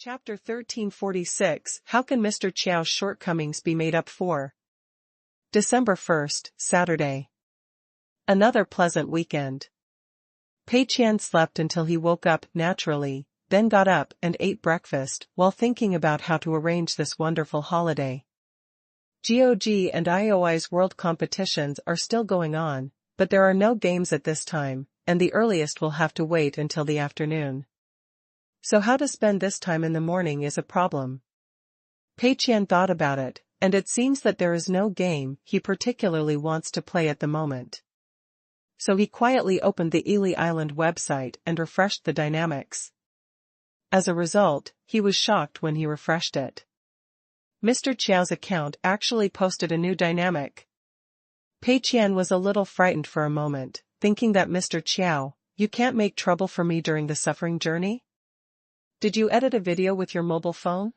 Chapter 1346 How can Mr. Chiao's shortcomings be made up for? December 1st, Saturday. Another pleasant weekend. Pei Qian slept until he woke up naturally, then got up and ate breakfast while thinking about how to arrange this wonderful holiday. GOG and IOI's world competitions are still going on, but there are no games at this time, and the earliest will have to wait until the afternoon. So how to spend this time in the morning is a problem. Pei Qian thought about it, and it seems that there is no game he particularly wants to play at the moment. So he quietly opened the Ely Island website and refreshed the dynamics. As a result, he was shocked when he refreshed it. Mr. Chiao's account actually posted a new dynamic. Pei Qian was a little frightened for a moment, thinking that Mr. Chiao, you can't make trouble for me during the suffering journey? Did you edit a video with your mobile phone?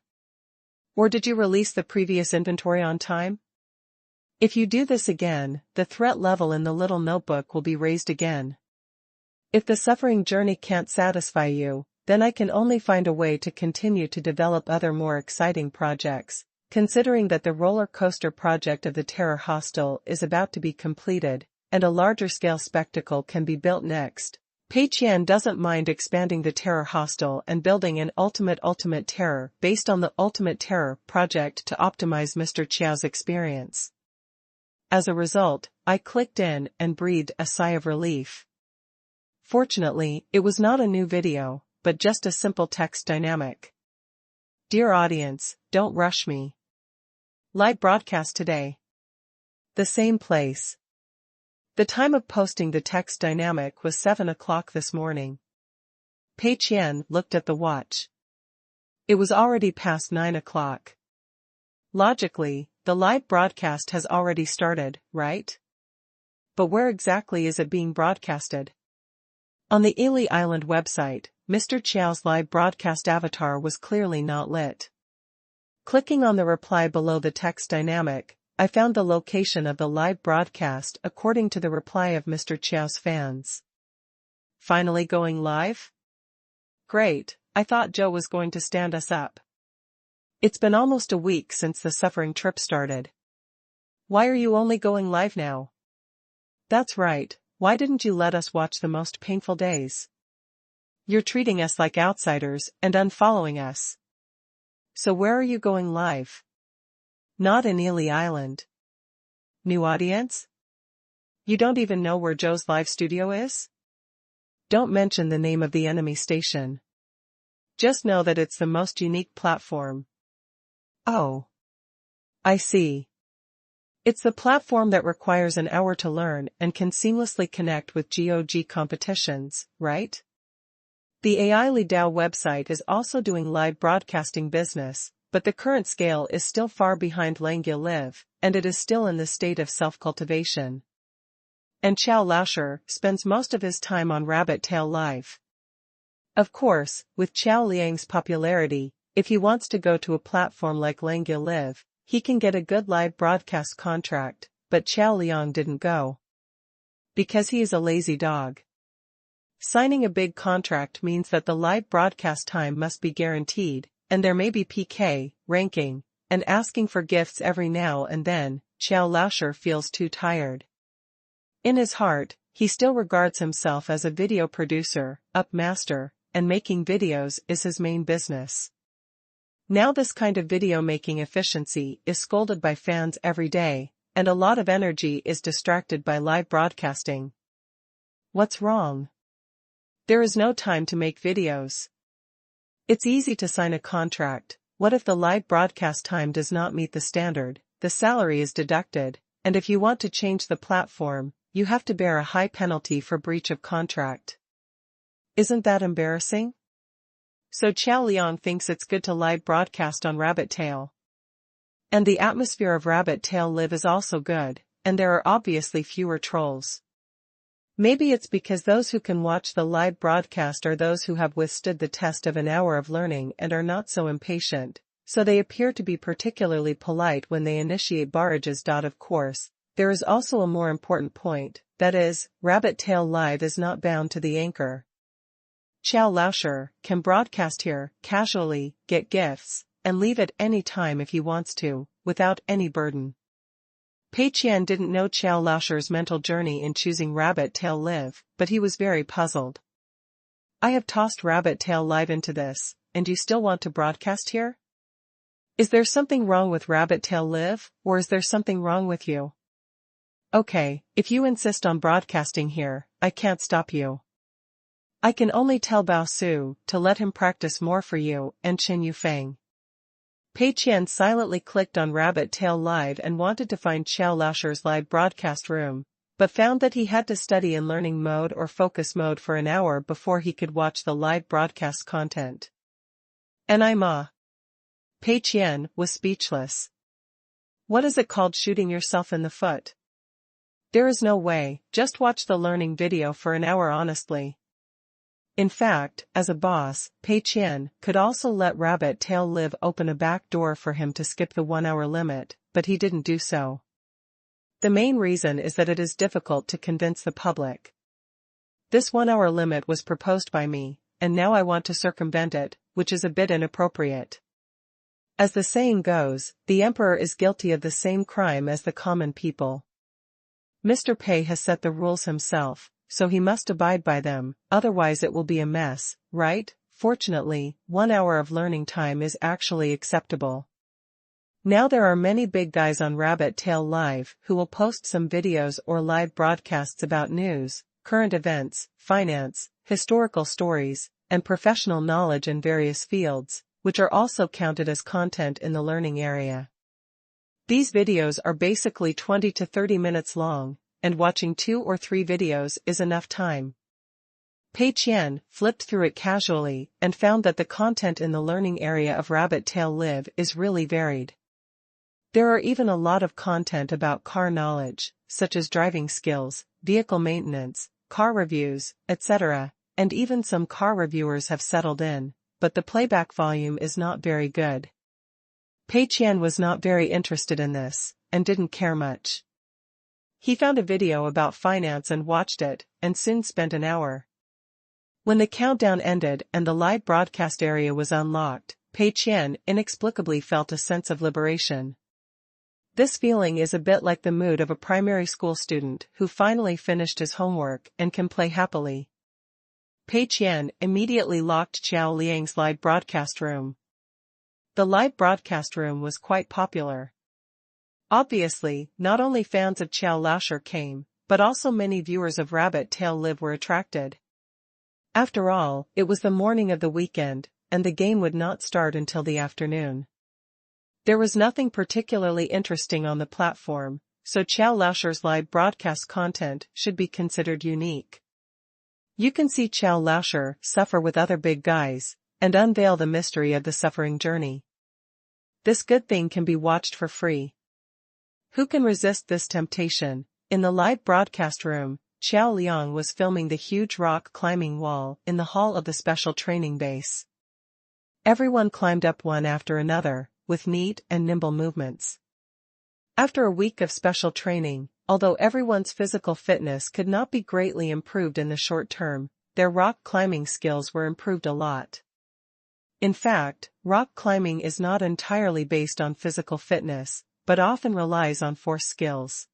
Or did you release the previous inventory on time? If you do this again, the threat level in the little notebook will be raised again. If the suffering journey can't satisfy you, then I can only find a way to continue to develop other more exciting projects, considering that the roller coaster project of the terror hostel is about to be completed, and a larger scale spectacle can be built next. Pei Qian doesn't mind expanding the terror hostel and building an ultimate terror based on the ultimate terror project to optimize Mr. Chiao's experience. As a result, I clicked in and breathed a sigh of relief. Fortunately, it was not a new video, but just a simple text dynamic. Dear audience, don't rush me. Live broadcast today. The same place. The time of posting the text dynamic was 7 o'clock this morning. Pei Qian looked at the watch. It was already past 9 o'clock. Logically, the live broadcast has already started, right? But where exactly is it being broadcasted? On the Ely Island website, Mr. Chiao's live broadcast avatar was clearly not lit. Clicking on the reply below the text dynamic, I found the location of the live broadcast according to the reply of Mr. Chiao's fans. Finally going live? Great, I thought Joe was going to stand us up. It's been almost a week since the suffering trip started. Why are you only going live now? That's right, why didn't you let us watch the most painful days? You're treating us like outsiders and unfollowing us. So where are you going live? Not in Ely Island. New audience? You don't even know where Joe's live studio is? Don't mention the name of the enemy station. Just know that it's the most unique platform. Oh. I see. It's the platform that requires an hour to learn and can seamlessly connect with GOG competitions, right? The AI Li Dao website is also doing live broadcasting business, but the current scale is still far behind Langya Live, and it is still in the state of self-cultivation. And Qiao Laosher spends most of his time on Rabbit Tail Live. Of course, with Qiao Liang's popularity, if he wants to go to a platform like Langya Live, he can get a good live broadcast contract, but Qiao Liang didn't go. Because he is a lazy dog. Signing a big contract means that the live broadcast time must be guaranteed, and there may be PK, ranking, and asking for gifts every now and then. Qiao Laosher feels too tired. In his heart, he still regards himself as a video producer, up master, and making videos is his main business. Now this kind of video making efficiency is scolded by fans every day, and a lot of energy is distracted by live broadcasting. What's wrong? There is no time to make videos. It's easy to sign a contract. What if the live broadcast time does not meet the standard? The salary is deducted, and if you want to change the platform, you have to bear a high penalty for breach of contract. Isn't that embarrassing? So Qiao Liang thinks it's good to live broadcast on Rabbit Tail. And the atmosphere of Rabbit Tail Live is also good, and there are obviously fewer trolls. Maybe it's because those who can watch the live broadcast are those who have withstood the test of an hour of learning and are not so impatient, so they appear to be particularly polite when they initiate barrages. Of course, there is also a more important point, that is, Rabbit Tail Live is not bound to the anchor. Qiao Laosher can broadcast here, casually, get gifts, and leave at any time if he wants to, without any burden. Pei Qian didn't know Qiao Laosher's mental journey in choosing Rabbit Tail Live, but he was very puzzled. I have tossed Rabbit Tail Live into this, and you still want to broadcast here? Is there something wrong with Rabbit Tail Live, or is there something wrong with you? Okay, if you insist on broadcasting here, I can't stop you. I can only tell Bao Su to let him practice more for you and Qin Yufeng. Pei Qian silently clicked on Rabbit Tail Live and wanted to find Qiao Laosher's live broadcast room, but found that he had to study in learning mode or focus mode for an hour before he could watch the live broadcast content. Pei Qian was speechless. What is it called, shooting yourself in the foot? There is no way, just watch the learning video for an hour honestly. In fact, as a boss, Pei Qian could also let Rabbit Tail Live open a back door for him to skip the 1-hour limit, but he didn't do so. The main reason is that it is difficult to convince the public. This 1-hour limit was proposed by me, and now I want to circumvent it, which is a bit inappropriate. As the saying goes, the emperor is guilty of the same crime as the common people. Mr. Pei has set the rules himself, so he must abide by them, otherwise it will be a mess, right? Fortunately, 1 hour of learning time is actually acceptable. Now there are many big guys on Rabbit Tail Live who will post some videos or live broadcasts about news, current events, finance, historical stories, and professional knowledge in various fields, which are also counted as content in the learning area. These videos are basically 20 to 30 minutes long, and watching 2 or 3 videos is enough time. Pei Qian flipped through it casually and found that the content in the learning area of Rabbit Tail Live is really varied. There are even a lot of content about car knowledge, such as driving skills, vehicle maintenance, car reviews, etc., and even some car reviewers have settled in, but the playback volume is not very good. Pei Qian was not very interested in this, and didn't care much. He found a video about finance and watched it, and soon spent an hour. When the countdown ended and the live broadcast area was unlocked, Pei Qian inexplicably felt a sense of liberation. This feeling is a bit like the mood of a primary school student who finally finished his homework and can play happily. Pei Qian immediately locked Qiao Liang's live broadcast room. The live broadcast room was quite popular. Obviously, not only fans of Qiao Laosher came, but also many viewers of Rabbit Tail Live were attracted. After all, it was the morning of the weekend, and the game would not start until the afternoon. There was nothing particularly interesting on the platform, so Qiao Laosher's live broadcast content should be considered unique. You can see Qiao Laosher suffer with other big guys, and unveil the mystery of the suffering journey. This good thing can be watched for free. Who can resist this temptation? In the live broadcast room, Qiao Liang was filming the huge rock climbing wall in the hall of the special training base. Everyone climbed up one after another, with neat and nimble movements. After a week of special training, although everyone's physical fitness could not be greatly improved in the short term, their rock climbing skills were improved a lot. In fact, rock climbing is not entirely based on physical fitness, but often relies on force skills.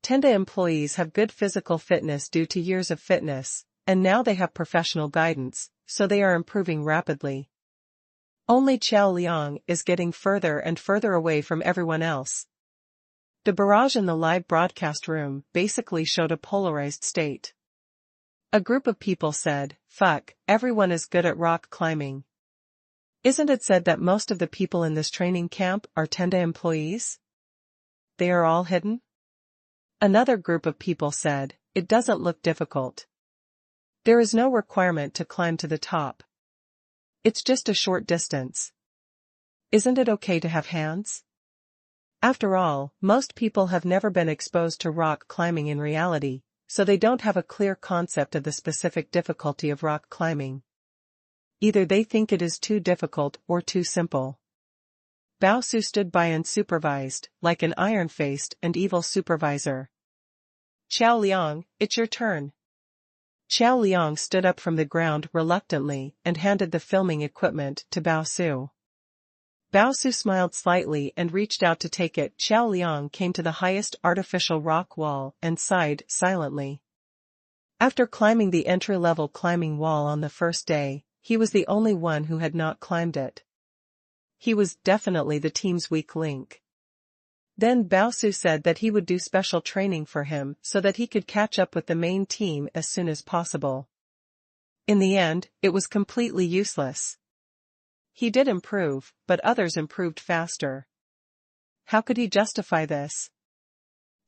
Tenda employees have good physical fitness due to years of fitness, and now they have professional guidance, so they are improving rapidly. Only Qiao Liang is getting further and further away from everyone else. The barrage in the live broadcast room basically showed a polarized state. A group of people said, "Fuck, everyone is good at rock climbing. Isn't it said that most of the people in this training camp are Tenda employees? They are all hidden?" Another group of people said, "It doesn't look difficult. There is no requirement to climb to the top. It's just a short distance. Isn't it okay to have hands?" After all, most people have never been exposed to rock climbing in reality, so they don't have a clear concept of the specific difficulty of rock climbing. Either they think it is too difficult or too simple. Bao Su stood by unsupervised, like an iron-faced and evil supervisor. "Qiao Liang, it's your turn. Qiao Liang stood up from the ground reluctantly and handed the filming equipment to Bao Su. Bao Su smiled slightly and reached out to take it. Qiao Liang came to the highest artificial rock wall and sighed silently. After climbing the entry-level climbing wall on the first day, he was the only one who had not climbed it. He was definitely the team's weak link. Then Bao Su said that he would do special training for him so that he could catch up with the main team as soon as possible. In the end, it was completely useless. He did improve, but others improved faster. How could he justify this?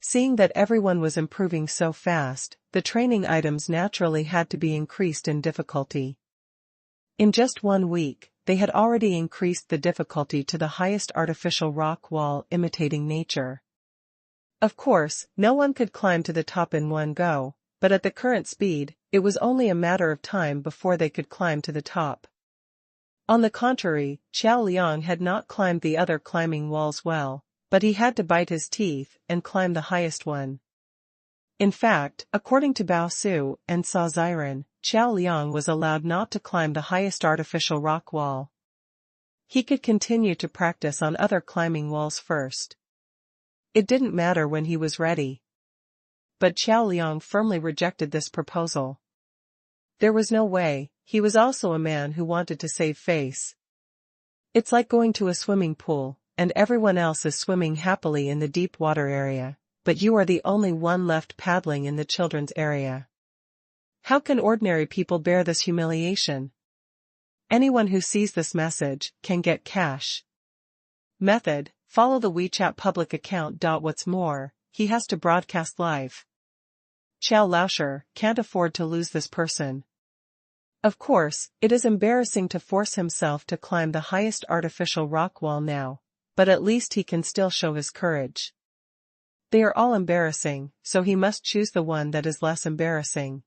Seeing that everyone was improving so fast, the training items naturally had to be increased in difficulty. In just 1 week, they had already increased the difficulty to the highest artificial rock wall imitating nature. Of course, no one could climb to the top in one go, but at the current speed, it was only a matter of time before they could climb to the top. On the contrary, Qiao Liang had not climbed the other climbing walls well, but he had to bite his teeth and climb the highest one. In fact, according to Bao Su and Sa Ziren, Qiao Liang was allowed not to climb the highest artificial rock wall. He could continue to practice on other climbing walls first. It didn't matter when he was ready. But Qiao Liang firmly rejected this proposal. There was no way. He was also a man who wanted to save face. It's like going to a swimming pool, and everyone else is swimming happily in the deep water area, but you are the only one left paddling in the children's area. How can ordinary people bear this humiliation? Anyone who sees this message can get cash. Method: follow the WeChat public account. What's more, he has to broadcast live. Qiao Laosher can't afford to lose this person. Of course, it is embarrassing to force himself to climb the highest artificial rock wall now, but at least he can still show his courage. They are all embarrassing, so he must choose the one that is less embarrassing.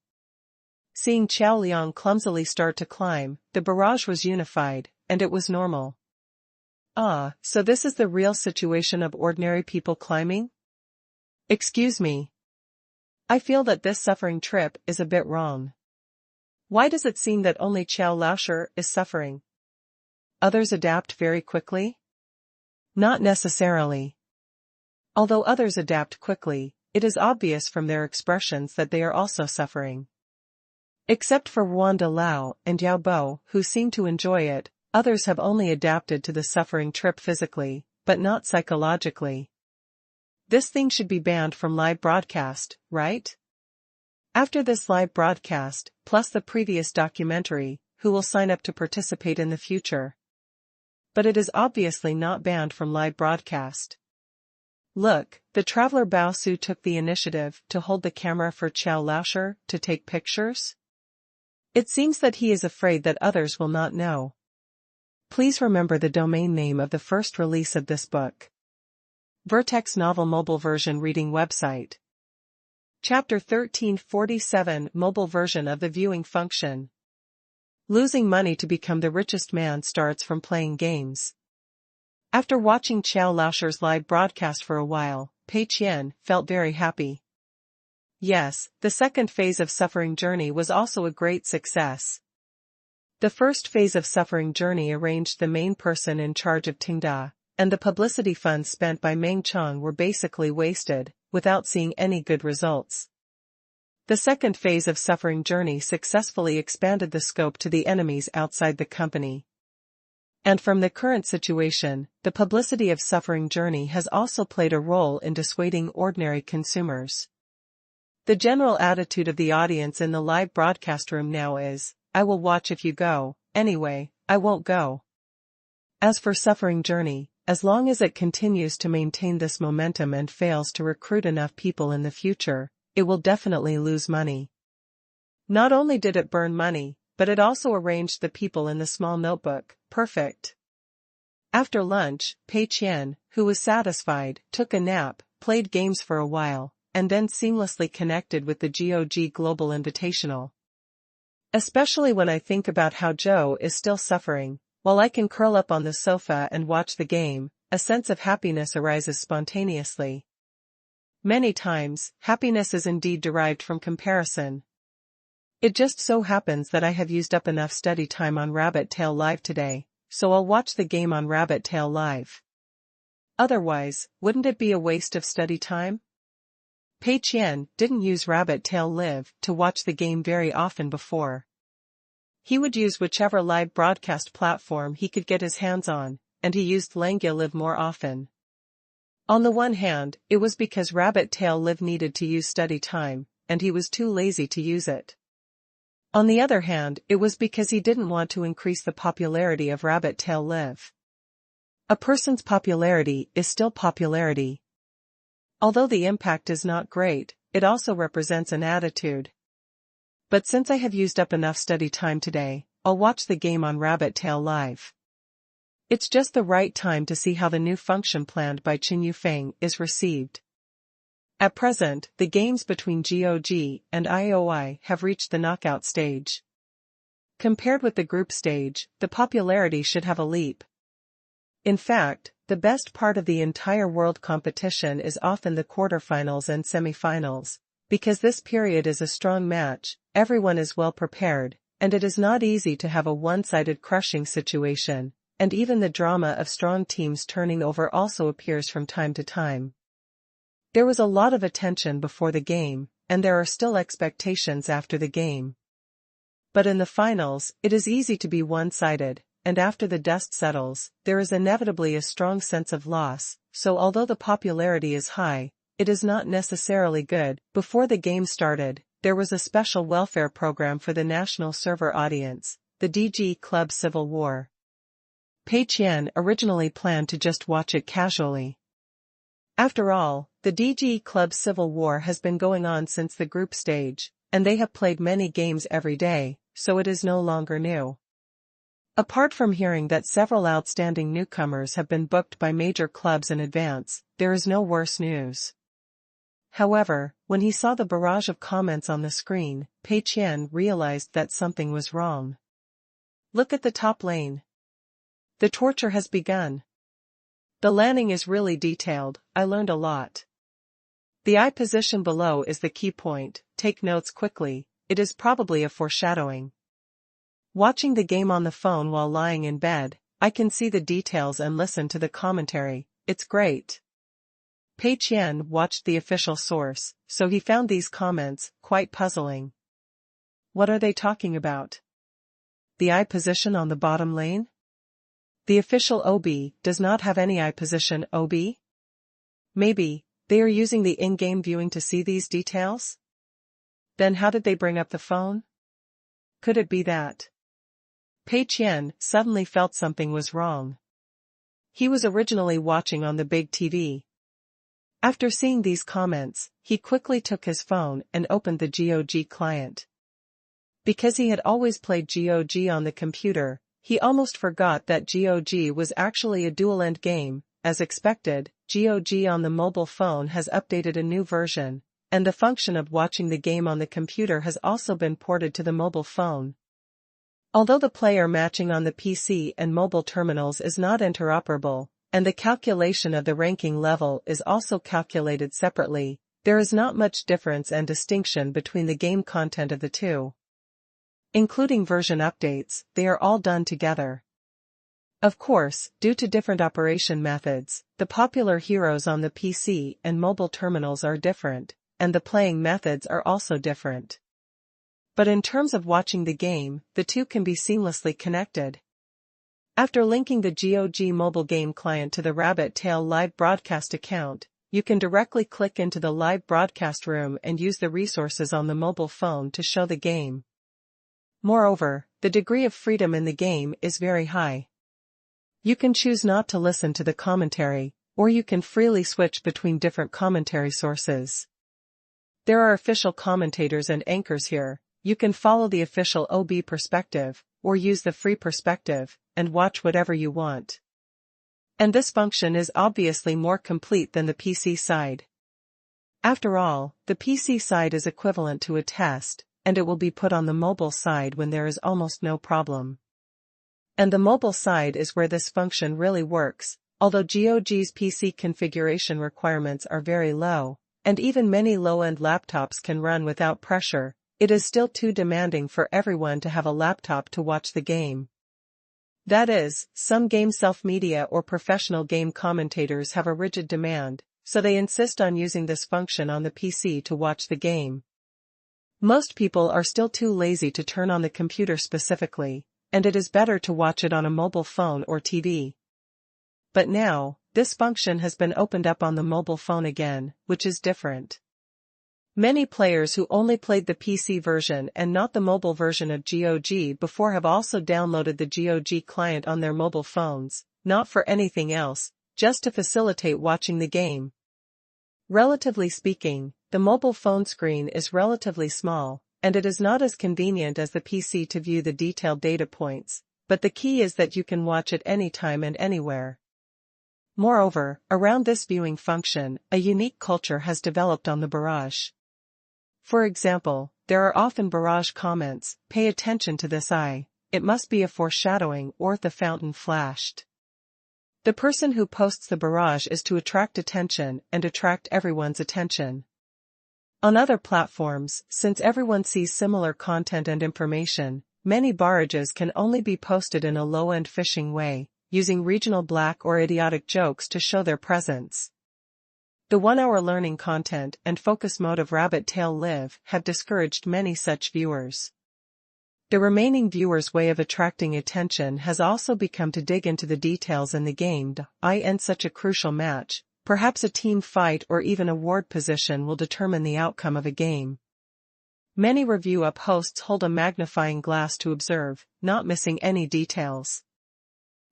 Seeing Qiao Liang clumsily start to climb, the barrage was unified, and it was normal. Ah, so this is the real situation of ordinary people climbing? Excuse me. I feel that this suffering trip is a bit wrong. Why does it seem that only Qiao Laosher is suffering? Others adapt very quickly? Not necessarily. Although others adapt quickly, it is obvious from their expressions that they are also suffering. Except for Wanda Lao and Yao Bo, who seem to enjoy it, others have only adapted to the suffering trip physically, but not psychologically. This thing should be banned from live broadcast, right? After this live broadcast, plus the previous documentary, who will sign up to participate in the future? But it is obviously not banned from live broadcast. Look, the traveler Bao Su took the initiative to hold the camera for Qiao Laosher to take pictures. It seems that he is afraid that others will not know. Please remember the domain name of the first release of this book. Vertex Novel Mobile Version Reading Website. Chapter 1347 Mobile Version of the Viewing Function. Losing money to become the richest man starts from playing games. After watching Qiao Laosher's live broadcast for a while, Pei Qian felt very happy. Yes, the second phase of Suffering Journey was also a great success. The first phase of Suffering Journey arranged the main person in charge of Tenda, and the publicity funds spent by Meng Chong were basically wasted, without seeing any good results. The second phase of Suffering Journey successfully expanded the scope to the enemies outside the company. And from the current situation, the publicity of Suffering Journey has also played a role in dissuading ordinary consumers. The general attitude of the audience in the live broadcast room now is, I will watch if you go, anyway, I won't go. As for Suffering Journey, as long as it continues to maintain this momentum and fails to recruit enough people in the future, it will definitely lose money. Not only did it burn money, but it also arranged the people in the small notebook, perfect. After lunch, Pei Qian, who was satisfied, took a nap, played games for a while, and then seamlessly connected with the GOG Global Invitational. Especially when I think about how Joe is still suffering, while I can curl up on the sofa and watch the game, a sense of happiness arises spontaneously. Many times, happiness is indeed derived from comparison. It just so happens that I have used up enough study time on Rabbit Tail Live today, so I'll watch the game on Rabbit Tail Live. Otherwise, wouldn't it be a waste of study time? Pei Qian didn't use Rabbit Tail Live to watch the game very often before. He would use whichever live broadcast platform he could get his hands on, and he used Langya Live more often. On the one hand, it was because Rabbit Tail Live needed to use study time, and he was too lazy to use it. On the other hand, it was because he didn't want to increase the popularity of Rabbit Tail Live. A person's popularity is still popularity. Although the impact is not great, it also represents an attitude. But since I have used up enough study time today, I'll watch the game on Rabbit Tail Live. It's just the right time to see how the new function planned by Qin Yufeng is received. At present, the games between GOG and IOI have reached the knockout stage. Compared with the group stage, the popularity should have a leap. In fact, the best part of the entire world competition is often the quarterfinals and semifinals, because this period is a strong match, everyone is well prepared, and it is not easy to have a one-sided crushing situation, and even the drama of strong teams turning over also appears from time to time. There was a lot of attention before the game, and there are still expectations after the game. But in the finals, it is easy to be one-sided, and after the dust settles, there is inevitably a strong sense of loss, so although the popularity is high, it is not necessarily good. Before the game started, there was a special welfare program for the national server audience, the DG Club Civil War. Pei Qian originally planned to just watch it casually. After all, the DG Club Civil War has been going on since the group stage, and they have played many games every day, so it is no longer new. Apart from hearing that several outstanding newcomers have been booked by major clubs in advance, there is no worse news. However, when he saw the barrage of comments on the screen, Pei Qian realized that something was wrong. Look at the top lane. The torture has begun. The landing is really detailed, I learned a lot. The eye position below is the key point, take notes quickly, it is probably a foreshadowing. Watching the game on the phone while lying in bed, I can see the details and listen to the commentary, it's great. Pei Qian watched the official source, so he found these comments quite puzzling. What are they talking about? The eye position on the bottom lane? The official OB does not have any eye position OB? Maybe, they are using the in-game viewing to see these details? Then how did they bring up the phone? Could it be that? Pei Qian suddenly felt something was wrong. He was originally watching on the big TV. After seeing these comments, he quickly took his phone and opened the GOG client. Because he had always played GOG on the computer, he almost forgot that GOG was actually a dual-end game. As expected, GOG on the mobile phone has updated a new version, and the function of watching the game on the computer has also been ported to the mobile phone. Although the player matching on the PC and mobile terminals is not interoperable, and the calculation of the ranking level is also calculated separately, there is not much difference and distinction between the game content of the two. Including version updates, they are all done together. Of course, due to different operation methods, the popular heroes on the PC and mobile terminals are different, and the playing methods are also different. But in terms of watching the game, the two can be seamlessly connected. After linking the GOG mobile game client to the Rabbit Tail live broadcast account, you can directly click into the live broadcast room and use the resources on the mobile phone to show the game. Moreover, the degree of freedom in the game is very high. You can choose not to listen to the commentary, or you can freely switch between different commentary sources. There are official commentators and anchors here. You can follow the official OB perspective, or use the free perspective, and watch whatever you want. And this function is obviously more complete than the PC side. After all, the PC side is equivalent to a test, and it will be put on the mobile side when there is almost no problem. And the mobile side is where this function really works, although GOG's PC configuration requirements are very low, and even many low-end laptops can run without pressure. it is still too demanding for everyone to have a laptop to watch the game. That is, some game self-media or professional game commentators have a rigid demand, so they insist on using this function on the PC to watch the game. Most people are still too lazy to turn on the computer specifically, and it is better to watch it on a mobile phone or TV. But now, this function has been opened up on the mobile phone again, which is different. Many players who only played the PC version and not the mobile version of GOG before have also downloaded the GOG client on their mobile phones, not for anything else, just to facilitate watching the game. Relatively speaking, the mobile phone screen is relatively small, and it is not as convenient as the PC to view the detailed data points, but the key is that you can watch it anytime and anywhere. Moreover, around this viewing function, a unique culture has developed on the barrage. For example, there are often barrage comments, "Pay attention to this eye, it must be a foreshadowing," or "the fountain flashed." The person who posts the barrage is to attract attention and attract everyone's attention. On other platforms, since everyone sees similar content and information, many barrages can only be posted in a low-end phishing way, using regional black or idiotic jokes to show their presence. The 1-hour learning content and focus mode of Rabbit Tail Live have discouraged many such viewers. The remaining viewers' way of attracting attention has also become to dig into the details in the game. In such a crucial match, perhaps a team fight or even a ward position will determine the outcome of a game. Many review-up hosts hold a magnifying glass to observe, not missing any details.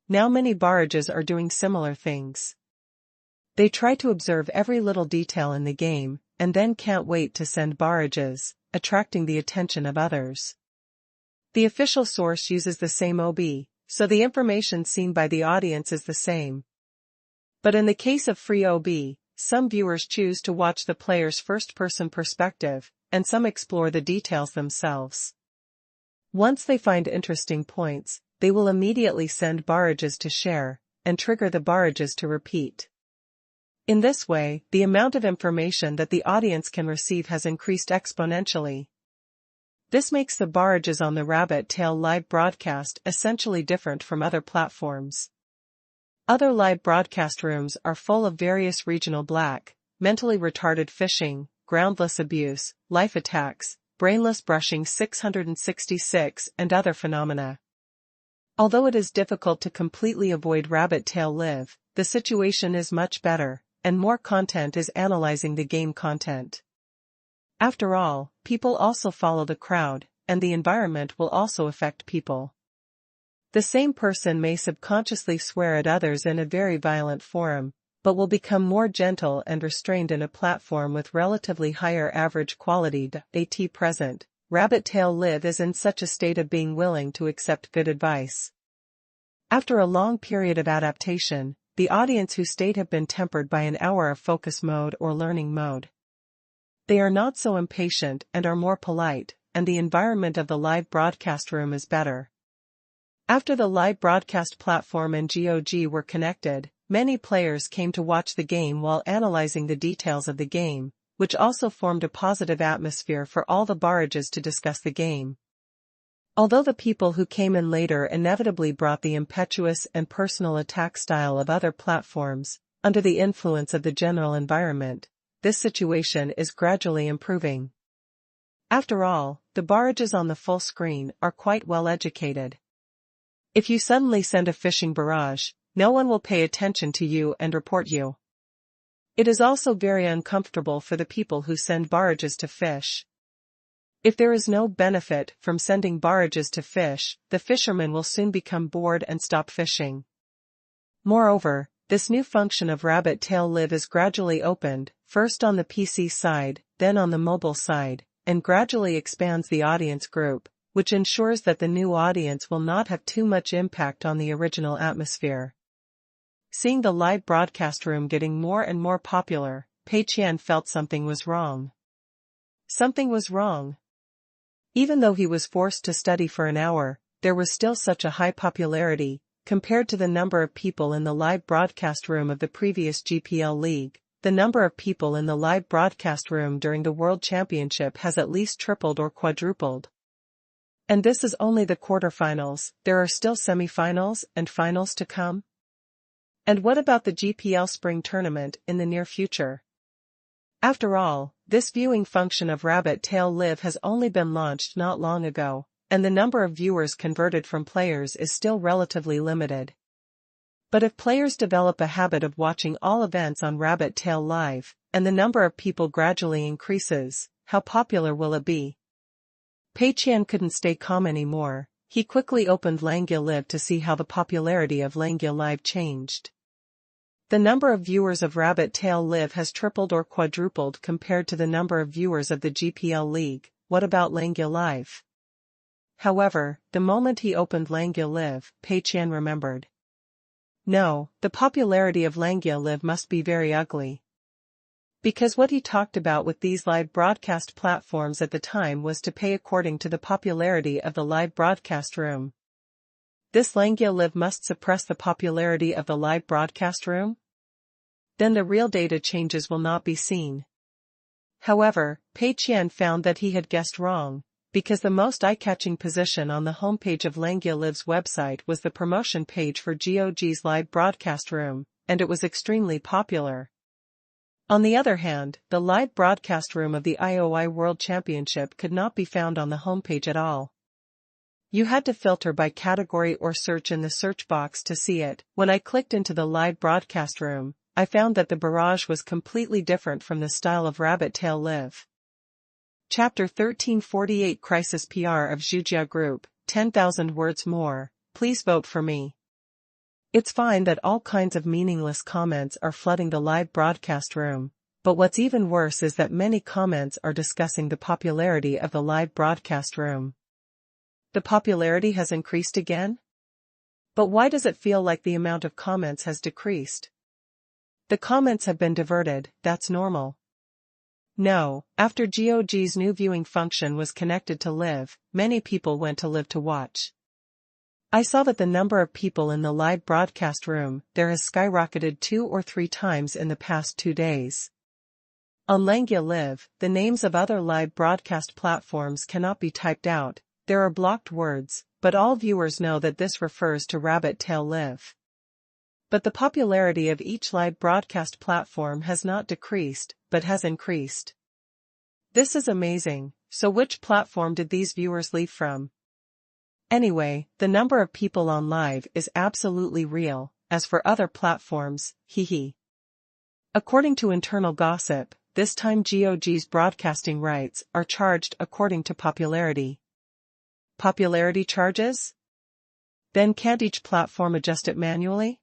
Now many barrages are doing similar things. They try to observe every little detail in the game, and then can't wait to send barrages, attracting the attention of others. The official source uses the same OB, so the information seen by the audience is the same. But in the case of free OB, some viewers choose to watch the player's first-person perspective, and some explore the details themselves. Once they find interesting points, they will immediately send barrages to share, and trigger the barrages to repeat. In this way, the amount of information that the audience can receive has increased exponentially. This makes the barrages on the Rabbit Tail live broadcast essentially different from other platforms. Other live broadcast rooms are full of various regional black, mentally retarded phishing, groundless abuse, life attacks, brainless brushing 666 and other phenomena. Although it is difficult to completely avoid Rabbit Tail Live, the situation is much better, and more content is analyzing the game content. After all, people also follow the crowd, and the environment will also affect people. The same person may subconsciously swear at others in a very violent forum, but will become more gentle and restrained in a platform with relatively higher average quality. At present, Rabbit Tail Live is in such a state of being willing to accept good advice. After a long period of adaptation, the audience who stayed have been tempered by an hour of focus mode or learning mode. They are not so impatient and are more polite, and the environment of the live broadcast room is better. After the live broadcast platform and GOG were connected, many players came to watch the game while analyzing the details of the game, which also formed a positive atmosphere for all the barrages to discuss the game. Although the people who came in later inevitably brought the impetuous and personal attack style of other platforms, under the influence of the general environment, this situation is gradually improving. After all, the barrages on the full screen are quite well educated. If you suddenly send a phishing barrage, no one will pay attention to you and report you. It is also very uncomfortable for the people who send barrages to fish. If there is no benefit from sending barrages to fish, the fishermen will soon become bored and stop fishing. Moreover, this new function of Rabbit Tail Live is gradually opened, first on the PC side, then on the mobile side, and gradually expands the audience group, which ensures that the new audience will not have too much impact on the original atmosphere. Seeing the live broadcast room getting more and more popular, Pei Qian felt something was wrong. Something was wrong. Even though he was forced to study for an hour, there was still such a high popularity, compared to the number of people in the live broadcast room of the previous GPL league, the number of people in the live broadcast room during the World Championship has at least tripled or quadrupled. And this is only the quarterfinals, there are still semifinals and finals to come. And what about the GPL Spring Tournament in the near future? After all, this viewing function of Rabbit Tail Live has only been launched not long ago, and the number of viewers converted from players is still relatively limited. But if players develop a habit of watching all events on Rabbit Tail Live, and the number of people gradually increases, how popular will it be? Pei Qian couldn't stay calm anymore. He quickly opened Langia Live to see how the popularity of Langia Live changed. The number of viewers of Rabbit Tail Live has tripled or quadrupled compared to the number of viewers of the GPL League. What about Langia Live? However, the moment he opened Langia Live, Pei Qian remembered. No, the popularity of Langia Live must be very ugly. Because what he talked about with these live broadcast platforms at the time was to pay according to the popularity of the live broadcast room. This Langia Live must suppress the popularity of the live broadcast room? Then the real data changes will not be seen. However, Pei Qian found that he had guessed wrong, because the most eye-catching position on the homepage of Langia Live's website was the promotion page for GOG's live broadcast room, and it was extremely popular. On the other hand, the live broadcast room of the IOI World Championship could not be found on the homepage at all. You had to filter by category or search in the search box to see it. When I clicked into the live broadcast room, I found that the barrage was completely different from the style of Rabbit Tail Live. Chapter 1348 Crisis PR of Zhujia Group, 10,000 words more, please vote for me. It's fine that all kinds of meaningless comments are flooding the live broadcast room, but what's even worse is that many comments are discussing the popularity of the live broadcast room. The popularity has increased again? But why does it feel like the amount of comments has decreased? The comments have been diverted, that's normal. No, after GOG's new viewing function was connected to Live, many people went to Live to watch. I saw that the number of people in the live broadcast room there has skyrocketed 2 or 3 times in the past 2 days. On Langia Live, the names of other live broadcast platforms cannot be typed out, there are blocked words, but all viewers know that this refers to Rabbit Tail Live. But the popularity of each live broadcast platform has not decreased, but has increased. This is amazing, so which platform did these viewers leave from? Anyway, the number of people on live is absolutely real, as for other platforms, hee. According to internal gossip, this time GOG's broadcasting rights are charged according to popularity. Popularity charges? Then can't each platform adjust it manually?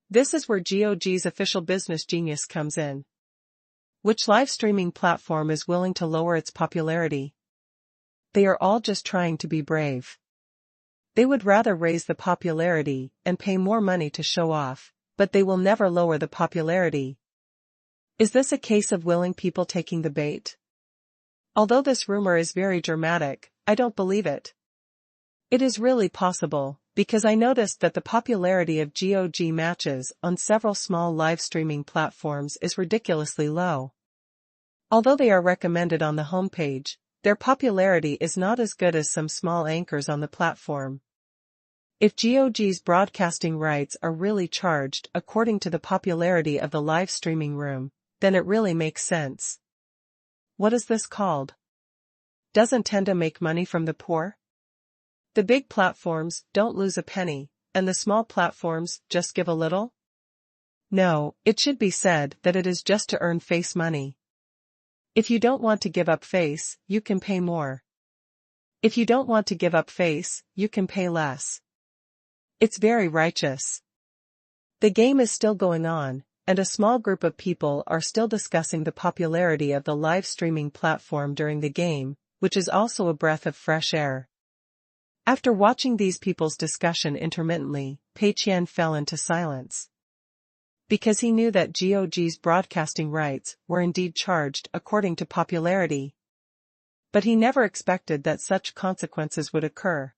This is where GOG's official business genius comes in. Which live streaming platform is willing to lower its popularity? They are all just trying to be brave. They would rather raise the popularity and pay more money to show off, but they will never lower the popularity. Is this a case of willing people taking the bait? Although this rumor is very dramatic, I don't believe it. It is really possible, because I noticed that the popularity of GOG matches on several small live streaming platforms is ridiculously low. Although they are recommended on the homepage, their popularity is not as good as some small anchors on the platform. If GOG's broadcasting rights are really charged according to the popularity of the live streaming room, then it really makes sense. What is this called? Doesn't Tenda make money from the poor? The big platforms don't lose a penny, and the small platforms just give a little? No, it should be said that it is just to earn face money. If you don't want to give up face, you can pay more. If you don't want to give up face, you can pay less. It's very righteous. The game is still going on, and a small group of people are still discussing the popularity of the live streaming platform during the game, which is also a breath of fresh air. After watching these people's discussion intermittently, Pei Qian fell into silence. Because he knew that GOG's broadcasting rights were indeed charged according to popularity. But he never expected that such consequences would occur.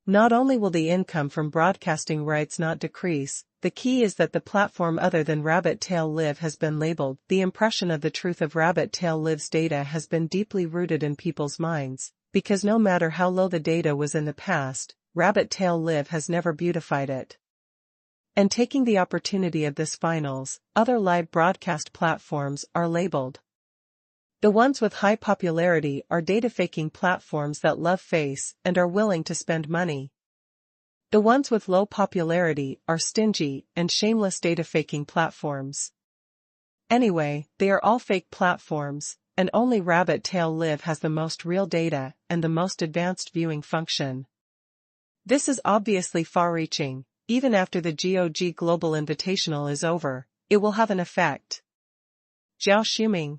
Not only will the income from broadcasting rights not decrease, the key is that the platform other than Rabbit Tail Live has been labeled. The impression of the truth of Rabbit Tail Live's data has been deeply rooted in people's minds, because no matter how low the data was in the past, Rabbit Tail Live has never beautified it. And taking the opportunity of this finals, other live broadcast platforms are labeled. The ones with high popularity are data-faking platforms that love face and are willing to spend money. The ones with low popularity are stingy and shameless data-faking platforms. Anyway, they are all fake platforms, and only Rabbit Tail Live has the most real data and the most advanced viewing function. This is obviously far-reaching. Even after the GOG Global Invitational is over, it will have an effect. Zhao Shuming.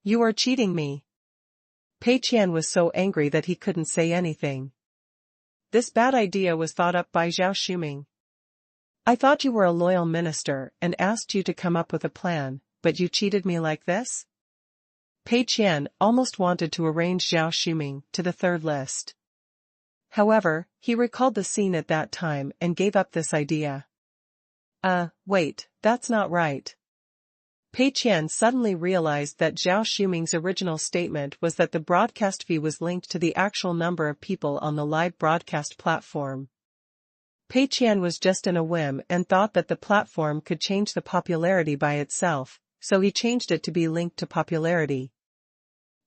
You are cheating me. Pei Qian was so angry that he couldn't say anything. This bad idea was thought up by Zhao Shuming. I thought you were a loyal minister and asked you to come up with a plan, but you cheated me like this? Pei Qian almost wanted to arrange Zhao Shuming to the third list. However, he recalled the scene at that time and gave up this idea. Wait, that's not right. Pei Qian suddenly realized that Zhao Shuming's original statement was that the broadcast fee was linked to the actual number of people on the live broadcast platform. Pei Qian was just in a whim and thought that the platform could change the popularity by itself, so he changed it to be linked to popularity.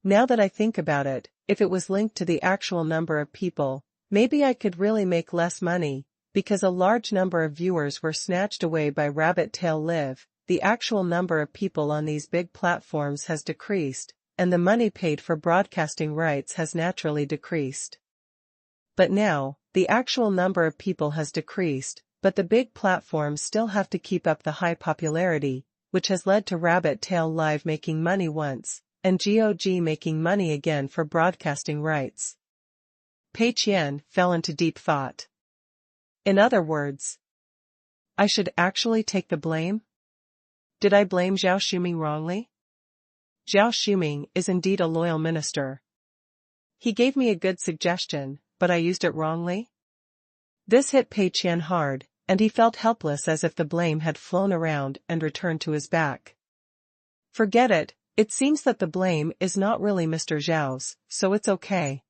Now that I think about it, if it was linked to the actual number of people, maybe I could really make less money, because a large number of viewers were snatched away by Rabbit Tail Live. The actual number of people on these big platforms has decreased, and the money paid for broadcasting rights has naturally decreased. But now, the actual number of people has decreased, but the big platforms still have to keep up the high popularity, which has led to Rabbit Tail Live making money once, and GOG making money again for broadcasting rights. Pei Qian fell into deep thought. In other words, I should actually take the blame? Did I blame Zhao Shuming wrongly? Zhao Shuming is indeed a loyal minister. He gave me a good suggestion, but I used it wrongly? This hit Pei Qian hard, and he felt helpless as if the blame had flown around and returned to his back. Forget it, it seems that the blame is not really Mr. Zhao's, so it's okay.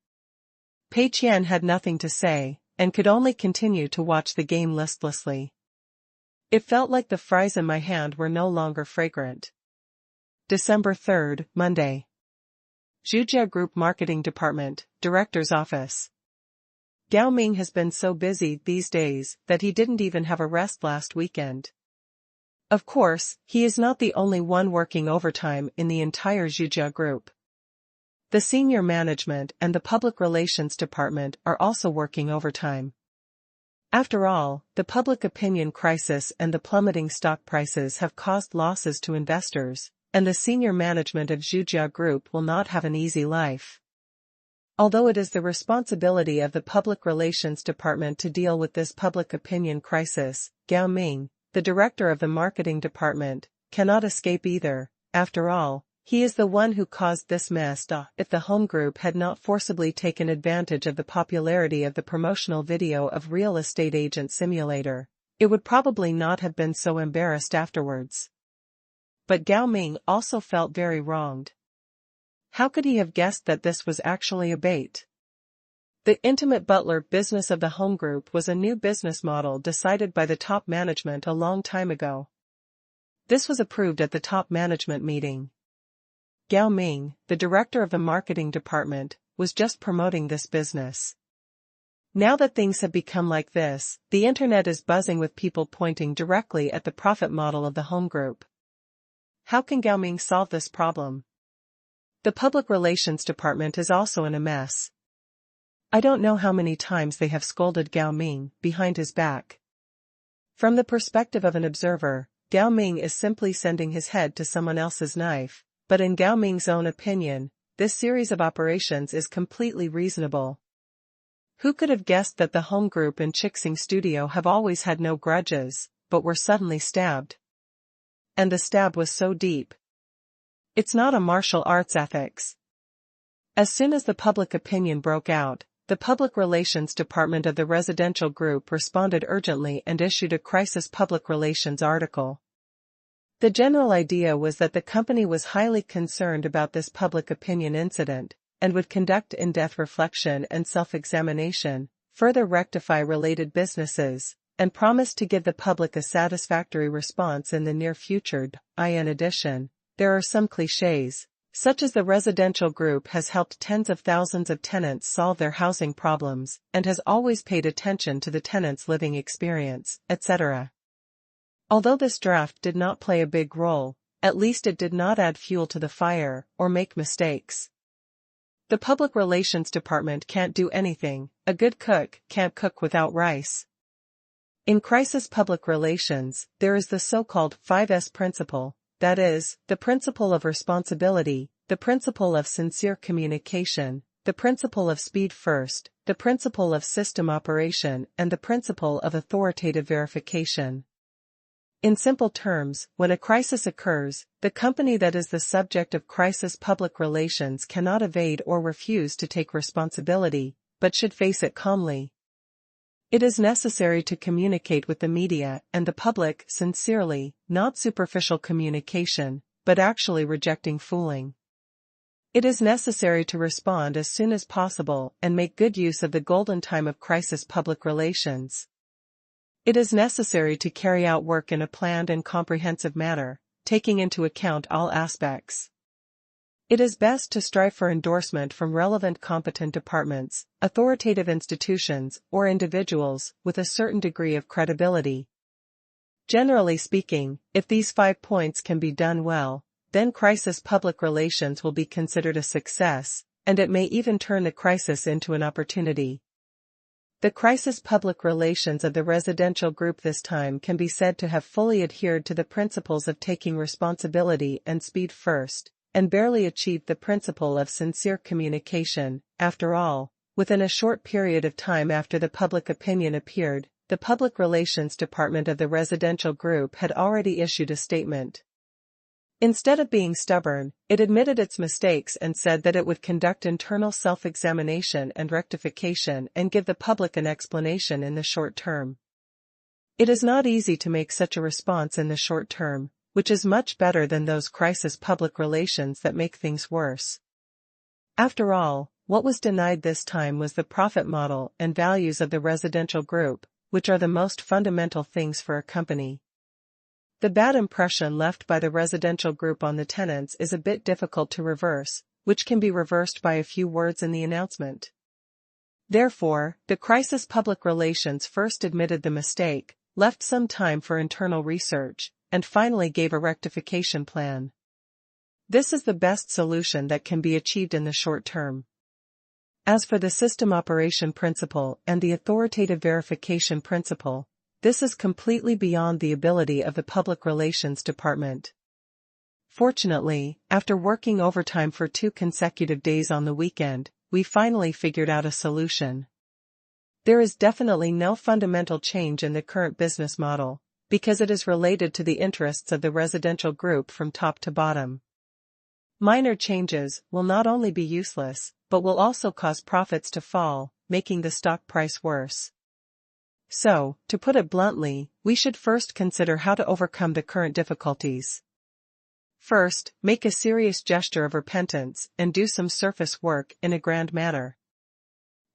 Pei Qian had nothing to say, and could only continue to watch the game listlessly. It felt like the fries in my hand were no longer fragrant. December 3rd, Monday. Zhujia Group Marketing Department, Director's Office. Gao Ming has been so busy these days that he didn't even have a rest last weekend. Of course, he is not the only one working overtime in the entire Zhujia Group. The senior management and the public relations department are also working overtime. After all, the public opinion crisis and the plummeting stock prices have caused losses to investors, and the senior management of Zhujia Group will not have an easy life. Although it is the responsibility of the public relations department to deal with this public opinion crisis, Gao Ming, the director of the marketing department, cannot escape either. After all, he is the one who caused this mess. If the home group had not forcibly taken advantage of the popularity of the promotional video of Real Estate Agent Simulator, it would probably not have been so embarrassed afterwards. But Gao Ming also felt very wronged. How could he have guessed that this was actually a bait? The intimate butler business of the home group was a new business model decided by the top management a long time ago. This was approved at the top management meeting. Gao Ming, the director of the marketing department, was just promoting this business. Now that things have become like this, the internet is buzzing with people pointing directly at the profit model of the home group. How can Gao Ming solve this problem? The public relations department is also in a mess. I don't know how many times they have scolded Gao Ming behind his back. From the perspective of an observer, Gao Ming is simply sending his head to someone else's knife. But in Gao Ming's own opinion, this series of operations is completely reasonable. Who could have guessed that the home group and Qingshan studio have always had no grudges, but were suddenly stabbed? And the stab was so deep. It's not a martial arts ethics. As soon as the public opinion broke out, the Public Relations Department of the Residential Group responded urgently and issued a crisis public relations article. The general idea was that the company was highly concerned about this public opinion incident, and would conduct in-depth reflection and self-examination, further rectify related businesses, and promise to give the public a satisfactory response in the near future. In addition, there are some clichés, such as the residential group has helped tens of thousands of tenants solve their housing problems, and has always paid attention to the tenants' living experience, etc. Although this draft did not play a big role, at least it did not add fuel to the fire, or make mistakes. The Public Relations Department can't do anything, a good cook can't cook without rice. In crisis public relations, there is the so-called 5S principle, that is, the principle of responsibility, the principle of sincere communication, the principle of speed first, the principle of system operation, and the principle of authoritative verification. In simple terms, when a crisis occurs, the company that is the subject of crisis public relations cannot evade or refuse to take responsibility, but should face it calmly. It is necessary to communicate with the media and the public sincerely, not superficial communication, but actually rejecting fooling. It is necessary to respond as soon as possible and make good use of the golden time of crisis public relations. It is necessary to carry out work in a planned and comprehensive manner, taking into account all aspects. It is best to strive for endorsement from relevant competent departments, authoritative institutions, or individuals with a certain degree of credibility. Generally speaking, if these 5 points can be done well, then crisis public relations will be considered a success, and it may even turn the crisis into an opportunity. The crisis public relations of the residential group this time can be said to have fully adhered to the principles of taking responsibility and speed first, and barely achieved the principle of sincere communication. After all, within a short period of time after the public opinion appeared, the Public Relations Department of the residential group had already issued a statement. Instead of being stubborn, it admitted its mistakes and said that it would conduct internal self-examination and rectification and give the public an explanation in the short term. It is not easy to make such a response in the short term, which is much better than those crisis public relations that make things worse. After all, what was denied this time was the profit model and values of the residential group, which are the most fundamental things for a company. The bad impression left by the residential group on the tenants is a bit difficult to reverse, which can be reversed by a few words in the announcement. Therefore, the crisis public relations first admitted the mistake, left some time for internal research, and finally gave a rectification plan. This is the best solution that can be achieved in the short term. As for the system operation principle and the authoritative verification principle, this is completely beyond the ability of the Public Relations Department. Fortunately, after working overtime for 2 consecutive days on the weekend, we finally figured out a solution. There is definitely no fundamental change in the current business model, because it is related to the interests of the residential group from top to bottom. Minor changes will not only be useless, but will also cause profits to fall, making the stock price worse. So, to put it bluntly, we should first consider how to overcome the current difficulties. First, make a serious gesture of repentance and do some surface work in a grand manner.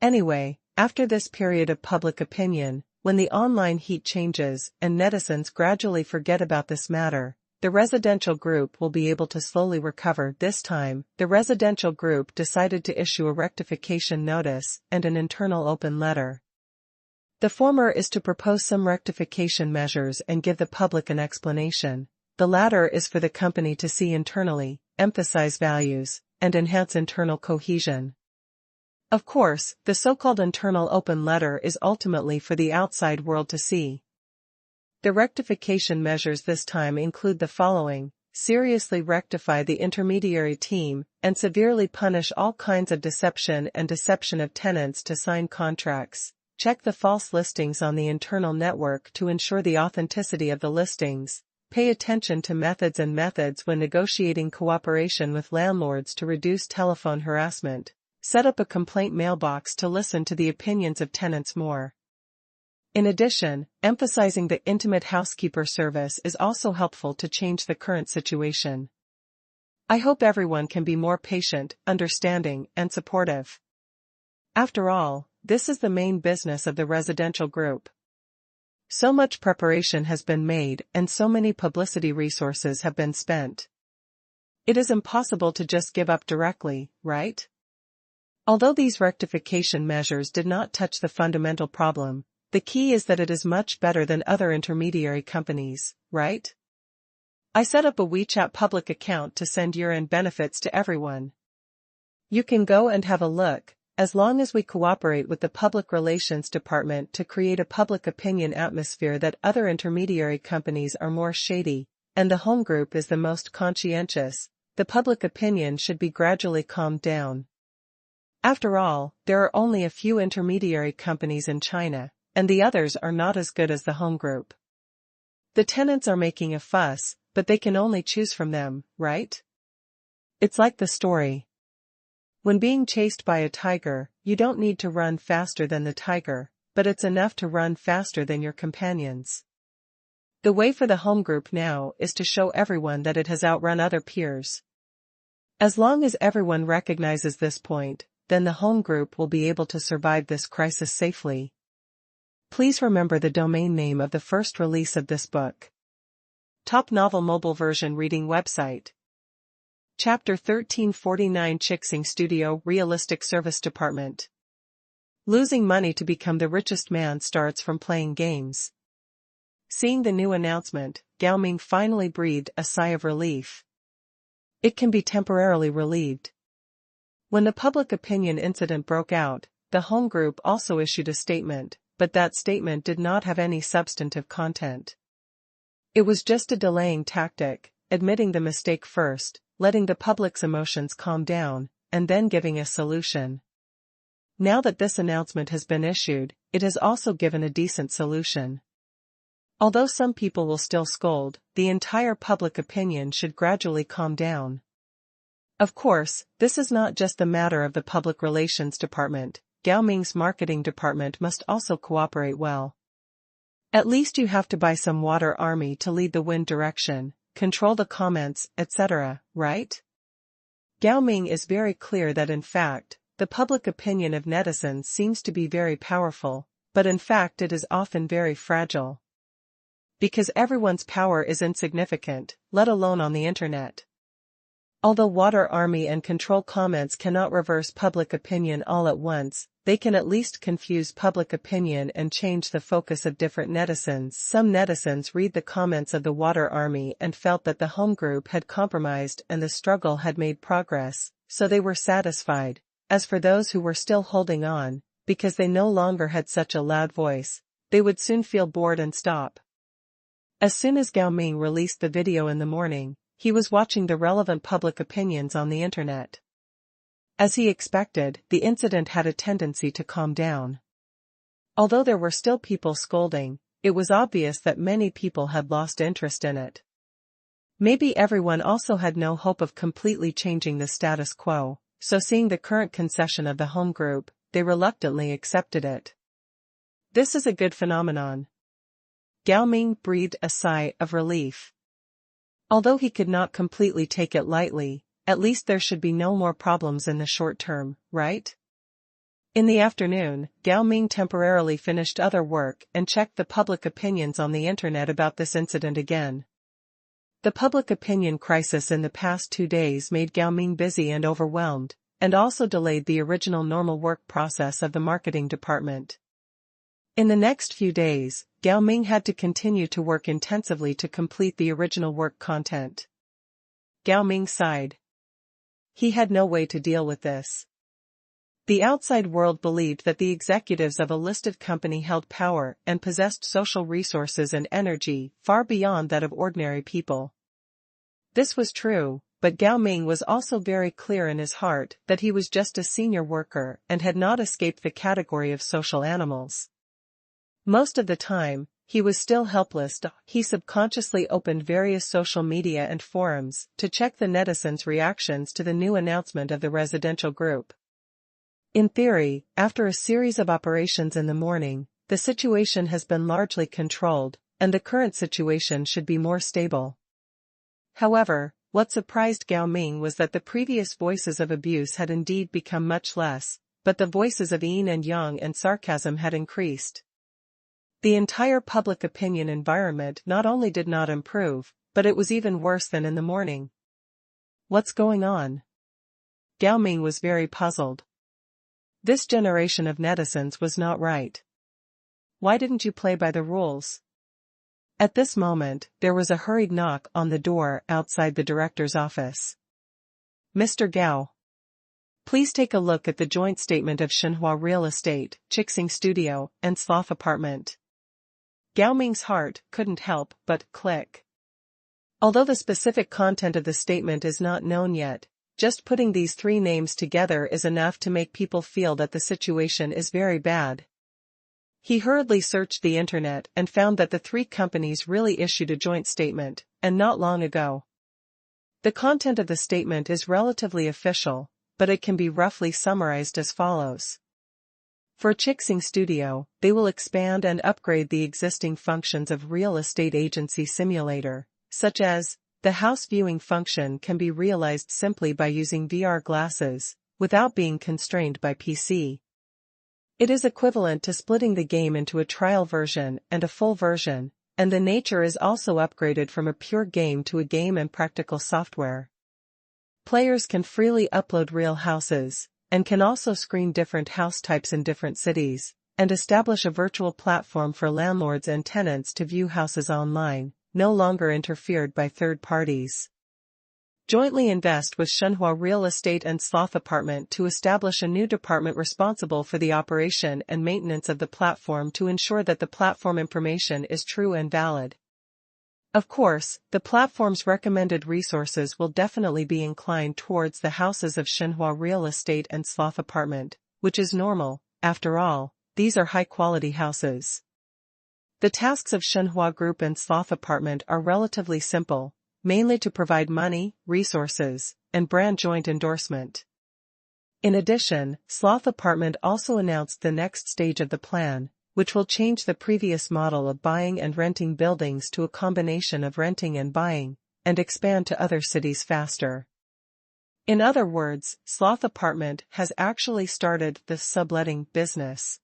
Anyway, after this period of public opinion, when the online heat changes and netizens gradually forget about this matter, the residential group will be able to slowly recover. This time, the residential group decided to issue a rectification notice and an internal open letter. The former is to propose some rectification measures and give the public an explanation. The latter is for the company to see internally, emphasize values, and enhance internal cohesion. Of course, the so-called internal open letter is ultimately for the outside world to see. The rectification measures this time include the following: seriously rectify the intermediary team, and severely punish all kinds of deception of tenants to sign contracts. Check the false listings on the internal network to ensure the authenticity of the listings. Pay attention to methods when negotiating cooperation with landlords to reduce telephone harassment. Set up a complaint mailbox to listen to the opinions of tenants more. In addition, emphasizing the intimate housekeeper service is also helpful to change the current situation. I hope everyone can be more patient, understanding, and supportive. After all, this is the main business of the residential group. So much preparation has been made and so many publicity resources have been spent. It is impossible to just give up directly, right? Although these rectification measures did not touch the fundamental problem, the key is that it is much better than other intermediary companies, right? I set up a WeChat public account to send year-end benefits to everyone. You can go and have a look, as long as we cooperate with the public relations department to create a public opinion atmosphere that other intermediary companies are more shady, and the home group is the most conscientious, the public opinion should be gradually calmed down. After all, there are only a few intermediary companies in China, and the others are not as good as the home group. The tenants are making a fuss, but they can only choose from them, right? It's like the story. When being chased by a tiger, you don't need to run faster than the tiger, but it's enough to run faster than your companions. The way for the home group now is to show everyone that it has outrun other peers. As long as everyone recognizes this point, then the home group will be able to survive this crisis safely. Please remember the domain name of the first release of this book. Top Novel Mobile Version Reading Website. Chapter 1349 Qingshan Studio Realistic Service Department. Losing money to become the richest man starts from playing games. Seeing the new announcement, Gao Ming finally breathed a sigh of relief. It can be temporarily relieved. When the public opinion incident broke out, the home group also issued a statement, but that statement did not have any substantive content. It was just a delaying tactic, admitting the mistake first, letting the public's emotions calm down, and then giving a solution. Now that this announcement has been issued, it has also given a decent solution. Although some people will still scold, the entire public opinion should gradually calm down. Of course, this is not just the matter of the public relations department. Gao Ming's marketing department must also cooperate well. At least you have to buy some water army to lead the wind direction, control the comments, etc., right? Gao Ming is very clear that in fact, the public opinion of netizens seems to be very powerful, but in fact it is often very fragile. Because everyone's power is insignificant, let alone on the internet. Although water army and control comments cannot reverse public opinion all at once, they can at least confuse public opinion and change the focus of different netizens. Some netizens read the comments of the water army and felt that the home group had compromised and the struggle had made progress, so they were satisfied. As for those who were still holding on, because they no longer had such a loud voice, they would soon feel bored and stop. As soon as Gao Ming released the video in the morning, he was watching the relevant public opinions on the internet. As he expected, the incident had a tendency to calm down. Although there were still people scolding, it was obvious that many people had lost interest in it. Maybe everyone also had no hope of completely changing the status quo, so seeing the current concession of the home group, they reluctantly accepted it. This is a good phenomenon. Gao Ming breathed a sigh of relief. Although he could not completely take it lightly, at least there should be no more problems in the short term, right? In the afternoon, Gao Ming temporarily finished other work and checked the public opinions on the internet about this incident again. The public opinion crisis in the past 2 days made Gao Ming busy and overwhelmed, and also delayed the original normal work process of the marketing department. In the next few days, Gao Ming had to continue to work intensively to complete the original work content. Gao Ming sighed. He had no way to deal with this. The outside world believed that the executives of a listed company held power and possessed social resources and energy far beyond that of ordinary people. This was true, but Gao Ming was also very clear in his heart that he was just a senior worker and had not escaped the category of social animals. Most of the time, he was still helpless. He subconsciously opened various social media and forums to check the netizens' reactions to the new announcement of the residential group. In theory, after a series of operations in the morning, the situation has been largely controlled, and the current situation should be more stable. However, what surprised Gao Ming was that the previous voices of abuse had indeed become much less, but the voices of yin and yang and sarcasm had increased. The entire public opinion environment not only did not improve, but it was even worse than in the morning. What's going on? Gao Ming was very puzzled. This generation of netizens was not right. Why didn't you play by the rules? At this moment, there was a hurried knock on the door outside the director's office. Mr. Gao. Please take a look at the joint statement of Shenhua Real Estate, Qingshan Studio, and Sloth Apartment. Gao Ming's heart couldn't help but click. Although the specific content of the statement is not known yet, just putting these three names together is enough to make people feel that the situation is very bad. He hurriedly searched the internet and found that the three companies really issued a joint statement, and not long ago. The content of the statement is relatively official, but it can be roughly summarized as follows. For Qingshan Studio, they will expand and upgrade the existing functions of real estate agency simulator, such as, the house viewing function can be realized simply by using VR glasses, without being constrained by PC. It is equivalent to splitting the game into a trial version and a full version, and the nature is also upgraded from a pure game to a game and practical software. Players can freely upload real houses, and can also screen different house types in different cities, and establish a virtual platform for landlords and tenants to view houses online, no longer interfered by third parties. Jointly invest with Shenhua Real Estate and Sloth Apartment to establish a new department responsible for the operation and maintenance of the platform to ensure that the platform information is true and valid. Of course, the platform's recommended resources will definitely be inclined towards the houses of Shenhua Real Estate and Sloth Apartment, which is normal. After all, these are high-quality houses. The tasks of Shenhua Group and Sloth Apartment are relatively simple, mainly to provide money, resources, and brand joint endorsement. In addition, Sloth Apartment also announced the next stage of the plan, which will change the previous model of buying and renting buildings to a combination of renting and buying, and expand to other cities faster. In other words, Sloth Apartment has actually started the subletting business.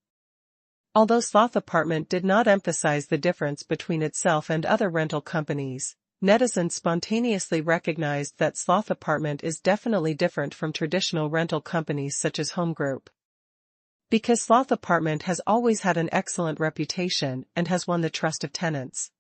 Although Sloth Apartment did not emphasize the difference between itself and other rental companies, netizens spontaneously recognized that Sloth Apartment is definitely different from traditional rental companies such as Home Group. Because Sloth Apartment has always had an excellent reputation and has won the trust of tenants.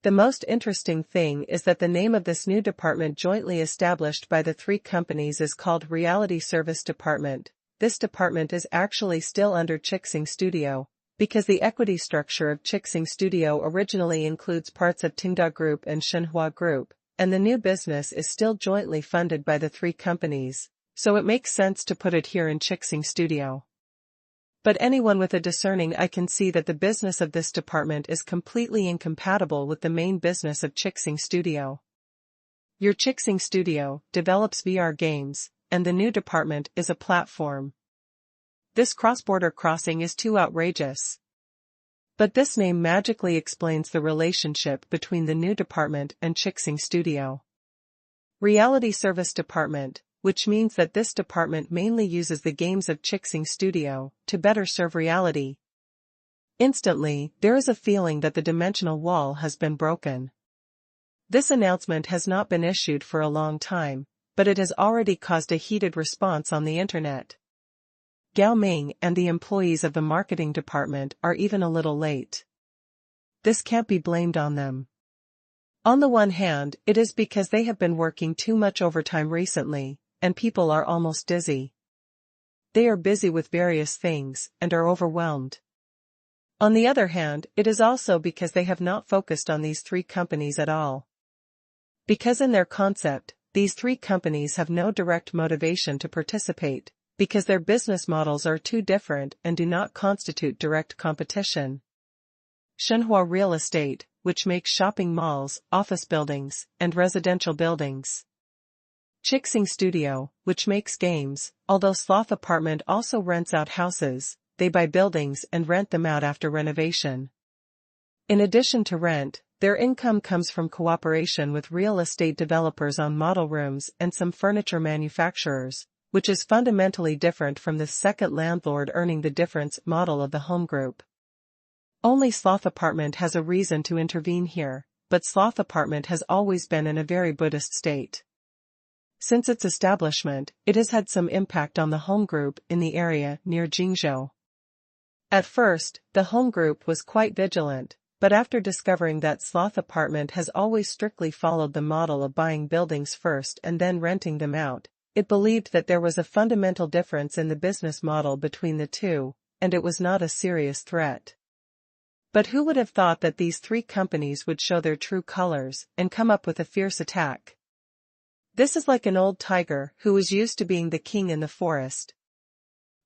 The most interesting thing is that the name of this new department jointly established by the three companies is called Reality Service Department. This department is actually still under Qingshan Studio, because the equity structure of Qingshan Studio originally includes parts of Tenda Group and Shenhua Group, and the new business is still jointly funded by the three companies, so it makes sense to put it here in Qingshan Studio. But anyone with a discerning eye can see that the business of this department is completely incompatible with the main business of Qingshan Studio. Your Qingshan Studio develops VR games, and the new department is a platform. This cross-border crossing is too outrageous. But this name magically explains the relationship between the new department and Qingshan Studio. Reality Service Department, which means that this department mainly uses the games of Qingshan Studio to better serve reality. Instantly, there is a feeling that the dimensional wall has been broken. This announcement has not been issued for a long time, but it has already caused a heated response on the internet. Gao Ming and the employees of the marketing department are even a little late. This can't be blamed on them. On the one hand, it is because they have been working too much overtime recently, and people are almost dizzy. They are busy with various things, and are overwhelmed. On the other hand, it is also because they have not focused on these three companies at all. Because in their concept, these three companies have no direct motivation to participate, because their business models are too different and do not constitute direct competition. Shenhua Real Estate, which makes shopping malls, office buildings, and residential buildings. Qingshan Studio, which makes games. Although Sloth Apartment also rents out houses, they buy buildings and rent them out after renovation. In addition to rent, their income comes from cooperation with real estate developers on model rooms and some furniture manufacturers, which is fundamentally different from the second landlord earning the difference model of the home group. Only Sloth Apartment has a reason to intervene here, but Sloth Apartment has always been in a very Buddhist state. Since its establishment, it has had some impact on the home group in the area near Jingzhou. At first, the home group was quite vigilant, but after discovering that Sloth Apartment has always strictly followed the model of buying buildings first and then renting them out, it believed that there was a fundamental difference in the business model between the two, and it was not a serious threat. But who would have thought that these three companies would show their true colors and come up with a fierce attack? This is like an old tiger who is used to being the king in the forest.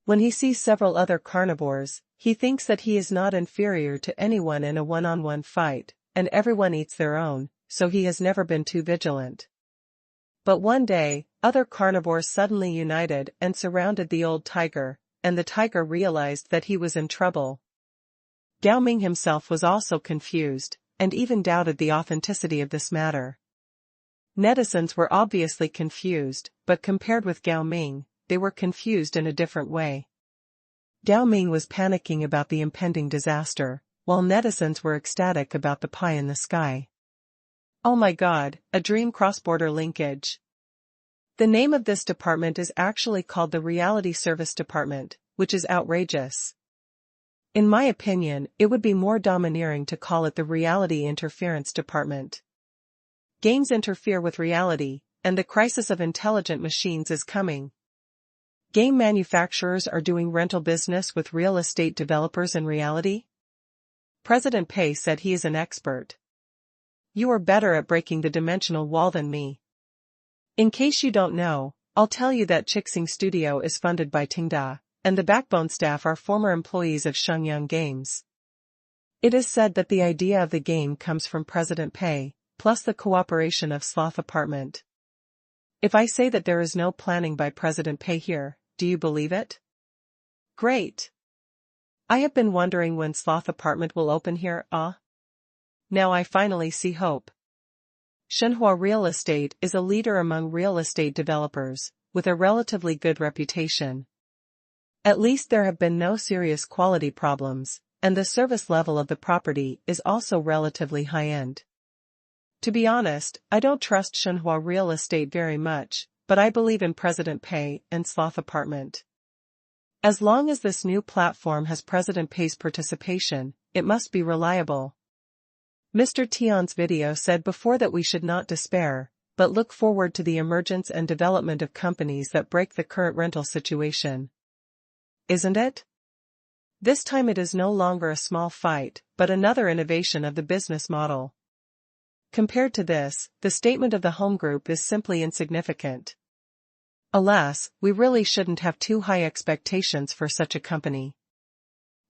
When he sees several other carnivores, he thinks that he is not inferior to anyone in a one-on-one fight, and everyone eats their own, so he has never been too vigilant. But one day, other carnivores suddenly united and surrounded the old tiger, and the tiger realized that he was in trouble. Gao Ming himself was also confused, and even doubted the authenticity of this matter. Netizens were obviously confused, but compared with Gao Ming, they were confused in a different way. Gao Ming was panicking about the impending disaster, while netizens were ecstatic about the pie in the sky. Oh my God, a dream cross-border linkage. The name of this department is actually called the Reality Service Department, which is outrageous. In my opinion, it would be more domineering to call it the Reality Interference Department. Games interfere with reality, and the crisis of intelligent machines is coming. Game manufacturers are doing rental business with real estate developers in reality? President Pei said he is an expert. You are better at breaking the dimensional wall than me. In case you don't know, I'll tell you that Qingshan Studio is funded by Tenda, and the backbone staff are former employees of Shenyang Games. It is said that the idea of the game comes from President Pei, plus the cooperation of Sloth Apartment. If I say that there is no planning by President Pei here, do you believe it? Great. I have been wondering when Sloth Apartment will open here, Now I finally see hope. Shenhua Real Estate is a leader among real estate developers, with a relatively good reputation. At least there have been no serious quality problems, and the service level of the property is also relatively high-end. To be honest, I don't trust Shenhua Real Estate very much, but I believe in President Pei and Sloth Apartment. As long as this new platform has President Pei's participation, it must be reliable. Mr. Tian's video said before that we should not despair, but look forward to the emergence and development of companies that break the current rental situation. Isn't it? This time it is no longer a small fight, but another innovation of the business model. Compared to this, the statement of the home group is simply insignificant. Alas, we really shouldn't have too high expectations for such a company.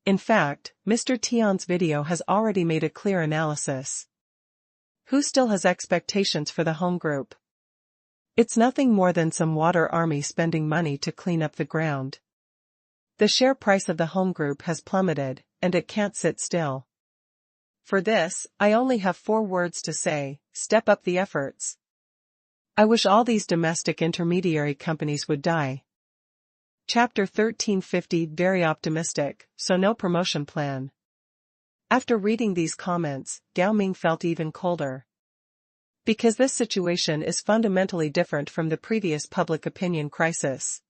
In fact, Mr. Tian's video has already made a clear analysis. Who still has expectations for the home group? It's nothing more than some water army spending money to clean up the ground. The share price of the home group has plummeted, and it can't sit still. For this, I only have 4 words to say: step up the efforts. I wish all these domestic intermediary companies would die. Chapter 1350. Very optimistic, so no promotion plan. After reading these comments, Gao Ming felt even colder. Because this situation is fundamentally different from the previous public opinion crisis.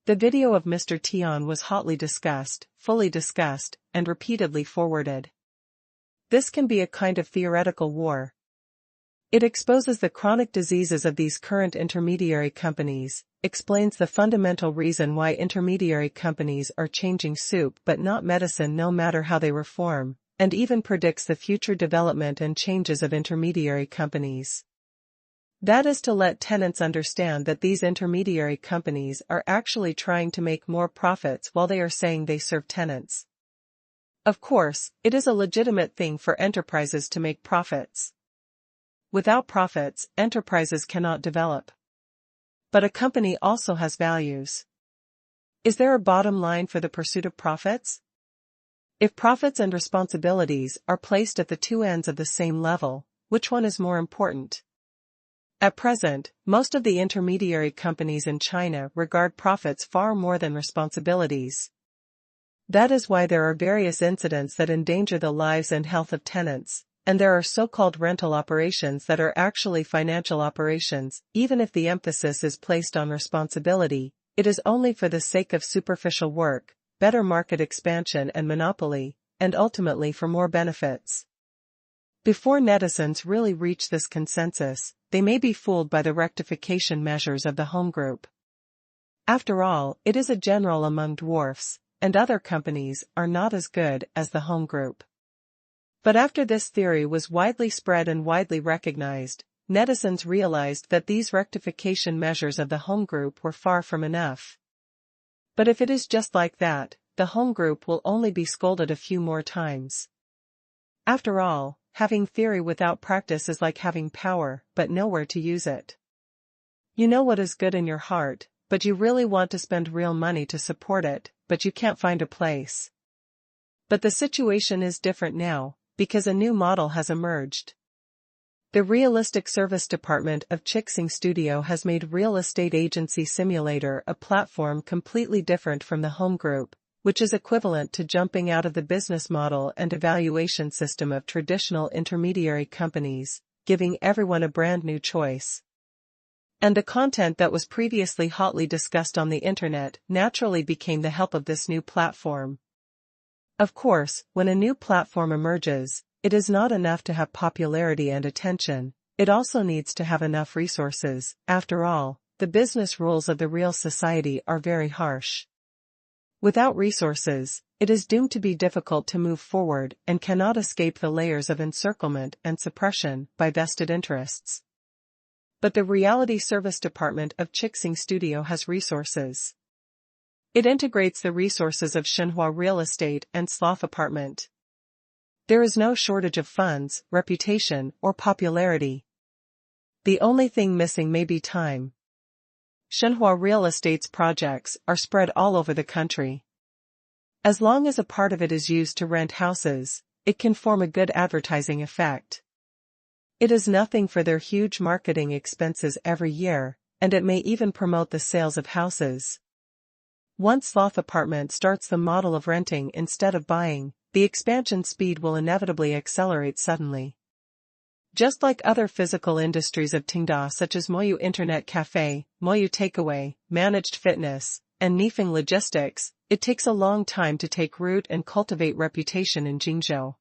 The video of Mr. Tian was hotly discussed, fully discussed, and repeatedly forwarded. This can be a kind of theoretical war. It exposes the chronic diseases of these current intermediary companies, explains the fundamental reason why intermediary companies are changing soup but not medicine no matter how they reform, and even predicts the future development and changes of intermediary companies. That is to let tenants understand that these intermediary companies are actually trying to make more profits while they are saying they serve tenants. Of course, it is a legitimate thing for enterprises to make profits. Without profits, enterprises cannot develop. But a company also has values. Is there a bottom line for the pursuit of profits? If profits and responsibilities are placed at the two ends of the same level, which one is more important? At present, most of the intermediary companies in China regard profits far more than responsibilities. That is why there are various incidents that endanger the lives and health of tenants, and there are so-called rental operations that are actually financial operations. Even if the emphasis is placed on responsibility, it is only for the sake of superficial work, better market expansion and monopoly, and ultimately for more benefits. Before netizens really reach this consensus, they may be fooled by the rectification measures of the home group. After all, it is a general among dwarfs, and other companies are not as good as the home group. But after this theory was widely spread and widely recognized, netizens realized that these rectification measures of the home group were far from enough. But if it is just like that, the home group will only be scolded a few more times. After all, having theory without practice is like having power, but nowhere to use it. You know what is good in your heart, but you really want to spend real money to support it, but you can't find a place. But the situation is different now, because a new model has emerged. The Realistic Service Department of Qingshan Studio has made Real Estate Agency Simulator a platform completely different from the home group, which is equivalent to jumping out of the business model and evaluation system of traditional intermediary companies, giving everyone a brand new choice. And the content that was previously hotly discussed on the internet naturally became the help of this new platform. Of course, when a new platform emerges, it is not enough to have popularity and attention, it also needs to have enough resources. After all, the business rules of the real society are very harsh. Without resources, it is doomed to be difficult to move forward and cannot escape the layers of encirclement and suppression by vested interests. But the Reality Service Department of Qingshan Studio has resources. It integrates the resources of Shenhua Real Estate and Sloth Apartment. There is no shortage of funds, reputation, or popularity. The only thing missing may be time. Shenhua Real Estate's projects are spread all over the country. As long as a part of it is used to rent houses, it can form a good advertising effect. It is nothing for their huge marketing expenses every year, and it may even promote the sales of houses. Once Sloth Apartment starts the model of renting instead of buying, the expansion speed will inevitably accelerate suddenly. Just like other physical industries of Tenda such as Moyu Internet Cafe, Moyu Takeaway, Managed Fitness, and Nifeng Logistics, it takes a long time to take root and cultivate reputation in Jingzhou.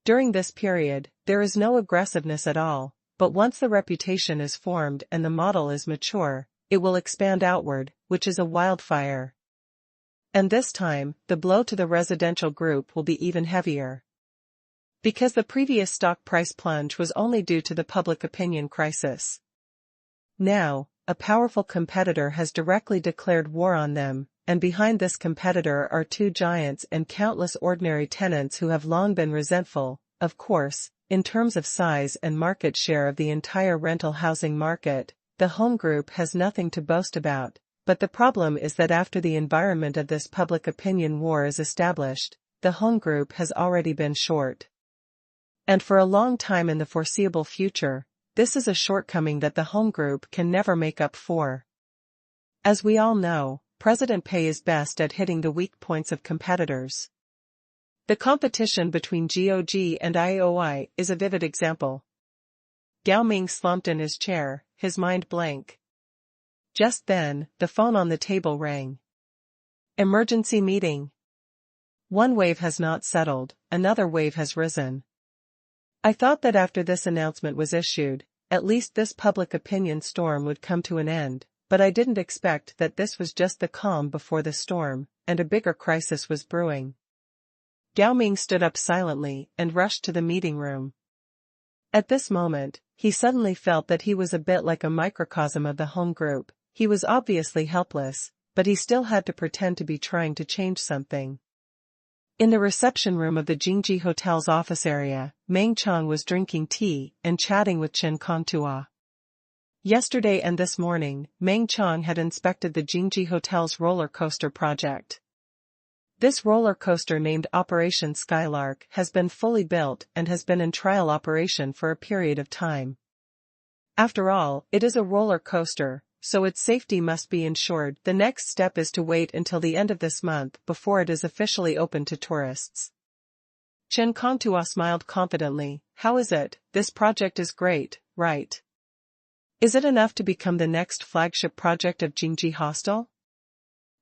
During this period, there is no aggressiveness at all, but once the reputation is formed and the model is mature, it will expand outward, which is a wildfire. And this time, the blow to the residential group will be even heavier. Because the previous stock price plunge was only due to the public opinion crisis. Now, a powerful competitor has directly declared war on them, and behind this competitor are two giants and countless ordinary tenants who have long been resentful. Of course, in terms of size and market share of the entire rental housing market, the home group has nothing to boast about, but the problem is that after the environment of this public opinion war is established, the home group has already been short. And for a long time in the foreseeable future, this is a shortcoming that the home group can never make up for. As we all know, President Pei is best at hitting the weak points of competitors. The competition between GOG and IOI is a vivid example. Gao Ming slumped in his chair, his mind blank. Just then, the phone on the table rang. Emergency meeting. One wave has not settled, another wave has risen. I thought that after this announcement was issued, at least this public opinion storm would come to an end, but I didn't expect that this was just the calm before the storm, and a bigger crisis was brewing. Gao Ming stood up silently and rushed to the meeting room. At this moment, he suddenly felt that he was a bit like a microcosm of the home group. He was obviously helpless, but he still had to pretend to be trying to change something. In the reception room of the Jingji Hotel's office area, Meng Chang was drinking tea and chatting with Chen Kongtua. Yesterday and this morning, Meng Chang had inspected the Jingji Hotel's roller coaster project. This roller coaster named Operation Skylark has been fully built and has been in trial operation for a period of time. After all, it is a roller coaster, so its safety must be ensured. The next step is to wait until the end of this month before it is officially open to tourists. Chen Kongtua smiled confidently. How is it? This project is great, right? Is it enough to become the next flagship project of Jingji Hostel?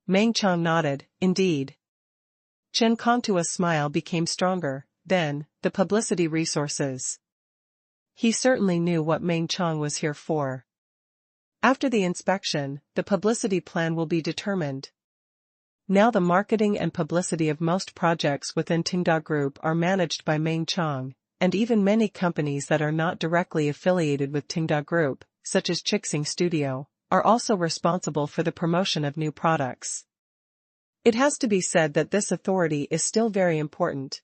Meng Chang nodded, indeed. Chen Kongtua's smile became stronger. Then, the publicity resources. He certainly knew what Meng Chang was here for. After the inspection, the publicity plan will be determined. Now the marketing and publicity of most projects within Tenda Group are managed by Meng Chang, and even many companies that are not directly affiliated with Tenda Group, such as Qingshan Studio, are also responsible for the promotion of new products. It has to be said that this authority is still very important.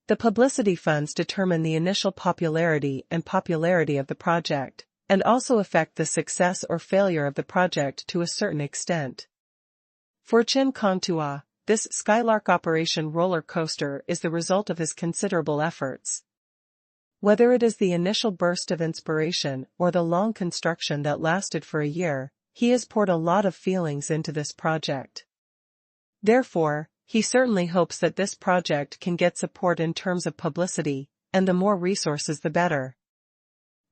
The publicity funds determine the initial popularity of the project, and also affect the success or failure of the project to a certain extent. For Chen Kongtua, this Skylark Operation roller coaster is the result of his considerable efforts. Whether it is the initial burst of inspiration or the long construction that lasted for a year, he has poured a lot of feelings into this project. Therefore, he certainly hopes that this project can get support in terms of publicity, and the more resources the better.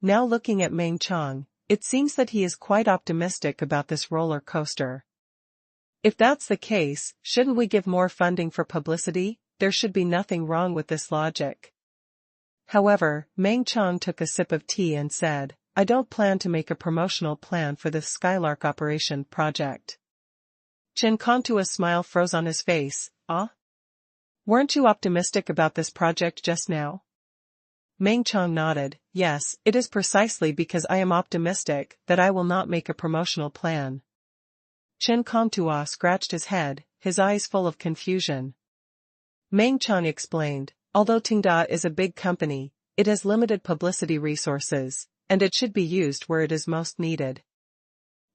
Now looking at Meng Chang, it seems that he is quite optimistic about this roller coaster. If that's the case, shouldn't we give more funding for publicity? There should be nothing wrong with this logic. However, Meng Chang took a sip of tea and said, I don't plan to make a promotional plan for this Skylark Operation project. Chen Kongtua's smile froze on his face. Ah? Weren't you optimistic about this project just now? Meng Chang nodded. Yes, it is precisely because I am optimistic that I will not make a promotional plan. Chen Kongtua scratched his head, his eyes full of confusion. Meng Chang explained, although Tenda is a big company, it has limited publicity resources, and it should be used where it is most needed.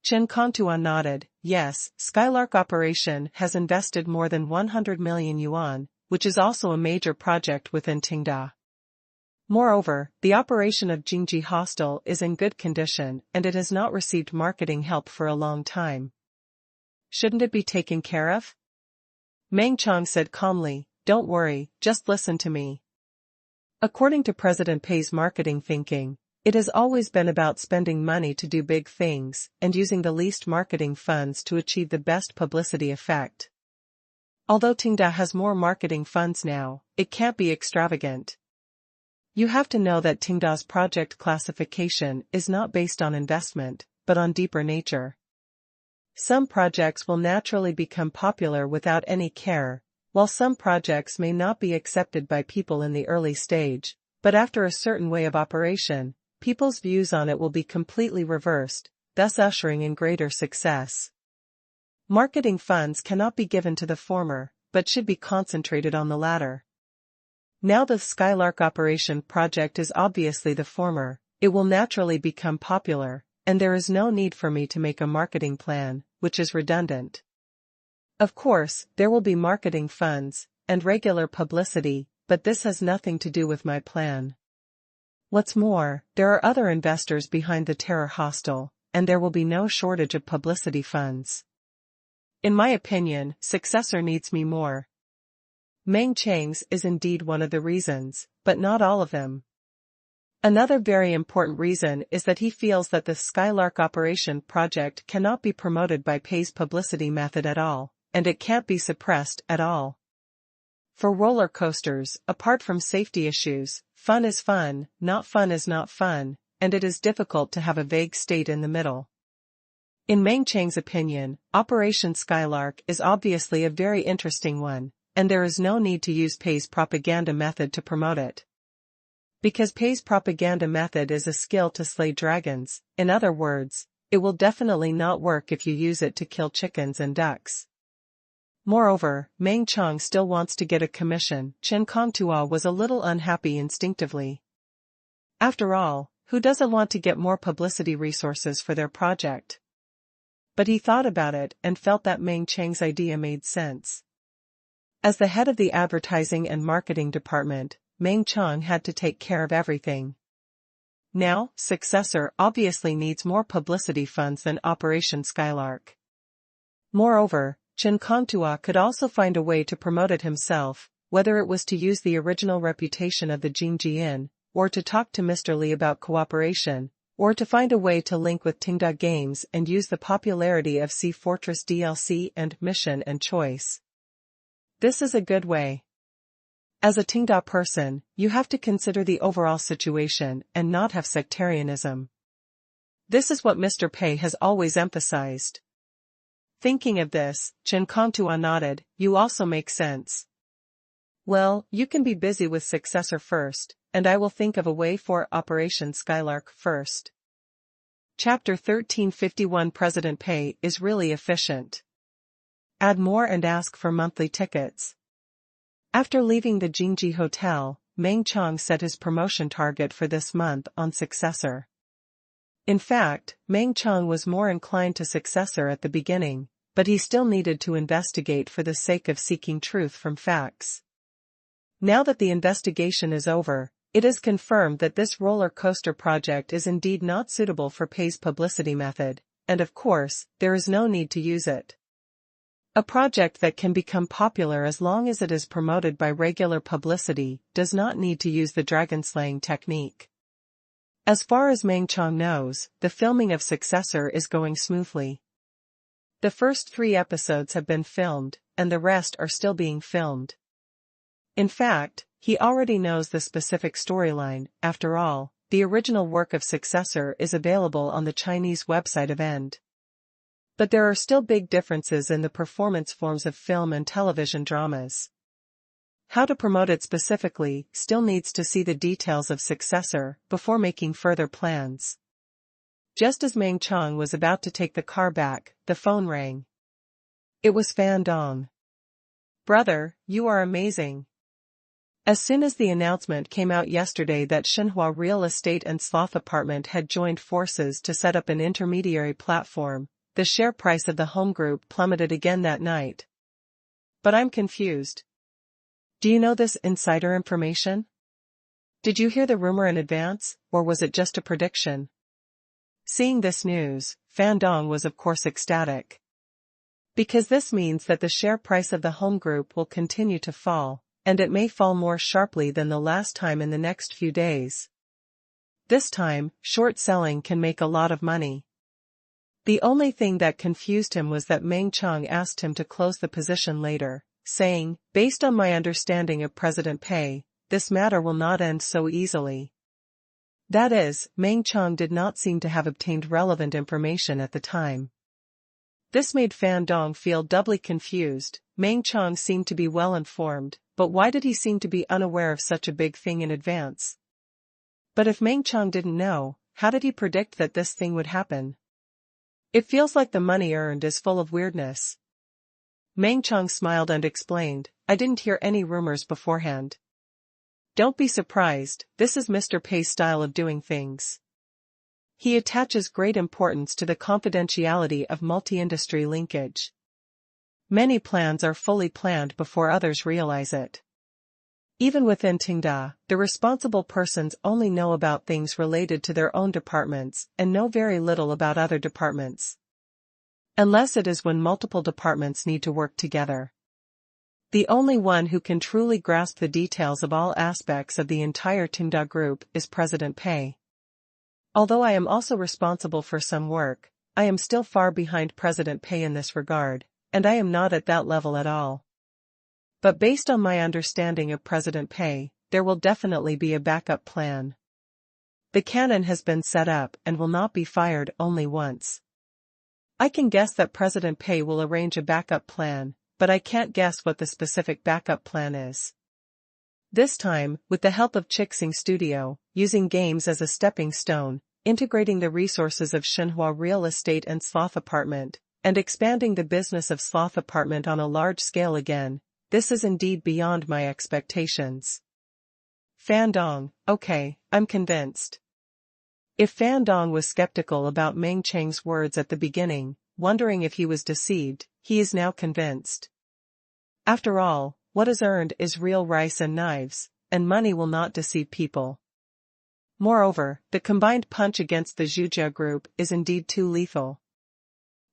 Chen Kongtua nodded. Yes, Skylark Operation has invested more than 100 million yuan, which is also a major project within Tenda. Moreover, the operation of Jingji Hostel is in good condition and it has not received marketing help for a long time. Shouldn't it be taken care of? Meng Chang said calmly, don't worry, just listen to me. According to President Pei's marketing thinking, it has always been about spending money to do big things and using the least marketing funds to achieve the best publicity effect. Although Tenda has more marketing funds now, it can't be extravagant. You have to know that Tenda's project classification is not based on investment, but on deeper nature. Some projects will naturally become popular without any care, while some projects may not be accepted by people in the early stage, but after a certain way of operation, people's views on it will be completely reversed, thus ushering in greater success. Marketing funds cannot be given to the former, but should be concentrated on the latter. Now the Skylark Operation project is obviously the former, it will naturally become popular, and there is no need for me to make a marketing plan, which is redundant. Of course, there will be marketing funds, and regular publicity, but this has nothing to do with my plan. What's more, there are other investors behind the Terror Hostel, and there will be no shortage of publicity funds. In my opinion, successor needs me more. Meng Chang's is indeed one of the reasons, but not all of them. Another very important reason is that he feels that the Skylark Operation project cannot be promoted by Pei's publicity method at all, and it can't be suppressed at all. For roller coasters, apart from safety issues, fun is fun, not fun is not fun, and it is difficult to have a vague state in the middle. In Meng Chang's opinion, Operation Skylark is obviously a very interesting one, and there is no need to use Pei's propaganda method to promote it. Because Pei's propaganda method is a skill to slay dragons, in other words, it will definitely not work if you use it to kill chickens and ducks. Moreover, Meng Chang still wants to get a commission. Chen Kongtua was a little unhappy instinctively. After all, who doesn't want to get more publicity resources for their project? But he thought about it and felt that Meng Chang's idea made sense. As the head of the advertising and marketing department, Meng Chang had to take care of everything. Now, Successor obviously needs more publicity funds than Operation Skylark. Moreover, Chen Kongtua could also find a way to promote it himself, whether it was to use the original reputation of the Jingjian, or to talk to Mr. Li about cooperation, or to find a way to link with Tenda Games and use the popularity of Sea Fortress DLC and Mission and Choice. This is a good way. As a Tenda person, you have to consider the overall situation and not have sectarianism. This is what Mr. Pei has always emphasized. Thinking of this, Chen Kongtua nodded, "You also make sense. Well, you can be busy with Successor first, and I will think of a way for Operation Skylark first." Chapter 1351 President Pei is really efficient. Add more and ask for monthly tickets. After leaving the Jingji Hotel, Meng Chang set his promotion target for this month on Successor. In fact, Meng Chang was more inclined to Successor at the beginning, but he still needed to investigate for the sake of seeking truth from facts. Now that the investigation is over, it is confirmed that this roller coaster project is indeed not suitable for Pei's publicity method, and of course, there is no need to use it. A project that can become popular as long as it is promoted by regular publicity does not need to use the dragon slaying technique. As far as Meng Chang knows, the filming of Successor is going smoothly. The first 3 episodes have been filmed, and the rest are still being filmed. In fact, he already knows the specific storyline. After all, the original work of Successor is available on the Chinese website of End. But there are still big differences in the performance forms of film and television dramas. How to promote it specifically still needs to see the details of Successor before making further plans. Just as Meng Chang was about to take the car back, the phone rang. It was Fan Dong. "Brother, you are amazing." As soon as the announcement came out yesterday that Shenhua Real Estate and Sloth Apartment had joined forces to set up an intermediary platform, the share price of the home group plummeted again that night. But I'm confused. Do you know this insider information? Did you hear the rumor in advance, or was it just a prediction? Seeing this news, Fan Dong was of course ecstatic. Because this means that the share price of the home group will continue to fall, and it may fall more sharply than the last time in the next few days. This time, short selling can make a lot of money. The only thing that confused him was that Meng Chang asked him to close the position later, saying, "Based on my understanding of President Pei, this matter will not end so easily." That is, Meng Chang did not seem to have obtained relevant information at the time. This made Fan Dong feel doubly confused. Meng Chang seemed to be well informed, but why did he seem to be unaware of such a big thing in advance? But if Meng Chang didn't know, how did he predict that this thing would happen? It feels like the money earned is full of weirdness. Meng Chang smiled and explained, "I didn't hear any rumors beforehand." Don't be surprised, this is Mr. Pei's style of doing things. He attaches great importance to the confidentiality of multi-industry linkage. Many plans are fully planned before others realize it. Even within Tenda, the responsible persons only know about things related to their own departments and know very little about other departments. Unless it is when multiple departments need to work together. The only one who can truly grasp the details of all aspects of the entire Tenda Group is President Pei. Although I am also responsible for some work, I am still far behind President Pei in this regard, and I am not at that level at all. But based on my understanding of President Pei, there will definitely be a backup plan. The cannon has been set up and will not be fired only once. I can guess that President Pei will arrange a backup plan, but I can't guess what the specific backup plan is. This time, with the help of Qingshan Studio, using games as a stepping stone, integrating the resources of Shenhua Real Estate and Sloth Apartment, and expanding the business of Sloth Apartment on a large scale again, this is indeed beyond my expectations. Fan Dong, okay, I'm convinced. If Fan Dong was skeptical about Meng Chang's words at the beginning, wondering if he was deceived, he is now convinced. After all, what is earned is real rice and knives, and money will not deceive people. Moreover, the combined punch against the Zhujia group is indeed too lethal.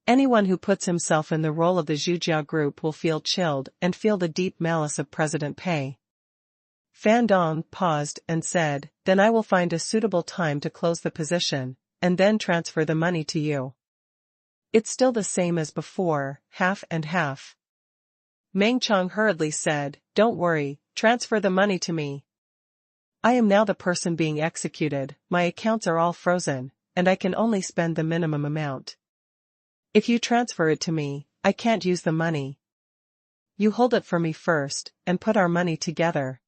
Anyone who puts himself in the role of the Zhujia group will feel chilled and feel the deep malice of President Pei. Fan Dong paused and said, "Then I will find a suitable time to close the position, and then transfer the money to you." It's still the same as before, half and half. Meng Chang hurriedly said, "Don't worry, transfer the money to me. I am now the person being executed, my accounts are all frozen, and I can only spend the minimum amount. If you transfer it to me, I can't use the money. You hold it for me first, and put our money together.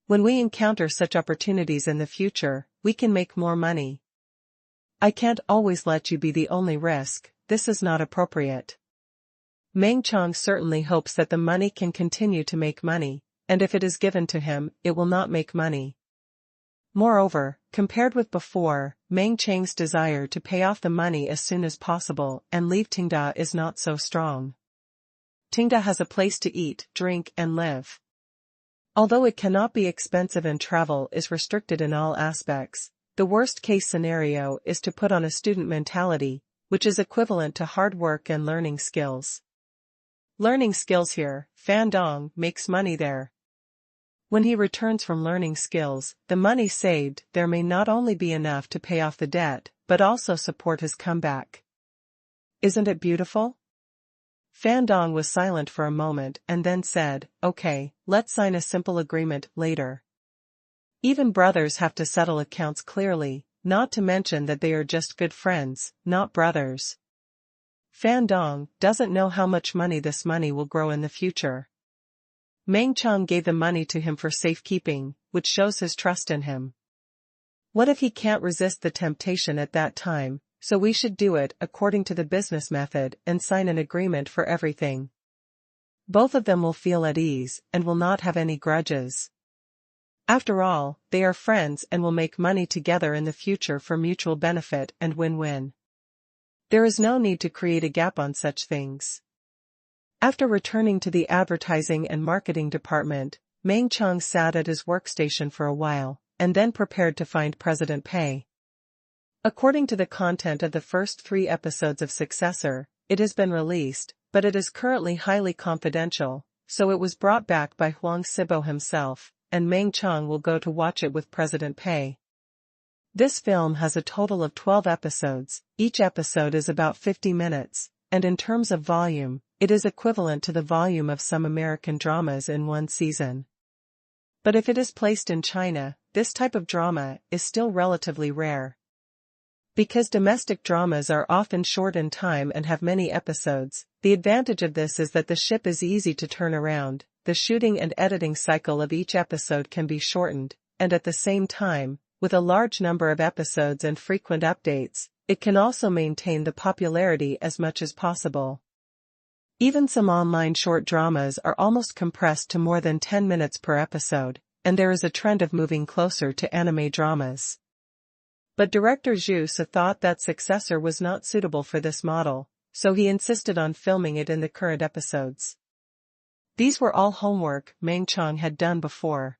When we encounter such opportunities in the future, we can make more money. I can't always let you be the only risk, this is not appropriate." Meng Chang certainly hopes that the money can continue to make money, and if it is given to him, it will not make money. Moreover, compared with before, Meng Chang's desire to pay off the money as soon as possible and leave Tenda is not so strong. Tenda has a place to eat, drink and live. Although it cannot be expensive and travel is restricted in all aspects, the worst-case scenario is to put on a student mentality, which is equivalent to hard work and learning skills. Learning skills here, Fan Dong makes money there. When he returns from learning skills, the money saved there may not only be enough to pay off the debt, but also support his comeback. Isn't it beautiful? Fan Dong was silent for a moment and then said, "Okay, let's sign a simple agreement later. Even brothers have to settle accounts clearly, not to mention that they are just good friends, not brothers." Fan Dong doesn't know how much money this money will grow in the future. Meng Chang gave the money to him for safekeeping, which shows his trust in him. What if he can't resist the temptation at that time? So we should do it according to the business method and sign an agreement for everything. Both of them will feel at ease and will not have any grudges. After all, they are friends and will make money together in the future for mutual benefit and win-win. There is no need to create a gap on such things. After returning to the advertising and marketing department, Meng Chang sat at his workstation for a while, and then prepared to find President Pei. According to the content of the first 3 episodes of Successor, it has been released, but it is currently highly confidential, so it was brought back by Huang Sibo himself, and Meng Chang will go to watch it with President Pei. This film has a total of 12 episodes, each episode is about 50 minutes, and in terms of volume, it is equivalent to the volume of some American dramas in one season. But if it is placed in China, this type of drama is still relatively rare. Because domestic dramas are often short in time and have many episodes, the advantage of this is that the ship is easy to turn around, the shooting and editing cycle of each episode can be shortened, and at the same time, with a large number of episodes and frequent updates, it can also maintain the popularity as much as possible. Even some online short dramas are almost compressed to more than 10 minutes per episode, and there is a trend of moving closer to anime dramas. But director Zhu Se thought that Successor was not suitable for this model, so he insisted on filming it in the current episodes. These were all homework Meng Chang had done before.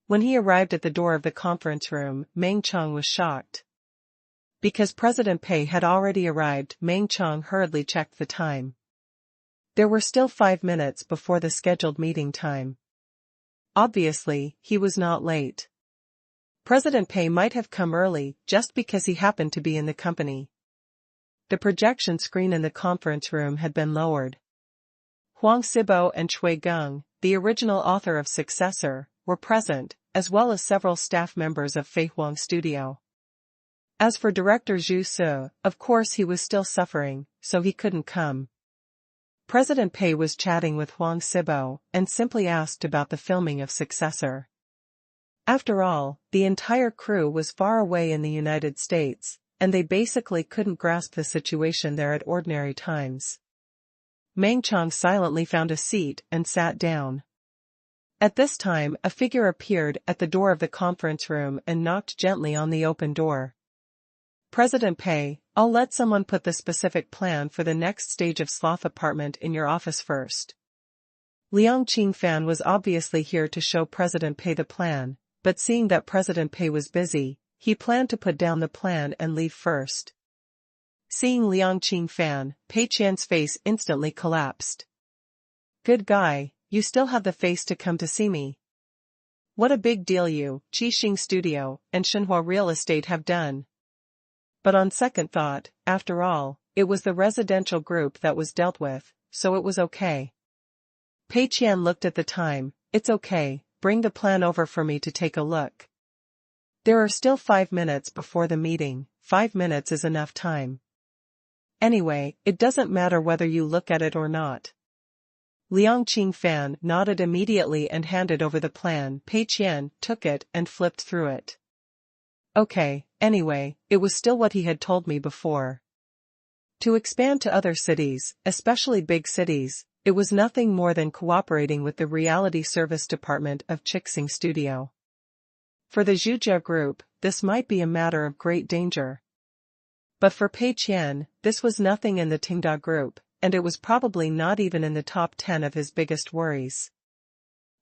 When he arrived at the door of the conference room, Meng Chang was shocked. Because President Pei had already arrived, Meng Chang hurriedly checked the time. There were still 5 minutes before the scheduled meeting time. Obviously, he was not late. President Pei might have come early just because he happened to be in the company. The projection screen in the conference room had been lowered. Huang Sibo and Chui Geng, the original author of Successor, were present, as well as several staff members of Fei Huang Studio. As for director Zhu Se, of course he was still suffering, so he couldn't come. President Pei was chatting with Huang Sibo and simply asked about the filming of Successor. After all, the entire crew was far away in the United States, and they basically couldn't grasp the situation there at ordinary times. Meng Chang silently found a seat and sat down. At this time, a figure appeared at the door of the conference room and knocked gently on the open door. President Pei, I'll let someone put the specific plan for the next stage of sloth apartment in your office first. Liang Qingfan was obviously here to show President Pei the plan, but seeing that President Pei was busy, he planned to put down the plan and leave first. Seeing Liang Qingfan, Pei Qian's face instantly collapsed. Good guy, you still have the face to come to see me. What a big deal you, Qixing Studio, and Shenhua Real Estate have done. But on second thought, after all, it was the residential group that was dealt with, so it was okay. Pei Qian looked at the time. It's okay, bring the plan over for me to take a look. There are still 5 minutes before the meeting. 5 minutes is enough time. Anyway, it doesn't matter whether you look at it or not. Liang Qingfan nodded immediately and handed over the plan. Pei Qian took it and flipped through it. Okay, anyway, it was still what he had told me before. To expand to other cities, especially big cities, it was nothing more than cooperating with the reality service department of Qingshan Studio. For the Zhuzhou group, this might be a matter of great danger. But for Pei Qian, this was nothing in the Tenda Group, and it was probably not even in the top 10 of his biggest worries.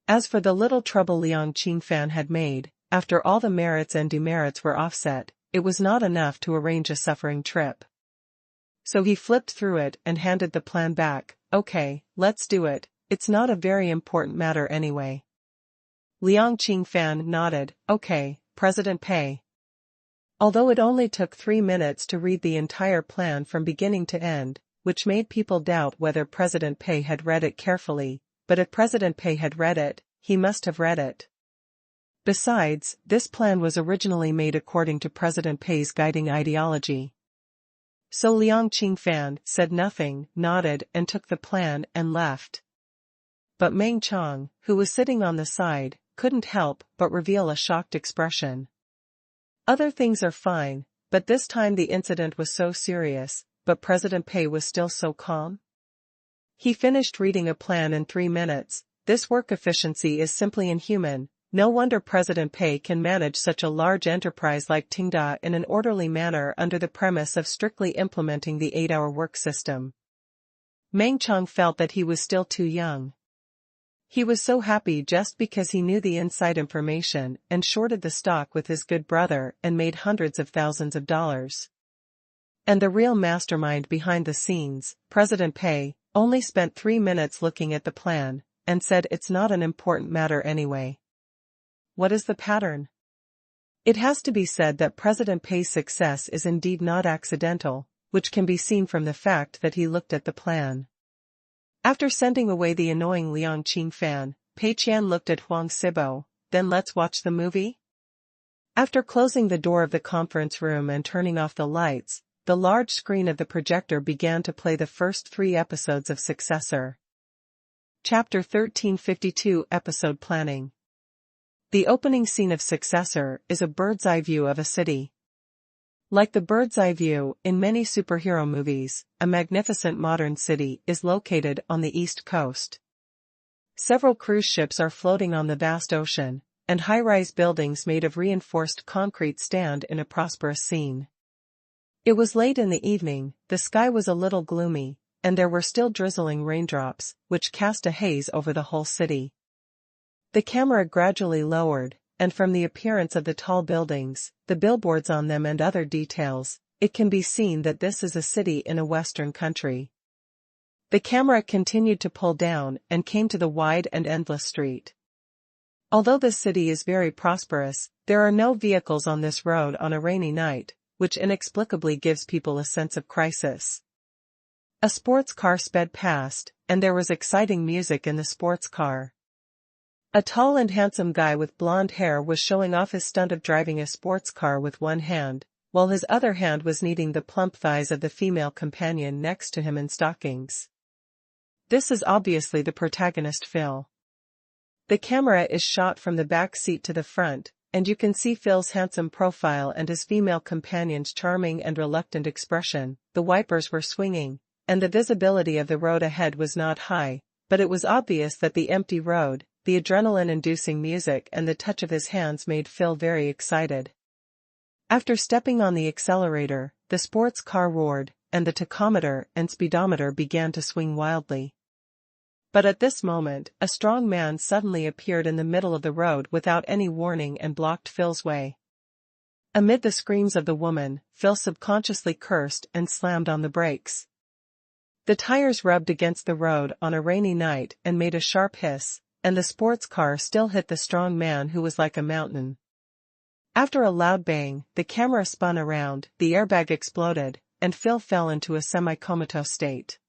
As for the little trouble Liang Qingfan had made, after all the merits and demerits were offset, it was not enough to arrange a suffering trip. So he flipped through it and handed the plan back. Okay, let's do it, it's not a very important matter anyway. Liang Qingfan nodded. Okay, President Pei. Although it only took 3 minutes to read the entire plan from beginning to end, which made people doubt whether President Pei had read it carefully, but if President Pei had read it, he must have read it. Besides, this plan was originally made according to President Pei's guiding ideology. So Liang Qingfan said nothing, nodded and took the plan and left. But Meng Chong, who was sitting on the side, couldn't help but reveal a shocked expression. Other things are fine, but this time the incident was so serious, but President Pei was still so calm. He finished reading a plan in 3 minutes. This work efficiency is simply inhuman. No wonder President Pei can manage such a large enterprise like Tenda in an orderly manner under the premise of strictly implementing the 8-hour work system. Meng Chong felt that he was still too young. He was so happy just because he knew the inside information and shorted the stock with his good brother and made hundreds of thousands of dollars. And the real mastermind behind the scenes, President Pei, only spent 3 minutes looking at the plan, and said it's not an important matter anyway. What is the pattern? It has to be said that President Pei's success is indeed not accidental, which can be seen from the fact that he looked at the plan. After sending away the annoying Liang Qingfan, Pei Qian looked at Huang Sibo. Then let's watch the movie? After closing the door of the conference room and turning off the lights, the large screen of the projector began to play the first 3 episodes of Successor. Chapter 1352 Episode Planning. The opening scene of Successor is a bird's-eye view of a city. Like the bird's-eye view in many superhero movies, a magnificent modern city is located on the East Coast. Several cruise ships are floating on the vast ocean, and high-rise buildings made of reinforced concrete stand in a prosperous scene. It was late in the evening, the sky was a little gloomy, and there were still drizzling raindrops, which cast a haze over the whole city. The camera gradually lowered, and from the appearance of the tall buildings, the billboards on them and other details, it can be seen that this is a city in a western country. The camera continued to pull down and came to the wide and endless street. Although the city is very prosperous, there are no vehicles on this road on a rainy night, which inexplicably gives people a sense of crisis. A sports car sped past, and there was exciting music in the sports car. A tall and handsome guy with blonde hair was showing off his stunt of driving a sports car with one hand, while his other hand was kneading the plump thighs of the female companion next to him in stockings. This is obviously the protagonist Phil. The camera is shot from the back seat to the front, and you can see Phil's handsome profile and his female companion's charming and reluctant expression. The wipers were swinging, and the visibility of the road ahead was not high, but it was obvious that the empty road, the adrenaline-inducing music and the touch of his hands made Phil very excited. After stepping on the accelerator, the sports car roared, and the tachometer and speedometer began to swing wildly. But at this moment, a strong man suddenly appeared in the middle of the road without any warning and blocked Phil's way. Amid the screams of the woman, Phil subconsciously cursed and slammed on the brakes. The tires rubbed against the road on a rainy night and made a sharp hiss, and the sports car still hit the strong man who was like a mountain. After a loud bang, the camera spun around, the airbag exploded, and Phil fell into a semi-comatose state.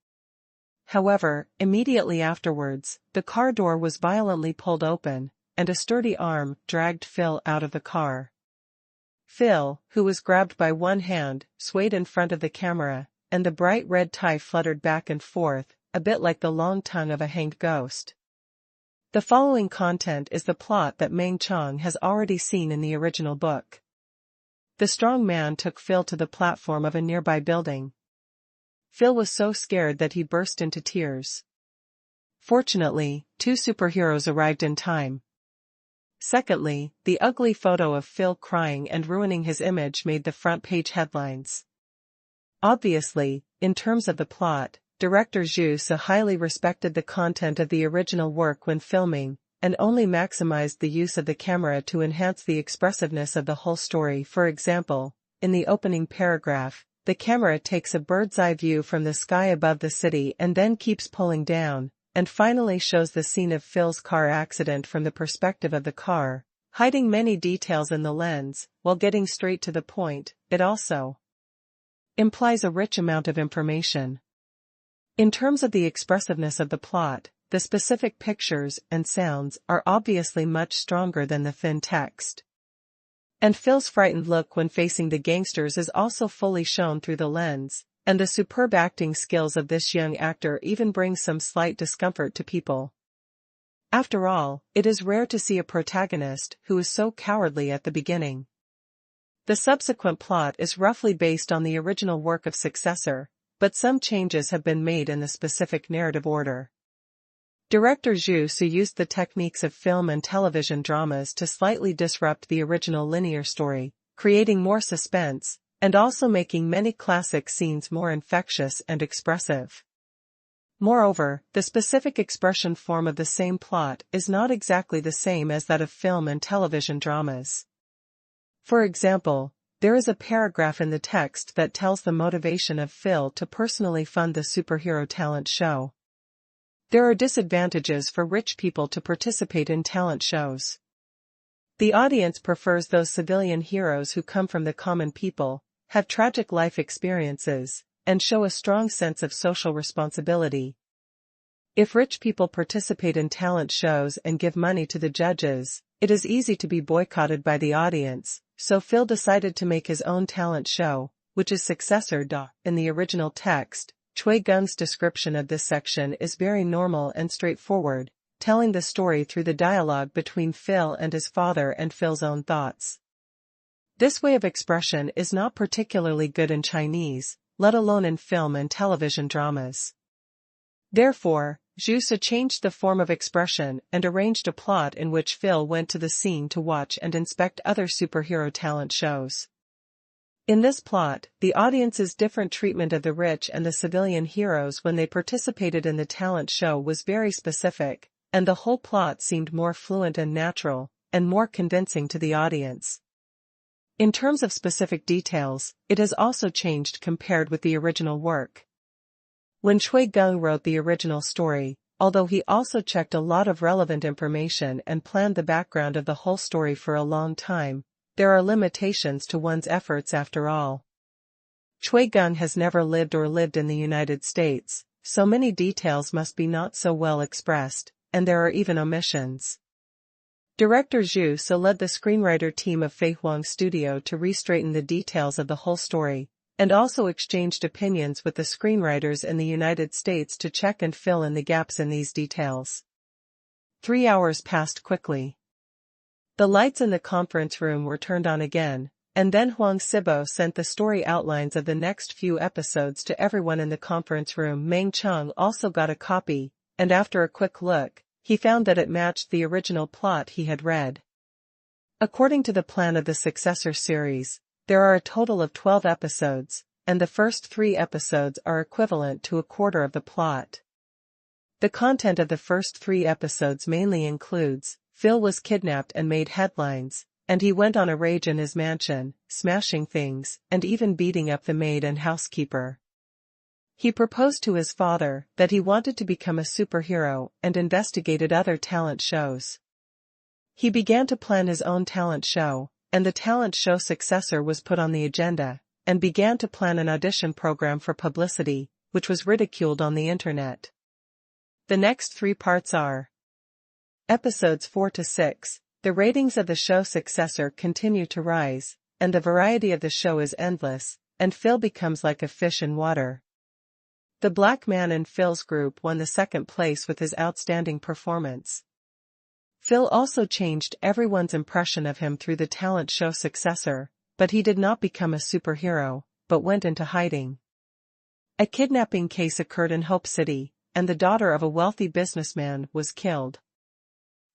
However, immediately afterwards, the car door was violently pulled open, and a sturdy arm dragged Phil out of the car. Phil, who was grabbed by one hand, swayed in front of the camera, and the bright red tie fluttered back and forth, a bit like the long tongue of a hanged ghost. The following content is the plot that Meng Chang has already seen in the original book. The strong man took Phil to the platform of a nearby building. Phil was so scared that he burst into tears. Fortunately, 2 superheroes arrived in time. Secondly, the ugly photo of Phil crying and ruining his image made the front-page headlines. Obviously, in terms of the plot, Director Zhu So highly respected the content of the original work when filming, and only maximized the use of the camera to enhance the expressiveness of the whole story. For example, in the opening paragraph, the camera takes a bird's-eye view from the sky above the city and then keeps pulling down, and finally shows the scene of Phil's car accident from the perspective of the car, hiding many details in the lens, while getting straight to the point. It also implies a rich amount of information. In terms of the expressiveness of the plot, the specific pictures and sounds are obviously much stronger than the thin text. And Phil's frightened look when facing the gangsters is also fully shown through the lens, and the superb acting skills of this young actor even bring some slight discomfort to people. After all, it is rare to see a protagonist who is so cowardly at the beginning. The subsequent plot is roughly based on the original work of successor, but some changes have been made in the specific narrative order. Director Zhu So used the techniques of film and television dramas to slightly disrupt the original linear story, creating more suspense, and also making many classic scenes more infectious and expressive. Moreover, the specific expression form of the same plot is not exactly the same as that of film and television dramas. For example, there is a paragraph in the text that tells the motivation of Phil to personally fund the superhero talent show. There are disadvantages for rich people to participate in talent shows. The audience prefers those civilian heroes who come from the common people, have tragic life experiences, and show a strong sense of social responsibility. If rich people participate in talent shows and give money to the judges, it is easy to be boycotted by the audience, so Phil decided to make his own talent show, which is successor. In the original text, Chui Gung's description of this section is very normal and straightforward, telling the story through the dialogue between Phil and his father and Phil's own thoughts. This way of expression is not particularly good in Chinese, let alone in film and television dramas. Therefore, Zhu So changed the form of expression and arranged a plot in which Phil went to the scene to watch and inspect other superhero talent shows. In this plot, the audience's different treatment of the rich and the civilian heroes when they participated in the talent show was very specific, and the whole plot seemed more fluent and natural, and more convincing to the audience. In terms of specific details, it has also changed compared with the original work. When Chui Gung wrote the original story, although he also checked a lot of relevant information and planned the background of the whole story for a long time, there are limitations to one's efforts after all. Chui Gung has never lived or lived in the United States, so many details must be not so well expressed, and there are even omissions. Director Zhu So led the screenwriter team of Fei Huang Studio to re-straighten the details of the whole story, and also exchanged opinions with the screenwriters in the United States to check and fill in the gaps in these details. 3 hours passed quickly. The lights in the conference room were turned on again, and then Huang Sibo sent the story outlines of the next few episodes to everyone in the conference room. Meng Chang also got a copy, and after a quick look, he found that it matched the original plot he had read. According to the plan of the successor series, there are a total of 12 episodes, and the first 3 episodes are equivalent to a quarter of the plot. The content of the first 3 episodes mainly includes, Phil was kidnapped and made headlines, and he went on a rage in his mansion, smashing things, and even beating up the maid and housekeeper. He proposed to his father that he wanted to become a superhero and investigated other talent shows. He began to plan his own talent show, and the talent show successor was put on the agenda, and began to plan an audition program for publicity, which was ridiculed on the internet. The next 3 parts are Episodes 4 to 6. The ratings of the show successor continue to rise, and the variety of the show is endless, and Phil becomes like a fish in water. The black man in Phil's group won the 2nd place with his outstanding performance. Phil also changed everyone's impression of him through the talent show successor, but he did not become a superhero, but went into hiding. A kidnapping case occurred in Hope City, and the daughter of a wealthy businessman was killed.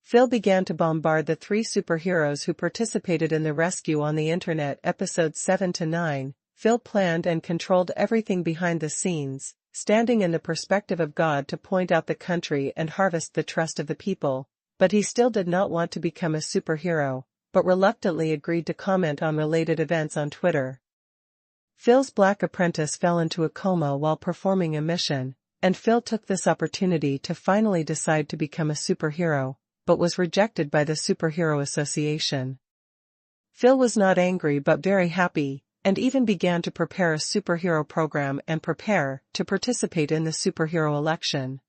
Phil began to bombard the 3 superheroes who participated in the rescue on the internet. Episodes 7 to 9, Phil planned and controlled everything behind the scenes, standing in the perspective of God to point out the country and harvest the trust of the people, but he still did not want to become a superhero, but reluctantly agreed to comment on related events on Twitter. Phil's black apprentice fell into a coma while performing a mission, and Phil took this opportunity to finally decide to become a superhero, but was rejected by the Superhero Association. Phil was not angry but very happy, and even began to prepare a superhero program and prepare to participate in the superhero election.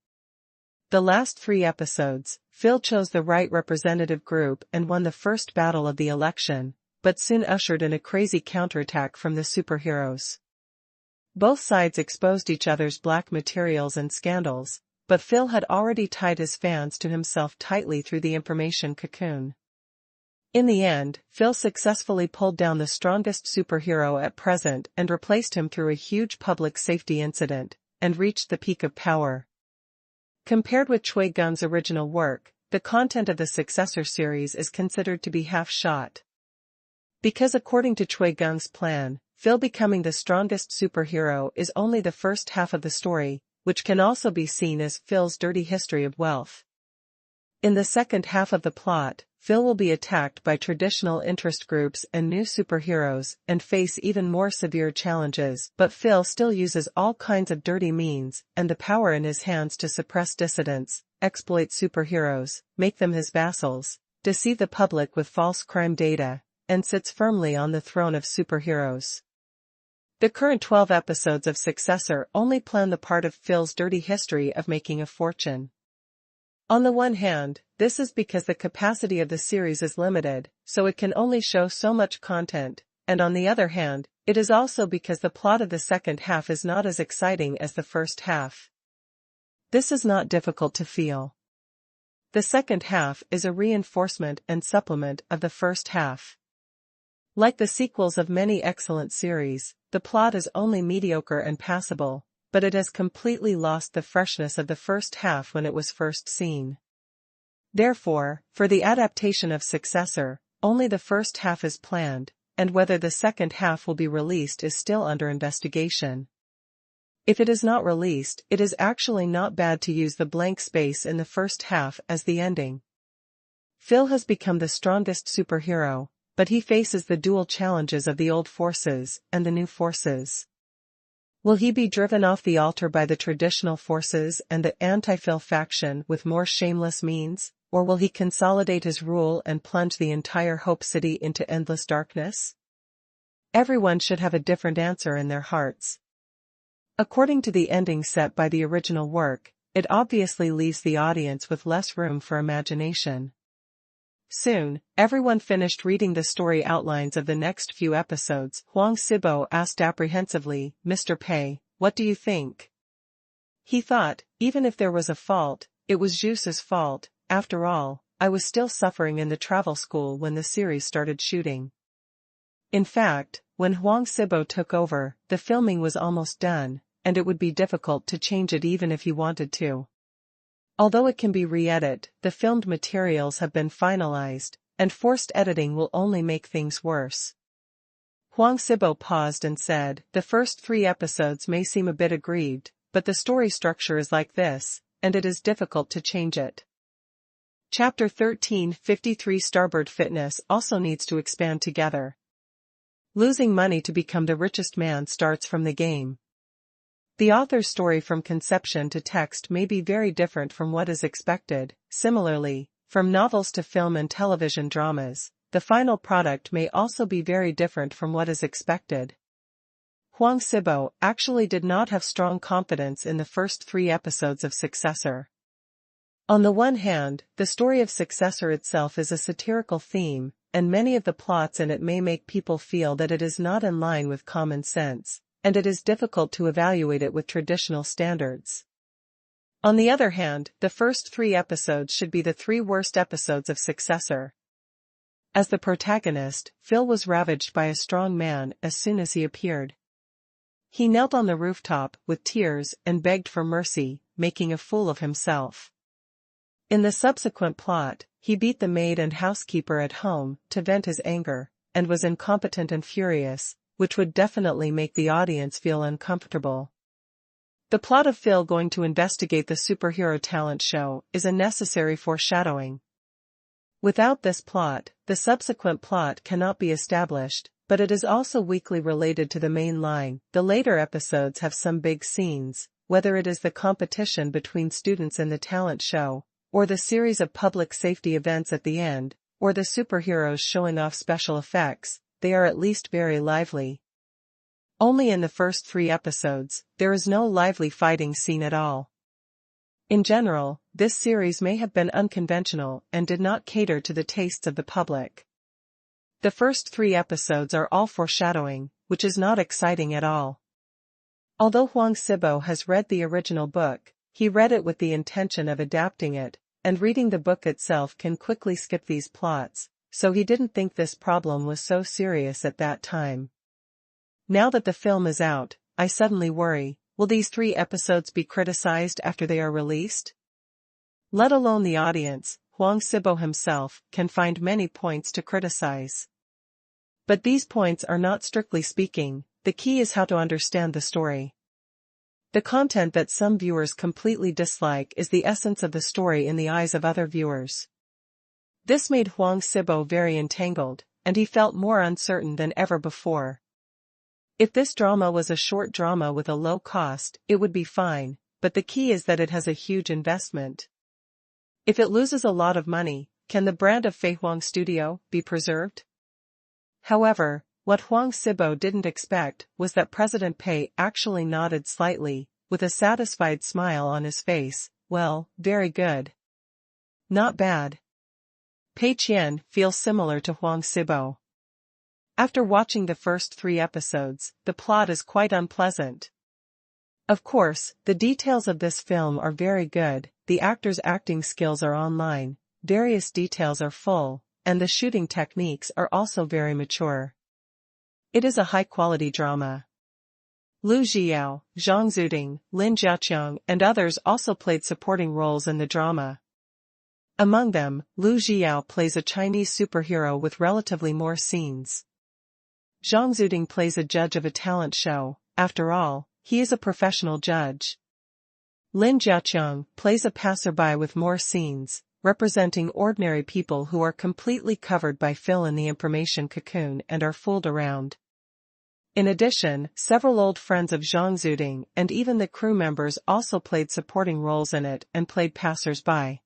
The last 3 episodes, Phil chose the right representative group and won the first battle of the election, but soon ushered in a crazy counterattack from the superheroes. Both sides exposed each other's black materials and scandals, but Phil had already tied his fans to himself tightly through the information cocoon. In the end, Phil successfully pulled down the strongest superhero at present and replaced him through a huge public safety incident, and reached the peak of power. Compared with Chui Gung's original work, the content of the successor series is considered to be half-shot. Because according to Chui Gung's plan, Phil becoming the strongest superhero is only the first half of the story, which can also be seen as Phil's dirty history of wealth. In the second half of the plot, Phil will be attacked by traditional interest groups and new superheroes and face even more severe challenges, but Phil still uses all kinds of dirty means and the power in his hands to suppress dissidents, exploit superheroes, make them his vassals, deceive the public with false crime data, and sits firmly on the throne of superheroes. The current 12 episodes of Successor only plan the part of Phil's dirty history of making a fortune. On the one hand, this is because the capacity of the series is limited, so it can only show so much content, and on the other hand, it is also because the plot of the second half is not as exciting as the first half. This is not difficult to feel. The second half is a reinforcement and supplement of the first half. Like the sequels of many excellent series, the plot is only mediocre and passable, but it has completely lost the freshness of the first half when it was first seen. Therefore, for the adaptation of Successor, only the first half is planned, and whether the second half will be released is still under investigation. If it is not released, it is actually not bad to use the blank space in the first half as the ending. Phil has become the strongest superhero, but he faces the dual challenges of the old forces and the new forces. Will he be driven off the altar by the traditional forces and the anti-Phil faction with more shameless means, or will he consolidate his rule and plunge the entire Hope City into endless darkness? Everyone should have a different answer in their hearts. According to the ending set by the original work, it obviously leaves the audience with less room for imagination. Soon, everyone finished reading the story outlines of the next few episodes. Huang Sibo asked apprehensively, "Mr. Pei, what do you think?" He thought, even if there was a fault, it was Juice's fault. After all, I was still suffering in the travel school when the series started shooting. In fact, when Huang Sibo took over, the filming was almost done, and it would be difficult to change it even if he wanted to. Although it can be re-edited, the filmed materials have been finalized, and forced editing will only make things worse. Huang Sibo paused and said, "The first 3 episodes may seem a bit aggrieved, but the story structure is like this, and it is difficult to change it." Chapter 1353 Starboard Fitness also needs to expand together. Losing money to become the richest man starts from the game. The author's story from conception to text may be very different from what is expected. Similarly, from novels to film and television dramas, the final product may also be very different from what is expected. Huang Sibo actually did not have strong confidence in the first 3 episodes of Successor. On the one hand, the story of Successor itself is a satirical theme, and many of the plots in it may make people feel that it is not in line with common sense, and it is difficult to evaluate it with traditional standards. On the other hand, the first 3 episodes should be the 3 worst episodes of Successor. As the protagonist, Phil was ravaged by a strong man as soon as he appeared. He knelt on the rooftop with tears and begged for mercy, making a fool of himself. In the subsequent plot, he beat the maid and housekeeper at home to vent his anger, and was incompetent and furious, which would definitely make the audience feel uncomfortable. The plot of Phil going to investigate the superhero talent show is a necessary foreshadowing. Without this plot, the subsequent plot cannot be established, but it is also weakly related to the main line. The later episodes have some big scenes, whether it is the competition between students in the talent show, or the series of public safety events at the end, or the superheroes showing off special effects, they are at least very lively. Only in the first 3 episodes, there is no lively fighting scene at all. In general, this series may have been unconventional and did not cater to the tastes of the public. The first 3 episodes are all foreshadowing, which is not exciting at all. Although Huang Sibo has read the original book, he read it with the intention of adapting it, and reading the book itself can quickly skip these plots, so he didn't think this problem was so serious at that time. Now that the film is out, I suddenly worry, will these 3 episodes be criticized after they are released? Let alone the audience, Huang Sibo himself can find many points to criticize. But these points are not strictly speaking, the key is how to understand the story. The content that some viewers completely dislike is the essence of the story in the eyes of other viewers. This made Huang Sibo very entangled, and he felt more uncertain than ever before. If this drama was a short drama with a low cost, it would be fine, but the key is that it has a huge investment. If it loses a lot of money, can the brand of Fei Huang Studio be preserved? However, what Huang Sibo didn't expect was that President Pei actually nodded slightly, with a satisfied smile on his face. Well, very good. Not bad. Pei Qian feels similar to Huang Sibo. After watching the first 3 episodes, the plot is quite unpleasant. Of course, the details of this film are very good, the actors' acting skills are online, various details are full, and the shooting techniques are also very mature. It is a high-quality drama. Lu Zhiyao, Zhang Zuding, Lin Jiaqiang and others also played supporting roles in the drama. Among them, Lu Zhiyao plays a Chinese superhero with relatively more scenes. Zhang Zuding plays a judge of a talent show. After all, he is a professional judge. Lin Jiaqiang plays a passerby with more scenes, representing ordinary people who are completely covered by fill in the information cocoon and are fooled around. In addition, several old friends of Zhang Zuding and even the crew members also played supporting roles in it and played passers-by.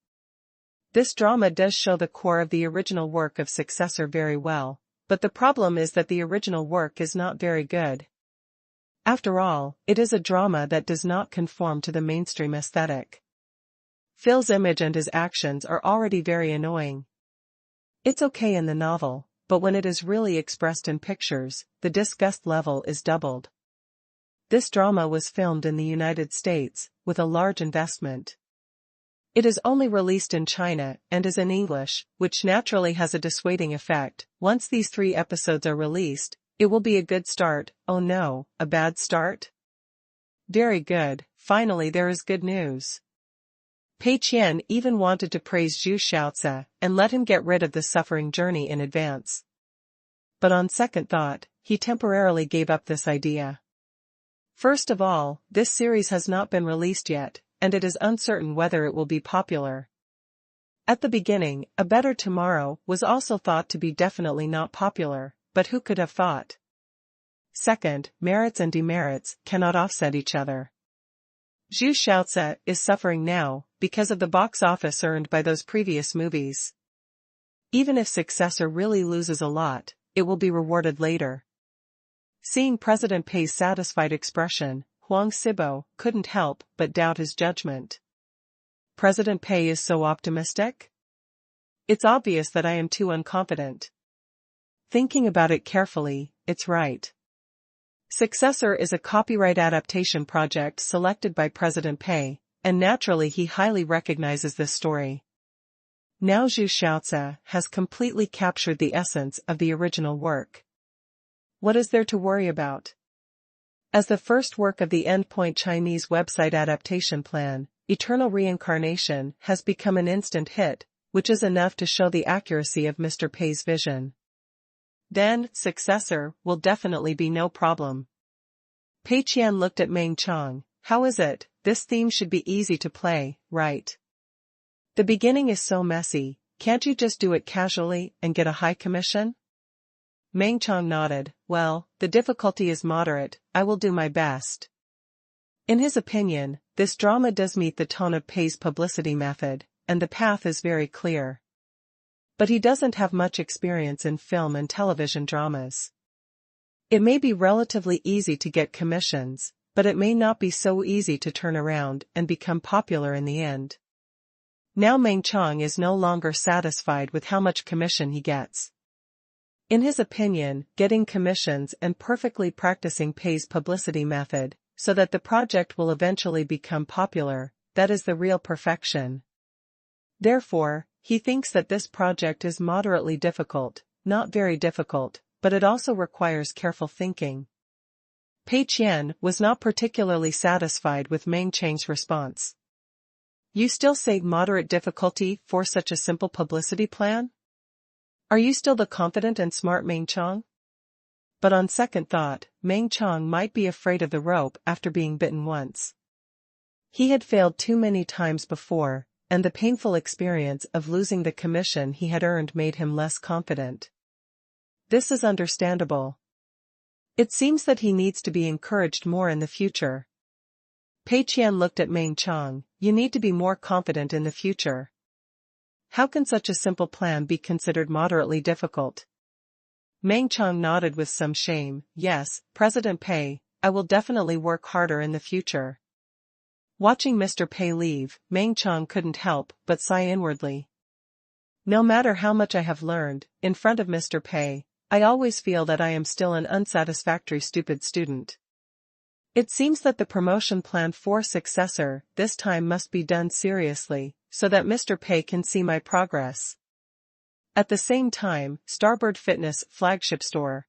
This drama does show the core of the original work of Successor very well, but the problem is that the original work is not very good. After all, it is a drama that does not conform to the mainstream aesthetic. Phil's image and his actions are already very annoying. It's okay in the novel, but when it is really expressed in pictures, the disgust level is doubled. This drama was filmed in the United States, with a large investment. It is only released in China and is in English, which naturally has a dissuading effect. Once these 3 episodes are released, it will be a good start. Oh no, a bad start? Very good, finally there is good news. Pei Qian even wanted to praise Zhu Xiaozi and let him get rid of the suffering journey in advance. But on second thought, he temporarily gave up this idea. First of all, this series has not been released yet, and it is uncertain whether it will be popular. At the beginning, A Better Tomorrow was also thought to be definitely not popular, but who could have thought? Second, merits and demerits cannot offset each other. Zhu Xiaozi is suffering now because of the box office earned by those previous movies. Even if successor really loses a lot, it will be rewarded later. Seeing President Pei's satisfied expression, Huang Sibo couldn't help but doubt his judgment. President Pei is so optimistic? It's obvious that I am too unconfident. Thinking about it carefully, it's right. Successor is a copyright adaptation project selected by President Pei, and naturally he highly recognizes this story. Now Zhu Xiaozi has completely captured the essence of the original work. What is there to worry about? As the first work of the endpoint Chinese website adaptation plan, Eternal Reincarnation has become an instant hit, which is enough to show the accuracy of Mr. Pei's vision. Then, successor will definitely be no problem. Pei Qian looked at Meng Chong. How is it? This theme should be easy to play, right? The beginning is so messy, can't you just do it casually and get a high commission? Meng Chong nodded. Well, the difficulty is moderate, I will do my best. In his opinion, this drama does meet the tone of Pei's publicity method, and the path is very clear. But he doesn't have much experience in film and television dramas. It may be relatively easy to get commissions, but it may not be so easy to turn around and become popular in the end. Now Meng Chong is no longer satisfied with how much commission he gets. In his opinion, getting commissions and perfectly practicing Pei's publicity method, so that the project will eventually become popular, that is the real perfection. Therefore, he thinks that this project is moderately difficult, not very difficult, but it also requires careful thinking. Pei Qian was not particularly satisfied with Meng Chang's response. You still say moderate difficulty for such a simple publicity plan? Are you still the confident and smart Meng Chong? But on second thought, Meng Chong might be afraid of the rope after being bitten once. He had failed too many times before, and the painful experience of losing the commission he had earned made him less confident. This is understandable. It seems that he needs to be encouraged more in the future. Pei Qian looked at Meng Chong. You need to be more confident in the future. How can such a simple plan be considered moderately difficult? Meng Chong nodded with some shame. Yes, President Pei, I will definitely work harder in the future. Watching Mr. Pei leave, Meng Chong couldn't help but sigh inwardly. No matter how much I have learned, in front of Mr. Pei, I always feel that I am still an unsatisfactory stupid student. It seems that the promotion plan for successor this time must be done seriously, so that Mr. Pei can see my progress. At the same time, Starboard Fitness flagship store.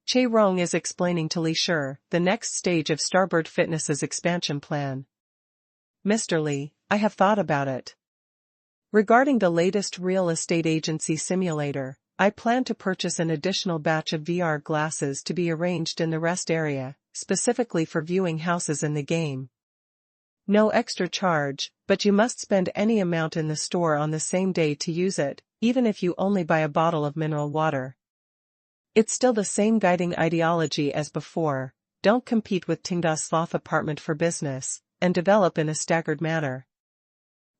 Che Rong is explaining to Li Shi the next stage of Starboard Fitness's expansion plan. Mr. Li, I have thought about it. Regarding the latest real estate agency simulator, I plan to purchase an additional batch of VR glasses to be arranged in the rest area, specifically for viewing houses in the game. No extra charge, but you must spend any amount in the store on the same day to use it, even if you only buy a bottle of mineral water. It's still the same guiding ideology as before: don't compete with Tengda's sloth apartment for business, and develop in a staggered manner.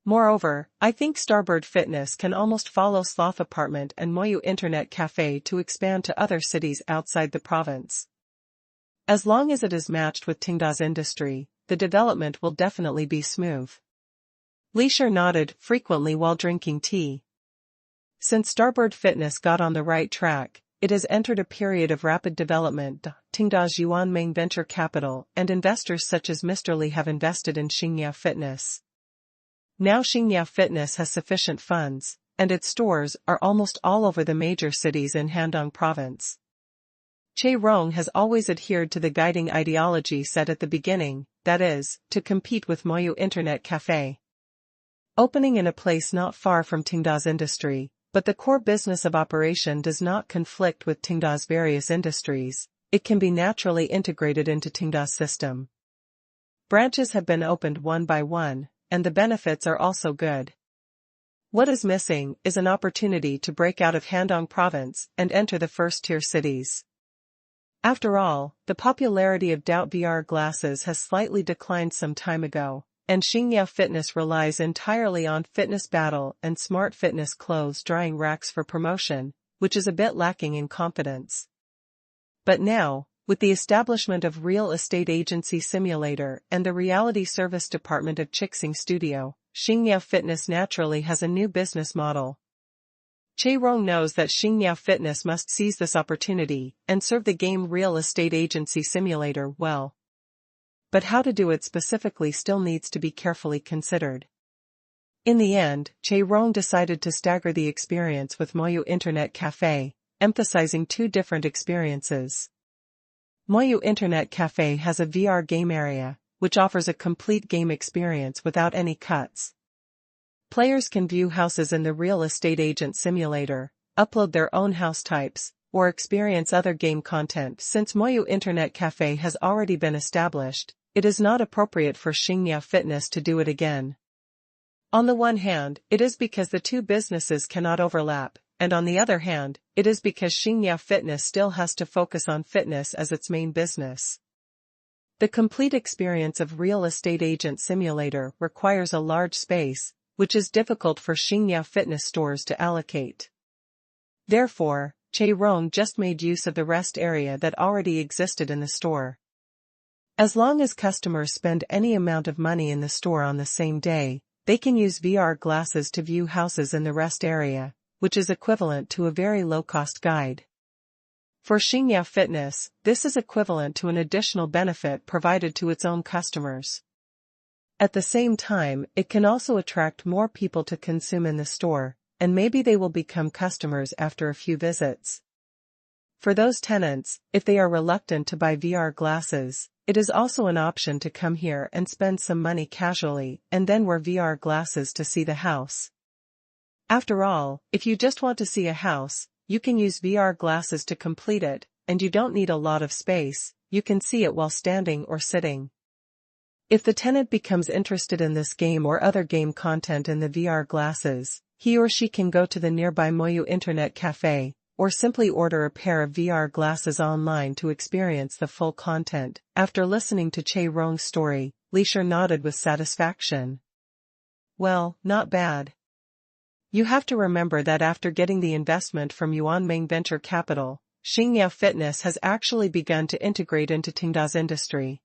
Moreover, I think Starboard Fitness can almost follow Sloth Apartment and Moyu Internet Cafe to expand to other cities outside the province. As long as it is matched with Tengda's industry, the development will definitely be smooth. Li Shi nodded frequently while drinking tea. Since Starboard Fitness got on the right track, it has entered a period of rapid development. Tengda's Yuan main venture capital and investors such as Mr. Li have invested in Xingya Fitness. Now Xingya Fitness has sufficient funds, and its stores are almost all over the major cities in Handong province. Che Rong has always adhered to the guiding ideology set at the beginning, that is, to compete with Moyu Internet Cafe. opening in a place not far from Tengda's industry, but the core business of operation does not conflict with Tengda's various industries. It can be naturally integrated into Tengda's system. Branches have been opened one by one, and the benefits are also good. What is missing is an opportunity to break out of Handong province and enter the first-tier cities. After all, the popularity of Doubt VR glasses has slightly declined some time ago, and Xingniao Fitness relies entirely on fitness battle and smart fitness clothes drying racks for promotion, which is a bit lacking in confidence. But now, with the establishment of Real Estate Agency Simulator and the Reality Service Department of Qingshan Studio, Xingniao Fitness naturally has a new business model. Che Rong knows that Xingniao Fitness must seize this opportunity and serve the game Real Estate Agency Simulator well. But how to do it specifically still needs to be carefully considered. In the end, Che Rong decided to stagger the experience with Moyu Internet Cafe, emphasizing two different experiences. Moyu Internet Cafe has a VR game area, which offers a complete game experience without any cuts. Players can view houses in the Real Estate Agent Simulator, upload their own house types, or experience other game content. Since Moyu Internet Cafe has already been established, it is not appropriate for Xingniao Fitness to do it again. On the one hand, it is because the two businesses cannot overlap, and on the other hand, it is because Xingniao Fitness still has to focus on fitness as its main business. The complete experience of Real Estate Agent Simulator requires a large space, which is difficult for Xingniao Fitness stores to allocate. Therefore, Che Rong just made use of the rest area that already existed in the store. As long as customers spend any amount of money in the store on the same day, they can use VR glasses to view houses in the rest area, which is equivalent to a very low-cost guide. For Xingniao Fitness, this is equivalent to an additional benefit provided to its own customers. At the same time, it can also attract more people to consume in the store, and maybe they will become customers after a few visits. For those tenants, if they are reluctant to buy VR glasses, it is also an option to come here and spend some money casually and then wear VR glasses to see the house. After all, if you just want to see a house, you can use VR glasses to complete it, and you don't need a lot of space, you can see it while standing or sitting. If the tenant becomes interested in this game or other game content in the VR glasses, he or she can go to the nearby Moyu Internet Cafe, or simply order a pair of VR glasses online to experience the full content. After listening to Che Rong's story, Leisure nodded with satisfaction. Well, not bad. You have to remember that after getting the investment from Yuanming Venture Capital, Xingniao Fitness has actually begun to integrate into Tengda's industry.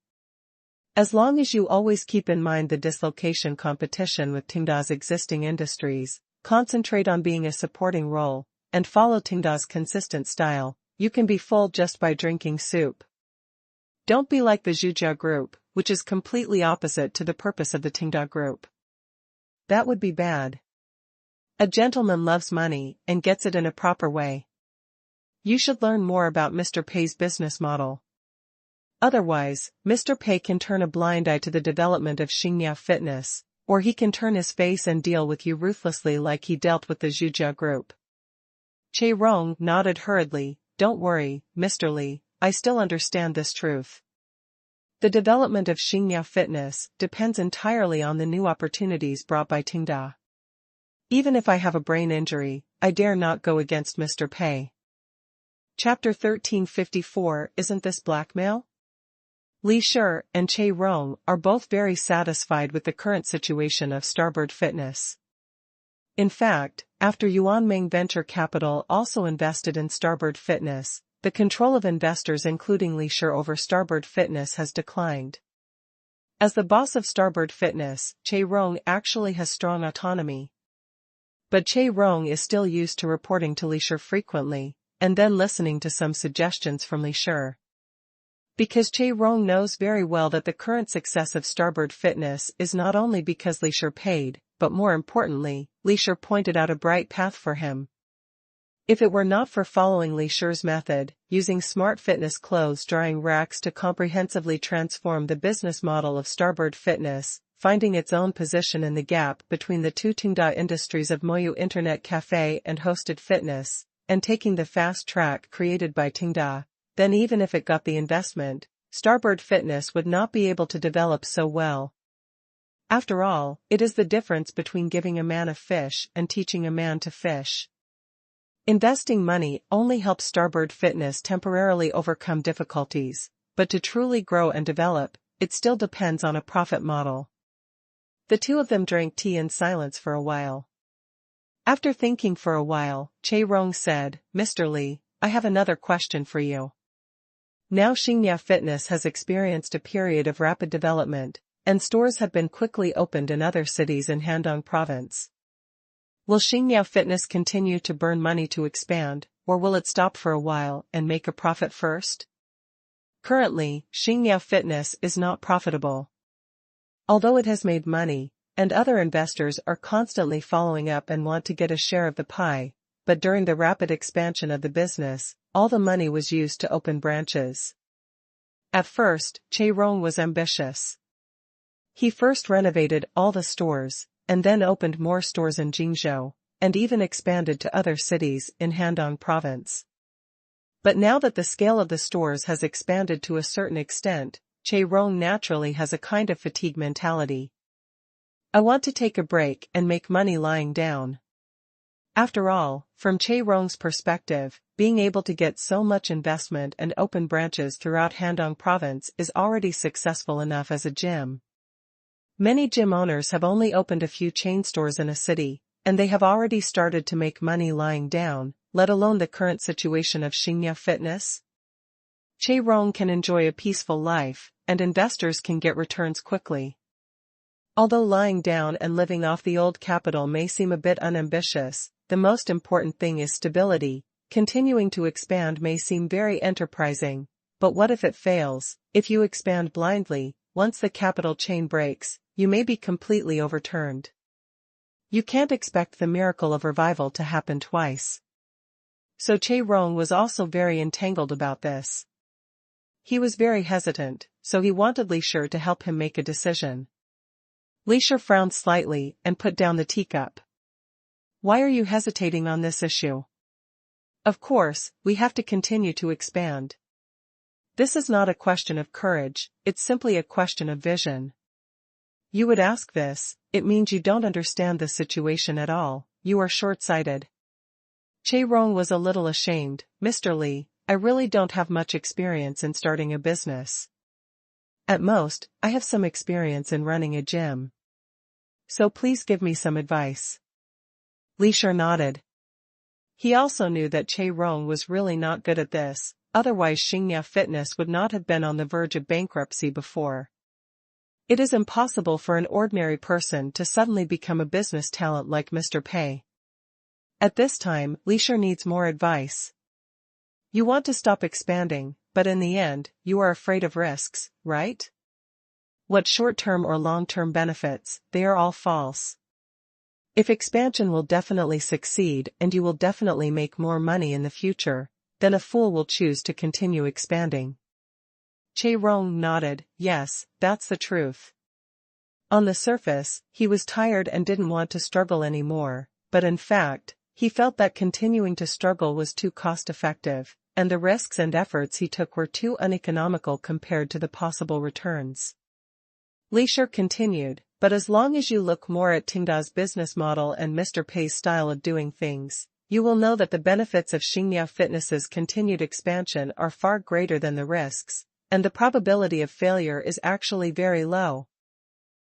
As long as you always keep in mind the dislocation competition with Tengda's existing industries, concentrate on being a supporting role, and follow Tengda's consistent style, you can be full just by drinking soup. Don't be like the Zhujia Group, which is completely opposite to the purpose of the Tenda Group. That would be bad. A gentleman loves money and gets it in a proper way. You should learn more about Mr. Pei's business model. Otherwise, Mr. Pei can turn a blind eye to the development of Xingniao Fitness, or he can turn his face and deal with you ruthlessly like he dealt with the Zhujia Group. Che Rong nodded hurriedly. Don't worry, Mr. Li, I still understand this truth. The development of Xingniao Fitness depends entirely on the new opportunities brought by Tengda. Even if I have a brain injury, I dare not go against Mr. Pei. Chapter 1354. Isn't this blackmail? Li Shi and Che Rong are both very satisfied with the current situation of Starboard Fitness. In fact, after Yuanming Venture Capital also invested in Starboard Fitness, the control of investors including Li Shi over Starboard Fitness has declined. As the boss of Starboard Fitness, Che Rong actually has strong autonomy. But Che Rong is still used to reporting to Li Shi frequently, and then listening to some suggestions from Li Shi. Because Che Rong knows very well that the current success of Starboard Fitness is not only because Li Shi paid, but more importantly, Li Shi pointed out a bright path for him. If it were not for following Li Shi's method, using smart fitness clothes drying racks to comprehensively transform the business model of Starboard Fitness, finding its own position in the gap between the two Tenda industries of Moyu Internet Cafe and hosted fitness, and taking the fast track created by Tenda. Then even if it got the investment, Starboard Fitness would not be able to develop so well. After all, it is the difference between giving a man a fish and teaching a man to fish. Investing money only helps Starboard Fitness temporarily overcome difficulties, but to truly grow and develop, it still depends on a profit model. The two of them drank tea in silence for a while. After thinking for a while, Che Rong said, "Mr. Li, I have another question for you. Now Xingnia Fitness has experienced a period of rapid development, and stores have been quickly opened in other cities in Handong Province. Will Xingnia Fitness continue to burn money to expand, or will it stop for a while and make a profit first? Currently, Xingnia Fitness is not profitable. Although it has made money, and other investors are constantly following up and want to get a share of the pie, but during the rapid expansion of the business, all the money was used to open branches." At first, Che Rong was ambitious. He first renovated all the stores, and then opened more stores in Jingzhou, and even expanded to other cities in Handong Province. But now that the scale of the stores has expanded to a certain extent, Che Rong naturally has a kind of fatigue mentality. "I want to take a break and make money lying down." After all, from Che Rong's perspective, being able to get so much investment and open branches throughout Handong Province is already successful enough as a gym. Many gym owners have only opened a few chain stores in a city, and they have already started to make money lying down, let alone the current situation of Xingnia Fitness. Che Rong can enjoy a peaceful life, and investors can get returns quickly. Although lying down and living off the old capital may seem a bit unambitious, the most important thing is stability. Continuing to expand may seem very enterprising, but what if it fails? If you expand blindly, once the capital chain breaks, you may be completely overturned. You can't expect the miracle of revival to happen twice. So Che Rong was also very entangled about this. He was very hesitant, so he wanted Li Shi to help him make a decision. Li Shi frowned slightly and put down the teacup. "Why are you hesitating on this issue? Of course, we have to continue to expand. This is not a question of courage, it's simply a question of vision." "You would ask this, it means you don't understand the situation at all, you are short-sighted." Che Rong was a little ashamed. "Mr. Li, I really don't have much experience in starting a business. At most, I have some experience in running a gym. So please give me some advice." Li Shi nodded. He also knew that Che Rong was really not good at this, otherwise Xingnia Fitness would not have been on the verge of bankruptcy before. It is impossible for an ordinary person to suddenly become a business talent like Mr. Pei. At this time, Li Shi needs more advice. You want to stop expanding, but in the end, you are afraid of risks, right? What short-term or long-term benefits, they are all false. If expansion will definitely succeed and you will definitely make more money in the future, then a fool will choose to continue expanding. Che Rong nodded. Yes, that's the truth. On the surface, he was tired and didn't want to struggle anymore, but in fact, he felt that continuing to struggle was too cost-effective, and the risks and efforts he took were too uneconomical compared to the possible returns. Li Shi continued, "But as long as you look more at Tenda's business model and Mr. Pei's style of doing things, you will know that the benefits of Xingnia Fitness's continued expansion are far greater than the risks, and the probability of failure is actually very low."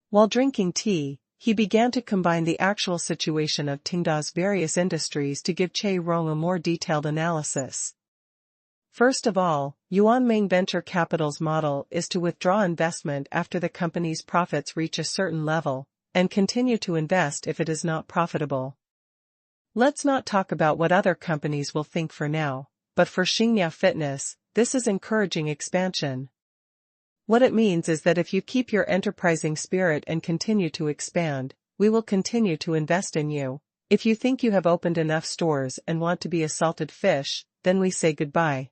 While drinking tea, he began to combine the actual situation of Tenda's various industries to give Che Rong a more detailed analysis. First of all, Yuan Main Venture Capital's model is to withdraw investment after the company's profits reach a certain level, and continue to invest if it is not profitable. Let's not talk about what other companies will think for now, but for Xingnia Fitness, this is encouraging expansion. What it means is that if you keep your enterprising spirit and continue to expand, we will continue to invest in you. If you think you have opened enough stores and want to be a salted fish, then we say goodbye.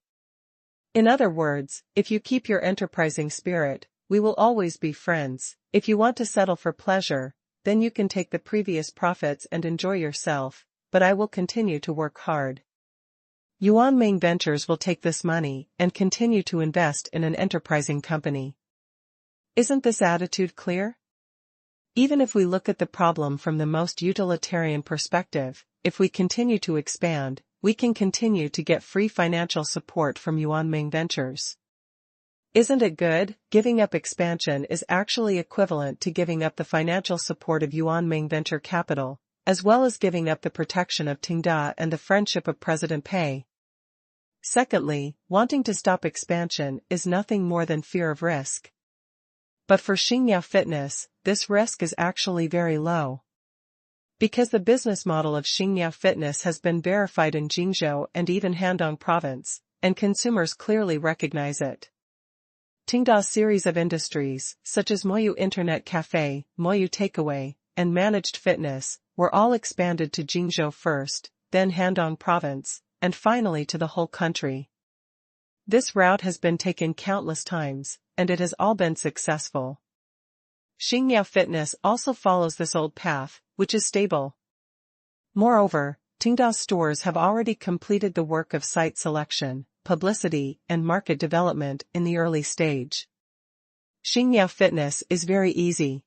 In other words, if you keep your enterprising spirit, we will always be friends. If you want to settle for pleasure, then you can take the previous profits and enjoy yourself, but I will continue to work hard. Yuan Ventures will take this money and continue to invest in an enterprising company. Isn't this attitude clear? Even if we look at the problem from the most utilitarian perspective, if we continue to expand, we can continue to get free financial support from Yuan Ventures. Isn't it good? Giving up expansion is actually equivalent to giving up the financial support of Yuan Venture Capital, as well as giving up the protection of Tenda and the friendship of President Pei. Secondly, wanting to stop expansion is nothing more than fear of risk. But for Qingshan Fitness, this risk is actually very low. Because the business model of Qingshan Fitness has been verified in Jingzhou and even Handong province, and consumers clearly recognize it. Tenda's series of industries, such as Moyu Internet Cafe, Moyu Takeaway, and Managed Fitness, were all expanded to Jingzhou first, then Handong province, and finally to the whole country. This route has been taken countless times, and it has all been successful. Qingshan Fitness also follows this old path, which is stable. Moreover, Tenda's stores have already completed the work of site selection, publicity, and market development in the early stage. Qingshan Fitness is very easy.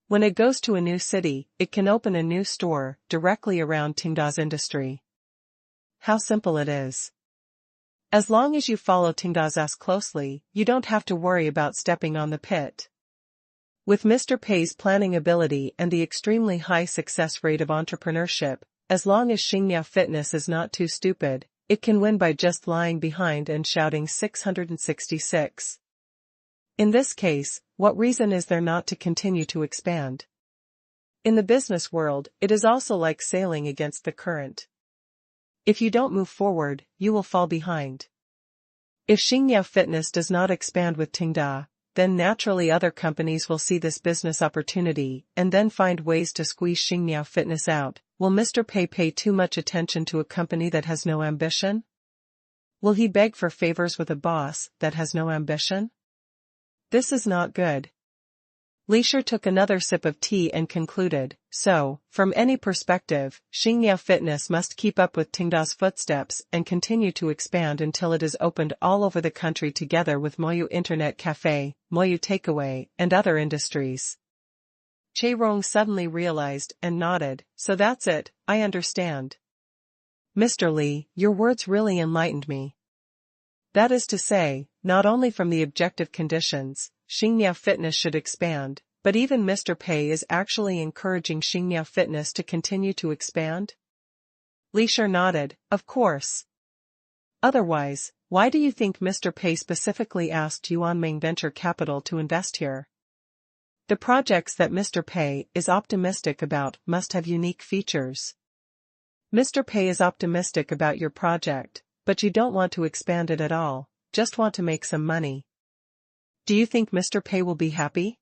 When it goes to a new city, it can open a new store directly around Tenda's industry. How simple it is. As long as you follow Tenda's ass closely, you don't have to worry about stepping on the pit. With Mr. Pei's planning ability and the extremely high success rate of entrepreneurship, as long as Qingshan Fitness is not too stupid, it can win by just lying behind and shouting 666. In this case, what reason is there not to continue to expand? In the business world, it is also like sailing against the current. If you don't move forward, you will fall behind. If Qingshan Fitness does not expand with Tenda, then naturally other companies will see this business opportunity and then find ways to squeeze Qingshan Fitness out. Will Mr. Pei pay too much attention to a company that has no ambition? Will he beg for favors with a boss that has no ambition? This is not good. Leisure took another sip of tea and concluded, so, from any perspective, Qingshan Fitness must keep up with Tenda's footsteps and continue to expand until it is opened all over the country together with Moyu Internet Cafe, Moyu Takeaway, and other industries. Che Rong suddenly realized and nodded, so that's it, I understand. Mr. Li, your words really enlightened me. That is to say, not only from the objective conditions, Qingshan Fitness should expand, but even Mr. Pei is actually encouraging Qingshan Fitness to continue to expand? Leisure nodded, of course. Otherwise, why do you think Mr. Pei specifically asked Yuan Venture Capital to invest here? The projects that Mr. Pei is optimistic about must have unique features. Mr. Pei is optimistic about your project, but you don't want to expand it at all, just want to make some money. Do you think Mr. Pei will be happy?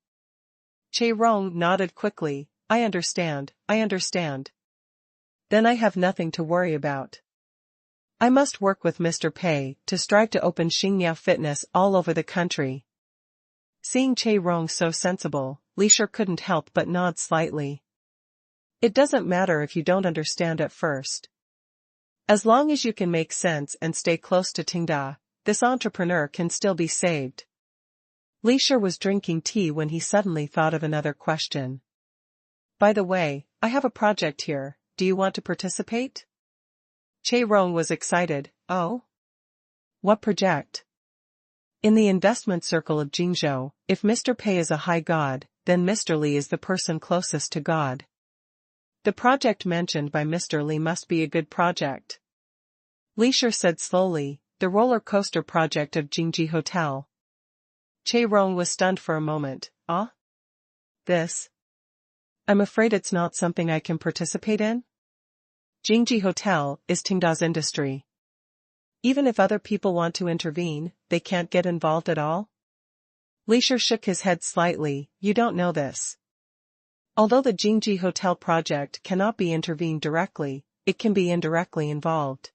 Che Rong nodded quickly, I understand. Then I have nothing to worry about. I must work with Mr. Pei to strive to open Qingshan Fitness all over the country. Seeing Che Rong so sensible, Leisure couldn't help but nod slightly. It doesn't matter if you don't understand at first. As long as you can make sense and stay close to Tenda, this entrepreneur can still be saved. Leisure was drinking tea when he suddenly thought of another question. By the way, I have a project here, do you want to participate? Che Rong was excited, oh? What project? In the investment circle of Jingzhou, if Mr. Pei is a high god, then Mr. Li is the person closest to God. The project mentioned by Mr. Li must be a good project. Leisure said slowly, the roller coaster project of Jingji Hotel. Che Rong was stunned for a moment. Ah? This? I'm afraid it's not something I can participate in. Jingji Hotel is Tenda's industry. Even if other people want to intervene, they can't get involved at all? Leisure shook his head slightly, you don't know this. Although the Jingji Hotel project cannot be intervened directly, it can be indirectly involved.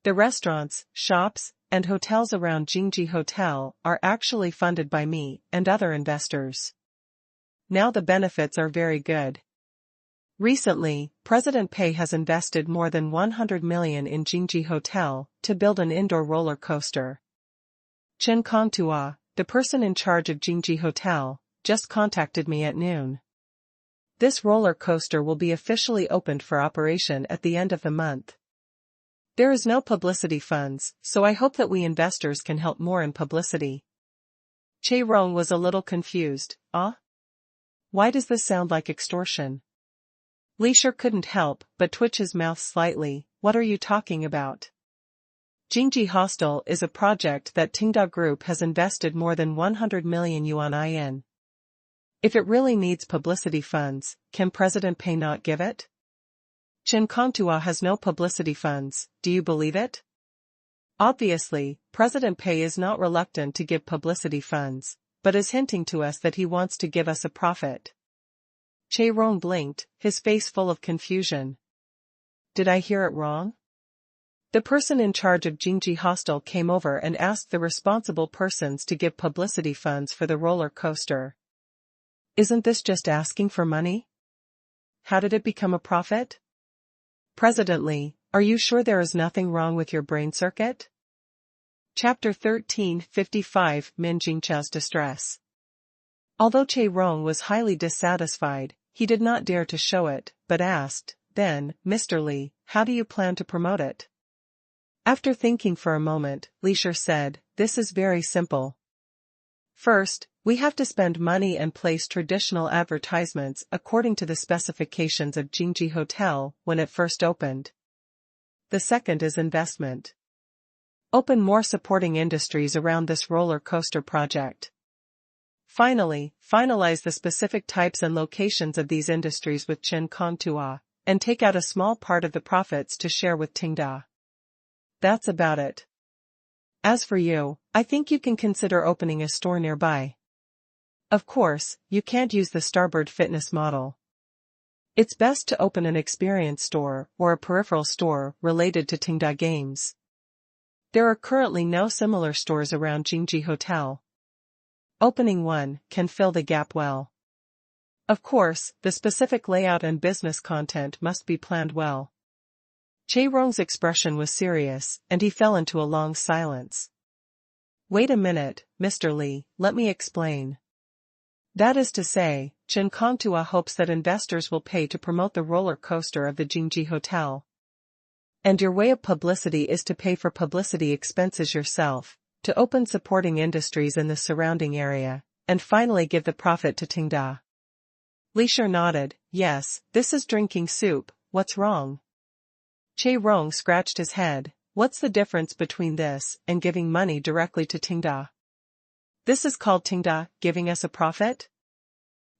The restaurants, shops, and hotels around Jingji Hotel are actually funded by me and other investors. now the benefits are very good. Recently, President Pei has invested more than 100 million in Jingji Hotel to build an indoor roller coaster. Chen Kongtua, the person in charge of Jingji Hotel, just contacted me at noon. This roller coaster will be officially opened for operation at the end of the month. There is no publicity funds, so I hope that we investors can help more in publicity. Che Rong was a little confused. Why does this sound like extortion? Li Shi couldn't help but twitch his mouth slightly. What are you talking about? Jingji Hostel is a project that Tenda Group has invested more than 100 million yuan in. If it really needs publicity funds, can President Pei not give it? Chen Kongtua has no publicity funds, do you believe it? Obviously, President Pei is not reluctant to give publicity funds, but is hinting to us that he wants to give us a profit. Che Rong blinked, his face full of confusion. Did I hear it wrong? The person in charge of Jingji Hostel came over and asked the responsible persons to give publicity funds for the roller coaster. Isn't this just asking for money? How did it become a profit? President Li, are you sure there is nothing wrong with your brain circuit? Chapter 1355 Min Jingqiao's Distress. Although Che Rong was highly dissatisfied, he did not dare to show it, but asked, then, Mr. Li, how do you plan to promote it? After thinking for a moment, Li Shi said, this is very simple. First, we have to spend money and place traditional advertisements according to the specifications of Jingji Hotel when it first opened. The second is investment. Open more supporting industries around this roller coaster project. Finally, finalize the specific types and locations of these industries with Chen Kongtua, and take out a small part of the profits to share with Tenda. That's about it. As for you, I think you can consider opening a store nearby. Of course, you can't use the Starboard Fitness model. It's best to open an experience store or a peripheral store related to Tenda games. There are currently no similar stores around Jingji Hotel. Opening one can fill the gap well. Of course, the specific layout and business content must be planned well. Che Rong's expression was serious, and he fell into a long silence. Wait a minute, Mr. Li, let me explain. That is to say, Chen Kongtua hopes that investors will pay to promote the roller coaster of the Jingji Hotel. And your way of publicity is to pay for publicity expenses yourself, to open supporting industries in the surrounding area, and finally give the profit to Tenda. Li Shi nodded, yes, this is drinking soup, what's wrong? Che Rong scratched his head, what's the difference between this and giving money directly to Tenda? This is called Tenda giving us a profit?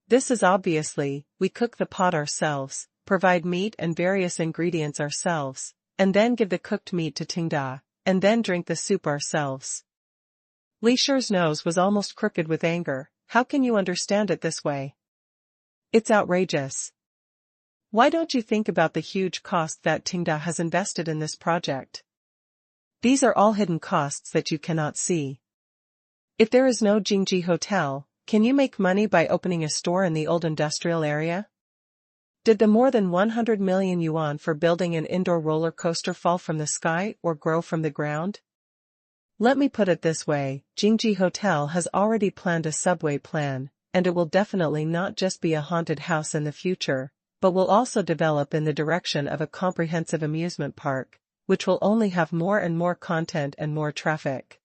This is obviously, we cook the pot ourselves, provide meat and various ingredients ourselves, and then give the cooked meat to Tenda, and then drink the soup ourselves. Li Shi's nose was almost crooked with anger. How can you understand it this way? It's outrageous. Why don't you think about the huge cost that Tenda has invested in this project? These are all hidden costs that you cannot see. If there is no Jingji Hotel, can you make money by opening a store in the old industrial area? Did the more than 100 million yuan for building an indoor roller coaster fall from the sky or grow from the ground? Let me put it this way, Jingji Hotel has already planned a subway plan, and it will definitely not just be a haunted house in the future, but will also develop in the direction of a comprehensive amusement park, which will only have more and more content and more traffic.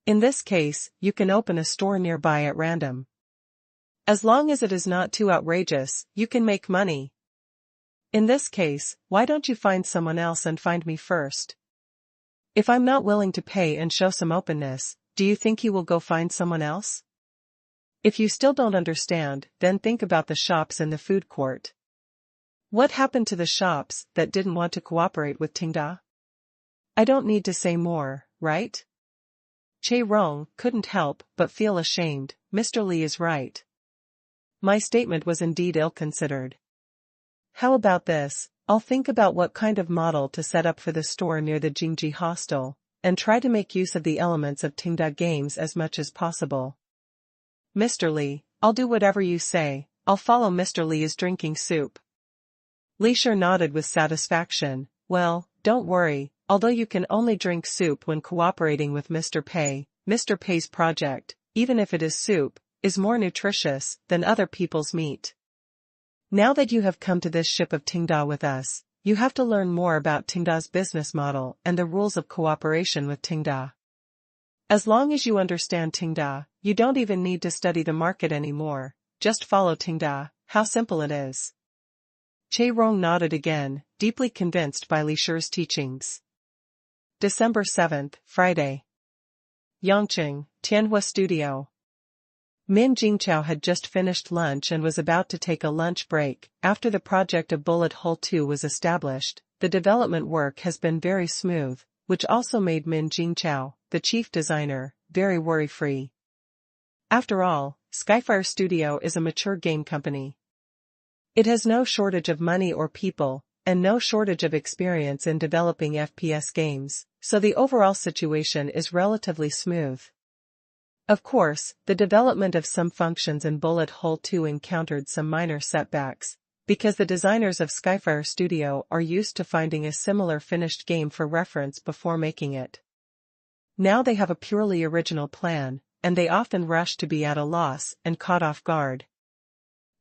In this case, you can open a store nearby at random. As long as it is not too outrageous, you can make money. In this case, why don't you find someone else and find me first? If I'm not willing to pay and show some openness, do you think you will go find someone else? If you still don't understand, then think about the shops in the food court. What happened to the shops that didn't want to cooperate with Tenda? I don't need to say more, right? Che Rong couldn't help but feel ashamed. Mr. Li is right. My statement was indeed ill-considered. How about this? I'll think about what kind of model to set up for the store near the Jingji Hostel, and try to make use of the elements of Tenda games as much as possible. Mr. Li, I'll do whatever you say. I'll follow Mr. Li is drinking soup. Li Shi nodded with satisfaction. Well, don't worry, although you can only drink soup when cooperating with Mr. Pei's project, even if it is soup, is more nutritious than other people's meat. Now that you have come to this ship of Tenda with us, you have to learn more about Tenda's business model and the rules of cooperation with Tenda. As long as you understand Tenda, you don't even need to study the market anymore, just follow Tenda. How simple it is. Che Rong nodded again, deeply convinced by Li Shi's teachings. December 7th, Friday. Yangqing, Tianhua Studio. Min Jingqiao had just finished lunch and was about to take a lunch break. After the project of Bullet Hole 2 was established, the development work has been very smooth, which also made Min Jingqiao, the chief designer, very worry-free. After all, Skyfire Studio is a mature game company. It has no shortage of money or people, and no shortage of experience in developing FPS games, so the overall situation is relatively smooth. Of course, the development of some functions in Bullet Hole 2 encountered some minor setbacks, because the designers of Skyfire Studio are used to finding a similar finished game for reference before making it. Now they have a purely original plan, and they often rush to be at a loss and caught off guard.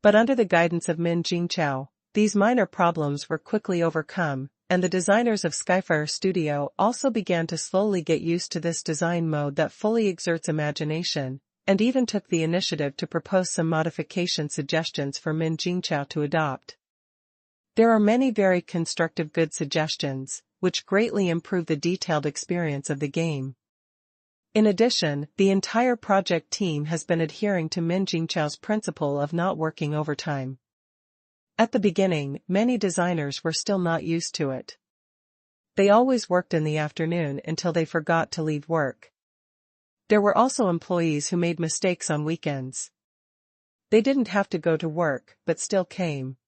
But under the guidance of Min Jingqiao, these minor problems were quickly overcome, and the designers of Skyfire Studio also began to slowly get used to this design mode that fully exerts imagination, and even took the initiative to propose some modification suggestions for Min Jingqiao to adopt. There are many very constructive good suggestions, which greatly improve the detailed experience of the game. In addition, the entire project team has been adhering to Min Jingqiao's principle of not working overtime. At the beginning, many designers were still not used to it. They always worked in the afternoon until they forgot to leave work. There were also employees who made mistakes on weekends. They didn't have to go to work, but still came.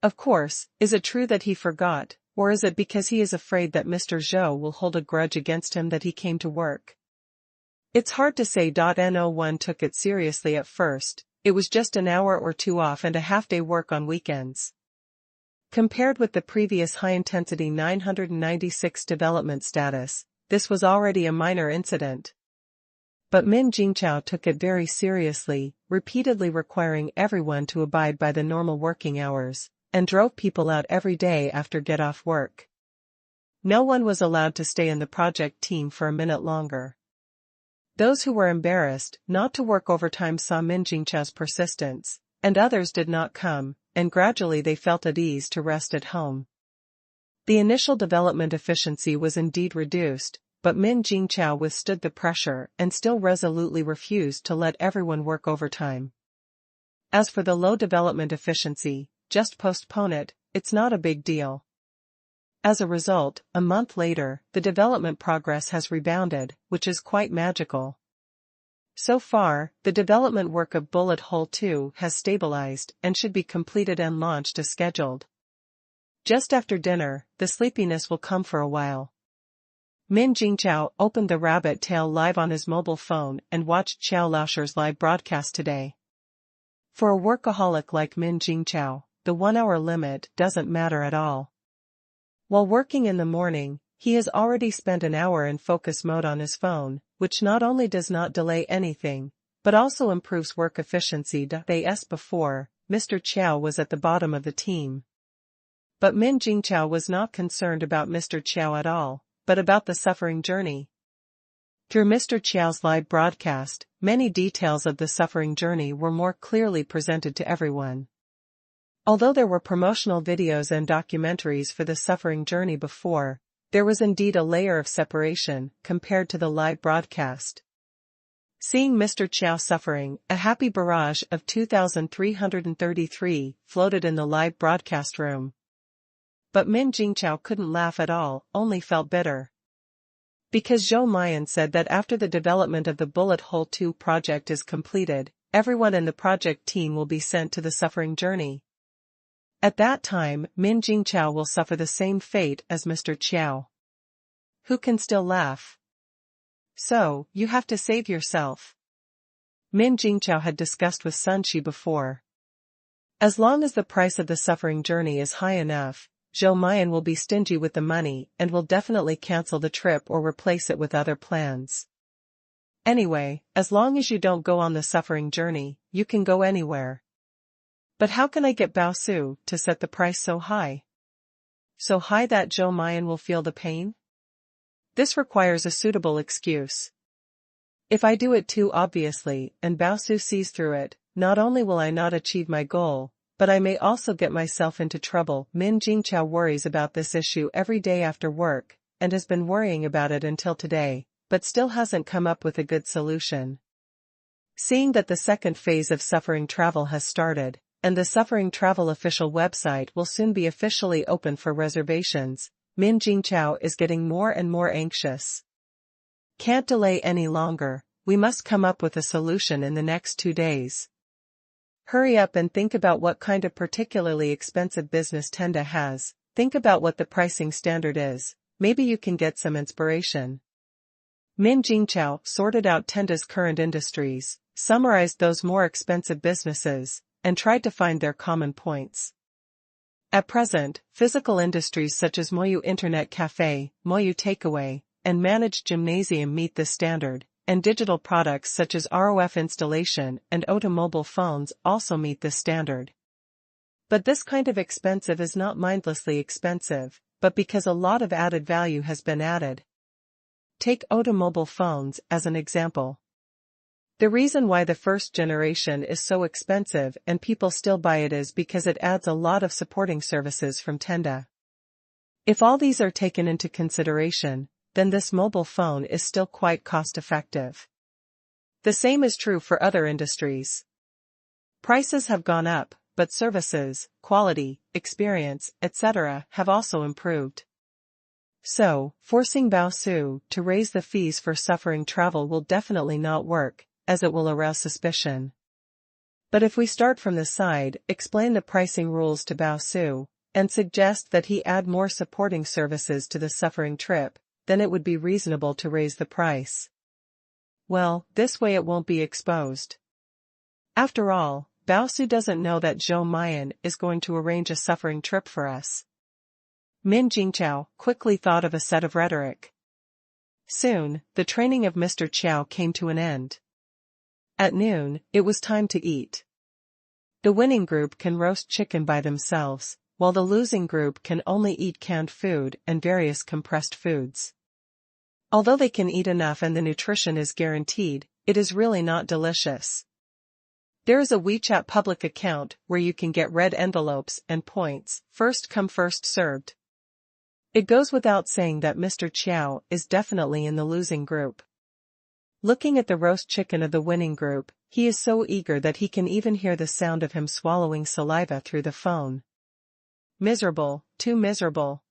Of course, is it true that he forgot, or is it because he is afraid that Mr. Zhou will hold a grudge against him that he came to work? It's hard to say. No one took it seriously at first. It was just an hour or two off and a half-day work on weekends. Compared with the previous high-intensity 996 development status, this was already a minor incident. But Min Jingqiao took it very seriously, repeatedly requiring everyone to abide by the normal working hours, and drove people out every day after get-off work. No one was allowed to stay in the project team for a minute longer. Those who were embarrassed not to work overtime saw Min Jingqiao's persistence, and others did not come, and gradually they felt at ease to rest at home. The initial development efficiency was indeed reduced, but Min Jingqiao withstood the pressure and still resolutely refused to let everyone work overtime. As for the low development efficiency, just postpone it, it's not a big deal. As a result, a month later, the development progress has rebounded, which is quite magical. So far, the development work of Bullet Hole 2 has stabilized and should be completed and launched as scheduled. Just after dinner, the sleepiness will come for a while. Min Jingqiao opened the Rabbit Tail Live on his mobile phone and watched Xiao Laoshir's live broadcast today. For a workaholic like Min Jingqiao, the 1-hour limit doesn't matter at all. While working in the morning, he has already spent an hour in focus mode on his phone, which not only does not delay anything, but also improves work efficiency. Days before, Mr. Qiao was at the bottom of the team. But Min Jingqiao was not concerned about Mr. Qiao at all, but about the suffering journey. Through Mr. Qiao's live broadcast, many details of the suffering journey were more clearly presented to everyone. Although there were promotional videos and documentaries for the suffering journey before, there was indeed a layer of separation compared to the live broadcast. Seeing Mr. Qiao suffering, a happy barrage of 2,333 floated in the live broadcast room. But Min Jingqiao couldn't laugh at all, only felt bitter. Because Zhou Mayan said that after the development of the Bullet Hole 2 project is completed, everyone in the project team will be sent to the suffering journey. At that time, Min Jingqiao will suffer the same fate as Mr. Qiao. Who can still laugh? So, you have to save yourself. Min Jingqiao had discussed with Sun Shi before. As long as the price of the suffering journey is high enough, Zhou Mian will be stingy with the money and will definitely cancel the trip or replace it with other plans. Anyway, as long as you don't go on the suffering journey, you can go anywhere. But how can I get Bao Su to set the price so high? So high that Zhou Mian will feel the pain? This requires a suitable excuse. If I do it too obviously and Bao Su sees through it, not only will I not achieve my goal, but I may also get myself into trouble. Min Jingqiao worries about this issue every day after work, and has been worrying about it until today, but still hasn't come up with a good solution. Seeing that the second phase of suffering travel has started, and the suffering travel official website will soon be officially open for reservations, Min Jingqiao is getting more and more anxious. Can't delay any longer, we must come up with a solution in the next 2 days. Hurry up and think about what kind of particularly expensive business Tenda has, think about what the pricing standard is, maybe you can get some inspiration. Min Jingqiao sorted out Tenda's current industries, summarized those more expensive businesses, and tried to find their common points. At present, physical industries such as Moyu Internet Cafe, Moyu Takeaway, and Managed Gymnasium meet this standard, and digital products such as ROF installation and automobile phones also meet this standard. But this kind of expensive is not mindlessly expensive, but because a lot of added value has been added. Take automobile phones as an example. The reason why the first generation is so expensive and people still buy it is because it adds a lot of supporting services from Tenda. If all these are taken into consideration, then this mobile phone is still quite cost-effective. The same is true for other industries. Prices have gone up, but services, quality, experience, etc. have also improved. So, forcing Bao Su to raise the fees for suffering travel will definitely not work, as it will arouse suspicion. But if we start from the side, explain the pricing rules to Bao Su, and suggest that he add more supporting services to the suffering trip, then it would be reasonable to raise the price. Well, this way it won't be exposed. After all, Bao Su doesn't know that Zhou Mian is going to arrange a suffering trip for us. Min Jingqiao quickly thought of a set of rhetoric. Soon, the training of Mr. Qiao came to an end. At noon, it was time to eat. The winning group can roast chicken by themselves, while the losing group can only eat canned food and various compressed foods. Although they can eat enough and the nutrition is guaranteed, it is really not delicious. There is a WeChat public account where you can get red envelopes and points, first come first served. It goes without saying that Mr. Qiao is definitely in the losing group. Looking at the roast chicken of the winning group, he is so eager that he can even hear the sound of him swallowing saliva through the phone. Miserable, too miserable.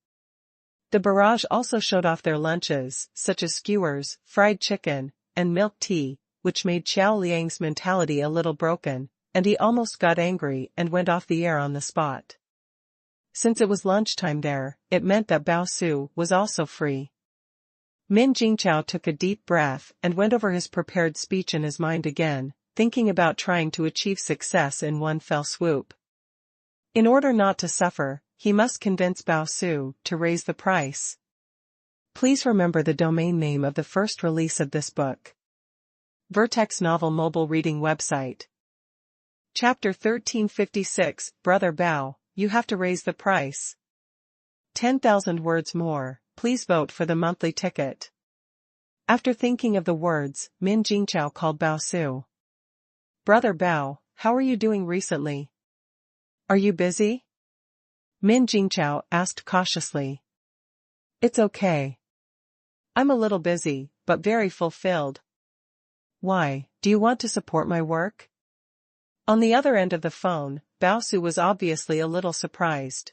The barrage also showed off their lunches, such as skewers, fried chicken, and milk tea, which made Qiao Liang's mentality a little broken, and he almost got angry and went off the air on the spot. Since it was lunchtime there, it meant that Bao Su was also free. Min Jingqiao took a deep breath and went over his prepared speech in his mind again, thinking about trying to achieve success in one fell swoop. In order not to suffer, he must convince Bao Su to raise the price. Please remember the domain name of the first release of this book. Vertex Novel Mobile Reading Website. Chapter 1356, Brother Bao, you have to raise the price. 10,000 words more, please vote for the monthly ticket. After thinking of the words, Min Jingqiao called Bao Su. Brother Bao, how are you doing recently? Are you busy? Min Jingqiao asked cautiously. It's okay. I'm a little busy, but very fulfilled. Why, do you want to support my work? On the other end of the phone, Bao Su was obviously a little surprised.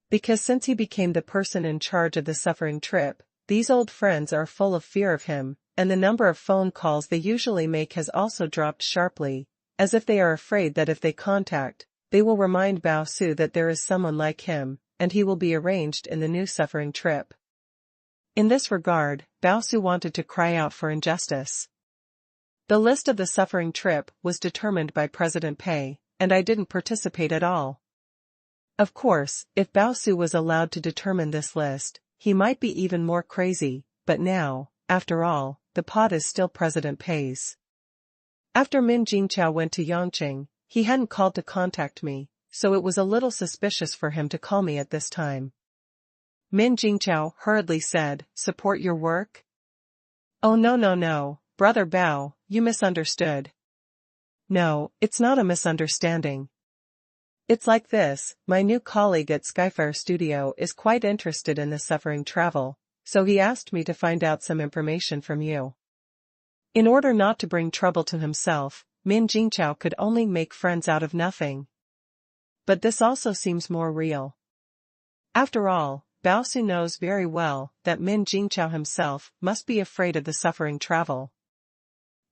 Because since he became the person in charge of the suffering trip, these old friends are full of fear of him, and the number of phone calls they usually make has also dropped sharply, as if they are afraid that if they contact, they will remind Bao Su that there is someone like him, and he will be arranged in the new suffering trip. In this regard, Bao Su wanted to cry out for injustice. The list of the suffering trip was determined by President Pei, and I didn't participate at all. Of course, if Bao Su was allowed to determine this list, he might be even more crazy, but now, after all, the pot is still President Pei's. After Min Jingqiao went to Yangqing, he hadn't called to contact me, so it was a little suspicious for him to call me at this time. Min Jingqiao hurriedly said, "Support your work?" "Oh no, Brother Bao, you misunderstood." "No, it's not a misunderstanding. It's like this, my new colleague at Skyfire Studio is quite interested in the suffering travel, so he asked me to find out some information from you." In order not to bring trouble to himself, Min Jingqiao could only make friends out of nothing. But this also seems more real. After all, Bao Su knows very well that Min Jingqiao himself must be afraid of the suffering travel.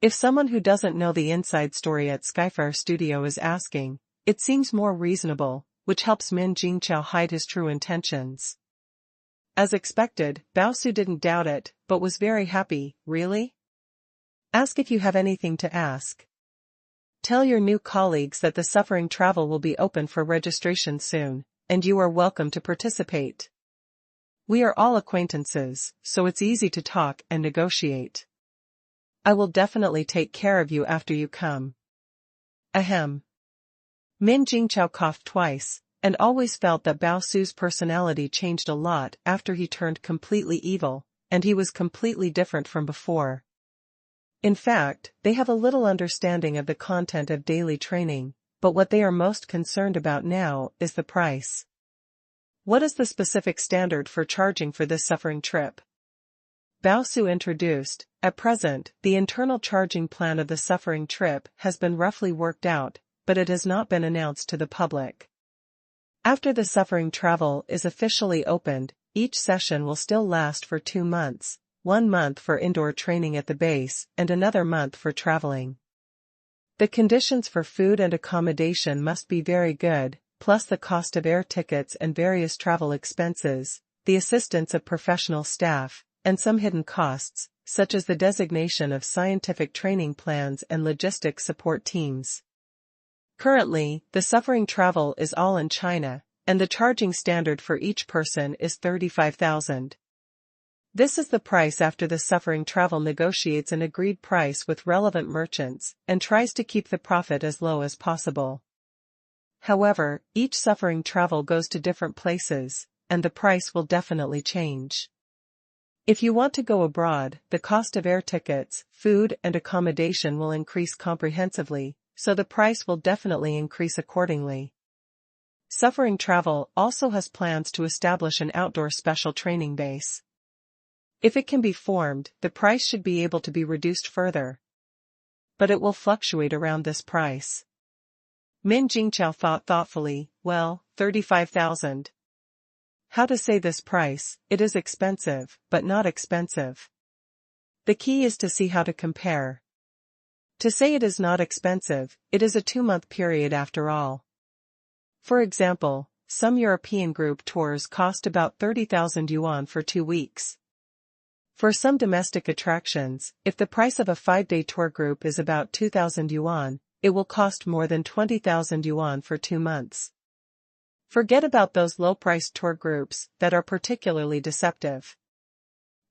If someone who doesn't know the inside story at Skyfire Studio is asking, it seems more reasonable, which helps Min Jingqiao hide his true intentions. As expected, Bao Su didn't doubt it, but was very happy. "Really? Ask if you have anything to ask. Tell your new colleagues that the suffering travel will be open for registration soon, and you are welcome to participate. We are all acquaintances, so it's easy to talk and negotiate. I will definitely take care of you after you come." Ahem. Min Jingqiao coughed twice, and always felt that Bao Su's personality changed a lot after he turned completely evil, and he was completely different from before. In fact, they have a little understanding of the content of daily training, but what they are most concerned about now is the price. What is the specific standard for charging for this suffering trip? Bao Su introduced. At present, the internal charging plan of the suffering trip has been roughly worked out, but it has not been announced to the public. After the suffering travel is officially opened, each session will still last for 2 months, 1 month for indoor training at the base and another month for traveling. The conditions for food and accommodation must be very good, plus the cost of air tickets and various travel expenses, the assistance of professional staff, and some hidden costs, such as the designation of scientific training plans and logistics support teams. Currently, the suffering travel is all in China, and the charging standard for each person is 35,000. This is the price after the suffering travel negotiates an agreed price with relevant merchants and tries to keep the profit as low as possible. However, each suffering travel goes to different places, and the price will definitely change. If you want to go abroad, the cost of air tickets, food and accommodation will increase comprehensively, so the price will definitely increase accordingly. Suffering Travel also has plans to establish an outdoor special training base. If it can be formed, the price should be able to be reduced further. But it will fluctuate around this price. Min Jingqiao thought thoughtfully, well, 35,000. How to say this price? It is expensive, but not expensive. The key is to see how to compare. To say it is not expensive, it is a 2-month period after all. For example, some European group tours cost about 30,000 yuan for 2 weeks. For some domestic attractions, if the price of a 5-day tour group is about 2,000 yuan, it will cost more than 20,000 yuan for 2 months. Forget about those low-priced tour groups that are particularly deceptive.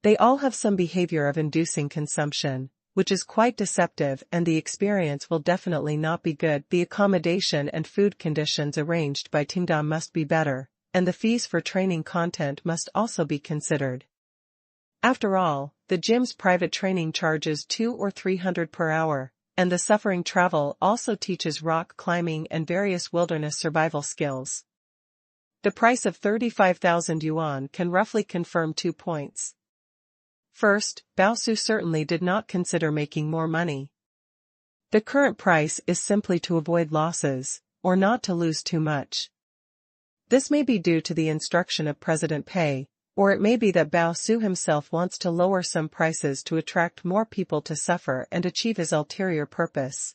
They all have some behavior of inducing consumption, which is quite deceptive, and the experience will definitely not be good. The accommodation and food conditions arranged by Tenda must be better, and the fees for training content must also be considered. After all, the gym's private training charges 200 or 300 per hour, and the suffering travel also teaches rock climbing and various wilderness survival skills. The price of 35,000 yuan can roughly confirm 2 points. First, Bao Su certainly did not consider making more money. The current price is simply to avoid losses, or not to lose too much. This may be due to the instruction of President Pei, or it may be that Bao Su himself wants to lower some prices to attract more people to suffer and achieve his ulterior purpose.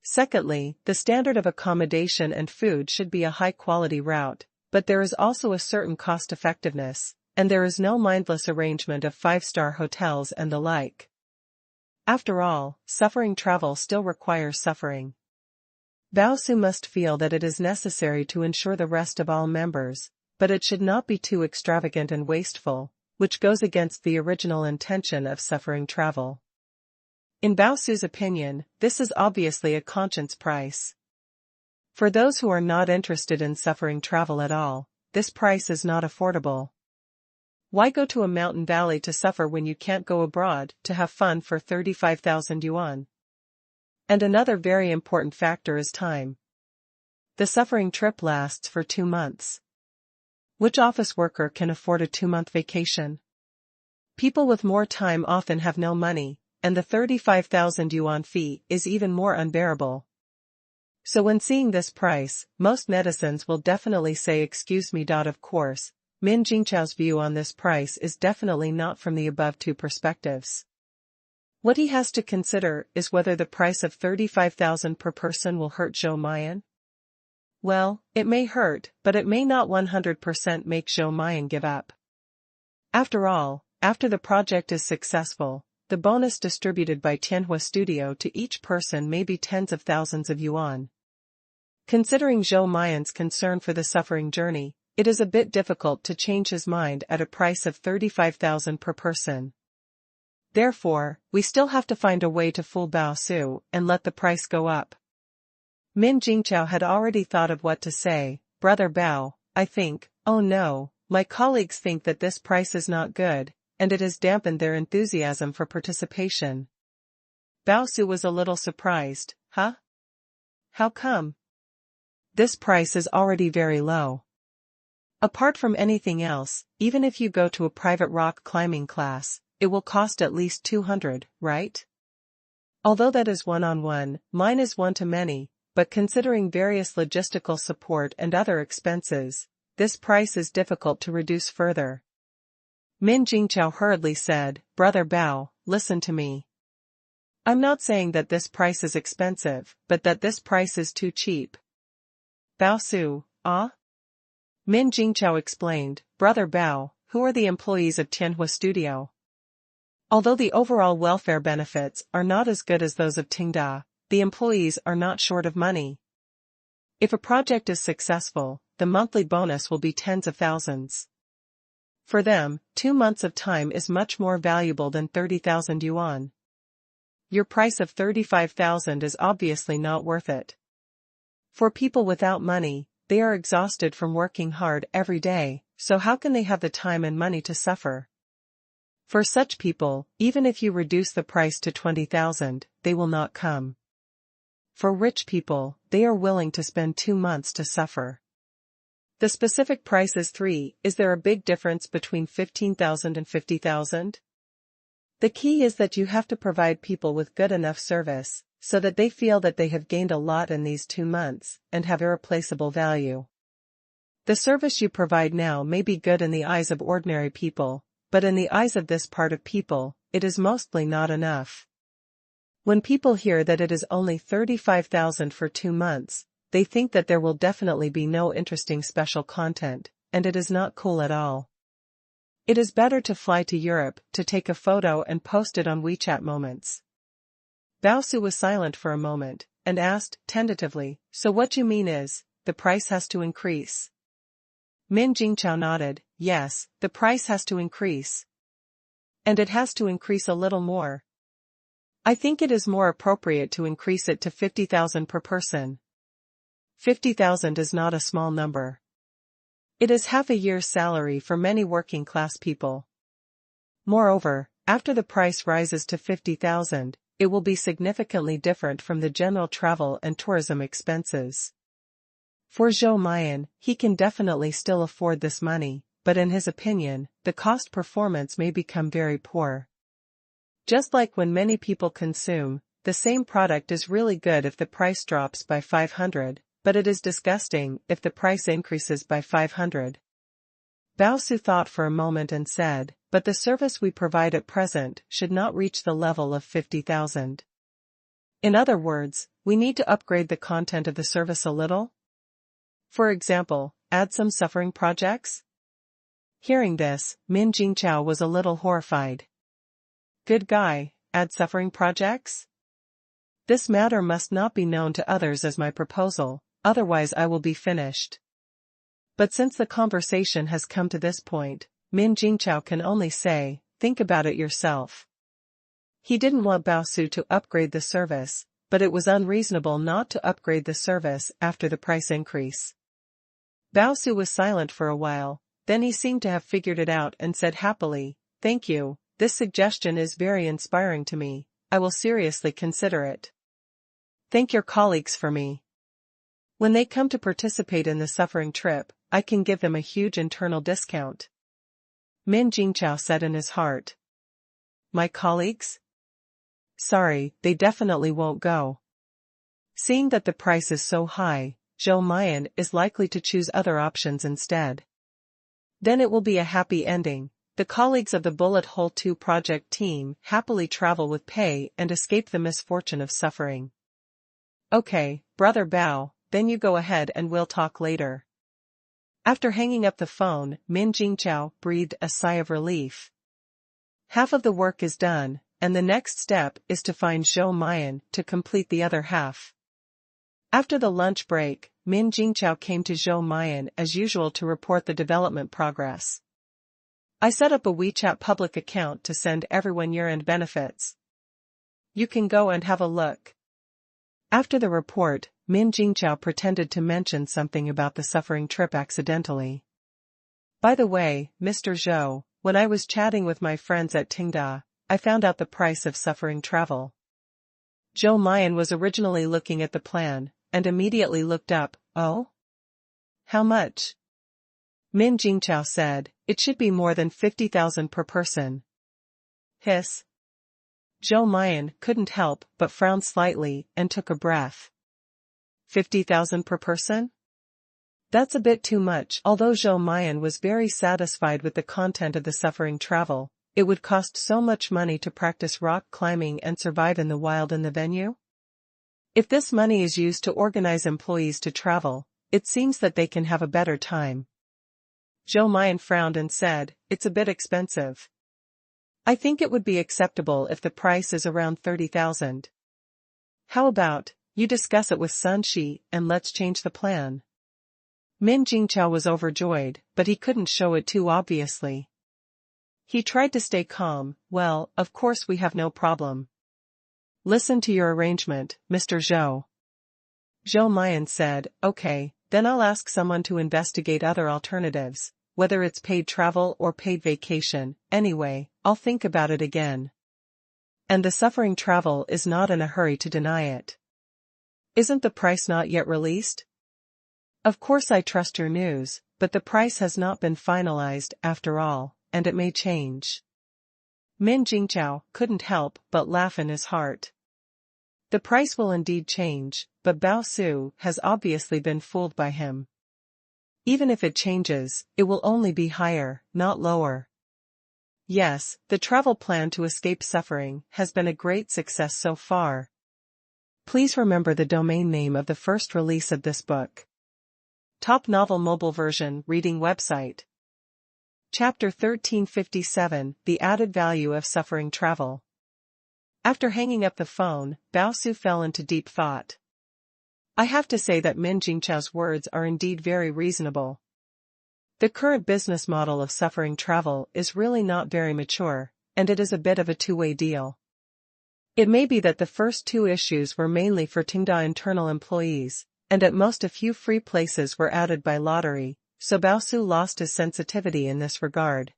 Secondly, the standard of accommodation and food should be a high-quality route, but there is also a certain cost-effectiveness, and there is no mindless arrangement of 5-star hotels and the like. After all, suffering travel still requires suffering. Bao Su must feel that it is necessary to ensure the rest of all members, but it should not be too extravagant and wasteful, which goes against the original intention of suffering travel. In Bao Su's opinion, this is obviously a conscience price. For those who are not interested in suffering travel at all, this price is not affordable. Why go to a mountain valley to suffer when you can't go abroad to have fun for 35,000 yuan? And another very important factor is time. The suffering trip lasts for 2 months. Which office worker can afford a 2-month vacation? People with more time often have no money, and the 35,000 yuan fee is even more unbearable. So when seeing this price, most netizens will definitely say excuse me. Of course, Min Jingchao's view on this price is definitely not from the above two perspectives. What he has to consider is whether the price of 35,000 per person will hurt Zhou Mayan. Well, it may hurt, but it may not 100% make Zhou Mayan give up. After all, after the project is successful, the bonus distributed by Tianhua Studio to each person may be tens of thousands of yuan. Considering Zhou Mayan's concern for the suffering journey, it is a bit difficult to change his mind at a price of 35,000 per person. Therefore, we still have to find a way to fool Bao Su and let the price go up. Min Jingchao had already thought of what to say. Brother Bao, I think, oh no, my colleagues think that this price is not good, and it has dampened their enthusiasm for participation. Bao Su was a little surprised. Huh? How come? This price is already very low. Apart from anything else, even if you go to a private rock climbing class, it will cost at least 200, right? Although that is one-on-one, mine is one-to-many, but considering various logistical support and other expenses, this price is difficult to reduce further. Min Jingchao hurriedly said, Brother Bao, listen to me. I'm not saying that this price is expensive, but that this price is too cheap. Bao Su, ah? Min Jingchao explained, Brother Bao, who are the employees of Tianhua Studio? Although the overall welfare benefits are not as good as those of Tenda, the employees are not short of money. If a project is successful, the monthly bonus will be tens of thousands. For them, 2 months of time is much more valuable than 30,000 yuan. Your price of 35,000 is obviously not worth it. For people without money, they are exhausted from working hard every day, so how can they have the time and money to suffer? For such people, even if you reduce the price to 20,000, they will not come. For rich people, they are willing to spend 2 months to suffer. The specific price is 3. Is there a big difference between 15,000 and 50,000? The key is that you have to provide people with good enough service, so that they feel that they have gained a lot in these 2 months, and have irreplaceable value. The service you provide now may be good in the eyes of ordinary people, but in the eyes of this part of people, it is mostly not enough. When people hear that it is only 35,000 for 2 months, they think that there will definitely be no interesting special content, and it is not cool at all. It is better to fly to Europe to take a photo and post it on WeChat Moments. Bao Su was silent for a moment, and asked, tentatively, so what you mean is, the price has to increase? Min Jingchao nodded, yes, the price has to increase. And it has to increase a little more. I think it is more appropriate to increase it to 50,000 per person. 50,000 is not a small number. It is half a year's salary for many working class people. Moreover, after the price rises to 50,000, it will be significantly different from the general travel and tourism expenses. For Zhou Mayan, he can definitely still afford this money, but in his opinion, the cost performance may become very poor. Just like when many people consume, the same product is really good if the price drops by 500, but it is disgusting if the price increases by 500. Bao Su thought for a moment and said, but the service we provide at present should not reach the level of 50,000. In other words, we need to upgrade the content of the service a little? For example, add some suffering projects? Hearing this, Min Jingchao was a little horrified. Good guy, add suffering projects? This matter must not be known to others as my proposal, otherwise I will be finished. But since the conversation has come to this point, Min Jingqiao can only say, think about it yourself. He didn't want Bao Su to upgrade the service, but it was unreasonable not to upgrade the service after the price increase. Bao Su was silent for a while, then he seemed to have figured it out and said happily, thank you, this suggestion is very inspiring to me, I will seriously consider it. Thank your colleagues for me. When they come to participate in the suffering trip, I can give them a huge internal discount. Min Jingqiao said in his heart. My colleagues? Sorry, they definitely won't go. Seeing that the price is so high, Zhou Mian is likely to choose other options instead. Then it will be a happy ending. The colleagues of the Bullet Hole 2 project team happily travel with Pei and escape the misfortune of suffering. Okay, Brother Bao, then you go ahead and we'll talk later. After hanging up the phone, Min Jingqiao breathed a sigh of relief. Half of the work is done, and the next step is to find Zhou Mian to complete the other half. After the lunch break, Min Jingqiao came to Zhou Mian as usual to report the development progress. I set up a WeChat public account to send everyone year-end benefits. You can go and have a look. After the report, Min Jingqiao pretended to mention something about the suffering trip accidentally. By the way, Mr. Zhou, when I was chatting with my friends at Tenda, I found out the price of suffering travel. Zhou Mian was originally looking at the plan, and immediately looked up, oh? How much? Min Jingqiao said, it should be more than 50,000 per person. Hiss. Zhou Mian couldn't help but frown slightly and took a breath. 50,000 per person? That's a bit too much. Although Zhou Mian was very satisfied with the content of the suffering travel, it would cost so much money to practice rock climbing and survive in the wild in the venue. If this money is used to organize employees to travel, it seems that they can have a better time. Zhou Mian frowned and said, it's a bit expensive. I think it would be acceptable if the price is around 30,000. How about, you discuss it with Sun Shi and let's change the plan. Min Jingqiao was overjoyed, but he couldn't show it too obviously. He tried to stay calm, well, of course we have no problem. Listen to your arrangement, Mr. Zhou. Zhou Mian said, okay, then I'll ask someone to investigate other alternatives, whether it's paid travel or paid vacation, anyway, I'll think about it again. And the suffering travel is not in a hurry to deny it. Isn't the price not yet released? Of course I trust your news, but the price has not been finalized after all, and it may change. Min Jingqiao couldn't help but laugh in his heart. The price will indeed change, but Bao Su has obviously been fooled by him. Even if it changes, it will only be higher, not lower. Yes, the travel plan to escape suffering has been a great success so far. Please remember the domain name of the first release of this book. Top Novel Mobile Version Reading Website. Chapter 1357, The Added Value of Suffering Travel. After hanging up the phone, Bao Su fell into deep thought. I have to say that Min Jingqiao's words are indeed very reasonable. The current business model of suffering travel is really not very mature, and it is a bit of a two-way deal. It may be that the first two issues were mainly for Tenda internal employees, and at most a few free places were added by lottery, so Bao Su lost his sensitivity in this regard.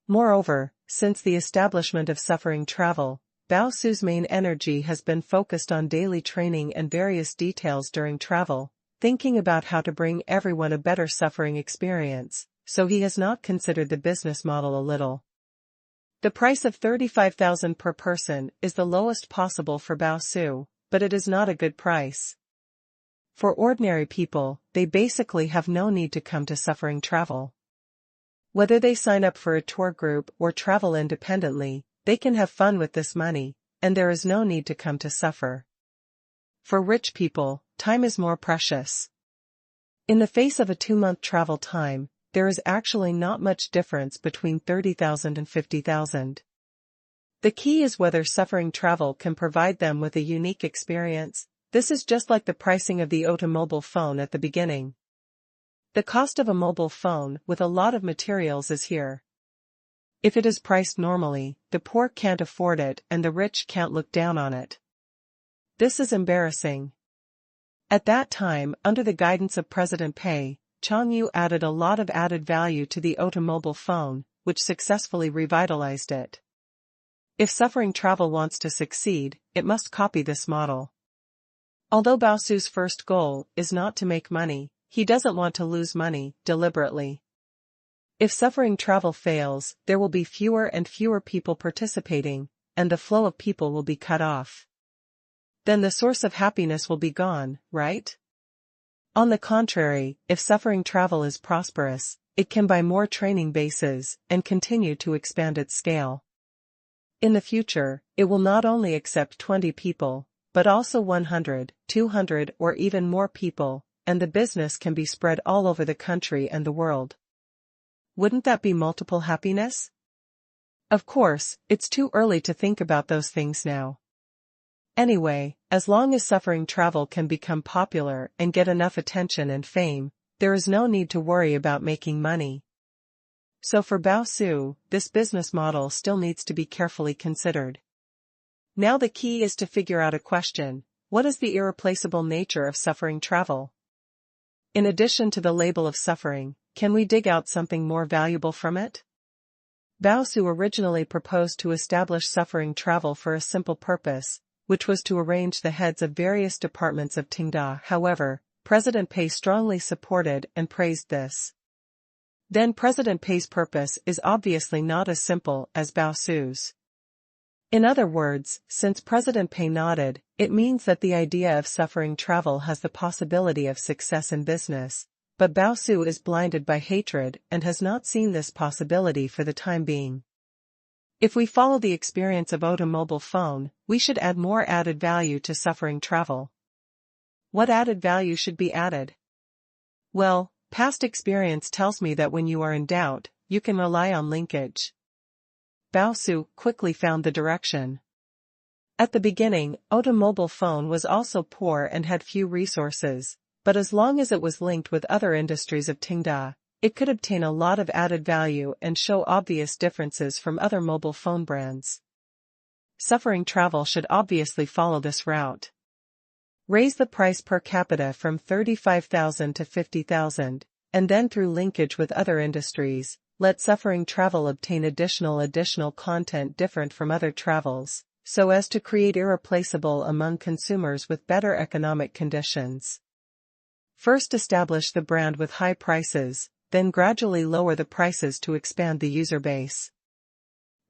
Moreover, since the establishment of suffering travel, Bao Su's main energy has been focused on daily training and various details during travel, thinking about how to bring everyone a better suffering experience, so he has not considered the business model a little. The price of 35,000 per person is the lowest possible for Bao Su, but it is not a good price. For ordinary people, they basically have no need to come to suffering travel. Whether they sign up for a tour group or travel independently, they can have fun with this money, and there is no need to come to suffer. For rich people, time is more precious. In the face of a 2-month travel time, there is actually not much difference between 30,000 and 50,000. The key is whether suffering travel can provide them with a unique experience. This is just like the pricing of the automobile phone at the beginning. The cost of a mobile phone with a lot of materials is here. If it is priced normally, the poor can't afford it and the rich can't look down on it. This is embarrassing. At that time, under the guidance of President Pei Qian added a lot of added value to the automobile phone, which successfully revitalized it. If suffering travel wants to succeed, it must copy this model. Although Baosu's first goal is not to make money, he doesn't want to lose money deliberately. If suffering travel fails, there will be fewer and fewer people participating, and the flow of people will be cut off. Then the source of happiness will be gone, right? On the contrary, if suffering travel is prosperous, it can buy more training bases and continue to expand its scale. In the future, it will not only accept 20 people, but also 100, 200 or even more people, and the business can be spread all over the country and the world. Wouldn't that be multiple happiness? Of course, it's too early to think about those things now. Anyway, as long as suffering travel can become popular and get enough attention and fame, there is no need to worry about making money. So for Baosu, this business model still needs to be carefully considered. Now the key is to figure out a question: what is the irreplaceable nature of suffering travel? In addition to the label of suffering, can we dig out something more valuable from it? Baosu originally proposed to establish suffering travel for a simple purpose, which was to arrange the heads of various departments of Tenda. However, President Pei strongly supported and praised this. Then President Pei's purpose is obviously not as simple as Baosu's. In other words, since President Pei nodded, it means that the idea of suffering travel has the possibility of success in business, but Baosu is blinded by hatred and has not seen this possibility for the time being. If we follow the experience of automobile phone, we should add more added value to suffering travel. What added value should be added? Well, past experience tells me that when you are in doubt, you can rely on linkage. Baosu quickly found the direction. At the beginning, automobile phone was also poor and had few resources, but as long as it was linked with other industries of Tenda, it could obtain a lot of added value and show obvious differences from other mobile phone brands. Suffering travel should obviously follow this route. Raise the price per capita from 35,000 to 50,000, and then through linkage with other industries, let suffering travel obtain additional content different from other travels, so as to create irreplaceable among consumers with better economic conditions. First establish the brand with high prices, then gradually lower the prices to expand the user base.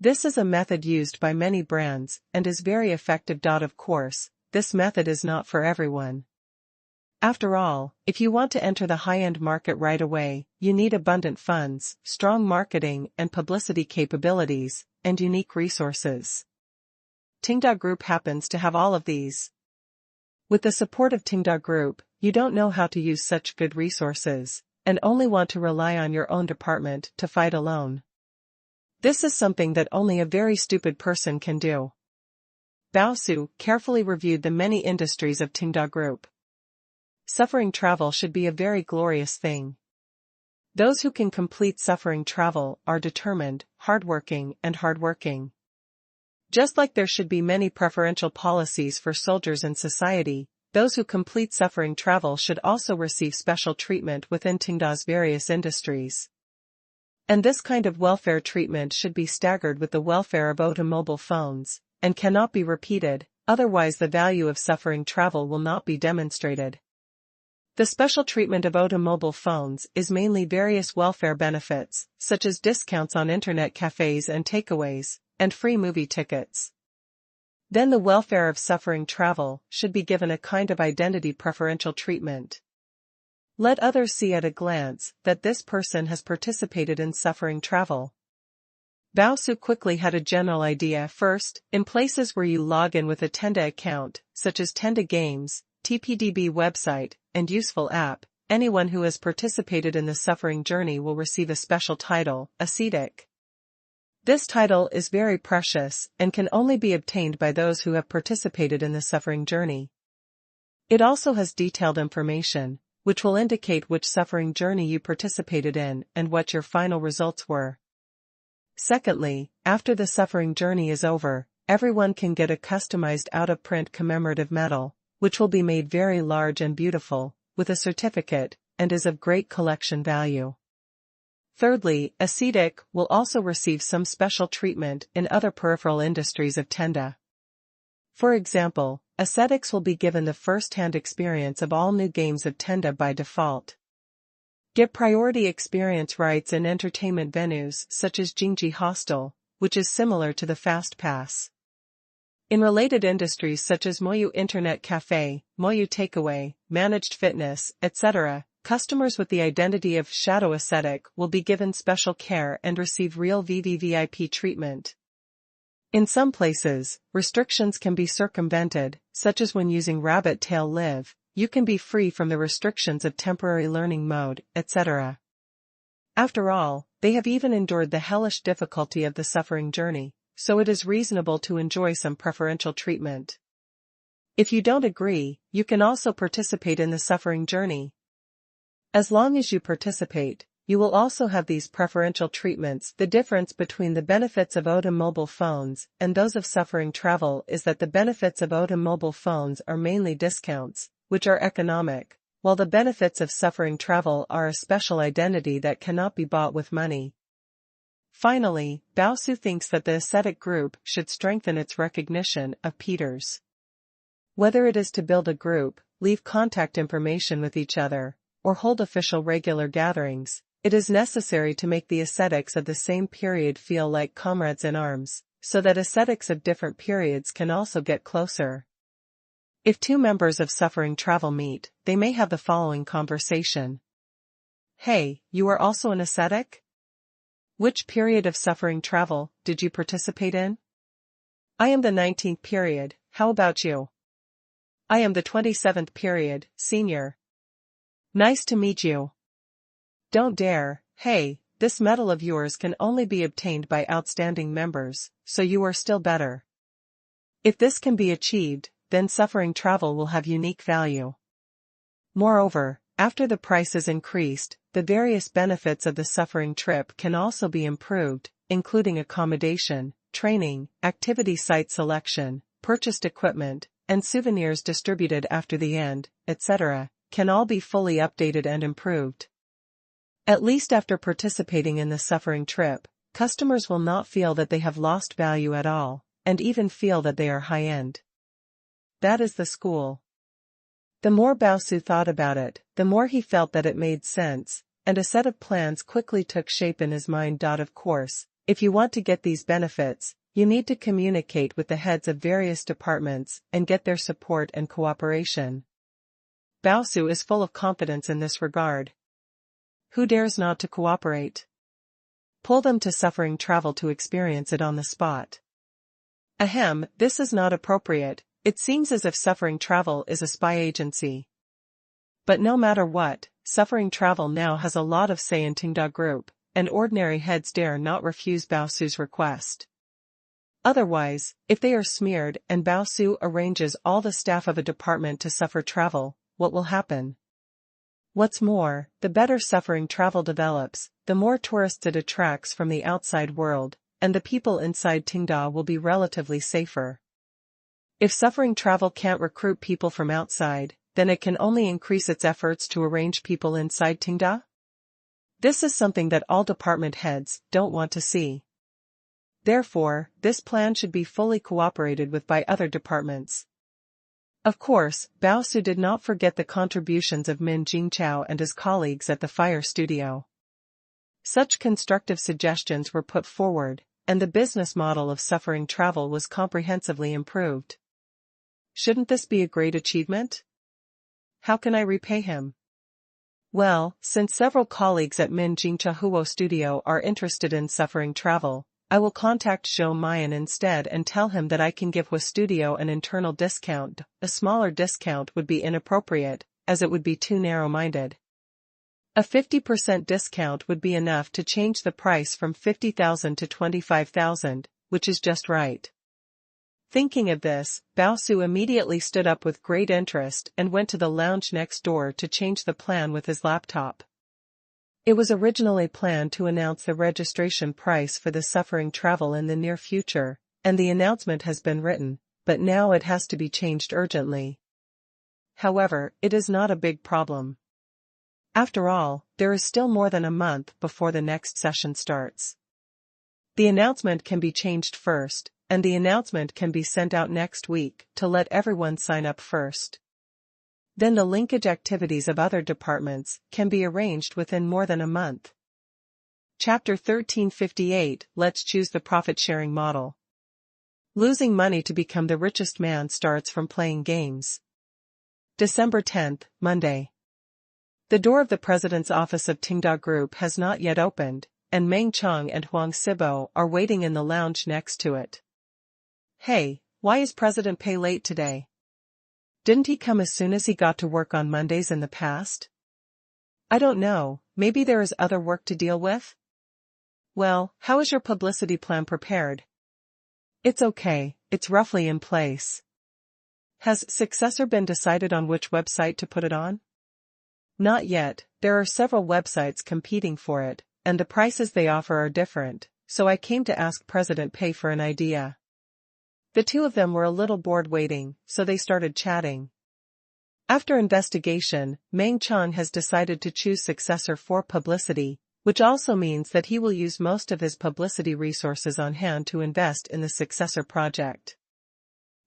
This is a method used by many brands and is very effective. Of course, this method is not for everyone. After all, if you want to enter the high-end market right away, you need abundant funds, strong marketing and publicity capabilities, and unique resources. Tenda Group happens to have all of these. With the support of Tenda Group, you don't know how to use such good resources, and only want to rely on your own department to fight alone. This is something that only a very stupid person can do. Baosu carefully reviewed the many industries of Tenda Group. Suffering travel should be a very glorious thing. Those who can complete suffering travel are determined, hardworking. Just like there should be many preferential policies for soldiers in society, those who complete suffering travel should also receive special treatment within Tenda's various industries. And this kind of welfare treatment should be staggered with the welfare of automobile phones, and cannot be repeated, otherwise the value of suffering travel will not be demonstrated. The special treatment of automobile phones is mainly various welfare benefits, such as discounts on internet cafes and takeaways, and free movie tickets. Then the welfare of suffering travel should be given a kind of identity preferential treatment. Let others see at a glance that this person has participated in suffering travel. Baosu quickly had a general idea. First, in places where you log in with a Tenda account, such as Tenda Games, TPDB website, and useful app, anyone who has participated in the suffering journey will receive a special title, ascetic. This title is very precious and can only be obtained by those who have participated in the suffering journey. It also has detailed information, which will indicate which suffering journey you participated in and what your final results were. Secondly, after the suffering journey is over, everyone can get a customized out-of-print commemorative medal, which will be made very large and beautiful, with a certificate, and is of great collection value. Thirdly, ascetic will also receive some special treatment in other peripheral industries of Tenda. For example, ascetics will be given the first-hand experience of all new games of Tenda by default. Get priority experience rights in entertainment venues such as Jingji Hostel, which is similar to the Fast Pass. In related industries such as Moyu Internet Cafe, Moyu Takeaway, Managed Fitness, etc., customers with the identity of shadow ascetic will be given special care and receive real VVVIP treatment. In some places, restrictions can be circumvented, such as when using Rabbit Tail Live, you can be free from the restrictions of temporary learning mode, etc. After all, they have even endured the hellish difficulty of the suffering journey, so it is reasonable to enjoy some preferential treatment. If you don't agree, you can also participate in the suffering journey. As long as you participate, you will also have these preferential treatments. The difference between the benefits of OTA mobile phones and those of suffering travel is that the benefits of OTA mobile phones are mainly discounts, which are economic, while the benefits of suffering travel are a special identity that cannot be bought with money. Finally, Baosu thinks that the ascetic group should strengthen its recognition of Peters. Whether it is to build a group, leave contact information with each other, or hold official regular gatherings, it is necessary to make the ascetics of the same period feel like comrades in arms, so that ascetics of different periods can also get closer. If two members of suffering travel meet, they may have the following conversation. Hey, you are also an ascetic? Which period of suffering travel did you participate in? I am the 19th period, how about you? I am the 27th period, senior. Nice to meet you. Don't dare, hey, this medal of yours can only be obtained by outstanding members, so you are still better. If this can be achieved, then suffering travel will have unique value. Moreover, after the price is increased, the various benefits of the suffering trip can also be improved, including accommodation, training, activity site selection, purchased equipment, and souvenirs distributed after the end, etc., can all be fully updated and improved. At least after participating in the suffering trip, customers will not feel that they have lost value at all, and even feel that they are high-end. That is the school. The more Baosu thought about it, the more he felt that it made sense, and a set of plans quickly took shape in his mind. Of course, if you want to get these benefits, you need to communicate with the heads of various departments and get their support and cooperation. Baosu is full of confidence in this regard. Who dares not to cooperate? Pull them to suffering travel to experience it on the spot. Ahem, this is not appropriate. It seems as if suffering travel is a spy agency. But no matter what, suffering travel now has a lot of say in Tenda Group, and ordinary heads dare not refuse Baosu's request. Otherwise, if they are smeared and Baosu arranges all the staff of a department to suffer travel, what will happen? What's more, the better suffering travel develops, the more tourists it attracts from the outside world, and the people inside Tenda will be relatively safer. If suffering travel can't recruit people from outside, then it can only increase its efforts to arrange people inside Tenda. This is something that all department heads don't want to see. Therefore, this plan should be fully cooperated with by other departments. Of course, Baosu did not forget the contributions of Min Jingqiao and his colleagues at the Fire Studio. Such constructive suggestions were put forward, and the business model of suffering travel was comprehensively improved. Shouldn't this be a great achievement? How can I repay him? Well, since several colleagues at Min Jingqiao Studio are interested in suffering travel, I will contact Zhou Mayan instead and tell him that I can give Hua Studio an internal discount. A smaller discount would be inappropriate, as it would be too narrow-minded. A 50% discount would be enough to change the price from 50,000 to 25,000, which is just right. Thinking of this, Bao Su immediately stood up with great interest and went to the lounge next door to change the plan with his laptop. It was originally planned to announce the registration price for the suffering travel in the near future, and the announcement has been written, but now it has to be changed urgently. However, it is not a big problem. After all, there is still more than a month before the next session starts. The announcement can be changed first, and the announcement can be sent out next week to let everyone sign up first. Then the linkage activities of other departments can be arranged within more than a month. Chapter 1358. Let's choose the profit-sharing model. Losing money to become the richest man starts from playing games. December 10th, Monday. The door of the president's office of Tenda Group has not yet opened, and Meng Chang and Huang Sibo are waiting in the lounge next to it. Hey, why is President Pei late today? Didn't he come as soon as he got to work on Mondays in the past? I don't know, maybe there is other work to deal with? Well, how is your publicity plan prepared? It's okay, it's roughly in place. Has successor been decided on which website to put it on? Not yet, there are several websites competing for it, and the prices they offer are different, so I came to ask President Pei for an idea. The two of them were a little bored waiting, so they started chatting. After investigation, Meng Chang has decided to choose successor for publicity, which also means that he will use most of his publicity resources on hand to invest in the successor project.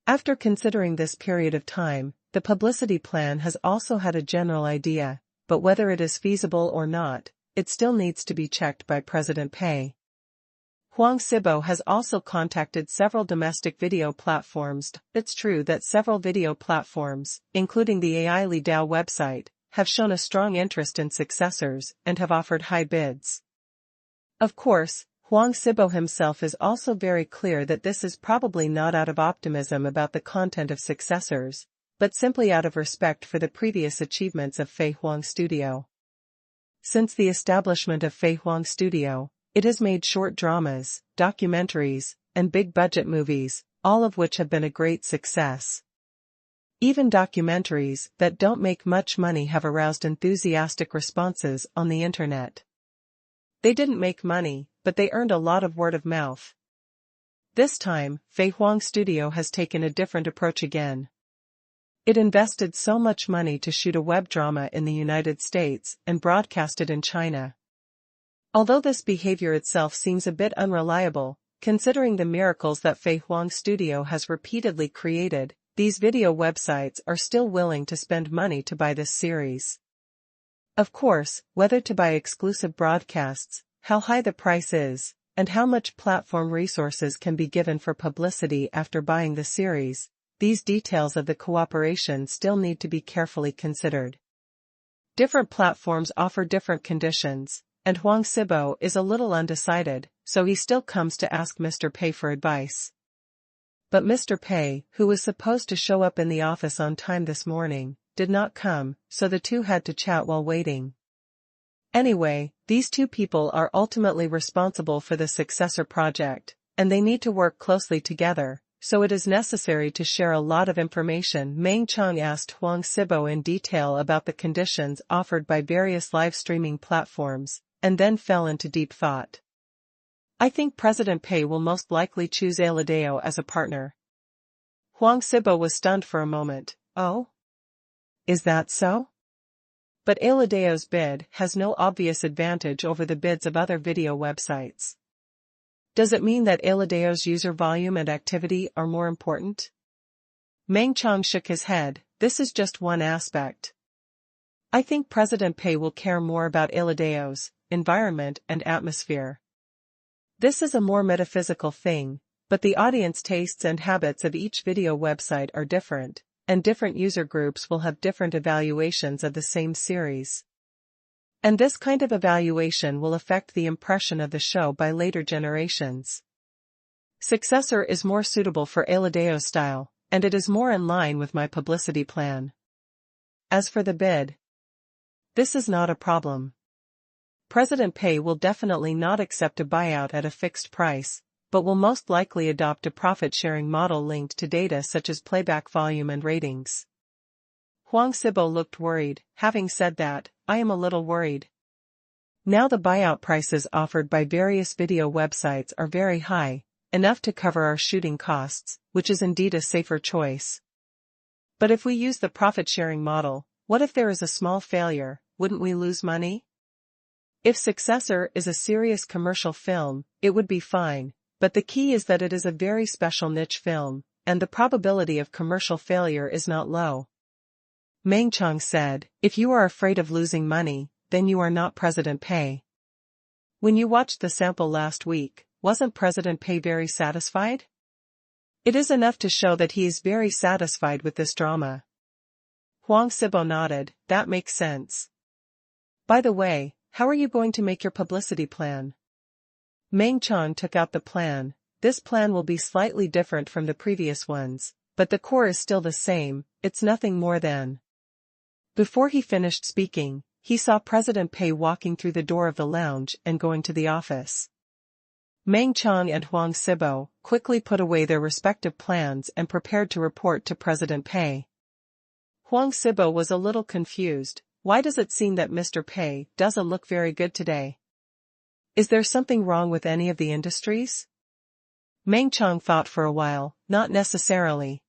After considering this period of time, the publicity plan has also had a general idea, but whether it is feasible or not, it still needs to be checked by President Pei. Huang Sibo has also contacted several domestic video platforms. It's true that several video platforms, including the AI Li Dao website, have shown a strong interest in successors and have offered high bids. Of course, Huang Sibo himself is also very clear that this is probably not out of optimism about the content of successors, but simply out of respect for the previous achievements of Fei Huang Studio. Since the establishment of Fei Huang Studio, it has made short dramas, documentaries, and big-budget movies, all of which have been a great success. Even documentaries that don't make much money have aroused enthusiastic responses on the internet. They didn't make money, but they earned a lot of word of mouth. This time, Fei Huang Studio has taken a different approach again. It invested so much money to shoot a web drama in the United States and broadcast it in China. Although this behavior itself seems a bit unreliable, considering the miracles that Fei Huang Studio has repeatedly created, these video websites are still willing to spend money to buy this series. Of course, whether to buy exclusive broadcasts, how high the price is, and how much platform resources can be given for publicity after buying the series, these details of the cooperation still need to be carefully considered. Different platforms offer different conditions, and Huang Sibo is a little undecided, so he still comes to ask Mr. Pei for advice. But Mr. Pei, who was supposed to show up in the office on time this morning, did not come, so the two had to chat while waiting. Anyway, these two people are ultimately responsible for the successor project, and they need to work closely together, so it is necessary to share a lot of information. Meng Chang asked Huang Sibo in detail about the conditions offered by various live streaming platforms, and then fell into deep thought. I think President Pei will most likely choose Aladeo as a partner. Huang Sibo was stunned for a moment. Oh? Is that so? But Aladeo's bid has no obvious advantage over the bids of other video websites. Does it mean that Aladeo's user volume and activity are more important? Meng Chang shook his head. This is just one aspect. I think President Pei will care more about Aladeo's environment and atmosphere. This is a more metaphysical thing, but the audience tastes and habits of each video website are different, and different user groups will have different evaluations of the same series. And this kind of evaluation will affect the impression of the show by later generations. Successor is more suitable for Aladeo's style, and it is more in line with my publicity plan. As for the bid, this is not a problem. President Pei will definitely not accept a buyout at a fixed price, but will most likely adopt a profit-sharing model linked to data such as playback volume and ratings. Huang Sibo looked worried. Having said that, I am a little worried. Now the buyout prices offered by various video websites are very high, enough to cover our shooting costs, which is indeed a safer choice. But if we use the profit-sharing model, what if there is a small failure, wouldn't we lose money? If Successor is a serious commercial film, it would be fine, but the key is that it is a very special niche film, and the probability of commercial failure is not low. Meng Chang said, if you are afraid of losing money, then you are not President Pei. When you watched the sample last week, wasn't President Pei very satisfied? It is enough to show that he is very satisfied with this drama. Huang Sibo nodded, that makes sense. By the way, how are you going to make your publicity plan? Meng Chang took out the plan. This plan will be slightly different from the previous ones, but the core is still the same, it's nothing more than. Before he finished speaking, he saw President Pei walking through the door of the lounge and going to the office. Meng Chang and Huang Sibo quickly put away their respective plans and prepared to report to President Pei. Huang Sibo was a little confused. Why does it seem that Mr. Pei doesn't look very good today? Is there something wrong with any of the industries? Meng Chang thought for a while, not necessarily.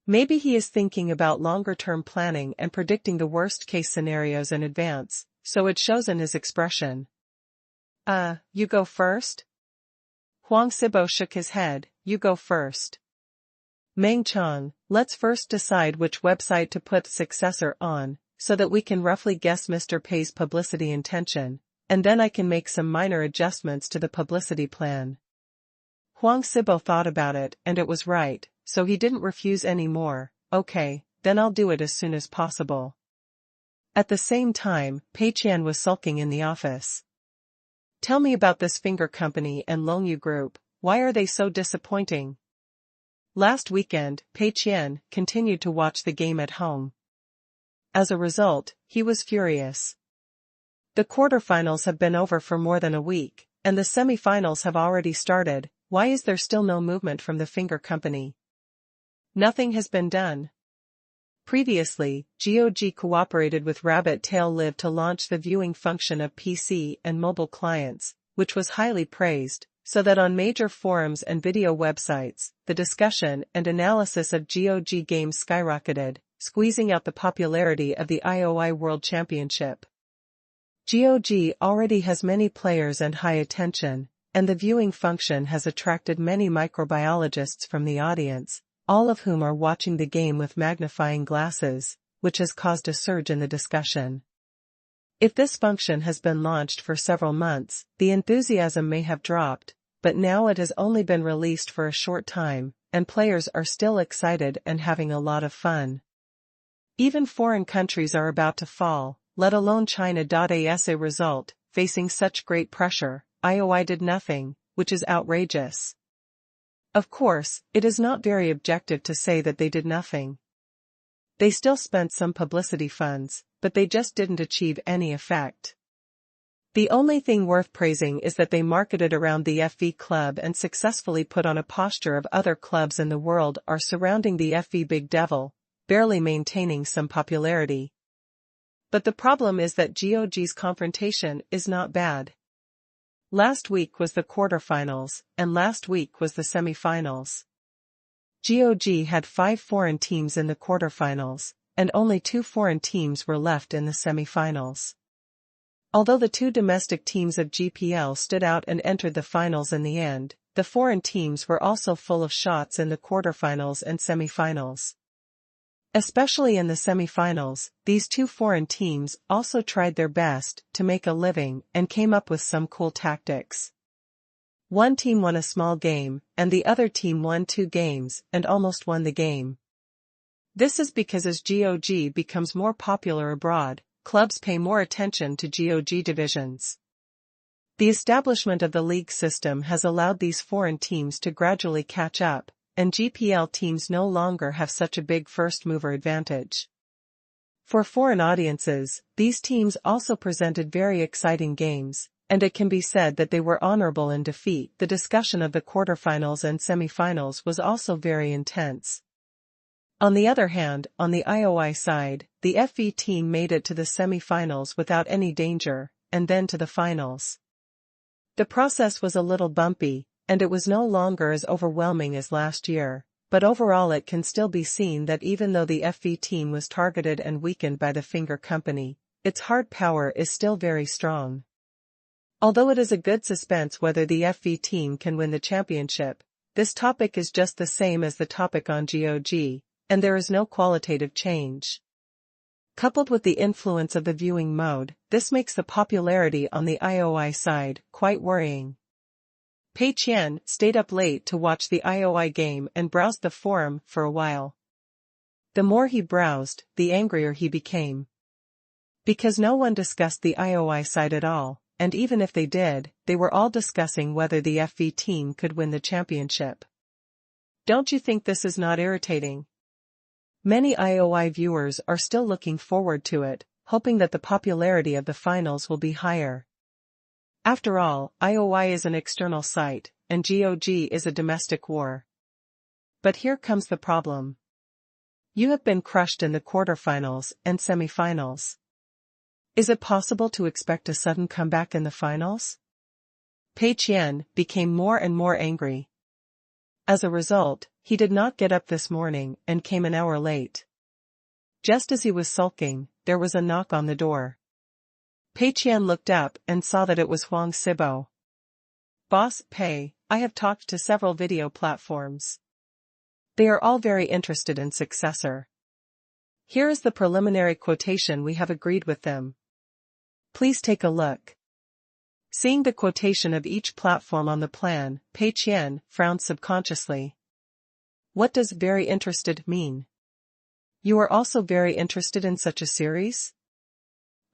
Maybe he is thinking about longer-term planning and predicting the worst-case scenarios in advance, so it shows in his expression. You go first? Huang Sibo shook his head, you go first. Meng Chang, let's first decide which website to put Successor on, so that we can roughly guess Mr. Pei's publicity intention, and then I can make some minor adjustments to the publicity plan. Huang Sibo thought about it and it was right, so he didn't refuse any more. Okay, then I'll do it as soon as possible. At the same time, Pei Qian was sulking in the office. Tell me about this finger company and Longyu Group, why are they so disappointing? Last weekend, Pei Qian continued to watch the game at home. As a result, he was furious. The quarterfinals have been over for more than a week, and the semifinals have already started. Why is there still no movement from the finger company? Nothing has been done. Previously, GOG cooperated with Rabbit Tail Live to launch the viewing function of PC and mobile clients, which was highly praised, so that on major forums and video websites, the discussion and analysis of GOG games skyrocketed, squeezing out the popularity of the IOI World Championship. GOG already has many players and high attention, and the viewing function has attracted many microbiologists from the audience, all of whom are watching the game with magnifying glasses, which has caused a surge in the discussion. If this function has been launched for several months, the enthusiasm may have dropped, but now it has only been released for a short time, and players are still excited and having a lot of fun. Even foreign countries are about to fall, let alone China. As a result, facing such great pressure, IOI did nothing, which is outrageous. Of course, it is not very objective to say that they did nothing. They still spent some publicity funds, but they just didn't achieve any effect. The only thing worth praising is that they marketed around the FV club and successfully put on a posture of other clubs in the world are surrounding the FV Big Devil, barely maintaining some popularity. But the problem is that GOG's confrontation is not bad. Last week was the quarterfinals, and last week was the semifinals. GOG had 5 foreign teams in the quarterfinals, and only 2 foreign teams were left in the semifinals. Although the 2 domestic teams of GPL stood out and entered the finals in the end, the foreign teams were also full of shots in the quarterfinals and semifinals. Especially in the semifinals, these 2 foreign teams also tried their best to make a living and came up with some cool tactics. One team won a small game, and the other team won 2 games and almost won the game. This is because as GOG becomes more popular abroad, clubs pay more attention to GOG divisions. The establishment of the league system has allowed these foreign teams to gradually catch up, and GPL teams no longer have such a big first-mover advantage. For foreign audiences, these teams also presented very exciting games, and it can be said that they were honorable in defeat. The discussion of the quarterfinals and semifinals was also very intense. On the other hand, on the IOI side, the FV team made it to the semifinals without any danger, and then to the finals. The process was a little bumpy, and it was no longer as overwhelming as last year, but overall it can still be seen that even though the FV team was targeted and weakened by the finger company, its hard power is still very strong. Although it is a good suspense whether the FV team can win the championship, this topic is just the same as the topic on GOG, and there is no qualitative change. Coupled with the influence of the viewing mode, this makes the popularity on the IOI side quite worrying. Pei Qian stayed up late to watch the IOI game and browsed the forum for a while. The more he browsed, the angrier he became. Because no one discussed the IOI side at all, and even if they did, they were all discussing whether the FV team could win the championship. Don't you think this is not irritating? Many IOI viewers are still looking forward to it, hoping that the popularity of the finals will be higher. After all, IOI is an external site, and GOG is a domestic war. But here comes the problem. You have been crushed in the quarterfinals and semifinals. Is it possible to expect a sudden comeback in the finals? Pei Qian became more and more angry. As a result, he did not get up this morning and came an hour late. Just as he was sulking, there was a knock on the door. Pei Qian looked up and saw that it was Huang Sibo. Boss Pei, I have talked to several video platforms. They are all very interested in Successor. Here is the preliminary quotation we have agreed with them. Please take a look. Seeing the quotation of each platform on the plan, Pei Qian frowned subconsciously. What does very interested mean? You are also very interested in such a series?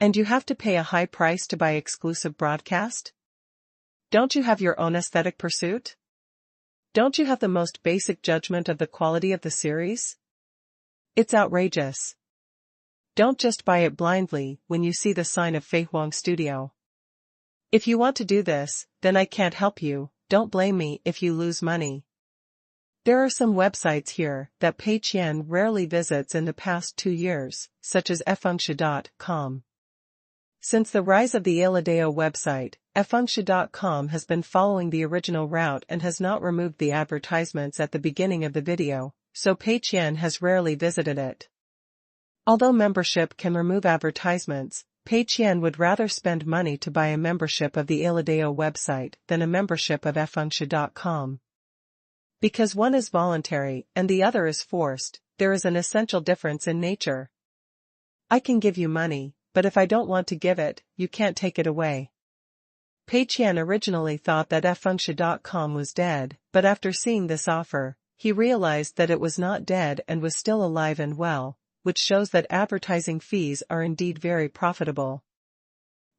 And you have to pay a high price to buy exclusive broadcast? Don't you have your own aesthetic pursuit? Don't you have the most basic judgment of the quality of the series? It's outrageous. Don't just buy it blindly when you see the sign of Fei Huang Studio. If you want to do this, then I can't help you. Don't blame me if you lose money. There are some websites here that Pei Qian rarely visits in the past 2 years, such as efengshi.com. Since the rise of the Iladeo website, efengshi.com has been following the original route and has not removed the advertisements at the beginning of the video, so Pei Qian has rarely visited it. Although membership can remove advertisements, Pei Qian would rather spend money to buy a membership of the Iladeo website than a membership of efengshi.com. Because one is voluntary and the other is forced, there is an essential difference in nature. I can give you money, but if I don't want to give it, you can't take it away. Pei Qian originally thought that efengshi.com was dead, but after seeing this offer, he realized that it was not dead and was still alive and well, which shows that advertising fees are indeed very profitable.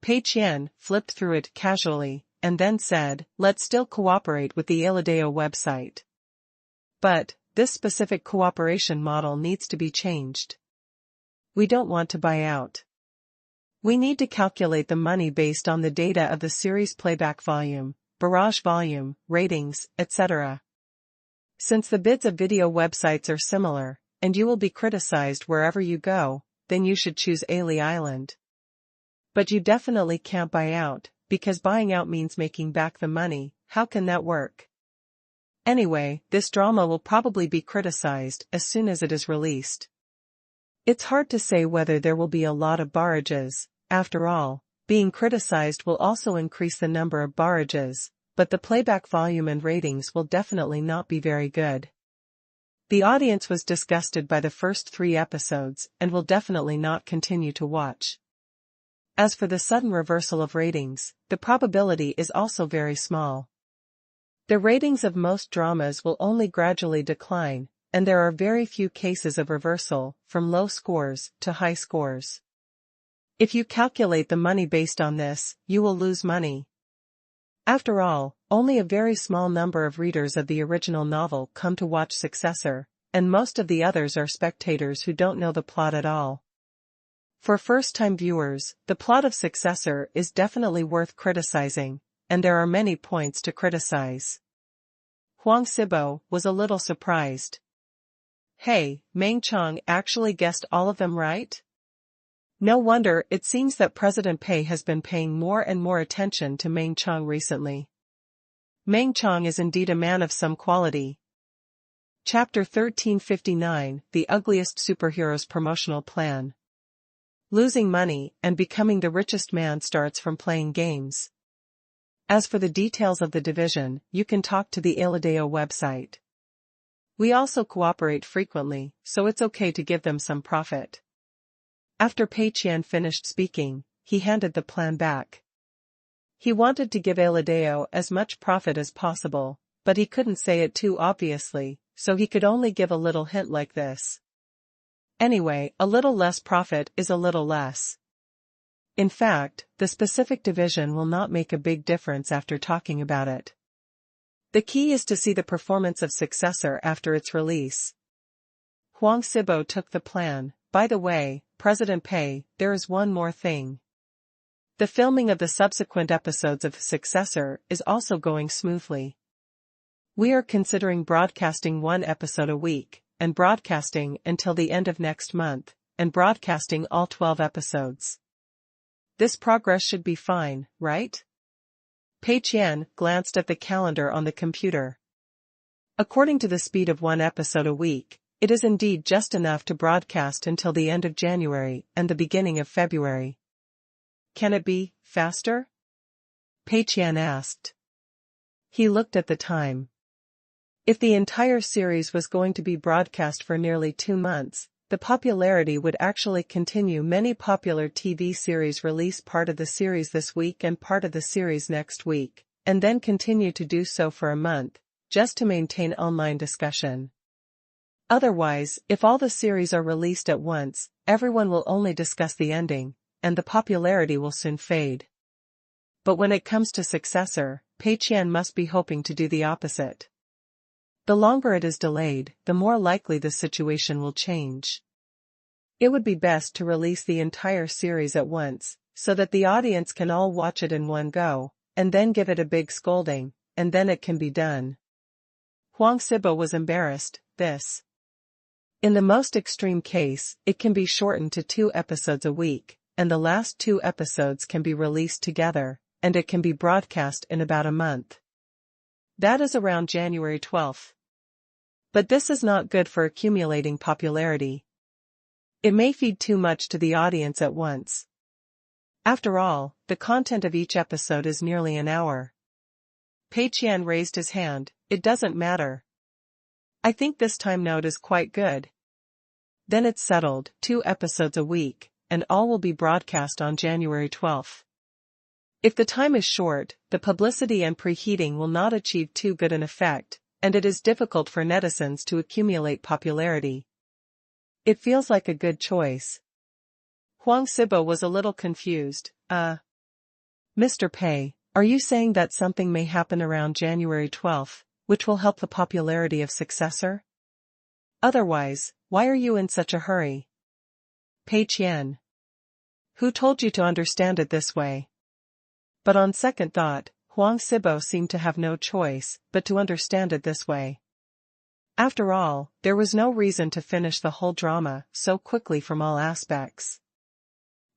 Pei Qian flipped through it casually, and then said, let's still cooperate with the Iladeo website. But, this specific cooperation model needs to be changed. We don't want to buy out. We need to calculate the money based on the data of the series playback volume, barrage volume, ratings, etc. Since the bids of video websites are similar, and you will be criticized wherever you go, then you should choose Ali Island. But you definitely can't buy out, because buying out means making back the money. How can that work? Anyway, this drama will probably be criticized as soon as it is released. It's hard to say whether there will be a lot of barrages. After all, being criticized will also increase the number of barrages, but the playback volume and ratings will definitely not be very good. The audience was disgusted by the first 3 episodes and will definitely not continue to watch. As for the sudden reversal of ratings, the probability is also very small. The ratings of most dramas will only gradually decline, and there are very few cases of reversal, from low scores to high scores. If you calculate the money based on this, you will lose money. After all, only a very small number of readers of the original novel come to watch Successor, and most of the others are spectators who don't know the plot at all. For first-time viewers, the plot of Successor is definitely worth criticizing, and there are many points to criticize. Huang Sibo was a little surprised. Hey, Meng Chang actually guessed all of them right? No wonder it seems that President Pei has been paying more and more attention to Meng Chang recently. Meng Chang is indeed a man of some quality. Chapter 1359, The Ugliest Superhero's Promotional Plan. Losing money and becoming the richest man starts from playing games. As for the details of the division, you can talk to the Iladeo website. We also cooperate frequently, so it's okay to give them some profit. After Pei Qian finished speaking, he handed the plan back. He wanted to give Iladeo as much profit as possible, but he couldn't say it too obviously, so he could only give a little hint like this. Anyway, a little less profit is a little less. In fact, the specific division will not make a big difference after talking about it. The key is to see the performance of Successor after its release. Huang Sibo took the plan. By the way, President Pei, there is one more thing. The filming of the subsequent episodes of Successor is also going smoothly. We are considering broadcasting one episode a week, and broadcasting until the end of next month, and broadcasting all 12 episodes. This progress should be fine, right? Pei Qian glanced at the calendar on the computer. According to the speed of one episode a week, it is indeed just enough to broadcast until the end of January and the beginning of February. Can it be faster? Pei Qian asked. He looked at the time. If the entire series was going to be broadcast for nearly 2 months, the popularity would actually continue. Many popular TV series release part of the series this week and part of the series next week, and then continue to do so for a month, just to maintain online discussion. Otherwise, if all the series are released at once, everyone will only discuss the ending, and the popularity will soon fade. But when it comes to Successor, Pei Qian must be hoping to do the opposite. The longer it is delayed, the more likely the situation will change. It would be best to release the entire series at once, so that the audience can all watch it in one go, and then give it a big scolding, and then it can be done. Huang Sibo was embarrassed. In the most extreme case, it can be shortened to 2 episodes a week, and the last 2 episodes can be released together, and it can be broadcast in about a month. That is around January 12th. But this is not good for accumulating popularity. It may feed too much to the audience at once. After all, the content of each episode is nearly an hour. Pei Qian raised his hand. It doesn't matter. I think this time note is quite good. Then it's settled, 2 episodes a week, and all will be broadcast on January 12th. If the time is short, the publicity and preheating will not achieve too good an effect, and it is difficult for netizens to accumulate popularity. It feels like a good choice. Huang Sibo was a little confused. Mr. Pei, are you saying that something may happen around January 12th, which will help the popularity of Successor? Otherwise, why are you in such a hurry? Pei Qian. Who told you to understand it this way? But on second thought, Huang Sibo seemed to have no choice but to understand it this way. After all, there was no reason to finish the whole drama so quickly from all aspects.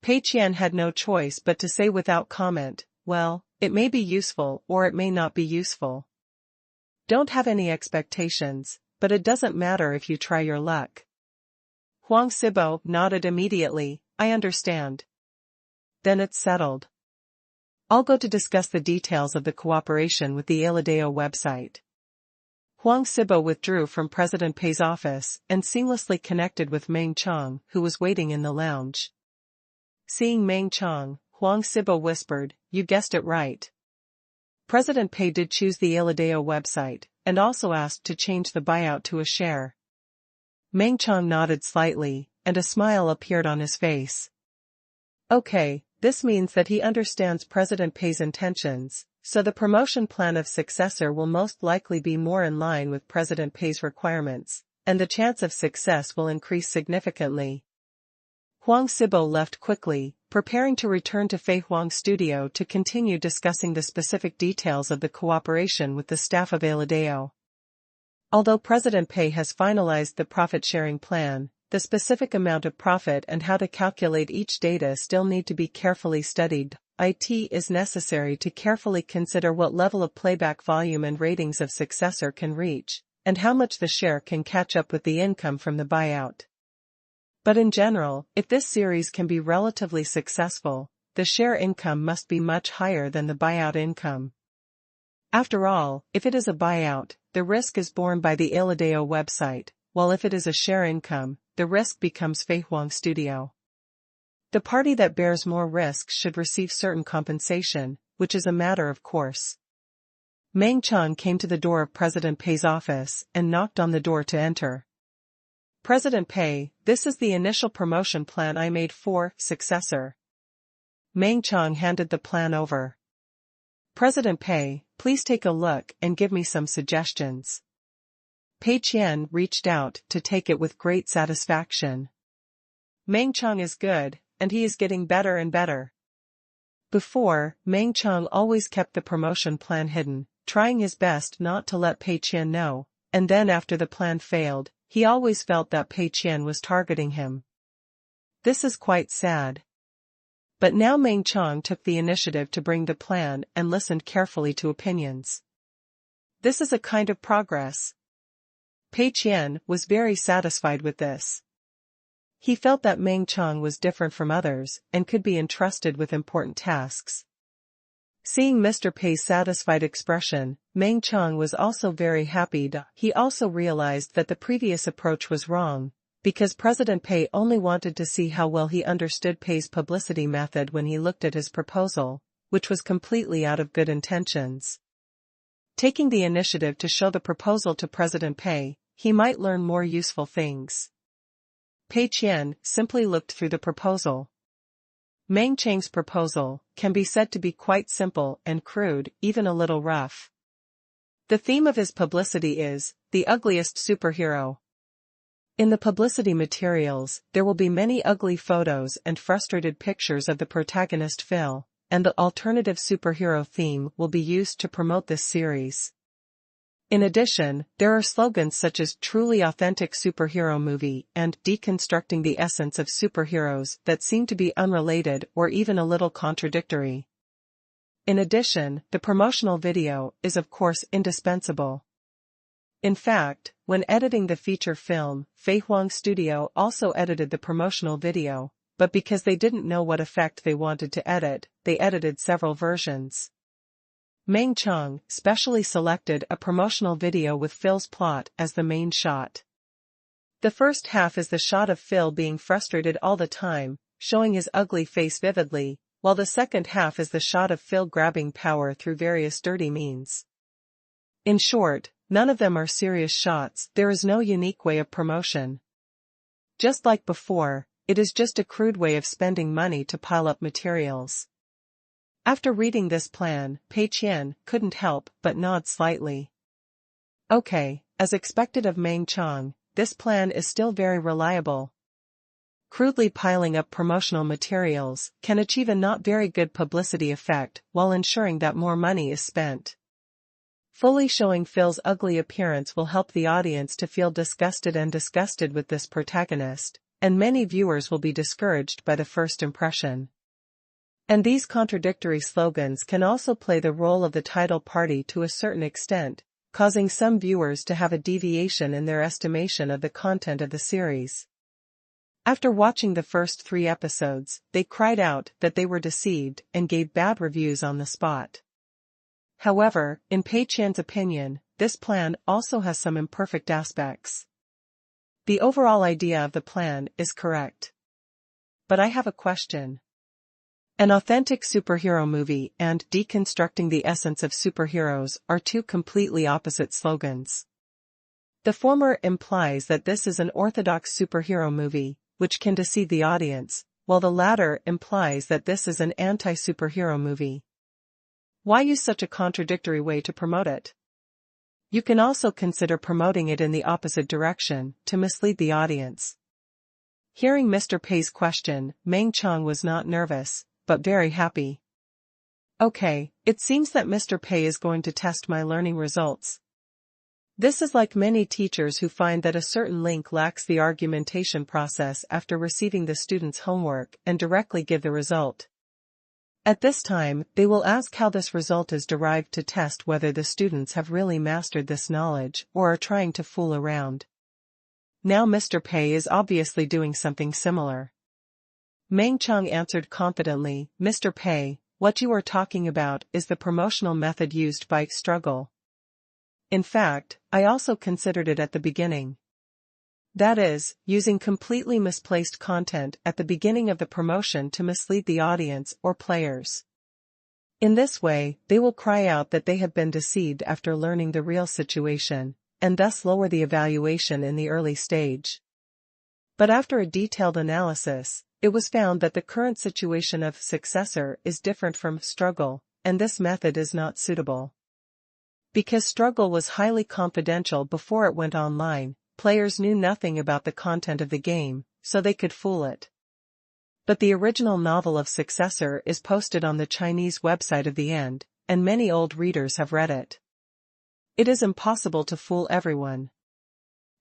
Pei Qian had no choice but to say without comment, well, it may be useful or it may not be useful. Don't have any expectations, but it doesn't matter if you try your luck. Huang Sibo nodded immediately. I understand. Then it's settled. I'll go to discuss the details of the cooperation with the Iladeo website. Huang Sibo withdrew from President Pei's office and seamlessly connected with Meng Chang, who was waiting in the lounge. Seeing Meng Chang, Huang Sibo whispered, you guessed it right. President Pei did choose the Iladeo website, and also asked to change the buyout to a share. Meng Chang nodded slightly, and a smile appeared on his face. Okay, this means that he understands President Pei's intentions, so the promotion plan of Successor will most likely be more in line with President Pei's requirements, and the chance of success will increase significantly. Huang Sibo left quickly, preparing to return to Fei Huang's studio to continue discussing the specific details of the cooperation with the staff of Aladeo. Although President Pei has finalized the profit-sharing plan, the specific amount of profit and how to calculate each data still need to be carefully studied. It is necessary to carefully consider what level of playback volume and ratings of successor can reach, and how much the share can catch up with the income from the buyout. But in general, if this series can be relatively successful, the share income must be much higher than the buyout income. After all, if it is a buyout, the risk is borne by the Aladeo website, while if it is a share income, the risk becomes Fei Huang Studio. The party that bears more risks should receive certain compensation, which is a matter of course. Meng Chang came to the door of President Pei's office and knocked on the door to enter. President Pei, this is the initial promotion plan I made for successor. Meng Chang handed the plan over. President Pei, please take a look and give me some suggestions. Pei Qian reached out to take it with great satisfaction. Meng Chang is good, and he is getting better and better. Before, Meng Chang always kept the promotion plan hidden, trying his best not to let Pei Qian know, and then after the plan failed, he always felt that Pei Qian was targeting him. This is quite sad. But now Meng Chang took the initiative to bring the plan and listened carefully to opinions. This is a kind of progress. Pei Qian was very satisfied with this. He felt that Meng Chang was different from others and could be entrusted with important tasks. Seeing Mr. Pei's satisfied expression, Meng Chang was also very happy. He also realized that the previous approach was wrong, because President Pei only wanted to see how well he understood Pei's publicity method when he looked at his proposal, which was completely out of good intentions. Taking the initiative to show the proposal to President Pei, he might learn more useful things. Pei Qian simply looked through the proposal. Meng Chang's proposal can be said to be quite simple and crude, even a little rough. The theme of his publicity is, the ugliest superhero. In the publicity materials, there will be many ugly photos and frustrated pictures of the protagonist Phil, and the alternative superhero theme will be used to promote this series. In addition, there are slogans such as truly authentic superhero movie and deconstructing the essence of superheroes that seem to be unrelated or even a little contradictory. In addition, the promotional video is of course indispensable. In fact, when editing the feature film, Fei Huang Studio also edited the promotional video, but because they didn't know what effect they wanted to edit, they edited several versions. Meng Chang specially selected a promotional video with Phil's plot as the main shot. The first half is the shot of Phil being frustrated all the time, showing his ugly face vividly, while the second half is the shot of Phil grabbing power through various dirty means. In short, none of them are serious shots. There is no unique way of promotion. Just like before, it is just a crude way of spending money to pile up materials. After reading this plan, Pei Qian couldn't help but nod slightly. Okay, as expected of Meng Chang, this plan is still very reliable. Crudely piling up promotional materials can achieve a not very good publicity effect while ensuring that more money is spent. Fully showing Phil's ugly appearance will help the audience to feel disgusted with this protagonist, and many viewers will be discouraged by the first impression. And these contradictory slogans can also play the role of the title party to a certain extent, causing some viewers to have a deviation in their estimation of the content of the series. After watching the first 3 episodes, they cried out that they were deceived and gave bad reviews on the spot. However, in Pei Qian's opinion, this plan also has some imperfect aspects. The overall idea of the plan is correct. But I have a question. An authentic superhero movie and deconstructing the essence of superheroes are two completely opposite slogans. The former implies that this is an orthodox superhero movie, which can deceive the audience, while the latter implies that this is an anti-superhero movie. Why use such a contradictory way to promote it? You can also consider promoting it in the opposite direction, to mislead the audience. Hearing Mr. Pei's question, Meng Qiang was not nervous, but very happy. Okay, it seems that Mr. Pei is going to test my learning results. This is like many teachers who find that a certain link lacks the argumentation process after receiving the student's homework and directly give the result. At this time, they will ask how this result is derived to test whether the students have really mastered this knowledge or are trying to fool around. Now Mr. Pei is obviously doing something similar. Meng Qiang answered confidently, Mr. Pei, what you are talking about is the promotional method used by struggle. In fact, I also considered it at the beginning. That is, using completely misplaced content at the beginning of the promotion to mislead the audience or players. In this way, they will cry out that they have been deceived after learning the real situation, and thus lower the evaluation in the early stage. But after a detailed analysis, it was found that the current situation of successor is different from struggle, and this method is not suitable. Because struggle was highly confidential before it went online, players knew nothing about the content of the game, so they could fool it. But the original novel of Successor is posted on the Chinese website of the end, and many old readers have read it. It is impossible to fool everyone.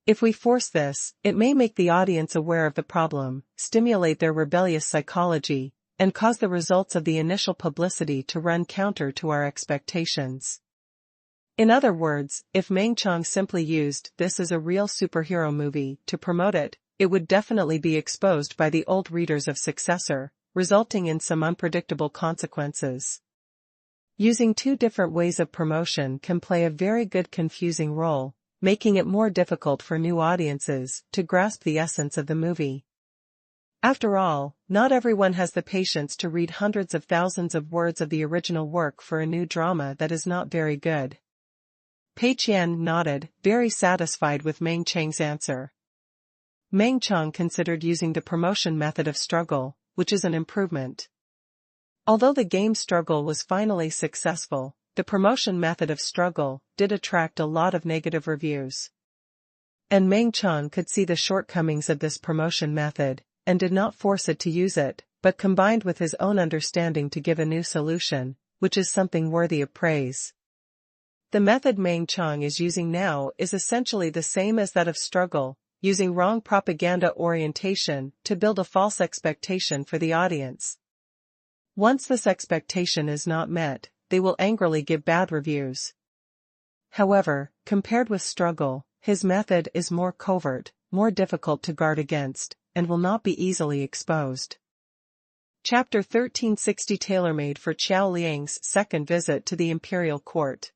If we force this, it may make the audience aware of the problem, stimulate their rebellious psychology, and cause the results of the initial publicity to run counter to our expectations. In other words, if Meng Qiang simply used "this is a real superhero movie" to promote it, it would definitely be exposed by the old readers of Successor, resulting in some unpredictable consequences. Using two different ways of promotion can play a very good confusing role, making it more difficult for new audiences to grasp the essence of the movie. After all, not everyone has the patience to read hundreds of thousands of words of the original work for a new drama that is not very good. Pei Qian nodded, very satisfied with Meng Qiang's answer. Meng Qiang considered using the promotion method of struggle, which is an improvement. Although the game struggle was finally successful, the promotion method of struggle did attract a lot of negative reviews. And Meng Qiang could see the shortcomings of this promotion method, and did not force it to use it, but combined with his own understanding to give a new solution, which is something worthy of praise. The method Meng Qiang is using now is essentially the same as that of struggle, using wrong propaganda orientation to build a false expectation for the audience. Once this expectation is not met, they will angrily give bad reviews. However, compared with struggle, his method is more covert, more difficult to guard against, and will not be easily exposed. Chapter 1360 Tailor-made for Qiao Liang's second visit to the imperial court.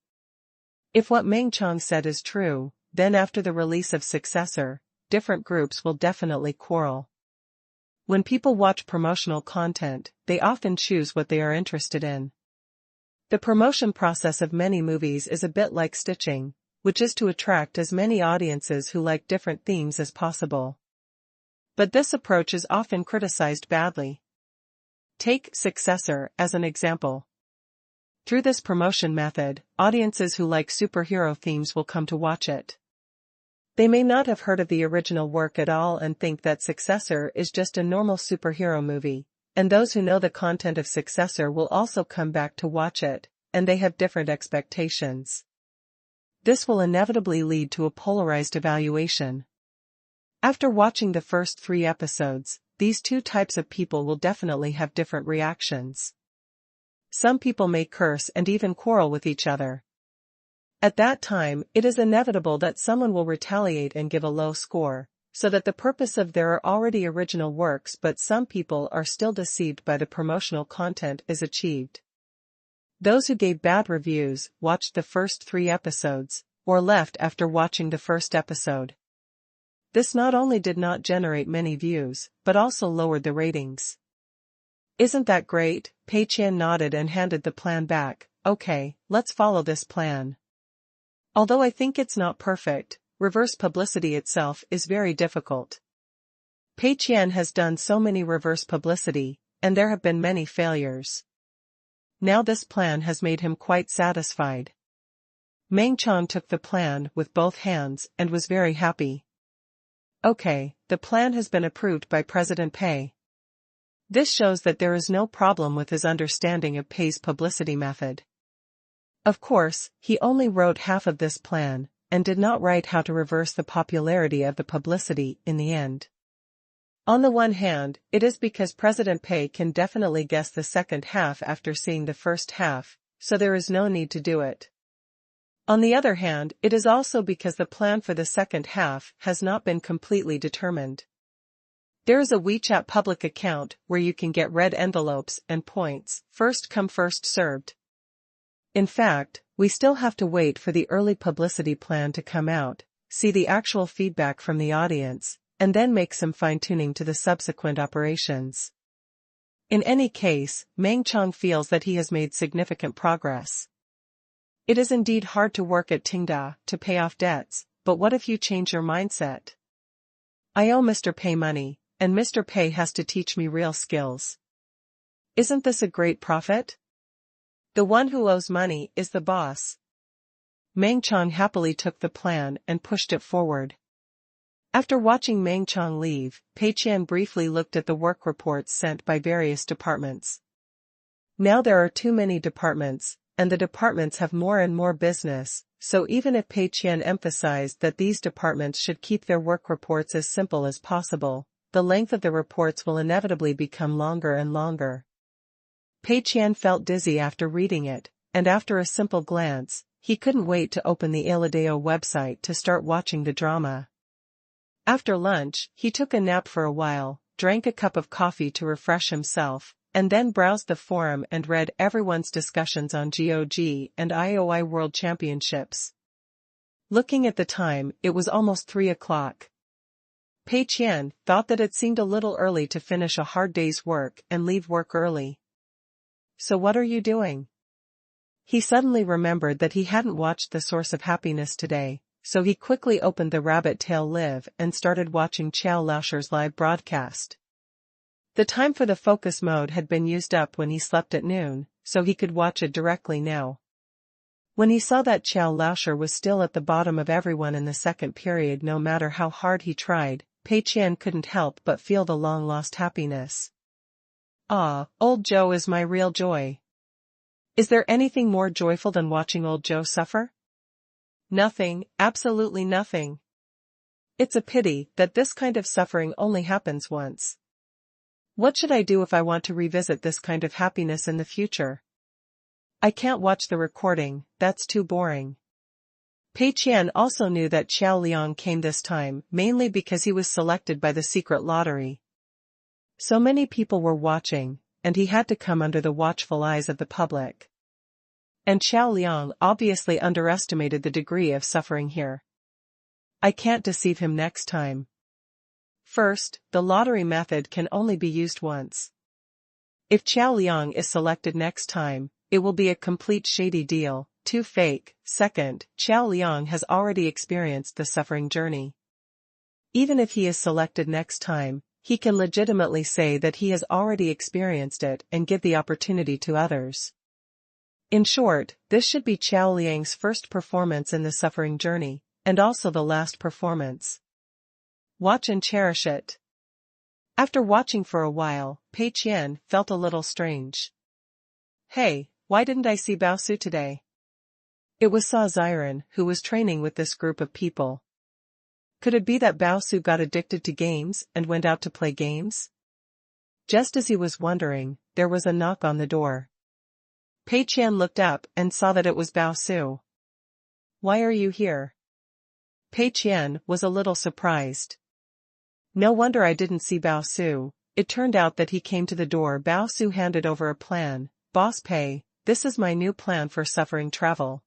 If what Meng Qiang said is true, then after the release of Successor, different groups will definitely quarrel. When people watch promotional content, they often choose what they are interested in. The promotion process of many movies is a bit like stitching, which is to attract as many audiences who like different themes as possible. But this approach is often criticized badly. Take Successor as an example. Through this promotion method, audiences who like superhero themes will come to watch it. They may not have heard of the original work at all and think that Successor is just a normal superhero movie, and those who know the content of Successor will also come back to watch it, and they have different expectations. This will inevitably lead to a polarized evaluation. After watching the first 3 episodes, these two types of people will definitely have different reactions. Some people may curse and even quarrel with each other. At that time, it is inevitable that someone will retaliate and give a low score, so that the purpose of their already original works but some people are still deceived by the promotional content is achieved. Those who gave bad reviews watched the first 3 episodes, or left after watching the first episode. This not only did not generate many views, but also lowered the ratings. Isn't that great? Pei Qian nodded and handed the plan back. Okay, let's follow this plan. Although I think it's not perfect, reverse publicity itself is very difficult. Pei Qian has done so many reverse publicity, and there have been many failures. Now this plan has made him quite satisfied. Meng Qiang took the plan with both hands and was very happy. Okay, the plan has been approved by President Pei. This shows that there is no problem with his understanding of Pei's publicity method. Of course, he only wrote half of this plan, and did not write how to reverse the popularity of the publicity in the end. On the one hand, it is because President Pei can definitely guess the second half after seeing the first half, so there is no need to do it. On the other hand, it is also because the plan for the second half has not been completely determined. There is a WeChat public account where you can get red envelopes and points, first come first served. In fact, we still have to wait for the early publicity plan to come out, see the actual feedback from the audience, and then make some fine-tuning to the subsequent operations. In any case, Meng Chang feels that he has made significant progress. It is indeed hard to work at Tenda to pay off debts, but what if you change your mindset? I owe Mr. Pei money, and Mr. Pei has to teach me real skills. Isn't this a great profit? The one who owes money is the boss. Meng Chang happily took the plan and pushed it forward. After watching Meng Chang leave, Pei Qian briefly looked at the work reports sent by various departments. Now there are too many departments, and the departments have more and more business, so even if Pei Qian emphasized that these departments should keep their work reports as simple as possible, the length of the reports will inevitably become longer and longer. Pei Qian felt dizzy after reading it, and after a simple glance, he couldn't wait to open the Iladeo website to start watching the drama. After lunch, he took a nap for a while, drank a cup of coffee to refresh himself, and then browsed the forum and read everyone's discussions on GOG and IOI World Championships. Looking at the time, it was almost 3 o'clock. Pei Qian thought that it seemed a little early to finish a hard day's work and leave work early. So what are you doing? He suddenly remembered that he hadn't watched The Source of Happiness today, so he quickly opened the Rabbit Tail Live and started watching Qiao Laoshir's live broadcast. The time for the focus mode had been used up when he slept at noon, so he could watch it directly now. When he saw that Qiao Laoshir was still at the bottom of everyone in the second period no matter how hard he tried, Pei Qian couldn't help but feel the long-lost happiness. Ah, old Joe is my real joy. Is there anything more joyful than watching old Joe suffer? Nothing, absolutely nothing. It's a pity that this kind of suffering only happens once. What should I do if I want to revisit this kind of happiness in the future? I can't watch the recording, that's too boring. Pei Qian also knew that Xiao Liang came this time mainly because he was selected by the secret lottery. So many people were watching, and he had to come under the watchful eyes of the public. And Xiao Liang obviously underestimated the degree of suffering here. I can't deceive him next time. First, the lottery method can only be used once. If Xiao Liang is selected next time, it will be a complete shady deal, too fake. Second, Xiao Liang has already experienced the suffering journey. Even if he is selected next time, he can legitimately say that he has already experienced it and give the opportunity to others. In short, this should be Xiao Liang's first performance in the suffering journey, and also the last performance. Watch and cherish it. After watching for a while, Pei Qian felt a little strange. Hey, why didn't I see Bao Su today? It was Sa Ziren who was training with this group of people. Could it be that Bao Su got addicted to games and went out to play games? Just as he was wondering, there was a knock on the door. Pei Qian looked up and saw that it was Bao Su. Why are you here? Pei Qian was a little surprised. No wonder I didn't see Bao Su. It turned out that he came to the door. Bao Su handed over a plan. Boss Pei, this is my new plan for suffering travel.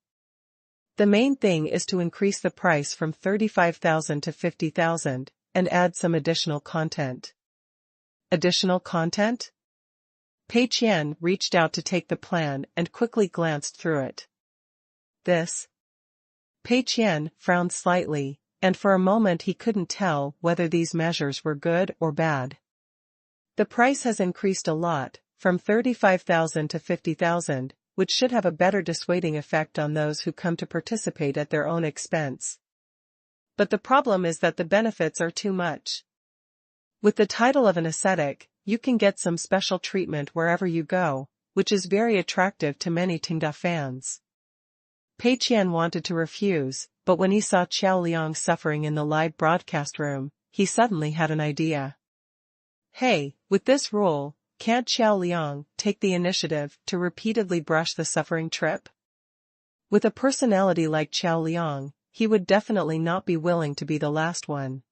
The main thing is to increase the price from 35,000 to 50,000, and add some additional content. Additional content? Pei Qian reached out to take the plan and quickly glanced through it. This? Pei Qian frowned slightly, and for a moment he couldn't tell whether these measures were good or bad. The price has increased a lot, from 35,000 to 50,000, which should have a better dissuading effect on those who come to participate at their own expense. But the problem is that the benefits are too much. With the title of an ascetic, you can get some special treatment wherever you go, which is very attractive to many Tenda fans. Pei Qian wanted to refuse, but when he saw Qiao Liang suffering in the live broadcast room, he suddenly had an idea. Hey, with this rule, can't Qiao Liang take the initiative to repeatedly brush the suffering trip? With a personality like Qiao Liang, he would definitely not be willing to be the last one.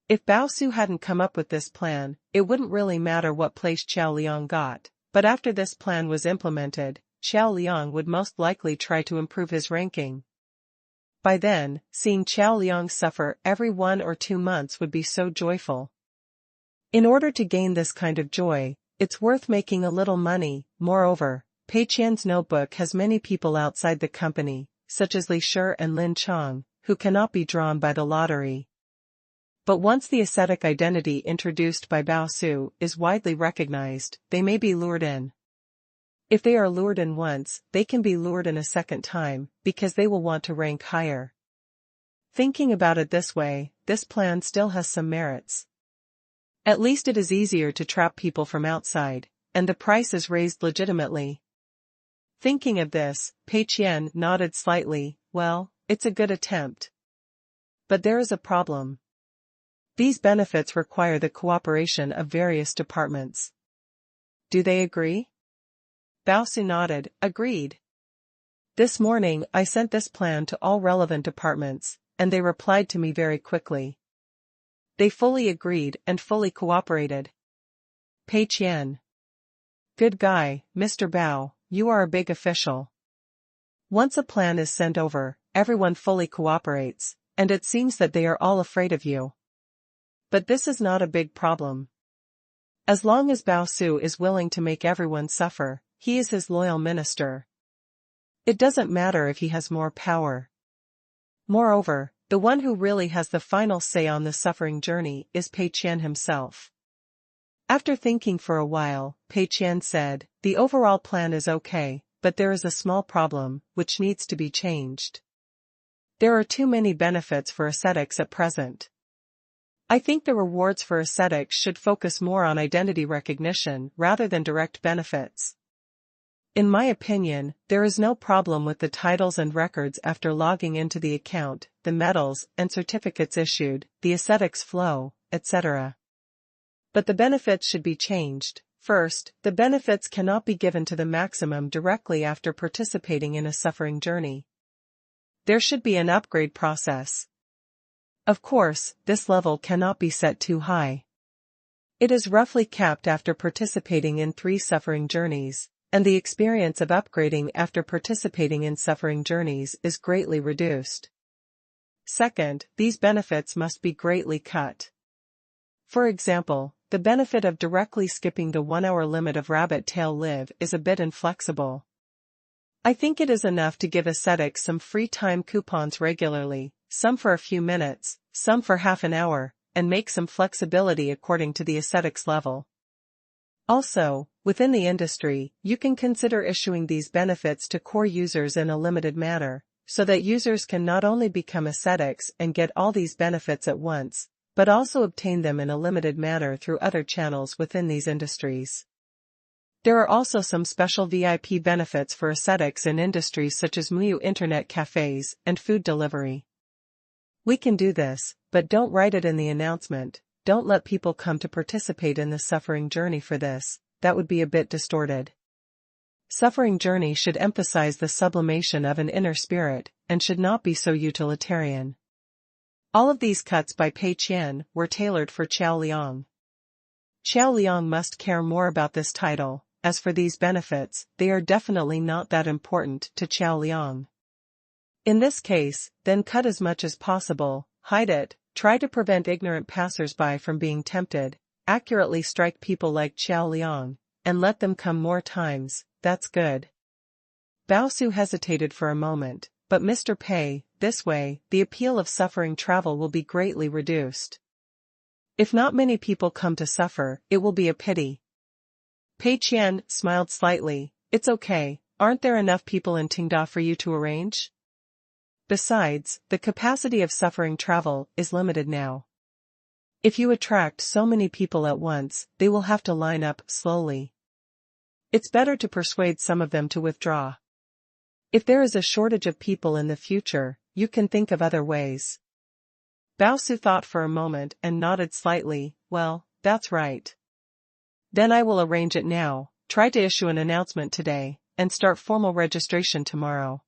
If Bao Su hadn't come up with this plan, it wouldn't really matter what place Qiao Liang got, but after this plan was implemented, Qiao Liang would most likely try to improve his ranking. By then, seeing Qiao Liang suffer every 1 or 2 months would be so joyful. In order to gain this kind of joy, it's worth making a little money. Moreover, Pei Qian's notebook has many people outside the company, such as Li Shi and Lin Chang, who cannot be drawn by the lottery. But once the ascetic identity introduced by Bao Su is widely recognized, they may be lured in. If they are lured in once, they can be lured in a second time, because they will want to rank higher. Thinking about it this way, this plan still has some merits. At least it is easier to trap people from outside, and the price is raised legitimately. Thinking of this, Pei Qian nodded slightly. Well, it's a good attempt. But there is a problem. These benefits require the cooperation of various departments. Do they agree? Bao Su nodded, agreed. This morning I sent this plan to all relevant departments, and they replied to me very quickly. They fully agreed and fully cooperated. Pei Qian. Good guy, Mr. Bao, you are a big official. Once a plan is sent over, everyone fully cooperates, and it seems that they are all afraid of you. But this is not a big problem. As long as Bao Su is willing to make everyone suffer, he is his loyal minister. It doesn't matter if he has more power. Moreover, the one who really has the final say on the suffering journey is Pei Qian himself. After thinking for a while, Pei Qian said, the overall plan is okay, but there is a small problem, which needs to be changed. There are too many benefits for ascetics at present. I think the rewards for ascetics should focus more on identity recognition rather than direct benefits. In my opinion, there is no problem with the titles and records after logging into the account, the medals and certificates issued, the ascetics flow, etc. But the benefits should be changed. First, the benefits cannot be given to the maximum directly after participating in a suffering journey. There should be an upgrade process. Of course, this level cannot be set too high. It is roughly capped after participating in 3 suffering journeys, and the experience of upgrading after participating in suffering journeys is greatly reduced. Second, these benefits must be greatly cut. For example, the benefit of directly skipping the 1-hour limit of rabbit tail live is a bit inflexible. I think it is enough to give ascetics some free time coupons regularly, some for a few minutes, some for half an hour, and make some flexibility according to the ascetic's level. Also, within the industry, you can consider issuing these benefits to core users in a limited manner, so that users can not only become ascetics and get all these benefits at once, but also obtain them in a limited manner through other channels within these industries. There are also some special VIP benefits for ascetics in industries such as Muyu internet cafes and food delivery. We can do this, but don't write it in the announcement. Don't let people come to participate in the suffering journey for this, that would be a bit distorted. Suffering journey should emphasize the sublimation of an inner spirit, and should not be so utilitarian. All of these cuts by Pei Qian were tailored for Qiao Liang. Qiao Liang must care more about this title. As for these benefits, they are definitely not that important to Qiao Liang. In this case, then cut as much as possible, hide it, try to prevent ignorant passers-by from being tempted, accurately strike people like Qiao Liang, and let them come more times. That's good. Bao Su hesitated for a moment, but Mr. Pei, this way, the appeal of suffering travel will be greatly reduced. If not many people come to suffer, it will be a pity. Pei Qian smiled slightly. It's okay, aren't there enough people in Tenda for you to arrange? Besides, the capacity of suffering travel is limited now. If you attract so many people at once, they will have to line up slowly. It's better to persuade some of them to withdraw. If there is a shortage of people in the future, you can think of other ways. Bao Su thought for a moment and nodded slightly. Well, that's right. Then I will arrange it now, try to issue an announcement today, and start formal registration tomorrow.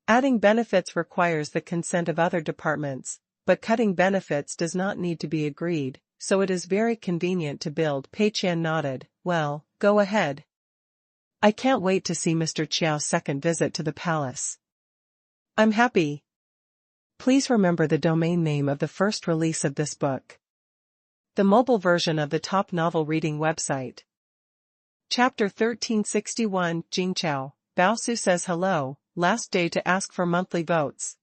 Adding benefits requires the consent of other departments, but cutting benefits does not need to be agreed, so it is very convenient to build. Pei Qian nodded. Well, go ahead. I can't wait to see Mr. Qiao's second visit to the palace. I'm happy. Please remember the domain name of the first release of this book. The mobile version of the top novel reading website. Chapter 1361 Jingqiao, Bao Su says hello, last day to ask for monthly votes.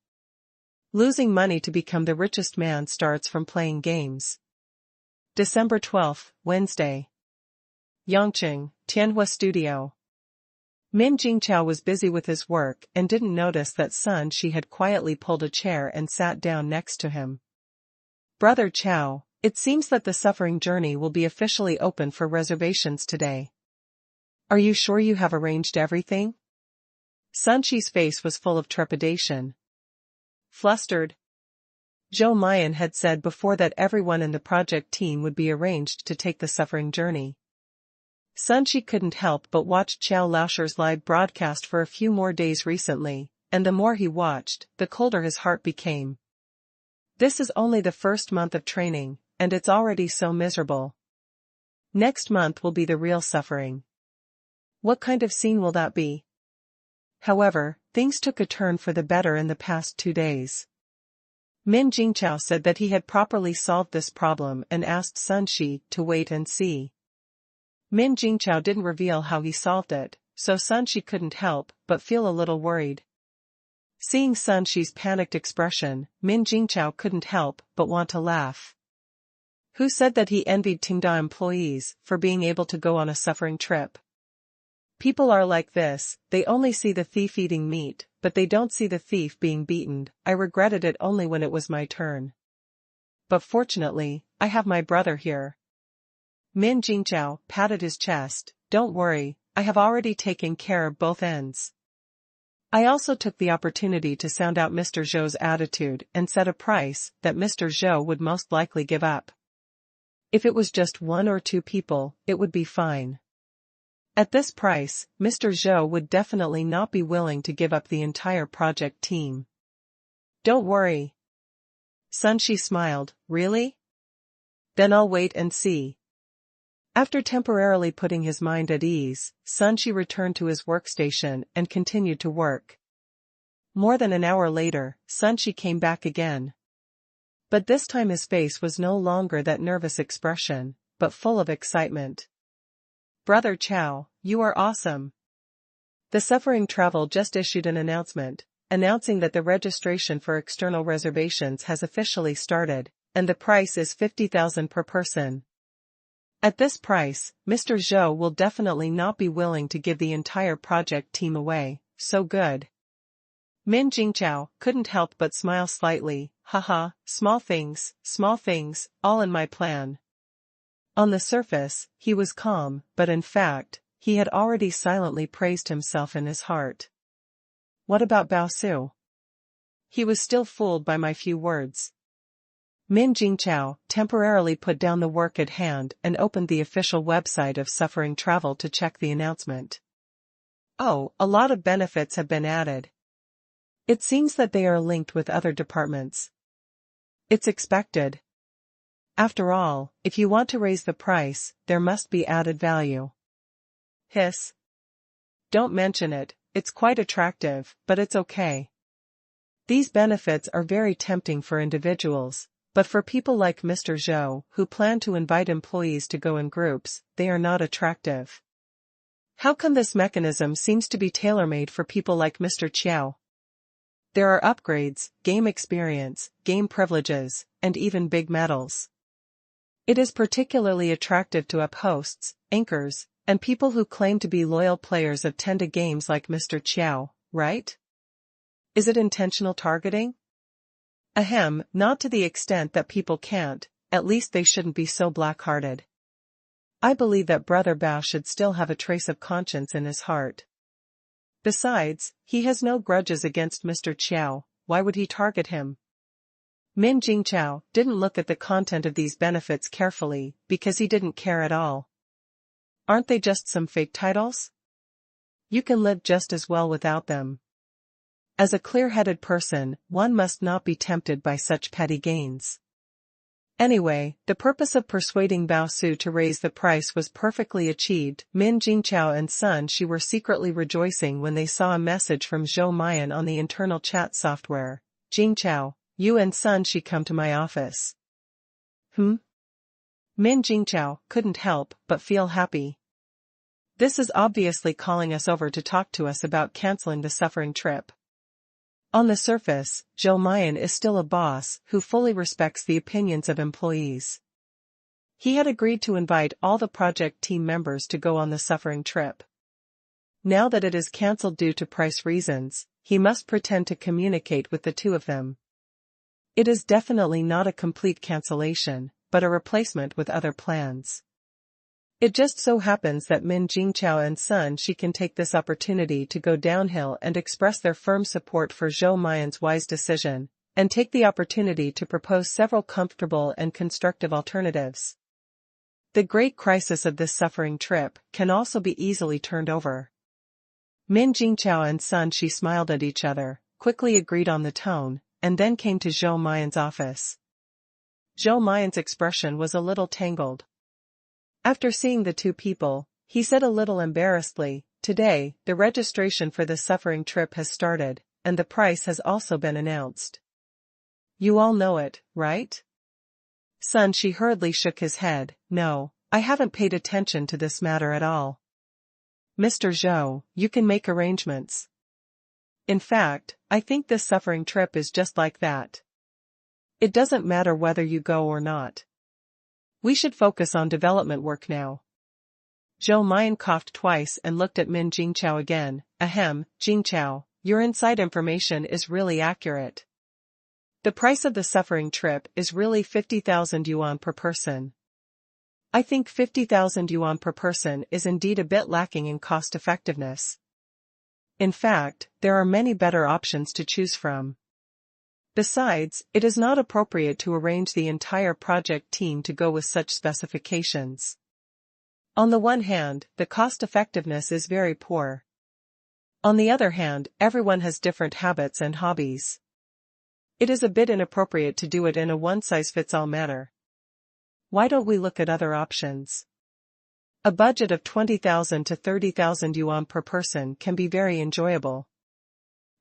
Losing money to become the richest man starts from playing games. December 12, Wednesday. Yangqing, Tianhua Studio. Min Jingqiao was busy with his work and didn't notice that Sun Shi had quietly pulled a chair and sat down next to him. Brother Qiao, it seems that the suffering journey will be officially open for reservations today. Are you sure you have arranged everything? Sun Shi's face was full of trepidation. Flustered. Zhou Mayan had said before that everyone in the project team would be arranged to take the suffering journey. Sun Shi couldn't help but watch Qiao Laosher's live broadcast for a few more days recently, and the more he watched, the colder his heart became. This is only the first month of training, and it's already so miserable. Next month will be the real suffering. What kind of scene will that be? However, things took a turn for the better in the past 2 days. Min Jingqiao said that he had properly solved this problem and asked Sun Shi to wait and see. Min Jingqiao didn't reveal how he solved it, so Sun Shi couldn't help but feel a little worried. Seeing Sun Shi's panicked expression, Min Jingqiao couldn't help but want to laugh. Who said that he envied Tenda employees for being able to go on a suffering trip? People are like this, they only see the thief eating meat, but they don't see the thief being beaten. I regretted it only when it was my turn. But fortunately, I have my brother here. Min Jingqiao patted his chest. Don't worry, I have already taken care of both ends. I also took the opportunity to sound out Mr. Zhou's attitude and set a price that Mr. Zhou would most likely give up. If it was just 1 or 2 people, it would be fine. At this price, Mr. Zhou would definitely not be willing to give up the entire project team. Don't worry. Sun Shi smiled. Really? Then I'll wait and see. After temporarily putting his mind at ease, Sun Shi returned to his workstation and continued to work. More than an hour later, Sun Shi came back again. But this time his face was no longer that nervous expression, but full of excitement. Brother Qiao, you are awesome. The Suffering Travel just issued an announcement, announcing that the registration for external reservations has officially started, and the price is 50,000 per person. At this price, Mr. Zhou will definitely not be willing to give the entire project team away, so good. Min Jingqiao couldn't help but smile slightly. Haha, small things, all in my plan. On the surface, he was calm, but in fact, he had already silently praised himself in his heart. What about Bao Su? He was still fooled by my few words. Min Jingqiao temporarily put down the work at hand and opened the official website of Suffering Travel to check the announcement. Oh, a lot of benefits have been added. It seems that they are linked with other departments. It's expected. After all, if you want to raise the price, there must be added value. Hiss. Don't mention it, it's quite attractive, but it's okay. These benefits are very tempting for individuals, but for people like Mr. Zhou, who plan to invite employees to go in groups, they are not attractive. How come this mechanism seems to be tailor-made for people like Mr. Qiao? There are upgrades, game experience, game privileges, and even big medals. It is particularly attractive to up hosts, anchors, and people who claim to be loyal players of Tenda games like Mr. Qiao, right? Is it intentional targeting? Ahem, not to the extent that people can't, at least they shouldn't be so black-hearted. I believe that Brother Bao should still have a trace of conscience in his heart. Besides, he has no grudges against Mr. Qiao, why would he target him? Min Jingqiao didn't look at the content of these benefits carefully because he didn't care at all. Aren't they just some fake titles? You can live just as well without them. As a clear-headed person, one must not be tempted by such petty gains. Anyway, the purpose of persuading Bao Su to raise the price was perfectly achieved. Min Jingqiao and Sun Shi were secretly rejoicing when they saw a message from Zhou Mayan on the internal chat software. Jingqiao, you and Sun Shi come to my office. Min Jingqiao couldn't help but feel happy. This is obviously calling us over to talk to us about canceling the suffering trip. On the surface, Zhou Mayan is still a boss who fully respects the opinions of employees. He had agreed to invite all the project team members to go on the suffering trip. Now that it is cancelled due to price reasons, he must pretend to communicate with the two of them. It is definitely not a complete cancellation, but a replacement with other plans. It just so happens that Min Jingqiao and Sun Shi can take this opportunity to go downhill and express their firm support for Zhou Mayan's wise decision, and take the opportunity to propose several comfortable and constructive alternatives. The great crisis of this suffering trip can also be easily turned over. Min Jingqiao and Sun Shi smiled at each other, quickly agreed on the tone, and then came to Zhou Mayan's office. Zhou Mayan's expression was a little tangled. After seeing the two people, he said a little embarrassedly, "Today, the registration for the suffering trip has started, and the price has also been announced. You all know it, right?" Sun Shi hurriedly shook his head. "No, I haven't paid attention to this matter at all." "Mr. Zhou, you can make arrangements. In fact, I think this suffering trip is just like that. It doesn't matter whether you go or not. We should focus on development work now." Zhou Mayan coughed twice and looked at Min Jingqiao again. "Ahem, Jingqiao, your inside information is really accurate. The price of the suffering trip is really 50,000 yuan per person. I think 50,000 yuan per person is indeed a bit lacking in cost effectiveness. In fact, there are many better options to choose from. Besides, it is not appropriate to arrange the entire project team to go with such specifications. On the one hand, the cost effectiveness is very poor. On the other hand, everyone has different habits and hobbies. It is a bit inappropriate to do it in a one-size-fits-all manner. Why don't we look at other options? A budget of 20,000 to 30,000 yuan per person can be very enjoyable."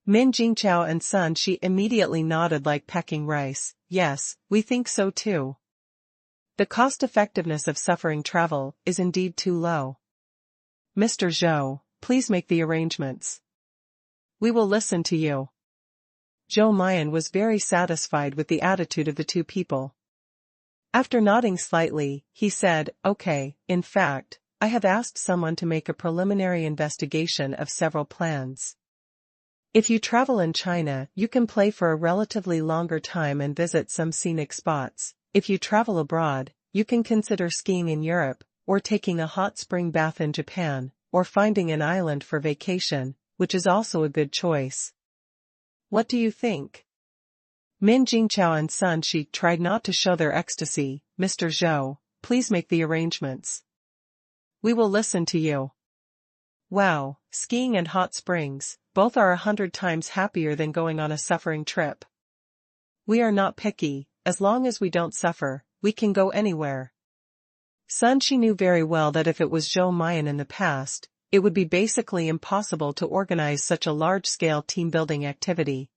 Min Jingqiao and Sun Shi immediately nodded like pecking rice. "Yes, we think so too. The cost-effectiveness of suffering travel is indeed too low. Mr. Zhou, please make the arrangements. We will listen to you." Zhou Mayan was very satisfied with the attitude of the two people. After nodding slightly, he said, "Okay, in fact, I have asked someone to make a preliminary investigation of several plans. If you travel in China, you can play for a relatively longer time and visit some scenic spots. If you travel abroad, you can consider skiing in Europe, or taking a hot spring bath in Japan, or finding an island for vacation, which is also a good choice. What do you think?" Min Jingqiao and Sun Shi tried not to show their ecstasy. "Mr. Zhou, please make the arrangements. We will listen to you." Wow, skiing and hot springs, both are 100 times happier than going on a suffering trip. We are not picky, as long as we don't suffer, we can go anywhere. Sun Shi knew very well that if it was Zhou Mayan in the past, it would be basically impossible to organize such a large-scale team-building activity.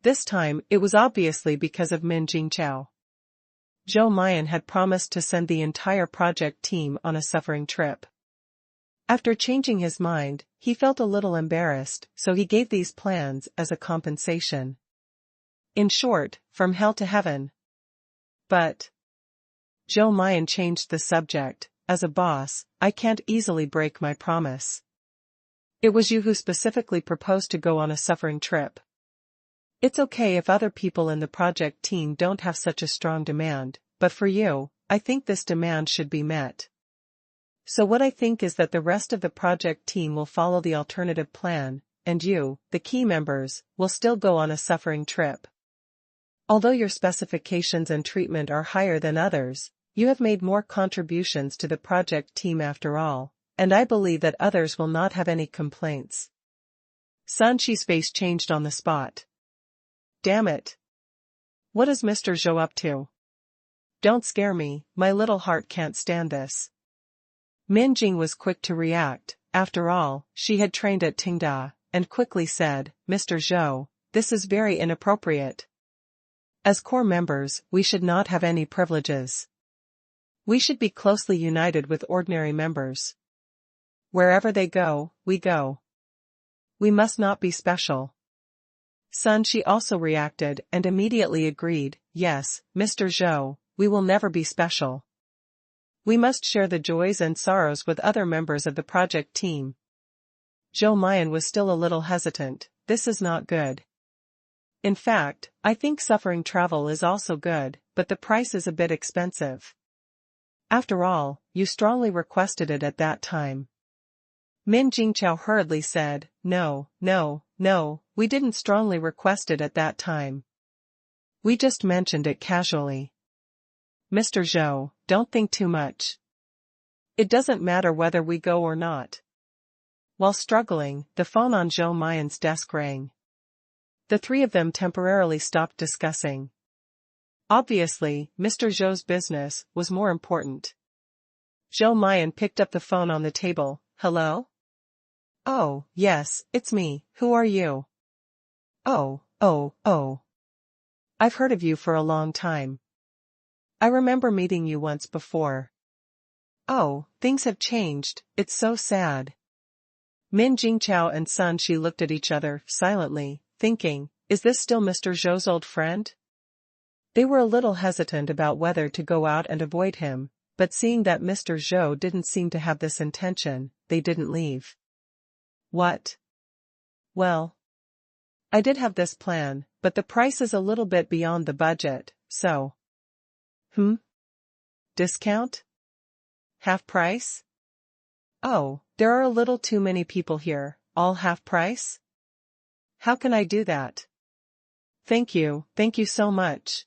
This time, it was obviously because of Min Jingqiao. Zhou Mayan had promised to send the entire project team on a suffering trip. After changing his mind, he felt a little embarrassed, so he gave these plans as a compensation. In short, from hell to heaven. But Zhou Mayan changed the subject. "As a boss, I can't easily break my promise. It was you who specifically proposed to go on a suffering trip. It's okay if other people in the project team don't have such a strong demand, but for you, I think this demand should be met. So what I think is that the rest of the project team will follow the alternative plan, and you, the key members, will still go on a suffering trip. Although your specifications and treatment are higher than others, you have made more contributions to the project team after all, and I believe that others will not have any complaints. Sun Shi's face changed on the spot. Damn it. What is Mr. Zhou up to? Don't scare me, my little heart can't stand this. Min Jing was quick to react. After all, she had trained at Tenda, and quickly said, Mr. Zhou, this is very inappropriate. As core members, we should not have any privileges. We should be closely united with ordinary members. Wherever they go, we go. We must not be special. Sun Shi also reacted and immediately agreed, yes, Mr. Zhou, we will never be special. We must share the joys and sorrows with other members of the project team. Zhou Mian was still a little hesitant. This is not good. In fact, I think suffering travel is also good, but the price is a bit expensive. After all, you strongly requested it at that time. Min Jingqiao hurriedly said, no, we didn't strongly request it at that time. We just mentioned it casually. Mr. Zhou, don't think too much. It doesn't matter whether we go or not. While struggling, the phone on Zhou Mian's desk rang. The three of them temporarily stopped discussing. Obviously, Mr. Zhou's business was more important. Zhou Mian picked up the phone on the table. Hello? Oh, yes, it's me. Who are you? Oh. I've heard of you for a long time. I remember meeting you once before. Oh, things have changed, it's so sad. Min Jingqiao and Sun Shi looked at each other, silently, thinking, is this still Mr. Zhou's old friend? They were a little hesitant about whether to go out and avoid him, but seeing that Mr. Zhou didn't seem to have this intention, they didn't leave. What? Well, I did have this plan, but the price is a little bit beyond the budget, so. Discount? Half price? Oh, there are a little too many people here, all half price? How can I do that? Thank you so much.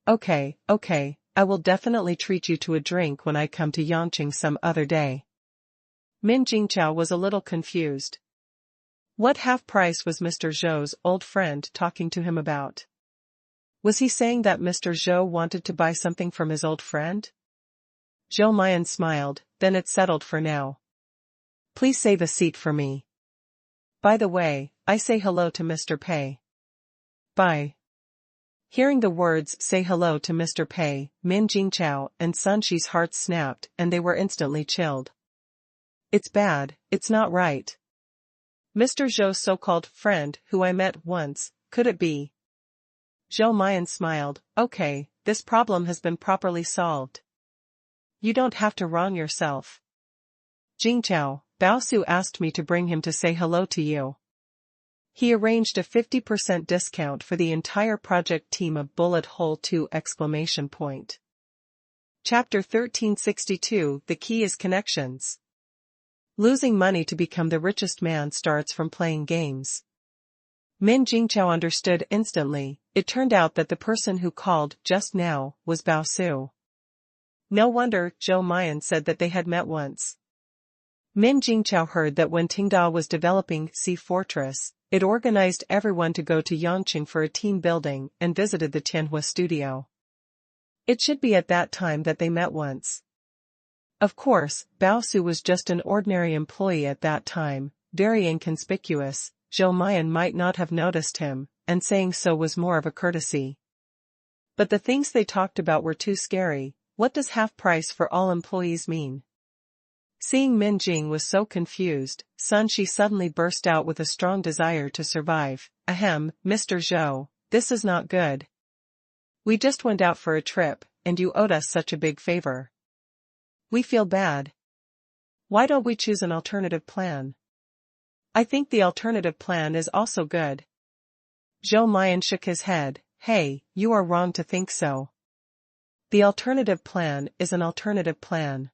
Okay, I will definitely treat you to a drink when I come to Yangqing some other day. Min Jingqiao was a little confused. What half price was Mr. Zhou's old friend talking to him about? Was he saying that Mr. Zhou wanted to buy something from his old friend? Zhou Mian smiled, then it's settled for now. Please save a seat for me. By the way, I say hello to Mr. Pei. Bye. Hearing the words say hello to Mr. Pei, Min Jingqiao and Sun Shi's hearts snapped and they were instantly chilled. It's bad, it's not right. Mr. Zhou's so-called friend who I met once, could it be? Zhou Mian smiled, okay, this problem has been properly solved. You don't have to wrong yourself. Jingqiao, Bao Su asked me to bring him to say hello to you. He arranged a 50% discount for the entire project team of bullet hole 2! Chapter 1362 The key is connections. Losing money to become the richest man starts from playing games. Min Jingqiao understood instantly. It turned out that the person who called just now was Bao Su. No wonder, Zhou Mian said that they had met once. Min Jingqiao heard that when Tenda was developing Sea Fortress, it organized everyone to go to Yangqing for a team building and visited the Tianhua studio. It should be at that time that they met once. Of course, Bao Su was just an ordinary employee at that time, very inconspicuous. Zhou Mian might not have noticed him, and saying so was more of a courtesy. But the things they talked about were too scary. What does half price for all employees mean? Seeing Min Jing was so confused, Sun Shi suddenly burst out with a strong desire to survive. Ahem, Mr. Zhou, this is not good. We just went out for a trip, and you owed us such a big favor. We feel bad. Why don't we choose an alternative plan? I think the alternative plan is also good. Zhou Mayan shook his head. Hey, you are wrong to think so. The alternative plan is an alternative plan.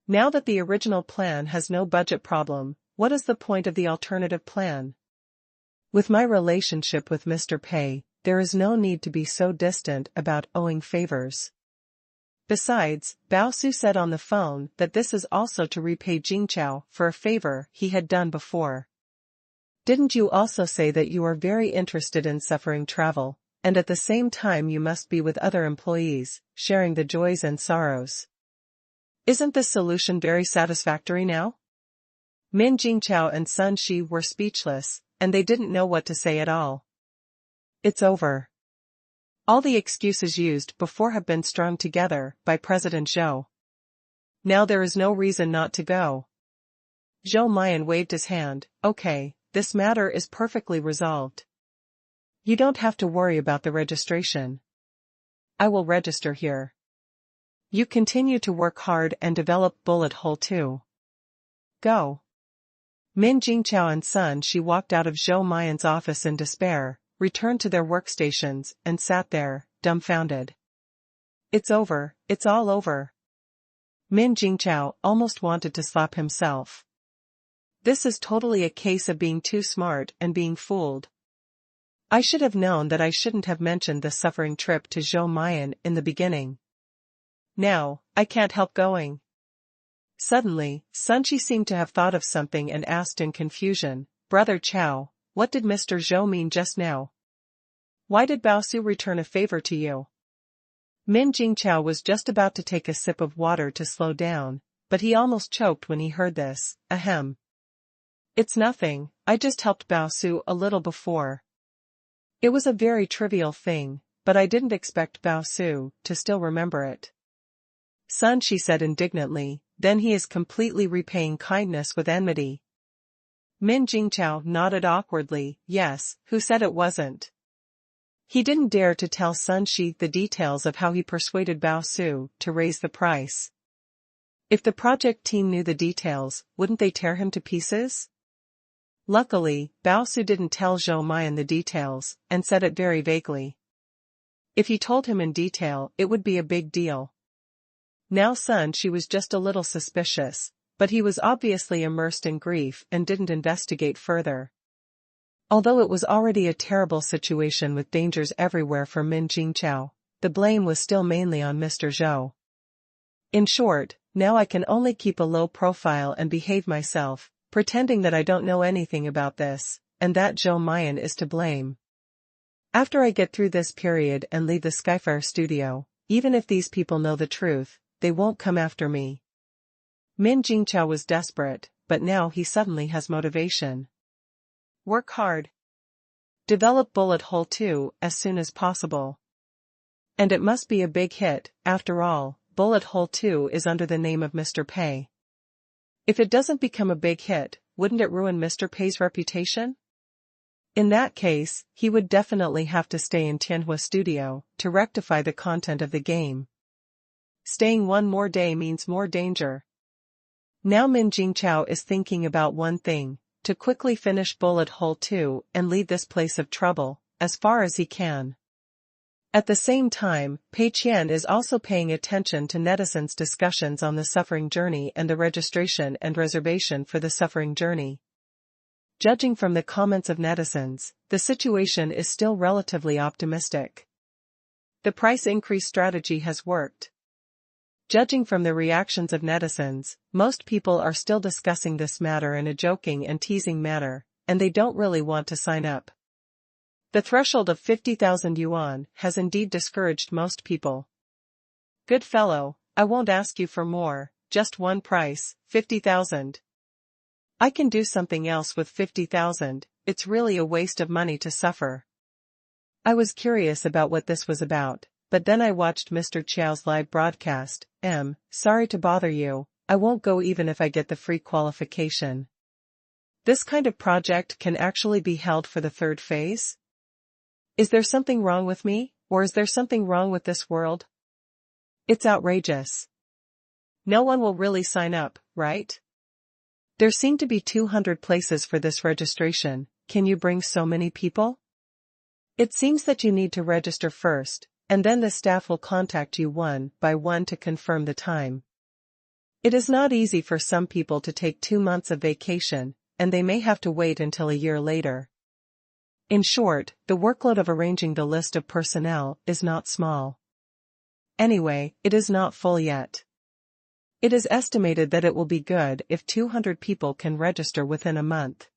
Now that the original plan has no budget problem, what is the point of the alternative plan? With my relationship with Mr. Pei, there is no need to be so distant about owing favors. Besides, Bao Su said on the phone that this is also to repay Jingqiao for a favor he had done before. Didn't you also say that you are very interested in suffering travel, and at the same time you must be with other employees, sharing the joys and sorrows? Isn't this solution very satisfactory now? Min Jingqiao and Sun Shi were speechless, and they didn't know what to say at all. It's over. All the excuses used before have been strung together by President Zhou. Now there is no reason not to go. Zhou Mayan waved his hand. Okay, this matter is perfectly resolved. You don't have to worry about the registration. I will register here. You continue to work hard and develop bullet hole 2. Go. Min Jingqiao and Sun Shi walked out of Zhou Mayan's office in despair, returned to their workstations, and sat there, dumbfounded. It's over, it's all over. Min Jingqiao almost wanted to slap himself. This is totally a case of being too smart and being fooled. I should have known that I shouldn't have mentioned the suffering trip to Zhou Mayan in the beginning. Now, I can't help going. Suddenly, Sun Shi seemed to have thought of something and asked in confusion, Brother Chow, what did Mr. Zhou mean just now? Why did Bao Su return a favor to you? Min Jingqiao was just about to take a sip of water to slow down, but he almost choked when he heard this. Ahem. It's nothing, I just helped Bao Su a little before. It was a very trivial thing, but I didn't expect Bao Su to still remember it. Sun Shi said indignantly, then he is completely repaying kindness with enmity. Min Jingqiao nodded awkwardly. Yes, who said it wasn't? He didn't dare to tell Sun Shi the details of how he persuaded Bao Su to raise the price. If the project team knew the details, wouldn't they tear him to pieces? Luckily, Bao Su didn't tell Zhou Mayan the details, and said it very vaguely. If he told him in detail, it would be a big deal. Now Sun Shi was just a little suspicious, but he was obviously immersed in grief and didn't investigate further. Although it was already a terrible situation with dangers everywhere for Min Jingqiao, the blame was still mainly on Mr. Zhou. In short, now I can only keep a low profile and behave myself, pretending that I don't know anything about this, and that Zhou Mayan is to blame. After I get through this period and leave the Skyfire studio, even if these people know the truth, they won't come after me. Min Jingqiao was desperate, but now he suddenly has motivation. Work hard. Develop bullet hole 2 as soon as possible. And it must be a big hit, after all, bullet hole 2 is under the name of Mr. Pei. If it doesn't become a big hit, wouldn't it ruin Mr. Pei's reputation? In that case, he would definitely have to stay in Tianhua studio to rectify the content of the game. Staying one more day means more danger. Now Min Jingqiao is thinking about one thing, to quickly finish bullet hole 2 and leave this place of trouble, as far as he can. At the same time, Pei Qian is also paying attention to netizens' discussions on the suffering journey and the registration and reservation for the suffering journey. Judging from the comments of netizens, the situation is still relatively optimistic. The price increase strategy has worked. Judging from the reactions of netizens, most people are still discussing this matter in a joking and teasing manner, and they don't really want to sign up. The threshold of 50,000 yuan has indeed discouraged most people. Good fellow, I won't ask you for more, just one price, 50,000. I can do something else with 50,000, it's really a waste of money to suffer. I was curious about what this was about, but then I watched Mr. Chiao's live broadcast. Sorry to bother you, I won't go even if I get the free qualification. This kind of project can actually be held for the third phase? Is there something wrong with me, or is there something wrong with this world? It's outrageous. No one will really sign up, right? There seem to be 200 places for this registration, can you bring so many people? It seems that you need to register first, and then the staff will contact you one by one to confirm the time. It is not easy for some people to take 2 months of vacation, and they may have to wait until a year later. In short, the workload of arranging the list of personnel is not small. Anyway, it is not full yet. It is estimated that it will be good if 200 people can register within a month.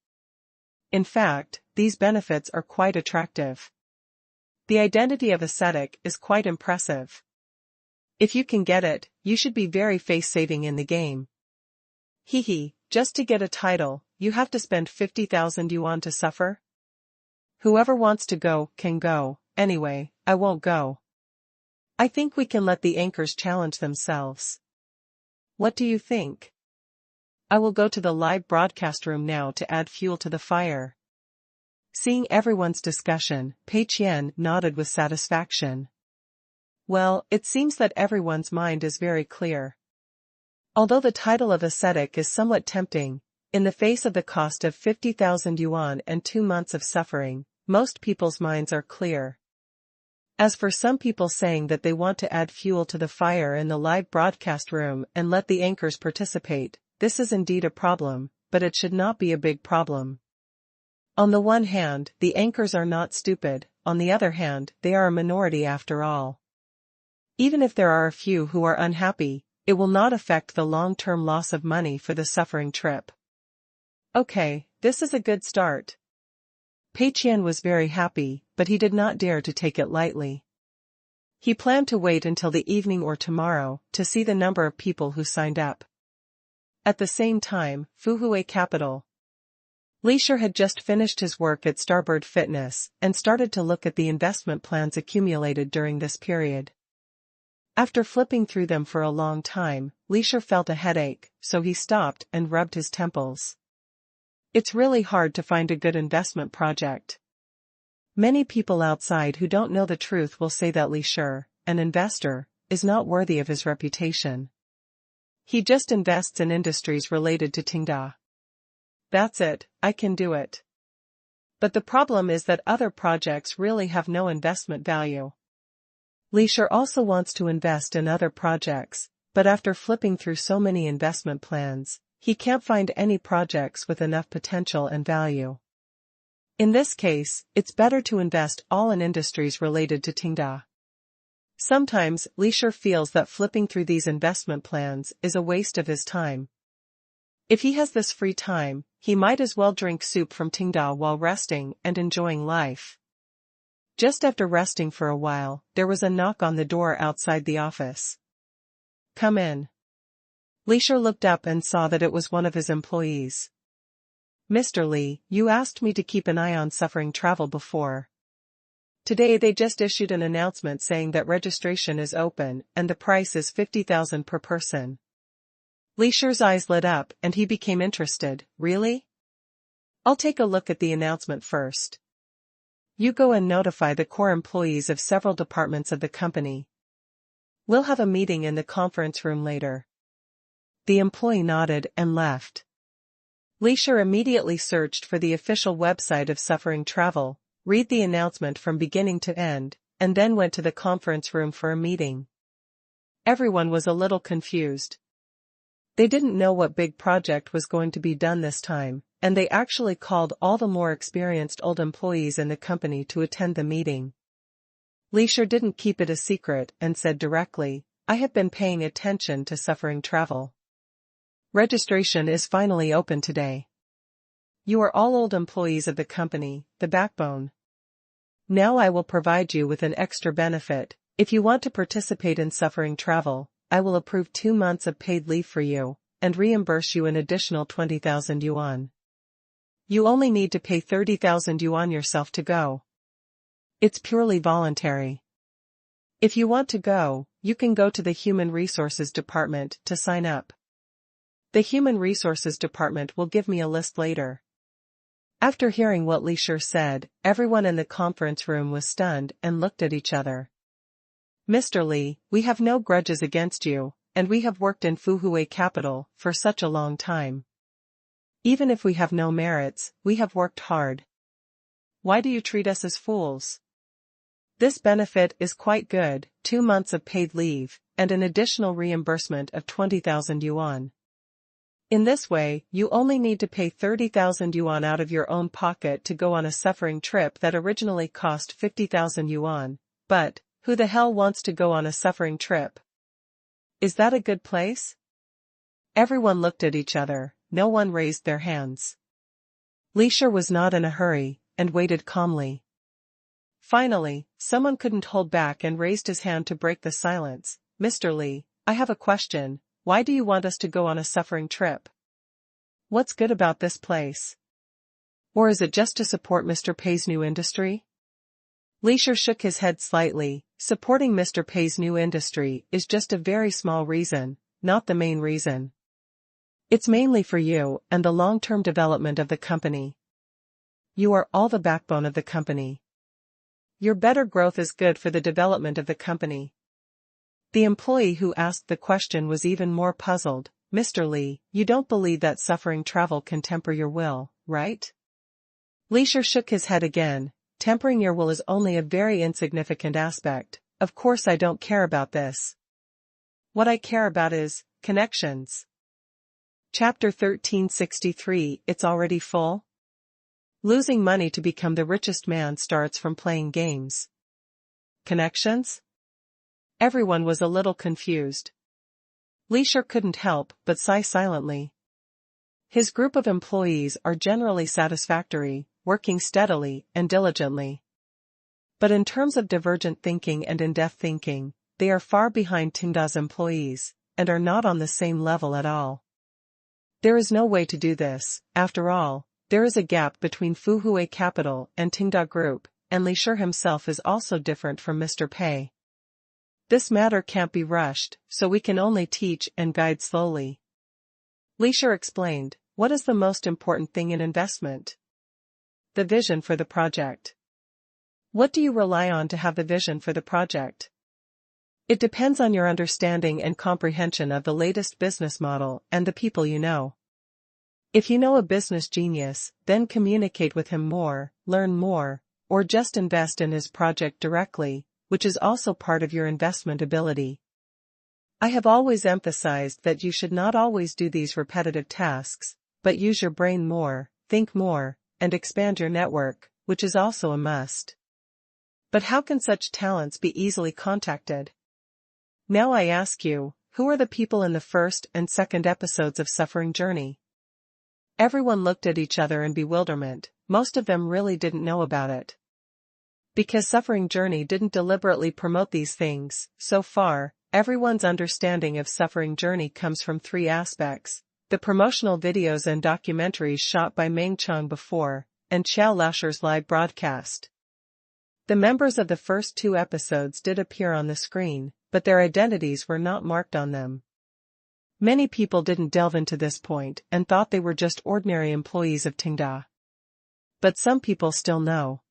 In fact, these benefits are quite attractive. The identity of ascetic is quite impressive. If you can get it, you should be very face-saving in the game. Hehe, just to get a title, you have to spend 50,000 yuan to suffer? Whoever wants to go, can go. Anyway, I won't go. I think we can let the anchors challenge themselves. What do you think? I will go to the live broadcast room now to add fuel to the fire. Seeing everyone's discussion, Pei Qian nodded with satisfaction. Well, it seems that everyone's mind is very clear. Although the title of ascetic is somewhat tempting, in the face of the cost of 50,000 yuan and 2 months of suffering, most people's minds are clear. As for some people saying that they want to add fuel to the fire in the live broadcast room and let the anchors participate, this is indeed a problem, but it should not be a big problem. On the one hand, the anchors are not stupid, on the other hand, they are a minority after all. Even if there are a few who are unhappy, it will not affect the long-term loss of money for the suffering trip. Okay, this is a good start. Pei Qian was very happy, but he did not dare to take it lightly. He planned to wait until the evening or tomorrow to see the number of people who signed up. At the same time, Fuhui Capital. Leisure had just finished his work at Starbird Fitness and started to look at the investment plans accumulated during this period. After flipping through them for a long time, Leisure felt a headache, so he stopped and rubbed his temples. It's really hard to find a good investment project. Many people outside who don't know the truth will say that Leisure, an investor, is not worthy of his reputation. He just invests in industries related to Tenda. That's it, I can do it. But the problem is that other projects really have no investment value. Leisure also wants to invest in other projects, but after flipping through so many investment plans, he can't find any projects with enough potential and value. In this case, it's better to invest all in industries related to Tenda. Sometimes, Leisure feels that flipping through these investment plans is a waste of his time. If he has this free time, he might as well drink soup from Tenda while resting and enjoying life. Just after resting for a while, there was a knock on the door outside the office. Come in. Leisure looked up and saw that it was one of his employees. Mr. Li, you asked me to keep an eye on suffering travel before. Today they just issued an announcement saying that registration is open and the price is 50,000 per person. Leisure's eyes lit up and he became interested. Really? I'll take a look at the announcement first. You go and notify the core employees of several departments of the company. We'll have a meeting in the conference room later. The employee nodded and left. Leisure immediately searched for the official website of Suffering Travel, read the announcement from beginning to end, and then went to the conference room for a meeting. Everyone was a little confused. They didn't know what big project was going to be done this time, and they actually called all the more experienced old employees in the company to attend the meeting. Leisure didn't keep it a secret and said directly, I have been paying attention to Suffering Travel. Registration is finally open today. You are all old employees of the company, the backbone. Now I will provide you with an extra benefit. If you want to participate in Suffering Travel, I will approve 2 months of paid leave for you, and reimburse you an additional 20,000 yuan. You only need to pay 30,000 yuan yourself to go. It's purely voluntary. If you want to go, you can go to the Human Resources Department to sign up. The Human Resources Department will give me a list later. After hearing what Leisure said, everyone in the conference room was stunned and looked at each other. Mr. Li, we have no grudges against you, and we have worked in Fuhui Capital for such a long time. Even if we have no merits, we have worked hard. Why do you treat us as fools? This benefit is quite good, 2 months of paid leave, and an additional reimbursement of 20,000 yuan. In this way, you only need to pay 30,000 yuan out of your own pocket to go on a suffering trip that originally cost 50,000 yuan. But, who the hell wants to go on a suffering trip? Is that a good place? Everyone looked at each other, no one raised their hands. Leisure was not in a hurry, and waited calmly. Finally, someone couldn't hold back and raised his hand to break the silence. Mr. Li, I have a question. Why do you want us to go on a suffering trip? What's good about this place? Or is it just to support Mr. Pei's new industry? Leisure shook his head slightly. Supporting Mr. Pei's new industry is just a very small reason, not the main reason. It's mainly for you and the long-term development of the company. You are all the backbone of the company. Your better growth is good for the development of the company. The employee who asked the question was even more puzzled. Mr. Li, you don't believe that suffering travel can temper your will, right? Leisure shook his head again. Tempering your will is only a very insignificant aspect. Of course I don't care about this. What I care about is connections. Chapter 1363. It's already full? Losing money to become the richest man starts from playing games. Connections? Everyone was a little confused. Leisure couldn't help but sigh silently. His group of employees are generally satisfactory, working steadily and diligently. But in terms of divergent thinking and in-depth thinking, they are far behind Tenda's employees, and are not on the same level at all. There is no way to do this. After all, there is a gap between Fuhui Capital and Tenda Group, and Leisure himself is also different from Mr. Pei. This matter can't be rushed, so we can only teach and guide slowly. Leisure explained, what is the most important thing in investment? The vision for the project. What do you rely on to have the vision for the project? It depends on your understanding and comprehension of the latest business model and the people you know. If you know a business genius, then communicate with him more, learn more, or just invest in his project directly, which is also part of your investment ability. I have always emphasized that you should not always do these repetitive tasks, but use your brain more, think more, and expand your network, which is also a must. But how can such talents be easily contacted? Now I ask you, who are the people in the first and second episodes of Suffering Journey? Everyone looked at each other in bewilderment. Most of them really didn't know about it. Because Suffering Journey didn't deliberately promote these things, so far, everyone's understanding of Suffering Journey comes from 3 aspects: the promotional videos and documentaries shot by Meng Cheng before, and Xiao Laosher's live broadcast. The members of the first 2 episodes did appear on the screen, but their identities were not marked on them. Many people didn't delve into this point and thought they were just ordinary employees of Tenda. But some people still know.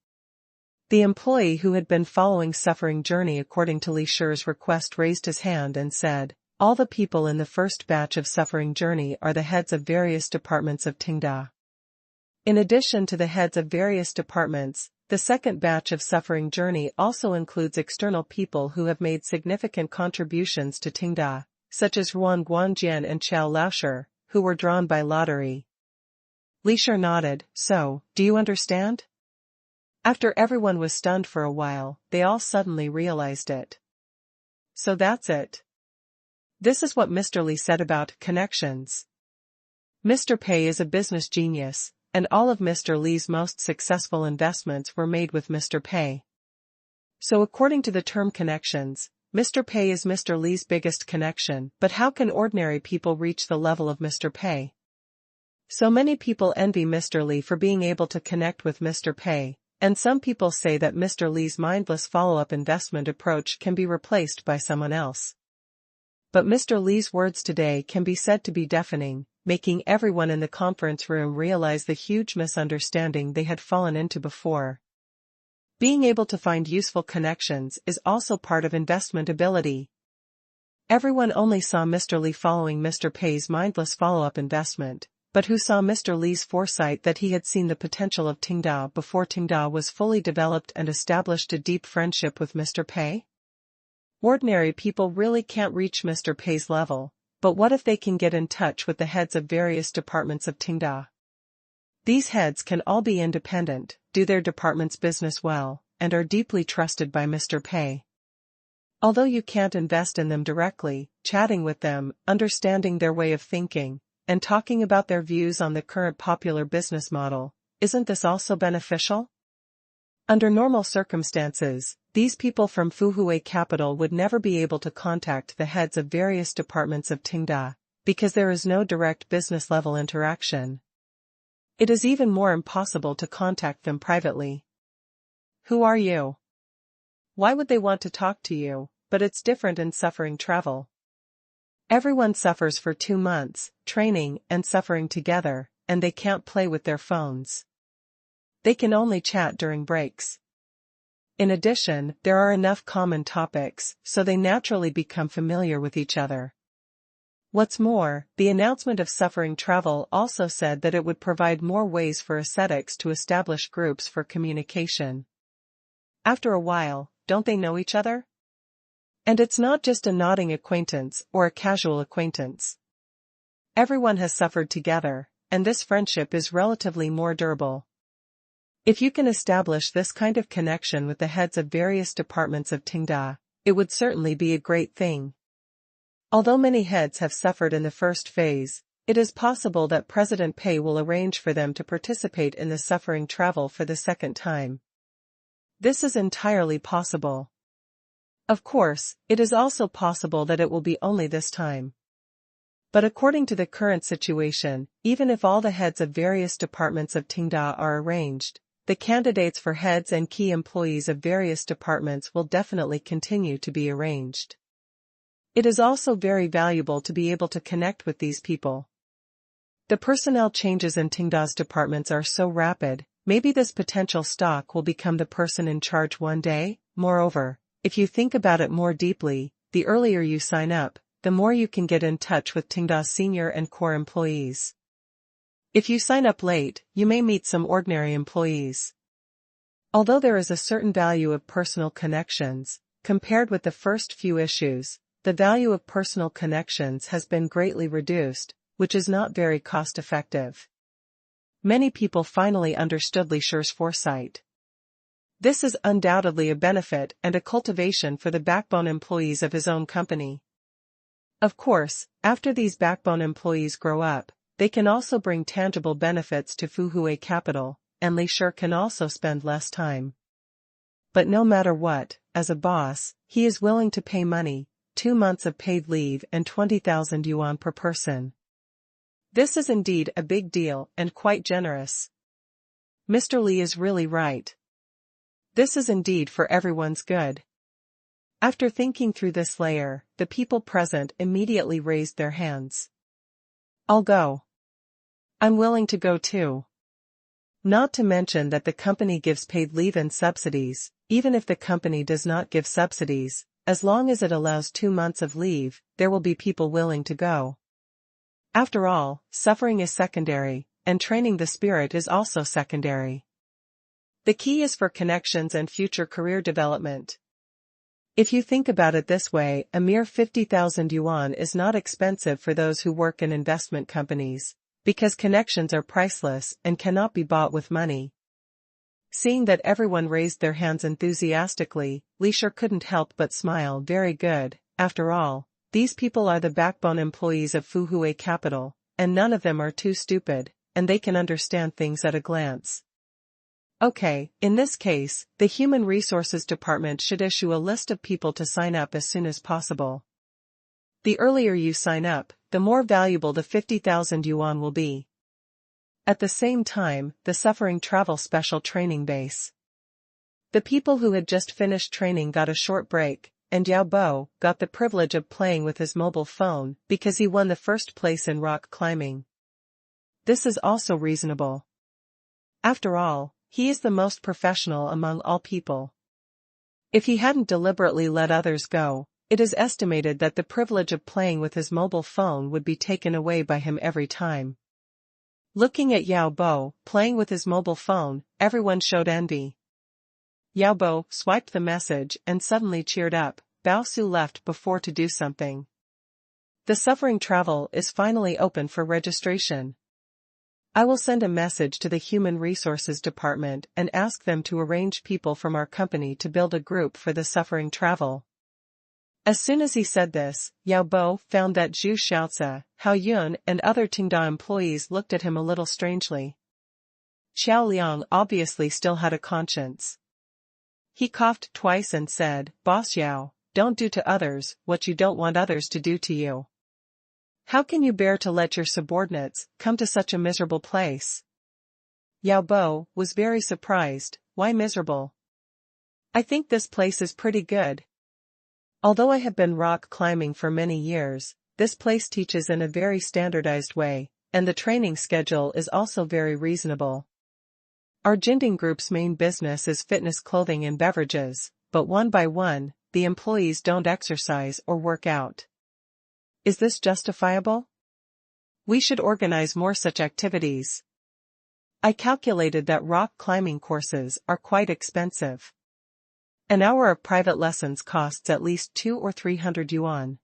The employee who had been following Suffering Journey according to Li Shi's request raised his hand and said, all the people in the first batch of Suffering Journey are the heads of various departments of Tenda. In addition to the heads of various departments, the second batch of Suffering Journey also includes external people who have made significant contributions to Tenda, such as Ruan Guangjian and Xiao Laosher, who were drawn by lottery. Li Shi nodded. So, do you understand? After everyone was stunned for a while, they all suddenly realized it. So that's it. This is what Mr. Li said about connections. Mr. Pei is a business genius, and all of Mr. Li's most successful investments were made with Mr. Pei. So according to the term connections, Mr. Pei is Mr. Li's biggest connection, but how can ordinary people reach the level of Mr. Pei? So many people envy Mr. Li for being able to connect with Mr. Pei, and some people say that Mr. Li's mindless follow-up investment approach can be replaced by someone else. But Mr. Li's words today can be said to be deafening, making everyone in the conference room realize the huge misunderstanding they had fallen into before. Being able to find useful connections is also part of investment ability. Everyone only saw Mr. Li following Mr. Pei's mindless follow-up investment, but who saw Mr. Li's foresight that he had seen the potential of Tenda before Tenda was fully developed and established a deep friendship with Mr. Pei? Ordinary people really can't reach Mr. Pei's level, but what if they can get in touch with the heads of various departments of Tenda? These heads can all be independent, do their department's business well, and are deeply trusted by Mr. Pei. Although you can't invest in them directly, chatting with them, understanding their way of thinking, and talking about their views on the current popular business model, isn't this also beneficial? Under normal circumstances, these people from Fuhui Capital would never be able to contact the heads of various departments of Tenda, because there is no direct business-level interaction. It is even more impossible to contact them privately. Who are you? Why would they want to talk to you? But it's different in suffering travel. Everyone suffers for 2 months, training and suffering together, and they can't play with their phones. They can only chat during breaks. In addition, there are enough common topics, so they naturally become familiar with each other. What's more, the announcement of suffering travel also said that it would provide more ways for ascetics to establish groups for communication. After a while, don't they know each other? And it's not just a nodding acquaintance or a casual acquaintance. Everyone has suffered together, and this friendship is relatively more durable. If you can establish this kind of connection with the heads of various departments of Tenda, it would certainly be a great thing. Although many heads have suffered in the first phase, it is possible that President Pei will arrange for them to participate in the suffering travel for the second time. This is entirely possible. Of course, it is also possible that it will be only this time. But according to the current situation, even if all the heads of various departments of Tenda are arranged, the candidates for heads and key employees of various departments will definitely continue to be arranged. It is also very valuable to be able to connect with these people. The personnel changes in Tenda's departments are so rapid, maybe this potential stock will become the person in charge one day. Moreover, if you think about it more deeply, the earlier you sign up, the more you can get in touch with Tenda's senior and core employees. If you sign up late, you may meet some ordinary employees. Although there is a certain value of personal connections, compared with the first few issues, the value of personal connections has been greatly reduced, which is not very cost-effective. Many people finally understood Li Shi's foresight. This is undoubtedly a benefit and a cultivation for the backbone employees of his own company. Of course, after these backbone employees grow up, they can also bring tangible benefits to Fuhui Capital, and Li Shi can also spend less time. But no matter what, as a boss, he is willing to pay money, 2 months of paid leave and 20,000 yuan per person. This is indeed a big deal and quite generous. Mr. Li is really right. This is indeed for everyone's good. After thinking through this layer, the people present immediately raised their hands. I'll go. I'm willing to go too. Not to mention that the company gives paid leave and subsidies. Even if the company does not give subsidies, as long as it allows 2 months of leave, there will be people willing to go. After all, suffering is secondary, and training the spirit is also secondary. The key is for connections and future career development. If you think about it this way, a mere 50,000 yuan is not expensive for those who work in investment companies, because connections are priceless and cannot be bought with money. Seeing that everyone raised their hands enthusiastically, Li Shi couldn't help but smile. Very good. After all, these people are the backbone employees of Fuhui Capital, and none of them are too stupid, and they can understand things at a glance. Okay, in this case, the Human Resources Department should issue a list of people to sign up as soon as possible. The earlier you sign up, the more valuable the 50,000 yuan will be. At the same time, the suffering travel special training base. The people who had just finished training got a short break, and Yao Bo got the privilege of playing with his mobile phone because he won the first place in rock climbing. This is also reasonable. After all, he is the most professional among all people. If he hadn't deliberately let others go, it is estimated that the privilege of playing with his mobile phone would be taken away by him every time. Looking at Yao Bo, playing with his mobile phone, everyone showed envy. Yao Bo swiped the message and suddenly cheered up. Bao Su left before to do something. The suffering travel is finally open for registration. I will send a message to the Human Resources Department and ask them to arrange people from our company to build a group for the suffering travel. As soon as he said this, Yao Bo found that Zhu Xiaozi, Hao Yun and other Tenda employees looked at him a little strangely. Xiao Liang obviously still had a conscience. He coughed twice and said, "Boss Yao, don't do to others what you don't want others to do to you. How can you bear to let your subordinates come to such a miserable place?" Yao Bo was very surprised. "Why miserable? I think this place is pretty good. Although I have been rock climbing for many years, this place teaches in a very standardized way, and the training schedule is also very reasonable. Our Jinding Group's main business is fitness clothing and beverages, but one by one, the employees don't exercise or work out. Is this justifiable? We should organize more such activities. I calculated that rock climbing courses are quite expensive. An hour of private lessons costs at least 200 or 300 yuan.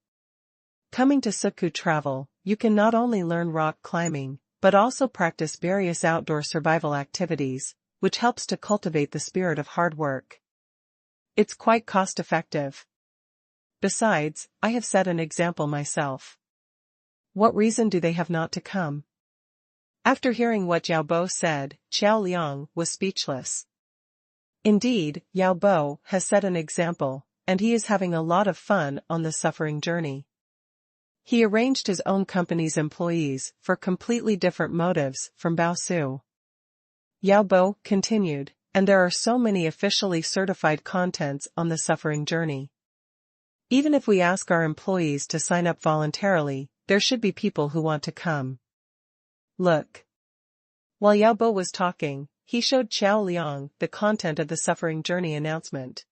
Coming to Suku Travel, you can not only learn rock climbing, but also practice various outdoor survival activities, which helps to cultivate the spirit of hard work. It's quite cost-effective. Besides, I have set an example myself. What reason do they have not to come?" After hearing what Yao Bo said, Xiao Liang was speechless. Indeed, Yao Bo has set an example, and he is having a lot of fun on the suffering journey. He arranged his own company's employees for completely different motives from Bao Su. Yao Bo continued, and there are so many officially certified contents on the suffering journey. Even if we ask our employees to sign up voluntarily, there should be people who want to come. Look. While Yao Bo was talking, he showed Xiao Liang the content of the suffering journey announcement.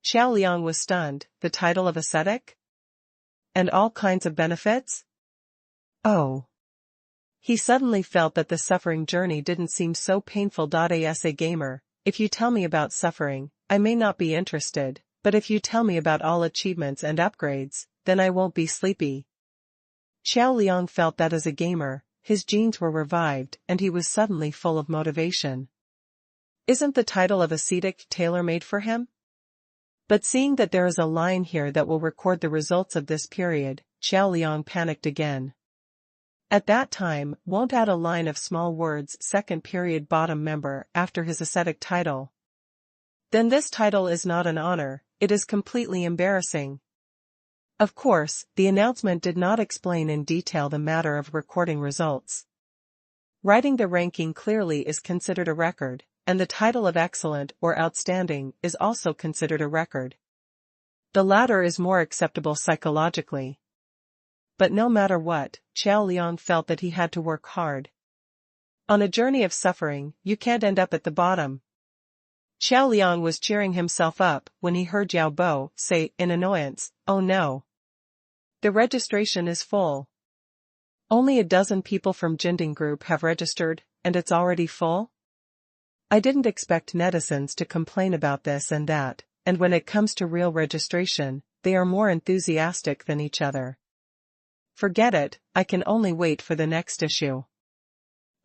Xiao Liang was stunned. The title of ascetic? And all kinds of benefits? Oh. He suddenly felt that the suffering journey didn't seem so painful. As a gamer, if you tell me about suffering, I may not be interested, but if you tell me about all achievements and upgrades, then I won't be sleepy. Xiao Liang felt that as a gamer, his genes were revived and he was suddenly full of motivation. Isn't the title of ascetic tailor-made for him? But seeing that there is a line here that will record the results of this period, Xiao Liang panicked again. At that time, won't add a line of small words second period bottom member after his ascetic title. Then this title is not an honor, it is completely embarrassing. Of course, the announcement did not explain in detail the matter of recording results. Writing the ranking clearly is considered a record, and the title of excellent or outstanding is also considered a record. The latter is more acceptable psychologically. But no matter what, Xiao Liang felt that he had to work hard. On a journey of suffering, you can't end up at the bottom. Xiao Liang was cheering himself up when he heard Yao Bo say in annoyance, "Oh no. The registration is full. Only a dozen people from Jinding Group have registered, and it's already full? I didn't expect netizens to complain about this and that, and when it comes to real registration, they are more enthusiastic than each other. Forget it, I can only wait for the next issue.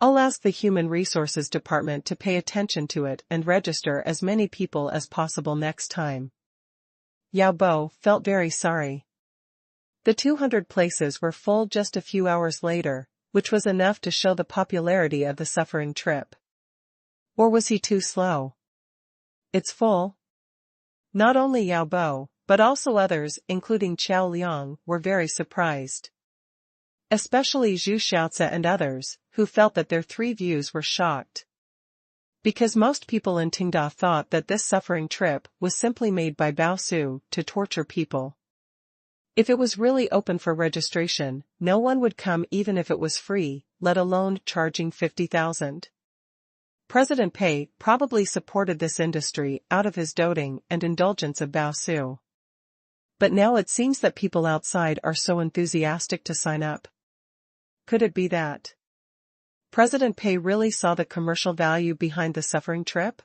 I'll ask the Human Resources Department to pay attention to it and register as many people as possible next time." Yao Bo felt very sorry. The 200 places were full just a few hours later, which was enough to show the popularity of the suffering trip. Or was he too slow? It's full? Not only Yao Bo, but also others, including Xiao Liang, were very surprised. Especially Zhu Xiaozi and others, who felt that their three views were shocked. Because most people in Tenda thought that this suffering trip was simply made by Bao Su to torture people. If it was really open for registration, no one would come even if it was free, let alone charging 50,000. President Pei probably supported this industry out of his doting and indulgence of Bao Su. But now it seems that people outside are so enthusiastic to sign up. Could it be that President Pei really saw the commercial value behind the suffering trip?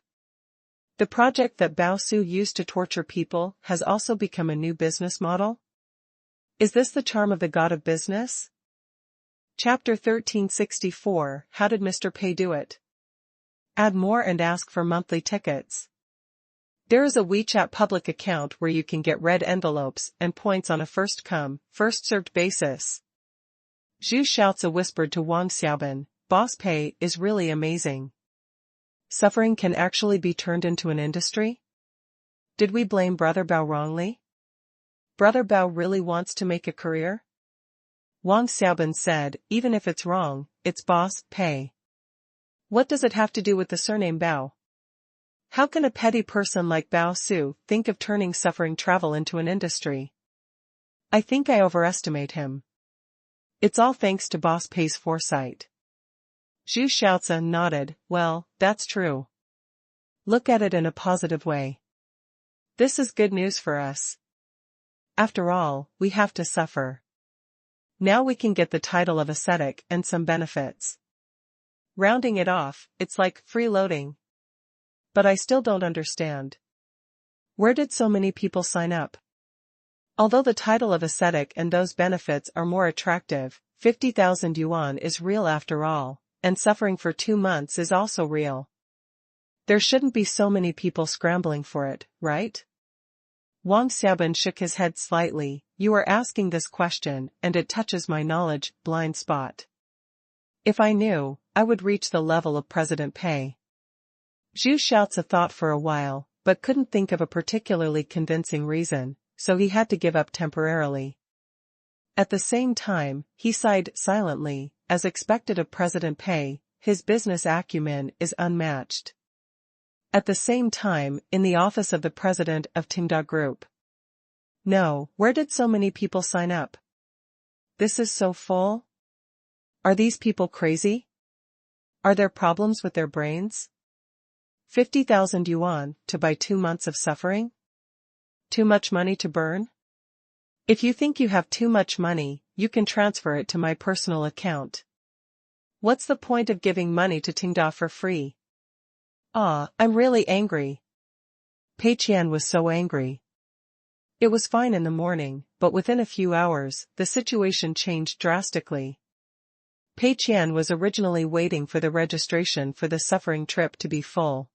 The project that Bao Su used to torture people has also become a new business model? Is this the charm of the god of business? Chapter 1364, How did Mr. Pei do it? Add more and ask for monthly tickets. There is a WeChat public account where you can get red envelopes and points on a first-come, first-served basis. Zhu Xiaozi whispered to Wang Xiaobin, Boss Pei is really amazing. Suffering can actually be turned into an industry? Did we blame Brother Bao wrongly? Brother Bao really wants to make a career? Wang Xiaobin said, even if it's wrong, it's Boss Pei. What does it have to do with the surname Bao? How can a petty person like Bao Su think of turning suffering travel into an industry? I think I overestimate him. It's all thanks to Boss Pei's foresight. Zhu Xiaozi nodded, well, that's true. Look at it in a positive way. This is good news for us. After all, we have to suffer. Now we can get the title of ascetic and some benefits. Rounding it off, it's like freeloading. But I still don't understand. Where did so many people sign up? Although the title of ascetic and those benefits are more attractive, 50,000 yuan is real after all, and suffering for 2 months is also real. There shouldn't be so many people scrambling for it, right? Wang Xiaobin shook his head slightly. You are asking this question and it touches my knowledge blind spot. If I knew, I would reach the level of President Pei. Zhu Xiaozi thought for a while, but couldn't think of a particularly convincing reason, so he had to give up temporarily. At the same time, he sighed silently. As expected of President Pei, his business acumen is unmatched. At the same time, in the office of the President of Tenda Group. No, where did so many people sign up? This is so full? Are these people crazy? Are there problems with their brains? 50,000 yuan to buy 2 months of suffering? Too much money to burn? If you think you have too much money, you can transfer it to my personal account. What's the point of giving money to Tenda for free? I'm really angry. Pei Qian was so angry. It was fine in the morning, but within a few hours, the situation changed drastically. Pei Qian was originally waiting for the registration for the suffering trip to be full.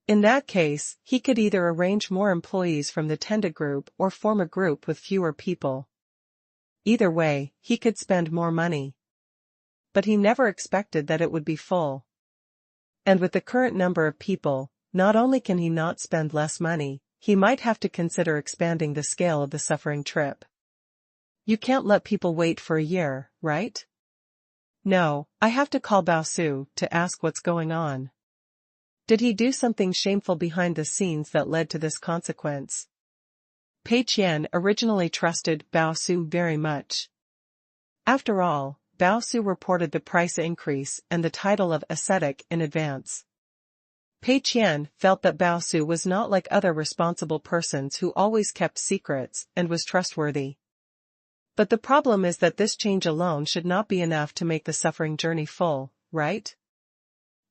In that case, he could either arrange more employees from the Tenda Group or form a group with fewer people. Either way, he could spend more money. But he never expected that it would be full. And with the current number of people, not only can he not spend less money, he might have to consider expanding the scale of the suffering trip. You can't let people wait for a year, right? No, I have to call Bao Su to ask what's going on. Did he do something shameful behind the scenes that led to this consequence? Pei Qian originally trusted Bao Su very much. After all, Bao Su reported the price increase and the title of ascetic in advance. Pei Qian felt that Bao Su was not like other responsible persons who always kept secrets and was trustworthy. But the problem is that this change alone should not be enough to make the suffering journey full, right?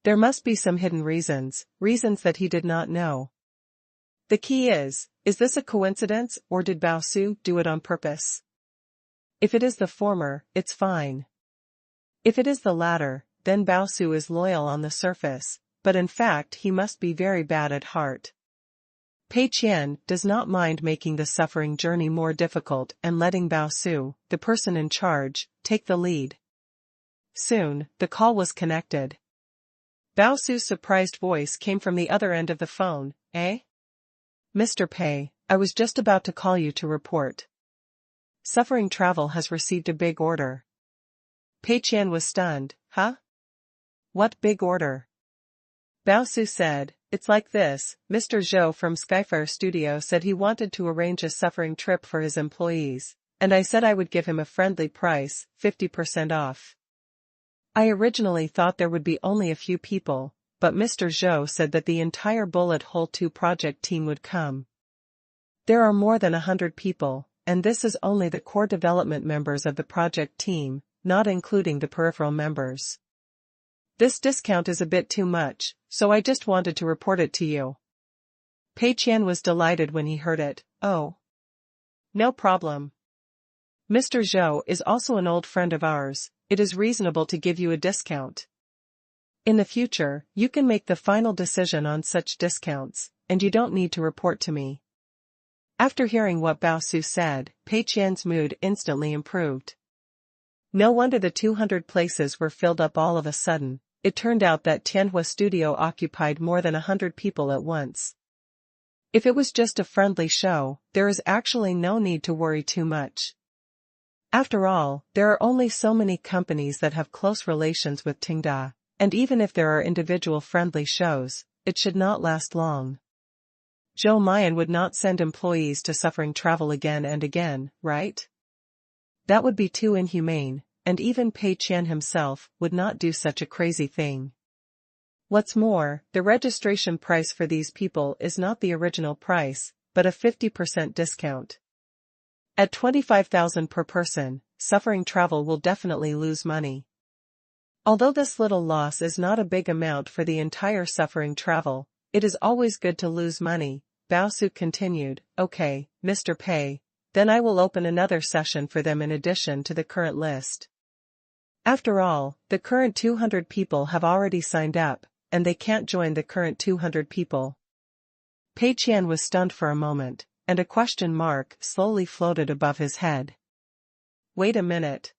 There must be some hidden reasons that he did not know. The key is this a coincidence or did Bao Su do it on purpose? If it is the former, it's fine. If it is the latter, then Bao Su is loyal on the surface, but in fact he must be very bad at heart. Pei Qian does not mind making the suffering journey more difficult and letting Bao Su, the person in charge, take the lead. Soon, the call was connected. Bao Su's surprised voice came from the other end of the phone. Mr. Pei, I was just about to call you to report. Suffering Travel has received a big order. Pei Qian was stunned. Huh? What big order? Bao Su said, it's like this, Mr. Zhou from Skyfire Studio said he wanted to arrange a suffering trip for his employees, and I said I would give him a friendly price, 50% off. I originally thought there would be only a few people, but Mr. Zhou said that the entire Bullet Hole 2 project team would come. There are more than 100 people, and this is only the core development members of the project team, not including the peripheral members. This discount is a bit too much, so I just wanted to report it to you. Pei Qian was delighted when he heard it. Oh. No problem. Mr. Zhou is also an old friend of ours, it is reasonable to give you a discount. In the future, you can make the final decision on such discounts, and you don't need to report to me. After hearing what Bao Su said, Pei Qian's mood instantly improved. No wonder the 200 places were filled up all of a sudden. It turned out that Tianhua Studio occupied more than 100 people at once. If it was just a friendly show, there is actually no need to worry too much. After all, there are only so many companies that have close relations with Tenda, and even if there are individual friendly shows, it should not last long. Zhou Mian would not send employees to suffering travel again and again, right? That would be too inhumane, and even Pei Qian himself would not do such a crazy thing. What's more, the registration price for these people is not the original price, but a 50% discount. At 25,000 per person, suffering travel will definitely lose money. Although this little loss is not a big amount for the entire suffering travel, it is always good to lose money. Bao Su continued, okay, Mr. Pei, then I will open another session for them in addition to the current list. After all, the current 200 people have already signed up, and they can't join the current 200 people. Pei Qian was stunned for a moment, and a question mark slowly floated above his head. Wait a minute.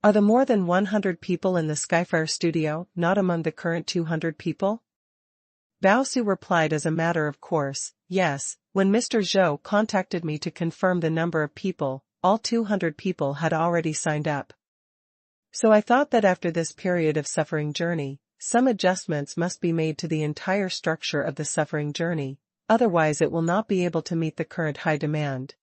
Are the more than 100 people in the Skyfire studio not among the current 200 people? Bao Su replied as a matter of course, yes, when Mr. Zhou contacted me to confirm the number of people, all 200 people had already signed up. So I thought that after this period of suffering journey, some adjustments must be made to the entire structure of the suffering journey, otherwise it will not be able to meet the current high demand.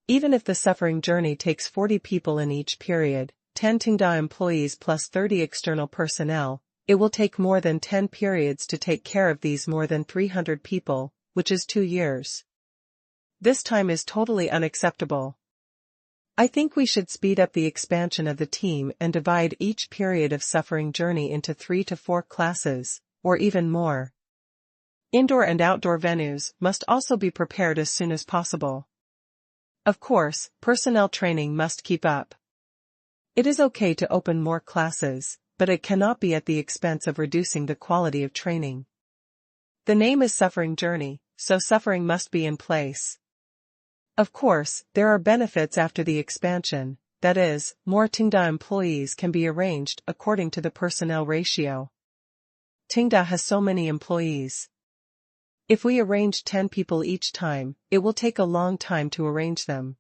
Even if the suffering journey takes 40 people in each period, 10 Tenda employees plus 30 external personnel, it will take more than 10 periods to take care of these more than 300 people, which is 2 years. This time is totally unacceptable. I think we should speed up the expansion of the team and divide each period of suffering journey into 3 to 4 classes, or even more. Indoor and outdoor venues must also be prepared as soon as possible. Of course, personnel training must keep up. It is okay to open more classes, but it cannot be at the expense of reducing the quality of training. The name is Suffering Journey, so suffering must be in place. Of course, there are benefits after the expansion, that is, more Tenda employees can be arranged according to the personnel ratio. Tenda has so many employees. If we arrange 10 people each time, it will take a long time to arrange them.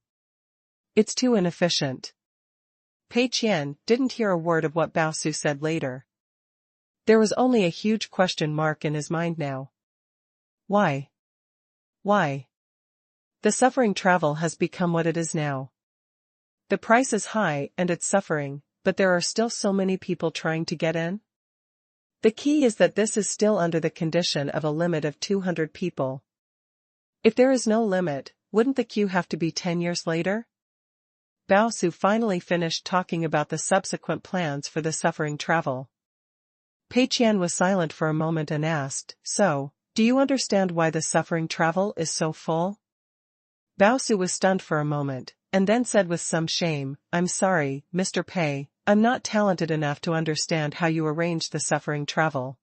It's too inefficient. Pei Qian didn't hear a word of what Bao Su said later. There was only a huge question mark in his mind now. Why? Why? The suffering travel has become what it is now. The price is high and it's suffering, but there are still so many people trying to get in. The key is that this is still under the condition of a limit of 200 people. If there is no limit, wouldn't the queue have to be 10 years later? Bao Su finally finished talking about the subsequent plans for the suffering travel. Pei Qian was silent for a moment and asked, so, do you understand why the suffering travel is so full? Bao Su was stunned for a moment, and then said with some shame, I'm sorry, Mr. Pei, I'm not talented enough to understand how you arrange the suffering travel.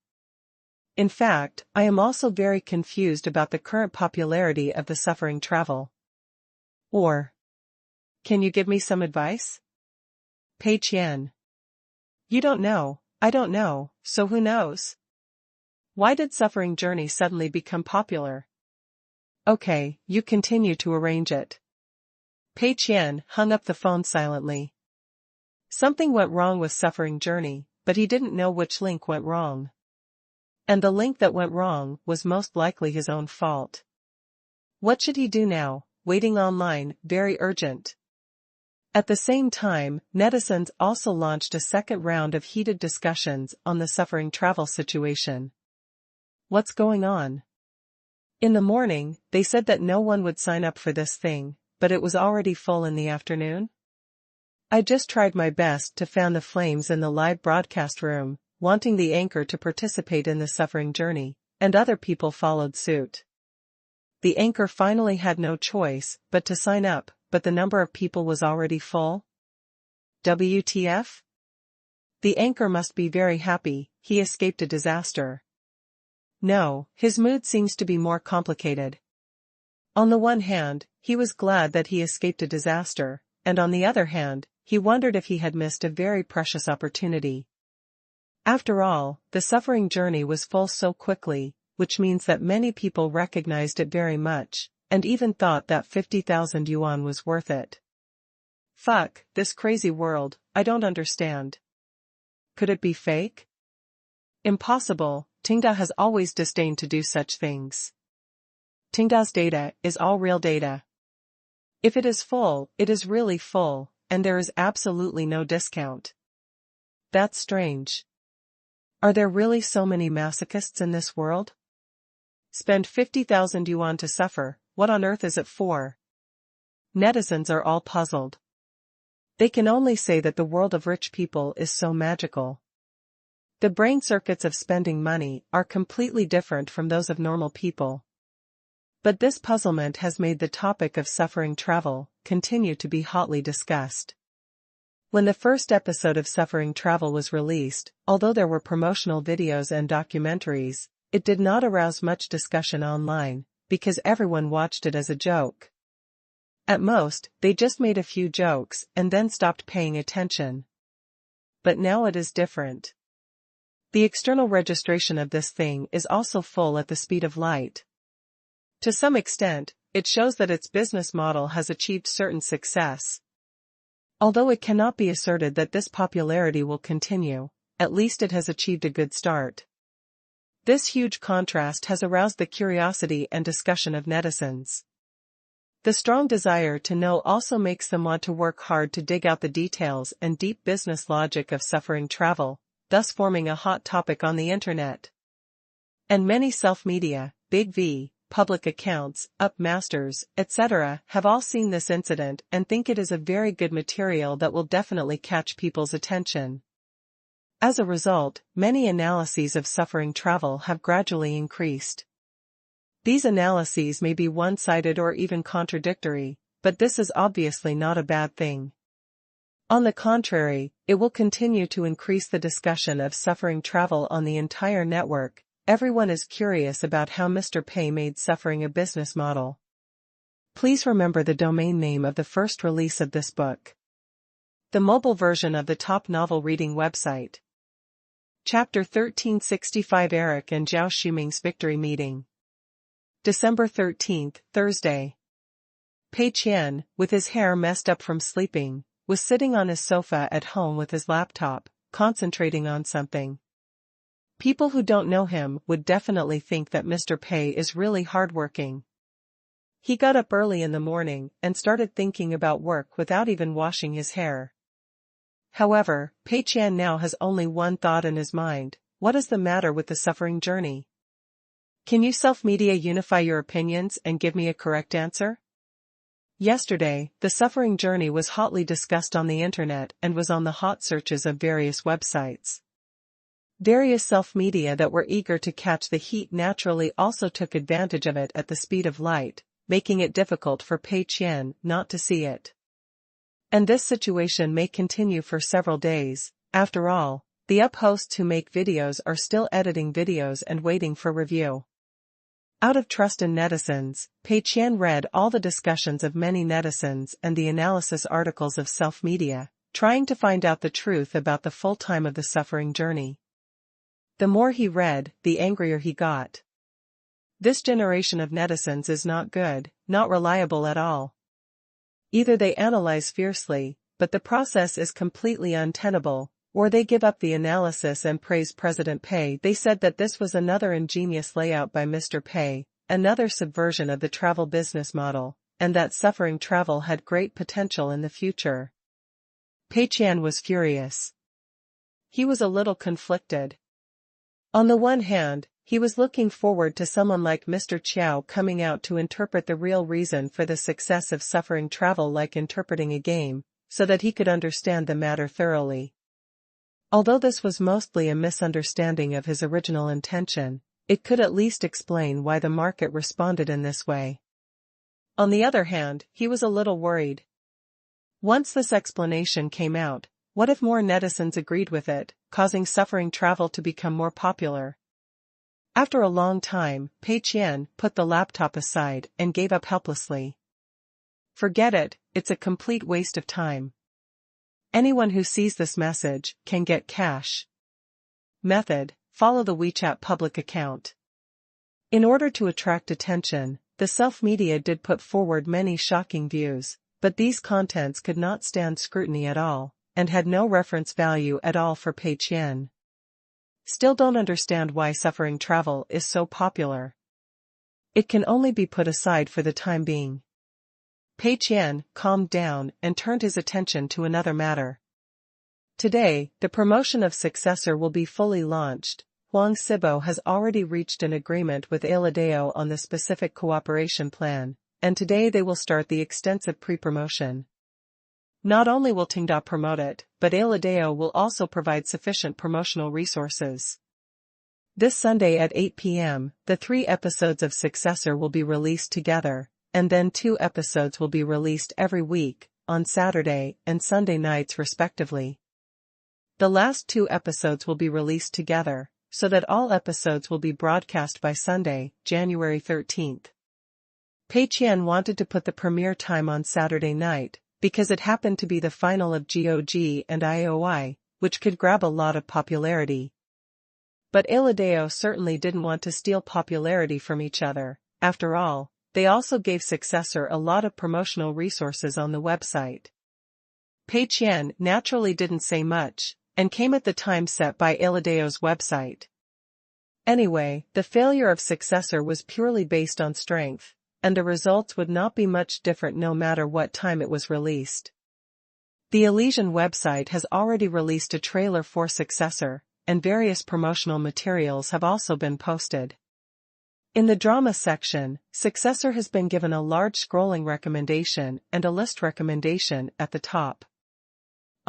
In fact, I am also very confused about the current popularity of the suffering travel. Or, can you give me some advice? Pei Qian. You don't know, I don't know, so who knows? Why did suffering journey suddenly become popular? Okay, you continue to arrange it. Pei Qian hung up the phone silently. Something went wrong with suffering journey, but he didn't know which link went wrong. And the link that went wrong was most likely his own fault. What should he do now? Waiting online, very urgent. At the same time, netizens also launched a second round of heated discussions on the suffering travel situation. What's going on? In the morning, they said that no one would sign up for this thing, but it was already full in the afternoon. I just tried my best to fan the flames in the live broadcast room, wanting the anchor to participate in the suffering journey, and other people followed suit. The anchor finally had no choice but to sign up, but the number of people was already full. WTF? The anchor must be very happy, he escaped a disaster. No, his mood seems to be more complicated. On the one hand, he was glad that he escaped a disaster, and on the other hand, he wondered if he had missed a very precious opportunity. After all, the suffering journey was full so quickly, which means that many people recognized it very much, and even thought that 50,000 yuan was worth it. Fuck, this crazy world, I don't understand. Could it be fake? Impossible, Tenda has always disdained to do such things. Tenda's data is all real data. If it is full, it is really full, and there is absolutely no discount. That's strange. Are there really so many masochists in this world? Spend 50,000 yuan to suffer, what on earth is it for? Netizens are all puzzled. They can only say that the world of rich people is so magical. The brain circuits of spending money are completely different from those of normal people. But this puzzlement has made the topic of suffering travel continue to be hotly discussed. When the first episode of Suffering Travel was released, although there were promotional videos and documentaries, it did not arouse much discussion online, because everyone watched it as a joke. At most, they just made a few jokes and then stopped paying attention. But now it is different. The external registration of this thing is also full at the speed of light. To some extent, it shows that its business model has achieved certain success. Although it cannot be asserted that this popularity will continue, at least it has achieved a good start. This huge contrast has aroused the curiosity and discussion of netizens. The strong desire to know also makes them want to work hard to dig out the details and deep business logic of suffering travel, thus forming a hot topic on the internet. And many self-media, Big V, public accounts, upmasters, etc. have all seen this incident and think it is a very good material that will definitely catch people's attention. As a result, many analyses of suffering travel have gradually increased. These analyses may be one-sided or even contradictory, but this is obviously not a bad thing. On the contrary, it will continue to increase the discussion of suffering travel on the entire network. Everyone is curious about how Mr. Pei made suffering a business model. Please remember the domain name of the first release of this book. The mobile version of the top novel reading website. Chapter 1365 Eric and Zhao Shuming's Victory Meeting. December 13, Thursday. Pei Qian, with his hair messed up from sleeping, was sitting on his sofa at home with his laptop, concentrating on something. People who don't know him would definitely think that Mr. Pei is really hardworking. He got up early in the morning and started thinking about work without even washing his hair. However, Pei Qian now has only one thought in his mind: what is the matter with the suffering journey? Can you self-media unify your opinions and give me a correct answer? Yesterday, the suffering journey was hotly discussed on the internet and was on the hot searches of various websites. Various self-media that were eager to catch the heat naturally also took advantage of it at the speed of light, making it difficult for Pei Qian not to see it. And this situation may continue for several days. After all, the up-hosts who make videos are still editing videos and waiting for review. Out of trust in netizens, Pei Qian read all the discussions of many netizens and the analysis articles of self-media, trying to find out the truth about the full time of the suffering journey. The more he read, the angrier he got. This generation of netizens is not good, not reliable at all. Either they analyze fiercely, but the process is completely untenable, or they give up the analysis and praise President Pei. They said that this was another ingenious layout by Mr. Pei, another subversion of the travel business model, and that suffering travel had great potential in the future. Pei Qian was furious. He was a little conflicted. On the one hand, he was looking forward to someone like Mr. Qiao coming out to interpret the real reason for the success of suffering travel, like interpreting a game, so that he could understand the matter thoroughly. Although this was mostly a misunderstanding of his original intention, it could at least explain why the market responded in this way. On the other hand, he was a little worried. Once this explanation came out, what if more netizens agreed with it, causing suffering travel to become more popular? After a long time, Pei Qian put the laptop aside and gave up helplessly. Forget it, it's a complete waste of time. Anyone who sees this message can get cash. Method: follow the WeChat public account. In order to attract attention, the self-media did put forward many shocking views, but these contents could not stand scrutiny at all, and had no reference value at all for Pei Qian. Still don't understand why suffering travel is so popular. It can only be put aside for the time being. Pei Qian calmed down and turned his attention to another matter. Today, the promotion of Successor will be fully launched. Huang Sibo has already reached an agreement with Aladeo on the specific cooperation plan, and today they will start the extensive pre-promotion. Not only will Tenda promote it, but Aladeo will also provide sufficient promotional resources. This Sunday at 8 p.m., the 3 episodes of Successor will be released together, and then 2 episodes will be released every week, on Saturday and Sunday nights respectively. The last 2 episodes will be released together, so that all episodes will be broadcast by Sunday, January 13th. Pei Qian wanted to put the premiere time on Saturday night, because it happened to be the final of GOG and IOI, which could grab a lot of popularity. But Aladeo certainly didn't want to steal popularity from each other. After all, they also gave Successor a lot of promotional resources on the website. Pei Qian naturally didn't say much, and came at the time set by Aladeo's website. Anyway, the failure of Successor was purely based on strength, and the results would not be much different no matter what time it was released. The Elysian website has already released a trailer for Successor, and various promotional materials have also been posted. In the drama section, Successor has been given a large scrolling recommendation and a list recommendation at the top.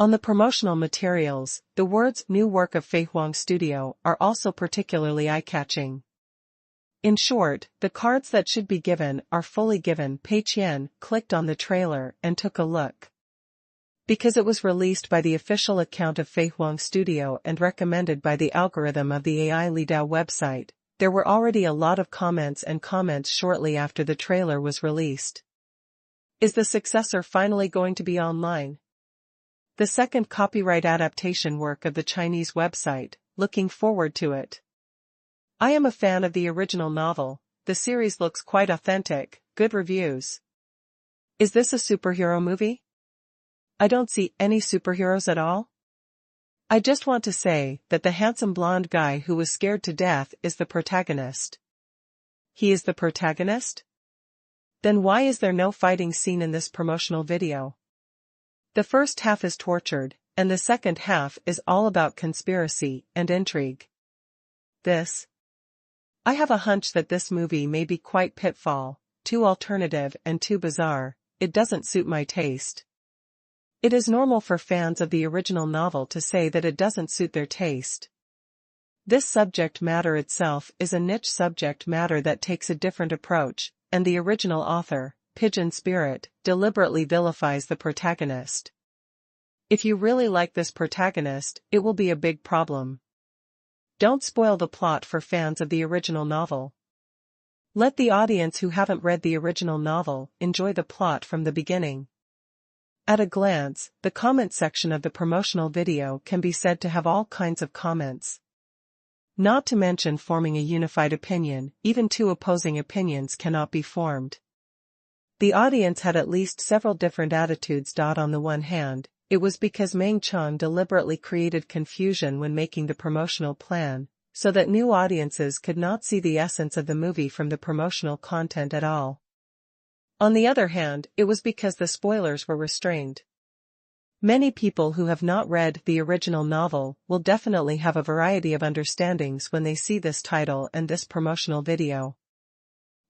On the promotional materials, the words "new work of Fei Huang Studio" are also particularly eye-catching. In short, the cards that should be given are fully given. Pei Qian clicked on the trailer and took a look. Because it was released by the official account of Fei Huang Studio and recommended by the algorithm of the AI Lidao website, there were already a lot of comments shortly after the trailer was released. Is the Successor finally going to be online? The second copyright adaptation work of the Chinese website, looking forward to it. I am a fan of the original novel, the series looks quite authentic, good reviews. Is this a superhero movie? I don't see any superheroes at all. I just want to say that the handsome blonde guy who was scared to death is the protagonist. He is the protagonist? Then why is there no fighting scene in this promotional video? The first half is tortured, and the second half is all about conspiracy and intrigue. I have a hunch that this movie may be quite pitfall, too alternative and too bizarre. It doesn't suit my taste. It is normal for fans of the original novel to say that it doesn't suit their taste. This subject matter itself is a niche subject matter that takes a different approach, and the original author, Pigeon Spirit, deliberately vilifies the protagonist. If you really like this protagonist, it will be a big problem. Don't spoil the plot for fans of the original novel. Let the audience who haven't read the original novel enjoy the plot from the beginning. At a glance, the comment section of the promotional video can be said to have all kinds of comments. Not to mention forming a unified opinion, even 2 opposing opinions cannot be formed. The audience had at least several different attitudes. On the one hand, it was because Meng Chang deliberately created confusion when making the promotional plan, so that new audiences could not see the essence of the movie from the promotional content at all. On the other hand, it was because the spoilers were restrained. Many people who have not read the original novel will definitely have a variety of understandings when they see this title and this promotional video.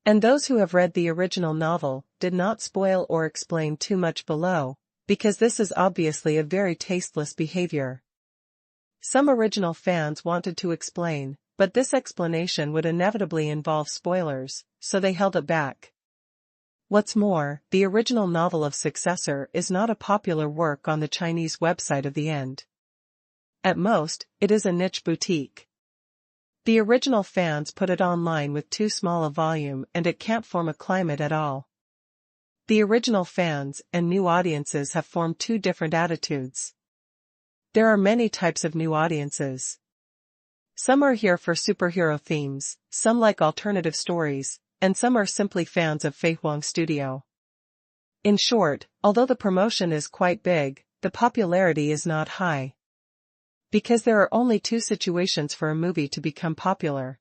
And those who have read the original novel did not spoil or explain too much below, because this is obviously a very tasteless behavior. Some original fans wanted to explain, but this explanation would inevitably involve spoilers, so they held it back. What's more, the original novel of Successor is not a popular work on the Chinese website of the end. At most, it is a niche boutique. The original fans put it online with too small a volume and it can't form a climate at all. The original fans and new audiences have formed two different attitudes. There are many types of new audiences. Some are here for superhero themes, some like alternative stories, and some are simply fans of Fei Huang Studio. In short, although the promotion is quite big, the popularity is not high. Because there are only two situations for a movie to become popular.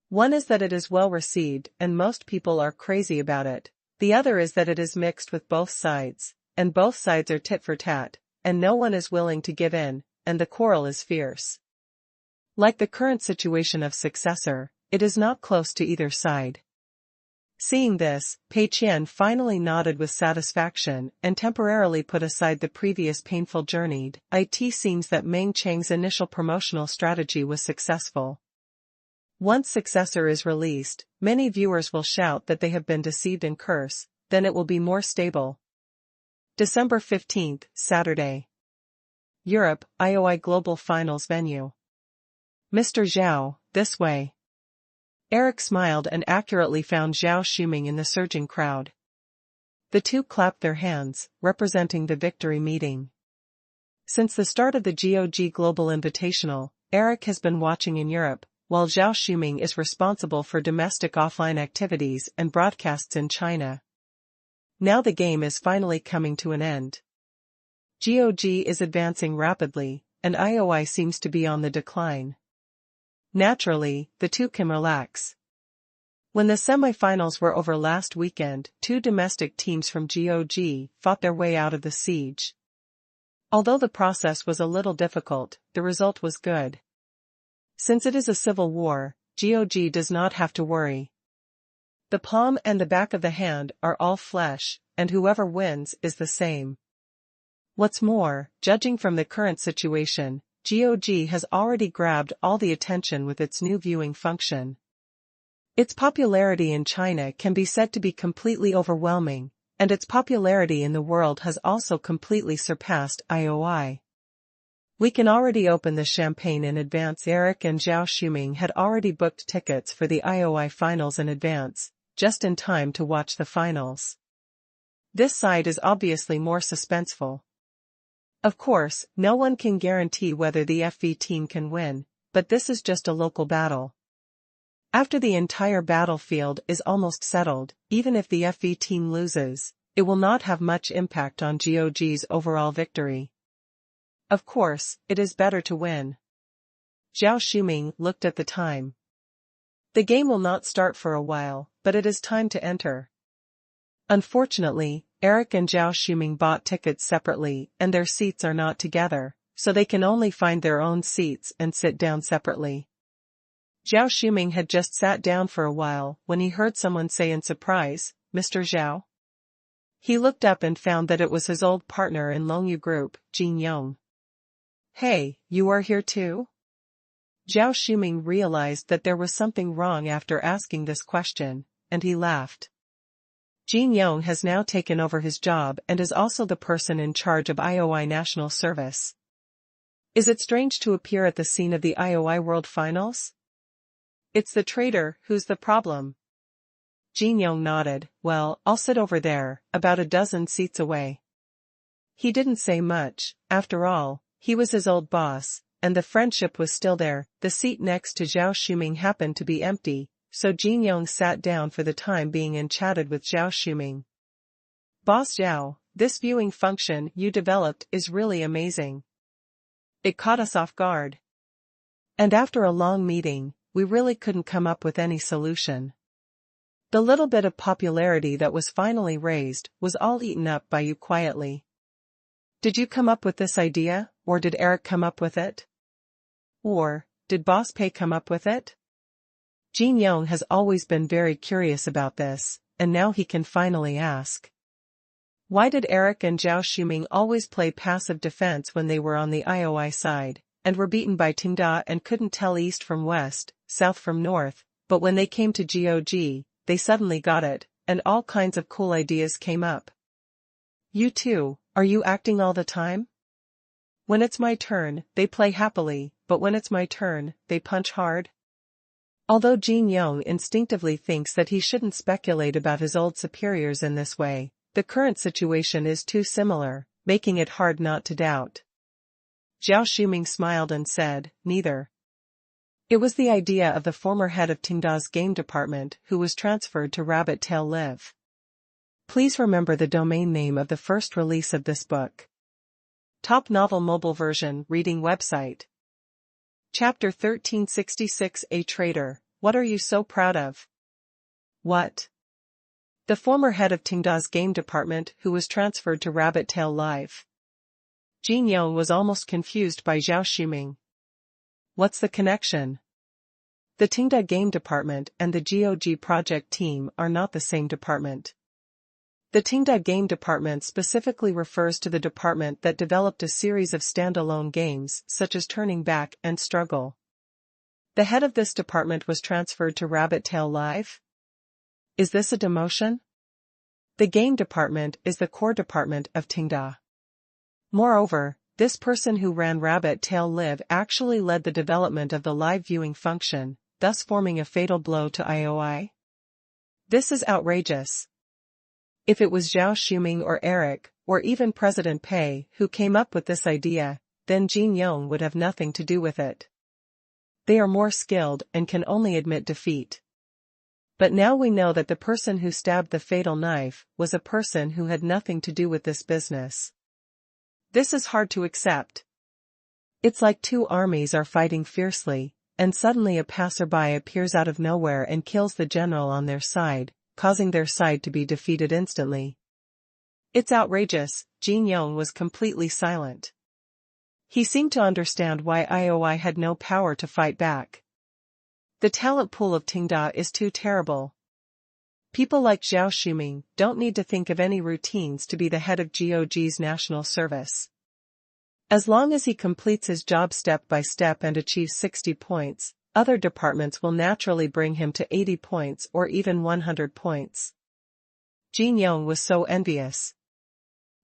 One is that it is well received and most people are crazy about it. The other is that it is mixed with both sides, and both sides are tit for tat, and no one is willing to give in, and the quarrel is fierce. Like the current situation of Successor, it is not close to either side. Seeing this, Pei Qian finally nodded with satisfaction and temporarily put aside the previous painful journey. It seems that Meng Chang's initial promotional strategy was successful. Once Successor is released, many viewers will shout that they have been deceived and curse, then it will be more stable. December 15th, Saturday. Europe, IOI Global Finals venue. Mr. Zhao, this way. Eric smiled and accurately found Zhao Shuming in the surging crowd. The two clapped their hands, representing the victory meeting. Since the start of the GOG Global Invitational, Eric has been watching in Europe, while Zhao Shuming is responsible for domestic offline activities and broadcasts in China. Now the game is finally coming to an end. GOG is advancing rapidly, and IOI seems to be on the decline. Naturally, the two can relax. When the semi-finals were over last weekend, two domestic teams from GOG fought their way out of the siege. Although the process was a little difficult, the result was good. Since it is a civil war, GOG does not have to worry. The palm and the back of the hand are all flesh, and whoever wins is the same. What's more, judging from the current situation, GOG has already grabbed all the attention with its new viewing function. Its popularity in China can be said to be completely overwhelming, and its popularity in the world has also completely surpassed IOI. We can already open the champagne in advance. Eric and Zhao Shuming had already booked tickets for the IOI finals in advance, just in time to watch the finals. This side is obviously more suspenseful. Of course, no one can guarantee whether the FV team can win, but this is just a local battle. After the entire battlefield is almost settled, even if the FV team loses, it will not have much impact on GOG's overall victory. Of course, it is better to win. Zhao Shuming looked at the time. The game will not start for a while, but it is time to enter. Unfortunately, Eric and Zhao Shuming bought tickets separately and their seats are not together, so they can only find their own seats and sit down separately. Zhao Shuming had just sat down for a while when he heard someone say in surprise, "Mr. Zhao?" He looked up and found that it was his old partner in Longyu Group, Jin Yong. "Hey, you are here too?" Zhao Shuming realized that there was something wrong after asking this question, and he laughed. Jin Yong has now taken over his job and is also the person in charge of IOI National Service. Is it strange to appear at the scene of the IOI World Finals? It's the traitor who's the problem. Jin Yong nodded. "Well, I'll sit over there, about a dozen seats away." He didn't say much. After all, he was his old boss, and the friendship was still there. The seat next to Zhao Shuming happened to be empty, so Jin Yong sat down for the time being and chatted with Zhao Shuming. "Boss Zhao, this viewing function you developed is really amazing. It caught us off guard. And after a long meeting, we really couldn't come up with any solution. The little bit of popularity that was finally raised was all eaten up by you quietly. Did you come up with this idea, or did Eric come up with it? Or, did Boss Pei come up with it?" Jin Yong has always been very curious about this, and now he can finally ask. Why did Eric and Zhao Shuming always play passive defense when they were on the IOI side, and were beaten by Tenda and couldn't tell east from west, south from north, but when they came to GOG, they suddenly got it, and all kinds of cool ideas came up. You too, are you acting all the time? When it's my turn, they play happily, but when it's my turn, they punch hard? Although Jin Yong instinctively thinks that he shouldn't speculate about his old superiors in this way, the current situation is too similar, making it hard not to doubt. Zhao Shuming smiled and said, neither. It was the idea of the former head of Tenda's game department who was transferred to Rabbit Tail Live. Please remember the domain name of the first release of this book. Top Novel Mobile Version Reading Website. Chapter 1366 A Trader, what are you so proud of? What? The former head of Tenda's game department who was transferred to Rabbit Tail Live. Jin Yong was almost confused by Zhao Shuming. What's the connection? The Tenda game department and the GOG project team are not the same department. The Tenda game department specifically refers to the department that developed a series of standalone games such as Turning Back and Struggle. The head of this department was transferred to Rabbit Tail Live? Is this a demotion? The game department is the core department of Tenda. Moreover, this person who ran Rabbit Tail Live actually led the development of the live viewing function, thus forming a fatal blow to IOI. This is outrageous. If it was Zhao Shuming or Eric, or even President Pei who came up with this idea, then Jin Yong would have nothing to do with it. They are more skilled and can only admit defeat. But now we know that the person who stabbed the fatal knife was a person who had nothing to do with this business. This is hard to accept. It's like two armies are fighting fiercely, and suddenly a passerby appears out of nowhere and kills the general on their side, causing their side to be defeated instantly. It's outrageous. Jin Yong was completely silent. He seemed to understand why IOI had no power to fight back. The talent pool of Tenda is too terrible. People like Zhao Shuming don't need to think of any routines to be the head of GOG's national service. As long as he completes his job step by step and achieves 60 points, other departments will naturally bring him to 80 points or even 100 points. Jin Yong was so envious.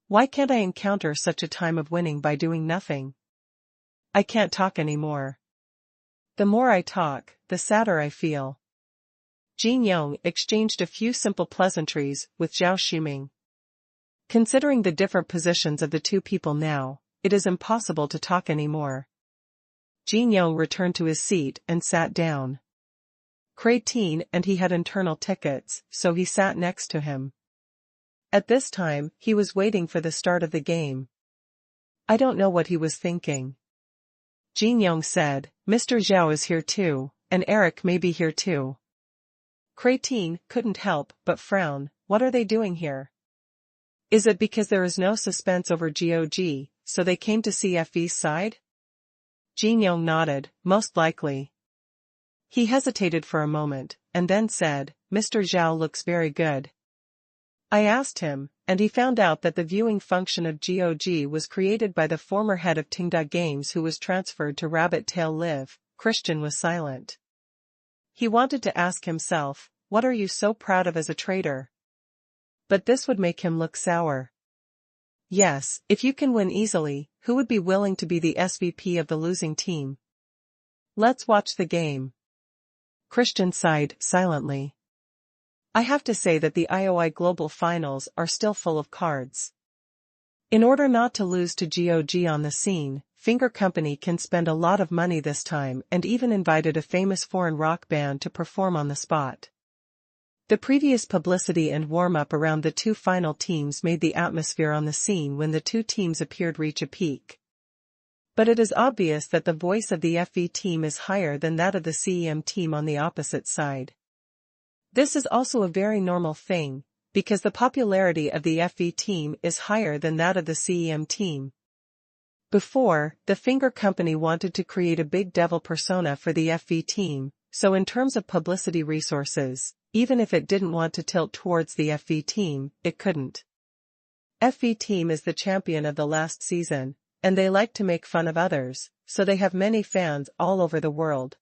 Why can't I encounter such a time of winning by doing nothing? I can't talk anymore. The more I talk, the sadder I feel. Jin Yong exchanged a few simple pleasantries with Zhao Shuming. Considering the different positions of the two people now, it is impossible to talk anymore. Jin Yong returned to his seat and sat down. Pei and he had internal tickets, so he sat next to him. At this time, he was waiting for the start of the game. I don't know what he was thinking. Jin Yong said, Mr. Zhao is here too, and Eric may be here too. Pei couldn't help but frown. What are they doing here? Is it because there is no suspense over GOG, so they came to see FV's side? Jin Yong nodded, most likely. He hesitated for a moment, and then said, Mr. Zhao looks very good. I asked him, and he found out that the viewing function of GOG was created by the former head of Tenda Games who was transferred to Rabbit Tail Live. Christian was silent. He wanted to ask himself, what are you so proud of as a trader? But this would make him look sour. Yes, if you can win easily, who would be willing to be the SVP of the losing team? Let's watch the game. Christian sighed silently. I have to say that the IOI Global Finals are still full of cards. In order not to lose to GOG on the scene, Finger Company can spend a lot of money this time and even invited a famous foreign rock band to perform on the spot. The previous publicity and warm-up around the two final teams made the atmosphere on the scene when the two teams appeared reach a peak. But it is obvious that the voice of the FV team is higher than that of the CEM team on the opposite side. This is also a very normal thing, because the popularity of the FV team is higher than that of the CEM team. Before, the Finger Company wanted to create a big devil persona for the FV team, so in terms of publicity resources, even if it didn't want to tilt towards the FV team, it couldn't. FV team is the champion of the last season, and they like to make fun of others, so they have many fans all over the world.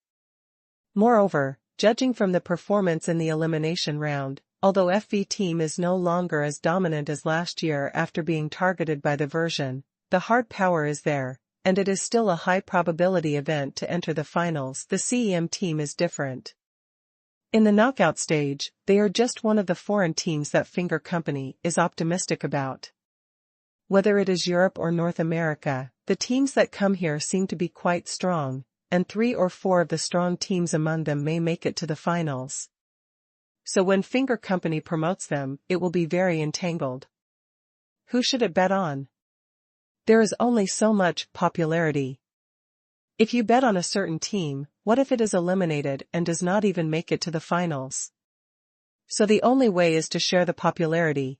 Moreover, judging from the performance in the elimination round, although FV team is no longer as dominant as last year after being targeted by the version, the hard power is there, and it is still a high probability event to enter the finals. The CEM team is different. In the knockout stage, they are just one of the foreign teams that Finger Company is optimistic about. Whether it is Europe or North America, the teams that come here seem to be quite strong, and 3 or 4 of the strong teams among them may make it to the finals. So when Finger Company promotes them, it will be very entangled. Who should it bet on? There is only so much popularity. If you bet on a certain team, what if it is eliminated and does not even make it to the finals? So the only way is to share the popularity.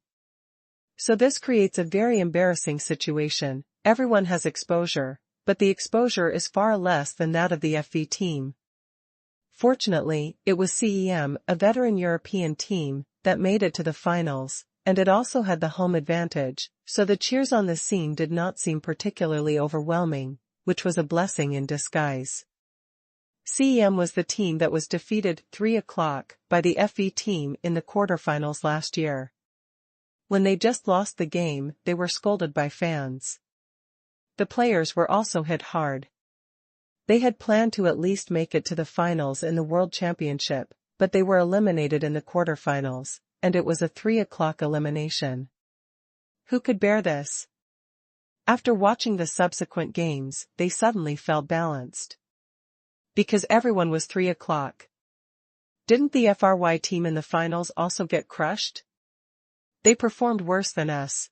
So this creates a very embarrassing situation. Everyone has exposure, but the exposure is far less than that of the FV team. Fortunately, it was CEM, a veteran European team, that made it to the finals, and it also had the home advantage, so the cheers on the scene did not seem particularly overwhelming, which was a blessing in disguise. CEM was the team that was defeated 3 o'clock by the FV team in the quarterfinals last year. When they just lost the game, they were scolded by fans. The players were also hit hard. They had planned to at least make it to the finals in the World Championship, but they were eliminated in the quarterfinals, and it was a 3 o'clock elimination. Who could bear this? After watching the subsequent games, they suddenly felt balanced. Because everyone was 3 o'clock. Didn't the FRY team in the finals also get crushed? They performed worse than us.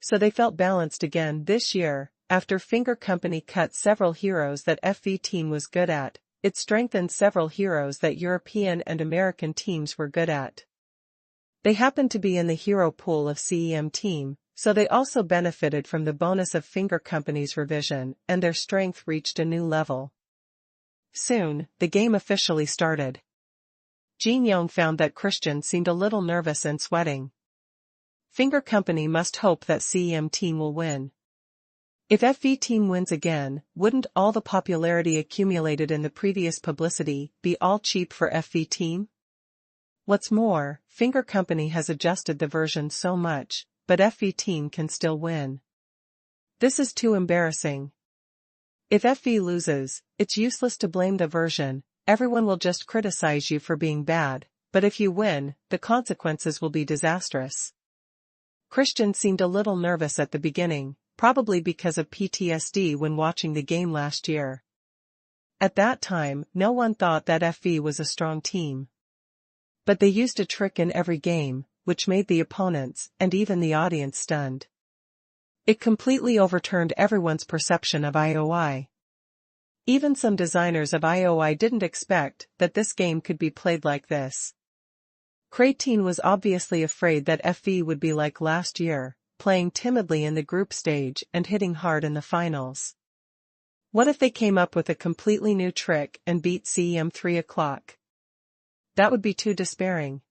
So they felt balanced again this year. After Finger Company cut several heroes that FV team was good at, it strengthened several heroes that European and American teams were good at. They happened to be in the hero pool of CEM team, so they also benefited from the bonus of Finger Company's revision, and their strength reached a new level. Soon, the game officially started. Jin Yong found that Christian seemed a little nervous and sweating. Finger Company must hope that CEM team will win. If FV team wins again, wouldn't all the popularity accumulated in the previous publicity be all cheap for FV team? What's more, Finger Company has adjusted the version so much, but FV team can still win. This is too embarrassing. If FV loses, it's useless to blame the version, everyone will just criticize you for being bad, but if you win, the consequences will be disastrous. Christian seemed a little nervous at the beginning, probably because of PTSD when watching the game last year. At that time, no one thought that FV was a strong team. But they used a trick in every game, which made the opponents, and even the audience stunned. It completely overturned everyone's perception of IOI. Even some designers of IOI didn't expect that this game could be played like this. Creighton was obviously afraid that FV would be like last year, playing timidly in the group stage and hitting hard in the finals. What if they came up with a completely new trick and beat CEM 3 o'clock? That would be too despairing.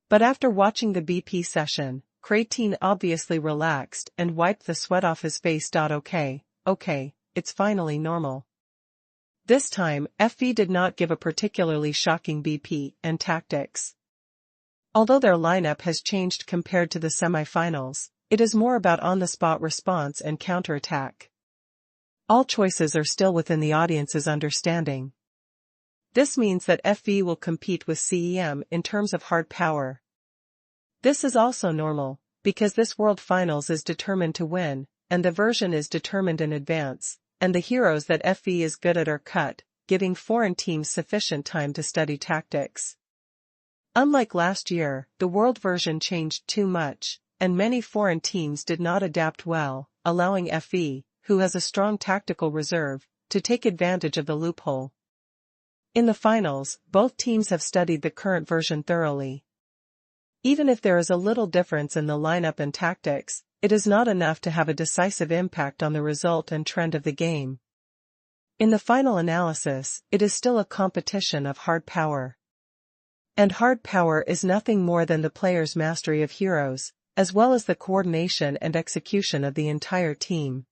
But after watching the BP session, Creighton obviously relaxed and wiped the sweat off his face. Okay, it's finally normal. This time, FV did not give a particularly shocking BP and tactics. Although their lineup has changed compared to the semifinals, it is more about on-the-spot response and counterattack. All choices are still within the audience's understanding. This means that FV will compete with CEM in terms of hard power. This is also normal, because this World Finals is determined to win, and the version is determined in advance, and the heroes that FV is good at are cut, giving foreign teams sufficient time to study tactics. Unlike last year, the world version changed too much, and many foreign teams did not adapt well, allowing FV, who has a strong tactical reserve, to take advantage of the loophole. In the finals, both teams have studied the current version thoroughly. Even if there is a little difference in the lineup and tactics, it is not enough to have a decisive impact on the result and trend of the game. In the final analysis, it is still a competition of hard power. And hard power is nothing more than the player's mastery of heroes, as well as the coordination and execution of the entire team.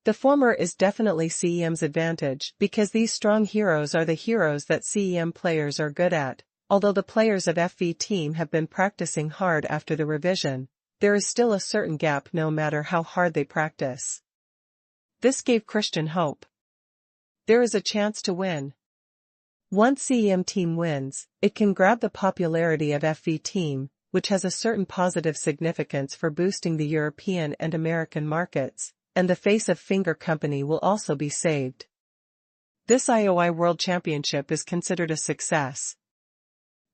The former is definitely CEM's advantage because these strong heroes are the heroes that CEM players are good at. Although the players of FV team have been practicing hard after the revision, there is still a certain gap no matter how hard they practice. This gave Qingshan hope. There is a chance to win. Once CEM team wins, it can grab the popularity of FV team, which has a certain positive significance for boosting the European and American markets, and the face of Finger Company will also be saved. This IOI World Championship is considered a success.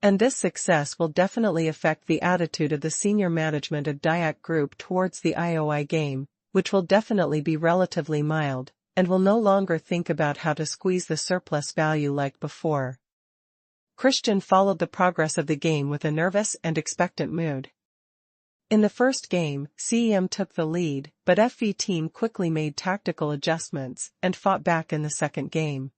And this success will definitely affect the attitude of the senior management of Tenda Group towards the IOI game, which will definitely be relatively mild, and will no longer think about how to squeeze the surplus value like before. Qingshan followed the progress of the game with a nervous and expectant mood. In the first game, CEM took the lead, but FV team quickly made tactical adjustments and fought back in the second game.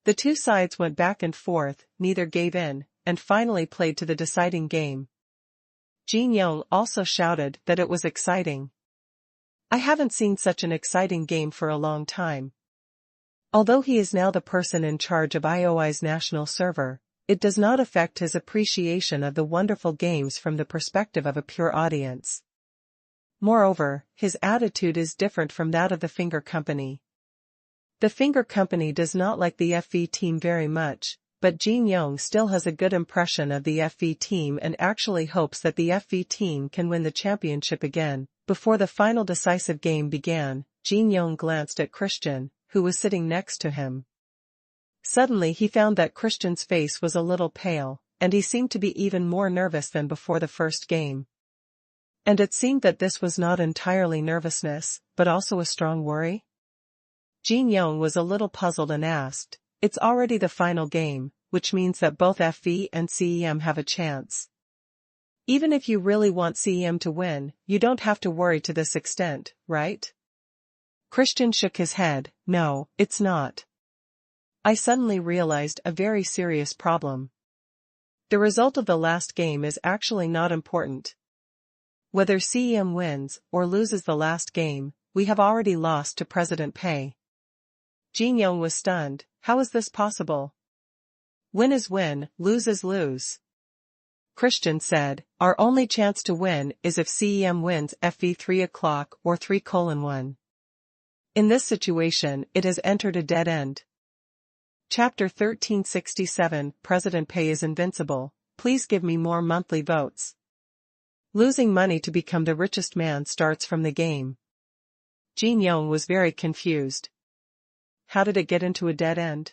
The two sides went back and forth, neither gave in, and finally played to the deciding game. Jin also shouted that it was exciting. I haven't seen such an exciting game for a long time. Although he is now the person in charge of IOI's national server, it does not affect his appreciation of the wonderful games from the perspective of a pure audience. Moreover, his attitude is different from that of the Finger Company. The Finger Company does not like the FV team very much, but Jin still has a good impression of the FV team and actually hopes that the FV team can win the championship again. Before the final decisive game began, Jin glanced at Qingshan, who was sitting next to him. Suddenly he found that Qingshan's face was a little pale, and he seemed to be even more nervous than before the first game. And it seemed that this was not entirely nervousness, but also a strong worry. Jin was a little puzzled and asked, "It's already the final game, which means that both FV and CEM have a chance. Even if you really want CEM to win, you don't have to worry to this extent, right?" Qingshan shook his head. "No, it's not. I suddenly realized a very serious problem. The result of the last game is actually not important. Whether CEM wins or loses the last game, we have already lost to President Pei." Jin was stunned. How is this possible? Win is win, lose is lose. Qingshan said, "Our only chance to win is if CEM wins FV 3 o'clock or 3:1. In this situation, it has entered a dead end." Chapter 1367 President Pei is invincible. Please give me more monthly votes. Losing money to become the richest man starts from the game. Jin was very confused. How did it get into a dead end?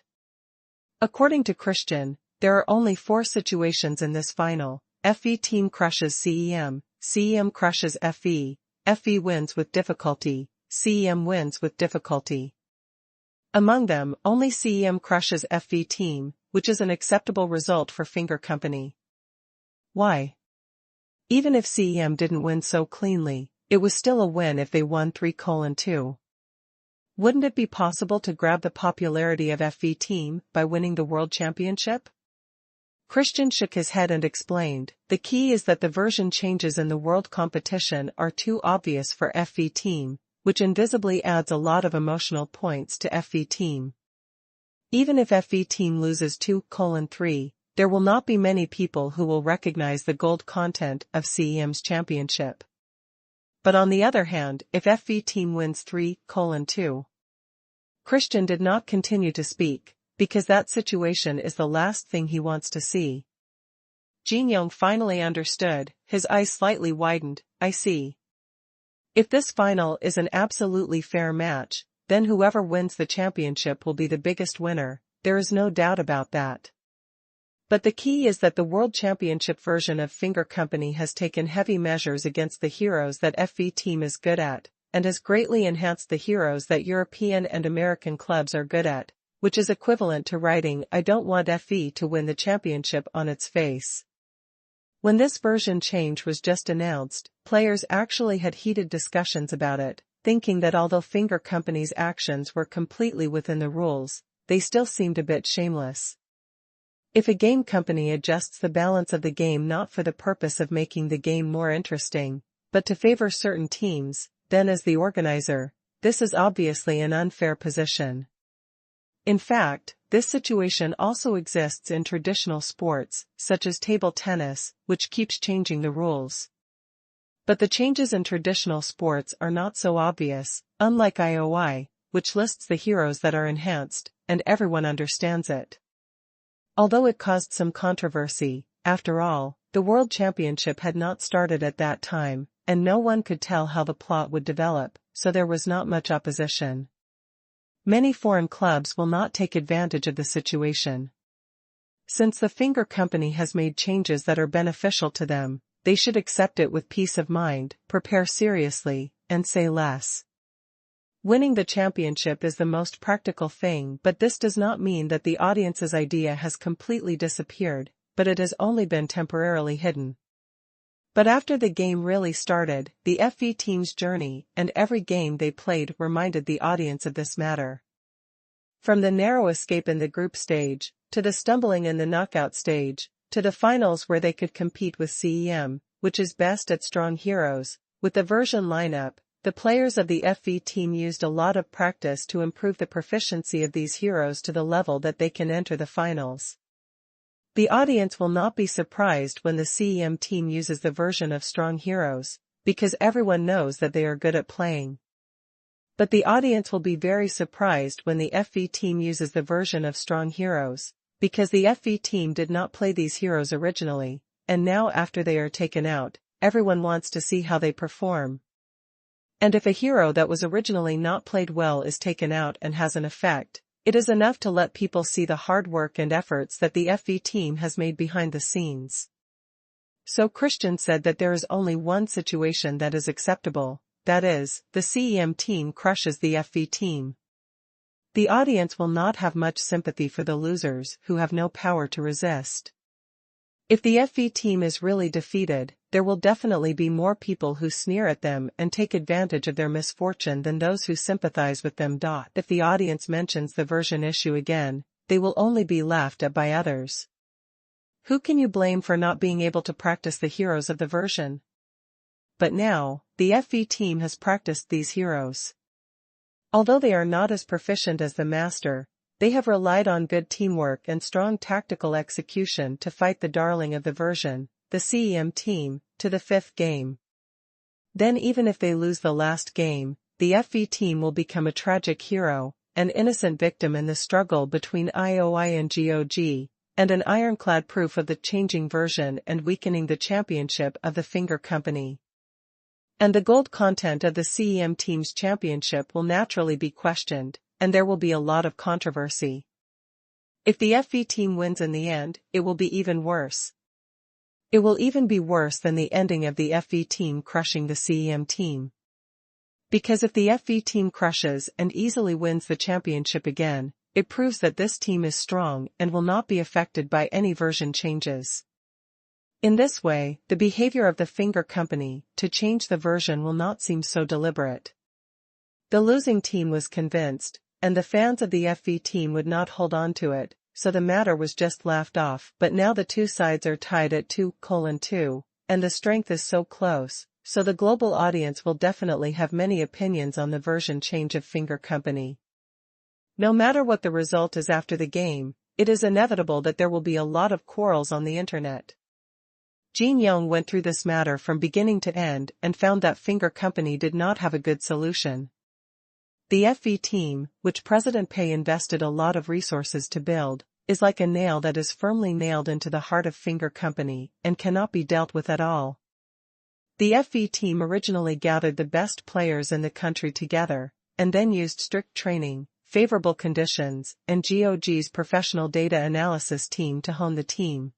According to Qingshan, there are only 4 situations in this final. FV team crushes CEM, CEM crushes FV, FV wins with difficulty, CEM wins with difficulty. Among them, only CEM crushes FV team, which is an acceptable result for Finger Company. Why? Even if CEM didn't win so cleanly, it was still a win if they won 3:2. Wouldn't it be possible to grab the popularity of FV team by winning the World Championship? Qingshan shook his head and explained, the key is that the version changes in the world competition are too obvious for FV team, which invisibly adds a lot of emotional points to FV team. Even if FV team loses 2:3, there will not be many people who will recognize the gold content of CEM's championship. But on the other hand, if FV team wins 3:2. Qingshan did not continue to speak, because that situation is the last thing he wants to see. Jin finally understood, his eyes slightly widened. I see. If this final is an absolutely fair match, then whoever wins the championship will be the biggest winner, there is no doubt about that. But the key is that the World Championship version of Finger Company has taken heavy measures against the heroes that FV team is good at, and has greatly enhanced the heroes that European and American clubs are good at, which is equivalent to writing "I don't want FV to win the championship" on its face. When this version change was just announced, players actually had heated discussions about it, thinking that although Finger Company's actions were completely within the rules, they still seemed a bit shameless. If a game company adjusts the balance of the game not for the purpose of making the game more interesting, but to favor certain teams, then as the organizer, this is obviously an unfair position. In fact, this situation also exists in traditional sports, such as table tennis, which keeps changing the rules. But the changes in traditional sports are not so obvious, unlike IOI, which lists the heroes that are enhanced, and everyone understands it. Although it caused some controversy, after all, the World Championship had not started at that time, and no one could tell how the plot would develop, so there was not much opposition. Many foreign clubs will not take advantage of the situation. Since the finger company has made changes that are beneficial to them, they should accept it with peace of mind, prepare seriously, and say less. Winning the championship is the most practical thing, but this does not mean that the audience's idea has completely disappeared, but it has only been temporarily hidden. But after the game really started, the FE team's journey and every game they played reminded the audience of this matter. From the narrow escape in the group stage, to the stumbling in the knockout stage, to the finals where they could compete with CEM, which is best at strong heroes, with the version lineup, the players of the FE team used a lot of practice to improve the proficiency of these heroes to the level that they can enter the finals. The audience will not be surprised when the CEM team uses the version of strong heroes, because everyone knows that they are good at playing. But the audience will be very surprised when the FE team uses the version of strong heroes, because the FE team did not play these heroes originally, and now after they are taken out, everyone wants to see how they perform. And if a hero that was originally not played well is taken out and has an effect, it is enough to let people see the hard work and efforts that the FE team has made behind the scenes. So Christian said that there is only one situation that is acceptable, that is, the CEM team crushes the FE team. The audience will not have much sympathy for the losers who have no power to resist. If the FE team is really defeated, there will definitely be more people who sneer at them and take advantage of their misfortune than those who sympathize with them. If the audience mentions the version issue again, they will only be laughed at by others. Who can you blame for not being able to practice the heroes of the version? But now, the FE team has practiced these heroes. Although they are not as proficient as the master, they have relied on good teamwork and strong tactical execution to fight the darling of the version, the CEM team, to the fifth game. Then even if they lose the last game, the FE team will become a tragic hero, an innocent victim in the struggle between IOI and GOG, and an ironclad proof of the changing version and weakening the championship of the finger company. And the gold content of the CEM team's championship will naturally be questioned, and there will be a lot of controversy. If the FE team wins in the end, it will be even worse. It will even be worse than the ending of the FE team crushing the CEM team. Because if the FE team crushes and easily wins the championship again, it proves that this team is strong and will not be affected by any version changes. In this way, the behavior of the finger company to change the version will not seem so deliberate. The losing team was convinced, and the fans of the FE team would not hold on to it, so the matter was just laughed off. But now the two sides are tied at 2:2, and the strength is so close, so the global audience will definitely have many opinions on the version change of finger company. No matter what the result is after the game, it is inevitable that there will be a lot of quarrels on the internet. Jin Young went through this matter from beginning to end and found that finger company did not have a good solution. The FE team, which President Pei invested a lot of resources to build, is like a nail that is firmly nailed into the heart of finger company and cannot be dealt with at all. The FE team originally gathered the best players in the country together, and then used strict training, favorable conditions, and GOG's professional data analysis team to hone the team.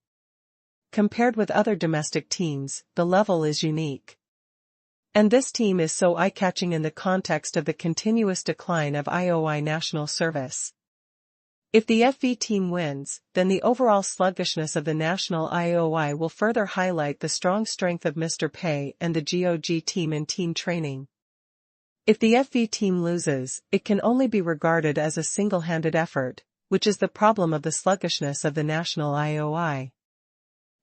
Compared with other domestic teams, the level is unique. And this team is so eye-catching in the context of the continuous decline of IOI national service. If the FE team wins, then the overall sluggishness of the national IOI will further highlight the strong strength of Mr. Pei and the GOG team in team training. If the FE team loses, it can only be regarded as a single-handed effort, which is the problem of the sluggishness of the national IOI.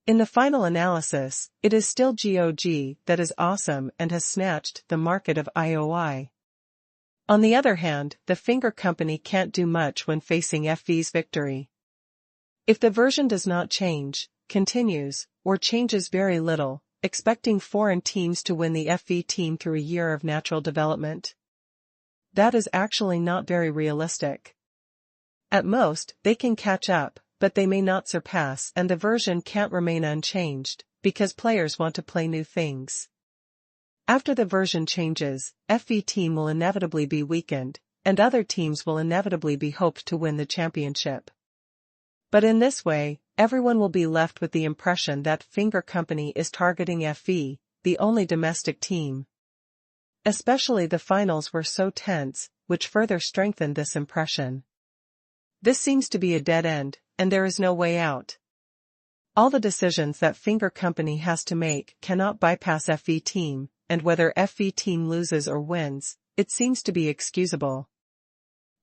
In the final analysis, it is still GOG that is awesome and has snatched the market of IOI. On the other hand, the finger company can't do much when facing FV's victory. If the version does not change, continues, or changes very little, expecting foreign teams to win the FV team through a year of natural development, that is actually not very realistic. At most, they can catch up, but they may not surpass, and the version can't remain unchanged, because players want to play new things. After the version changes, FV team will inevitably be weakened, and other teams will inevitably be hoped to win the championship. But in this way, everyone will be left with the impression that Finger Company is targeting FV, the only domestic team. Especially the finals were so tense, which further strengthened this impression. This seems to be a dead end, and there is no way out. All the decisions that Finger Company has to make cannot bypass FV team, and whether FV team loses or wins, it seems to be excusable.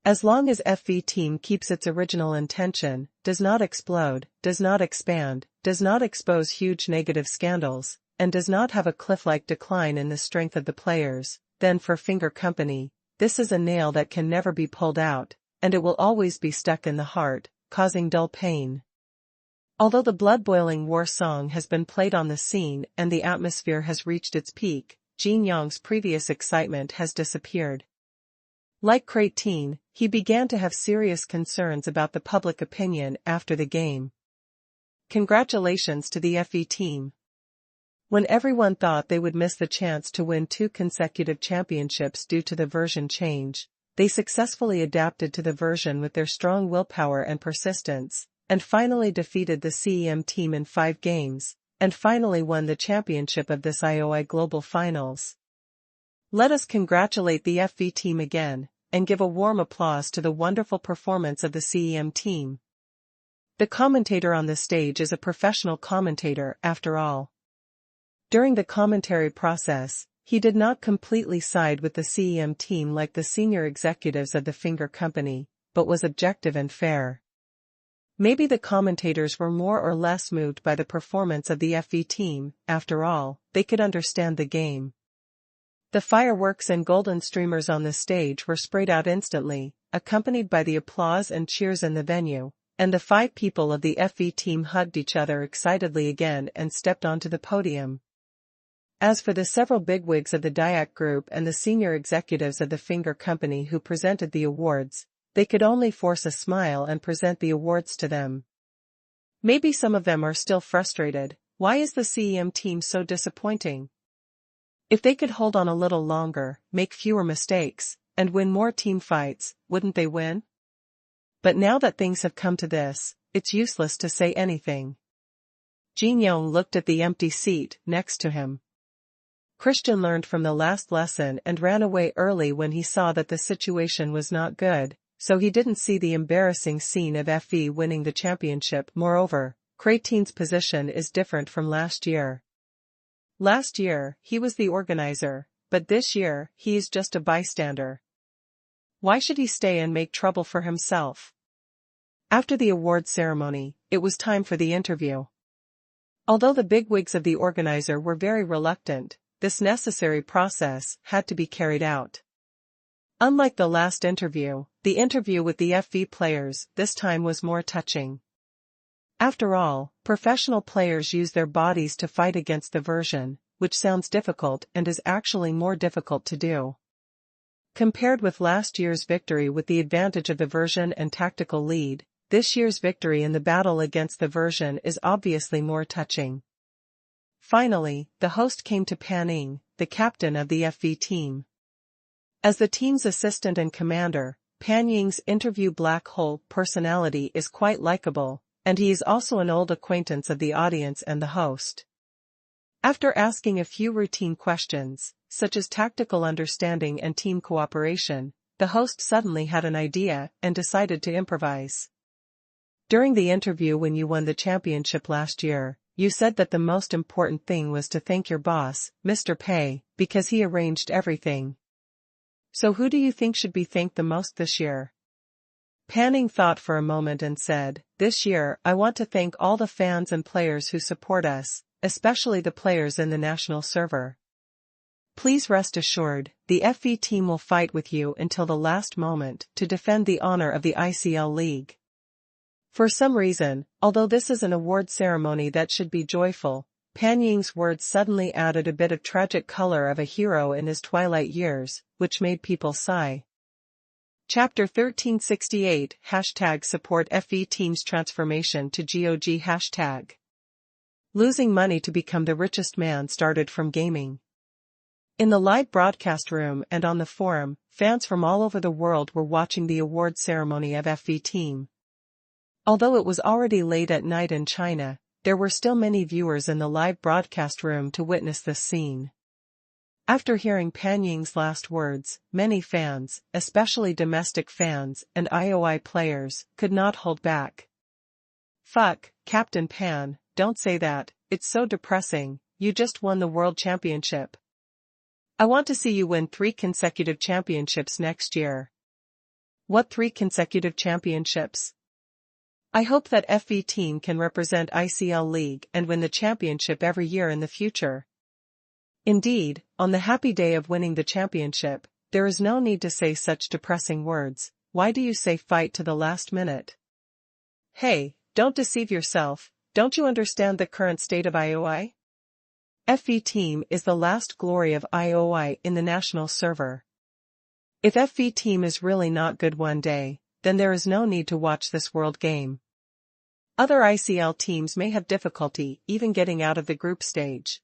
As long as FV team keeps its original intention, does not explode, does not expand, does not expose huge negative scandals, and does not have a cliff-like decline in the strength of the players, then for Finger Company, this is a nail that can never be pulled out, and it will always be stuck in the heart, causing dull pain. Although the blood-boiling war song has been played on the scene and the atmosphere has reached its peak, Jin Yong's previous excitement has disappeared. Like Pei Qian, he began to have serious concerns about the public opinion after the game. Congratulations to the FE team. When everyone thought they would miss the chance to win 2 consecutive championships due to the version change, they successfully adapted to the version with their strong willpower and persistence, and finally defeated the CEM team in 5 games, and finally won the championship of this IOI Global Finals. Let us congratulate the FV team again, and give a warm applause to the wonderful performance of the CEM team. The commentator on the stage is a professional commentator, after all. During the commentary process, he did not completely side with the CEM team like the senior executives of the Finger Company, but was objective and fair. Maybe the commentators were more or less moved by the performance of the FV team, after all, they could understand the game. The fireworks and golden streamers on the stage were sprayed out instantly, accompanied by the applause and cheers in the venue, and the 5 people of the FV team hugged each other excitedly again and stepped onto the podium. As for the several bigwigs of the Dayak Group and the senior executives of the Finger Company who presented the awards, they could only force a smile and present the awards to them. Maybe some of them are still frustrated. Why is the CEM team so disappointing? If they could hold on a little longer, make fewer mistakes, and win more team fights, wouldn't they win? But now that things have come to this, it's useless to say anything. Jin Yong looked at the empty seat next to him. Christian learned from the last lesson and ran away early when he saw that the situation was not good, so he didn't see the embarrassing scene of FE winning the championship. Moreover, Pei Qian's position is different from last year. Last year, he was the organizer, but this year, he is just a bystander. Why should he stay and make trouble for himself? After the award ceremony, it was time for the interview. Although the bigwigs of the organizer were very reluctant, this necessary process had to be carried out. Unlike the last interview, the interview with the FV players this time was more touching. After all, professional players use their bodies to fight against the version, which sounds difficult and is actually more difficult to do. Compared with last year's victory with the advantage of the version and tactical lead, this year's victory in the battle against the version is obviously more touching. Finally, the host came to Pan Ying, the captain of the FV team. As the team's assistant and commander, Pan Ying's interview black hole personality is quite likable, and he is also an old acquaintance of the audience and the host. After asking a few routine questions, such as tactical understanding and team cooperation, the host suddenly had an idea and decided to improvise. During the interview when you won the championship last year, you said that the most important thing was to thank your boss, Mr. Pei, because he arranged everything. So who do you think should be thanked the most this year? Pan Ying thought for a moment and said, "This year I want to thank all the fans and players who support us, especially the players in the national server." Please rest assured, the FV team will fight with you until the last moment to defend the honor of the ICL League. For some reason, although this is an award ceremony that should be joyful, Pan Ying's words suddenly added a bit of tragic color of a hero in his twilight years, which made people sigh. Chapter 1368 # Support FV Team's Transformation to GOG #. Losing money to become the richest man started from gaming. In the live broadcast room and on the forum, fans from all over the world were watching the award ceremony of FV Team. Although it was already late at night in China, there were still many viewers in the live broadcast room to witness this scene. After hearing Pan Ying's last words, many fans, especially domestic fans and IOI players, could not hold back. "Fuck, Captain Pan, don't say that, it's so depressing, you just won the World Championship. I want to see you win 3 consecutive championships next year." "What 3 consecutive championships?" "I hope that FV Team can represent ICL League and win the championship every year in the future." Indeed, on the happy day of winning the championship, there is no need to say such depressing words. Why do you say fight to the last minute? Hey, don't deceive yourself, don't you understand the current state of IOI? FV Team is the last glory of IOI in the national server. If FV Team is really not good one day, then there is no need to watch this world game. Other ICL teams may have difficulty even getting out of the group stage.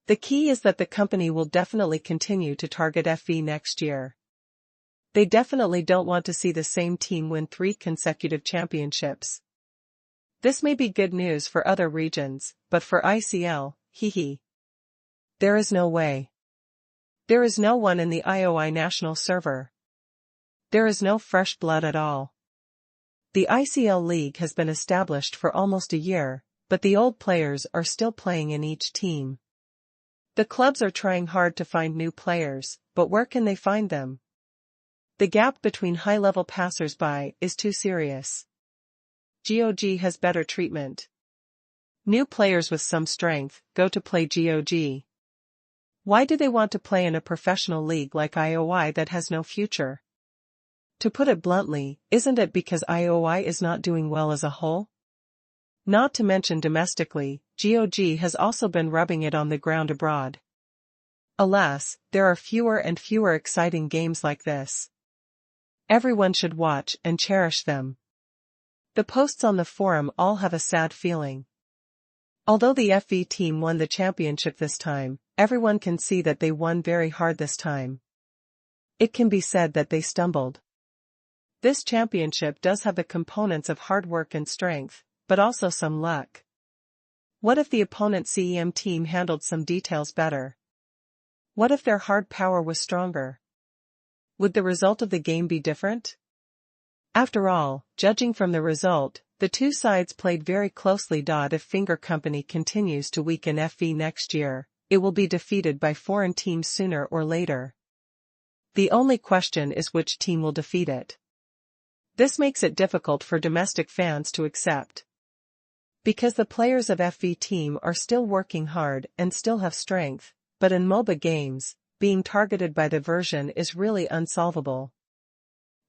The key is that the company will definitely continue to target FV next year. They definitely don't want to see the same team win 3 consecutive championships. This may be good news for other regions, but for ICL, hee. There is no way. There is no one in the IOI national server. There is no fresh blood at all. The ICL League has been established for almost a year, but the old players are still playing in each team. The clubs are trying hard to find new players, but where can they find them? The gap between high-level passers-by is too serious. GOG has better treatment. New players with some strength go to play GOG. Why do they want to play in a professional league like IOI that has no future? To put it bluntly, isn't it because IOI is not doing well as a whole? Not to mention domestically, GOG has also been rubbing it on the ground abroad. Alas, there are fewer and fewer exciting games like this. Everyone should watch and cherish them. The posts on the forum all have a sad feeling. Although the FV team won the championship this time, everyone can see that they won very hard this time. It can be said that they stumbled. This championship does have the components of hard work and strength, but also some luck. What if the opponent CEM team handled some details better? What if their hard power was stronger? Would the result of the game be different? After all, judging from the result, the two sides played very closely. If Finger Company continues to weaken FV next year, it will be defeated by foreign teams sooner or later. The only question is which team will defeat it. This makes it difficult for domestic fans to accept. Because the players of FV team are still working hard and still have strength, but in MOBA games, being targeted by the version is really unsolvable.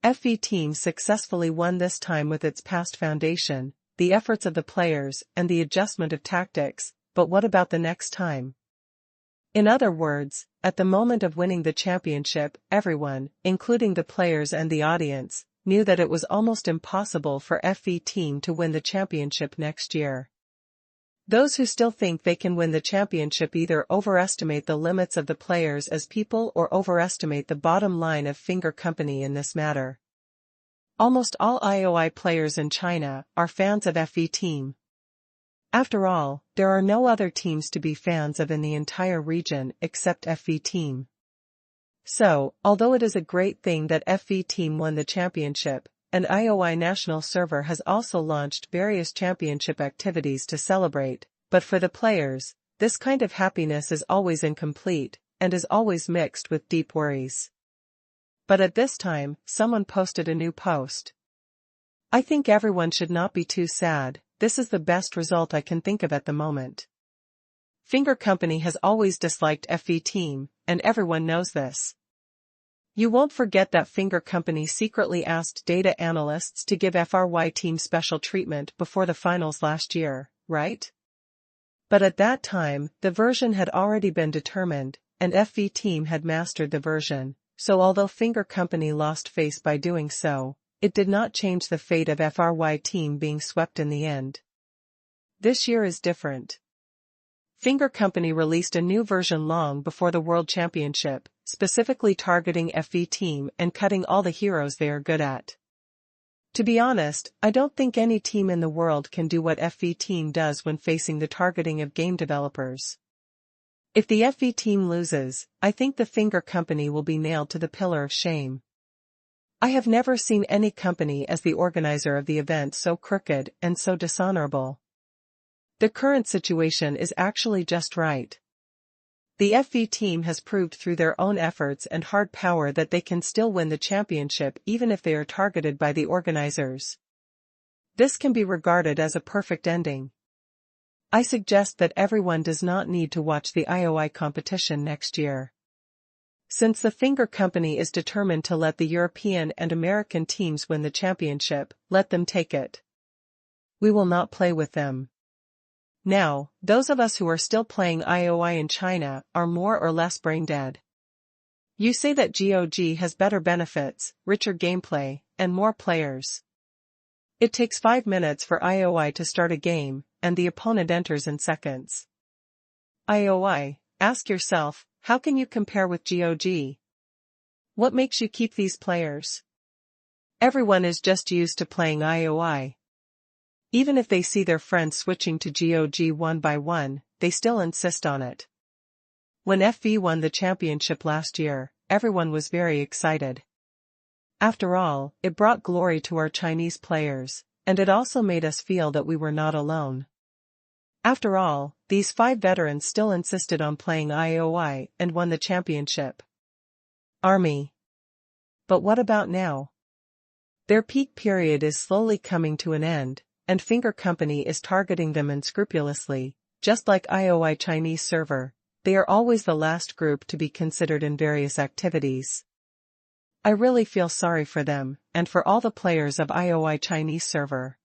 FV team successfully won this time with its past foundation, the efforts of the players and the adjustment of tactics, but what about the next time? In other words, at the moment of winning the championship, everyone, including the players and the audience, knew that it was almost impossible for FV team to win the championship next year. Those who still think they can win the championship either overestimate the limits of the players as people or overestimate the bottom line of Finger Company in this matter. Almost all IOI players in China are fans of FV team. After all, there are no other teams to be fans of in the entire region except FV team. So, although it is a great thing that FV team won the championship, and IOI national server has also launched various championship activities to celebrate, but for the players, this kind of happiness is always incomplete, and is always mixed with deep worries. But at this time, someone posted a new post. I think everyone should not be too sad, this is the best result I can think of at the moment. Finger Company has always disliked FV Team, and everyone knows this. You won't forget that Finger Company secretly asked data analysts to give FRY Team special treatment before the finals last year, right? But at that time, the version had already been determined, and FV Team had mastered the version, so although Finger Company lost face by doing so, it did not change the fate of FRY Team being swept in the end. This year is different. Finger Company released a new version long before the World Championship, specifically targeting FV Team and cutting all the heroes they are good at. To be honest, I don't think any team in the world can do what FV Team does when facing the targeting of game developers. If the FV Team loses, I think the Finger Company will be nailed to the pillar of shame. I have never seen any company as the organizer of the event so crooked and so dishonorable. The current situation is actually just right. The FV Team has proved through their own efforts and hard power that they can still win the championship even if they are targeted by the organizers. This can be regarded as a perfect ending. I suggest that everyone does not need to watch the IOI competition next year. Since the Finger Company is determined to let the European and American teams win the championship, let them take it. We will not play with them. Now, those of us who are still playing IOI in China are more or less brain dead. You say that GOG has better benefits, richer gameplay, and more players. It takes 5 minutes for IOI to start a game, and the opponent enters in seconds. IOI, ask yourself, how can you compare with GOG? What makes you keep these players? Everyone is just used to playing IOI. Even if they see their friends switching to GOG one by one, they still insist on it. When FV won the championship last year, everyone was very excited. After all, it brought glory to our Chinese players, and it also made us feel that we were not alone. After all, these 5 veterans still insisted on playing IOI and won the championship. Army. But what about now? Their peak period is slowly coming to an end, and Finger Company is targeting them unscrupulously, just like IOI Chinese server. They are always the last group to be considered in various activities. I really feel sorry for them, and for all the players of IOI Chinese server.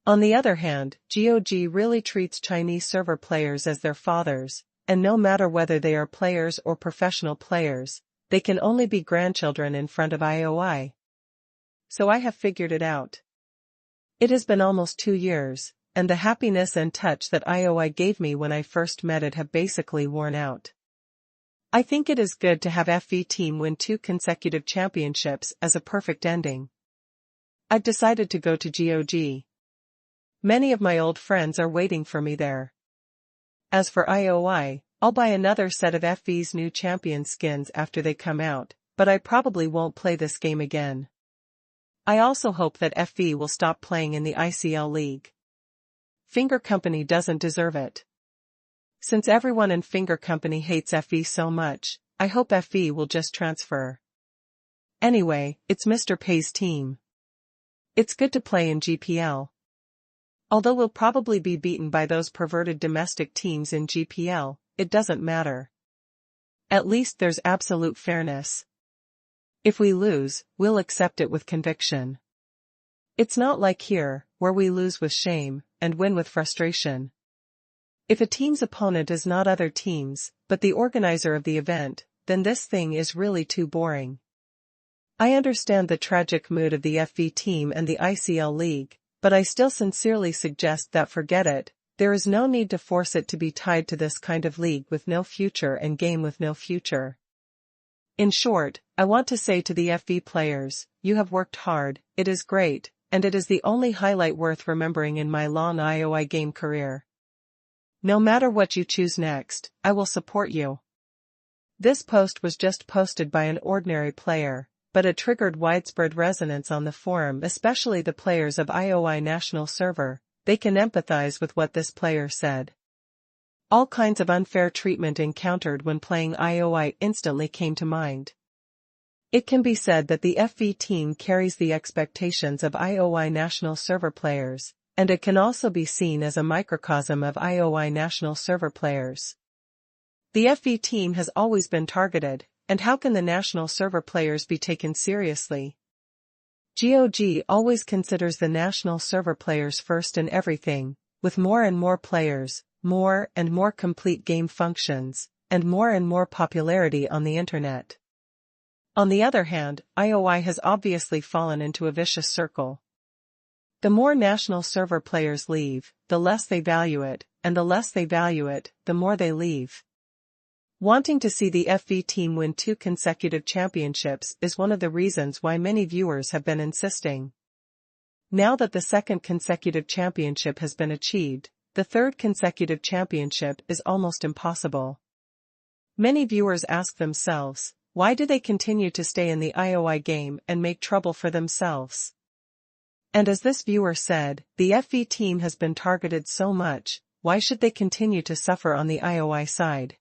On the other hand, GOG really treats Chinese server players as their fathers, and no matter whether they are players or professional players, they can only be grandchildren in front of IOI. So I have figured it out. It has been almost 2 years, and the happiness and touch that IOI gave me when I first met it have basically worn out. I think it is good to have FV Team win 2 consecutive championships as a perfect ending. I've decided to go to GOG. Many of my old friends are waiting for me there. As for IOI, I'll buy another set of FV's new champion skins after they come out, but I probably won't play this game again. I also hope that FV will stop playing in the ICL League. Finger Company doesn't deserve it. Since everyone in Finger Company hates FV so much, I hope FV will just transfer. Anyway, it's Mr. Pei's team. It's good to play in GPL. Although we'll probably be beaten by those perverted domestic teams in GPL, it doesn't matter. At least there's absolute fairness. If we lose, we'll accept it with conviction. It's not like here, where we lose with shame, and win with frustration. If a team's opponent is not other teams, but the organizer of the event, then this thing is really too boring. I understand the tragic mood of the FV team and the ICL League, but I still sincerely suggest that forget it. There is no need to force it to be tied to this kind of league with no future and game with no future. In short, I want to say to the FV players, you have worked hard, it is great, and it is the only highlight worth remembering in my long IOI game career. No matter what you choose next, I will support you. This post was just posted by an ordinary player, but it triggered widespread resonance on the forum, especially the players of IOI national server. They can empathize with what this player said. All kinds of unfair treatment encountered when playing IOI instantly came to mind. It can be said that the FV team carries the expectations of IOI national server players, and it can also be seen as a microcosm of IOI national server players. The FV team has always been targeted, and how can the national server players be taken seriously? GOG always considers the national server players first in everything, with more and more players, more and more complete game functions, and more popularity on the internet. On the other hand, IOI has obviously fallen into a vicious circle. The more national server players leave, the less they value it, and the less they value it, the more they leave. Wanting to see the FV team win 2 consecutive championships is one of the reasons why many viewers have been insisting. Now that the 2nd consecutive championship has been achieved, the 3rd consecutive championship is almost impossible. Many viewers ask themselves, why do they continue to stay in the IOI game and make trouble for themselves? And as this viewer said, the FV team has been targeted so much, why should they continue to suffer on the IOI side?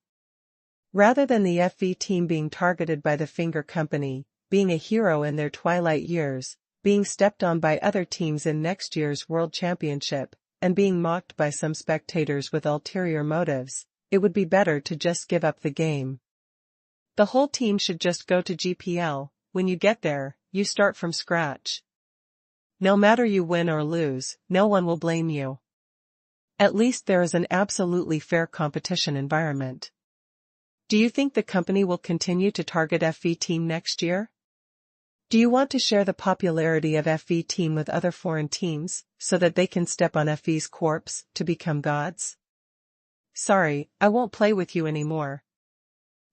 Rather than the FV team being targeted by the finger company, being a hero in their twilight years, being stepped on by other teams in next year's World Championship, and being mocked by some spectators with ulterior motives, it would be better to just give up the game. The whole team should just go to GPL. When you get there, you start from scratch. No matter you win or lose, no one will blame you. At least there is an absolutely fair competition environment. Do you think the company will continue to target FV team next year? Do you want to share the popularity of FV team with other foreign teams, so that they can step on FV's corpse to become gods? Sorry, I won't play with you anymore.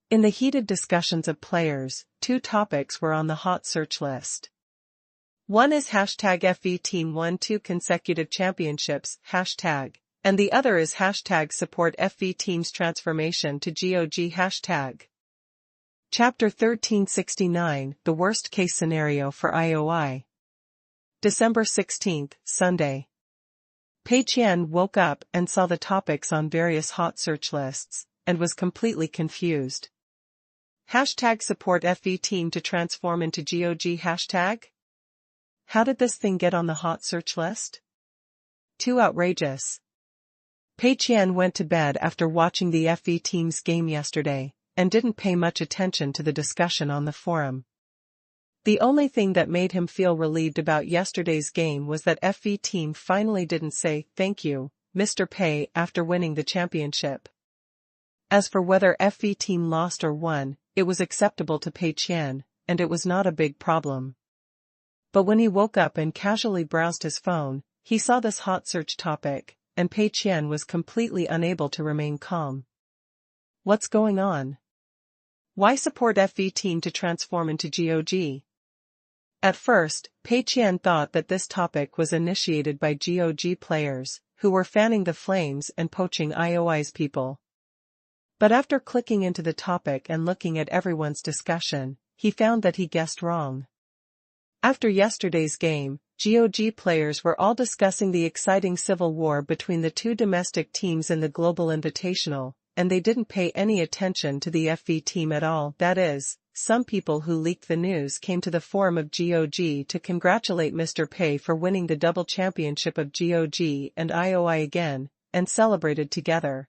In the heated discussions of players, 2 topics were on the hot search list. One is hashtag FV team won 2 consecutive championships, hashtag, and the other is hashtag support FV team's transformation to GOG hashtag. Chapter 1369, The Worst Case Scenario for IOI. December 16, Sunday. Pei Qian woke up and saw the topics on various hot search lists, and was completely confused. Hashtag support FV team to transform into GOG hashtag? How did this thing get on the hot search list? Too outrageous. Pei Qian went to bed after watching the FV team's game yesterday, and didn't pay much attention to the discussion on the forum. The only thing that made him feel relieved about yesterday's game was that FV team finally didn't say, "Thank you, Mr. Pei," after winning the championship. As for whether FV team lost or won, it was acceptable to Pei Qian, and it was not a big problem. But when he woke up and casually browsed his phone, he saw this hot search topic, and Pei Qian was completely unable to remain calm. What's going on? Why support FV team to transform into GOG? At first, Pei Qian thought that this topic was initiated by GOG players, who were fanning the flames and poaching IOI's people. But after clicking into the topic and looking at everyone's discussion, he found that he guessed wrong. After yesterday's game, GOG players were all discussing the exciting civil war between the 2 domestic teams in the Global Invitational, and they didn't pay any attention to the FV team at all. That is, some people who leaked the news came to the forum of GOG to congratulate Mr. Pei for winning the double championship of GOG and IOI again, and celebrated together.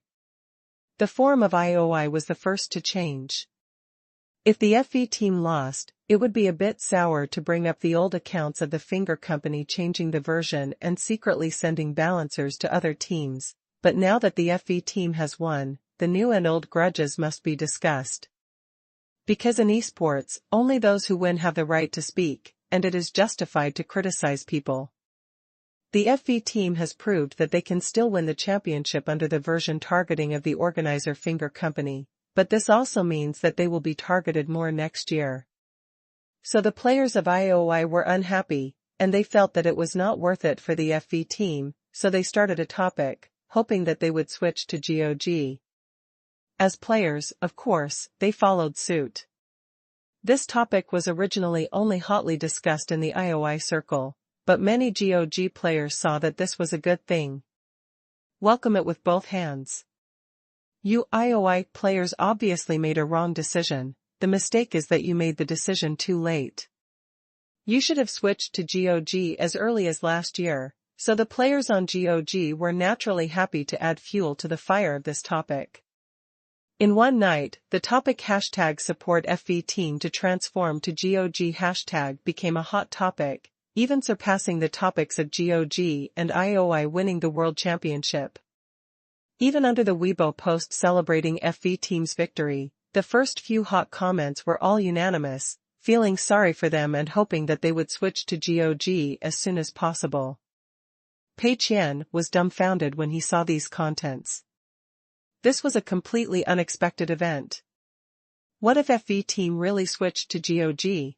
The forum of IOI was the first to change. If the FV team lost, it would be a bit sour to bring up the old accounts of the finger company changing the version and secretly sending balancers to other teams, but now that the FV team has won, the new and old grudges must be discussed. Because in esports, only those who win have the right to speak, and it is justified to criticize people. The FV team has proved that they can still win the championship under the version targeting of the organizer finger company, but this also means that they will be targeted more next year. So the players of IOI were unhappy, and they felt that it was not worth it for the FV team, so they started a topic, hoping that they would switch to GOG. As players, of course, they followed suit. This topic was originally only hotly discussed in the IOI circle, but many GOG players saw that this was a good thing. Welcome it with both hands. You IOI players obviously made a wrong decision. The mistake is that you made the decision too late. You should have switched to GOG as early as last year, so the players on GOG were naturally happy to add fuel to the fire of this topic. In one night, the topic #support FV team to transform to GOG hashtag became a hot topic, even surpassing the topics of GOG and IOI winning the World Championship. Even under the Weibo post celebrating FV team's victory, the first few hot comments were all unanimous, feeling sorry for them and hoping that they would switch to GOG as soon as possible. Pei Qian was dumbfounded when he saw these contents. This was a completely unexpected event. What if FV Team really switched to GOG?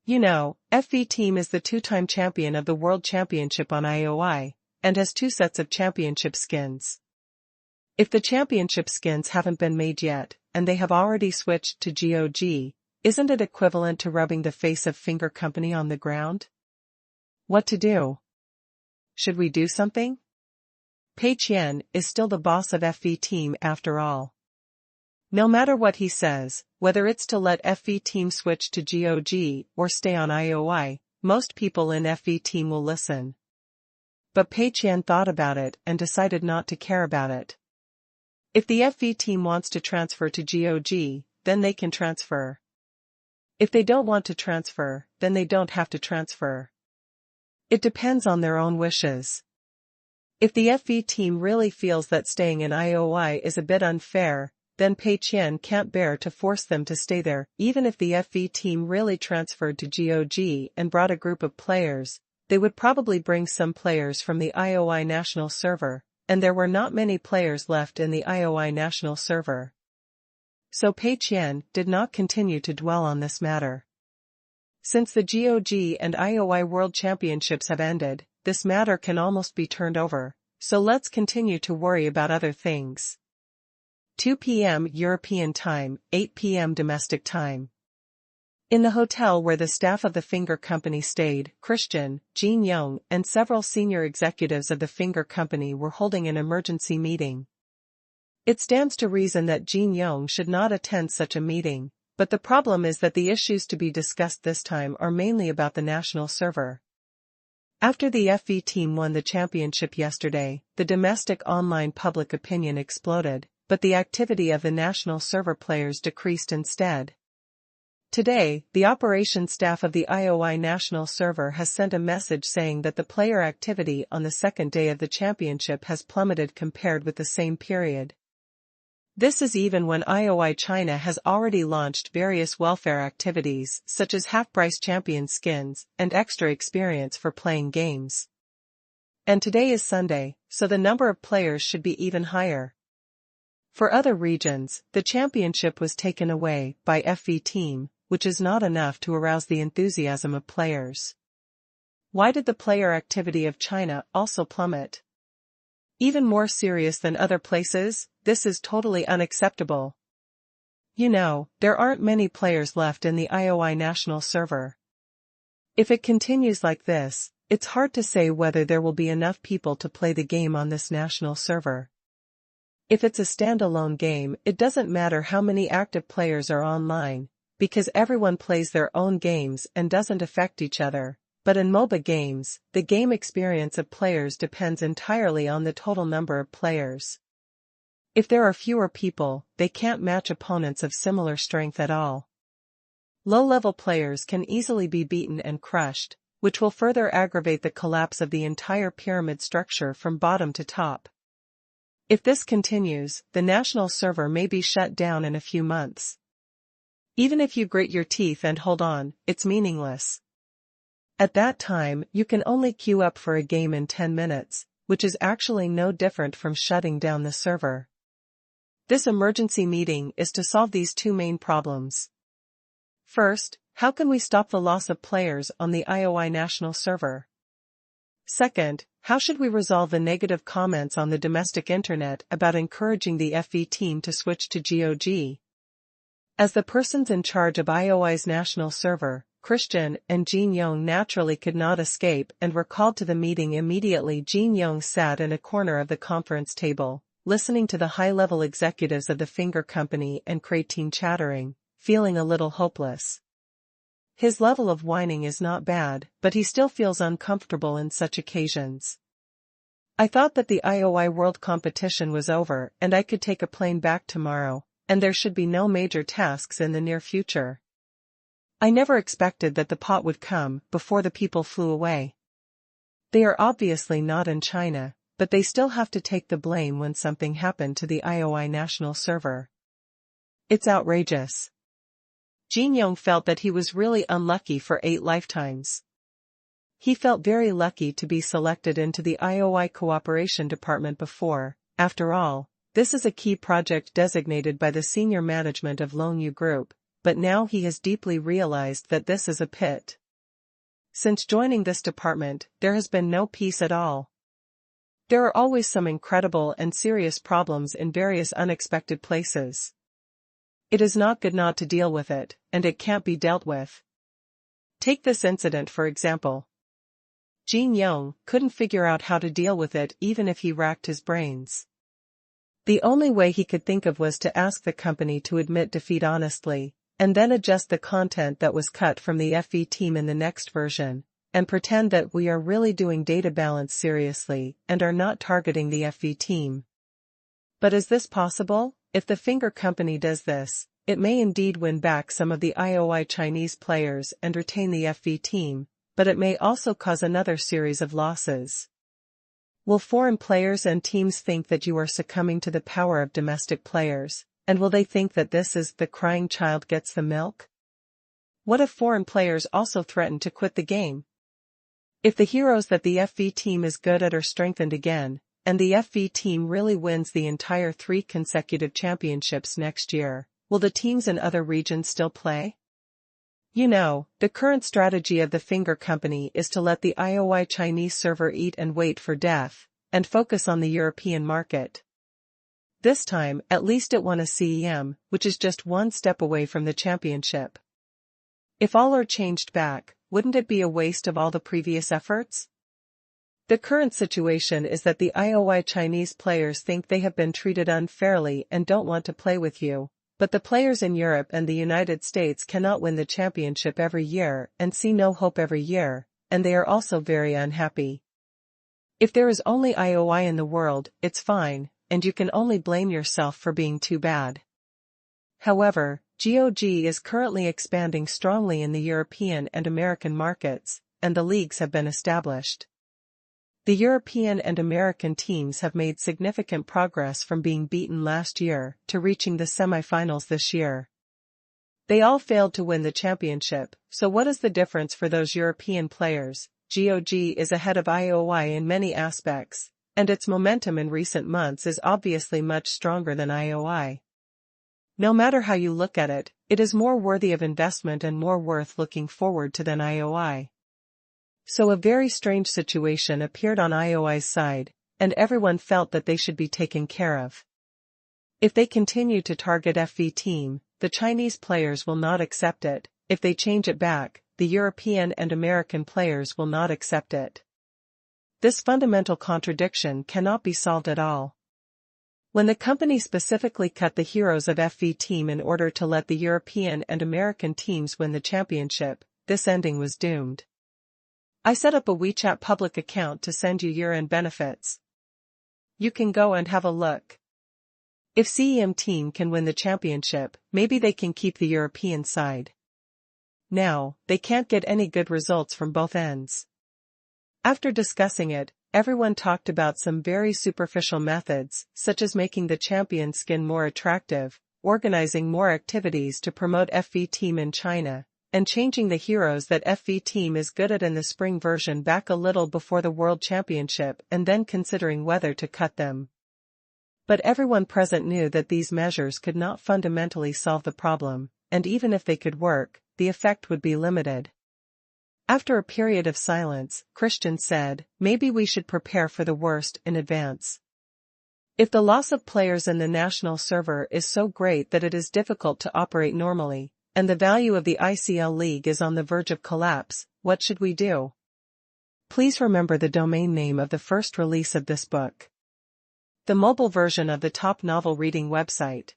You know, FV Team is the two-time champion of the World Championship on IOI, and has 2 sets of championship skins. If the championship skins haven't been made yet, and they have already switched to GOG, isn't it equivalent to rubbing the face of Finger Company on the ground? What to do? Should we do something? Pei Qian is still the boss of FV Team after all. No matter what he says, whether it's to let FV Team switch to GOG or stay on IOI, most people in FV Team will listen. But Pei Qian thought about it and decided not to care about it. If the FV Team wants to transfer to GOG, then they can transfer. If they don't want to transfer, then they don't have to transfer. It depends on their own wishes. If the FV Team really feels that staying in IOI is a bit unfair, then Pei Qian can't bear to force them to stay there. Even if the FV Team really transferred to GOG and brought a group of players, they would probably bring some players from the IOI national server, and there were not many players left in the IOI national server. So Pei Qian did not continue to dwell on this matter. Since the GOG and IOI World Championships have ended, this matter can almost be turned over, so let's continue to worry about other things. 2 p.m. European time, 8 p.m. domestic time. In the hotel where the staff of the Finger Company stayed, Christian, Jin Yong, and several senior executives of the Finger Company were holding an emergency meeting. It stands to reason that Jin Yong should not attend such a meeting, but the problem is that the issues to be discussed this time are mainly about the national server. After the FV Team won the championship yesterday, the domestic online public opinion exploded, but the activity of the national server players decreased instead. Today, the operations staff of the IOI national server has sent a message saying that the player activity on the second day of the championship has plummeted compared with the same period. This is even when IOI China has already launched various welfare activities such as half-price champion skins and extra experience for playing games. And today is Sunday, so the number of players should be even higher. For other regions, the championship was taken away by FV Team, which is not enough to arouse the enthusiasm of players. Why did the player activity of China also plummet? Even more serious than other places, this is totally unacceptable. You know, there aren't many players left in the IOI national server. If it continues like this, it's hard to say whether there will be enough people to play the game on this national server. If it's a standalone game, it doesn't matter how many active players are online, because everyone plays their own games and doesn't affect each other. But in MOBA games, the game experience of players depends entirely on the total number of players. If there are fewer people, they can't match opponents of similar strength at all. Low-level players can easily be beaten and crushed, which will further aggravate the collapse of the entire pyramid structure from bottom to top. If this continues, the national server may be shut down in a few months. Even if you grit your teeth and hold on, it's meaningless. At that time, you can only queue up for a game in 10 minutes, which is actually no different from shutting down the server. This emergency meeting is to solve these 2 main problems. First, how can we stop the loss of players on the IOI national server? Second, how should we resolve the negative comments on the domestic internet about encouraging the FV Team to switch to GOG? As the persons in charge of IOI's national server, Christian and Jin Yong naturally could not escape and were called to the meeting immediately. Jin Yong sat in a corner of the conference table, listening to the high-level executives of the Finger Company and Crate team chattering, feeling a little hopeless. His level of whining is not bad, but he still feels uncomfortable in such occasions. I thought that the IOI World Competition was over and I could take a plane back tomorrow, and there should be no major tasks in the near future. I never expected that the pot would come before the people flew away. They are obviously not in China, but they still have to take the blame when something happened to the IOI national server. It's outrageous. Jin Yong felt that he was really unlucky for 8 lifetimes. He felt very lucky to be selected into the IOI Cooperation Department before. After all, this is a key project designated by the senior management of Longyu Group, but now he has deeply realized that this is a pit. Since joining this department, there has been no peace at all. There are always some incredible and serious problems in various unexpected places. It is not good not to deal with it, and it can't be dealt with. Take this incident for example. Jin Yong couldn't figure out how to deal with it even if he racked his brains. The only way he could think of was to ask the company to admit defeat honestly, and then adjust the content that was cut from the FE team in the next version, and pretend that we are really doing data balance seriously and are not targeting the FE team. But is this possible? If the finger company does this, it may indeed win back some of the IOI Chinese players and retain the FE team, but it may also cause another series of losses. Will foreign players and teams think that you are succumbing to the power of domestic players, and will they think that this is the crying child gets the milk? What if foreign players also threaten to quit the game? If the heroes that the FE team is good at are strengthened again, and the FE team really wins the entire 3 consecutive championships next year, will the teams in other regions still play? You know, the current strategy of the finger company is to let the IOI Chinese server eat and wait for death, and focus on the European market. This time, at least it won a CEM, which is just 1 step away from the championship. If all are changed back, wouldn't it be a waste of all the previous efforts? The current situation is that the IOI Chinese players think they have been treated unfairly and don't want to play with you, but the players in Europe and the United States cannot win the championship every year and see no hope every year, and they are also very unhappy. If there is only IOI in the world, it's fine, and you can only blame yourself for being too bad. However, GOG is currently expanding strongly in the European and American markets, and the leagues have been established. The European and American teams have made significant progress from being beaten last year to reaching the semifinals this year. They all failed to win the championship, so what is the difference for those European players? GOG is ahead of IOI in many aspects, and its momentum in recent months is obviously much stronger than IOI. No matter how you look at it, it is more worthy of investment and more worth looking forward to than IOI. So a very strange situation appeared on IOI's side, and everyone felt that they should be taken care of. If they continue to target FE team, the Chinese players will not accept it. If they change it back, the European and American players will not accept it. This fundamental contradiction cannot be solved at all. When the company specifically cut the heroes of FE team in order to let the European and American teams win the championship, this ending was doomed. I set up a WeChat public account to send you year-end benefits. You can go and have a look. If CEM team can win the championship, maybe they can keep the European side. Now, they can't get any good results from both ends. After discussing it, everyone talked about some very superficial methods, such as making the champion skin more attractive, organizing more activities to promote FE team in China, and changing the heroes that FE team is good at in the spring version back a little before the World Championship and then considering whether to cut them. But everyone present knew that these measures could not fundamentally solve the problem, and even if they could work, the effect would be limited. After a period of silence, Christian said, "Maybe we should prepare for the worst in advance. If the loss of players in the national server is so great that it is difficult to operate normally, and the value of the ICL League is on the verge of collapse, what should we do?" Please remember the domain name of the first release of this book. The mobile version of the top novel reading website.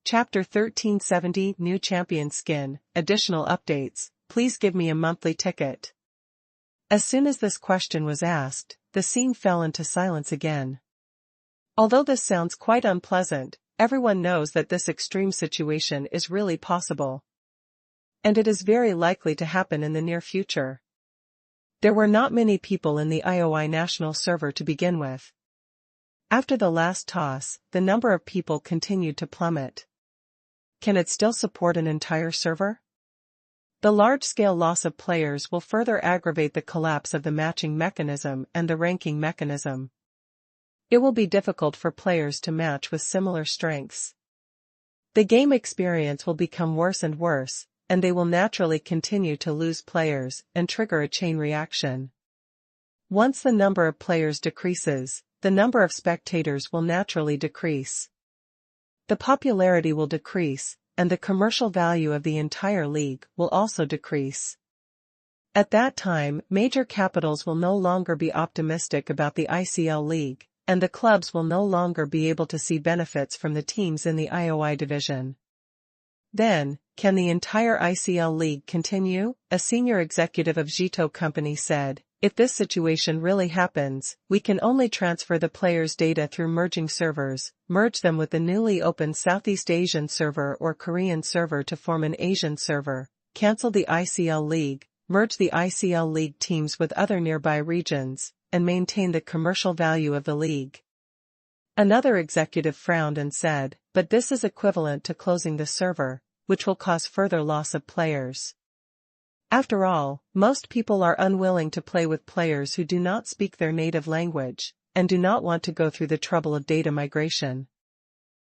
Chapter 1370 New Champion Skin, Additional Updates, Please give me a monthly ticket. As soon as this question was asked, the scene fell into silence again. Although this sounds quite unpleasant, everyone knows that this extreme situation is really possible. And it is very likely to happen in the near future. There were not many people in the IOI national server to begin with. After the last toss, the number of people continued to plummet. Can it still support an entire server? The large-scale loss of players will further aggravate the collapse of the matching mechanism and the ranking mechanism. It will be difficult for players to match with similar strengths. The game experience will become worse and worse, and they will naturally continue to lose players and trigger a chain reaction. Once the number of players decreases, the number of spectators will naturally decrease. The popularity will decrease, and the commercial value of the entire league will also decrease. At that time, major capitals will no longer be optimistic about the ICL league, and the clubs will no longer be able to see benefits from the teams in the IOI division. Then, can the entire ICL league continue? A senior executive of Zhito Company said, if this situation really happens, we can only transfer the players' data through merging servers, merge them with the newly opened Southeast Asian server or Korean server to form an Asian server, cancel the ICL league, merge the ICL league teams with other nearby regions, and maintain the commercial value of the league. Another executive frowned and said, but this is equivalent to closing the server, which will cause further loss of players. After all, most people are unwilling to play with players who do not speak their native language, and do not want to go through the trouble of data migration.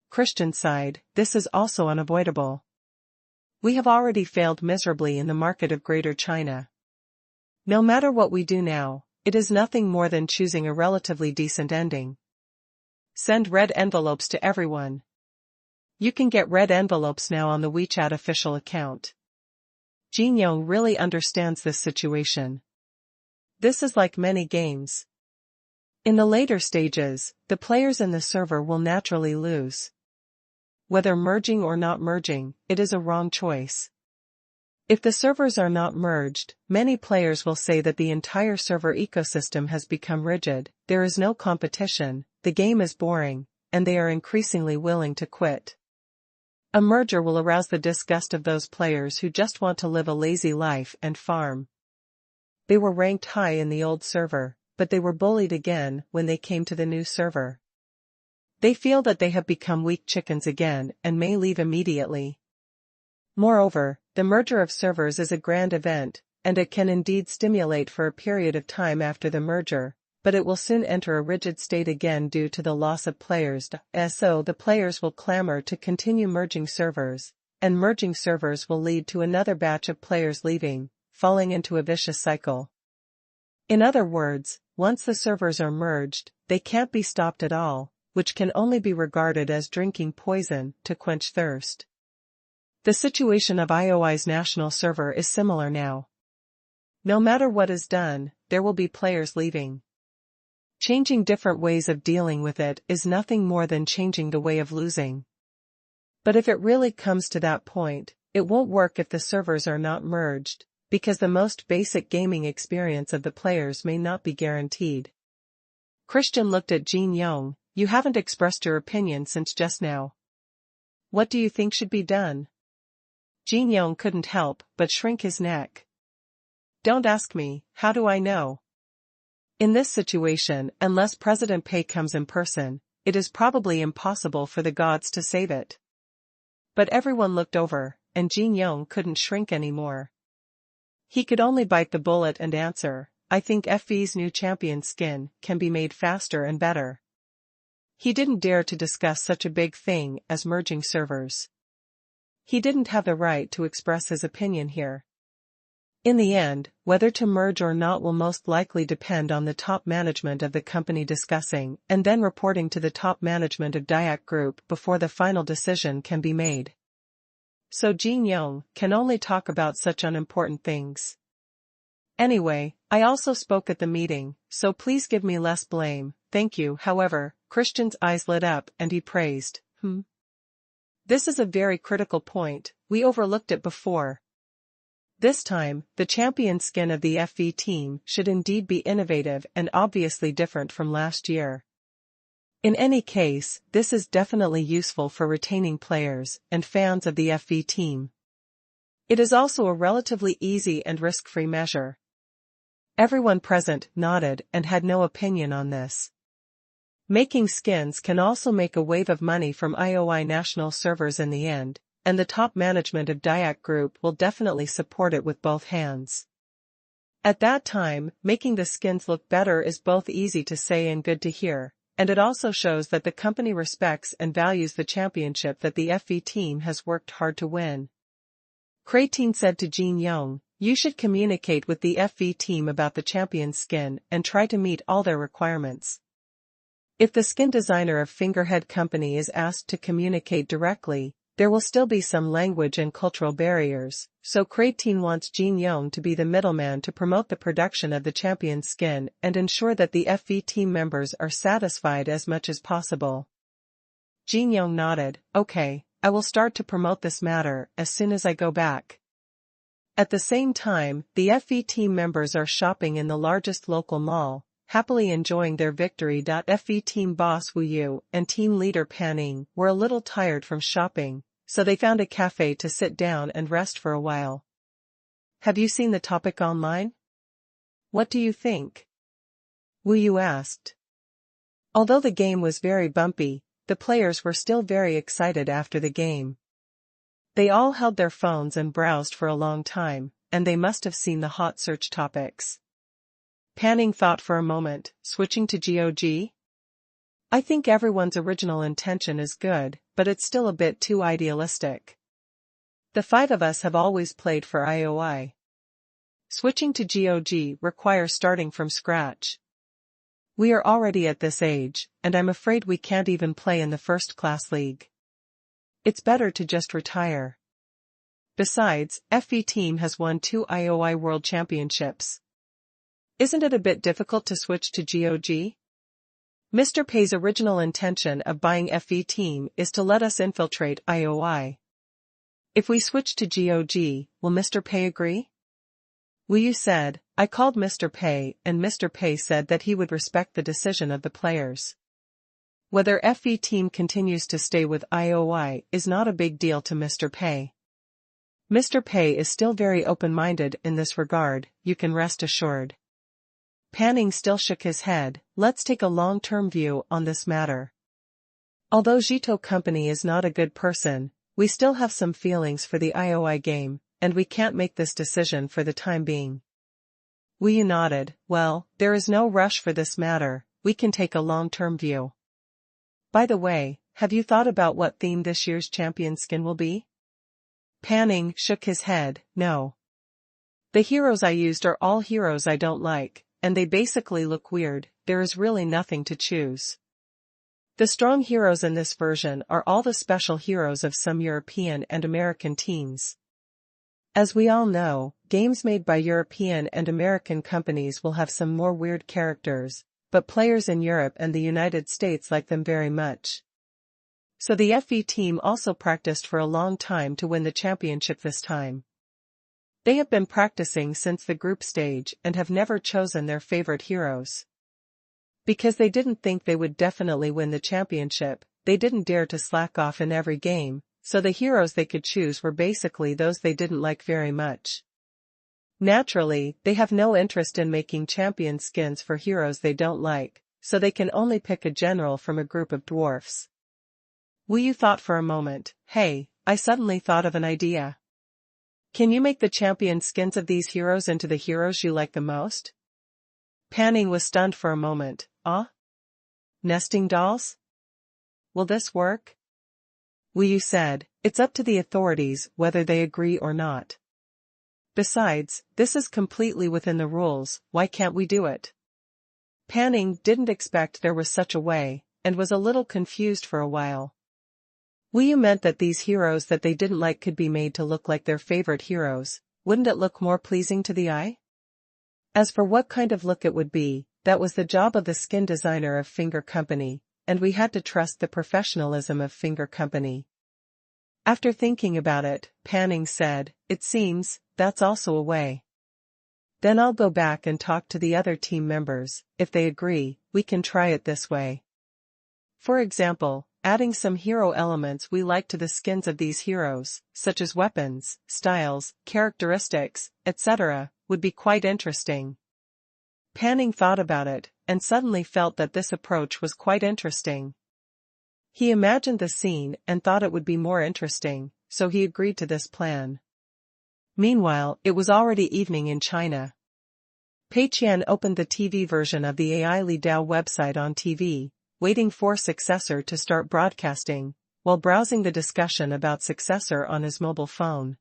Christian sighed, this is also unavoidable. We have already failed miserably in the market of Greater China. No matter what we do now, it is nothing more than choosing a relatively decent ending. Send red envelopes to everyone. You can get red envelopes now on the WeChat official account. Jin Yong really understands this situation. This is like many games. In the later stages, the players in the server will naturally lose. Whether merging or not merging, it is a wrong choice. If the servers are not merged, many players will say that the entire server ecosystem has become rigid, there is no competition, the game is boring, and they are increasingly willing to quit. A merger will arouse the disgust of those players who just want to live a lazy life and farm. They were ranked high in the old server, but they were bullied again when they came to the new server. They feel that they have become weak chickens again and may leave immediately. Moreover, the merger of servers is a grand event, and it can indeed stimulate for a period of time after the merger, but it will soon enter a rigid state again due to the loss of players. So the players will clamor to continue merging servers, and merging servers will lead to another batch of players leaving, falling into a vicious cycle. In other words, once the servers are merged, they can't be stopped at all, which can only be regarded as drinking poison to quench thirst. The situation of IOI's national server is similar now. No matter what is done, there will be players leaving. Changing different ways of dealing with it is nothing more than changing the way of losing. But if it really comes to that point, it won't work if the servers are not merged, because the most basic gaming experience of the players may not be guaranteed. Christian looked at Jin Yong, you haven't expressed your opinion since just now. What do you think should be done? Jin Yong couldn't help but shrink his neck. Don't ask me, how do I know? In this situation, unless President Pei comes in person, it is probably impossible for the gods to save it. But everyone looked over, and Jin Yong couldn't shrink anymore. He could only bite the bullet and answer, I think FV's new champion skin can be made faster and better. He didn't dare to discuss such a big thing as merging servers. He didn't have the right to express his opinion here. In the end, whether to merge or not will most likely depend on the top management of the company discussing and then reporting to the top management of Dayak Group before the final decision can be made. So Jin Yong can only talk about such unimportant things. Anyway, I also spoke at the meeting, so please give me less blame, thank you. However, Christian's eyes lit up and he praised, This is a very critical point, we overlooked it before. This time, the champion skin of the FV team should indeed be innovative and obviously different from last year. In any case, this is definitely useful for retaining players and fans of the FV team. It is also a relatively easy and risk-free measure. Everyone present nodded and had no opinion on this. Making skins can also make a wave of money from IOI national servers in the end, and the top management of Tenda Group will definitely support it with both hands. At that time, making the skins look better is both easy to say and good to hear, and it also shows that the company respects and values the championship that the FV team has worked hard to win. Pei Qian said to Jin Yong, "You should communicate with the FV team about the champion skin and try to meet all their requirements." If the skin designer of Fingerhead Company is asked to communicate directly, there will still be some language and cultural barriers, so Pei Qian wants Jin Yong to be the middleman to promote the production of the champion skin and ensure that the FV team members are satisfied as much as possible. Jin Yong nodded, "Okay, I will start to promote this matter as soon as I go back." At the same time, the FV team members are shopping in the largest local mall, happily enjoying their victory. FV team boss Wu Yu and team leader Pan Ying were a little tired from shopping, so they found a cafe to sit down and rest for a while. "Have you seen the topic online? What do you think?" Wu Yu asked. Although the game was very bumpy, the players were still very excited after the game. They all held their phones and browsed for a long time, and they must have seen the hot search topics. Pan Ying thought for a moment, switching to GOG? "I think everyone's original intention is good, but it's still a bit too idealistic. The five of us have always played for IOI. Switching to GOG requires starting from scratch. We are already at this age, and I'm afraid we can't even play in the first-class league. It's better to just retire. Besides, FV team has won 2 IOI World Championships. Isn't it a bit difficult to switch to GOG? Mr. Pei's original intention of buying FV team is to let us infiltrate IOI. If we switch to GOG, will Mr. Pei agree?" Wu Yu said, "I called Mr. Pei and Mr. Pei said that he would respect the decision of the players. Whether FV team continues to stay with IOI is not a big deal to Mr. Pei. Mr. Pei is still very open-minded in this regard, you can rest assured." Pan Ying still shook his head, "Let's take a long-term view on this matter. Although Zhito Company is not a good person, we still have some feelings for the IOI game, and we can't make this decision for the time being." Wu Yu nodded, "Well, there is no rush for this matter, we can take a long-term view. By the way, have you thought about what theme this year's champion skin will be?" Pan Ying shook his head, "No. The heroes I used are all heroes I don't like, and they basically look weird, there is really nothing to choose. The strong heroes in this version are all the special heroes of some European and American teams. As we all know, games made by European and American companies will have some more weird characters, but players in Europe and the United States like them very much. So the FV team also practiced for a long time to win the championship this time. They have been practicing since the group stage and have never chosen their favorite heroes. Because they didn't think they would definitely win the championship, they didn't dare to slack off in every game, so the heroes they could choose were basically those they didn't like very much. Naturally, they have no interest in making champion skins for heroes they don't like, so they can only pick a general from a group of dwarfs. Wu Yu thought for a moment, "Hey, I suddenly thought of an idea. Can you make the champion skins of these heroes into the heroes you like the most?" Pan Ying was stunned for a moment. "Ah? Nesting dolls? Will this work?" Wu Yu said, "It's up to the authorities whether they agree or not. Besides, this is completely within the rules, why can't we do it?" Pan Ying didn't expect there was such a way, and was a little confused for a while. Wu Yu meant that these heroes that they didn't like could be made to look like their favorite heroes, wouldn't it look more pleasing to the eye? As for what kind of look it would be, that was the job of the skin designer of Finger Company, and we had to trust the professionalism of Finger Company. After thinking about it, Panning said, "It seems, that's also a way. Then I'll go back and talk to the other team members. If they agree, we can try it this way. For example, adding some hero elements we like to the skins of these heroes, such as weapons, styles, characteristics, etc., would be quite interesting." Panning thought about it, and suddenly felt that this approach was quite interesting. He imagined the scene and thought it would be more interesting, so he agreed to this plan. Meanwhile, it was already evening in China. Pei Qian opened the TV version of the AI Li Dao website on TV, waiting for Successor to start broadcasting, while browsing the discussion about Successor on his mobile phone.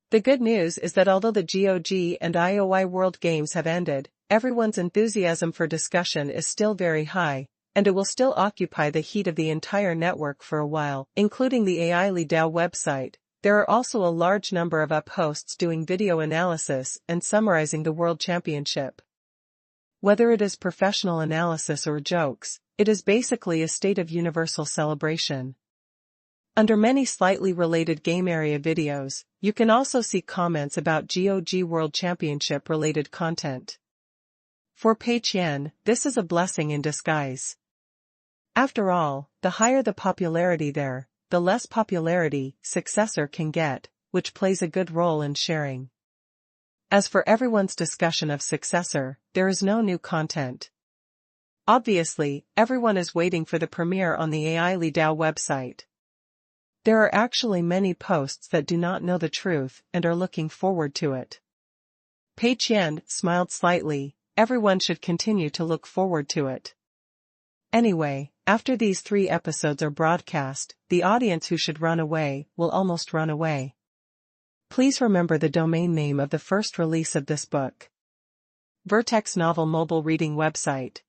The good news is that although the GOG and IOI World Games have ended, everyone's enthusiasm for discussion is still very high, and it will still occupy the heat of the entire network for a while, including the AI Li Dao website. There are also a large number of hosts doing video analysis and summarizing the World Championship. Whether it is professional analysis or jokes, it is basically a state of universal celebration. Under many slightly related game area videos, you can also see comments about GOG World Championship related content. For Pei Qian, this is a blessing in disguise. After all, the higher the popularity there, the less popularity Successor can get, which plays a good role in sharing. As for everyone's discussion of Successor, there is no new content. Obviously, everyone is waiting for the premiere on the AI Li Dao website. There are actually many posts that do not know the truth and are looking forward to it. Pei Qian smiled slightly. Everyone should continue to look forward to it. Anyway, after these 3 episodes are broadcast, the audience who should run away will almost run away. Please remember the domain name of the first release of this book. Vertex Novel Mobile Reading Website.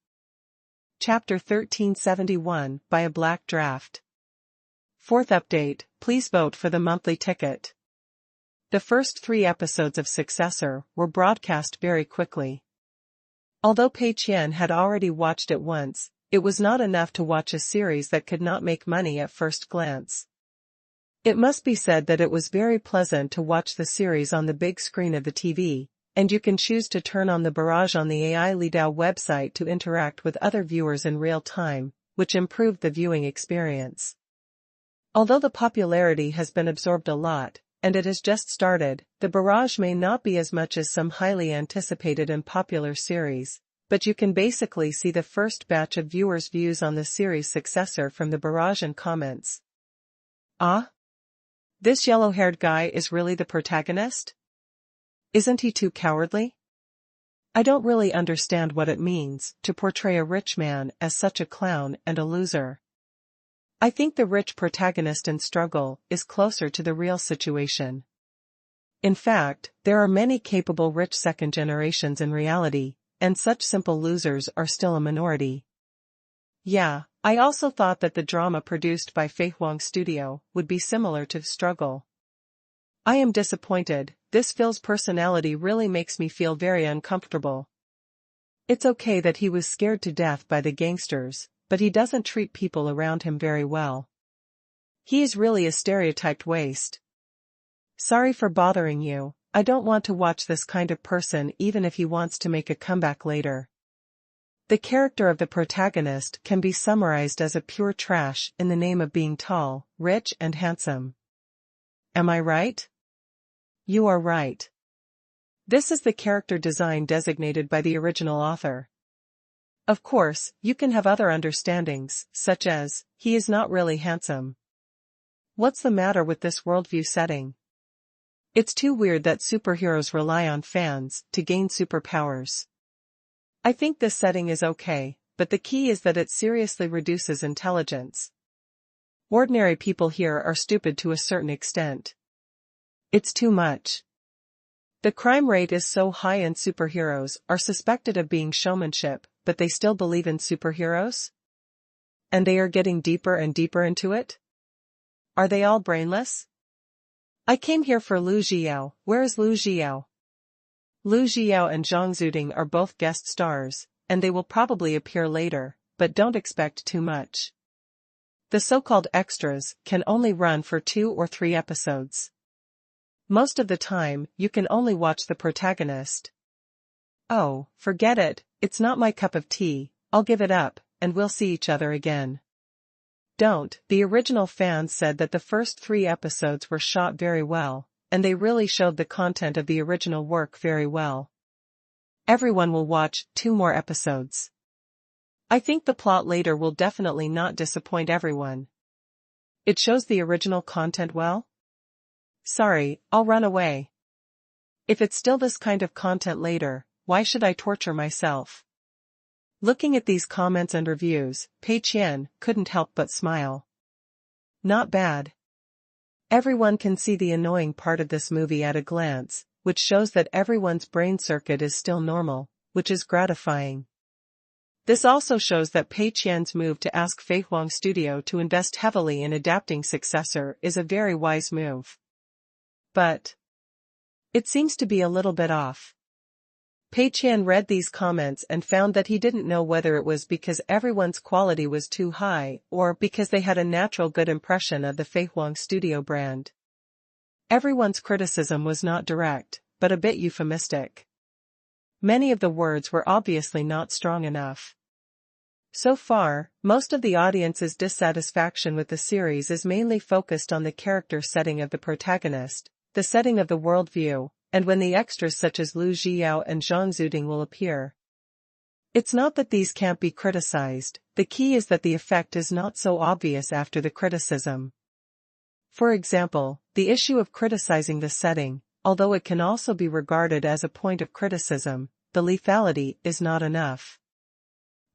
Chapter 1371 by a Black Draft. 4th update, please vote for the monthly ticket. The first 3 episodes of Successor were broadcast very quickly. Although Pei Qian had already watched it once, it was not enough to watch a series that could not make money at first glance. It must be said that it was very pleasant to watch the series on the big screen of the TV, and you can choose to turn on the barrage on the AI Li Dao website to interact with other viewers in real time, which improved the viewing experience. Although the popularity has been absorbed a lot, and it has just started, the barrage may not be as much as some highly anticipated and popular series, but you can basically see the first batch of viewers' views on the series Successor from the barrage and comments. Ah? This yellow-haired guy is really the protagonist? Isn't he too cowardly? I don't really understand what it means to portray a rich man as such a clown and a loser. I think the rich protagonist in struggle is closer to the real situation. In fact, there are many capable rich second generations in reality, and such simple losers are still a minority. Yeah, I also thought that the drama produced by Fei Huang Studio would be similar to Struggle. I am disappointed. This Phil's personality really makes me feel very uncomfortable. It's okay that he was scared to death by the gangsters, but he doesn't treat people around him very well. He is really a stereotyped waste. Sorry for bothering you. I don't want to watch this kind of person even if he wants to make a comeback later. The character of the protagonist can be summarized as a pure trash in the name of being tall, rich and handsome. Am I right? You are right. This is the character design designated by the original author. Of course, you can have other understandings, such as, he is not really handsome. What's the matter with this worldview setting? It's too weird that superheroes rely on fans to gain superpowers. I think this setting is okay, but the key is that it seriously reduces intelligence. Ordinary people here are stupid to a certain extent. It's too much. The crime rate is so high and superheroes are suspected of being showmanship, but they still believe in superheroes? And they are getting deeper and deeper into it? Are they all brainless? I came here for Lu Jiao. Where is Lu Jiao? Lu Jiao and Zhang Zuding are both guest stars, and they will probably appear later, but don't expect too much. The so-called extras can only run for 2 or 3 episodes. Most of the time, you can only watch the protagonist. Oh, forget it, it's not my cup of tea, I'll give it up, and we'll see each other again. Don't. The original fans said that the first 3 episodes were shot very well, and they really showed the content of the original work very well. Everyone will watch 2 more episodes. I think the plot later will definitely not disappoint everyone. It shows the original content well? Sorry, I'll run away. If it's still this kind of content later, why should I torture myself? Looking at these comments and reviews, Pei Qian couldn't help but smile. Not bad. Everyone can see the annoying part of this movie at a glance, which shows that everyone's brain circuit is still normal, which is gratifying. This also shows that Pei Qian's move to ask Fei Huang Studio to invest heavily in adapting Successor is a very wise move. But it seems to be a little bit off. Pei Qian read these comments and found that he didn't know whether it was because everyone's quality was too high or because they had a natural good impression of the Fei Huang Studio brand. Everyone's criticism was not direct, but a bit euphemistic. Many of the words were obviously not strong enough. So far, most of the audience's dissatisfaction with the series is mainly focused on the character setting of the protagonist, the setting of the worldview, and when the extras such as Lu Zhiyao and Zhang Zuding will appear. It's not that these can't be criticized, the key is that the effect is not so obvious after the criticism. For example, the issue of criticizing the setting, although it can also be regarded as a point of criticism, the lethality is not enough.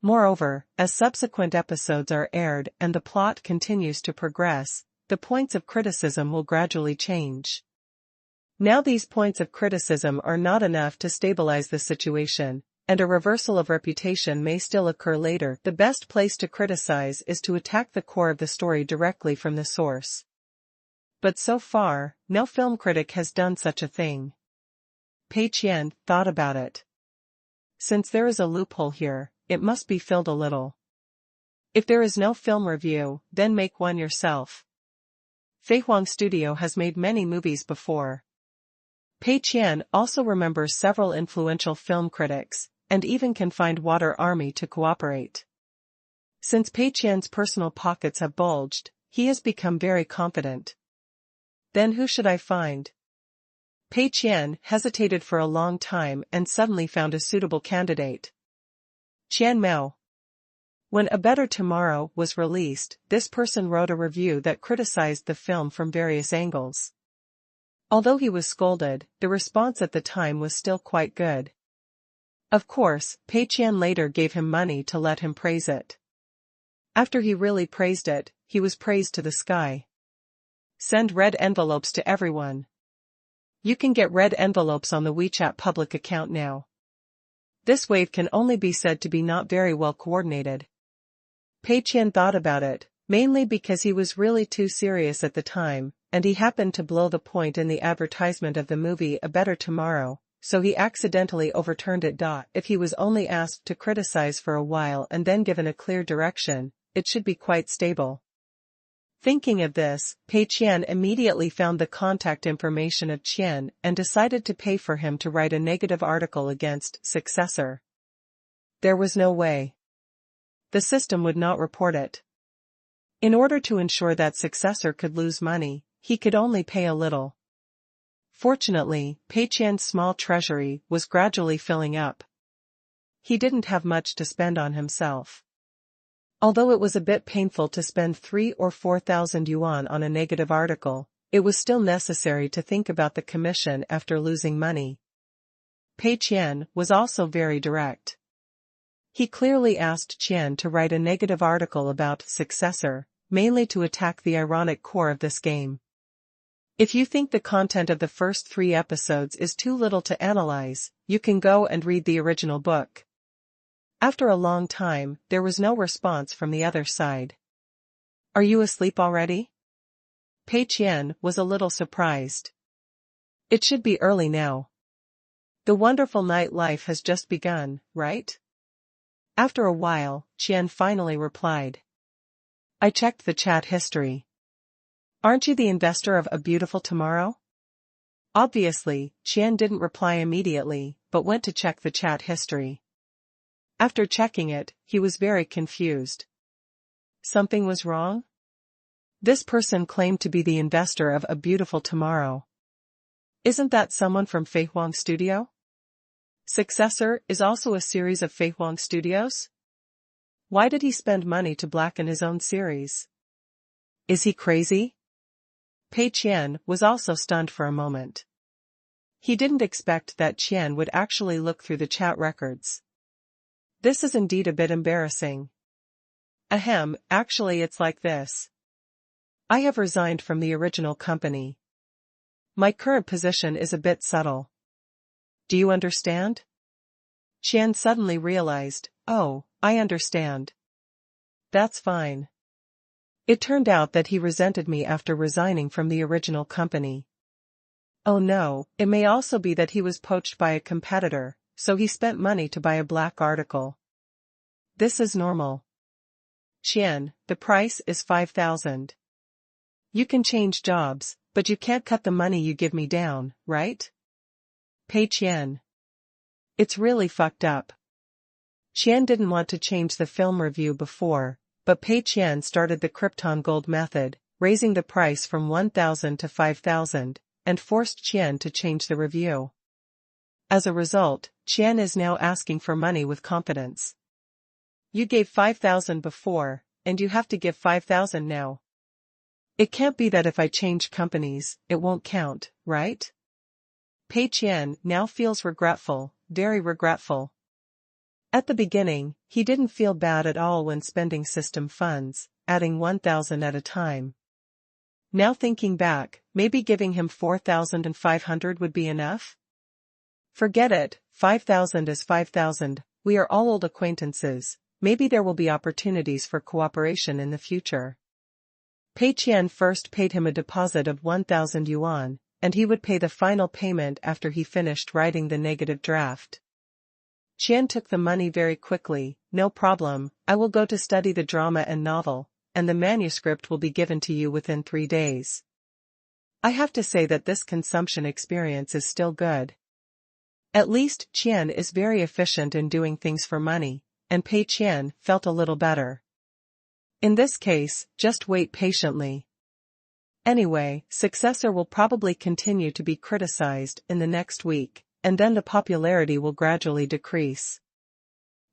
Moreover, as subsequent episodes are aired and the plot continues to progress, the points of criticism will gradually change. Now these points of criticism are not enough to stabilize the situation, and a reversal of reputation may still occur later. The best place to criticize is to attack the core of the story directly from the source. But so far, no film critic has done such a thing. Pei Qian thought about it. Since there is a loophole here, it must be filled a little. If there is no film review, then make one yourself. Fei Huang Studio has made many movies before. Pei Qian also remembers several influential film critics, and even can find Water Army to cooperate. Since Pei Qian's personal pockets have bulged, he has become very confident. Then who should I find? Pei Qian hesitated for a long time and suddenly found a suitable candidate. Qian Mao. When A Better Tomorrow was released, this person wrote a review that criticized the film from various angles. Although he was scolded, the response at the time was still quite good. Of course, Pei Qian later gave him money to let him praise it. After he really praised it, he was praised to the sky. Send red envelopes to everyone. You can get red envelopes on the WeChat public account now. This wave can only be said to be not very well coordinated. Pei Qian thought about it, mainly because he was really too serious at the time, and he happened to blow the point in the advertisement of the movie A Better Tomorrow, so he accidentally overturned it. If he was only asked to criticize for a while and then given a clear direction, it should be quite stable. Thinking of this, Pei Qian immediately found the contact information of Qian and decided to pay for him to write a negative article against Successor. There was no way. The system would not report it. In order to ensure that Successor could lose money, he could only pay a little. Fortunately, Pei Qian's small treasury was gradually filling up. He didn't have much to spend on himself. Although it was a bit painful to spend 3,000 or 4,000 yuan on a negative article, it was still necessary to think about the commission after losing money. Pei Qian was also very direct. He clearly asked Qian to write a negative article about Successor, mainly to attack the ironic core of this game. If you think the content of the first 3 episodes is too little to analyze, you can go and read the original book. After a long time, there was no response from the other side. Are you asleep already? Pei Qian was a little surprised. It should be early now. The wonderful night life has just begun, right? After a while, Qian finally replied. I checked the chat history. Aren't you the investor of A Beautiful Tomorrow? Obviously, Qian didn't reply immediately, but went to check the chat history. After checking it, he was very confused. Something was wrong? This person claimed to be the investor of A Beautiful Tomorrow. Isn't that someone from Fei Huang Studio? Successor is also a series of Fei Huang Studios? Why did he spend money to blacken his own series? Is he crazy? Pei Qian was also stunned for a moment. He didn't expect that Qian would actually look through the chat records. This is indeed a bit embarrassing. Ahem, actually it's like this. I have resigned from the original company. My current position is a bit subtle. Do you understand? Qian suddenly realized, oh, I understand. That's fine. It turned out that he resented me after resigning from the original company. Oh no, it may also be that he was poached by a competitor, so he spent money to buy a black article. This is normal. Qian, the price is 5,000. You can change jobs, but you can't cut the money you give me down, right? Pei Qian. It's really fucked up. Qian didn't want to change the film review before, but Pei Qian started the Krypton Gold method, raising the price from 1,000 to 5,000, and forced Qian to change the review. As a result, Qian is now asking for money with confidence. You gave 5,000 before, and you have to give 5,000 now. It can't be that if I change companies, it won't count, right? Pei Qian now feels regretful, very regretful. At the beginning, he didn't feel bad at all when spending system funds, adding 1,000 at a time. Now thinking back, maybe giving him 4,500 would be enough? Forget it, 5,000 is 5,000, we are all old acquaintances, maybe there will be opportunities for cooperation in the future. Pei Qian first paid him a deposit of 1,000 yuan, and he would pay the final payment after he finished writing the negative draft. Qian took the money very quickly, no problem, I will go to study the drama and novel, and the manuscript will be given to you within 3 days. I have to say that this consumption experience is still good. At least Qian is very efficient in doing things for money, and Pei Qian felt a little better. In this case, just wait patiently. Anyway, Successor will probably continue to be criticized in the next week, and then the popularity will gradually decrease.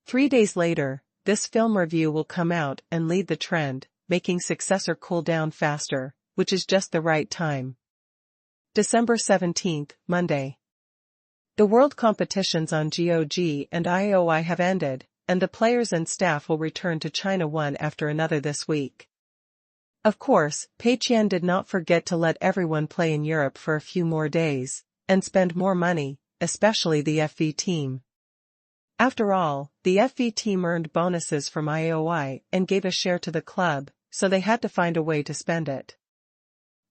3 days later, this film review will come out and lead the trend, making Successor cool down faster, which is just the right time. December 17th, Monday. The world competitions on GOG and IOI have ended, and the players and staff will return to China one after another this week. Of course, Pei Qian did not forget to let everyone play in Europe for a few more days, and spend more money, especially the FV team. After all, the FV team earned bonuses from IOI and gave a share to the club, so they had to find a way to spend it.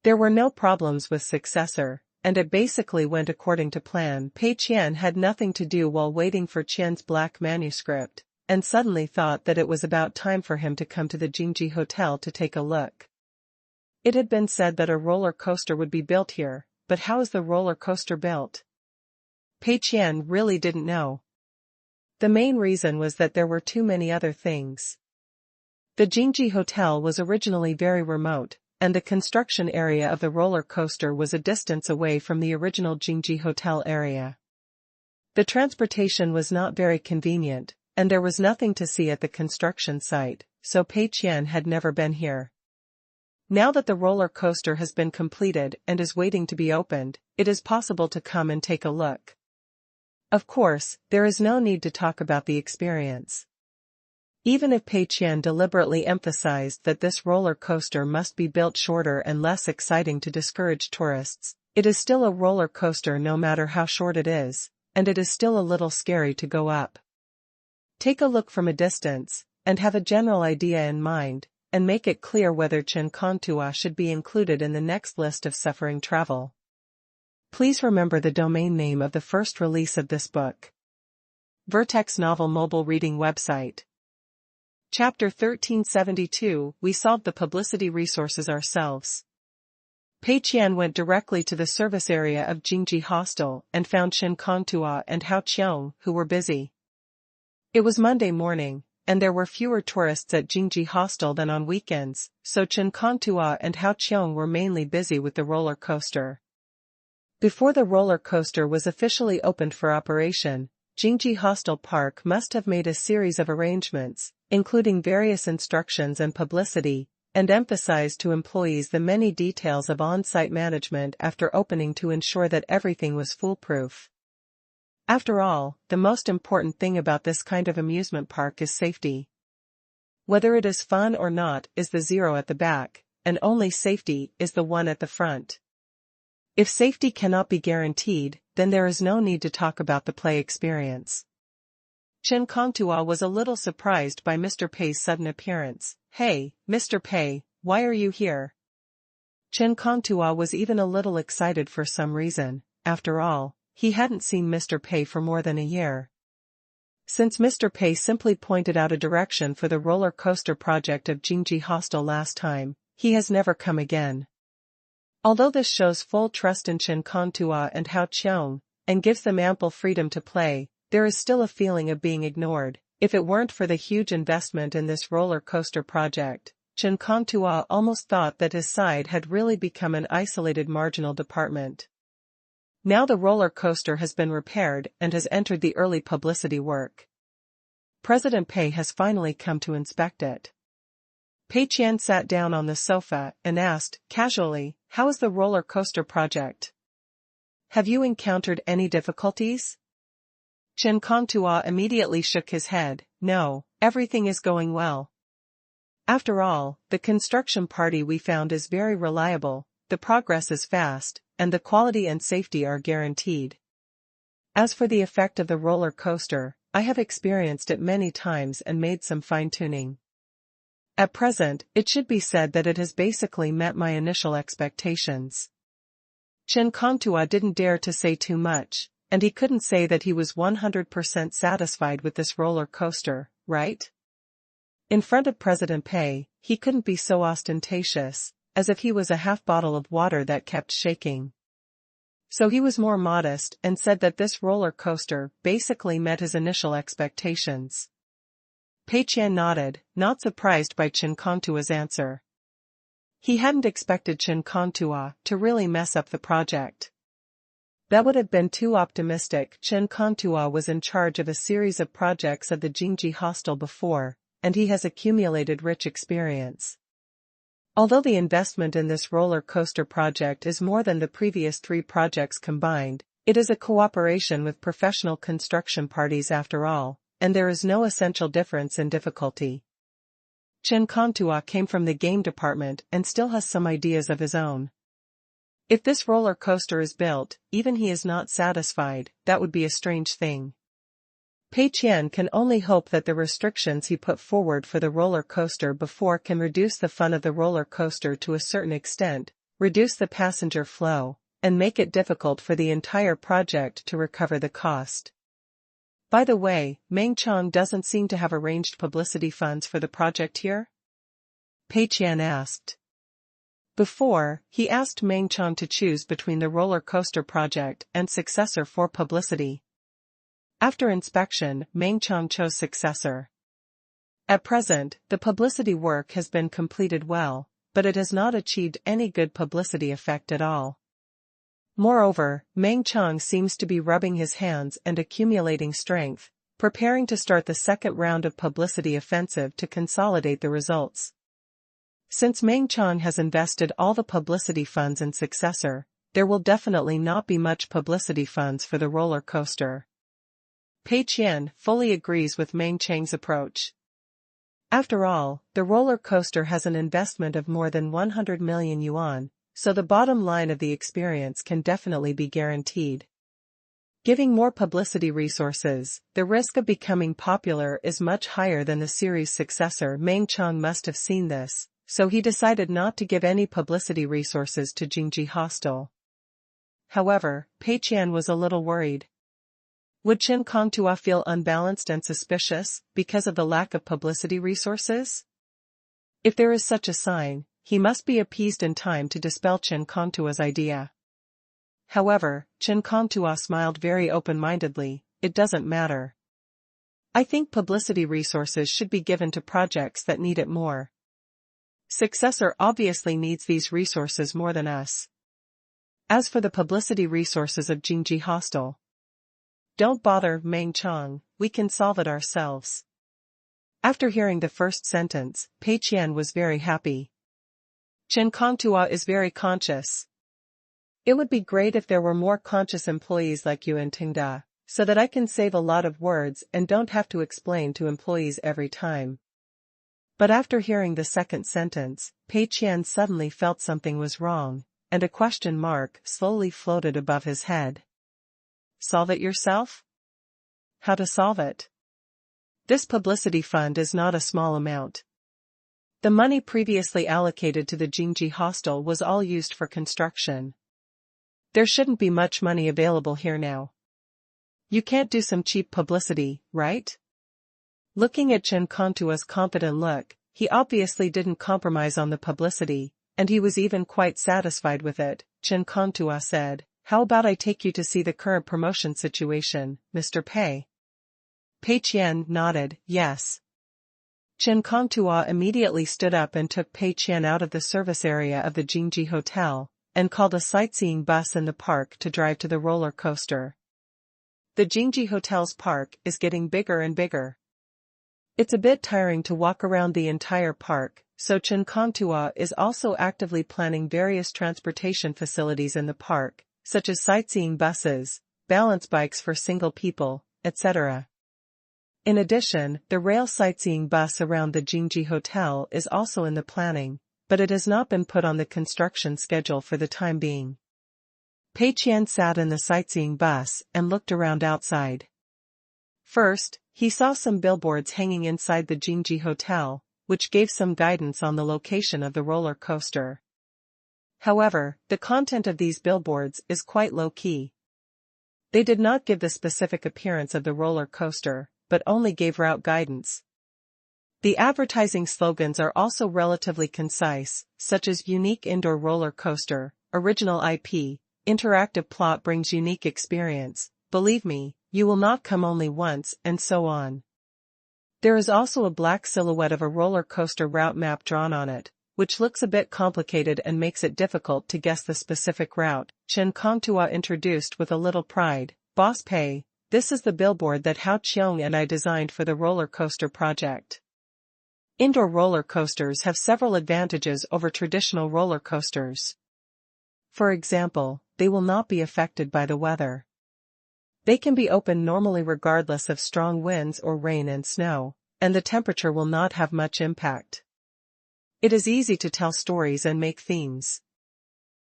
There were no problems with Successor, and it basically went according to plan. Pei Qian had nothing to do while waiting for Qian's black manuscript, and suddenly thought that it was about time for him to come to the Jingji Hotel to take a look. It had been said that a roller coaster would be built here, but how is the roller coaster built? Pei Qian really didn't know. The main reason was that there were too many other things. The Jingji Hotel was originally very remote, and the construction area of the roller coaster was a distance away from the original Jingji Hotel area. The transportation was not very convenient, and there was nothing to see at the construction site, so Pei Qian had never been here. Now that the roller coaster has been completed and is waiting to be opened, it is possible to come and take a look. Of course, there is no need to talk about the experience. Even if Pei Qian deliberately emphasized that this roller coaster must be built shorter and less exciting to discourage tourists, it is still a roller coaster no matter how short it is, and it is still a little scary to go up. Take a look from a distance, and have a general idea in mind, and make it clear whether Chincontua should be included in the next list of suffering travel. Please remember the domain name of the first release of this book. Vertex Novel Mobile Reading Website. Chapter 1372, We solved the publicity resources ourselves. Pei Qian went directly to the service area of Jingji Hostel and found Chen Kongtua and Hao Qiong, who were busy. It was Monday morning, and there were fewer tourists at Jingji Hostel than on weekends, so Chen Kongtua and Hao Qiong were mainly busy with the roller coaster. Before the roller coaster was officially opened for operation, Jingji Hostel Park must have made a series of arrangements, including various instructions and publicity, and emphasized to employees the many details of on-site management after opening to ensure that everything was foolproof. After all, the most important thing about this kind of amusement park is safety. Whether it is fun or not is the zero at the back, and only safety is the one at the front. If safety cannot be guaranteed, then there is no need to talk about the play experience. Chen Kongtua was a little surprised by Mr. Pei's sudden appearance. "Hey, Mr. Pei, why are you here?" Chen Kongtua was even a little excited for some reason. After all, he hadn't seen Mr. Pei for more than a year. Since Mr. Pei simply pointed out a direction for the roller coaster project of Jingji Hostel last time, he has never come again. Although this shows full trust in Chen Kongtua and Hao Qiong, and gives them ample freedom to play, there is still a feeling of being ignored. If it weren't for the huge investment in this roller coaster project, Chen Kongtua almost thought that his side had really become an isolated marginal department. Now the roller coaster has been repaired and has entered the early publicity work. President Pei has finally come to inspect it. Pei Qian sat down on the sofa and asked, casually, "How is the roller coaster project? Have you encountered any difficulties?" Chen Kongtua immediately shook his head. "No, everything is going well. After all, the construction party we found is very reliable, the progress is fast, and the quality and safety are guaranteed. As for the effect of the roller coaster, I have experienced it many times and made some fine-tuning. At present, it should be said that it has basically met my initial expectations." Chen Kongtua didn't dare to say too much, and he couldn't say that he was 100% satisfied with this roller coaster, right? In front of President Pei, he couldn't be so ostentatious, as if he was a half bottle of water that kept shaking. So he was more modest and said that this roller coaster basically met his initial expectations. Pei Qian nodded, not surprised by Chen Kongtua's answer. He hadn't expected Chen Kongtua to really mess up the project. That would have been too optimistic. Chen Kongtua was in charge of a series of projects at the Jingji Hostel before, and he has accumulated rich experience. Although the investment in this roller coaster project is more than the previous 3 projects combined, it is a cooperation with professional construction parties after all, and there is no essential difference in difficulty. Chen Kongtua came from the game department and still has some ideas of his own. If this roller coaster is built, even he is not satisfied, that would be a strange thing. Pei Qian can only hope that the restrictions he put forward for the roller coaster before can reduce the fun of the roller coaster to a certain extent, reduce the passenger flow, and make it difficult for the entire project to recover the cost. By the way, Meng Chong doesn't seem to have arranged publicity funds for the project here? Pei Qian asked. Before, he asked Meng Chong to choose between the roller coaster project and successor for publicity. After inspection, Meng Chong chose successor. At present, the publicity work has been completed well, but it has not achieved any good publicity effect at all. Moreover, Meng Chong seems to be rubbing his hands and accumulating strength, preparing to start the second round of publicity offensive to consolidate the results. Since Meng Chong has invested all the publicity funds in successor, there will definitely not be much publicity funds for the roller coaster. Pei Qian fully agrees with Meng Chang's approach. After all, the roller coaster has an investment of more than 100 million yuan, so the bottom line of the experience can definitely be guaranteed. Giving more publicity resources, the risk of becoming popular is much higher than the series' successor. Meng Chong must have seen this, so he decided not to give any publicity resources to Jingji Hostel. However, Pei Qian was a little worried. Would Chen Kongtua feel unbalanced and suspicious because of the lack of publicity resources? If there is such a sign, he must be appeased in time to dispel Chen Kongtua's idea. However, Chen Kongtua smiled very open-mindedly. It doesn't matter. I think publicity resources should be given to projects that need it more. Successor obviously needs these resources more than us. As for the publicity resources of Jingji Hostel, don't bother, Meng Chong, we can solve it ourselves. After hearing the first sentence, Pei Qian was very happy. Chen Kongtua is very conscious. It would be great if there were more conscious employees like you in Tenda, so that I can save a lot of words and don't have to explain to employees every time. But after hearing the second sentence, Pei Qian suddenly felt something was wrong, and a question mark slowly floated above his head. Solve it yourself? How to solve it? This publicity fund is not a small amount. The money previously allocated to the Jingji Hostel was all used for construction. There shouldn't be much money available here now. You can't do some cheap publicity, right? Looking at Chen Kongtua's confident look, he obviously didn't compromise on the publicity, and he was even quite satisfied with it. Chen Kongtua said, "How about I take you to see the current promotion situation, Mr. Pei?" Pei Qian nodded, yes. Chen Kongtua immediately stood up and took Pei Qian out of the service area of the Jingji Hotel, and called a sightseeing bus in the park to drive to the roller coaster. The Jingji Hotel's park is getting bigger and bigger. It's a bit tiring to walk around the entire park, so Chen Kongtua is also actively planning various transportation facilities in the park, such as sightseeing buses, balance bikes for single people, etc. In addition, the rail sightseeing bus around the Jingji Hotel is also in the planning, but it has not been put on the construction schedule for the time being. Pei Qian sat in the sightseeing bus and looked around outside. First, he saw some billboards hanging inside the Jingji Hotel, which gave some guidance on the location of the roller coaster. However, the content of these billboards is quite low-key. They did not give the specific appearance of the roller coaster, but only gave route guidance. The advertising slogans are also relatively concise, such as unique indoor roller coaster, original IP, interactive plot brings unique experience, believe me, you will not come only once, and so on. There is also a black silhouette of a roller coaster route map drawn on it, which looks a bit complicated and makes it difficult to guess the specific route. Chen Kongtua introduced with a little pride, "Boss Pei, this is the billboard that Hao Qiong and I designed for the roller coaster project." Indoor roller coasters have several advantages over traditional roller coasters. For example, they will not be affected by the weather. They can be open normally regardless of strong winds or rain and snow, and the temperature will not have much impact. It is easy to tell stories and make themes.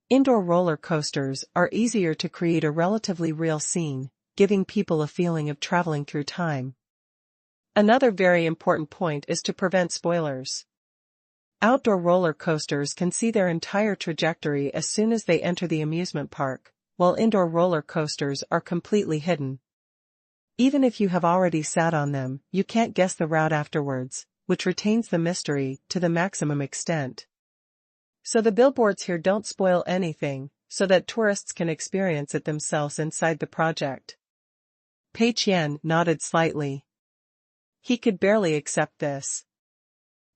Indoor roller coasters are easier to create a relatively real scene, giving people a feeling of traveling through time. Another very important point is to prevent spoilers. Outdoor roller coasters can see their entire trajectory as soon as they enter the amusement park, while indoor roller coasters are completely hidden. Even if you have already sat on them, you can't guess the route afterwards, which retains the mystery to the maximum extent. So the billboards here don't spoil anything, so that tourists can experience it themselves inside the project. Pei Qian nodded slightly. He could barely accept this.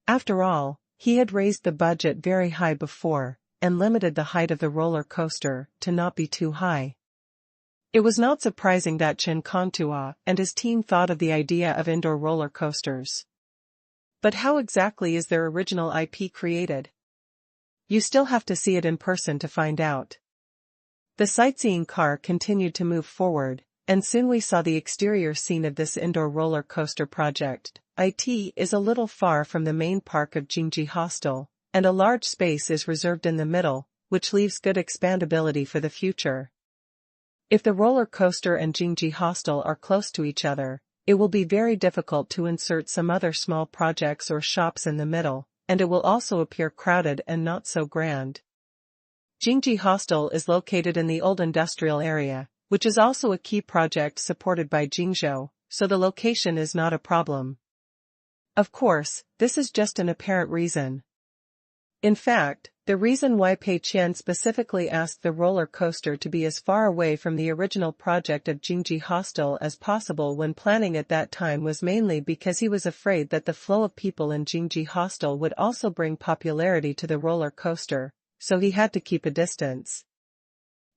After all, he had raised the budget very high before, and limited the height of the roller coaster to not be too high. It was not surprising that Chen Kongtua and his team thought of the idea of indoor roller coasters. But how exactly is their original IP created? You still have to see it in person to find out. The sightseeing car continued to move forward, and soon we saw the exterior scene of this indoor roller coaster project. It is a little far from the main park of Jingji Hostel, and a large space is reserved in the middle, which leaves good expandability for the future. If the roller coaster and Jingji Hostel are close to each other, it will be very difficult to insert some other small projects or shops in the middle, and it will also appear crowded and not so grand. Jingji Hostel is located in the old industrial area, which is also a key project supported by Jingzhou, so the location is not a problem. Of course, this is just an apparent reason. In fact, the reason why Pei Qian specifically asked the roller coaster to be as far away from the original project of Jingji Hostel as possible when planning at that time was mainly because he was afraid that the flow of people in Jingji Hostel would also bring popularity to the roller coaster, so he had to keep a distance.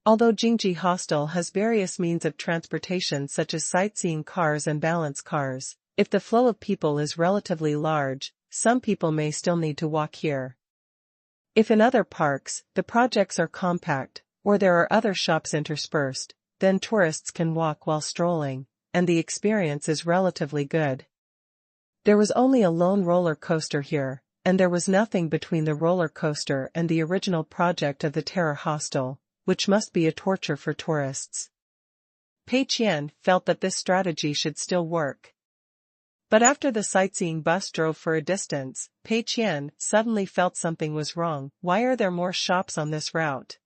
Although Jingji Hostel has various means of transportation such as sightseeing cars and balance cars, if the flow of people is relatively large, some people may still need to walk here. If in other parks, the projects are compact, or there are other shops interspersed, then tourists can walk while strolling, and the experience is relatively good. There was only a lone roller coaster here, and there was nothing between the roller coaster and the original project of the Terror Hostel, which must be a torture for tourists. Pei Qian felt that this strategy should still work. But after the sightseeing bus drove for a distance, Pei Qian suddenly felt something was wrong. Why are there more shops on this route?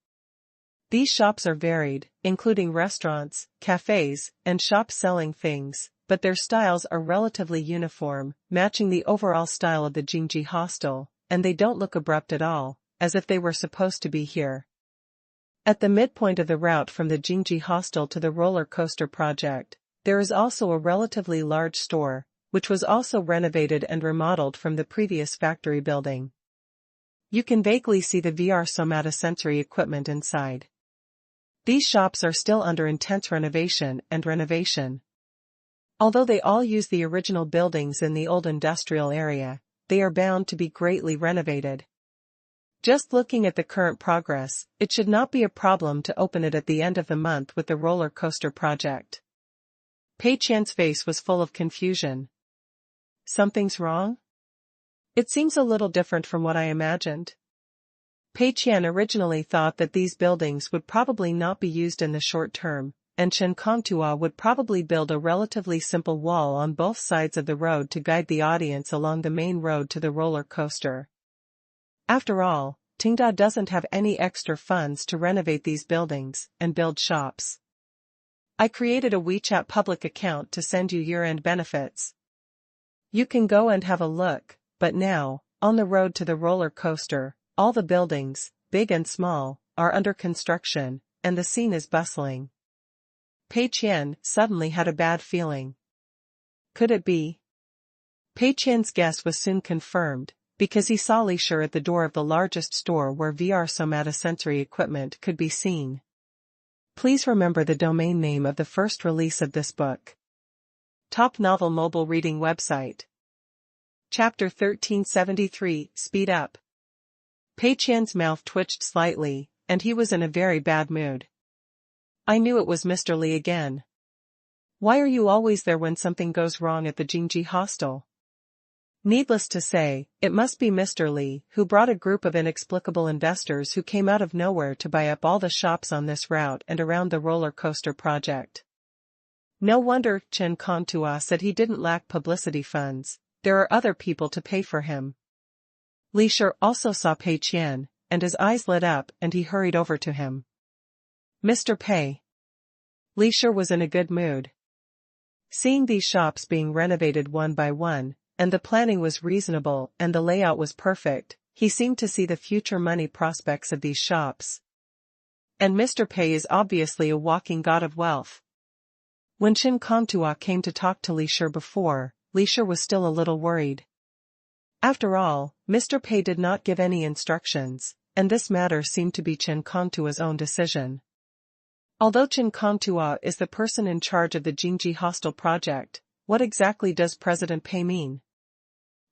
These shops are varied, including restaurants, cafes, and shops selling things, but their styles are relatively uniform, matching the overall style of the Jingji Hostel, and they don't look abrupt at all, as if they were supposed to be here. At the midpoint of the route from the Jingji Hostel to the roller coaster project, there is also a relatively large store, which was also renovated and remodeled from the previous factory building. You can vaguely see the VR somatosensory equipment inside. These shops are still under intense renovation. Although they all use the original buildings in the old industrial area, they are bound to be greatly renovated. Just looking at the current progress, it should not be a problem to open it at the end of the month with the roller coaster project. Pei Qian's face was full of confusion. Something's wrong? It seems a little different from what I imagined. Pei Qian originally thought that these buildings would probably not be used in the short term, and Chen Kongtua would probably build a relatively simple wall on both sides of the road to guide the audience along the main road to the roller coaster. After all, Tenda doesn't have any extra funds to renovate these buildings and build shops. I created a WeChat public account to send you year-end benefits. You can go and have a look, but now, on the road to the roller coaster, all the buildings, big and small, are under construction, and the scene is bustling. Pei Qian suddenly had a bad feeling. Could it be? Pei Qian's guess was soon confirmed, because he saw Li Shi at the door of the largest store where VR somatosensory equipment could be seen. Please remember the domain name of the first release of this book. Top Novel Mobile Reading Website. Chapter 1373, Speed Up. Pei Qian's mouth twitched slightly, and he was in a very bad mood. I knew it was Mr. Li again. Why are you always there when something goes wrong at the Jingji Hostel? Needless to say, it must be Mr. Li who brought a group of inexplicable investors who came out of nowhere to buy up all the shops on this route and around the roller coaster project. No wonder, Chen Kongtua said he didn't lack publicity funds, there are other people to pay for him. Li Shi also saw Pei Qian, and his eyes lit up and he hurried over to him. Mr. Pei. Li Shi was in a good mood. Seeing these shops being renovated one by one, and the planning was reasonable and the layout was perfect, he seemed to see the future money prospects of these shops. And Mr. Pei is obviously a walking god of wealth. When Chen Kongtua came to talk to Li Shi before, Li Shi was still a little worried. After all, Mr. Pei did not give any instructions, and this matter seemed to be Chen Kongtua's own decision. Although Chen Kongtua is the person in charge of the Jingji Hostel project, what exactly does President Pei mean?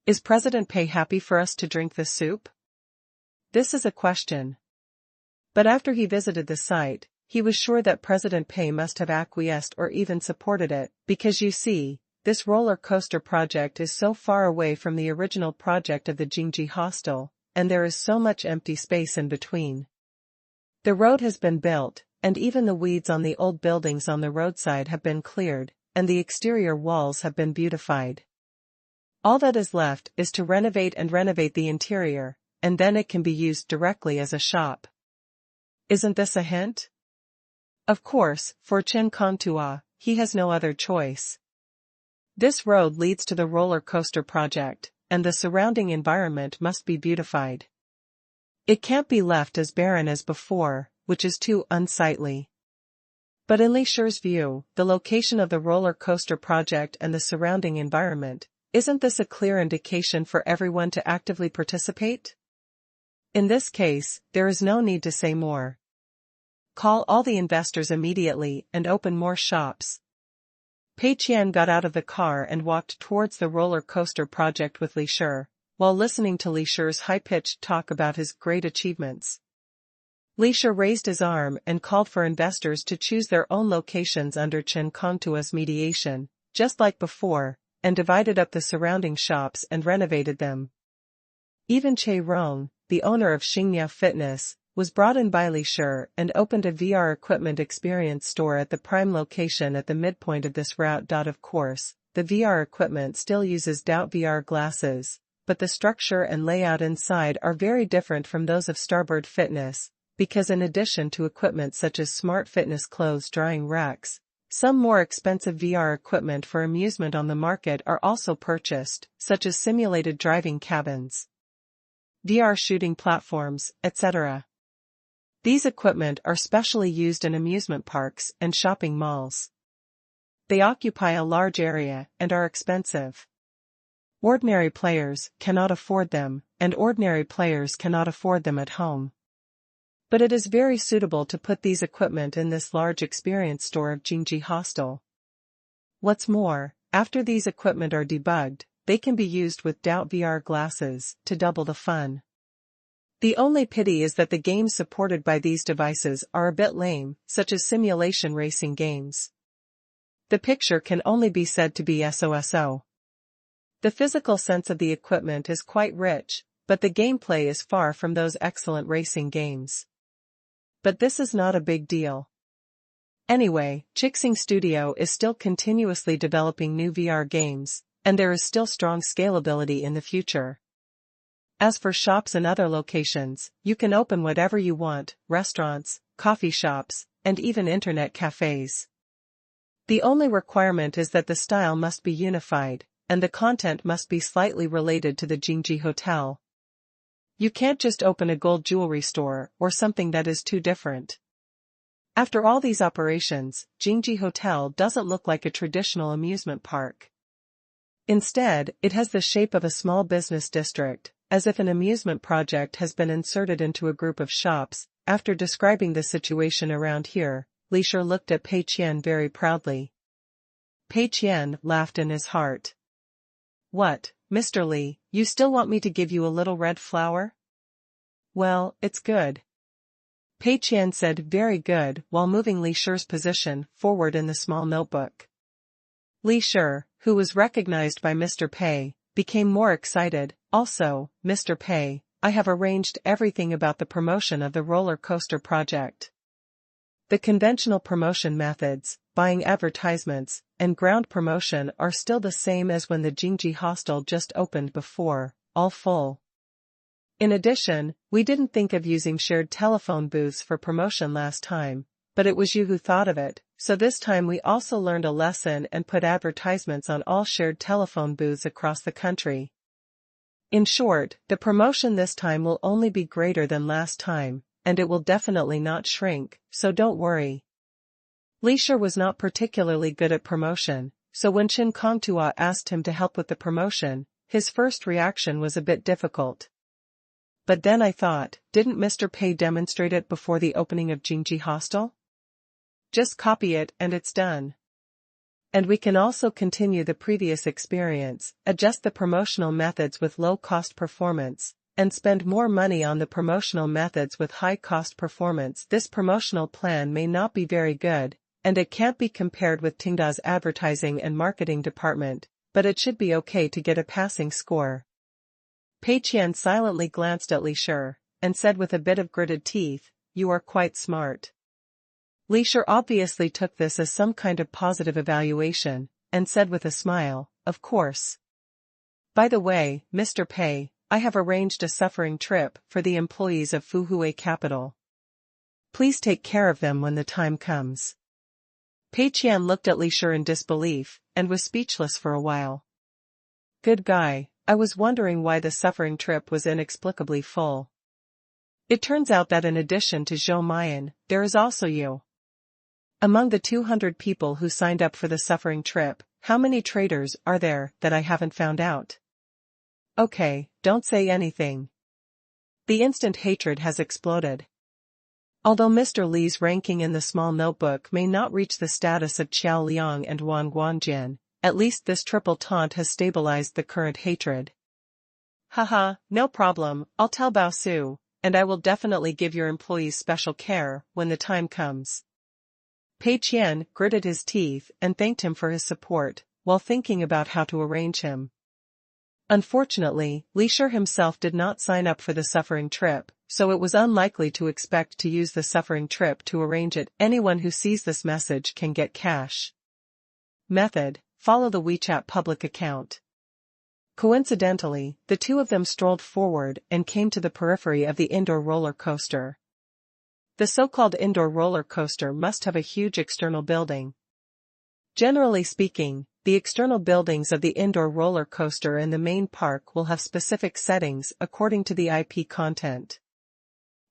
Is President Pei happy for us to drink this soup? This is a question. But after he visited the site, he was sure that President Pei must have acquiesced or even supported it, because you see, this roller coaster project is so far away from the original project of the Jingji Hostel, and there is so much empty space in between. The road has been built, and even the weeds on the old buildings on the roadside have been cleared, and the exterior walls have been beautified. All that is left is to renovate the interior, and then it can be used directly as a shop. Isn't this a hint? Of course, for Qingshan, he has no other choice. This road leads to the roller coaster project, and the surrounding environment must be beautified. It can't be left as barren as before, which is too unsightly. But in Li Shi's view, the location of the roller coaster project and the surrounding environment, isn't this a clear indication for everyone to actively participate? In this case, there is no need to say more. Call all the investors immediately and open more shops. Pei Qian got out of the car and walked towards the roller coaster project with Li Shi, while listening to Li Shi's high-pitched talk about his great achievements. Li Shi raised his arm and called for investors to choose their own locations under Qingshan's mediation, just like before, and divided up the surrounding shops and renovated them. Even Che Rong, the owner of Xingya Fitness, was brought in by Li Shi and opened a VR equipment experience store at the prime location at the midpoint of this route. Of course, the VR equipment still uses VR glasses, but the structure and layout inside are very different from those of Starboard Fitness, because in addition to equipment such as smart fitness clothes drying racks, some more expensive VR equipment for amusement on the market are also purchased, such as simulated driving cabins, VR shooting platforms, etc. These equipment are specially used in amusement parks and shopping malls. They occupy a large area and are expensive. Ordinary players cannot afford them, and ordinary players cannot afford them at home. But it is very suitable to put these equipment in this large experience store of Jingji Hostel. What's more, after these equipment are debugged, they can be used with VR glasses to double the fun. The only pity is that the games supported by these devices are a bit lame, such as simulation racing games. The picture can only be said to be so-so. The physical sense of the equipment is quite rich, but the gameplay is far from those excellent racing games. But this is not a big deal. Anyway, Qingshan Studio is still continuously developing new VR games, and there is still strong scalability in the future. As for shops and other locations, you can open whatever you want, restaurants, coffee shops, and even internet cafes. The only requirement is that the style must be unified, and the content must be slightly related to the Jingji Hotel. You can't just open a gold jewelry store or something that is too different. After all these operations, Jingji Hotel doesn't look like a traditional amusement park. Instead, it has the shape of a small business district, as if an amusement project has been inserted into a group of shops. After describing the situation around here, Li Shi looked at Pei Qian very proudly. Pei Qian laughed in his heart. What, Mr. Li, you still want me to give you a little red flower? Well, it's good. Pei Qian said very good while moving Li Shi's position forward in the small notebook. Li Shi, who was recognized by Mr. Pei, became more excited. Also, Mr. Pei, I have arranged everything about the promotion of the roller coaster project. The conventional promotion methods, buying advertisements, and ground promotion are still the same as when the Jingji Hostel just opened before, all full. In addition, we didn't think of using shared telephone booths for promotion last time, but it was you who thought of it, so this time we also learned a lesson and put advertisements on all shared telephone booths across the country. In short, the promotion this time will only be greater than last time, and it will definitely not shrink, so don't worry. Li Shi was not particularly good at promotion, so when Qingshan asked him to help with the promotion, his first reaction was a bit difficult. But then I thought, didn't Mr. Pei demonstrate it before the opening of Jingji Hostel? Just copy it and it's done. And we can also continue the previous experience, adjust the promotional methods with low-cost performance, and spend more money on the promotional methods with high-cost performance. This promotional plan may not be very good, and it can't be compared with Tenda's advertising and marketing department, but it should be okay to get a passing score. Pei Qian silently glanced at Li Shi, and said with a bit of gritted teeth, "You are quite smart." Li Shi obviously took this as some kind of positive evaluation, and said with a smile, "Of course. By the way, Mr. Pei, I have arranged a suffering trip for the employees of Fuhui Capital. Please take care of them when the time comes. Pei Qian looked at Li Shi in disbelief, and was speechless for a while. Good guy, I was wondering why the suffering trip was inexplicably full. It turns out that in addition to Zhou Mian, there is also you. Among the 200 people who signed up for the suffering trip, how many traitors are there that I haven't found out? Okay, don't say anything. The instant hatred has exploded. Although Mr. Li's ranking in the small notebook may not reach the status of Qiao Liang and Wang Guanjian, at least this triple taunt has stabilized the current hatred. Haha, no problem, I'll tell Bao Su, and I will definitely give your employees special care when the time comes. Pei Qian gritted his teeth and thanked him for his support, while thinking about how to arrange him. Unfortunately, Li Shi himself did not sign up for the suffering trip, so it was unlikely to expect to use the suffering trip to arrange it. Anyone who sees this message can get cash. Method: follow the WeChat public account. Coincidentally, the two of them strolled forward and came to the periphery of the indoor roller coaster. The so-called indoor roller coaster must have a huge external building. Generally speaking, the external buildings of the indoor roller coaster and the main park will have specific settings according to the IP content.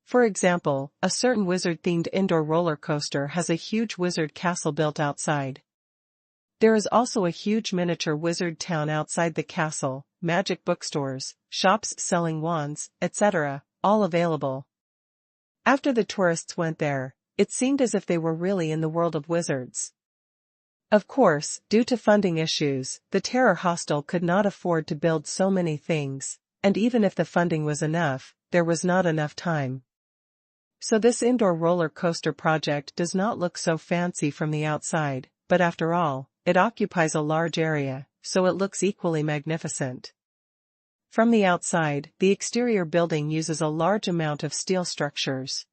For example, a certain wizard-themed indoor roller coaster has a huge wizard castle built outside. There is also a huge miniature wizard town outside the castle, magic bookstores, shops selling wands, etc., all available. After the tourists went there, it seemed as if they were really in the world of wizards. Of course, due to funding issues, the terror hostel could not afford to build so many things, and even if the funding was enough, there was not enough time. So this indoor roller coaster project does not look so fancy from the outside, but after all, it occupies a large area, so it looks equally magnificent. From the outside, the exterior building uses a large amount of steel structures.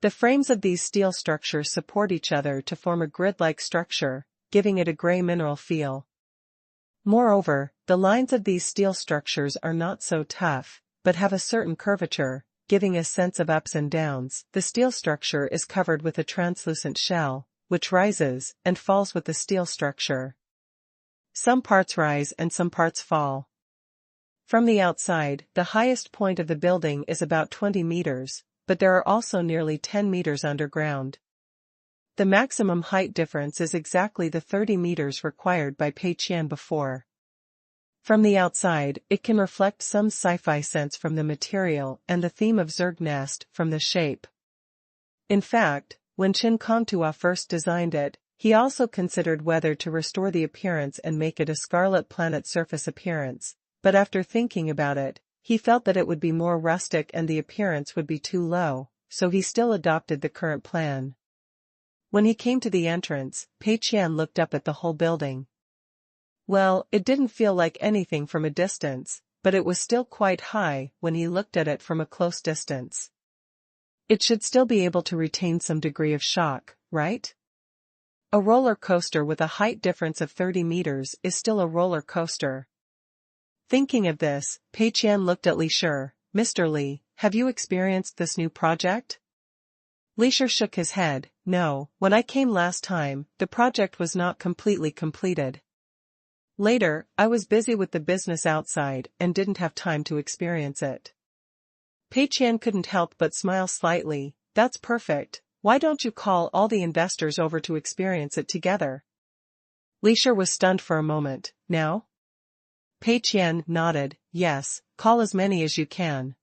The frames of these steel structures support each other to form a grid-like structure, giving it a gray mineral feel. Moreover, the lines of these steel structures are not so tough, but have a certain curvature, giving a sense of ups and downs. The steel structure is covered with a translucent shell, which rises and falls with the steel structure. Some parts rise and some parts fall. From the outside, the highest point of the building is about 20 meters, but there are also nearly 10 meters underground. The maximum height difference is exactly the 30 meters required by Pei Qian before. From the outside, it can reflect some sci-fi sense from the material and the theme of Zerg Nest from the shape. In fact, when Chen Kongtua first designed it, he also considered whether to restore the appearance and make it a Scarlet Planet surface appearance, but after thinking about it, he felt that it would be more rustic and the appearance would be too low, so he still adopted the current plan. When he came to the entrance, Pei Qian looked up at the whole building. Well, it didn't feel like anything from a distance, but it was still quite high when he looked at it from a close distance. It should still be able to retain some degree of shock, right? A roller coaster with a height difference of 30 meters is still a roller coaster. Thinking of this, Pei Qian looked at Li Shi. Mr. Li, have you experienced this new project? Li Shi shook his head. No, when I came last time, the project was not completely completed. Later, I was busy with the business outside and didn't have time to experience it. Pei Qian couldn't help but smile slightly. That's perfect. Why don't you call all the investors over to experience it together? Li Shi was stunned for a moment. Now? Pei Qian nodded. Yes, call as many as you can.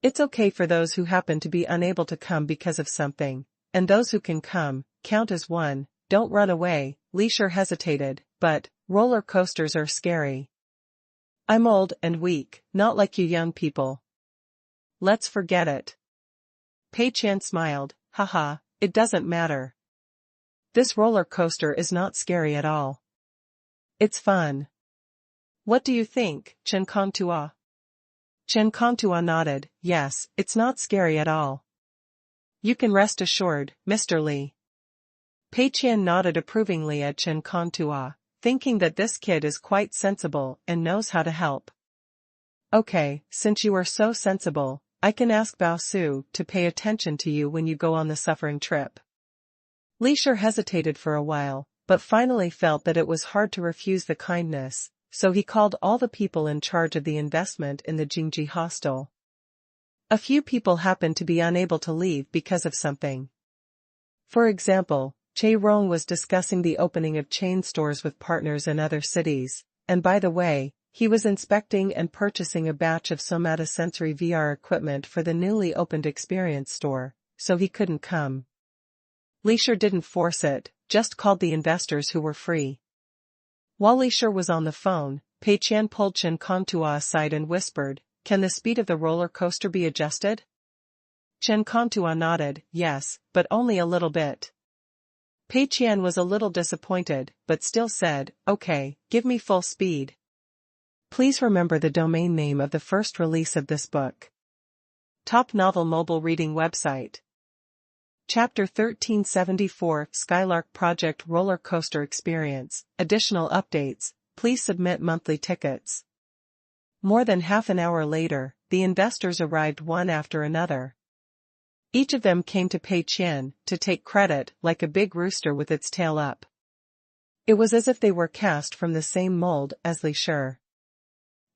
It's okay for those who happen to be unable to come because of something, and those who can come, count as one. Don't run away. Li Shi hesitated, but roller coasters are scary. I'm old and weak, not like you young people. Let's forget it. Pei Qian smiled. Haha, it doesn't matter. This roller coaster is not scary at all. It's fun. What do you think, Chen Kongtua? Chen Kongtua nodded. Yes, it's not scary at all. You can rest assured, Mr. Li. Pei Qian nodded approvingly at Chen Kongtua, thinking that this kid is quite sensible and knows how to help. Okay, since you are so sensible, I can ask Bao Su to pay attention to you when you go on the suffering trip. Li Shi hesitated for a while, but finally felt that it was hard to refuse the kindness, so he called all the people in charge of the investment in the Jingji hostel. A few people happened to be unable to leave because of something. For example, Che Rong was discussing the opening of chain stores with partners in other cities, and by the way, he was inspecting and purchasing a batch of somatosensory VR equipment for the newly opened experience store, so he couldn't come. Li Shi didn't force it, just called the investors who were free. While Li Shi was on the phone, Pei Qian pulled Chen Kongtua aside and whispered, "Can the speed of the roller coaster be adjusted?" Chen Kongtua nodded, "Yes, but only a little bit." Pei Qian was a little disappointed, but still said, "Okay, give me full speed." Please remember the domain name of the first release of this book. Top Novel Mobile Reading Website. Chapter 1374 Skylark Project Roller Coaster Experience. Additional updates, please submit monthly tickets. More than half an hour later, the investors arrived one after another. Each of them came to Pei Qian to take credit like a big rooster with its tail up. It was as if they were cast from the same mold as Li Shi.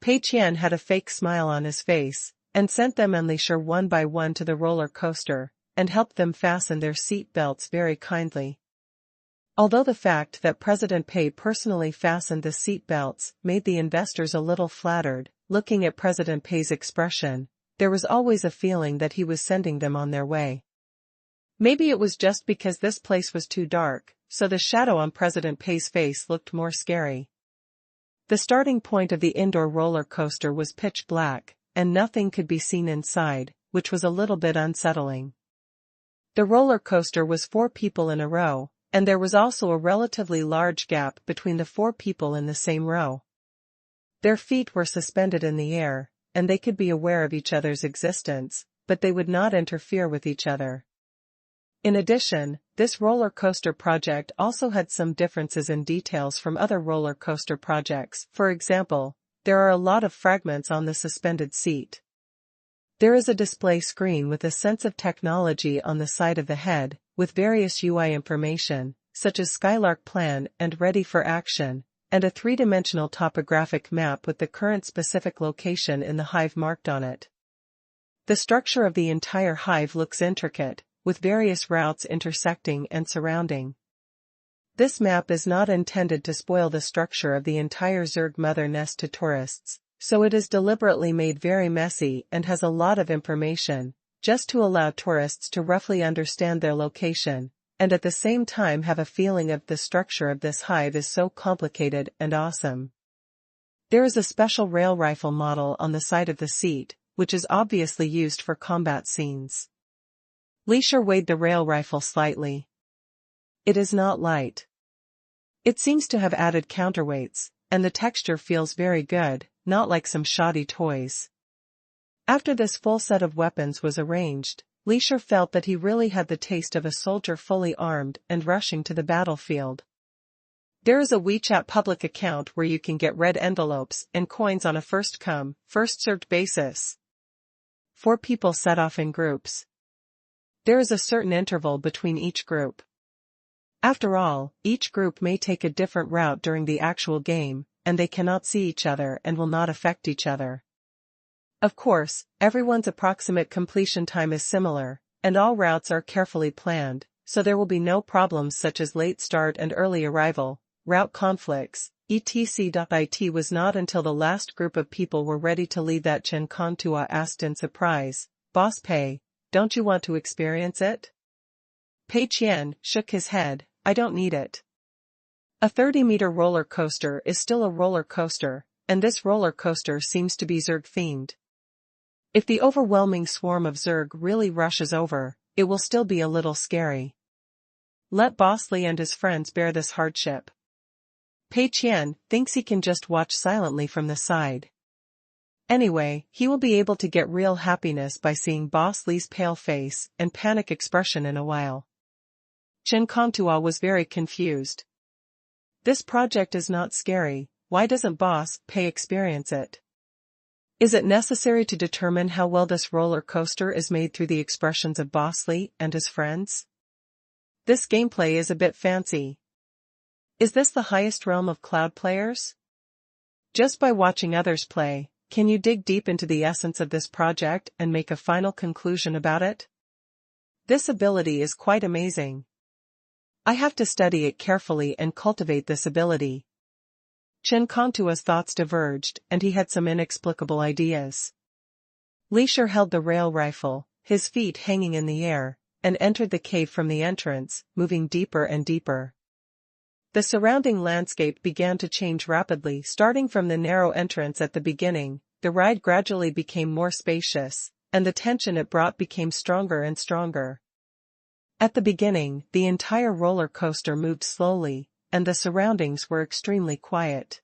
Pei Qian had a fake smile on his face, and sent them and Li Shi one by one to the roller coaster, and helped them fasten their seat belts very kindly. Although the fact that President Pei personally fastened the seat belts made the investors a little flattered, looking at President Pei's expression, there was always a feeling that he was sending them on their way. Maybe it was just because this place was too dark, so the shadow on President Pei's face looked more scary. The starting point of the indoor roller coaster was pitch black, and nothing could be seen inside, which was a little bit unsettling. The roller coaster was 4 people in a row, and there was also a relatively large gap between the 4 people in the same row. Their feet were suspended in the air, and they could be aware of each other's existence, but they would not interfere with each other. In addition, this roller coaster project also had some differences in details from other roller coaster projects. For example, there are a lot of fragments on the suspended seat. There is a display screen with a sense of technology on the side of the head, with various UI information, such as Skylark Plan and Ready for Action, and a 3-dimensional topographic map with the current specific location in the hive marked on it. The structure of the entire hive looks intricate, with various routes intersecting and surrounding. This map is not intended to spoil the structure of the entire Zerg mother nest to tourists, so it is deliberately made very messy and has a lot of information, just to allow tourists to roughly understand their location, and at the same time have a feeling of the structure of this hive is so complicated and awesome. There is a special rail rifle model on the side of the seat, which is obviously used for combat scenes. Li Shi weighed the rail rifle slightly. It is not light. It seems to have added counterweights, and the texture feels very good, not like some shoddy toys. After this full set of weapons was arranged, Li Shi felt that he really had the taste of a soldier fully armed and rushing to the battlefield. There is a WeChat public account where you can get red envelopes and coins on a first-come, first-served basis. 4 people set off in groups. There is a certain interval between each group. After all, each group may take a different route during the actual game, and they cannot see each other and will not affect each other. Of course, everyone's approximate completion time is similar, and all routes are carefully planned, so there will be no problems such as late start and early arrival, route conflicts, etc. It was not until the last group of people were ready to leave that Chen Kongtua asked in surprise, "Boss Pei, don't you want to experience it?" Pei Qian shook his head, "I don't need it. A 30-meter roller coaster is still a roller coaster, and this roller coaster seems to be Zerg-themed. If the overwhelming swarm of Zerg really rushes over, it will still be a little scary. Let Boss Li and his friends bear this hardship. Pei Qian thinks he can just watch silently from the side. Anyway, he will be able to get real happiness by seeing Boss Li's pale face and panic expression in a while." Chen Kongtua was very confused. This project is not scary, why doesn't Boss Pei experience it? Is it necessary to determine how well this roller coaster is made through the expressions of Bosley and his friends? This gameplay is a bit fancy. Is this the highest realm of cloud players? Just by watching others play, can you dig deep into the essence of this project and make a final conclusion about it? This ability is quite amazing. I have to study it carefully and cultivate this ability. Chen Kongtua's thoughts diverged, and he had some inexplicable ideas. Leisure held the rail rifle, his feet hanging in the air, and entered the cave from the entrance, moving deeper and deeper. The surrounding landscape began to change rapidly. Starting from the narrow entrance at the beginning, the ride gradually became more spacious, and the tension it brought became stronger and stronger. At the beginning, the entire roller coaster moved slowly, and the surroundings were extremely quiet.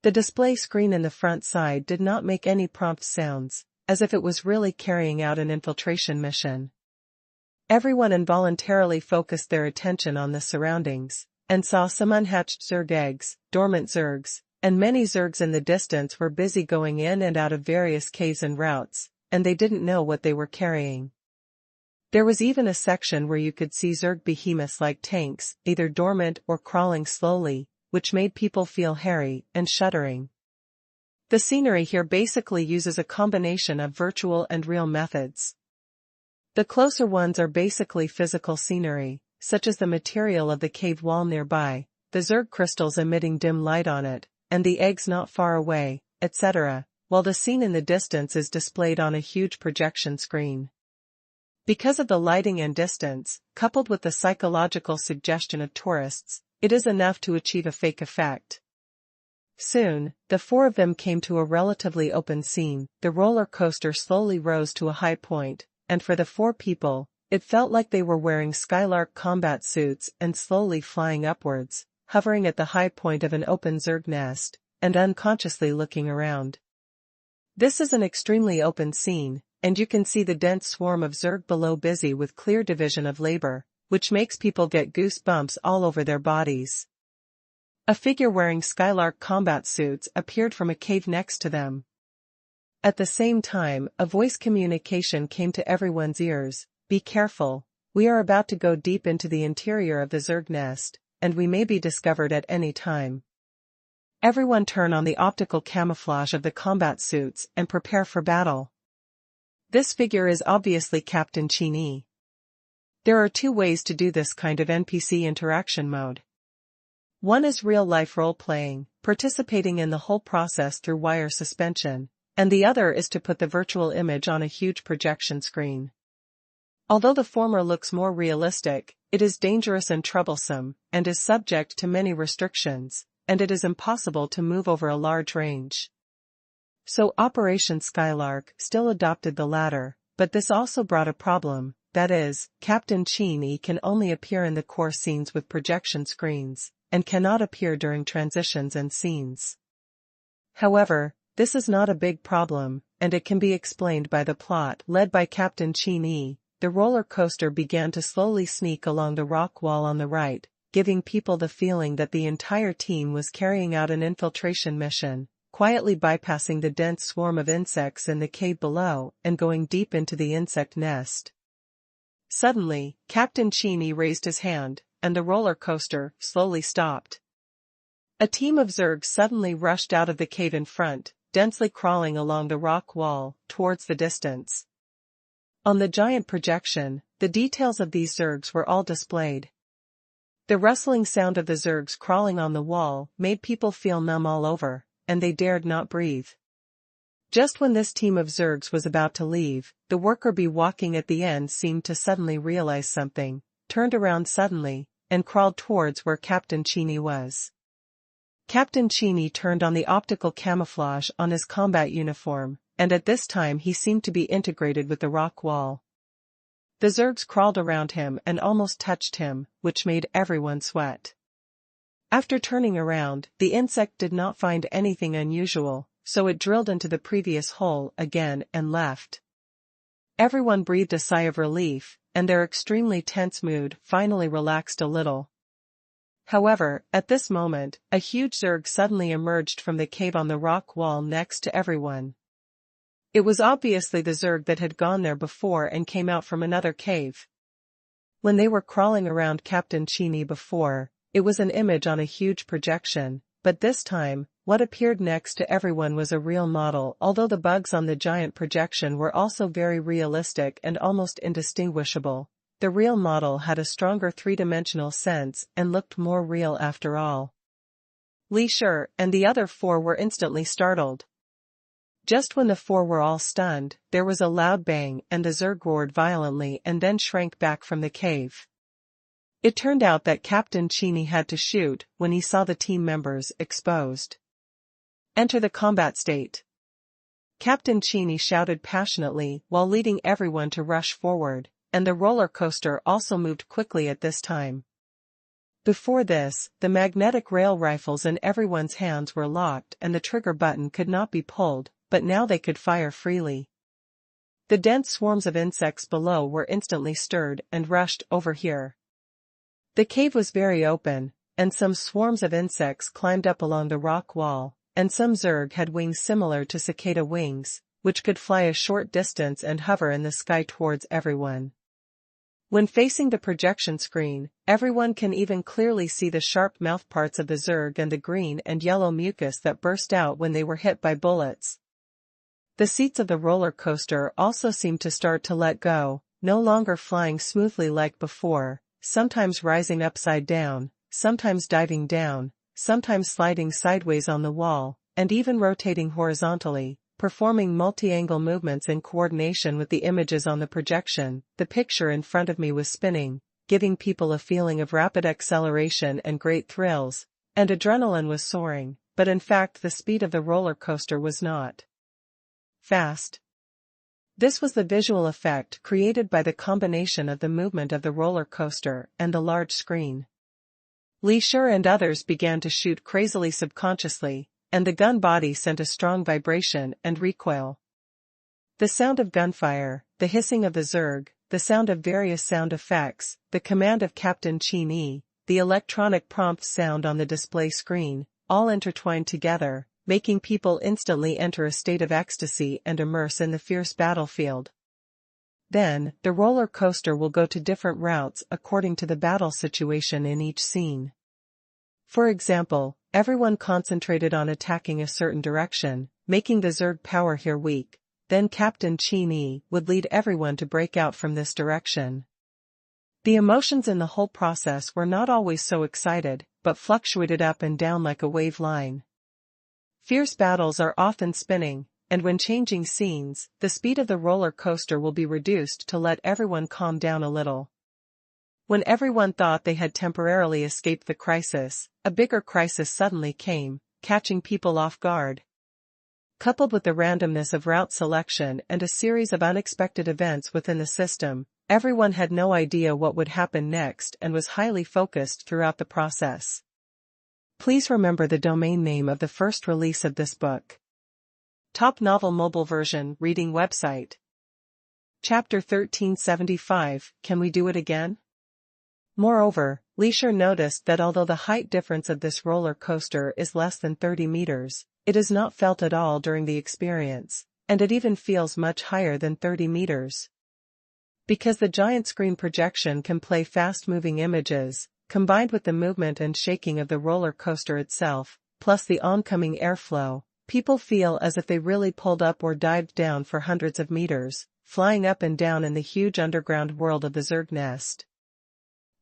The display screen in the front side did not make any prompt sounds, as if it was really carrying out an infiltration mission. Everyone involuntarily focused their attention on the surroundings, and saw some unhatched zerg eggs, dormant zergs, and many zergs in the distance were busy going in and out of various caves and routes, and they didn't know what they were carrying. There was even a section where you could see zerg behemoths like tanks, either dormant or crawling slowly, which made people feel hairy and shuddering. The scenery here basically uses a combination of virtual and real methods. The closer ones are basically physical scenery, such as the material of the cave wall nearby, the zerg crystals emitting dim light on it, and the eggs not far away, etc., while the scene in the distance is displayed on a huge projection screen. Because of the lighting and distance, coupled with the psychological suggestion of tourists, it is enough to achieve a fake effect. Soon, the four of them came to a relatively open scene. The roller coaster slowly rose to a high point, and for the four people, it felt like they were wearing Skylark combat suits and slowly flying upwards, hovering at the high point of an open zerg nest, and unconsciously looking around. This is an extremely open scene, and you can see the dense swarm of zerg below busy with clear division of labor, which makes people get goosebumps all over their bodies. A figure wearing Skylark combat suits appeared from a cave next to them. At the same time, a voice communication came to everyone's ears: "Be careful, we are about to go deep into the interior of the zerg nest, and we may be discovered at any time. Everyone turn on the optical camouflage of the combat suits and prepare for battle." This figure is obviously Captain Qian. There are two ways to do this kind of NPC interaction mode. One is real-life role-playing, participating in the whole process through wire suspension, and the other is to put the virtual image on a huge projection screen. Although the former looks more realistic, it is dangerous and troublesome, and is subject to many restrictions, and it is impossible to move over a large range. So Operation Skylark still adopted the latter, but this also brought a problem, that is, Captain Qian can only appear in the core scenes with projection screens, and cannot appear during transitions and scenes. However, this is not a big problem, and it can be explained by the plot. Led by Captain Qian, the roller coaster began to slowly sneak along the rock wall on the right, giving people the feeling that the entire team was carrying out an infiltration mission, quietly bypassing the dense swarm of insects in the cave below and going deep into the insect nest. Suddenly, Captain Qian raised his hand, and the roller coaster slowly stopped. A team of zergs suddenly rushed out of the cave in front, densely crawling along the rock wall, towards the distance. On the giant projection, the details of these zergs were all displayed. The rustling sound of the zergs crawling on the wall made people feel numb all over, and they dared not breathe. Just when this team of zergs was about to leave, the worker bee walking at the end seemed to suddenly realize something, turned around suddenly, and crawled towards where Captain Qian was. Captain Qian turned on the optical camouflage on his combat uniform, and at this time he seemed to be integrated with the rock wall. The zergs crawled around him and almost touched him, which made everyone sweat. After turning around, the insect did not find anything unusual, so it drilled into the previous hole again and left. Everyone breathed a sigh of relief, and their extremely tense mood finally relaxed a little. However, at this moment, a huge zerg suddenly emerged from the cave on the rock wall next to everyone. It was obviously the Zerg that had gone there before and came out from another cave. When they were crawling around Captain Qian before, it was an image on a huge projection, but this time, what appeared next to everyone was a real model. Although the bugs on the giant projection were also very realistic and almost indistinguishable, the real model had a stronger three-dimensional sense and looked more real after all. Li Shi and the other four were instantly startled. Just when the four were all stunned, there was a loud bang and the Zerg roared violently and then shrank back from the cave. It turned out that Captain Qian had to shoot when he saw the team members exposed. Enter the combat state. Captain Qian shouted passionately while leading everyone to rush forward, and the roller coaster also moved quickly at this time. Before this, the magnetic rail rifles in everyone's hands were locked and the trigger button could not be pulled, but now they could fire freely. The dense swarms of insects below were instantly stirred and rushed over here. The cave was very open, and some swarms of insects climbed up along the rock wall, and some Zerg had wings similar to cicada wings, which could fly a short distance and hover in the sky towards everyone. When facing the projection screen, everyone can even clearly see the sharp mouthparts of the Zerg and the green and yellow mucus that burst out when they were hit by bullets. The seats of the roller coaster also seemed to start to let go, no longer flying smoothly like before, sometimes rising upside down, sometimes diving down, sometimes sliding sideways on the wall, and even rotating horizontally, performing multi-angle movements in coordination with the images on the projection. The picture in front of me was spinning, giving people a feeling of rapid acceleration and great thrills, and adrenaline was soaring, but in fact the speed of the roller coaster was not fast. This was the visual effect created by the combination of the movement of the roller coaster and the large screen. Li Shi and others began to shoot crazily subconsciously, and the gun body sent a strong vibration and recoil. The sound of gunfire, the hissing of the Zerg, the sound of various sound effects, the command of Captain Qian, the electronic prompt sound on the display screen, all intertwined together, making people instantly enter a state of ecstasy and immerse in the fierce battlefield. Then, the roller coaster will go to different routes according to the battle situation in each scene. For example, everyone concentrated on attacking a certain direction, making the Zerg power here weak. Then Captain Qian would lead everyone to break out from this direction. The emotions in the whole process were not always so excited, but fluctuated up and down like a wave line. Fierce battles are often spinning, and when changing scenes, the speed of the roller coaster will be reduced to let everyone calm down a little. When everyone thought they had temporarily escaped the crisis, a bigger crisis suddenly came, catching people off guard. Coupled with the randomness of route selection and a series of unexpected events within the system, everyone had no idea what would happen next and was highly focused throughout the process. Please remember the domain name of the first release of this book. Top Novel Mobile Version Reading Website. Chapter 1375, Can We Do It Again? Moreover, Li Shi noticed that although the height difference of this roller coaster is less than 30 meters, it is not felt at all during the experience, and it even feels much higher than 30 meters. Because the giant screen projection can play fast-moving images, combined with the movement and shaking of the roller coaster itself, plus the oncoming airflow, people feel as if they really pulled up or dived down for hundreds of meters, flying up and down in the huge underground world of the Zerg nest.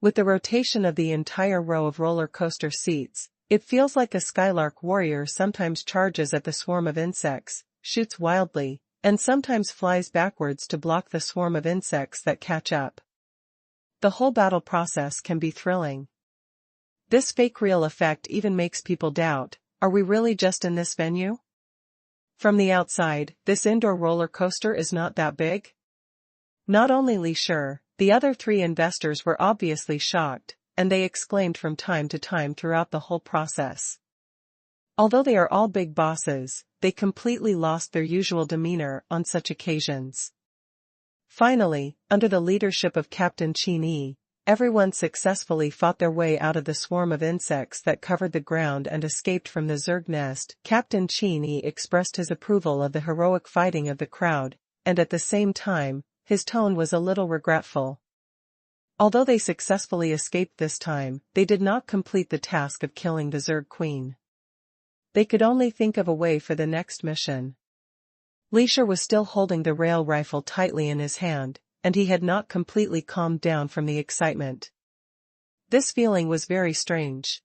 With the rotation of the entire row of roller coaster seats, it feels like a skylark warrior sometimes charges at the swarm of insects, shoots wildly, and sometimes flies backwards to block the swarm of insects that catch up. The whole battle process can be thrilling. This fake real effect even makes people doubt, are we really just in this venue? From the outside, this indoor roller coaster is not that big? Not only Li Shi, the other three investors were obviously shocked, and they exclaimed from time to time throughout the whole process. Although they are all big bosses, they completely lost their usual demeanor on such occasions. Finally, under the leadership of Captain Qian, everyone successfully fought their way out of the swarm of insects that covered the ground and escaped from the zerg nest. Captain Qian expressed his approval of the heroic fighting of the crowd, and at the same time, his tone was a little regretful. Although they successfully escaped this time, they did not complete the task of killing the Zerg Queen. They could only think of a way for the next mission. Lisher was still holding the rail rifle tightly in his hand, and he had not completely calmed down from the excitement. This feeling was very strange.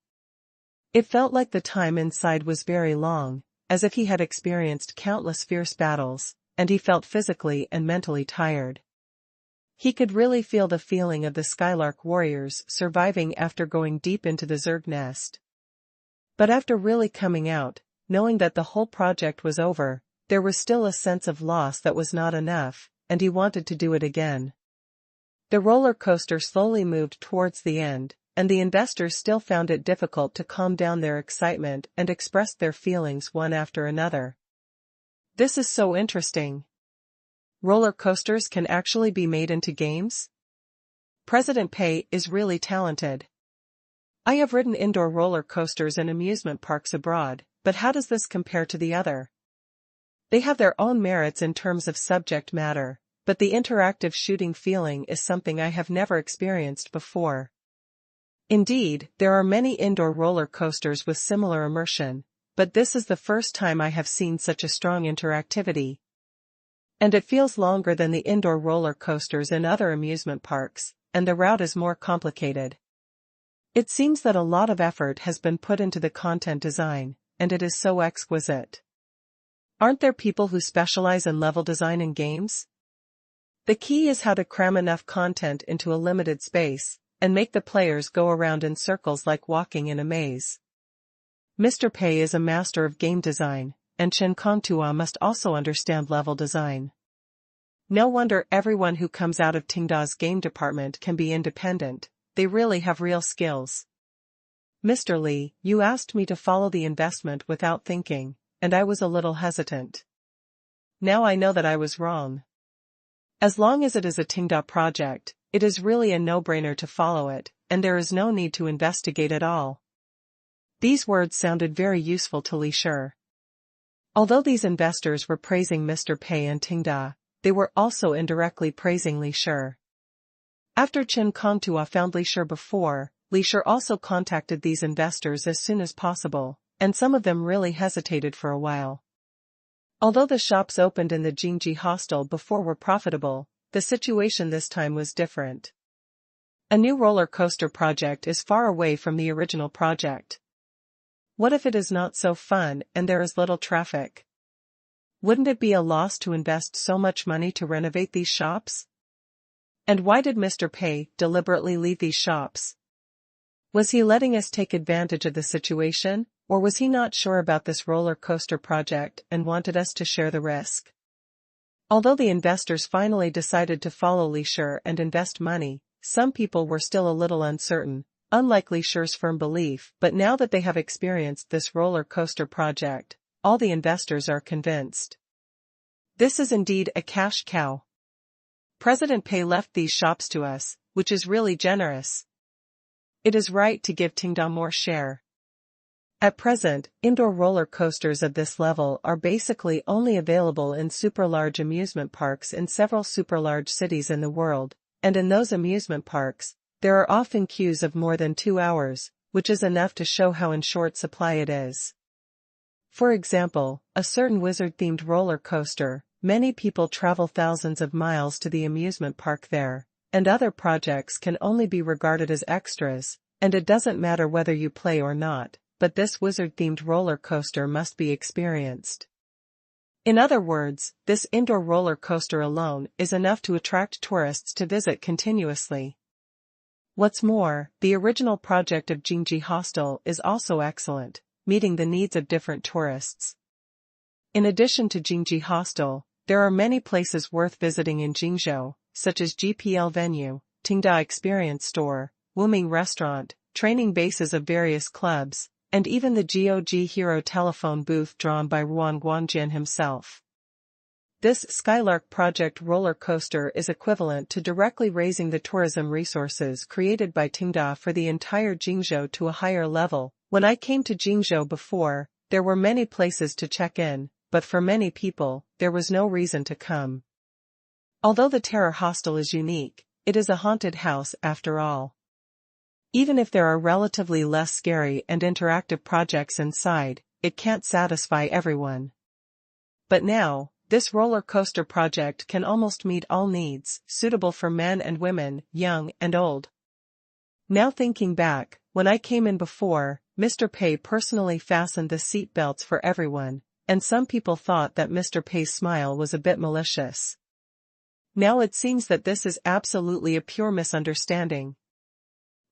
It felt like the time inside was very long, as if he had experienced countless fierce battles, and he felt physically and mentally tired. He could really feel the feeling of the Skylark warriors surviving after going deep into the Zerg nest. But after really coming out, knowing that the whole project was over, there was still a sense of loss that was not enough, and he wanted to do it again. The roller coaster slowly moved towards the end, and the investors still found it difficult to calm down their excitement and expressed their feelings one after another. This is so interesting. Roller coasters can actually be made into games? President Pei is really talented. I have ridden indoor roller coasters in amusement parks abroad, but how does this compare to the other? They have their own merits in terms of subject matter, but the interactive shooting feeling is something I have never experienced before. Indeed, there are many indoor roller coasters with similar immersion, but this is the first time I have seen such a strong interactivity. And it feels longer than the indoor roller coasters in other amusement parks, and the route is more complicated. It seems that a lot of effort has been put into the content design, and it is so exquisite. Aren't there people who specialize in level design in games? The key is how to cram enough content into a limited space, and make the players go around in circles like walking in a maze. Mr. Pei is a master of game design, and Chen Kongtua must also understand level design. No wonder everyone who comes out of Tengda's game department can be independent, they really have real skills. Mr. Li, you asked me to follow the investment without thinking, and I was a little hesitant. Now I know that I was wrong. As long as it is a Tengda project, it is really a no-brainer to follow it, and there is no need to investigate at all. These words sounded very useful to Lisher. Although these investors were praising Mr. Pei and Tengda, they were also indirectly praising Lisher. After Chen Kongtua found Lisher before, Lisher also contacted these investors as soon as possible, and some of them really hesitated for a while. Although the shops opened in the Jingji hostel before were profitable, the situation this time was different. A new roller coaster project is far away from the original project. What if it is not so fun and there is little traffic? Wouldn't it be a loss to invest so much money to renovate these shops? And why did Mr. Pei deliberately leave these shops? Was he letting us take advantage of the situation, or was he not sure about this roller coaster project and wanted us to share the risk? Although the investors finally decided to follow Lisher and invest money, some people were still a little uncertain, unlike Lisher's firm belief, but now that they have experienced this roller coaster project, all the investors are convinced. This is indeed a cash cow. President Pei left these shops to us, which is really generous. It is right to give Tengda more share. At present, indoor roller coasters of this level are basically only available in super-large amusement parks in several super-large cities in the world, and in those amusement parks, there are often queues of more than 2 hours, which is enough to show how in short supply it is. For example, a certain wizard-themed roller coaster, many people travel thousands of miles to the amusement park there, and other projects can only be regarded as extras, and it doesn't matter whether you play or not, but this wizard-themed roller coaster must be experienced. In other words, this indoor roller coaster alone is enough to attract tourists to visit continuously. What's more, the original project of Jingji Hostel is also excellent, meeting the needs of different tourists. In addition to Jingji Hostel, there are many places worth visiting in Jingzhou, such as GPL Venue, Tengda Experience Store, Wuming Restaurant, training bases of various clubs, and even the GOG Hero telephone booth drawn by Ruan Guangjin himself. This Skylark Project roller coaster is equivalent to directly raising the tourism resources created by Tenda for the entire Jingzhou to a higher level. When I came to Jingzhou before, there were many places to check in, but for many people, there was no reason to come. Although the terror hostel is unique, it is a haunted house after all. Even if there are relatively less scary and interactive projects inside, it can't satisfy everyone. But now, this roller coaster project can almost meet all needs, suitable for men and women, young and old. Now thinking back, when I came in before, Mr. Pei personally fastened the seat belts for everyone, and some people thought that Mr. Pei's smile was a bit malicious. Now it seems that this is absolutely a pure misunderstanding.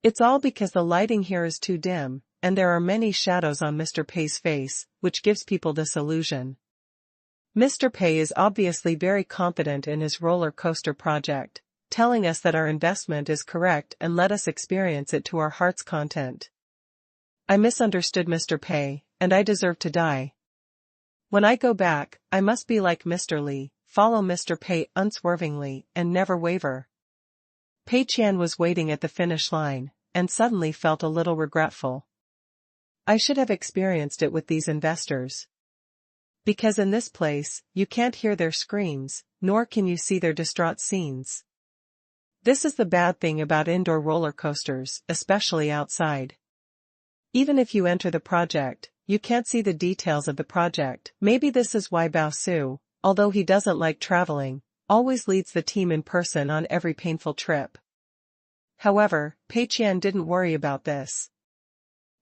It's all because the lighting here is too dim, and there are many shadows on Mr. Pei's face, which gives people this illusion. Mr. Pei is obviously very confident in his roller coaster project, telling us that our investment is correct and let us experience it to our heart's content. I misunderstood Mr. Pei, and I deserve to die. When I go back, I must be like Mr. Li, follow Mr. Pei unswervingly and never waver. Pei Qian was waiting at the finish line, and suddenly felt a little regretful. I should have experienced it with these investors. Because in this place, you can't hear their screams, nor can you see their distraught scenes. This is the bad thing about indoor roller coasters, especially outside. Even if you enter the project, you can't see the details of the project. Maybe this is why Bao Su, although he doesn't like traveling, always leads the team in person on every painful trip. However, Pei Qian didn't worry about this.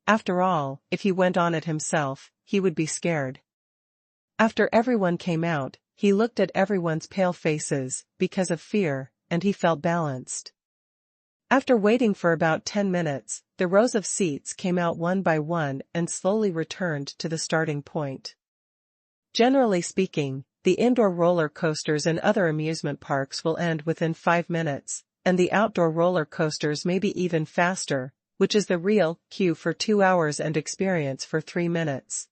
After all, if he went on it himself, he would be scared. After everyone came out, he looked at everyone's pale faces, because of fear, and he felt balanced. After waiting for about 10 minutes, the rows of seats came out one by one and slowly returned to the starting point. Generally speaking, the indoor roller coasters and other amusement parks will end within 5 minutes, and the outdoor roller coasters may be even faster, which is the real queue for 2 hours and experience for 3 minutes.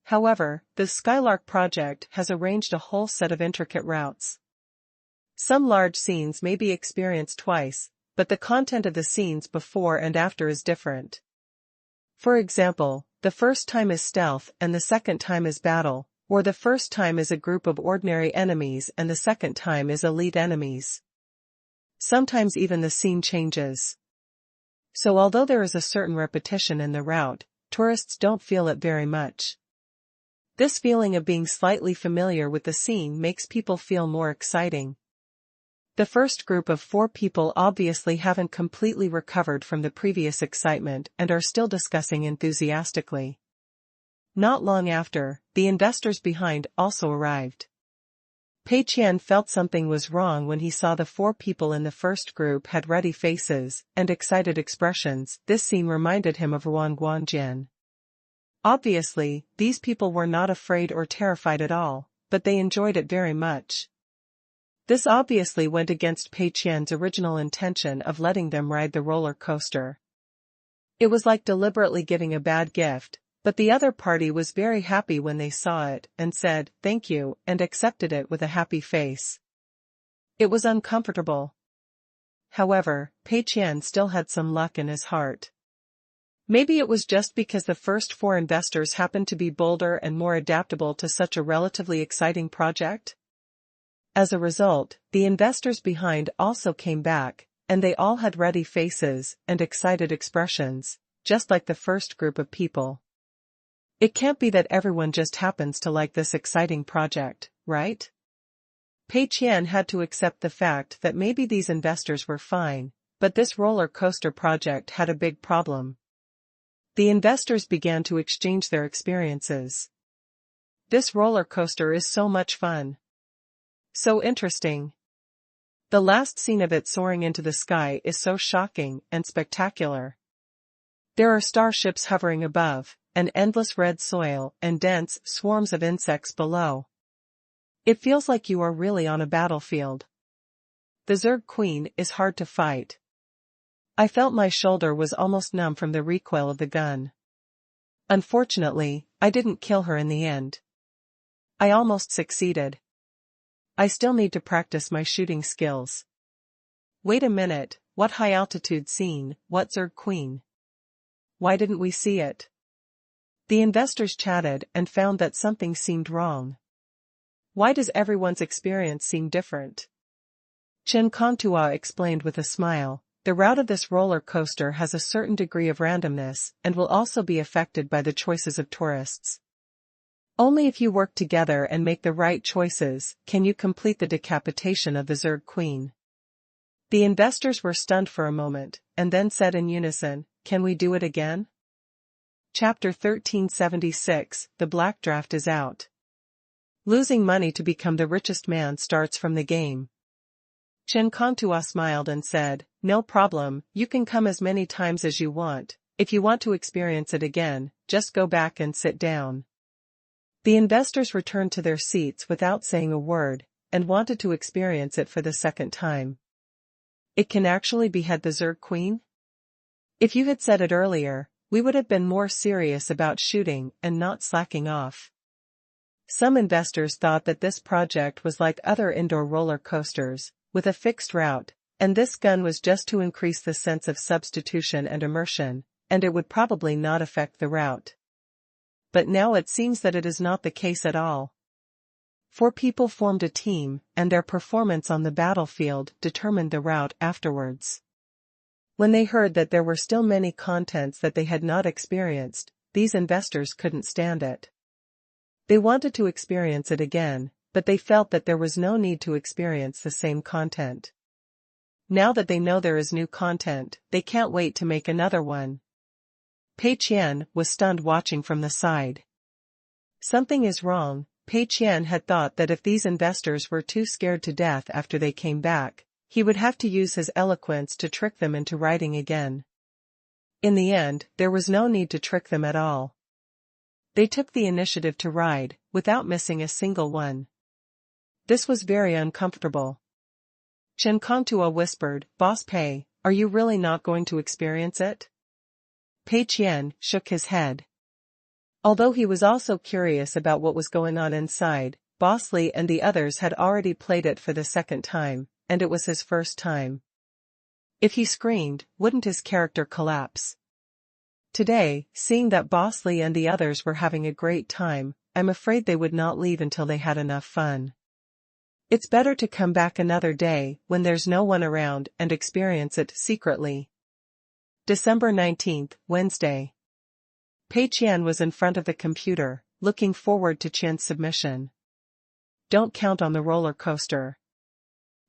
However, the Skylark project has arranged a whole set of intricate routes. Some large scenes may be experienced twice, but the content of the scenes before and after is different. For example, the first time is stealth and the second time is battle, or the first time is a group of ordinary enemies and the second time is elite enemies. Sometimes even the scene changes. So although there is a certain repetition in the route, tourists don't feel it very much. This feeling of being slightly familiar with the scene makes people feel more exciting. The first group of 4 people obviously haven't completely recovered from the previous excitement and are still discussing enthusiastically. Not long after, the investors behind also arrived. Pei Qian felt something was wrong when he saw the 4 people in the first group had ready faces and excited expressions. This scene reminded him of Ruan Guanjian. Obviously, these people were not afraid or terrified at all, but they enjoyed it very much. This obviously went against Pei Qian's original intention of letting them ride the roller coaster. It was like deliberately giving a bad gift, but the other party was very happy when they saw it and said, "Thank you," and accepted it with a happy face. It was uncomfortable. However, Pei Qian still had some luck in his heart. Maybe it was just because the first 4 investors happened to be bolder and more adaptable to such a relatively exciting project? As a result, the investors behind also came back, and they all had ready faces and excited expressions, just like the first group of people. It can't be that everyone just happens to like this exciting project, right? Pei Qian had to accept the fact that maybe these investors were fine, but this roller coaster project had a big problem. The investors began to exchange their experiences. This roller coaster is so much fun. So interesting. The last scene of it soaring into the sky is so shocking and spectacular. There are starships hovering above, and endless red soil and dense swarms of insects below. It feels like you are really on a battlefield. The Zerg Queen is hard to fight. I felt my shoulder was almost numb from the recoil of the gun. Unfortunately, I didn't kill her in the end. I almost succeeded. I still need to practice my shooting skills. Wait a minute, what high-altitude scene, what Zerg Queen? Why didn't we see it? The investors chatted and found that something seemed wrong. Why does everyone's experience seem different? Chen Kontua explained with a smile, the route of this roller coaster has a certain degree of randomness and will also be affected by the choices of tourists. Only if you work together and make the right choices can you complete the decapitation of the Zerg Queen. The investors were stunned for a moment, and then said in unison, "Can we do it again?" Chapter 1376, The Black Draft is out. Losing money to become the richest man starts from the game. Chen Kontua smiled and said, "No problem, you can come as many times as you want. If you want to experience it again, just go back and sit down." The investors returned to their seats without saying a word, and wanted to experience it for the second time. It can actually behead the Zerg Queen? If you had said it earlier, we would have been more serious about shooting and not slacking off. Some investors thought that this project was like other indoor roller coasters, with a fixed route, and this gun was just to increase the sense of substitution and immersion, and it would probably not affect the route. But now it seems that it is not the case at all. 4 people formed a team, and their performance on the battlefield determined the route afterwards. When they heard that there were still many contents that they had not experienced, these investors couldn't stand it. They wanted to experience it again, but they felt that there was no need to experience the same content. Now that they know there is new content, they can't wait to make another one. Pei Qian was stunned watching from the side. Something is wrong. Pei Qian had thought that if these investors were too scared to death after they came back, he would have to use his eloquence to trick them into writing again. In the end, there was no need to trick them at all. They took the initiative to ride, without missing a single one. This was very uncomfortable. Chen Kontua whispered, "Boss Pei, are you really not going to experience it?" Pei Qian shook his head. Although he was also curious about what was going on inside, Boss Li and the others had already played it for the second time, and it was his first time. If he screamed, wouldn't his character collapse? Today, seeing that Boss Li and the others were having a great time, I'm afraid they would not leave until they had enough fun. It's better to come back another day when there's no one around and experience it secretly. December 19th, Wednesday. Pei Qian was in front of the computer, looking forward to Qian's submission. Don't count on the roller coaster.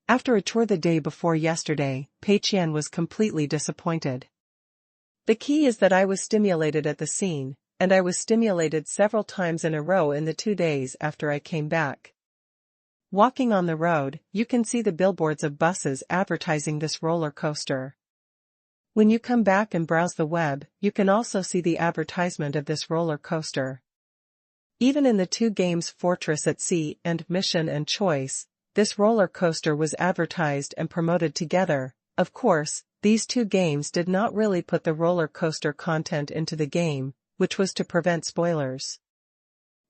After a tour the day before yesterday, Pei Qian was completely disappointed. The key is that I was stimulated at the scene, and I was stimulated several times in a row in the 2 days after I came back. Walking on the road, you can see the billboards of buses advertising this roller coaster. When you come back and browse the web, you can also see the advertisement of this roller coaster. Even in the 2 games Fortress at Sea and Mission and Choice, this roller coaster was advertised and promoted together. Of course, these 2 games did not really put the roller coaster content into the game, which was to prevent spoilers.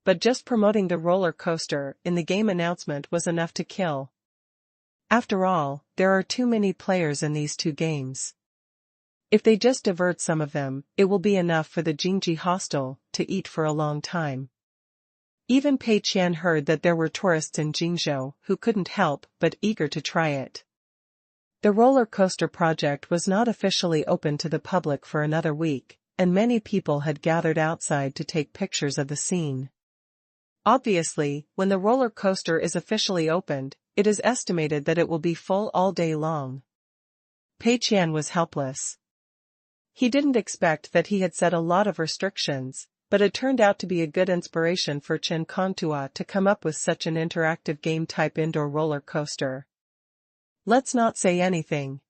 But just promoting the roller coaster in the game announcement was enough to kill. After all, there are too many players in these 2 games. If they just divert some of them, it will be enough for the Jingji hostel to eat for a long time. Even Pei Qian heard that there were tourists in Jingzhou who couldn't help but eager to try it. The roller coaster project was not officially open to the public for another week, and many people had gathered outside to take pictures of the scene. Obviously, when the roller coaster is officially opened, it is estimated that it will be full all day long. Pei Qian was helpless. He didn't expect that he had set a lot of restrictions, but it turned out to be a good inspiration for Chen Kontua to come up with such an interactive game-type indoor roller coaster. Let's not say anything.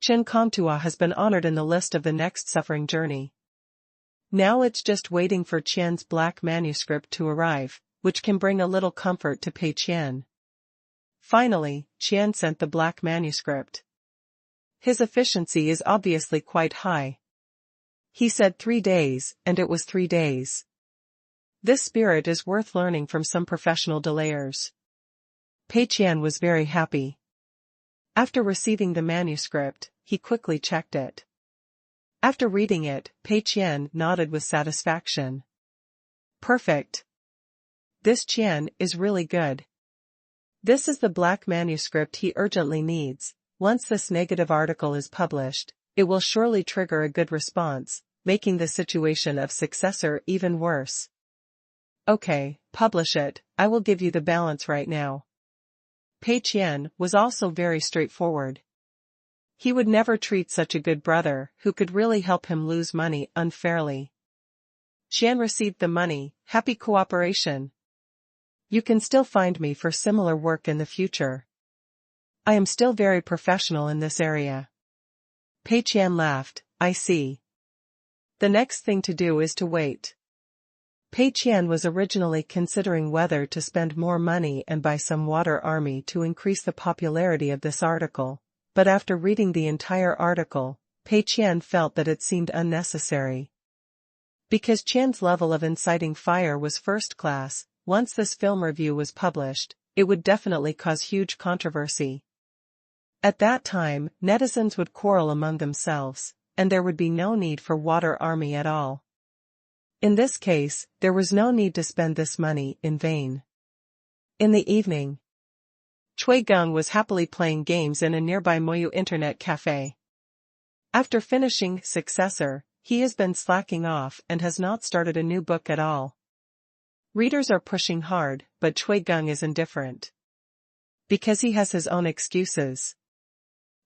Chen Kontua has been honored in the list of the next suffering journey. Now it's just waiting for Qian's black manuscript to arrive, which can bring a little comfort to Pei Qian. Finally, Qian sent the black manuscript. His efficiency is obviously quite high. He said 3 days, and it was 3 days. This spirit is worth learning from some professional delayers. Pei Qian was very happy. After receiving the manuscript, he quickly checked it. After reading it, Pei Qian nodded with satisfaction. Perfect. This Qian is really good. This is the black manuscript he urgently needs. Once this negative article is published, it will surely trigger a good response, making the situation of successor even worse. Okay, publish it, I will give you the balance right now. Pei Qian was also very straightforward. He would never treat such a good brother who could really help him lose money unfairly. Qian received the money, happy cooperation. You can still find me for similar work in the future. I am still very professional in this area. Pei Qian laughed, I see. The next thing to do is to wait. Pei Qian was originally considering whether to spend more money and buy some water army to increase the popularity of this article, but after reading the entire article, Pei Qian felt that it seemed unnecessary. Because Qian's level of inciting fire was first class, once this film review was published, it would definitely cause huge controversy. At that time, netizens would quarrel among themselves, and there would be no need for water army at all. In this case, there was no need to spend this money in vain. In the evening, Chui Geng was happily playing games in a nearby Moyu internet cafe. After finishing Successor, he has been slacking off and has not started a new book at all. Readers are pushing hard, but Chui Geng is indifferent. Because he has his own excuses.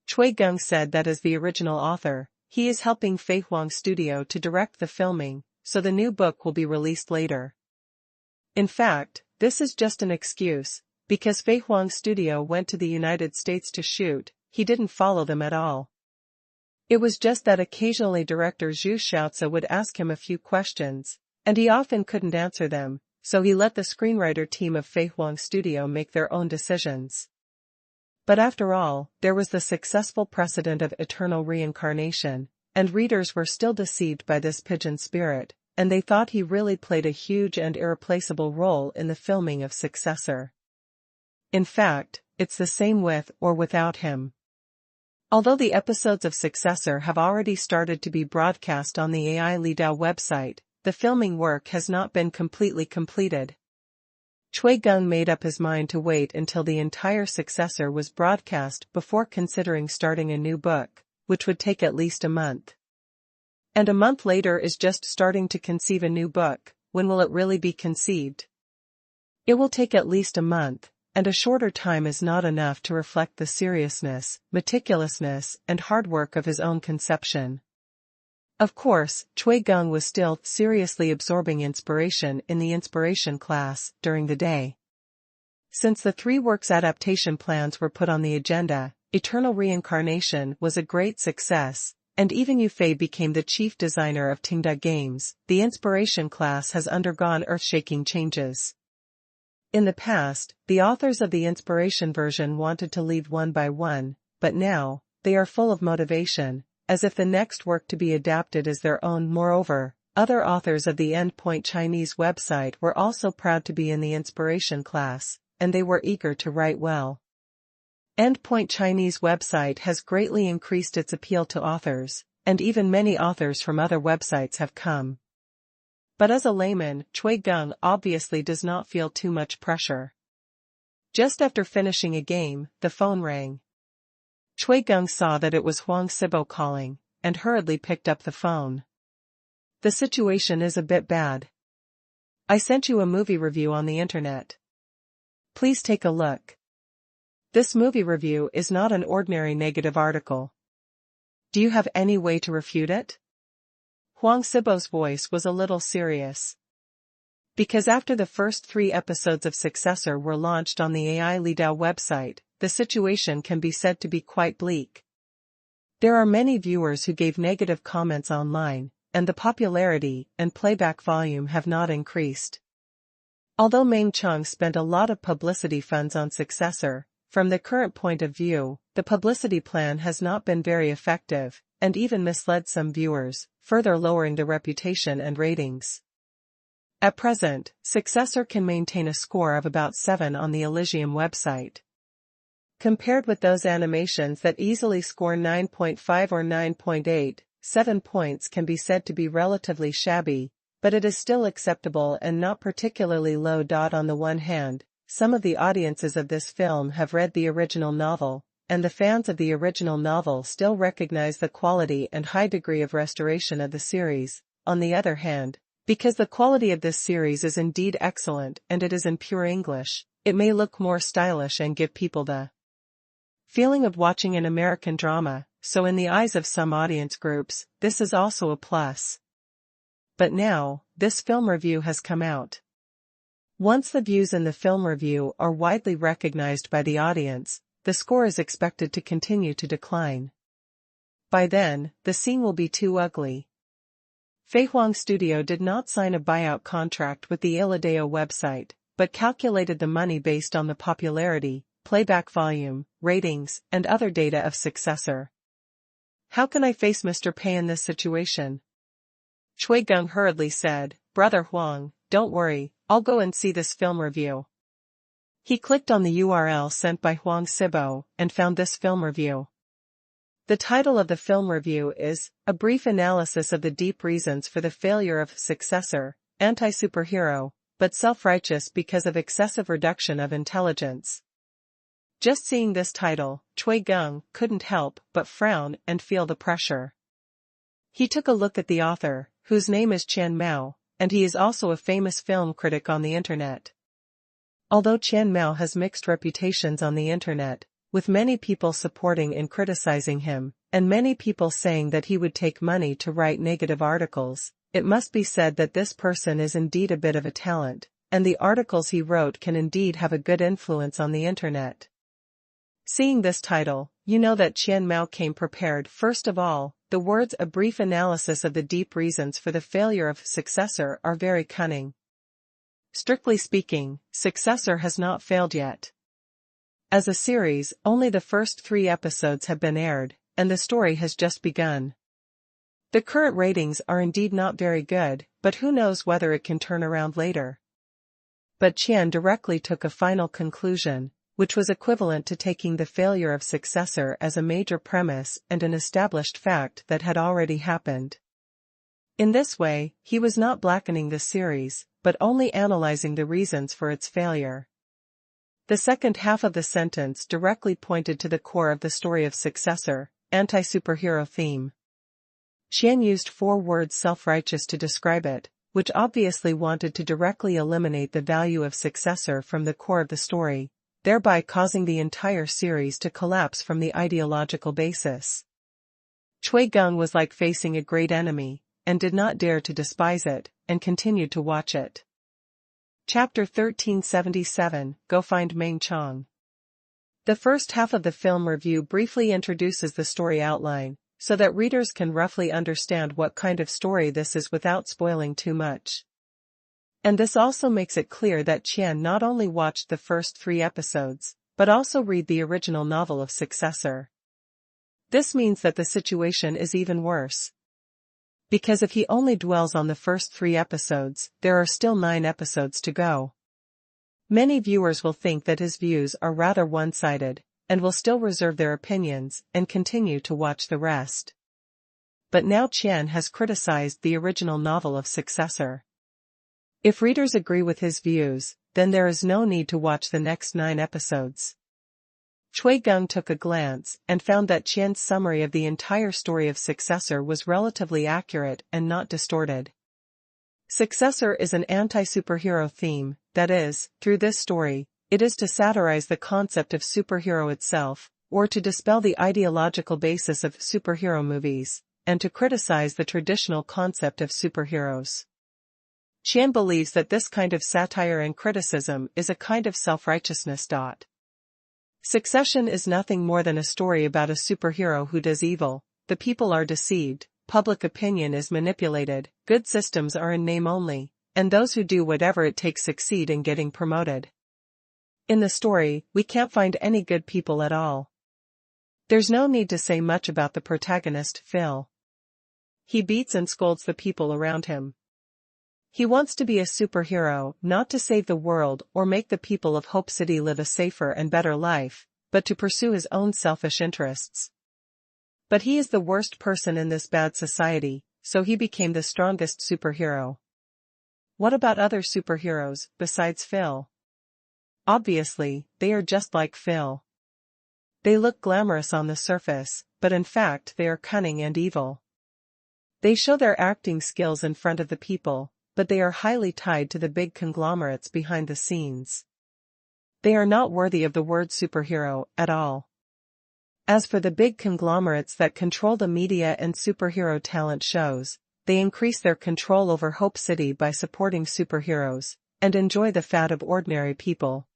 Chui Geng said that as the original author, he is helping Fei Huang Studio to direct the filming, so the new book will be released later. In fact, this is just an excuse, because Fei Huang Studio went to the United States to shoot, he didn't follow them at all. It was just that occasionally director Zhu Xiaozi would ask him a few questions, and he often couldn't answer them, so he let the screenwriter team of Fei Huang Studio make their own decisions. But after all, there was the successful precedent of eternal reincarnation, and readers were still deceived by this pigeon spirit, and they thought he really played a huge and irreplaceable role in the filming of Successor. In fact, it's the same with or without him. Although the episodes of Successor have already started to be broadcast on the AI Lidao website, the filming work has not been completely completed. Chui Geng made up his mind to wait until the entire Successor was broadcast before considering starting a new book, which would take at least a month. And a month later is just starting to conceive a new book. When will it really be conceived? It will take at least a month, and a shorter time is not enough to reflect the seriousness, meticulousness, and hard work of his own conception. Of course, Chui Geng was still seriously absorbing inspiration in the inspiration class during the day. Since the 3 works adaptation plans were put on the agenda, Eternal Reincarnation was a great success, and even Yu Fei became the chief designer of Tenda Games. The inspiration class has undergone earth-shaking changes. In the past, the authors of the inspiration version wanted to leave one by one, but now, they are full of motivation, as if the next work to be adapted is their own. Moreover, other authors of the Endpoint Chinese website were also proud to be in the inspiration class, and they were eager to write well. Endpoint Chinese website has greatly increased its appeal to authors, and even many authors from other websites have come. But as a layman, Chui Geng obviously does not feel too much pressure. Just after finishing a game, the phone rang. Chui Geng saw that it was Huang Sibo calling, and hurriedly picked up the phone. The situation is a bit bad. I sent you a movie review on the internet. Please take a look. This movie review is not an ordinary negative article. Do you have any way to refute it? Huang Sibo's voice was a little serious. Because after the first 3 episodes of Successor were launched on the AI Lidao website, the situation can be said to be quite bleak. There are many viewers who gave negative comments online, and the popularity and playback volume have not increased. Although Meng Cheng spent a lot of publicity funds on Successor, from the current point of view, the publicity plan has not been very effective, and even misled some viewers, further lowering the reputation and ratings. At present, Successor can maintain a score of about 7 on the Elysium website. Compared with those animations that easily score 9.5 or 9.8, 7 points can be said to be relatively shabby, but it is still acceptable and not particularly low. On the one hand, some of the audiences of this film have read the original novel, and the fans of the original novel still recognize the quality and high degree of restoration of the series. On the other hand, because the quality of this series is indeed excellent and it is in pure English, it may look more stylish and give people the feeling of watching an American drama, so in the eyes of some audience groups, this is also a plus. But now, this film review has come out. Once the views in the film review are widely recognized by the audience, the score is expected to continue to decline. By then, the scene will be too ugly. Fei Huang Studio did not sign a buyout contract with the Iladeo website, but calculated the money based on the popularity, playback volume, ratings, and other data of Successor. How can I face Mr. Pei in this situation? Chui Geng hurriedly said, Brother Huang, don't worry, I'll go and see this film review. He clicked on the URL sent by Huang Sibo and found this film review. The title of the film review is, A Brief Analysis of the Deep Reasons for the Failure of Successor, Anti-Superhero, but Self-Righteous because of Excessive Reduction of Intelligence. Just seeing this title, Chui Geng couldn't help but frown and feel the pressure. He took a look at the author, whose name is Qian Mao, and he is also a famous film critic on the internet. Although Qian Mao has mixed reputations on the internet, with many people supporting and criticizing him, and many people saying that he would take money to write negative articles, it must be said that this person is indeed a bit of a talent, and the articles he wrote can indeed have a good influence on the internet. Seeing this title, you know that Qian Mao came prepared. First of all, the words a brief analysis of the deep reasons for the failure of Successor are very cunning. Strictly speaking, Successor has not failed yet. As a series, only the first 3 episodes have been aired, and the story has just begun. The current ratings are indeed not very good, but who knows whether it can turn around later. But Qian directly took a final conclusion, which was equivalent to taking the failure of Successor as a major premise and an established fact that had already happened. In this way, he was not blackening the series, but only analyzing the reasons for its failure. The second half of the sentence directly pointed to the core of the story of Successor, anti-superhero theme. Qian used 4 words self-righteous to describe it, which obviously wanted to directly eliminate the value of Successor from the core of the story, thereby causing the entire series to collapse from the ideological basis. Chui Geng was like facing a great enemy, and did not dare to despise it, and continued to watch it. Chapter 1377, Go Find Meng Chong. The first half of the film review briefly introduces the story outline, so that readers can roughly understand what kind of story this is without spoiling too much. And this also makes it clear that Qian not only watched the first 3 episodes, but also read the original novel of Successor. This means that the situation is even worse. Because if he only dwells on the first 3 episodes, there are still 9 episodes to go. Many viewers will think that his views are rather one-sided, and will still reserve their opinions and continue to watch the rest. But now Qian has criticized the original novel of Successor. If readers agree with his views, then there is no need to watch the next 9 episodes. Chui Geng took a glance and found that Qian's summary of the entire story of Successor was relatively accurate and not distorted. Successor is an anti-superhero theme, that is, through this story, it is to satirize the concept of superhero itself, or to dispel the ideological basis of superhero movies, and to criticize the traditional concept of superheroes. Qian believes that this kind of satire and criticism is a kind of self-righteousness. Succession is nothing more than a story about a superhero who does evil, the people are deceived, public opinion is manipulated, good systems are in name only, and those who do whatever it takes succeed in getting promoted. In the story, we can't find any good people at all. There's no need to say much about the protagonist, Phil. He beats and scolds the people around him. He wants to be a superhero, not to save the world or make the people of Hope City live a safer and better life, but to pursue his own selfish interests. But he is the worst person in this bad society, so he became the strongest superhero. What about other superheroes, besides Phil? Obviously, they are just like Phil. They look glamorous on the surface, but in fact they are cunning and evil. They show their acting skills in front of the people, but they are highly tied to the big conglomerates behind the scenes. They are not worthy of the word superhero at all. As for the big conglomerates that control the media and superhero talent shows, they increase their control over Hope City by supporting superheroes, and enjoy the fat of ordinary people.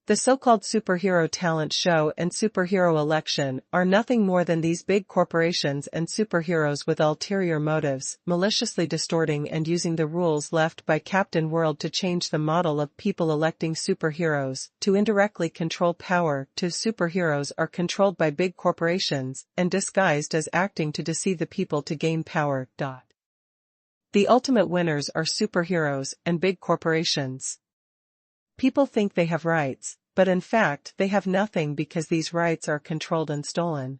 The so-called superhero talent show and superhero election are nothing more than these big corporations and superheroes with ulterior motives, maliciously distorting and using the rules left by Captain World to change the model of people electing superheroes, to indirectly control power. Superheroes are controlled by big corporations, and disguised as acting to deceive the people to gain power. The ultimate winners are superheroes and big corporations. People think they have rights, but in fact they have nothing because these rights are controlled and stolen.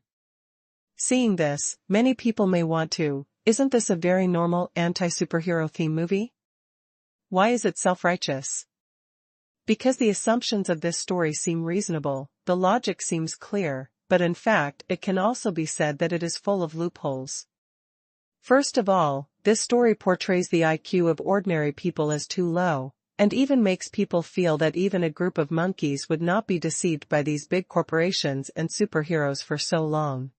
Seeing this, many people may want to, isn't this a very normal anti-superhero theme movie? Why is it self-righteous? Because the assumptions of this story seem reasonable, the logic seems clear, but in fact it can also be said that it is full of loopholes. First of all, this story portrays the IQ of ordinary people as too low, and even makes people feel that even a group of monkeys would not be deceived by these big corporations and superheroes for so long.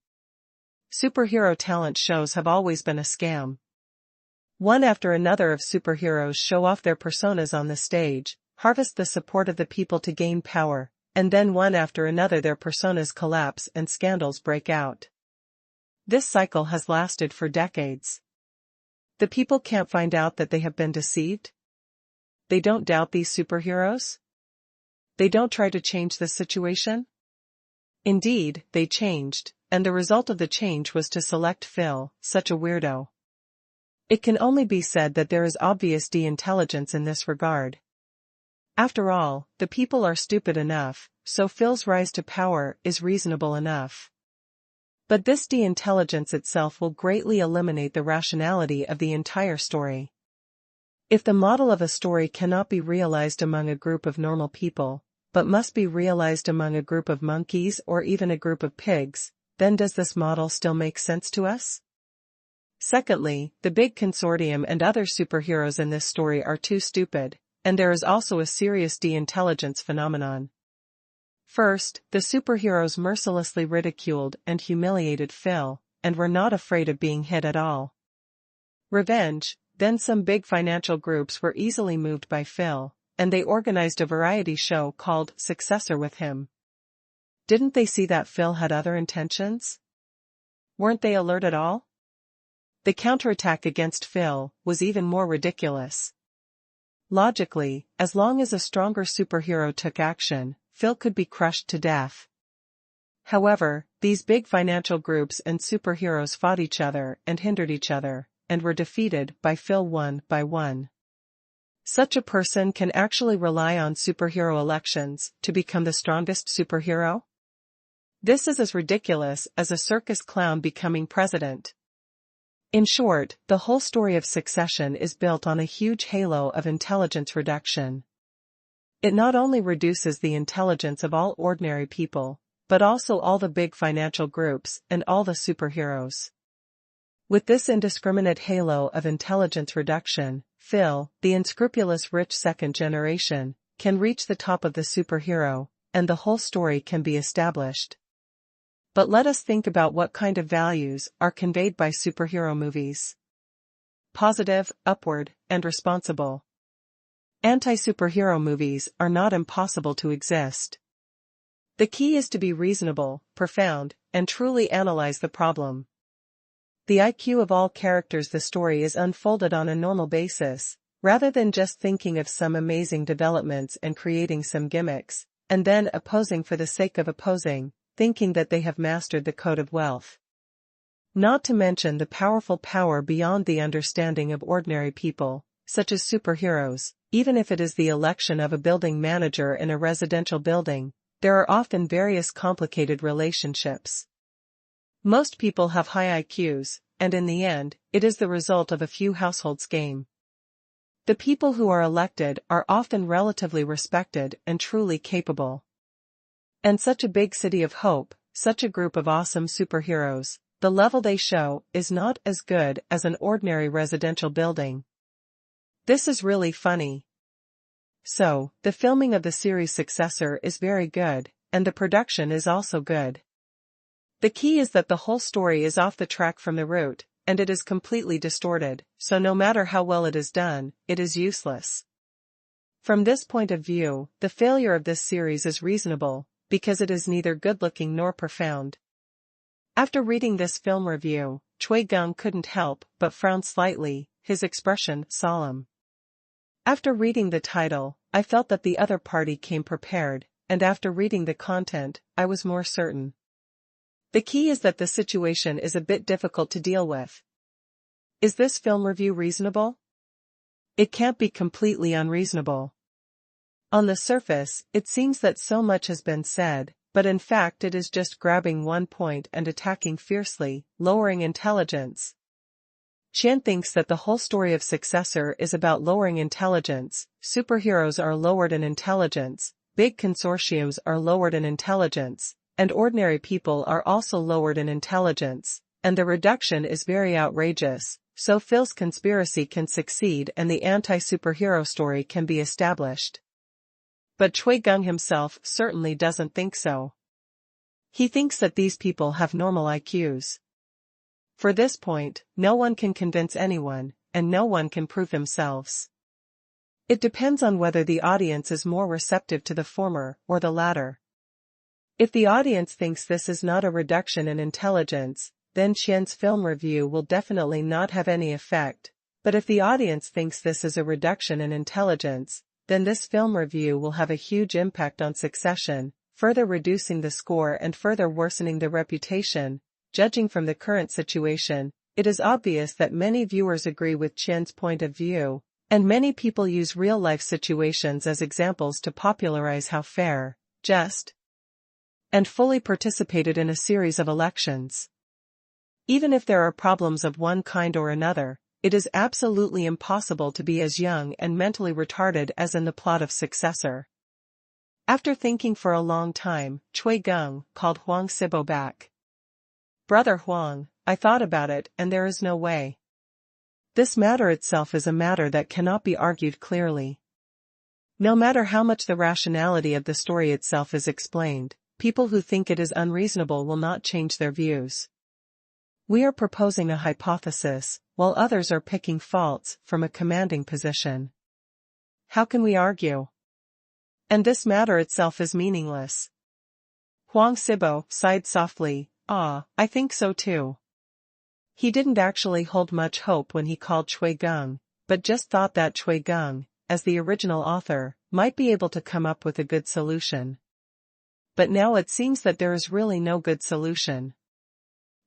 Superhero talent shows have always been a scam. One after another of superheroes show off their personas on the stage, harvest the support of the people to gain power, and then one after another their personas collapse and scandals break out. This cycle has lasted for decades. The people can't find out that they have been deceived. They don't doubt these superheroes? They don't try to change the situation? Indeed, they changed, and the result of the change was to select Phil, such a weirdo. It can only be said that there is obvious de-intelligence in this regard. After all, the people are stupid enough, so Phil's rise to power is reasonable enough. But this de-intelligence itself will greatly eliminate the rationality of the entire story. If the model of a story cannot be realized among a group of normal people, but must be realized among a group of monkeys or even a group of pigs, then does this model still make sense to us? Secondly, the big consortium and other superheroes in this story are too stupid, and there is also a serious de-intelligence phenomenon. First, the superheroes mercilessly ridiculed and humiliated Phil, and were not afraid of being hit at all. Revenge. Then some big financial groups were easily moved by Phil, and they organized a variety show called Successor with him. Didn't they see that Phil had other intentions? Weren't they alert at all? The counterattack against Phil was even more ridiculous. Logically, as long as a stronger superhero took action, Phil could be crushed to death. However, these big financial groups and superheroes fought each other and hindered each other, and were defeated by Phil one by one. Such a person can actually rely on superhero elections to become the strongest superhero? This is as ridiculous as a circus clown becoming president. In short, the whole story of Succession is built on a huge halo of intelligence reduction. It not only reduces the intelligence of all ordinary people, but also all the big financial groups and all the superheroes. With this indiscriminate halo of intelligence reduction, Phil, the unscrupulous rich second generation, can reach the top of the superhero, and the whole story can be established. But let us think about what kind of values are conveyed by superhero movies. Positive, upward, and responsible. Anti-superhero movies are not impossible to exist. The key is to be reasonable, profound, and truly analyze the problem. The IQ of all characters. The story is unfolded on a normal basis, rather than just thinking of some amazing developments and creating some gimmicks, and then opposing for the sake of opposing, thinking that they have mastered the code of wealth. Not to mention the powerful power beyond the understanding of ordinary people, such as superheroes, even if it is the election of a building manager in a residential building, there are often various complicated relationships. Most people have high IQs, and in the end, it is the result of a few households game. The people who are elected are often relatively respected and truly capable. And such a big city of hope, such a group of awesome superheroes, the level they show is not as good as an ordinary residential building. This is really funny. So, the filming of the series Successor is very good, and the production is also good. The key is that the whole story is off the track from the root, and it is completely distorted, so no matter how well it is done, it is useless. From this point of view, the failure of this series is reasonable, because it is neither good-looking nor profound. After reading this film review, Chui Geng couldn't help but frown slightly, his expression solemn. After reading the title, I felt that the other party came prepared, and after reading the content, I was more certain. The key is that the situation is a bit difficult to deal with. Is this film review reasonable? It can't be completely unreasonable. On the surface, it seems that so much has been said, but in fact it is just grabbing one point and attacking fiercely, lowering intelligence. Qian thinks that the whole story of Successor is about lowering intelligence, superheroes are lowered in intelligence, big consortiums are lowered in intelligence, and ordinary people are also lowered in intelligence, and the reduction is very outrageous, so Phil's conspiracy can succeed and the anti-superhero story can be established. But Chui Geng himself certainly doesn't think so. He thinks that these people have normal IQs. For this point, no one can convince anyone, and no one can prove themselves. It depends on whether the audience is more receptive to the former or the latter. If the audience thinks this is not a reduction in intelligence, then Qian's film review will definitely not have any effect, but if the audience thinks this is a reduction in intelligence, then this film review will have a huge impact on Succession, further reducing the score and further worsening the reputation. Judging from the current situation, it is obvious that many viewers agree with Qian's point of view, and many people use real-life situations as examples to popularize how fair, just, and fully participated in a series of elections. Even if there are problems of one kind or another, it is absolutely impossible to be as young and mentally retarded as in the plot of Successor. After thinking for a long time, Chui Geng called Huang Sibo back. Brother Huang, I thought about it and there is no way. This matter itself is a matter that cannot be argued clearly. No matter how much the rationality of the story itself is explained, people who think it is unreasonable will not change their views. We are proposing a hypothesis, while others are picking faults from a commanding position. How can we argue? And this matter itself is meaningless. Huang Sibo sighed softly, I think so too. He didn't actually hold much hope when he called Chui Geng, but just thought that Chui Geng, as the original author, might be able to come up with a good solution. But now it seems that there is really no good solution.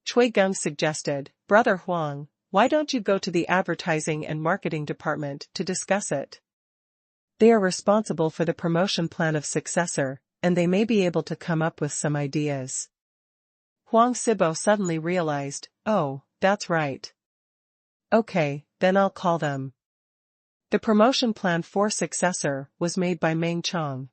Chui Geng suggested, Brother Huang, why don't you go to the advertising and marketing department to discuss it? They are responsible for the promotion plan of Successor, and they may be able to come up with some ideas. Huang Sibo suddenly realized, oh, that's right. Okay, then I'll call them. The promotion plan for Successor was made by Meng Chong.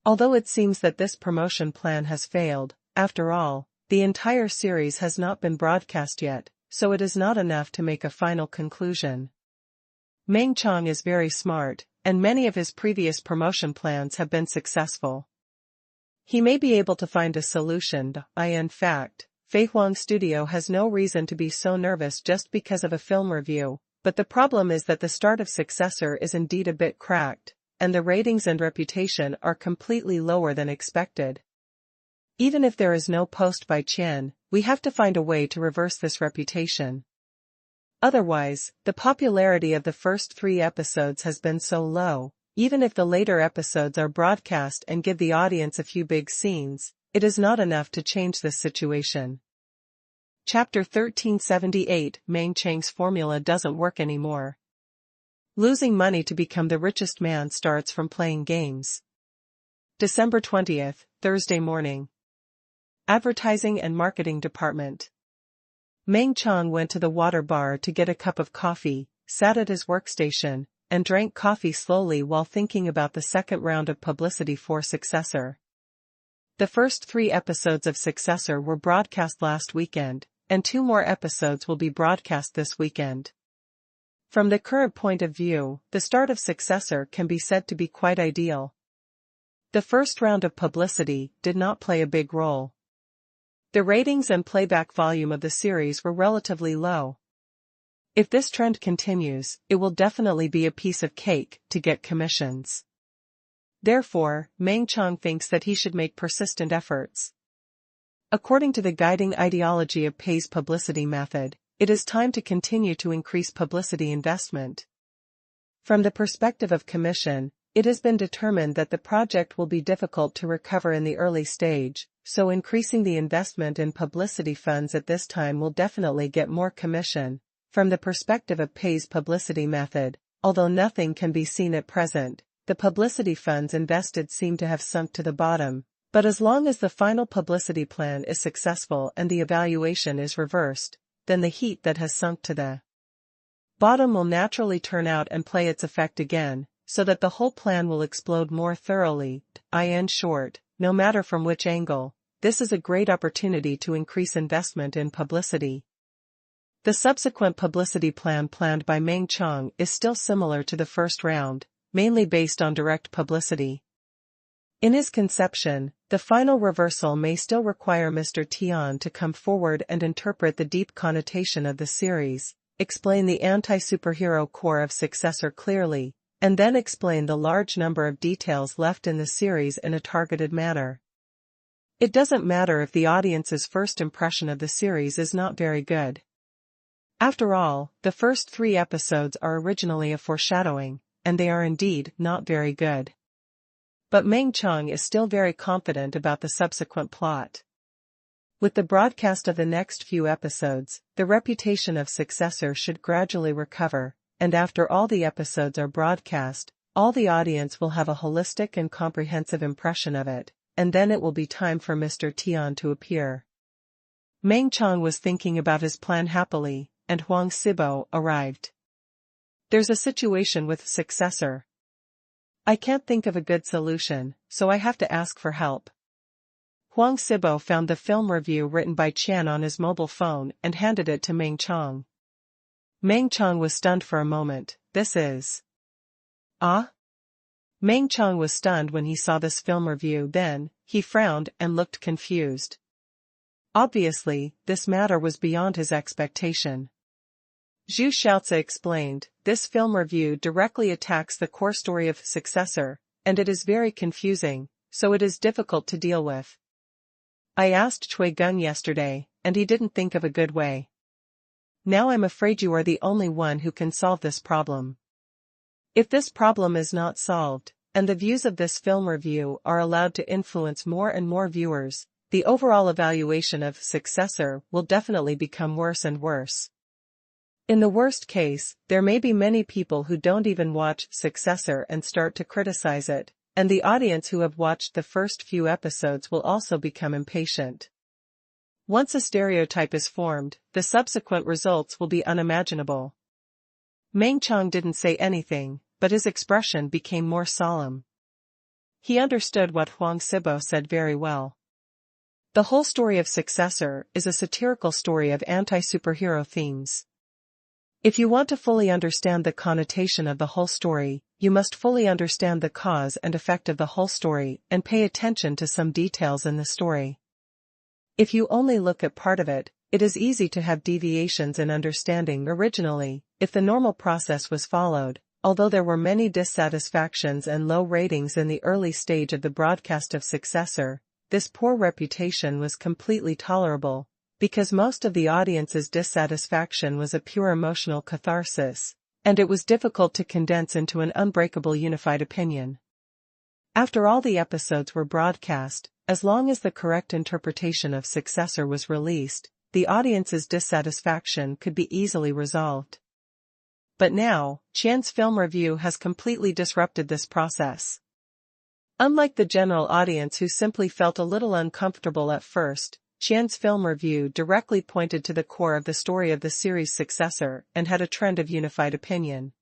Although it seems that this promotion plan has failed, after all, the entire series has not been broadcast yet, so it is not enough to make a final conclusion. Meng Chong is very smart, and many of his previous promotion plans have been successful. He may be able to find a solution. In fact, Fei Huang Studio has no reason to be so nervous just because of a film review, but the problem is that the start of Successor is indeed a bit cracked, and the ratings and reputation are completely lower than expected. Even if there is no post by Qian, we have to find a way to reverse this reputation. Otherwise, the popularity of the first 3 episodes has been so low, even if the later episodes are broadcast and give the audience a few big scenes, it is not enough to change this situation. Chapter 1378 Meng Chang's formula doesn't work anymore. Losing money to become the richest man starts from playing games. December 20th, Thursday morning. Advertising and Marketing Department. Meng Chang went to the water bar to get a cup of coffee, sat at his workstation, and drank coffee slowly while thinking about the second round of publicity for Successor. The first 3 episodes of Successor were broadcast last weekend, and 2 more episodes will be broadcast this weekend. From the current point of view, the start of Successor can be said to be quite ideal. The first round of publicity did not play a big role. The ratings and playback volume of the series were relatively low. If this trend continues, it will definitely be a piece of cake to get commissions. Therefore, Meng Chang thinks that he should make persistent efforts. According to the guiding ideology of Pei's publicity method, it is time to continue to increase publicity investment. From the perspective of commission, it has been determined that the project will be difficult to recover in the early stage, so increasing the investment in publicity funds at this time will definitely get more commission. From the perspective of Pei's publicity method, although nothing can be seen at present, the publicity funds invested seem to have sunk to the bottom, but as long as the final publicity plan is successful and the evaluation is reversed, then the heat that has sunk to the bottom will naturally turn out and play its effect again, so that the whole plan will explode more thoroughly. In short, no matter from which angle, this is a great opportunity to increase investment in publicity. The subsequent publicity plan planned by Meng Chang is still similar to the first round, mainly based on direct publicity. In his conception, the final reversal may still require Mr. Tian to come forward and interpret the deep connotation of the series, explain the anti-superhero core of Successor clearly, and then explain the large number of details left in the series in a targeted manner. It doesn't matter if the audience's first impression of the series is not very good. After all, the first 3 episodes are originally a foreshadowing, and they are indeed not very good. But Meng Chang is still very confident about the subsequent plot. With the broadcast of the next few episodes, the reputation of Successor should gradually recover, and after all the episodes are broadcast, all the audience will have a holistic and comprehensive impression of it, and then it will be time for Mr. Tian to appear. Meng Chang was thinking about his plan happily, and Huang Sibo arrived. There's a situation with Successor. I can't think of a good solution, so I have to ask for help. Huang Sibo found the film review written by Qian on his mobile phone and handed it to Meng Chang. Meng Chang was stunned for a moment. This is... Ah? Meng Chang was stunned when he saw this film review. Then, he frowned and looked confused. Obviously, this matter was beyond his expectation. Zhu Xiaozi explained, this film review directly attacks the core story of Successor, and it is very confusing, so it is difficult to deal with. I asked Chui Geng yesterday, and he didn't think of a good way. Now I'm afraid you are the only one who can solve this problem. If this problem is not solved, and the views of this film review are allowed to influence more and more viewers, the overall evaluation of Successor will definitely become worse and worse. In the worst case, there may be many people who don't even watch Successor and start to criticize it, and the audience who have watched the first few episodes will also become impatient. Once a stereotype is formed, the subsequent results will be unimaginable. Meng Chang didn't say anything, but his expression became more solemn. He understood what Huang Sibo said very well. The whole story of Successor is a satirical story of anti-superhero themes. If you want to fully understand the connotation of the whole story, you must fully understand the cause and effect of the whole story and pay attention to some details in the story. If you only look at part of it, it is easy to have deviations in understanding. Originally, if the normal process was followed, although there were many dissatisfactions and low ratings in the early stage of the broadcast of Successor, this poor reputation was completely tolerable, because most of the audience's dissatisfaction was a pure emotional catharsis, and it was difficult to condense into an unbreakable unified opinion. After all the episodes were broadcast, as long as the correct interpretation of Successor was released, the audience's dissatisfaction could be easily resolved. But now, Qian's film review has completely disrupted this process. Unlike the general audience who simply felt a little uncomfortable at first, Qian's film review directly pointed to the core of the story of the series' successor and had a trend of unified opinion.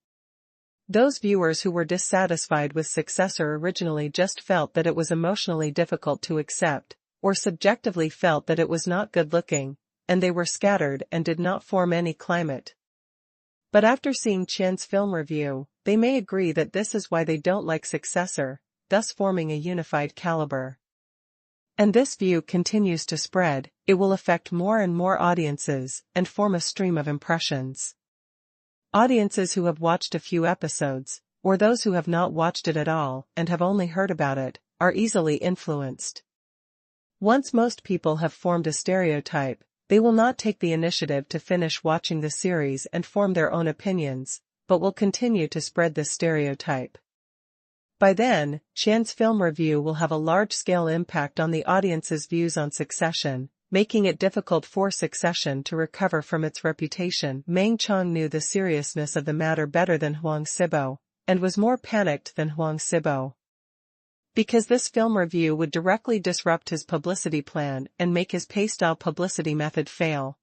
Those viewers who were dissatisfied with Successor originally just felt that it was emotionally difficult to accept, or subjectively felt that it was not good-looking, and they were scattered and did not form any climate. But after seeing Qian's film review, they may agree that this is why they don't like Successor, thus forming a unified caliber. And this view continues to spread, it will affect more and more audiences and form a stream of impressions. Audiences who have watched a few episodes, or those who have not watched it at all and have only heard about it, are easily influenced. Once most people have formed a stereotype, they will not take the initiative to finish watching the series and form their own opinions, but will continue to spread this stereotype. By then, Qian's film review will have a large-scale impact on the audience's views on Succession, making it difficult for Succession to recover from its reputation. Meng Qiang knew the seriousness of the matter better than Huang Sibo, and was more panicked than Huang Sibo. Because this film review would directly disrupt his publicity plan and make his Pei-style publicity method fail.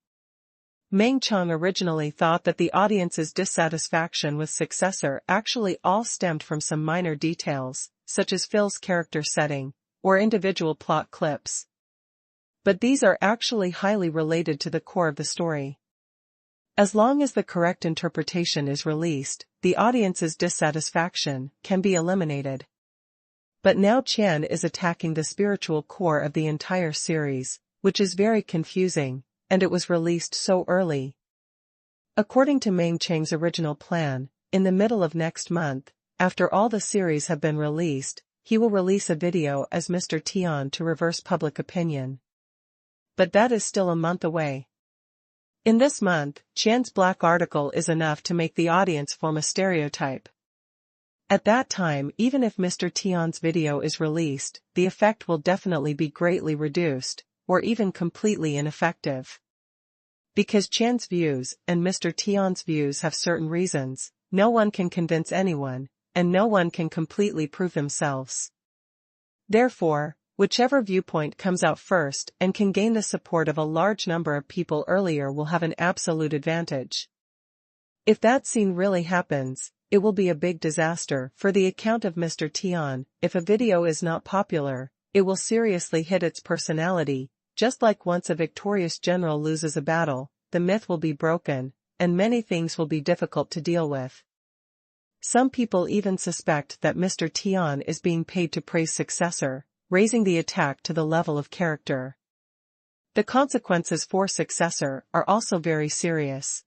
Meng Qiang originally thought that the audience's dissatisfaction with Successor actually all stemmed from some minor details, such as Phil's character setting, or individual plot clips. But these are actually highly related to the core of the story. As long as the correct interpretation is released, the audience's dissatisfaction can be eliminated. But now Qian is attacking the spiritual core of the entire series, which is very confusing, and it was released so early. According to Meng Qiang's original plan, in the middle of next month, after all the series have been released, he will release a video as Mr. Tian to reverse public opinion. But that is still a month away. In this month, Qian's black article is enough to make the audience form a stereotype. At that time, even if Mr. Tian's video is released, the effect will definitely be greatly reduced, or even completely ineffective. Because Qian's views and Mr. Tian's views have certain reasons, no one can convince anyone, and no one can completely prove themselves. Therefore, whichever viewpoint comes out first and can gain the support of a large number of people earlier will have an absolute advantage. If that scene really happens, it will be a big disaster. For the account of Mr. Tian, if a video is not popular, it will seriously hit its personality. Just like once a victorious general loses a battle, the myth will be broken, and many things will be difficult to deal with. Some people even suspect that Mr. Tian is being paid to praise Successor, raising the attack to the level of character. The consequences for Successor are also very serious.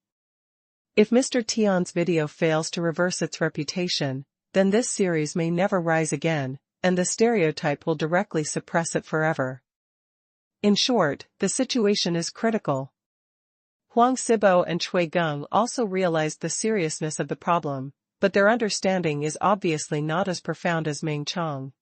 If Mr. Tian's video fails to reverse its reputation, then this series may never rise again, and the stereotype will directly suppress it forever. In short, the situation is critical. Huang Sibo and Cui Geng also realized the seriousness of the problem, but their understanding is obviously not as profound as Meng Qiang.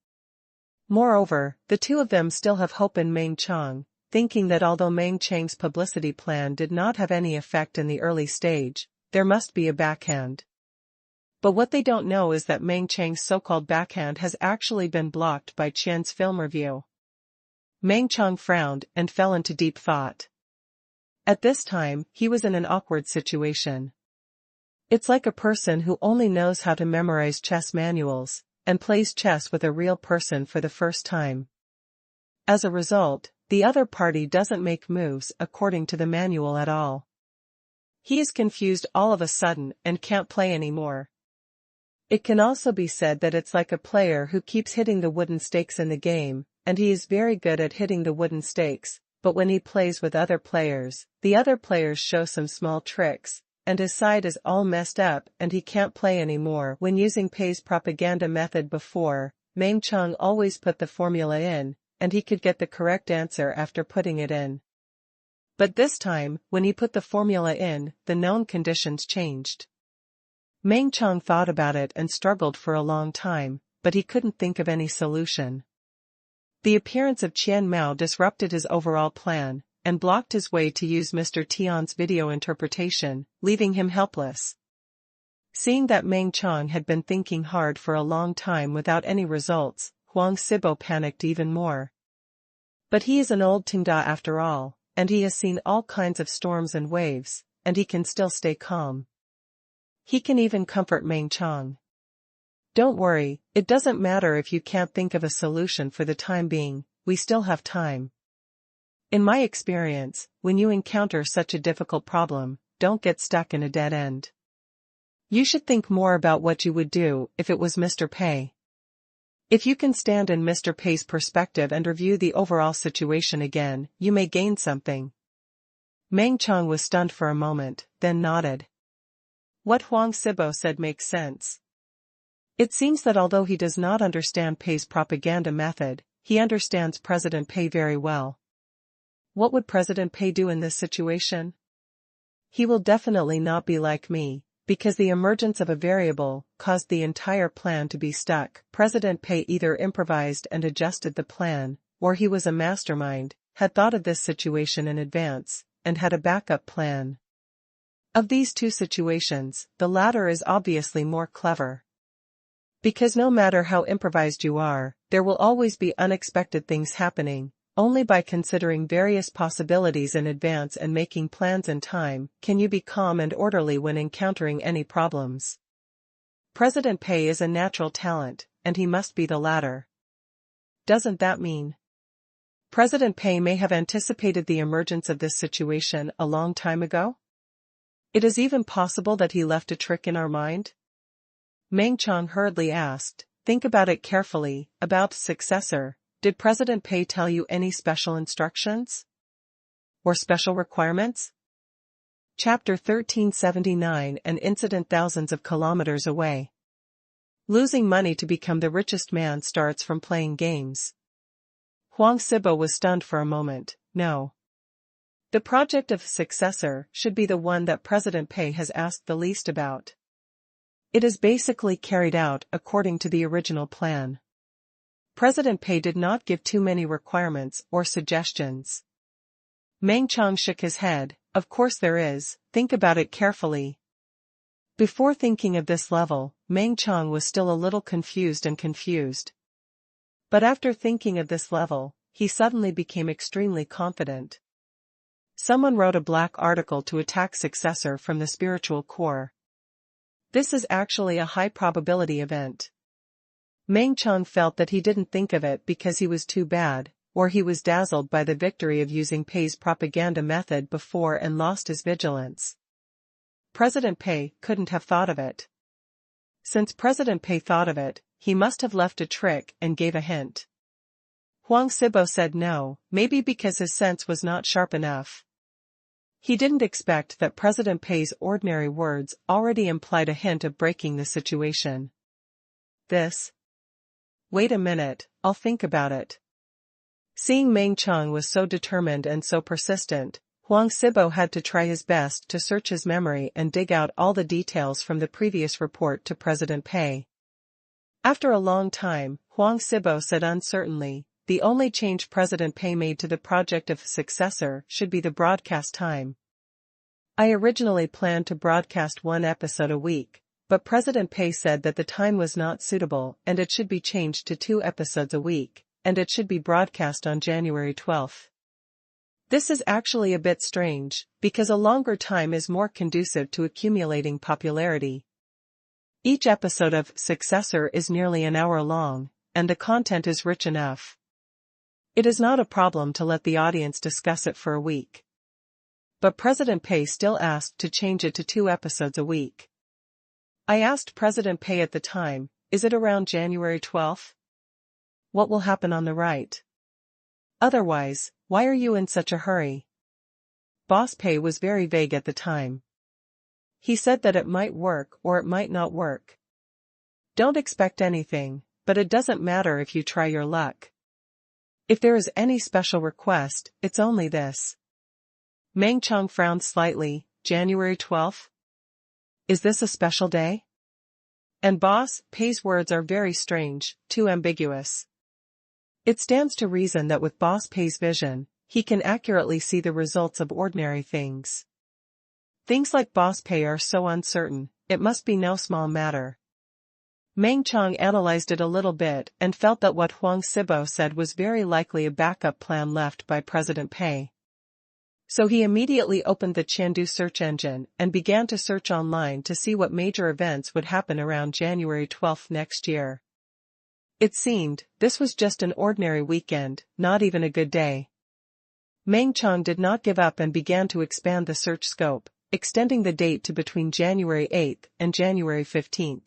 Moreover, the two of them still have hope in Meng Qiang, thinking that although Meng Qiang's publicity plan did not have any effect in the early stage, there must be a backhand. But what they don't know is that Meng Qiang's so-called backhand has actually been blocked by Qian's film review. Meng Qiang frowned and fell into deep thought. At this time, he was in an awkward situation. It's like a person who only knows how to memorize chess manuals, and plays chess with a real person for the first time. As a result, the other party doesn't make moves according to the manual at all. He is confused all of a sudden and can't play anymore. It can also be said that it's like a player who keeps hitting the wooden stakes in the game, and he is very good at hitting the wooden stakes, but when he plays with other players, the other players show some small tricks, and his side is all messed up and he can't play anymore. When using Pei's propaganda method before, Meng Qiang always put the formula in, and he could get the correct answer after putting it in. But this time, when he put the formula in, the known conditions changed. Meng Qiang thought about it and struggled for a long time, but he couldn't think of any solution. The appearance of Qian Mao disrupted his overall plan, and blocked his way to use Mr. Tian's video interpretation, leaving him helpless. Seeing that Meng Chang had been thinking hard for a long time without any results, Huang Sibo panicked even more. But he is an old Tenda after all, and he has seen all kinds of storms and waves, and he can still stay calm. He can even comfort Meng Chang. Don't worry, it doesn't matter if you can't think of a solution for the time being, we still have time. In my experience, when you encounter such a difficult problem, don't get stuck in a dead end. You should think more about what you would do if it was Mr. Pei. If you can stand in Mr. Pei's perspective and review the overall situation again, you may gain something. Meng Chang was stunned for a moment, then nodded. What Huang Sibo said makes sense. It seems that although he does not understand Pei's propaganda method, he understands President Pei very well. What would President Pei do in this situation? He will definitely not be like me, because the emergence of a variable caused the entire plan to be stuck. President Pei either improvised and adjusted the plan, or he was a mastermind, had thought of this situation in advance, and had a backup plan. Of these two situations, the latter is obviously more clever. Because no matter how improvised you are, there will always be unexpected things happening. Only by considering various possibilities in advance and making plans in time can you be calm and orderly when encountering any problems. President Pei is a natural talent, and he must be the latter. Doesn't that mean President Pei may have anticipated the emergence of this situation a long time ago? It is even possible that he left a trick in our mind? Meng Chang hurriedly asked, think about it carefully, about the successor. Did President Pei tell you any special instructions? Or special requirements? Chapter 1379 An incident thousands of kilometers away. Losing money to become the richest man starts from playing games. Huang Sibo was stunned for a moment. No. The project of successor should be the one that President Pei has asked the least about. It is basically carried out according to the original plan. President Pei did not give too many requirements or suggestions. Meng Chang shook his head. Of course there is, think about it carefully. Before thinking of this level, Meng Chang was still a little confused. But after thinking of this level, he suddenly became extremely confident. Someone wrote a black article to attack successor from the spiritual core. This is actually a high probability event. Meng Chang felt that he didn't think of it because he was too bad, or he was dazzled by the victory of using Pei's propaganda method before and lost his vigilance. President Pei couldn't have thought of it. Since President Pei thought of it, he must have left a trick and gave a hint. Huang Sibo said no, maybe because his sense was not sharp enough. He didn't expect that President Pei's ordinary words already implied a hint of breaking the situation. Wait a minute, I'll think about it. Seeing Meng Chang was so determined and so persistent, Huang Sibo had to try his best to search his memory and dig out all the details from the previous report to President Pei. After a long time, Huang Sibo said uncertainly, the only change President Pei made to the project of successor should be the broadcast time. I originally planned to broadcast one episode a week, but President Pei said that the time was not suitable and it should be changed to 2 episodes a week, and it should be broadcast on January 12th. This is actually a bit strange, because a longer time is more conducive to accumulating popularity. Each episode of Successor is nearly an hour long, and the content is rich enough. It is not a problem to let the audience discuss it for a week. But President Pei still asked to change it to 2 episodes a week. I asked President Pei at the time, is it around January 12th? What will happen on the right? Otherwise, why are you in such a hurry? Boss Pei was very vague at the time. He said that it might work or it might not work. Don't expect anything, but it doesn't matter if you try your luck. If there is any special request, it's only this. Meng Chang frowned slightly. January 12th? Is this a special day? And Boss Pei's words are very strange, too ambiguous. It stands to reason that with Boss Pei's vision, he can accurately see the results of ordinary things. Things like Boss Pei are so uncertain, it must be no small matter. Meng Qiang analyzed it a little bit and felt that what Huang Sibo said was very likely a backup plan left by President Pei. So he immediately opened the Chengdu search engine and began to search online to see what major events would happen around January 12 next year. It seemed, this was just an ordinary weekend, not even a good day. Meng Qiang did not give up and began to expand the search scope, extending the date to between January 8 and January 15.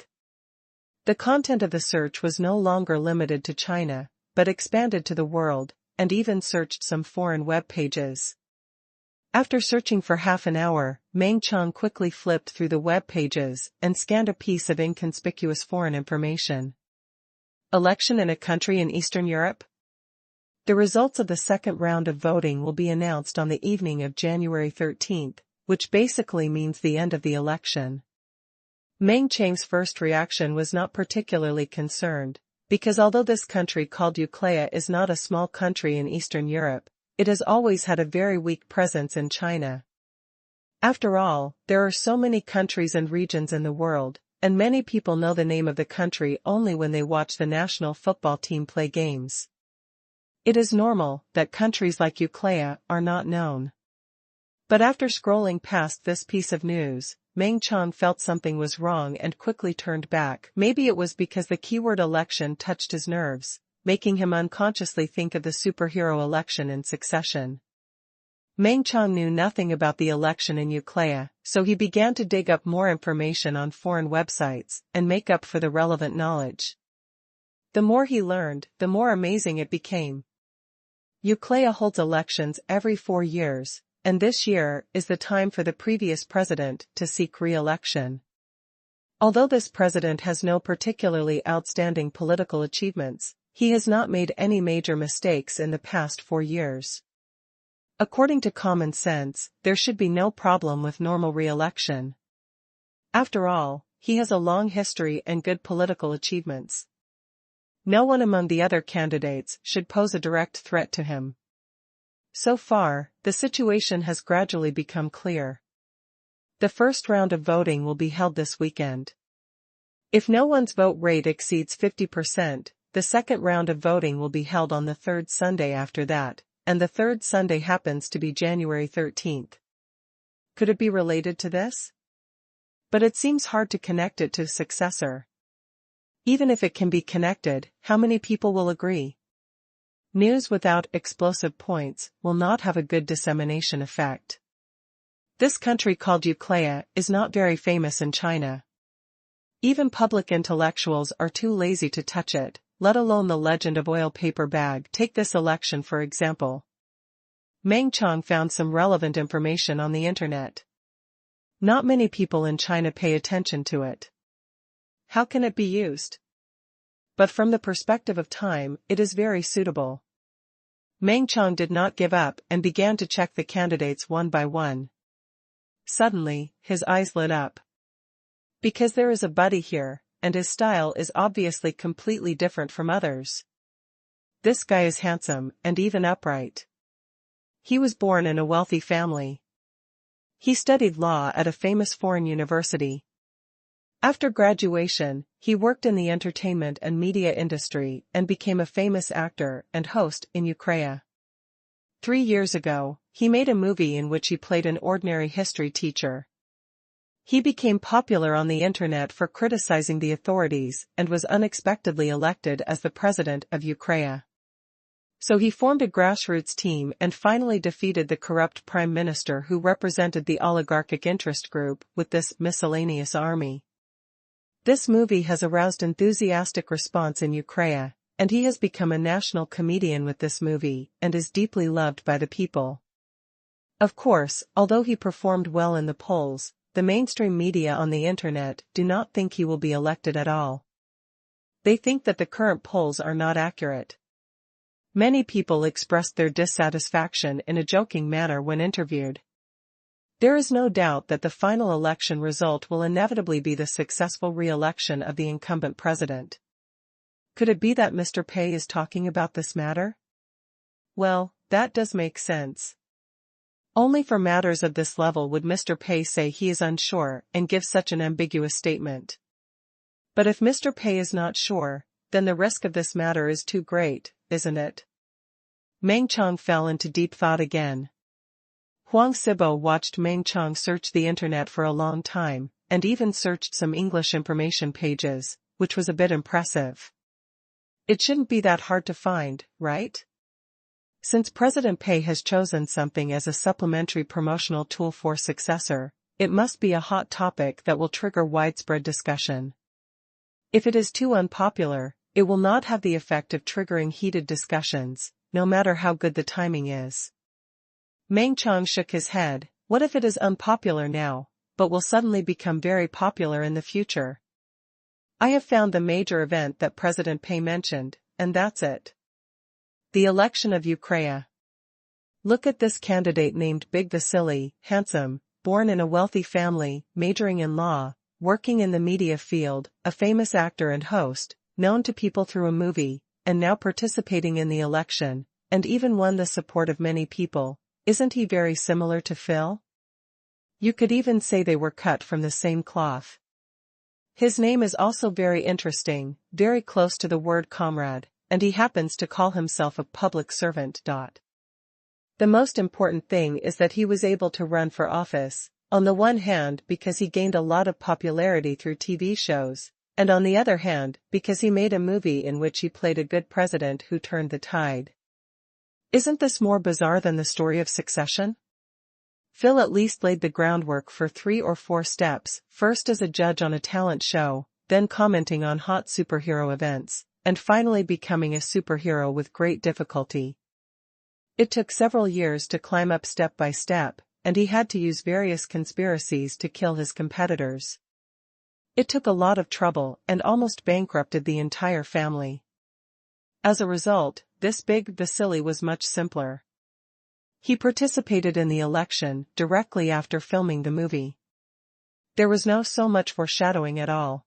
The content of the search was no longer limited to China, but expanded to the world, and even searched some foreign web pages. After searching for half an hour, Meng Qiang quickly flipped through the web pages and scanned a piece of inconspicuous foreign information. Election in a country in Eastern Europe? The results of the second round of voting will be announced on the evening of January 13, which basically means the end of the election. Meng Qiang's first reaction was not particularly concerned, because although this country called Uclea is not a small country in Eastern Europe, it has always had a very weak presence in China. After all, there are so many countries and regions in the world, and many people know the name of the country only when they watch the national football team play games. It is normal that countries like Uclea are not known. But after scrolling past this piece of news, Meng Qiang felt something was wrong and quickly turned back. Maybe it was because the keyword election touched his nerves, making him unconsciously think of the superhero election in succession. Meng Qiang knew nothing about the election in Uclea, so he began to dig up more information on foreign websites and make up for the relevant knowledge. The more he learned, the more amazing it became. Uclea holds elections every 4 years, and this year is the time for the previous president to seek re-election. Although this president has no particularly outstanding political achievements, he has not made any major mistakes in the past 4 years. According to common sense, there should be no problem with normal re-election. After all, he has a long history and good political achievements. No one among the other candidates should pose a direct threat to him. So far, the situation has gradually become clear. The first round of voting will be held this weekend. If no one's vote rate exceeds 50%, the second round of voting will be held on the third Sunday after that, and the third Sunday happens to be January 13. Could it be related to this? But it seems hard to connect it to successor. Even if it can be connected, how many people will agree? News without explosive points will not have a good dissemination effect. This country called Uclea is not very famous in China. Even public intellectuals are too lazy to touch it, let alone the legend of oil paper bag. Take this election for example. Meng Qiang found some relevant information on the internet. Not many people in China pay attention to it. How can it be used? But from the perspective of time, it is very suitable. Meng Qiang did not give up and began to check the candidates one by one. Suddenly, his eyes lit up. Because there is a buddy here, and his style is obviously completely different from others. This guy is handsome and even upright. He was born in a wealthy family. He studied law at a famous foreign university. After graduation, he worked in the entertainment and media industry and became a famous actor and host in Uclea. 3 years ago, he made a movie in which he played an ordinary history teacher. He became popular on the internet for criticizing the authorities and was unexpectedly elected as the president of Uclea. So he formed a grassroots team and finally defeated the corrupt prime minister who represented the oligarchic interest group with this miscellaneous army. This movie has aroused enthusiastic response in Uclea, and he has become a national comedian with this movie and is deeply loved by the people. Of course, although he performed well in the polls, the mainstream media on the internet do not think he will be elected at all. They think that the current polls are not accurate. Many people expressed their dissatisfaction in a joking manner when interviewed. There is no doubt that the final election result will inevitably be the successful re-election of the incumbent president. Could it be that Mr. Pei is talking about this matter? Well, that does make sense. Only for matters of this level would Mr. Pei say he is unsure and give such an ambiguous statement. But if Mr. Pei is not sure, then the risk of this matter is too great, isn't it? Meng Chong fell into deep thought again. Huang Sibo watched Meng Chong search the internet for a long time, and even searched some English information pages, which was a bit impressive. It shouldn't be that hard to find, right? Since President Pei has chosen something as a supplementary promotional tool for successor, it must be a hot topic that will trigger widespread discussion. If it is too unpopular, it will not have the effect of triggering heated discussions, no matter how good the timing is. Meng Chong shook his head. What if it is unpopular now, but will suddenly become very popular in the future? I have found the major event that President Pei mentioned, and that's it. The election of Ukraine. Look at this candidate named Big Vasily, handsome, born in a wealthy family, majoring in law, working in the media field, a famous actor and host, known to people through a movie, and now participating in the election, and even won the support of many people. Isn't he very similar to Phil? You could even say they were cut from the same cloth. His name is also very interesting, very close to the word comrade, and he happens to call himself a public servant. The most important thing is that he was able to run for office, on the one hand because he gained a lot of popularity through TV shows, and on the other hand because he made a movie in which he played a good president who turned the tide. Isn't this more bizarre than the story of succession? Phil at least laid the groundwork for 3 or 4 steps, first as a judge on a talent show, then commenting on hot superhero events, and finally becoming a superhero with great difficulty. It took several years to climb up step by step, and he had to use various conspiracies to kill his competitors. It took a lot of trouble and almost bankrupted the entire family. As a result, this Big Vasily was much simpler. He participated in the election directly after filming the movie. There was no so much foreshadowing at all.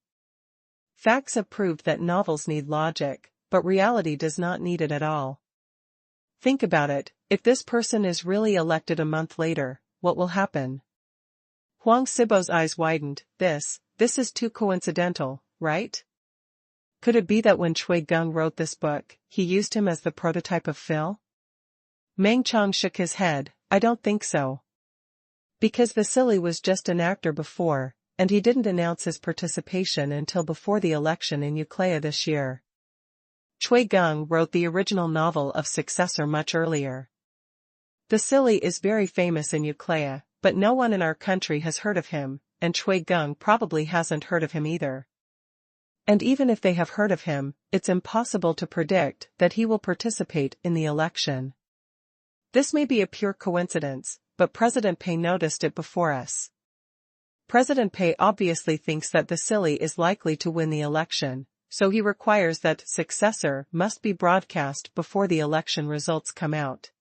Facts have proved that novels need logic, but reality does not need it at all. Think about it, if this person is really elected a month later, what will happen? Huang Sibo's eyes widened. This is too coincidental, right? Could it be that when Chui Geng wrote this book, he used him as the prototype of Phil? Meng Chong shook his head. I don't think so. Because Vasily was just an actor before, and he didn't announce his participation until before the election in Ukraine this year. Chui Geng wrote the original novel of Successor much earlier. Vasily is very famous in Ukraine, but no one in our country has heard of him, and Chui Geng probably hasn't heard of him either. And even if they have heard of him, it's impossible to predict that he will participate in the election. This may be a pure coincidence, but President Pei noticed it before us. President Pei obviously thinks that Vasily is likely to win the election, so he requires that Successor must be broadcast before the election results come out.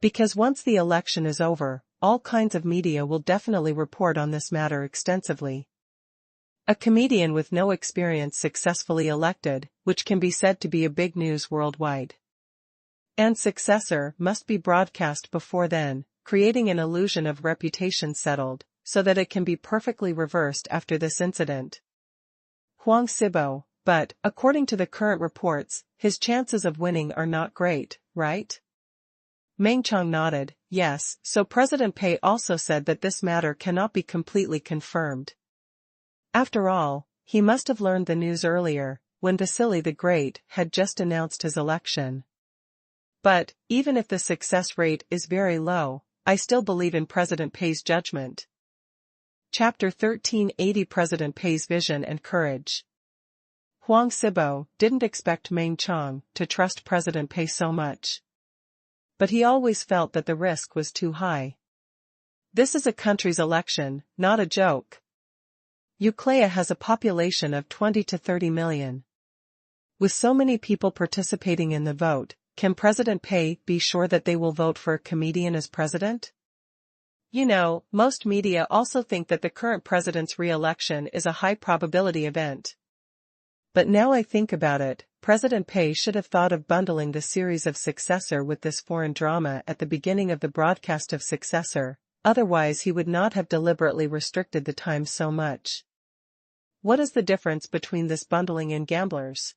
Because once the election is over, all kinds of media will definitely report on this matter extensively. A comedian with no experience successfully elected, which can be said to be a big news worldwide. And Successor must be broadcast before then, creating an illusion of reputation settled, so that it can be perfectly reversed after this incident. Huang Sibo, but, according to the current reports, his chances of winning are not great, right? Meng Chong nodded. Yes, so President Pei also said that this matter cannot be completely confirmed. After all, he must have learned the news earlier, when Vasily the Great had just announced his election. But, even if the success rate is very low, I still believe in President Pei's judgment. Chapter 1380 President Pei's Vision and Courage. Huang Sibo didn't expect Meng Chong to trust President Pei so much. But he always felt that the risk was too high. This is a country's election, not a joke. Ukraine has a population of 20 to 30 million. With so many people participating in the vote, can President Pei be sure that they will vote for a comedian as president? You know, most media also think that the current president's re-election is a high-probability event. But now I think about it, President Pei should have thought of bundling the series of Successor with this foreign drama at the beginning of the broadcast of Successor, otherwise he would not have deliberately restricted the time so much. What is the difference between this bundling and Gamblers?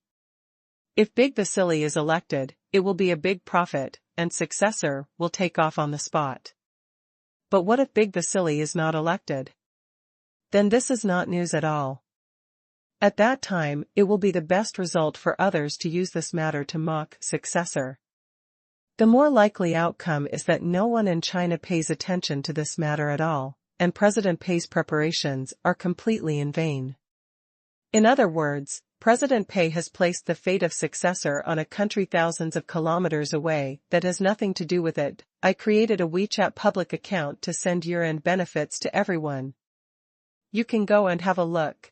If Big Vasily is elected, it will be a big profit, and Successor will take off on the spot. But what if Big Vasily is not elected? Then this is not news at all. At that time, it will be the best result for others to use this matter to mock Successor. The more likely outcome is that no one in China pays attention to this matter at all, and President Pei's preparations are completely in vain. In other words, President Pei has placed the fate of Successor on a country thousands of kilometers away that has nothing to do with it. I created a WeChat public account to send year-end benefits to everyone. You can go and have a look.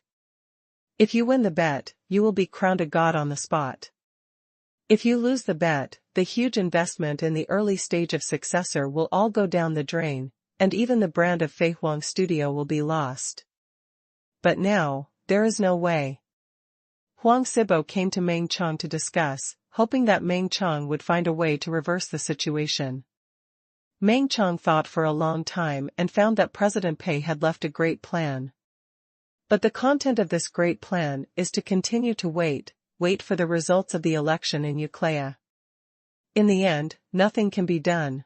If you win the bet, you will be crowned a god on the spot. If you lose the bet, the huge investment in the early stage of Successor will all go down the drain, and even the brand of Fei Huang Studio will be lost. But now, there is no way. Huang Sibo came to Meng Chong to discuss, hoping that Meng Chong would find a way to reverse the situation. Meng Chong thought for a long time and found that President Pei had left a great plan. But the content of this great plan is to continue to wait for the results of the election in Uclea. In the end, nothing can be done.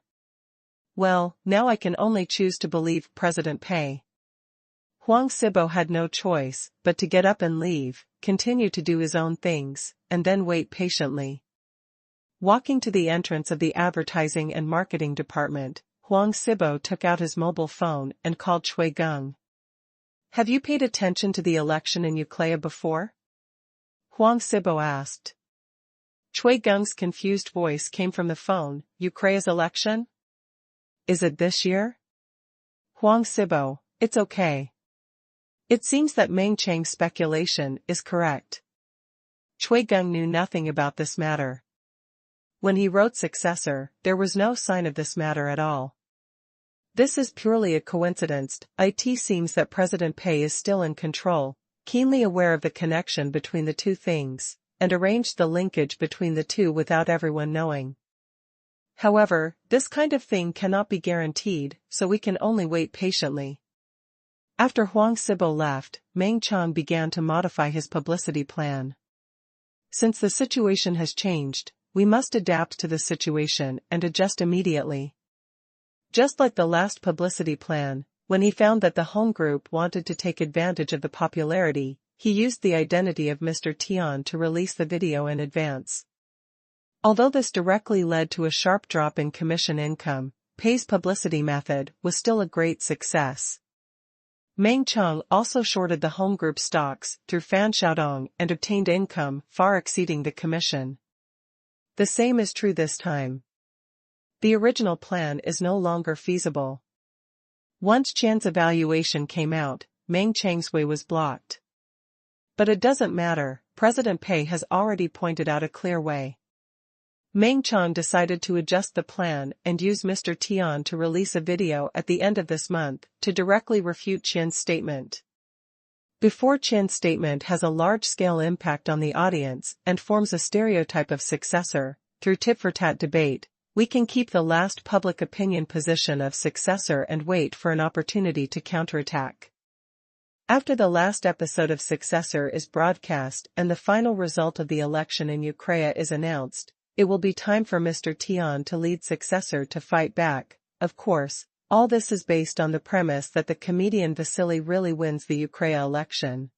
Well, now I can only choose to believe President Pei. Huang Sibo had no choice but to get up and leave, continue to do his own things, and then wait patiently. Walking to the entrance of the advertising and marketing department, Huang Sibo took out his mobile phone and called Chui Geng. Have you paid attention to the election in Uclea before? Huang Sibo asked. Chui Geng's confused voice came from the phone. Uclea's election? Is it this year? Huang Sibo, it's okay. It seems that Meng Chang's speculation is correct. Chui Geng knew nothing about this matter. When he wrote Successor, there was no sign of this matter at all. This is purely a coincidence. It seems that President Pei is still in control, keenly aware of the connection between the two things, and arranged the linkage between the two without everyone knowing. However, this kind of thing cannot be guaranteed, so we can only wait patiently. After Huang Sibo left, Meng Chong began to modify his publicity plan. Since the situation has changed, we must adapt to the situation and adjust immediately. Just like the last publicity plan, when he found that the home group wanted to take advantage of the popularity, he used the identity of Mr. Tian to release the video in advance. Although this directly led to a sharp drop in commission income, Pei's publicity method was still a great success. Meng Chong also shorted the home group stocks through Fan Xiaodong and obtained income far exceeding the commission. The same is true this time. The original plan is no longer feasible. Once Qian's evaluation came out, Meng Chang's way was blocked. But it doesn't matter, President Pei has already pointed out a clear way. Meng Chong decided to adjust the plan and use Mr. Tian to release a video at the end of this month to directly refute Qian's statement. Before Qian's statement has a large-scale impact on the audience and forms a stereotype of Successor, through tit-for-tat debate, we can keep the last public opinion position of Successor and wait for an opportunity to counterattack. After the last episode of Successor is broadcast and the final result of the election in Uclea is announced, it will be time for Mr. Tian to lead Successor to fight back. Of course, all this is based on the premise that the comedian Vasily really wins the Uclea election.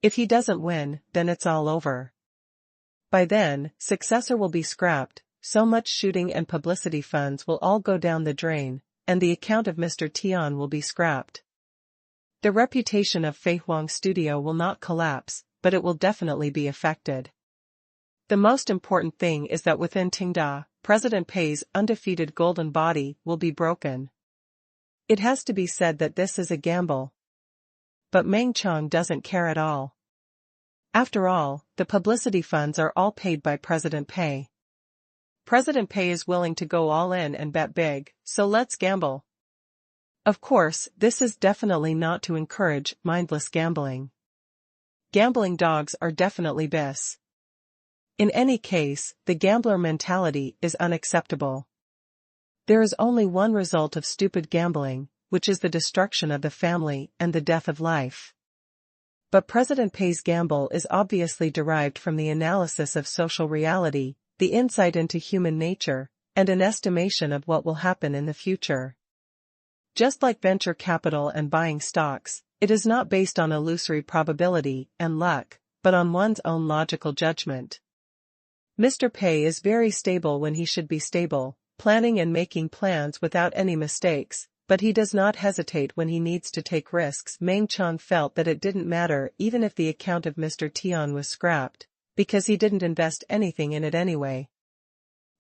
If he doesn't win, then it's all over. By then, Successor will be scrapped, so much shooting and publicity funds will all go down the drain, and the account of Mr. Tian will be scrapped. The reputation of Fei Huang Studio will not collapse, but it will definitely be affected. The most important thing is that within Tenda, President Pei's undefeated golden body will be broken. It has to be said that this is a gamble. But Meng Chong doesn't care at all. After all, the publicity funds are all paid by President Pei. President Pei is willing to go all in and bet big, so let's gamble. Of course, this is definitely not to encourage mindless gambling. Gambling dogs are definitely bis. In any case, the gambler mentality is unacceptable. There is only one result of stupid gambling, which is the destruction of the family and the death of life. But President Pei's gamble is obviously derived from the analysis of social reality, the insight into human nature, and an estimation of what will happen in the future. Just like venture capital and buying stocks, it is not based on illusory probability and luck, but on one's own logical judgment. Mr. Pei is very stable when he should be stable, planning and making plans without any mistakes, but he does not hesitate when he needs to take risks. Meng Qiang felt that it didn't matter even if the account of Mr. Tian was scrapped, because he didn't invest anything in it anyway.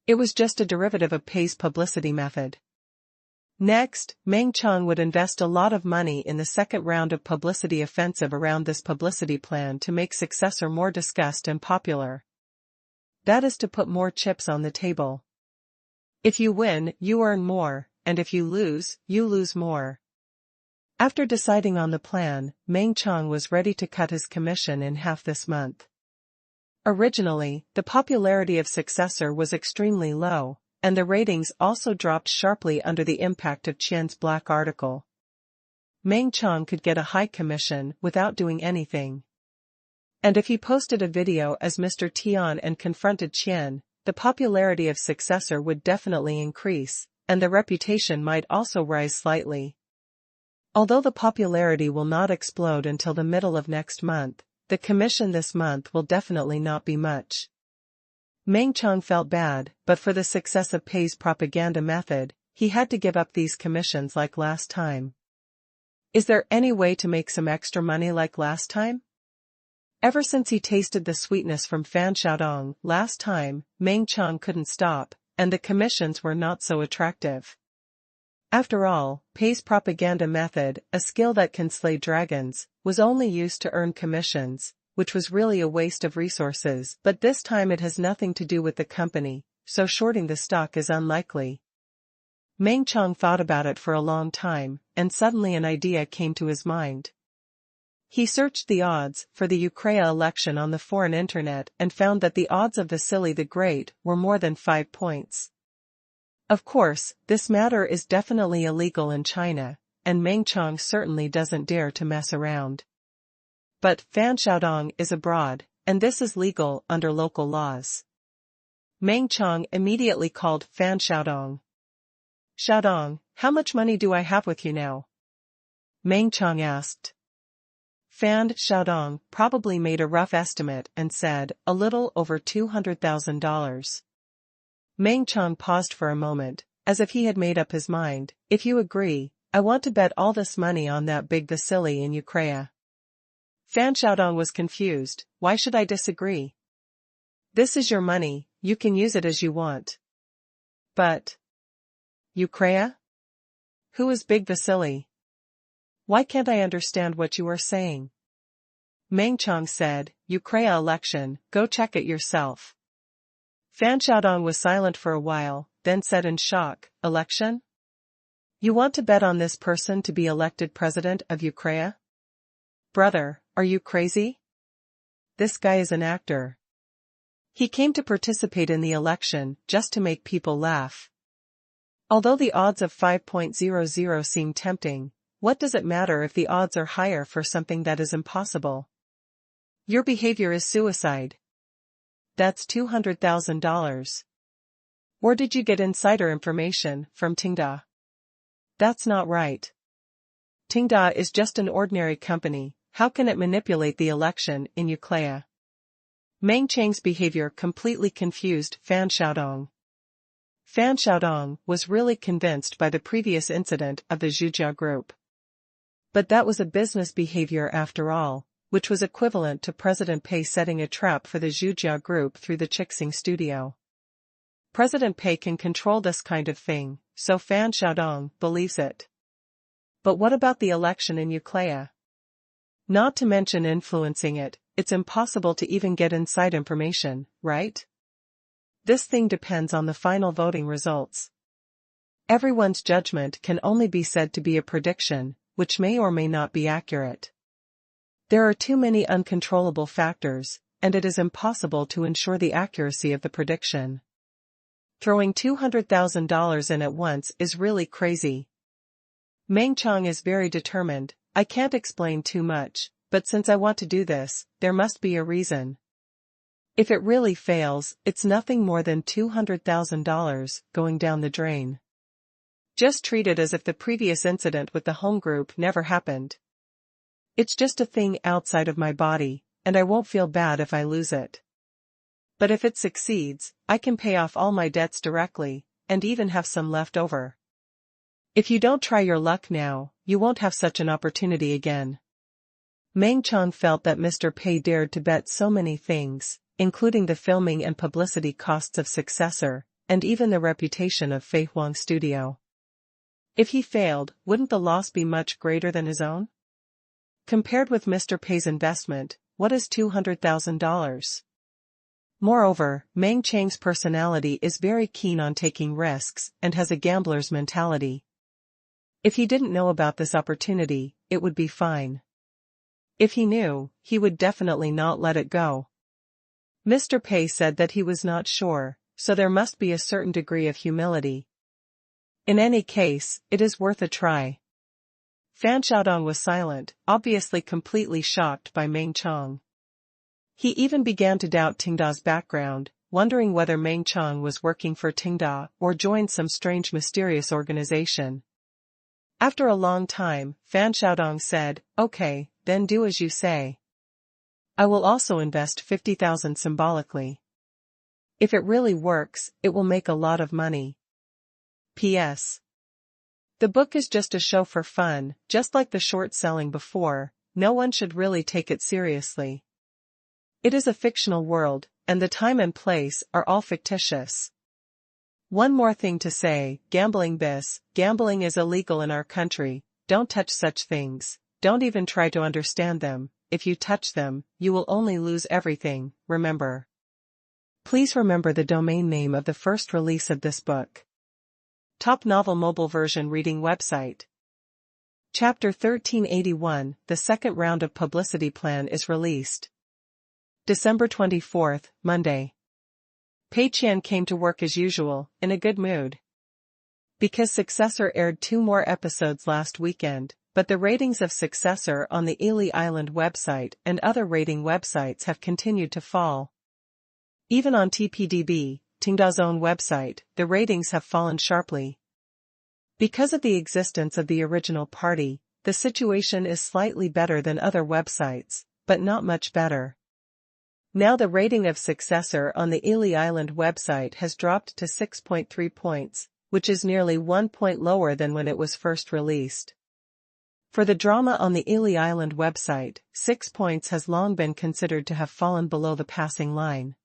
It was just a derivative of Pei's publicity method. Next, Meng Qiang would invest a lot of money in the second round of publicity offensive around this publicity plan to make successor more discussed and popular. That is to put more chips on the table. If you win, you earn more, and if you lose more. After deciding on the plan, Meng Qiang was ready to cut his commission in half this month. Originally, the popularity of Successor was extremely low, and the ratings also dropped sharply under the impact of Qian's black article. Meng Qiang could get a high commission without doing anything. And if he posted a video as Mr. Tian and confronted Qian, the popularity of Successor would definitely increase, and the reputation might also rise slightly. Although the popularity will not explode until the middle of next month, the commission this month will definitely not be much. Meng Qiang felt bad, but for the success of Pei's propaganda method, he had to give up these commissions like last time. Is there any way to make some extra money like last time? Ever since he tasted the sweetness from Fan Xiaodong last time, Meng Qiang couldn't stop, and the commissions were not so attractive. After all, Pei's propaganda method, a skill that can slay dragons, was only used to earn commissions, which was really a waste of resources, but this time it has nothing to do with the company, so shorting the stock is unlikely. Meng Qiang thought about it for a long time, and suddenly an idea came to his mind. He searched the odds for the Ukraine election on the foreign internet and found that the odds of Vasily the Great were more than 5 points. Of course, this matter is definitely illegal in China, and Meng Qiang certainly doesn't dare to mess around. But Fan Xiaodong is abroad, and this is legal under local laws. Meng Qiang immediately called Fan Xiaodong. "Xiaodong, how much money do I have with you now?" Meng Qiang asked. Fan Xiaodong probably made a rough estimate and said, "A little over $200,000. Meng Qiang paused for a moment, as if he had made up his mind. "If you agree, I want to bet all this money on that big Vasily in Ukraine." Fan Xiaodong was confused. "Why should I disagree? This is your money, you can use it as you want." "But Ukraine? Who is Big Vasily? Why can't I understand what you are saying?" Meng Qiang said, "Ukraine election, go check it yourself." Fan Xiaodong was silent for a while, then said in shock, "Election? You want to bet on this person to be elected president of Ukraine? Brother, are you crazy? This guy is an actor. He came to participate in the election just to make people laugh. Although the odds of 5.00 seem tempting, what does it matter if the odds are higher for something that is impossible? Your behavior is suicide. That's $200,000. Or did you get insider information from Tenda? That's not right. Tenda is just an ordinary company, how can it manipulate the election in Ukraine?" Meng Qiang's behavior completely confused Fan Xiaodong. Fan Xiaodong was really convinced by the previous incident of the Zhujia group. But that was a business behavior after all, which was equivalent to President Pei setting a trap for the Zhujia group through the Qingshan studio. President Pei can control this kind of thing, so Fan Xiaodong believes it. But what about the election in Ukraine? Not to mention influencing it, it's impossible to even get inside information, right? This thing depends on the final voting results. Everyone's judgment can only be said to be a prediction, which may or may not be accurate. There are too many uncontrollable factors, and it is impossible to ensure the accuracy of the prediction. Throwing $200,000 in at once is really crazy. Meng Chang is very determined. I can't explain too much, but since I want to do this, there must be a reason. If it really fails, it's nothing more than $200,000 going down the drain. Just treat it as if the previous incident with the home group never happened. It's just a thing outside of my body, and I won't feel bad if I lose it. But if it succeeds, I can pay off all my debts directly, and even have some left over. If you don't try your luck now, you won't have such an opportunity again. Meng Chang felt that Mr. Pei dared to bet so many things, including the filming and publicity costs of Successor, and even the reputation of Fei Huang Studio. If he failed, wouldn't the loss be much greater than his own? Compared with Mr. Pei's investment, what is $200,000? Moreover, Meng Chang's personality is very keen on taking risks and has a gambler's mentality. If he didn't know about this opportunity, it would be fine. If he knew, he would definitely not let it go. Mr. Pei said that he was not sure, so there must be a certain degree of humility. In any case, it is worth a try. Fan Xiaodong was silent, obviously completely shocked by Meng Chang. He even began to doubt Tingda's background, wondering whether Meng Chang was working for Tingda or joined some strange mysterious organization. After a long time, Fan Xiaodong said, "Okay, then do as you say. I will also invest 50,000 symbolically. If it really works, it will make a lot of money. P.S. The book is just a show for fun, just like the short selling before, no one should really take it seriously. It is a fictional world, and the time and place are all fictitious. One more thing to say, gambling is illegal in our country, don't touch such things, don't even try to understand them, if you touch them, you will only lose everything, remember." Please remember the domain name of the first release of this book. Top Novel Mobile Version Reading Website. Chapter 1381, the second round of publicity plan is released. December 24, Monday. Pei Qian came to work as usual, in a good mood. Because Successor aired 2 more episodes last weekend, but the ratings of Successor on the Ili Island website and other rating websites have continued to fall. Even on TPDB, Tingda's own website, the ratings have fallen sharply. Because of the existence of the original party, the situation is slightly better than other websites, but not much better. Now the rating of Successor on the Ili Island website has dropped to 6.3 points, which is nearly 1 point lower than when it was first released. For the drama on the Ili Island website, 6 points has long been considered to have fallen below the passing line.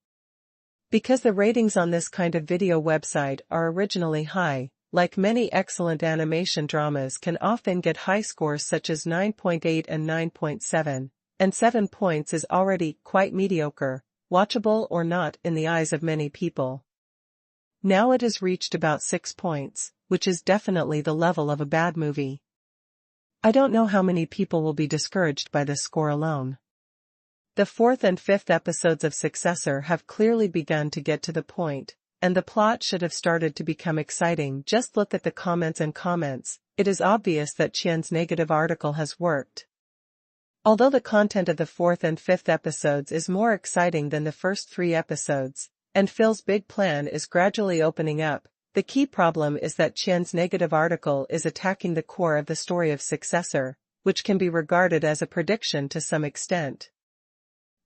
Because the ratings on this kind of video website are originally high, like many excellent animation dramas can often get high scores such as 9.8 and 9.7, and 7 points is already quite mediocre, watchable or not in the eyes of many people. Now it has reached about 6 points, which is definitely the level of a bad movie. I don't know how many people will be discouraged by this score alone. The 4th and 5th episodes of Successor have clearly begun to get to the point, and the plot should have started to become exciting. Just look at the comments. It is obvious that Qian's negative article has worked. Although the content of the 4th and 5th episodes is more exciting than the first 3 episodes, and Phil's big plan is gradually opening up, the key problem is that Qian's negative article is attacking the core of the story of Successor, which can be regarded as a prediction to some extent.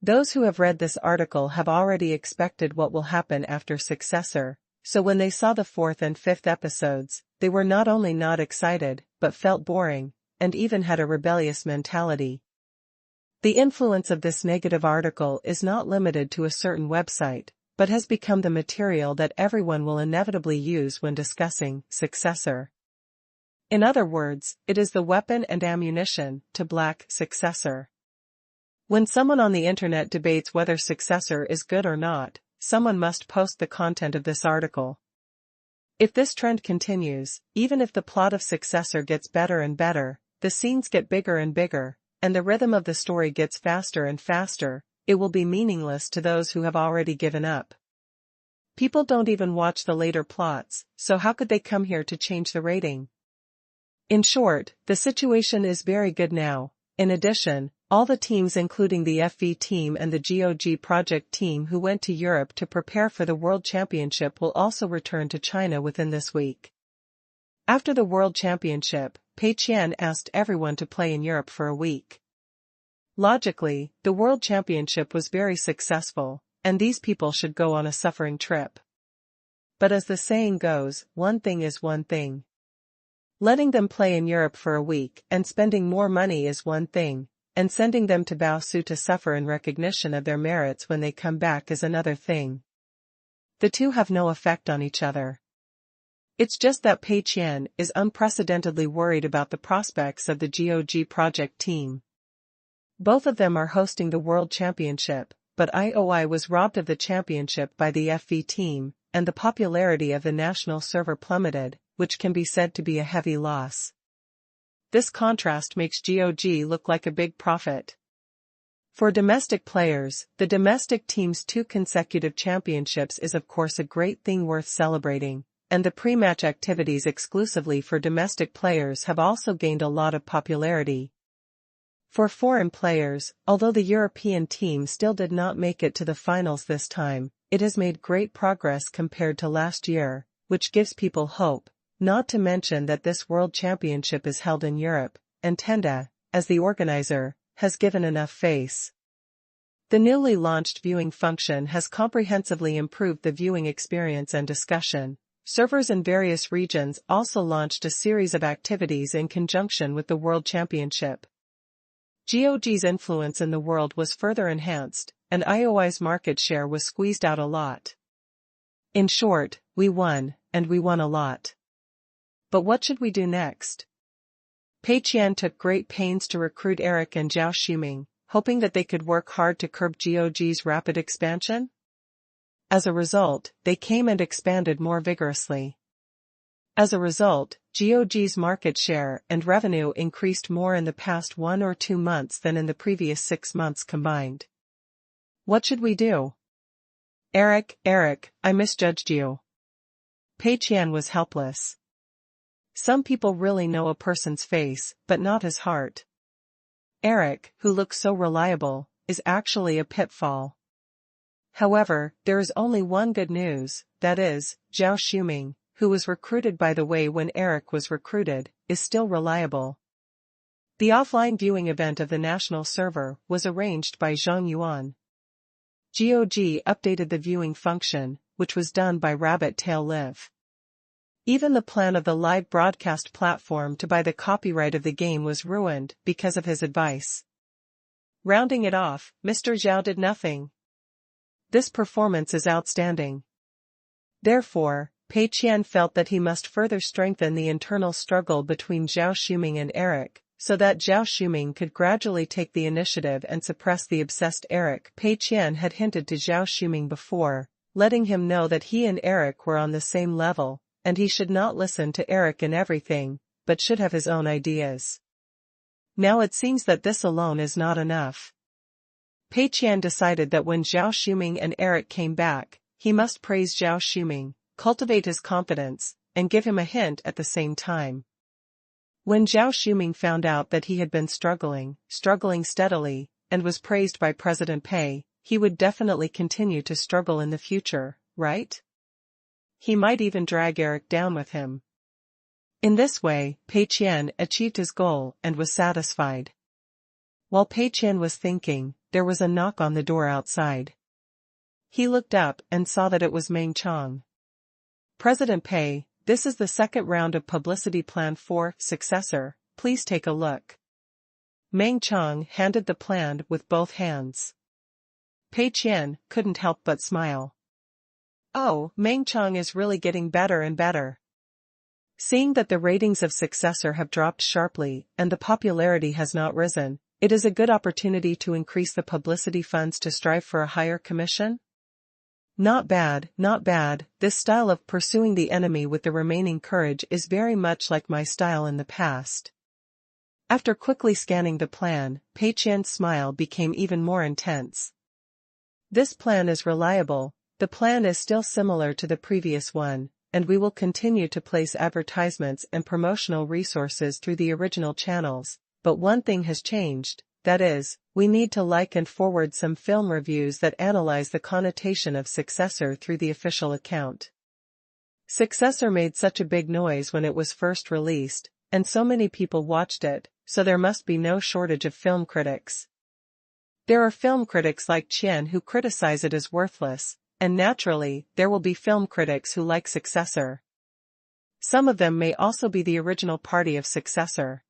Those who have read this article have already expected what will happen after Successor, so when they saw the 4th and 5th episodes, they were not only not excited, but felt boring, and even had a rebellious mentality. The influence of this negative article is not limited to a certain website, but has become the material that everyone will inevitably use when discussing Successor. In other words, it is the weapon and ammunition to black Successor. When someone on the internet debates whether Successor is good or not, someone must post the content of this article. If this trend continues, even if the plot of Successor gets better and better, the scenes get bigger and bigger, and the rhythm of the story gets faster and faster, it will be meaningless to those who have already given up. People don't even watch the later plots, so how could they come here to change the rating? In short, the situation is very good now. In addition, all the teams including the FV team and the GOG project team who went to Europe to prepare for the World Championship will also return to China within this week. After the World Championship, Pei Qian asked everyone to play in Europe for a week. Logically, the World Championship was very successful, and these people should go on a suffering trip. But as the saying goes, one thing is one thing. Letting them play in Europe for a week and spending more money is one thing, and sending them to Baosu to suffer in recognition of their merits when they come back is another thing. The two have no effect on each other. It's just that Pei Qian is unprecedentedly worried about the prospects of the GOG project team. Both of them are hosting the World Championship, but IOI was robbed of the championship by the FV team, and the popularity of the national server plummeted, which can be said to be a heavy loss. This contrast makes GOG look like a big profit. For domestic players, the domestic team's 2 consecutive championships is of course a great thing worth celebrating, and the pre-match activities exclusively for domestic players have also gained a lot of popularity. For foreign players, although the European team still did not make it to the finals this time, it has made great progress compared to last year, which gives people hope, not to mention that this World Championship is held in Europe, and Tenda, as the organizer, has given enough face. The newly launched viewing function has comprehensively improved the viewing experience and discussion. Servers in various regions also launched a series of activities in conjunction with the World Championship. GOG's influence in the world was further enhanced, and IOI's market share was squeezed out a lot. In short, we won, and we won a lot. But what should we do next? Pei Qian took great pains to recruit Eric and Zhao Xuming, hoping that they could work hard to curb GOG's rapid expansion. As a result, they came and expanded more vigorously. As a result, GOG's market share and revenue increased more in the past 1 or 2 months than in the previous 6 months combined. What should we do? Eric, I misjudged you. Pei Qian was helpless. Some people really know a person's face, but not his heart. Eric, who looks so reliable, is actually a pitfall. However, there is only one good news, that is, Zhao Xuming, who was recruited by the way when Eric was recruited, is still reliable. The offline viewing event of the national server was arranged by Zhang Yuan. GOG updated the viewing function, which was done by Rabbit Tail Live. Even the plan of the live broadcast platform to buy the copyright of the game was ruined because of his advice. Rounding it off, Mr. Zhao did nothing. This performance is outstanding. Therefore, Pei Qian felt that he must further strengthen the internal struggle between Zhao Xuming and Eric, so that Zhao Xuming could gradually take the initiative and suppress the obsessed Eric. Pei Qian had hinted to Zhao Xuming before, letting him know that he and Eric were on the same level, and he should not listen to Eric in everything, but should have his own ideas. Now it seems that this alone is not enough. Pei Qian decided that when Zhao Xuming and Eric came back, he must praise Zhao Xuming, cultivate his confidence, and give him a hint at the same time. When Zhao Xuming found out that he had been struggling steadily, and was praised by President Pei, he would definitely continue to struggle in the future, right? He might even drag Eric down with him. In this way, Pei Qian achieved his goal and was satisfied. While Pei Qian was thinking, there was a knock on the door outside. He looked up and saw that it was Meng Chong. President Pei, this is the second round of publicity plan for successor, please take a look. Meng Chong handed the plan with both hands. Pei Qian couldn't help but smile. Oh, Meng Chong is really getting better and better. Seeing that the ratings of successor have dropped sharply and the popularity has not risen, it is a good opportunity to increase the publicity funds to strive for a higher commission? Not bad, not bad. This style of pursuing the enemy with the remaining courage is very much like my style in the past. After quickly scanning the plan, Pei Qian's smile became even more intense. This plan is reliable, the plan is still similar to the previous one, and we will continue to place advertisements and promotional resources through the original channels, but one thing has changed, that is, we need to like and forward some film reviews that analyze the connotation of Successor through the official account. Successor made such a big noise when it was first released, and so many people watched it, so there must be no shortage of film critics. There are film critics like Qian who criticize it as worthless, and naturally, there will be film critics who like Successor. Some of them may also be the original party of Successor.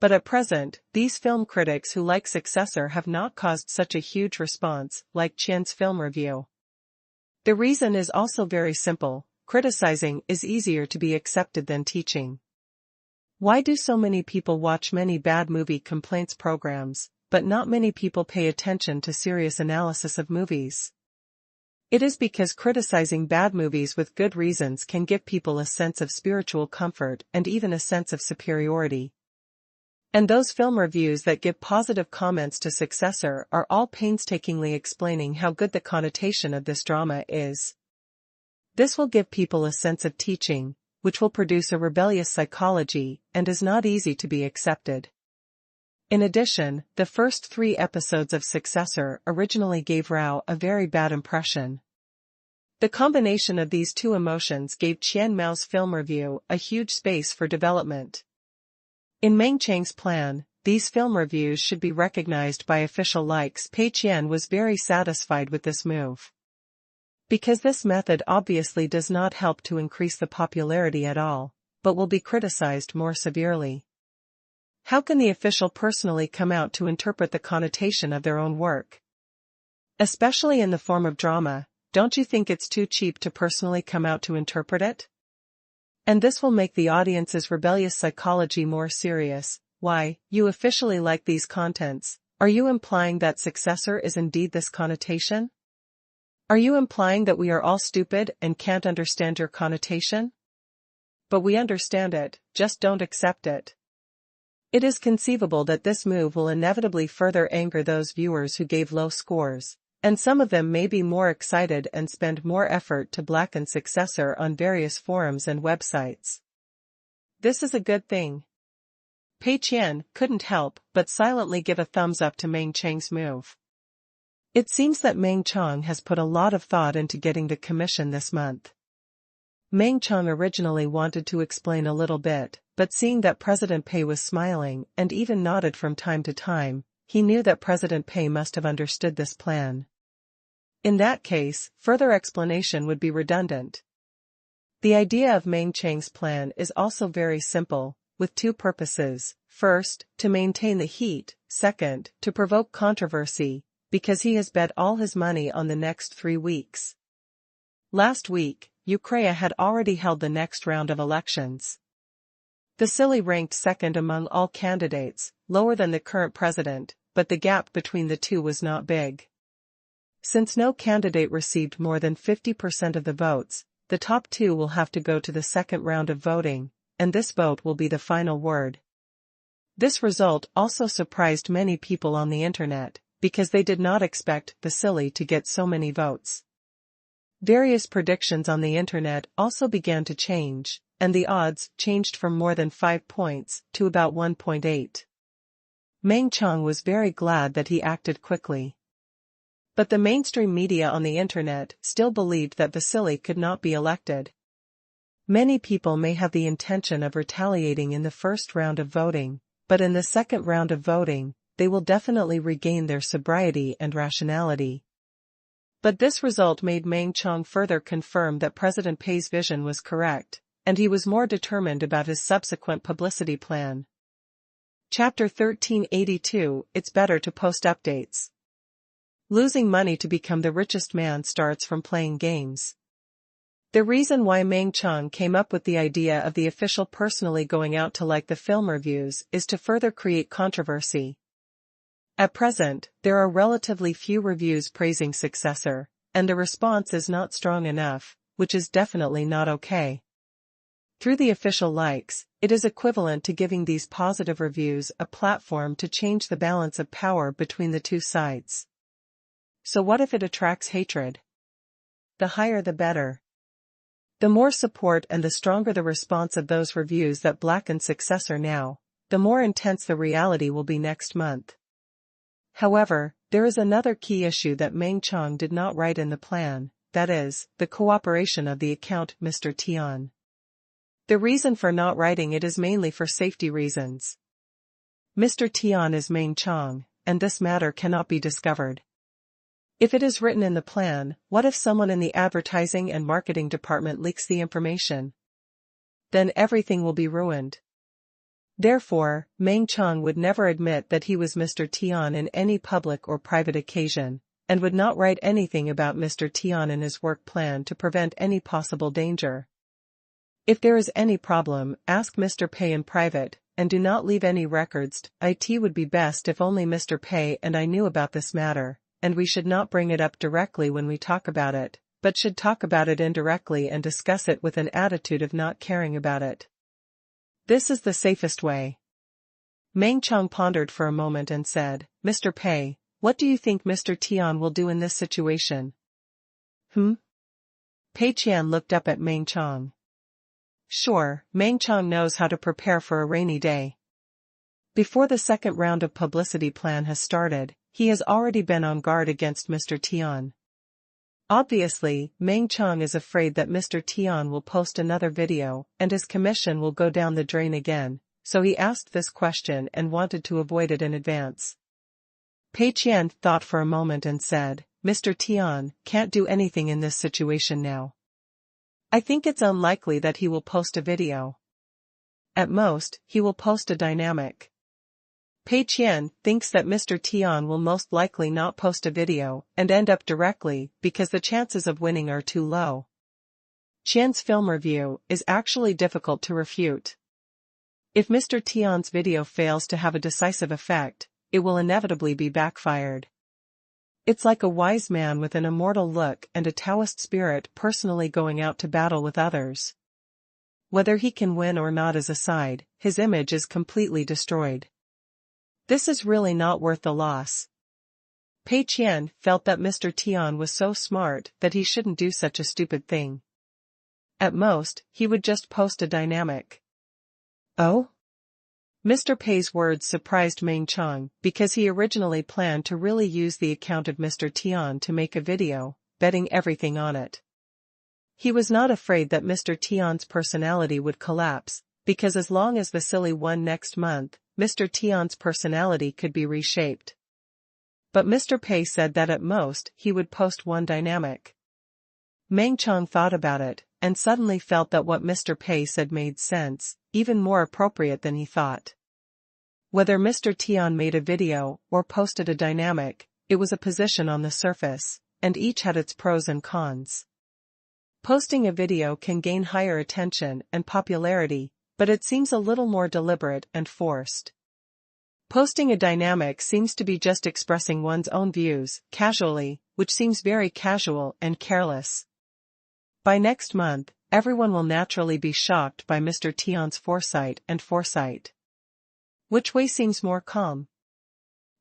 But at present, these film critics who like Successor have not caused such a huge response, like Qian's film review. The reason is also very simple: criticizing is easier to be accepted than teaching. Why do so many people watch many bad movie complaints programs, but not many people pay attention to serious analysis of movies? It is because criticizing bad movies with good reasons can give people a sense of spiritual comfort and even a sense of superiority. And those film reviews that give positive comments to Successor are all painstakingly explaining how good the connotation of this drama is. This will give people a sense of teaching, which will produce a rebellious psychology, and is not easy to be accepted. In addition, the first 3 episodes of Successor originally gave Rao a very bad impression. The combination of these two emotions gave Qian Mao's film review a huge space for development. In Meng Chang's plan, these film reviews should be recognized by official likes. Pei Qian was very satisfied with this move. Because this method obviously does not help to increase the popularity at all, but will be criticized more severely. How can the official personally come out to interpret the connotation of their own work? Especially in the form of drama, don't you think it's too cheap to personally come out to interpret it? And this will make the audience's rebellious psychology more serious. Why, you officially like these contents, are you implying that Successor is indeed this connotation? Are you implying that we are all stupid and can't understand your connotation? But we understand it, just don't accept it. It is conceivable that this move will inevitably further anger those viewers who gave low scores, and some of them may be more excited and spend more effort to blacken Successor on various forums and websites. This is a good thing. Pei Qian couldn't help but silently give a thumbs up to Meng Chang's move. It seems that Meng Chang has put a lot of thought into getting the commission this month. Meng Chang originally wanted to explain a little bit, but seeing that President Pei was smiling and even nodded from time to time, he knew that President Pei must have understood this plan. In that case, further explanation would be redundant. The idea of Meng Chang's plan is also very simple, with 2 purposes: first, to maintain the heat; second, to provoke controversy, because he has bet all his money on the next 3 weeks. Last week, Ukraine had already held the next round of elections. Vasily ranked second among all candidates, lower than the current president, but the gap between the two was not big. Since no candidate received more than 50% of the votes, the top 2 will have to go to the second round of voting, and this vote will be the final word. This result also surprised many people on the internet, because they did not expect Vasily to get so many votes. Various predictions on the internet also began to change, and the odds changed from more than 5 points to about 1.8. Meng Chang was very glad that he acted quickly. But the mainstream media on the internet still believed that Vasily could not be elected. Many people may have the intention of retaliating in the first round of voting, but in the second round of voting, they will definitely regain their sobriety and rationality. But this result made Meng Chang further confirm that President Pei's vision was correct, and he was more determined about his subsequent publicity plan. Chapter 1382, It's better to post updates. Losing money to become the richest man starts from playing games. The reason why Meng Chang came up with the idea of the official personally going out to like the film reviews is to further create controversy. At present, there are relatively few reviews praising Successor, and the response is not strong enough, which is definitely not okay. Through the official likes, it is equivalent to giving these positive reviews a platform to change the balance of power between the two sides. So what if it attracts hatred? The higher the better. The more support and the stronger the response of those reviews that blacken success are now, the more intense the reality will be next month. However, there is another key issue that Meng Qiang did not write in the plan, that is, the cooperation of the account Mr. Tian. The reason for not writing it is mainly for safety reasons. Mr. Tian is Meng Qiang, and this matter cannot be discovered. If it is written in the plan, what if someone in the advertising and marketing department leaks the information? Then everything will be ruined. Therefore, Meng Qiang would never admit that he was Mr. Tian in any public or private occasion, and would not write anything about Mr. Tian in his work plan to prevent any possible danger. If there is any problem, ask Mr. Pei in private, and do not leave any records. It would be best if only Mr. Pei and I knew about this matter, and we should not bring it up directly when we talk about it, but should talk about it indirectly and discuss it with an attitude of not caring about it. This is the safest way. Meng Qiang pondered for a moment and said, Mr. Pei, what do you think Mr. Tian will do in this situation? Pei Qian looked up at Meng Qiang. Sure, Meng Qiang knows how to prepare for a rainy day. Before the second round of publicity plan has started, he has already been on guard against Mr. Tian. Obviously, Meng Qiang is afraid that Mr. Tian will post another video and his commission will go down the drain again, so he asked this question and wanted to avoid it in advance. Pei Qian thought for a moment and said, Mr. Tian can't do anything in this situation now. I think it's unlikely that he will post a video. At most, he will post a dynamic. Pei Qian thinks that Mr. Tian will most likely not post a video and end up directly because the chances of winning are too low. Qian's film review is actually difficult to refute. If Mr. Tian's video fails to have a decisive effect, it will inevitably be backfired. It's like a wise man with an immortal look and a Taoist spirit personally going out to battle with others. Whether he can win or not is aside, his image is completely destroyed. This is really not worth the loss. Pei Qian felt that Mr. Tian was so smart that he shouldn't do such a stupid thing. At most, he would just post a dynamic. Oh? Mr. Pei's words surprised Meng Qiang because he originally planned to really use the account of Mr. Tian to make a video, betting everything on it. He was not afraid that Mr. Tian's personality would collapse, because as long as Vasily won next month, Mr. Tian's personality could be reshaped. But Mr. Pei said that at most he would post one dynamic. Meng Qiang thought about it, and suddenly felt that what Mr. Pei said made sense, even more appropriate than he thought. Whether Mr. Tian made a video or posted a dynamic, it was a position on the surface, and each had its pros and cons. Posting a video can gain higher attention and popularity, but it seems a little more deliberate and forced. Posting a dynamic seems to be just expressing one's own views, casually, which seems very casual and careless. By next month, everyone will naturally be shocked by Mr. Tian's foresight. Which way seems more calm?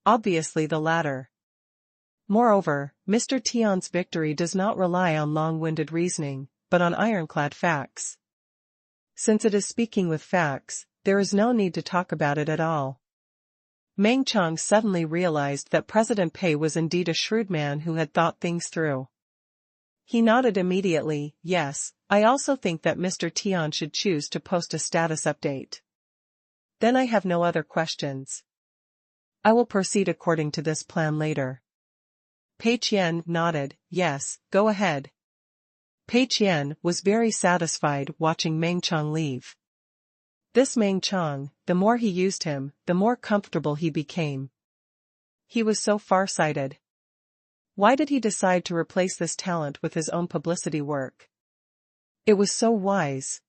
Obviously the latter. Moreover, Mr. Tian's victory does not rely on long-winded reasoning, but on ironclad facts. Since it is speaking with facts, there is no need to talk about it at all. Meng Qiang suddenly realized that President Pei was indeed a shrewd man who had thought things through. He nodded immediately, yes, I also think that Mr. Tian should choose to post a status update. Then I have no other questions. I will proceed according to this plan later. Pei Qian nodded, yes, go ahead. Pei Qian was very satisfied watching Meng Qiang leave. This Meng Qiang, the more he used him, the more comfortable he became. He was so far-sighted. Why did he decide to replace this talent with his own publicity work? It was so wise.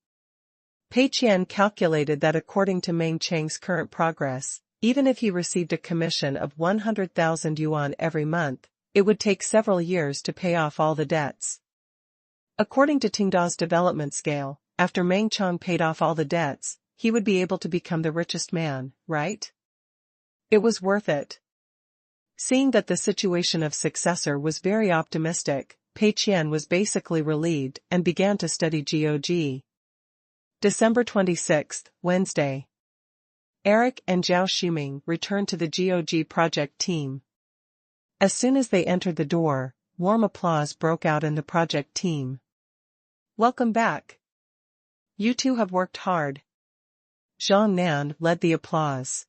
Pei Qian calculated that according to Meng Qiang's current progress, even if he received a commission of 100,000 yuan every month, it would take several years to pay off all the debts. According to Tengda's development scale, after Meng Qiang paid off all the debts, he would be able to become the richest man, right? It was worth it. Seeing that the situation of successor was very optimistic, Pei Qian was basically relieved and began to study GOG. December 26, Wednesday. Eric and Zhao Shuming returned to the GOG project team. As soon as they entered the door, warm applause broke out in the project team. Welcome back. You two have worked hard. Zhang Nan led the applause.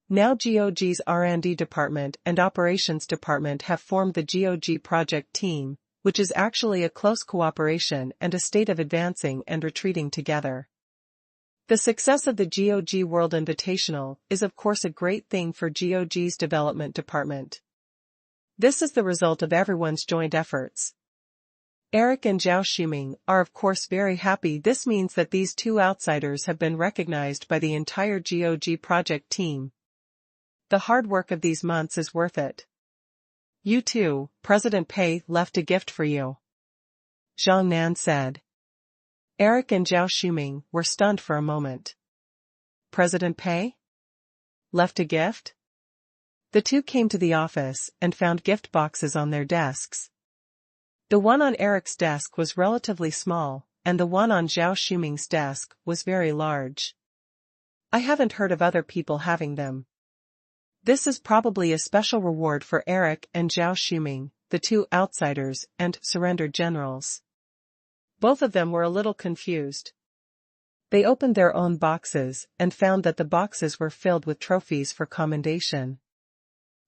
Now GOG's R&D department and operations department have formed the GOG project team, which is actually a close cooperation and a state of advancing and retreating together. The success of the GOG World Invitational is of course a great thing for GOG's development department. This is the result of everyone's joint efforts. Eric and Zhao Shuming are of course very happy. This means that these two outsiders have been recognized by the entire GOG project team. The hard work of these months is worth it. You too, President Pei left a gift for you. Zhang Nan said. Eric and Zhao Shuming were stunned for a moment. President Pei? Left a gift? The two came to the office and found gift boxes on their desks. The one on Eric's desk was relatively small, and the one on Zhao Shuming's desk was very large. I haven't heard of other people having them. This is probably a special reward for Eric and Zhao Shuming, the two outsiders and surrendered generals. Both of them were a little confused. They opened their own boxes and found that the boxes were filled with trophies for commendation.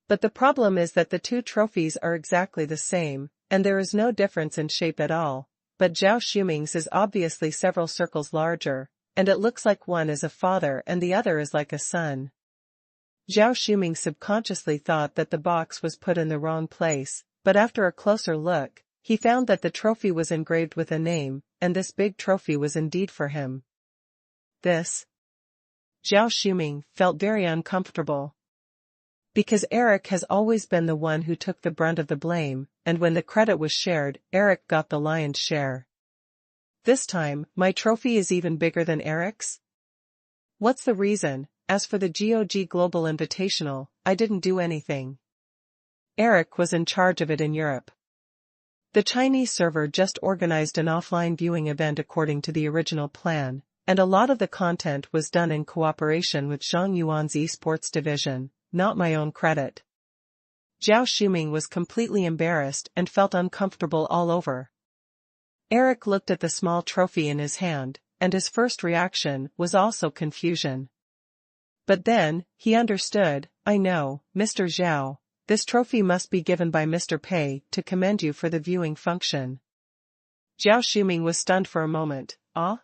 But the problem is that the two trophies are exactly the same, and there is no difference in shape at all, but Zhao Shuming's is obviously several circles larger, and it looks like one is a father and the other is like a son. Zhao Shuming subconsciously thought that the box was put in the wrong place, but after a closer look, he found that the trophy was engraved with a name, and this big trophy was indeed for him. Zhao Shuming felt very uncomfortable. Because Eric has always been the one who took the brunt of the blame, and when the credit was shared, Eric got the lion's share. This time, my trophy is even bigger than Eric's? What's the reason? As for the GOG Global Invitational, I didn't do anything. Eric was in charge of it in Europe. The Chinese server just organized an offline viewing event according to the original plan, and a lot of the content was done in cooperation with Zhang Yuan's esports division, not my own credit. Zhao Shuming was completely embarrassed and felt uncomfortable all over. Eric looked at the small trophy in his hand, and his first reaction was also confusion. But then, he understood. I know, Mr. Zhao, this trophy must be given by Mr. Pei to commend you for the viewing function. Zhao Shuming was stunned for a moment. Ah?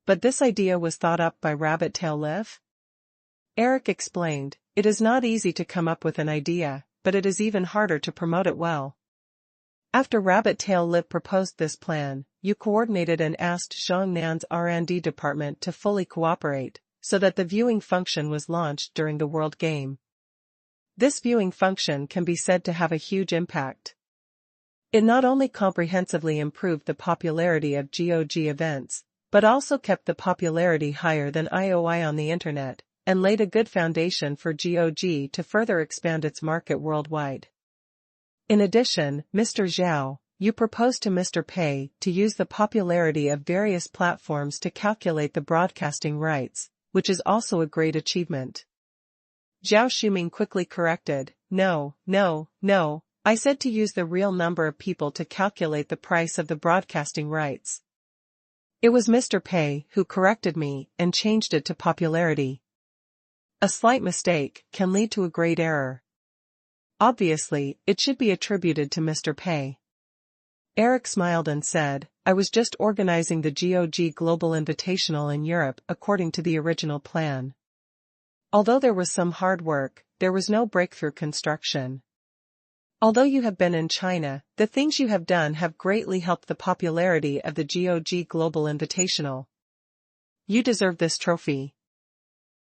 But this idea was thought up by Rabbit Tail Live? Eric explained, it is not easy to come up with an idea, but it is even harder to promote it well. After Rabbit Tail Live proposed this plan, you coordinated and asked Zhang Nan's R&D department to fully cooperate, so that the viewing function was launched during the World Game. This viewing function can be said to have a huge impact. It not only comprehensively improved the popularity of GOG events, but also kept the popularity higher than IOI on the internet, and laid a good foundation for GOG to further expand its market worldwide. In addition, Mr. Zhao, you proposed to Mr. Pei to use the popularity of various platforms to calculate the broadcasting rights, which is also a great achievement. Zhao Shuming quickly corrected, no, I said to use the real number of people to calculate the price of the broadcasting rights. It was Mr. Pei who corrected me and changed it to popularity. A slight mistake can lead to a great error. Obviously, it should be attributed to Mr. Pei. Eric smiled and said, I was just organizing the GOG Global Invitational in Europe according to the original plan. Although there was some hard work, there was no breakthrough construction. Although you have been in China, the things you have done have greatly helped the popularity of the GOG Global Invitational. You deserve this trophy.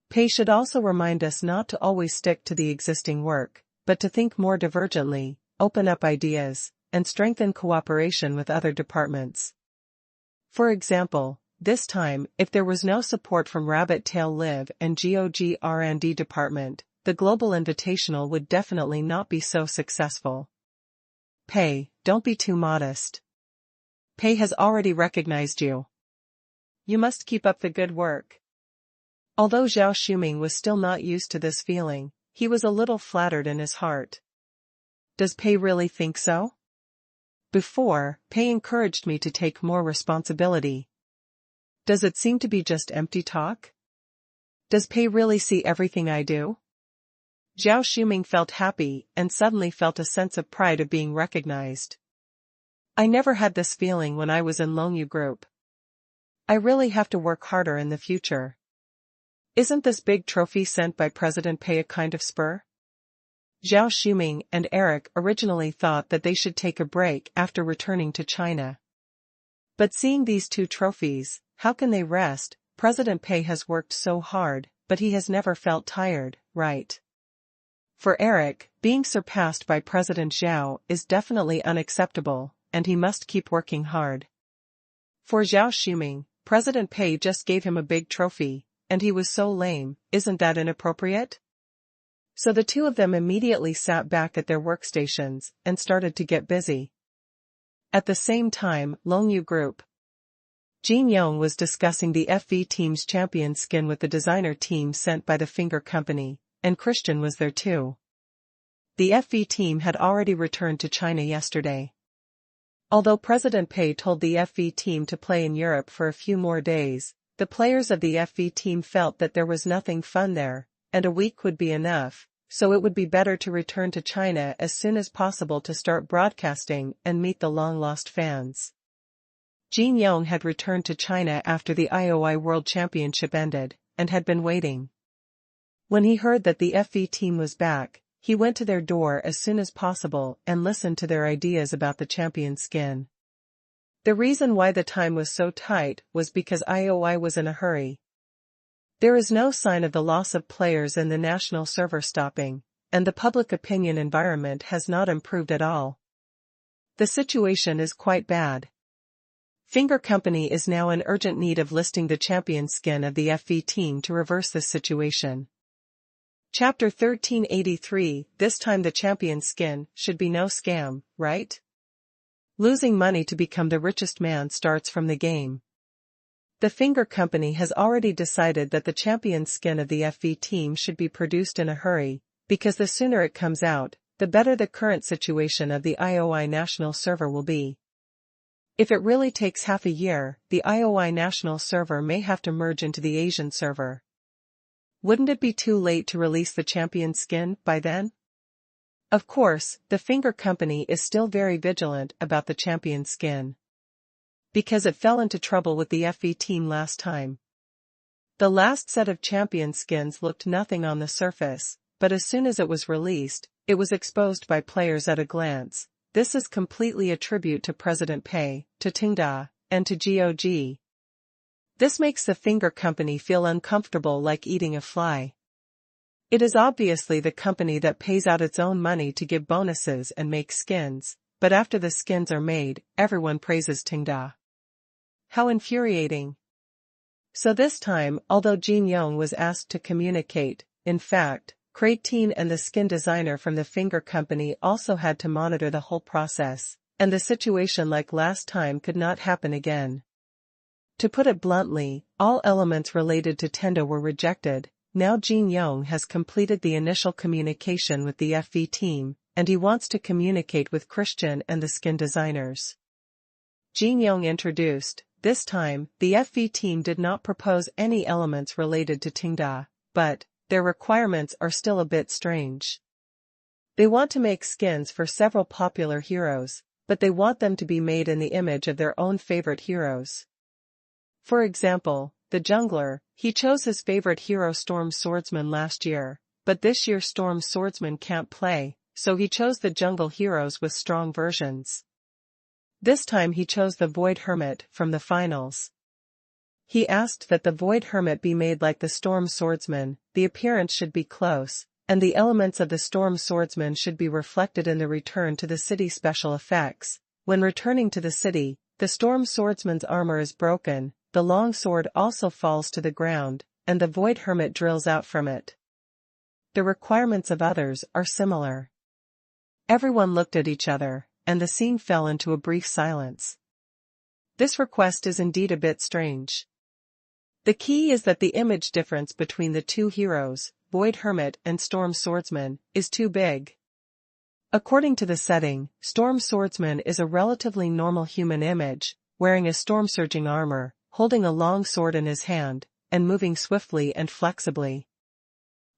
Pei should also remind us not to always stick to the existing work, but to think more divergently, open up ideas, and strengthen cooperation with other departments. For example, this time, if there was no support from Rabbit Tail Live and GOG R&D department, the global invitational would definitely not be so successful. Pei, don't be too modest. Pei has already recognized you. You must keep up the good work. Although Zhao Shuming was still not used to this feeling, he was a little flattered in his heart. Does Pei really think so? Before, Pei encouraged me to take more responsibility. Does it seem to be just empty talk? Does Pei really see everything I do? Zhao Shuming felt happy and suddenly felt a sense of pride of being recognized. I never had this feeling when I was in Longyu Group. I really have to work harder in the future. Isn't this big trophy sent by President Pei a kind of spur? Zhao Shuming and Eric originally thought that they should take a break after returning to China. But seeing these two trophies, how can they rest? President Pei has worked so hard, but he has never felt tired, right? For Eric, being surpassed by President Zhao is definitely unacceptable, and he must keep working hard. For Zhao Shuming, President Pei just gave him a big trophy, and he was so lame, isn't that inappropriate? So the two of them immediately sat back at their workstations and started to get busy. At the same time, Longyu Group. Jin Yong was discussing the FV team's champion skin with the designer team sent by the Finger Company, and Christian was there too. The FV team had already returned to China yesterday. Although President Pei told the FV team to play in Europe for a few more days, the players of the FV team felt that there was nothing fun there, and a week would be enough, so it would be better to return to China as soon as possible to start broadcasting and meet the long-lost fans. Jin Yong had returned to China after the IOI World Championship ended, and had been waiting. When he heard that the FV team was back, he went to their door as soon as possible and listened to their ideas about the champion skin. The reason why the time was so tight was because IOI was in a hurry. There is no sign of the loss of players in the national server stopping, and the public opinion environment has not improved at all. The situation is quite bad. Finger Company is now in urgent need of listing the champion skin of the FV team to reverse this situation. Chapter 1383, this time the champion skin should be no scam, right? Losing money to become the richest man starts from the game. The Finger Company has already decided that the champion skin of the FV team should be produced in a hurry, because the sooner it comes out, the better the current situation of the IOI national server will be. If it really takes half a year, the IOI national server may have to merge into the Asian server. Wouldn't it be too late to release the champion skin by then? Of course, the Finger Company is still very vigilant about the champion skin. Because it fell into trouble with the FV team last time. The last set of champion skins looked nothing on the surface, but as soon as it was released, it was exposed by players at a glance. This is completely a tribute to President Pei, to Tenda, and to GOG. This makes the Finger Company feel uncomfortable, like eating a fly. It is obviously the company that pays out its own money to give bonuses and make skins, but after the skins are made, everyone praises Tenda. How infuriating. So this time, although Jin Yong was asked to communicate, in fact, Creighton and the skin designer from the Finger Company also had to monitor the whole process, and the situation like last time could not happen again. To put it bluntly, all elements related to Tenda were rejected. Now Jin Yong has completed the initial communication with the FV team, and he wants to communicate with Christian and the skin designers. Jin Yong introduced. This time, the FV team did not propose any elements related to Tenda, but their requirements are still a bit strange. They want to make skins for several popular heroes, but they want them to be made in the image of their own favorite heroes. For example, the jungler, he chose his favorite hero Storm Swordsman last year, but this year Storm Swordsman can't play, so he chose the jungle heroes with strong versions. This time he chose the Void Hermit from the finals. He asked that the Void Hermit be made like the Storm Swordsman, the appearance should be close, and the elements of the Storm Swordsman should be reflected in the return to the city special effects. When returning to the city, the Storm Swordsman's armor is broken, the long sword also falls to the ground, and the void hermit drills out from it. The requirements of others are similar. Everyone looked at each other, and the scene fell into a brief silence. This request is indeed a bit strange. The key is that the image difference between the two heroes, Void Hermit and Storm Swordsman, is too big. According to the setting, Storm Swordsman is a relatively normal human image, wearing a storm-surging armor, holding a long sword in his hand, and moving swiftly and flexibly.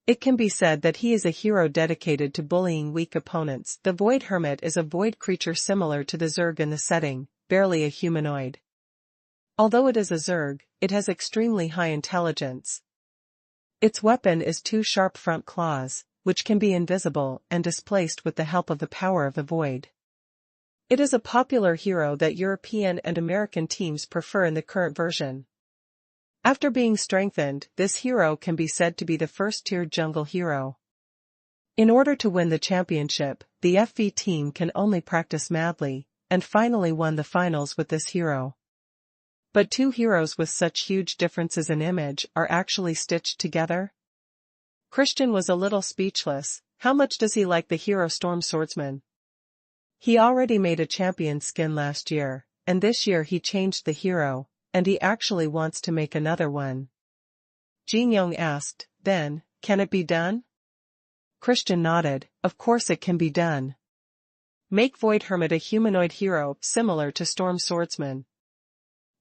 It can be said that he is a hero dedicated to bullying weak opponents. The Void Hermit is a void creature similar to the Zerg in the setting, barely a humanoid. Although it is a Zerg, it has extremely high intelligence. Its weapon is two sharp front claws, which can be invisible and displaced with the help of the power of the void. It is a popular hero that European and American teams prefer in the current version. After being strengthened, this hero can be said to be the first-tier jungle hero. In order to win the championship, the FV team can only practice madly, and finally won the finals with this hero. But two heroes with such huge differences in image are actually stitched together? Christian was a little speechless. How much does he like the hero Storm Swordsman? He already made a champion skin last year, and this year he changed the hero, and he actually wants to make another one. Jin Yong asked, then, can it be done? Christian nodded, of course it can be done. Make Void Hermit a humanoid hero similar to Storm Swordsman.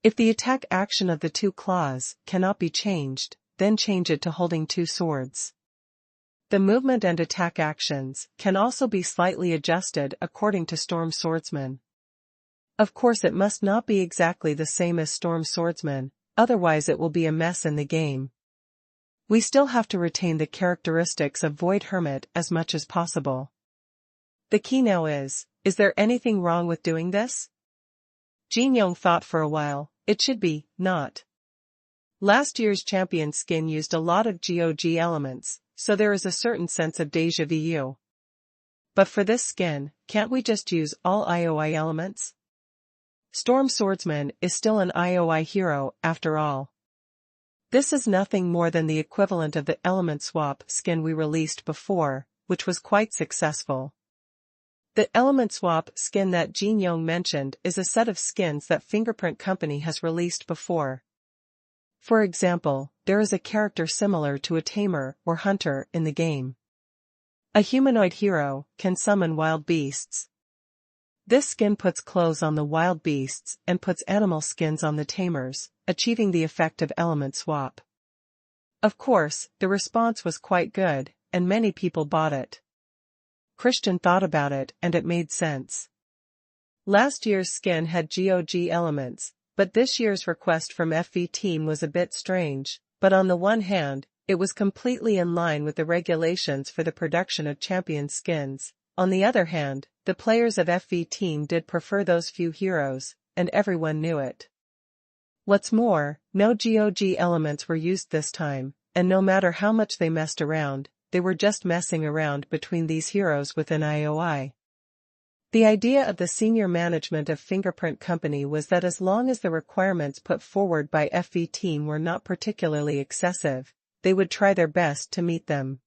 If the attack action of the two claws cannot be changed, then change it to holding two swords. The movement and attack actions can also be slightly adjusted according to Storm Swordsman. Of course it must not be exactly the same as Storm Swordsman, otherwise it will be a mess in the game. We still have to retain the characteristics of Void Hermit as much as possible. The key now is there anything wrong with doing this? Jin Yong thought for a while. It should be, not. Last year's champion skin used a lot of GOG elements, so there is a certain sense of déjà vu. But for this skin, can't we just use all IOI elements? Storm Swordsman is still an IOI hero, after all. This is nothing more than the equivalent of the element swap skin we released before, which was quite successful. The element swap skin that Jin Yong mentioned is a set of skins that Fingerprint Company has released before. For example, there is a character similar to a tamer or hunter in the game. A humanoid hero can summon wild beasts. This skin puts clothes on the wild beasts and puts animal skins on the tamers, achieving the effect of element swap. Of course, the response was quite good, and many people bought it. Christian thought about it and it made sense. Last year's skin had GOG elements, but this year's request from FV team was a bit strange, but on the one hand, it was completely in line with the regulations for the production of champion skins. On the other hand, the players of FV team did prefer those few heroes, and everyone knew it. What's more, no GOG elements were used this time, and no matter how much they messed around, they were just messing around between these heroes within IOI. The idea of the senior management of Fingerprint Company was that as long as the requirements put forward by FV team were not particularly excessive, they would try their best to meet them.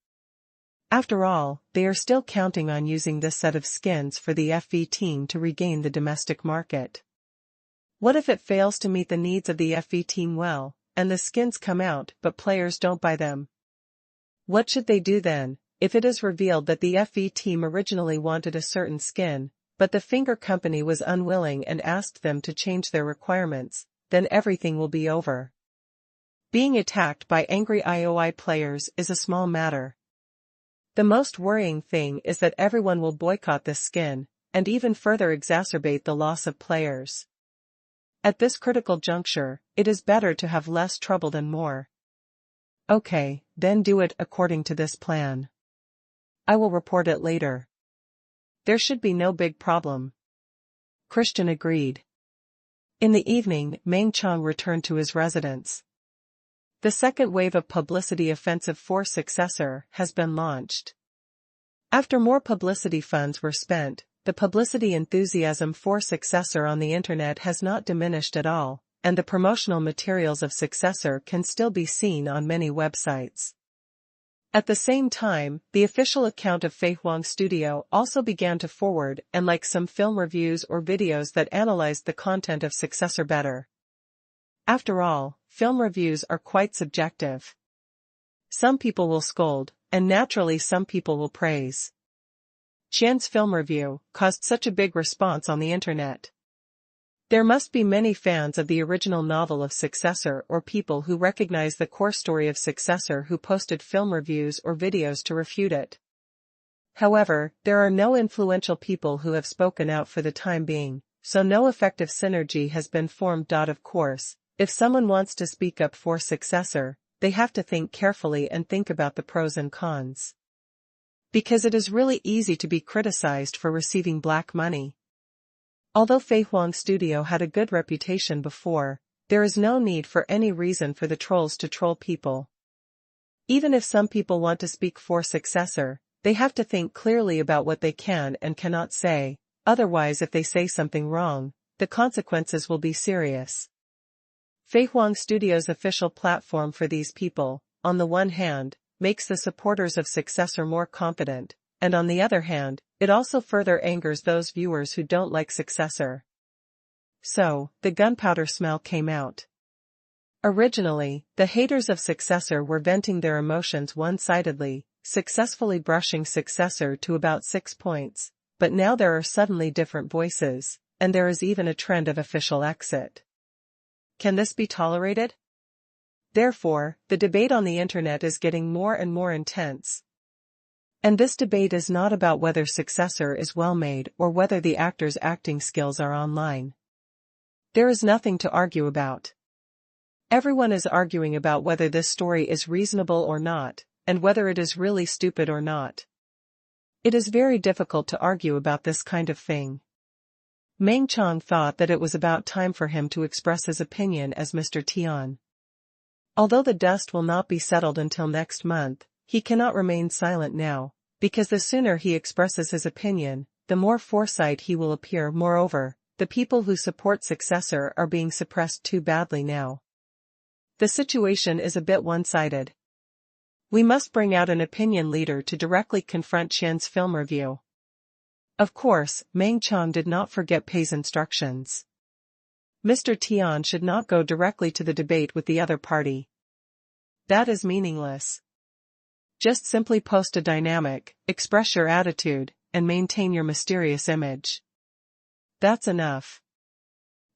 After all, they are still counting on using this set of skins for the FV team to regain the domestic market. What if it fails to meet the needs of the FV team well, and the skins come out but players don't buy them? What should they do then, if it is revealed that the FV team originally wanted a certain skin, but the Finger Company was unwilling and asked them to change their requirements? Then everything will be over. Being attacked by angry IOI players is a small matter. The most worrying thing is that everyone will boycott this skin, and even further exacerbate the loss of players. At this critical juncture, it is better to have less trouble than more. Okay, then do it according to this plan. I will report it later. There should be no big problem. Christian agreed. In the evening, Meng Chang returned to his residence. The second wave of Publicity Offensive Force Successor has been launched. After more publicity funds were spent, the publicity enthusiasm for Successor on the internet has not diminished at all, and the promotional materials of successor can still be seen on many websites. At the same time, the official account of Fei Huang Studio also began to forward and like some film reviews or videos that analyzed the content of successor better. After all, film reviews are quite subjective. Some people will scold, and naturally some people will praise. Qian's film review caused such a big response on the internet. There must be many fans of the original novel of Successor or people who recognize the core story of Successor who posted film reviews or videos to refute it. However, there are no influential people who have spoken out for the time being, so no effective synergy has been formed. Of course, if someone wants to speak up for Successor, they have to think carefully and think about the pros and cons. Because it is really easy to be criticized for receiving black money. Although Fei Huang Studio had a good reputation before, there is no need for any reason for the trolls to troll people. Even if some people want to speak for Successor, they have to think clearly about what they can and cannot say, otherwise if they say something wrong, the consequences will be serious. Fei Huang Studio's official platform for these people, on the one hand, makes the supporters of Successor more confident, and on the other hand, it also further angers those viewers who don't like Successor. So, the gunpowder smell came out. Originally, the haters of Successor were venting their emotions one-sidedly, successfully brushing Successor to about 6 points, but now there are suddenly different voices, and there is even a trend of official exit. Can this be tolerated? Therefore, the debate on the internet is getting more and more intense. And this debate is not about whether Successor is well made or whether the actor's acting skills are online. There is nothing to argue about. Everyone is arguing about whether this story is reasonable or not, and whether it is really stupid or not. It is very difficult to argue about this kind of thing. Meng Chang thought that it was about time for him to express his opinion as Mr. Tian. Although the dust will not be settled until next month, he cannot remain silent now, because the sooner he expresses his opinion, the more foresight he will appear. Moreover, the people who support Successor are being suppressed too badly now. The situation is a bit one-sided. We must bring out an opinion leader to directly confront Qian's film review. Of course, Meng Chang did not forget Pei's instructions. Mr. Tian should not go directly to the debate with the other party. That is meaningless. Just simply post a dynamic, express your attitude, and maintain your mysterious image. That's enough.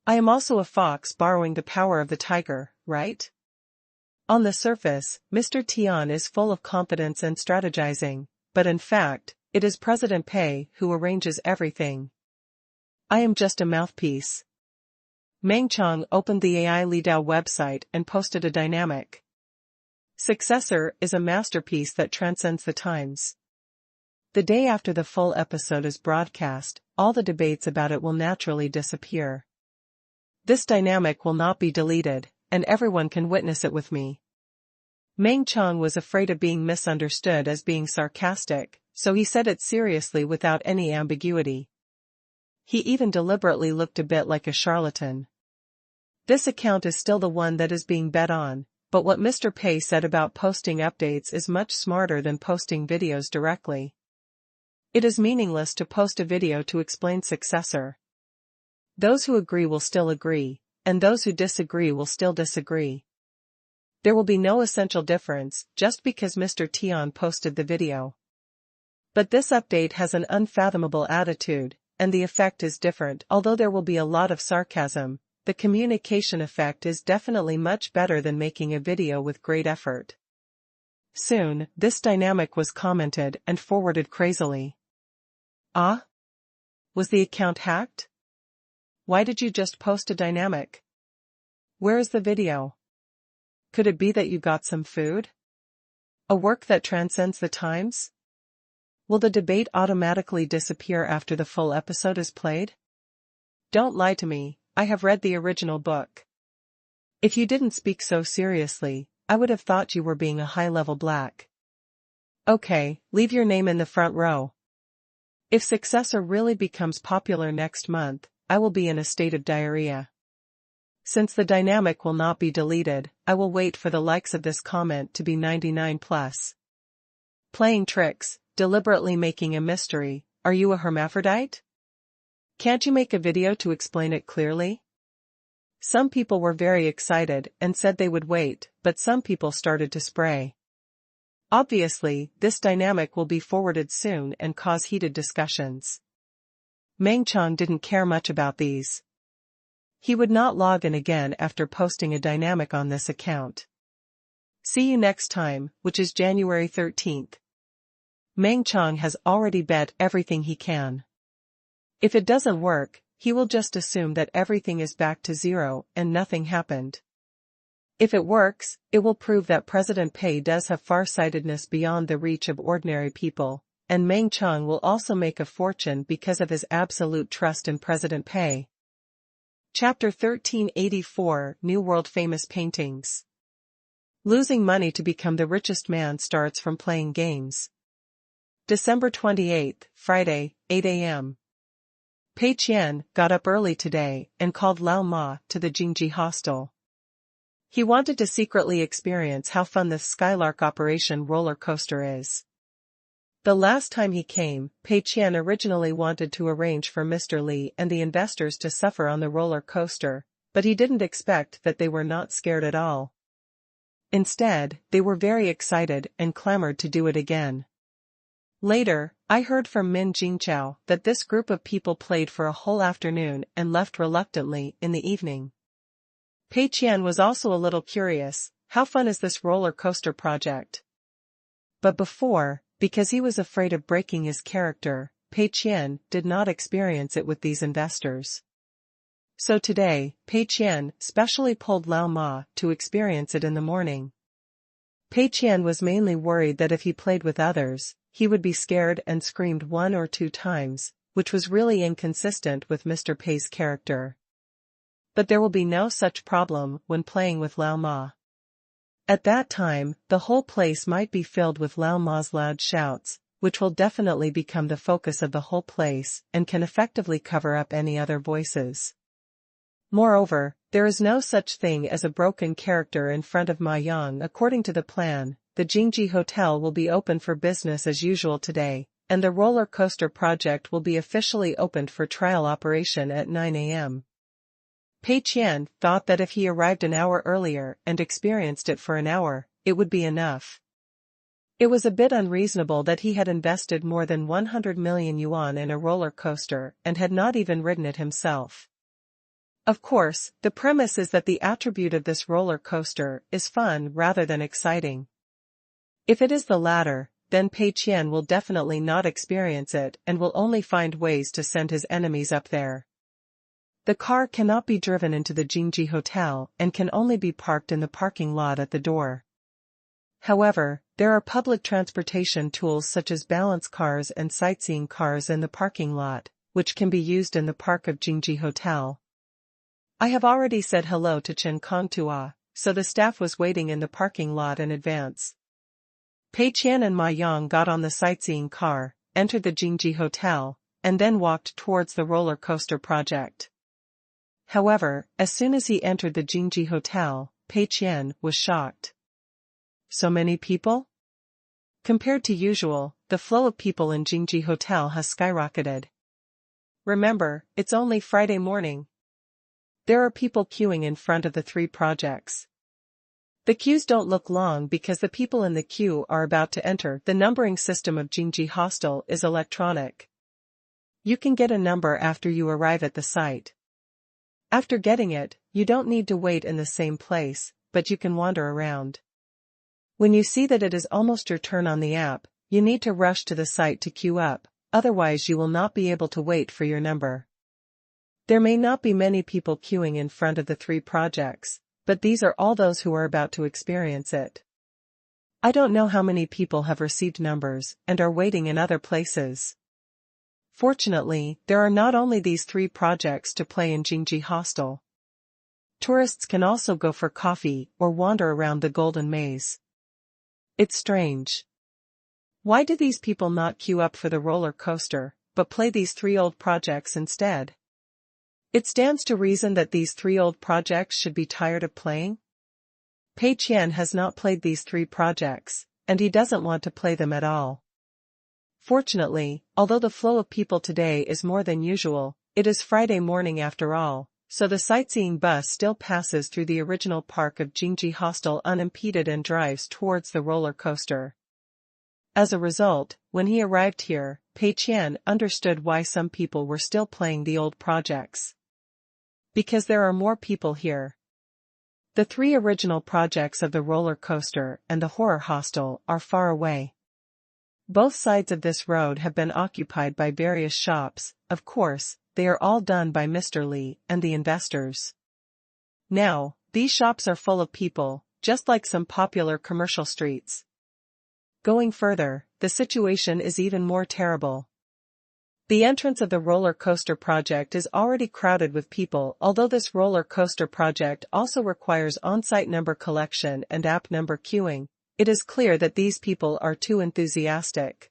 I am also a fox borrowing the power of the tiger, right? On the surface, Mr. Tian is full of confidence and strategizing, but in fact, it is President Pei who arranges everything. I am just a mouthpiece. Meng Chang opened the AI Lidao website and posted a dynamic. Successor is a masterpiece that transcends the times. The day after the full episode is broadcast, all the debates about it will naturally disappear. This dynamic will not be deleted, and everyone can witness it with me. Meng Chang was afraid of being misunderstood as being sarcastic, so he said it seriously without any ambiguity. He even deliberately looked a bit like a charlatan. This account is still the one that is being bet on, but what Mr. Pei said about posting updates is much smarter than posting videos directly. It is meaningless to post a video to explain Successor. Those who agree will still agree, and those who disagree will still disagree. There will be no essential difference just because Mr. Tian posted the video. But this update has an unfathomable attitude, and the effect is different. Although there will be a lot of sarcasm, the communication effect is definitely much better than making a video with great effort. Soon, this dynamic was commented and forwarded crazily. Ah? Was the account hacked? Why did you just post a dynamic? Where is the video? Could it be that you got some food? A work that transcends the times? Will the debate automatically disappear after the full episode is played? Don't lie to me, I have read the original book. If you didn't speak so seriously, I would have thought you were being a high-level black. Okay, leave your name in the front row. If Successor really becomes popular next month, I will be in a state of diarrhea. Since the dynamic will not be deleted, I will wait for the likes of this comment to be 99 plus. Playing tricks, deliberately making a mystery. Are you a hermaphrodite? Can't you make a video to explain it clearly? Some people were very excited and said they would wait, but some people started to spray. Obviously, this dynamic will be forwarded soon and cause heated discussions. Meng Chang didn't care much about these. He would not log in again after posting a dynamic on this account. See you next time, which is January 13th. Meng Chang has already bet everything he can. If it doesn't work, he will just assume that everything is back to zero and nothing happened. If it works, it will prove that President Pei does have far-sightedness beyond the reach of ordinary people, and Meng Chang will also make a fortune because of his absolute trust in President Pei. Chapter 1384 New World Famous Paintings. Losing money to become the richest man starts from playing games. December 28, Friday, 8 a.m. Pei Qian got up early today and called Lao Ma to the Jingji hostel. He wanted to secretly experience how fun this Skylark Operation roller coaster is. The last time he came, Pei Qian originally wanted to arrange for Mr. Li and the investors to suffer on the roller coaster, but he didn't expect that they were not scared at all. Instead, they were very excited and clamored to do it again. Later, I heard from Min Jingqiao that this group of people played for a whole afternoon and left reluctantly in the evening. Pei Qian was also a little curious, how fun is this roller coaster project? But before, because he was afraid of breaking his character, Pei Qian did not experience it with these investors. So today, Pei Qian specially pulled Lao Ma to experience it in the morning. Pei Qian was mainly worried that if he played with others, he would be scared and screamed 1 or 2 times, which was really inconsistent with Mr. Pei's character. But there will be no such problem when playing with Lao Ma. At that time, the whole place might be filled with Lao Ma's loud shouts, which will definitely become the focus of the whole place and can effectively cover up any other voices. Moreover, there is no such thing as a broken character in front of Ma Yang. According to the plan, the Jingji Hotel will be open for business as usual today, and the roller coaster project will be officially opened for trial operation at 9 a.m. Pei Qian thought that if he arrived an hour earlier and experienced it for an hour, it would be enough. It was a bit unreasonable that he had invested more than 100 million yuan in a roller coaster and had not even ridden it himself. Of course, the premise is that the attribute of this roller coaster is fun rather than exciting. If it is the latter, then Pei Qian will definitely not experience it and will only find ways to send his enemies up there. The car cannot be driven into the Jingji Hotel and can only be parked in the parking lot at the door. However, there are public transportation tools such as balance cars and sightseeing cars in the parking lot, which can be used in the park of Jingji Hotel. I have already said hello to Chen Kongtua, so the staff was waiting in the parking lot in advance. Pei Qian and Ma Yang got on the sightseeing car, entered the Jingji Hotel, and then walked towards the roller coaster project. However, as soon as he entered the Jingji Hotel, Pei Qian was shocked. So many people? Compared to usual, the flow of people in Jingji Hotel has skyrocketed. Remember, it's only Friday morning. There are people queuing in front of the 3 projects. The queues don't look long because the people in the queue are about to enter. The numbering system of Jingji Hostel is electronic. You can get a number after you arrive at the site. After getting it, you don't need to wait in the same place, but you can wander around. When you see that it is almost your turn on the app, you need to rush to the site to queue up, otherwise you will not be able to wait for your number. There may not be many people queuing in front of the 3 projects, but these are all those who are about to experience it. I don't know how many people have received numbers and are waiting in other places. Fortunately, there are not only these 3 projects to play in Jingji Hostel. Tourists can also go for coffee or wander around the Golden Maze. It's strange. Why do these people not queue up for the roller coaster, but play these 3 old projects instead? It stands to reason that these three old projects should be tired of playing. Pei Qian has not played these three projects, and he doesn't want to play them at all. Fortunately, although the flow of people today is more than usual, it is Friday morning after all, so the sightseeing bus still passes through the original park of Jingji Hostel unimpeded and drives towards the roller coaster. As a result, when he arrived here, Pei Qian understood why some people were still playing the old projects. Because there are more people here. The three original projects of the roller coaster and the horror hostel are far away. Both sides of this road have been occupied by various shops. Of course, they are all done by Mr. Li and the investors. Now, these shops are full of people, just like some popular commercial streets. Going further, the situation is even more terrible. The entrance of the roller coaster project is already crowded with people. Although this roller coaster project also requires on-site number collection and app number queuing, it is clear that these people are too enthusiastic.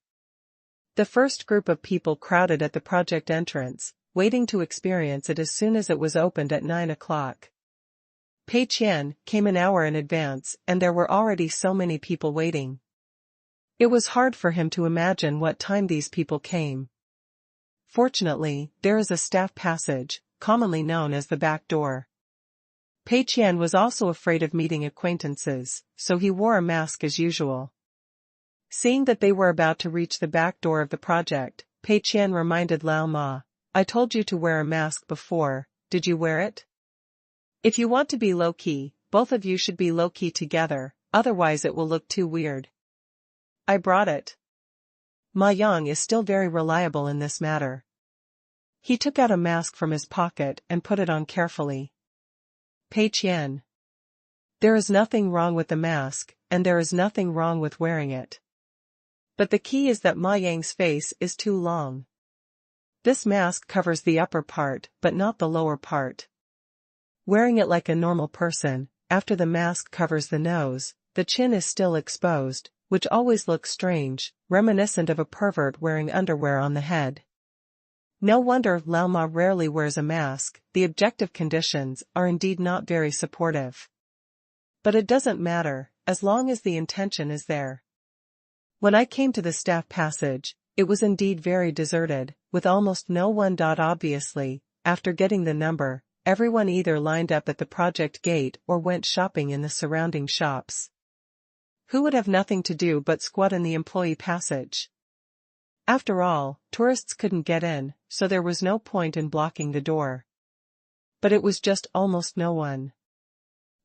The first group of people crowded at the project entrance, waiting to experience it as soon as it was opened at 9 o'clock. Pei Qian came an hour in advance, and there were already so many people waiting. It was hard for him to imagine what time these people came. Fortunately, there is a staff passage, commonly known as the back door. Pei Qian was also afraid of meeting acquaintances, so he wore a mask as usual. Seeing that they were about to reach the back door of the project, Pei Qian reminded Lao Ma, "I told you to wear a mask before, did you wear it? If you want to be low-key, both of you should be low-key together, otherwise it will look too weird." "I brought it." Ma Yang is still very reliable in this matter. He took out a mask from his pocket and put it on carefully. Pei Qian. There is nothing wrong with the mask, and there is nothing wrong with wearing it. But the key is that Ma Yang's face is too long. This mask covers the upper part, but not the lower part. Wearing it like a normal person, after the mask covers the nose, the chin is still exposed, which always looks strange, reminiscent of a pervert wearing underwear on the head. No wonder Lao Ma rarely wears a mask. The objective conditions are indeed not very supportive. But it doesn't matter, as long as the intention is there. When I came to the staff passage, it was indeed very deserted, with almost no one. Obviously, after getting the number, everyone either lined up at the project gate or went shopping in the surrounding shops. Who would have nothing to do but squat in the employee passage? After all, tourists couldn't get in, so there was no point in blocking the door. But it was just almost no one.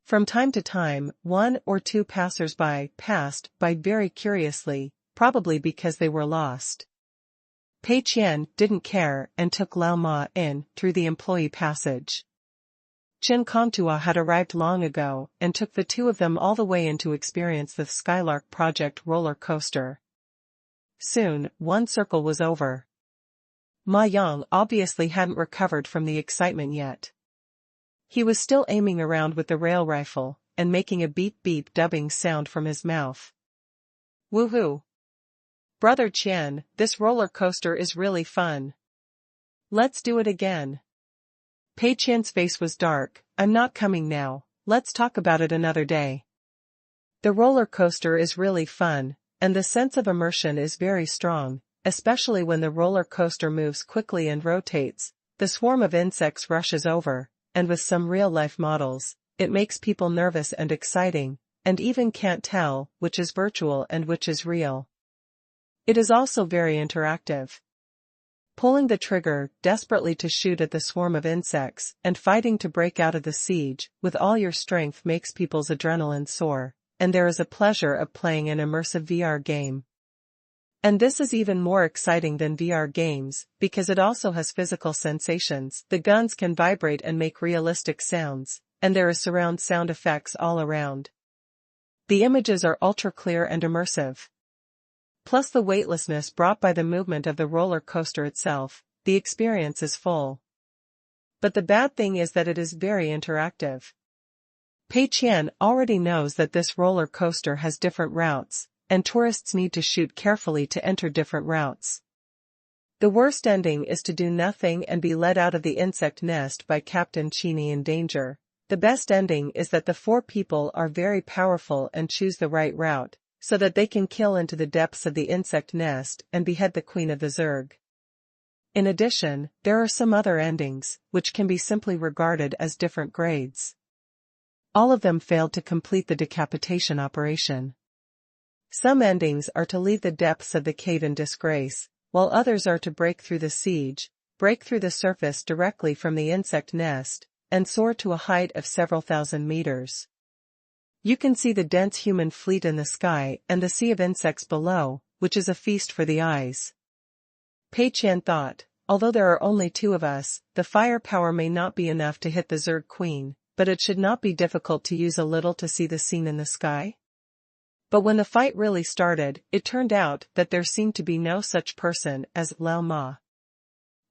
From time to time, one or two passers-by passed by very curiously, probably because they were lost. Pei Qian didn't care and took Lao Ma in through the employee passage. Chen Kongtua had arrived long ago and took the two of them all the way in to experience the Skylark Project roller coaster. Soon, one circle was over. Ma Yang obviously hadn't recovered from the excitement yet. He was still aiming around with the rail rifle, and making a beep-beep dubbing sound from his mouth. Woohoo! Brother Qian, this roller coaster is really fun. Let's do it again. Pei Qian's face was dark. I'm not coming now, let's talk about it another day. The roller coaster is really fun, and the sense of immersion is very strong, especially when the roller coaster moves quickly and rotates. The swarm of insects rushes over, and with some real-life models, it makes people nervous and exciting, and even can't tell which is virtual and which is real. It is also very interactive. Pulling the trigger desperately to shoot at the swarm of insects and fighting to break out of the siege with all your strength makes people's adrenaline soar, and there is a pleasure of playing an immersive VR game. And this is even more exciting than VR games, because it also has physical sensations. The guns can vibrate and make realistic sounds, and there is surround sound effects all around. The images are ultra clear and immersive. Plus the weightlessness brought by the movement of the roller coaster itself, the experience is full. But the bad thing is that it is very interactive. Pei Qian already knows that this roller coaster has different routes, and tourists need to shoot carefully to enter different routes. The worst ending is to do nothing and be let out of the insect nest by Captain Chini in danger. The best ending is that the 4 people are very powerful and choose the right route, so that they can kill into the depths of the insect nest and behead the queen of the Zerg. In addition, there are some other endings, which can be simply regarded as different grades. All of them failed to complete the decapitation operation. Some endings are to leave the depths of the cave in disgrace, while others are to break through the siege, break through the surface directly from the insect nest, and soar to a height of several thousand meters. You can see the dense human fleet in the sky and the sea of insects below, which is a feast for the eyes. Pei Qian thought, although there are only 2 of us, the firepower may not be enough to hit the Zerg queen, but it should not be difficult to use a little to see the scene in the sky. But when the fight really started, it turned out that there seemed to be no such person as Lao Ma.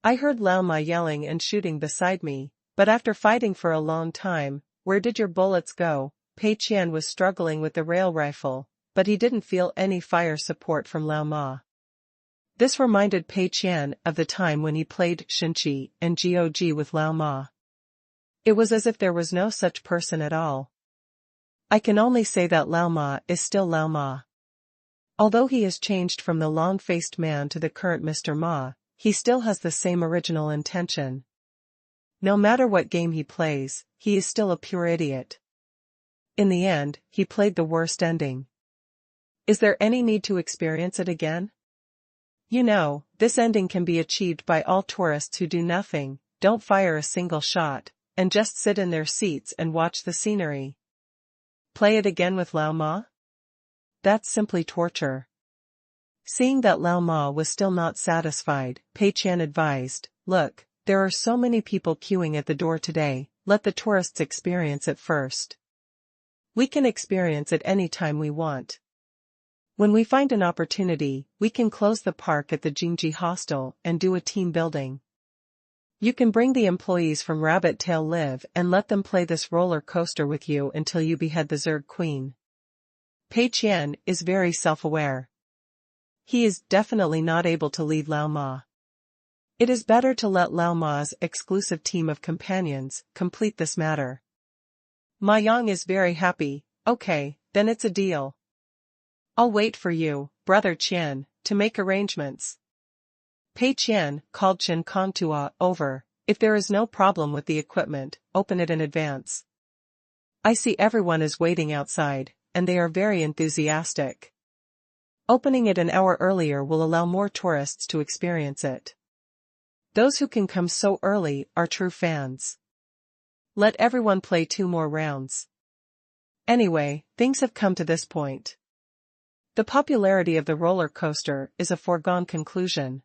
I heard Lao Ma yelling and shooting beside me, but after fighting for a long time, "Where did your bullets go?" Pei Qian was struggling with the rail rifle, but he didn't feel any fire support from Lao Ma. This reminded Pei Qian of the time when he played Shinchi and GOG with Lao Ma. It was as if there was no such person at all. I can only say that Lao Ma is still Lao Ma. Although he has changed from the long-faced man to the current Mr. Ma, he still has the same original intention. No matter what game he plays, he is still a pure idiot. In the end, he played the worst ending. Is there any need to experience it again? You know, this ending can be achieved by all tourists who do nothing, don't fire a single shot, and just sit in their seats and watch the scenery. Play it again with Lao Ma? That's simply torture. Seeing that Lao Ma was still not satisfied, Pei Qian advised, "Look, there are so many people queuing at the door today, let the tourists experience it first. We can experience it any time we want. When we find an opportunity, we can close the park at the Jingji hostel and do a team building. You can bring the employees from Rabbit Tail Live and let them play this roller coaster with you until you behead the Zerg queen." Pei Qian is very self-aware. He is definitely not able to leave Lao Ma. It is better to let Lao Ma's exclusive team of companions complete this matter. Ma Yang is very happy. "Okay, then it's a deal. I'll wait for you, Brother Qian, to make arrangements." Pei Qian called Chen Kongtua over. "If there is no problem with the equipment, open it in advance. I see everyone is waiting outside, and they are very enthusiastic. Opening it an hour earlier will allow more tourists to experience it. Those who can come so early are true fans. Let everyone play 2 more rounds. Anyway, things have come to this point. The popularity of the roller coaster is a foregone conclusion.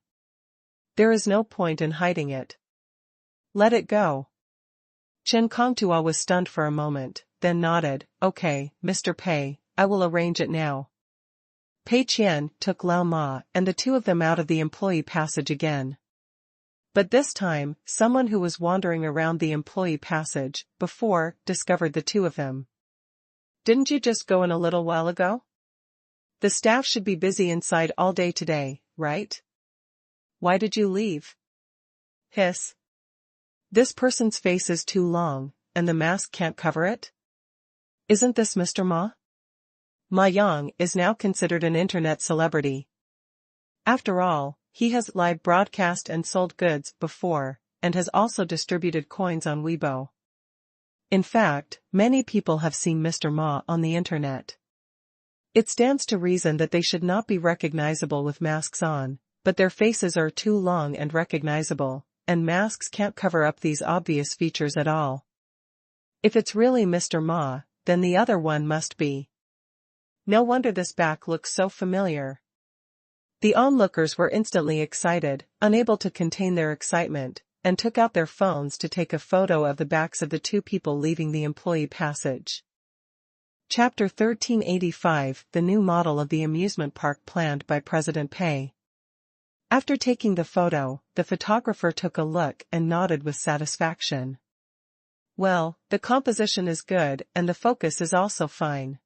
There is no point in hiding it. Let it go." Chen Kongtua was stunned for a moment, then nodded. "Okay, Mr. Pei, I will arrange it now." Pei Qian took Lao Ma and the 2 of them out of the employee passage again. But this time, someone who was wandering around the employee passage before discovered the 2 of them. "Didn't you just go in a little while ago? The staff should be busy inside all day today, right? Why did you leave?" Hiss. "This person's face is too long, and the mask can't cover it? Isn't this Mr. Ma? Ma Yang is now considered an internet celebrity. After all, he has live broadcast and sold goods before, and has also distributed coins on Weibo. In fact, many people have seen Mr. Ma on the internet. It stands to reason that they should not be recognizable with masks on, but their faces are too long and recognizable, and masks can't cover up these obvious features at all. If it's really Mr. Ma, then the other one must be. No wonder this back looks so familiar." The onlookers were instantly excited, unable to contain their excitement, and took out their phones to take a photo of the backs of the 2 people leaving the employee passage. Chapter 1385, The New Model of the Amusement Park Planned by President Pei. After taking the photo, the photographer took a look and nodded with satisfaction. "Well, the composition is good and the focus is also fine."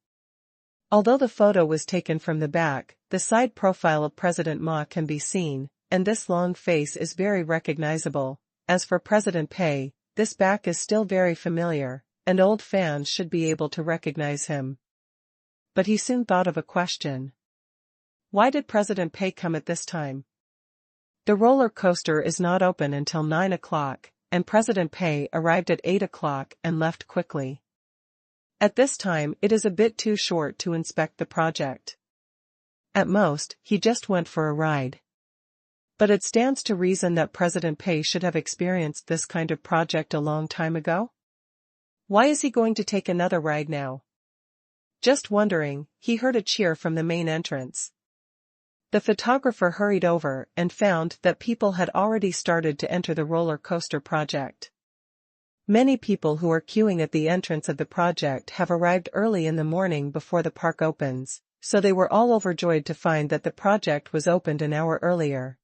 Although the photo was taken from the back, the side profile of President Ma can be seen, and this long face is very recognizable. As for President Pei, this back is still very familiar, and old fans should be able to recognize him. But he soon thought of a question. Why did President Pei come at this time? The roller coaster is not open until 9 o'clock, and President Pei arrived at 8 o'clock and left quickly. At this time it is a bit too short to inspect the project. At most, he just went for a ride. But it stands to reason that President Pei should have experienced this kind of project a long time ago. Why is he going to take another ride now? Just wondering, he heard a cheer from the main entrance. The photographer hurried over and found that people had already started to enter the roller coaster project. Many people who are queuing at the entrance of the project have arrived early in the morning before the park opens, so they were all overjoyed to find that the project was opened an hour earlier.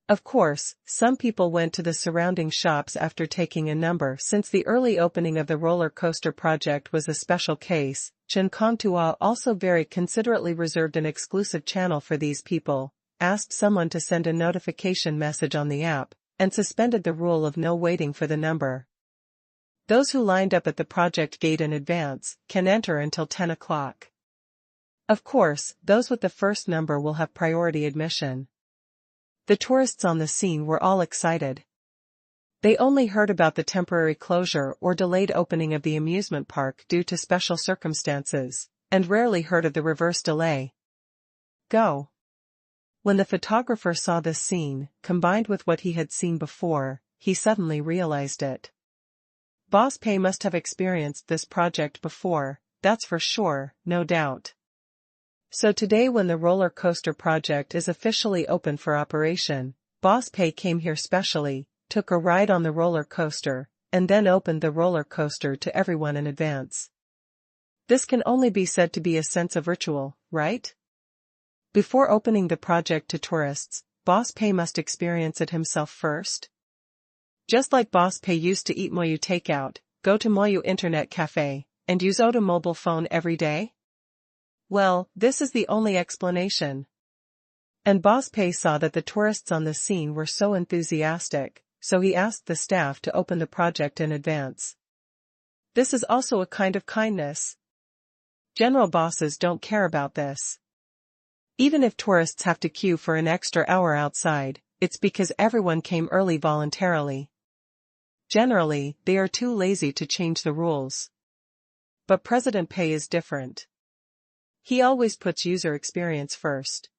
Of course, some people went to the surrounding shops after taking a number. Since the early opening of the roller coaster project was a special case, Qingshan also very considerately reserved an exclusive channel for these people, asked someone to send a notification message on the app, and suspended the rule of no waiting for the number. Those who lined up at the project gate in advance can enter until 10 o'clock. Of course, those with the first number will have priority admission. The tourists on the scene were all excited. They only heard about the temporary closure or delayed opening of the amusement park due to special circumstances, and rarely heard of the reverse delay. Go. When the photographer saw this scene, combined with what he had seen before, he suddenly realized it. Boss Pei must have experienced this project before, that's for sure, no doubt. So today when the roller coaster project is officially open for operation, Boss Pei came here specially, took a ride on the roller coaster, and then opened the roller coaster to everyone in advance. This can only be said to be a sense of ritual, right? Before opening the project to tourists, Boss Pei must experience it himself first. Just like Boss Pei used to eat Moyu takeout, go to Moyu internet cafe, and use Oda mobile phone every day? Well, this is the only explanation. And Boss Pei saw that the tourists on the scene were so enthusiastic, so he asked the staff to open the project in advance. This is also a kind of kindness. General bosses don't care about this. Even if tourists have to queue for an extra hour outside, it's because everyone came early voluntarily. Generally, they are too lazy to change the rules. But President Pei is different. He always puts user experience first.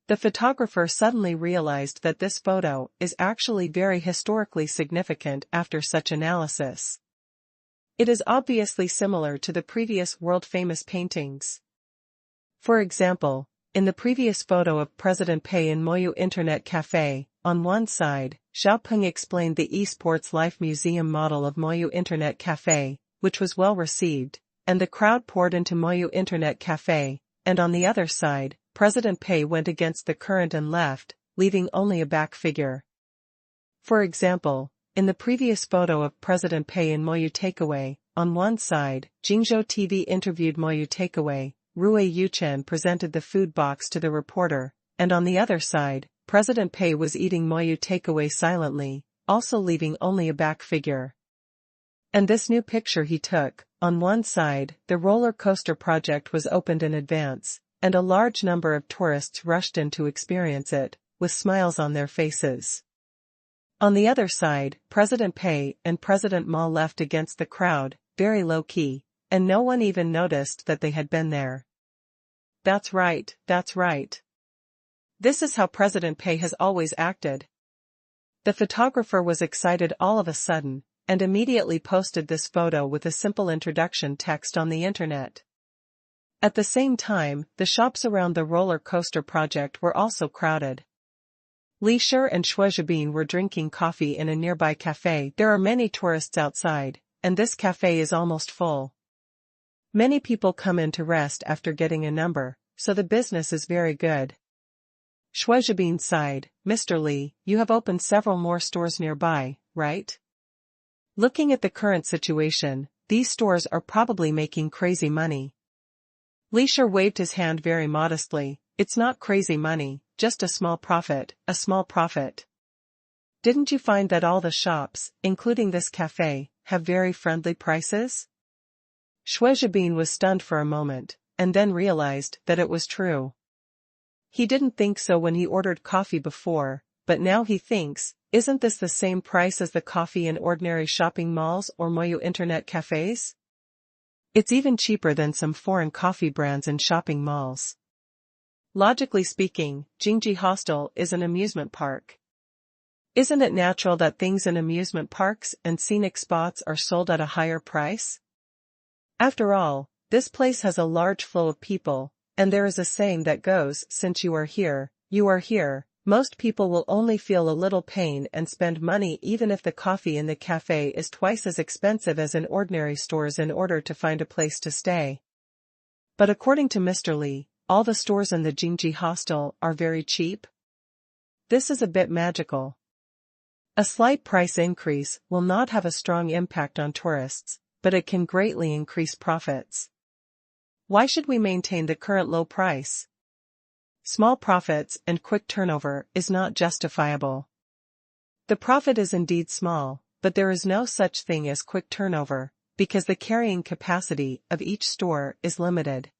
The photographer suddenly realized that this photo is actually very historically significant after such analysis. It is obviously similar to the previous world-famous paintings. For example, in the previous photo of President Pei in Moyu Internet Cafe, on one side, Xiaopeng explained the eSports Life Museum model of Moyu Internet Cafe, which was well received, and the crowd poured into Moyu Internet Cafe, and on the other side, President Pei went against the current and left, leaving only a back figure. For example, in the previous photo of President Pei in Moyu Takeaway, on one side, Jingzhou TV interviewed Moyu Takeaway, Rui Yuchen presented the food box to the reporter, and on the other side, President Pei was eating Moyu Takeaway silently, also leaving only a back figure. And this new picture he took, on one side, the roller coaster project was opened in advance, and a large number of tourists rushed in to experience it, with smiles on their faces. On the other side, President Pei and President Ma left against the crowd, very low-key, and no one even noticed that they had been there. That's right, that's right. This is how President Pei has always acted. The photographer was excited all of a sudden, and immediately posted this photo with a simple introduction text on the internet. At the same time, the shops around the roller coaster project were also crowded. Li Shi and Shui Zhibin were drinking coffee in a nearby cafe. There are many tourists outside, and this cafe is almost full. Many people come in to rest after getting a number, so the business is very good. Shui Zhibin sighed, Mr. Li, you have opened several more stores nearby, right? Looking at the current situation, these stores are probably making crazy money. Li Shi waved his hand very modestly, it's not crazy money, just a small profit, a small profit. Didn't you find that all the shops, including this cafe, have very friendly prices? Xue Zhibin was stunned for a moment, and then realized that it was true. He didn't think so when he ordered coffee before, but now he thinks, isn't this the same price as the coffee in ordinary shopping malls or Moyu internet cafes? It's even cheaper than some foreign coffee brands in shopping malls. Logically speaking, Jingji Hostel is an amusement park. Isn't it natural that things in amusement parks and scenic spots are sold at a higher price? After all, this place has a large flow of people, and there is a saying that goes, since you are here, you are here. Most people will only feel a little pain and spend money even if the coffee in the cafe is twice as expensive as in ordinary stores in order to find a place to stay. But according to Mr. Li, all the stores in the Jingji Hostel are very cheap? This is a bit magical. A slight price increase will not have a strong impact on tourists, but it can greatly increase profits. Why should we maintain the current low price? Small profits and quick turnover is not justifiable. The profit is indeed small, but there is no such thing as quick turnover, because the carrying capacity of each store is limited.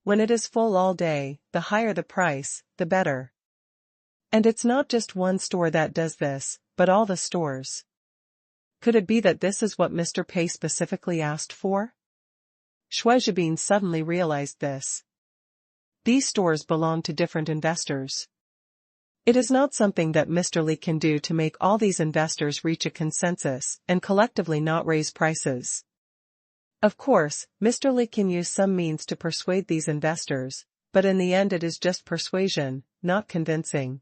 When it is full all day, the higher the price, the better. And it's not just one store that does this, but all the stores. Could it be that this is what Mr. Pei specifically asked for? Xue Zhibin suddenly realized this. These stores belong to different investors. It is not something that Mr. Li can do to make all these investors reach a consensus and collectively not raise prices. Of course, Mr. Li can use some means to persuade these investors, but in the end it is just persuasion, not convincing.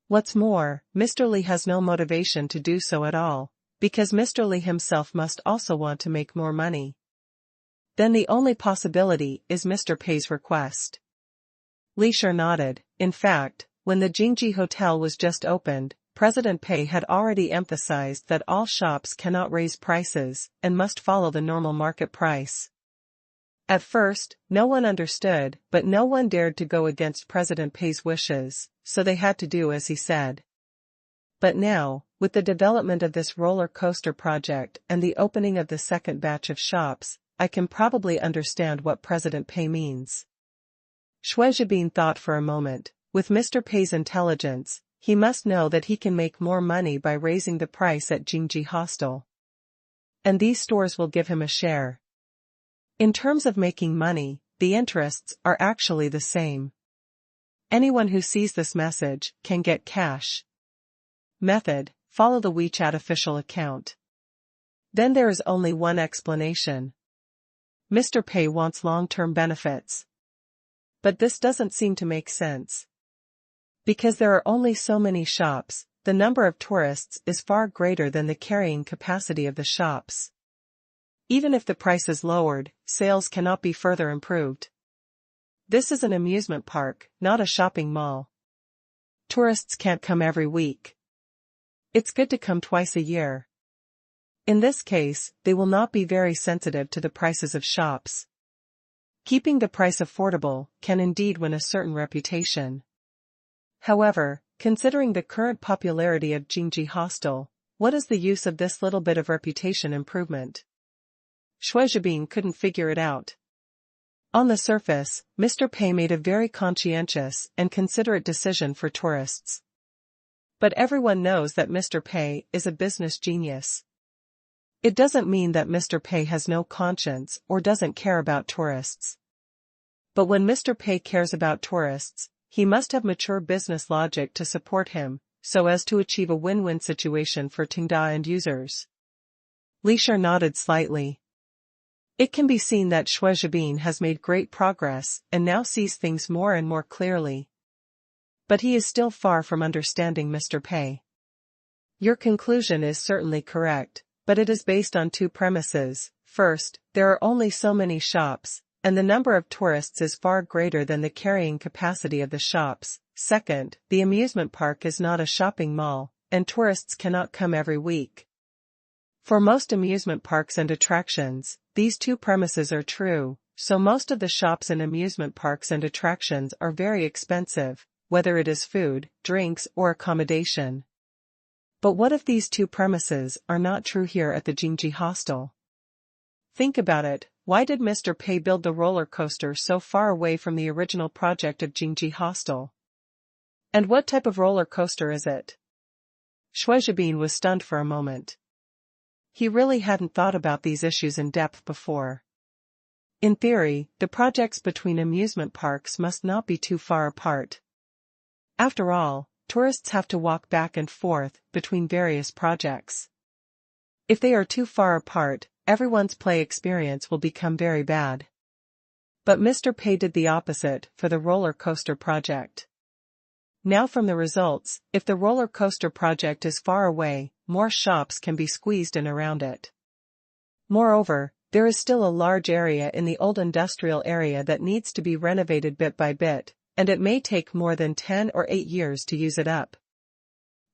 What's more, Mr. Li has no motivation to do so at all, because Mr. Li himself must also want to make more money. Then the only possibility is Mr. Pei's request. Li Shi nodded. In fact, when the Jingji Hotel was just opened, President Pei had already emphasized that all shops cannot raise prices and must follow the normal market price. At first, no one understood, but no one dared to go against President Pei's wishes, so they had to do as he said. But now, with the development of this roller coaster project and the opening of the second batch of shops, I can probably understand what President Pei means. Xue Zhibin thought for a moment. With Mr. Pei's intelligence, he must know that he can make more money by raising the price at Jingji Hostel. And these stores will give him a share. In terms of making money, the interests are actually the same. Anyone who sees this message can get cash. Method: follow the WeChat official account. Then there is only one explanation. Mr. Pei wants long-term benefits. But this doesn't seem to make sense. Because there are only so many shops, the number of tourists is far greater than the carrying capacity of the shops. Even if the price is lowered, sales cannot be further improved. This is an amusement park, not a shopping mall. Tourists can't come every week. It's good to come twice a year. In this case, they will not be very sensitive to the prices of shops. Keeping the price affordable can indeed win a certain reputation. However, considering the current popularity of Jingji Hostel, what is the use of this little bit of reputation improvement? Xue Zhibin couldn't figure it out. On the surface, Mr. Pei made a very conscientious and considerate decision for tourists. But everyone knows that Mr. Pei is a business genius. It doesn't mean that Mr. Pei has no conscience or doesn't care about tourists. But when Mr. Pei cares about tourists, he must have mature business logic to support him, so as to achieve a win-win situation for Tenda and users. Li Shi nodded slightly. It can be seen that Xue Zhibin has made great progress and now sees things more and more clearly. But he is still far from understanding Mr. Pei. Your conclusion is certainly correct, but it is based on two premises. First, there are only so many shops, and the number of tourists is far greater than the carrying capacity of the shops. Second, the amusement park is not a shopping mall, and tourists cannot come every week. For most amusement parks and attractions, these two premises are true, so most of the shops in amusement parks and attractions are very expensive, whether it is food, drinks, or accommodation. But what if these two premises are not true here at the Jingji hostel? Think about it, why did Mr. Pei build the roller coaster so far away from the original project of Jingji hostel? And what type of roller coaster is it? Shui Zhibin was stunned for a moment. He really hadn't thought about these issues in depth before. In theory, the projects between amusement parks must not be too far apart. After all, tourists have to walk back and forth between various projects. If they are too far apart, everyone's play experience will become very bad. But Mr. Pei did the opposite for the roller coaster project. Now from the results, if the roller coaster project is far away, more shops can be squeezed in around it. Moreover, there is still a large area in the old industrial area that needs to be renovated bit by bit, and it may take more than 10 or 8 years to use it up.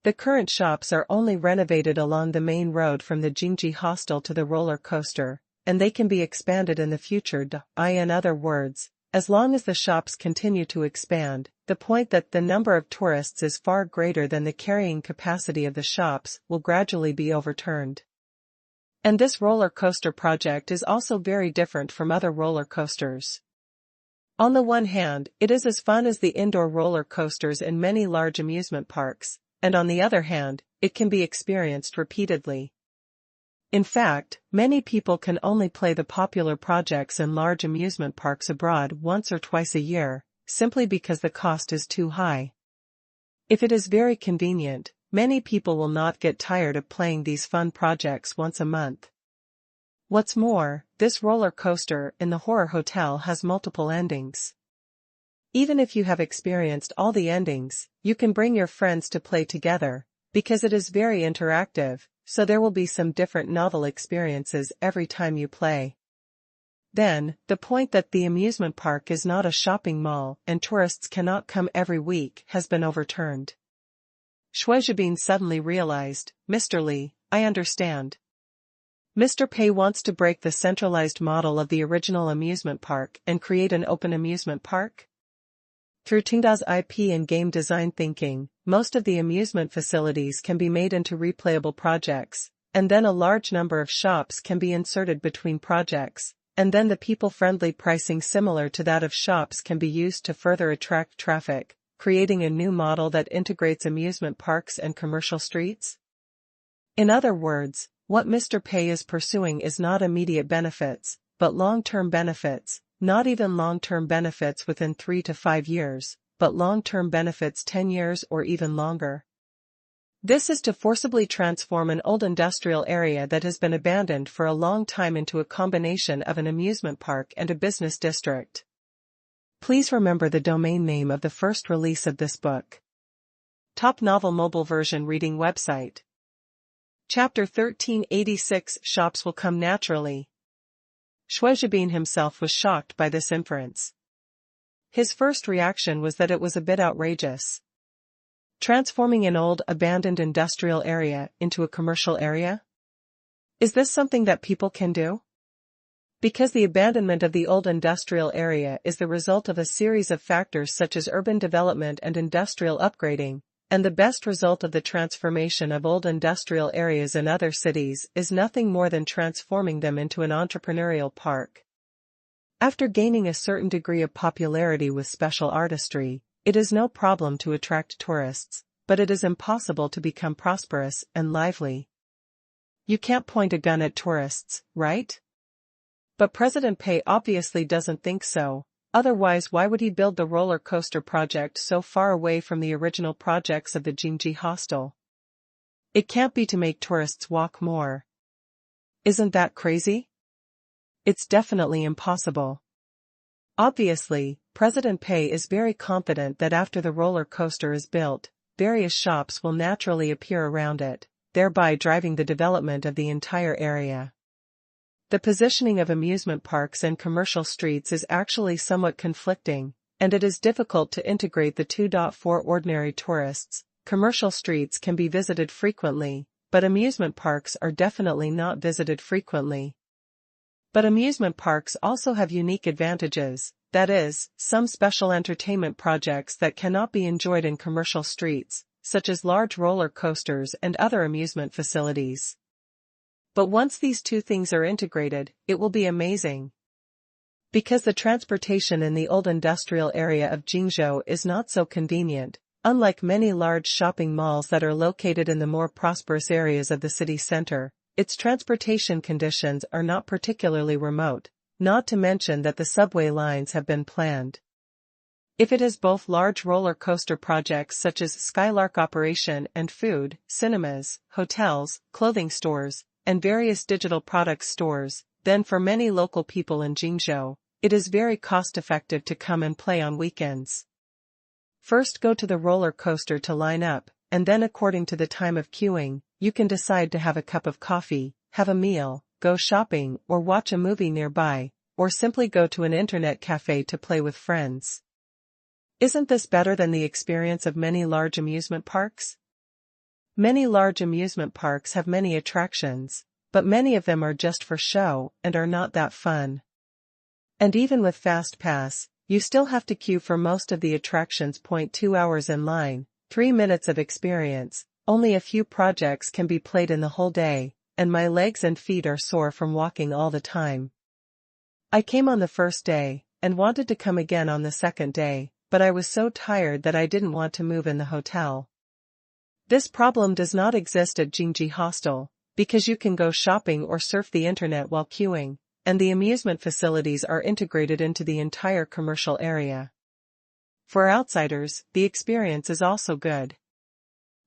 The current shops are only renovated along the main road from the Jingji hostel to the roller coaster, and they can be expanded in the future. In other words, as long as the shops continue to expand, the point that the number of tourists is far greater than the carrying capacity of the shops will gradually be overturned. And this roller coaster project is also very different from other roller coasters. On the one hand, it is as fun as the indoor roller coasters in many large amusement parks, and on the other hand, it can be experienced repeatedly. In fact, many people can only play the popular projects in large amusement parks abroad once or twice a year, simply because the cost is too high. If it is very convenient, many people will not get tired of playing these fun projects once a month. What's more, this roller coaster in the horror hotel has multiple endings. Even if you have experienced all the endings, you can bring your friends to play together, because it is very interactive, so there will be some different novel experiences every time you play. Then, the point that the amusement park is not a shopping mall and tourists cannot come every week has been overturned. Shui Zhibin suddenly realized, Mr. Li, I understand. Mr. Pei wants to break the centralized model of the original amusement park and create an open amusement park? Through Tengda's IP and game design thinking, most of the amusement facilities can be made into replayable projects, and then a large number of shops can be inserted between projects, and then the people-friendly pricing similar to that of shops can be used to further attract traffic, creating a new model that integrates amusement parks and commercial streets? In other words, what Mr. Pei is pursuing is not immediate benefits, but long-term benefits, not even long-term benefits within 3 to 5 years, but long-term benefits 10 years or even longer. This is to forcibly transform an old industrial area that has been abandoned for a long time into a combination of an amusement park and a business district. Please remember the domain name of the first release of this book. Top Novel Mobile Version Reading Website. Chapter 1386 Shops Will Come Naturally. Shui Zhibin himself was shocked by this inference. His first reaction was that it was a bit outrageous. Transforming an old, abandoned industrial area into a commercial area? Is this something that people can do? Because the abandonment of the old industrial area is the result of a series of factors such as urban development and industrial upgrading, and the best result of the transformation of old industrial areas in other cities is nothing more than transforming them into an entrepreneurial park. After gaining a certain degree of popularity with special artistry, it is no problem to attract tourists, but it is impossible to become prosperous and lively. You can't point a gun at tourists, right? But President Pei obviously doesn't think so, otherwise why would he build the roller coaster project so far away from the original projects of the Jingji hostel? It can't be to make tourists walk more. Isn't that crazy? It's definitely impossible. Obviously, President Pei is very confident that after the roller coaster is built, various shops will naturally appear around it, thereby driving the development of the entire area. The positioning of amusement parks and commercial streets is actually somewhat conflicting, and it is difficult to integrate the two. For ordinary tourists, commercial streets can be visited frequently, but amusement parks are definitely not visited frequently. But amusement parks also have unique advantages, that is, some special entertainment projects that cannot be enjoyed in commercial streets, such as large roller coasters and other amusement facilities. But once these two things are integrated, it will be amazing. Because the transportation in the old industrial area of Jingzhou is not so convenient, unlike many large shopping malls that are located in the more prosperous areas of the city center, its transportation conditions are not particularly remote, not to mention that the subway lines have been planned. If it is both large roller coaster projects such as Skylark operation and food, cinemas, hotels, clothing stores, and various digital products stores, then for many local people in Jingzhou, it is very cost-effective to come and play on weekends. First go to the roller coaster to line up, and then according to the time of queuing, you can decide to have a cup of coffee, have a meal, go shopping or watch a movie nearby, or simply go to an internet cafe to play with friends. Isn't this better than the experience of many large amusement parks? Many large amusement parks have many attractions, but many of them are just for show and are not that fun. And even with Fast Pass, you still have to queue for most of the attractions. 2 hours in line, 3 minutes of experience, only a few projects can be played in the whole day, and my legs and feet are sore from walking all the time. I came on the first day, and wanted to come again on the second day, but I was so tired that I didn't want to move in the hotel. This problem does not exist at Jingji Hostel, because you can go shopping or surf the internet while queuing, and the amusement facilities are integrated into the entire commercial area. For outsiders, the experience is also good.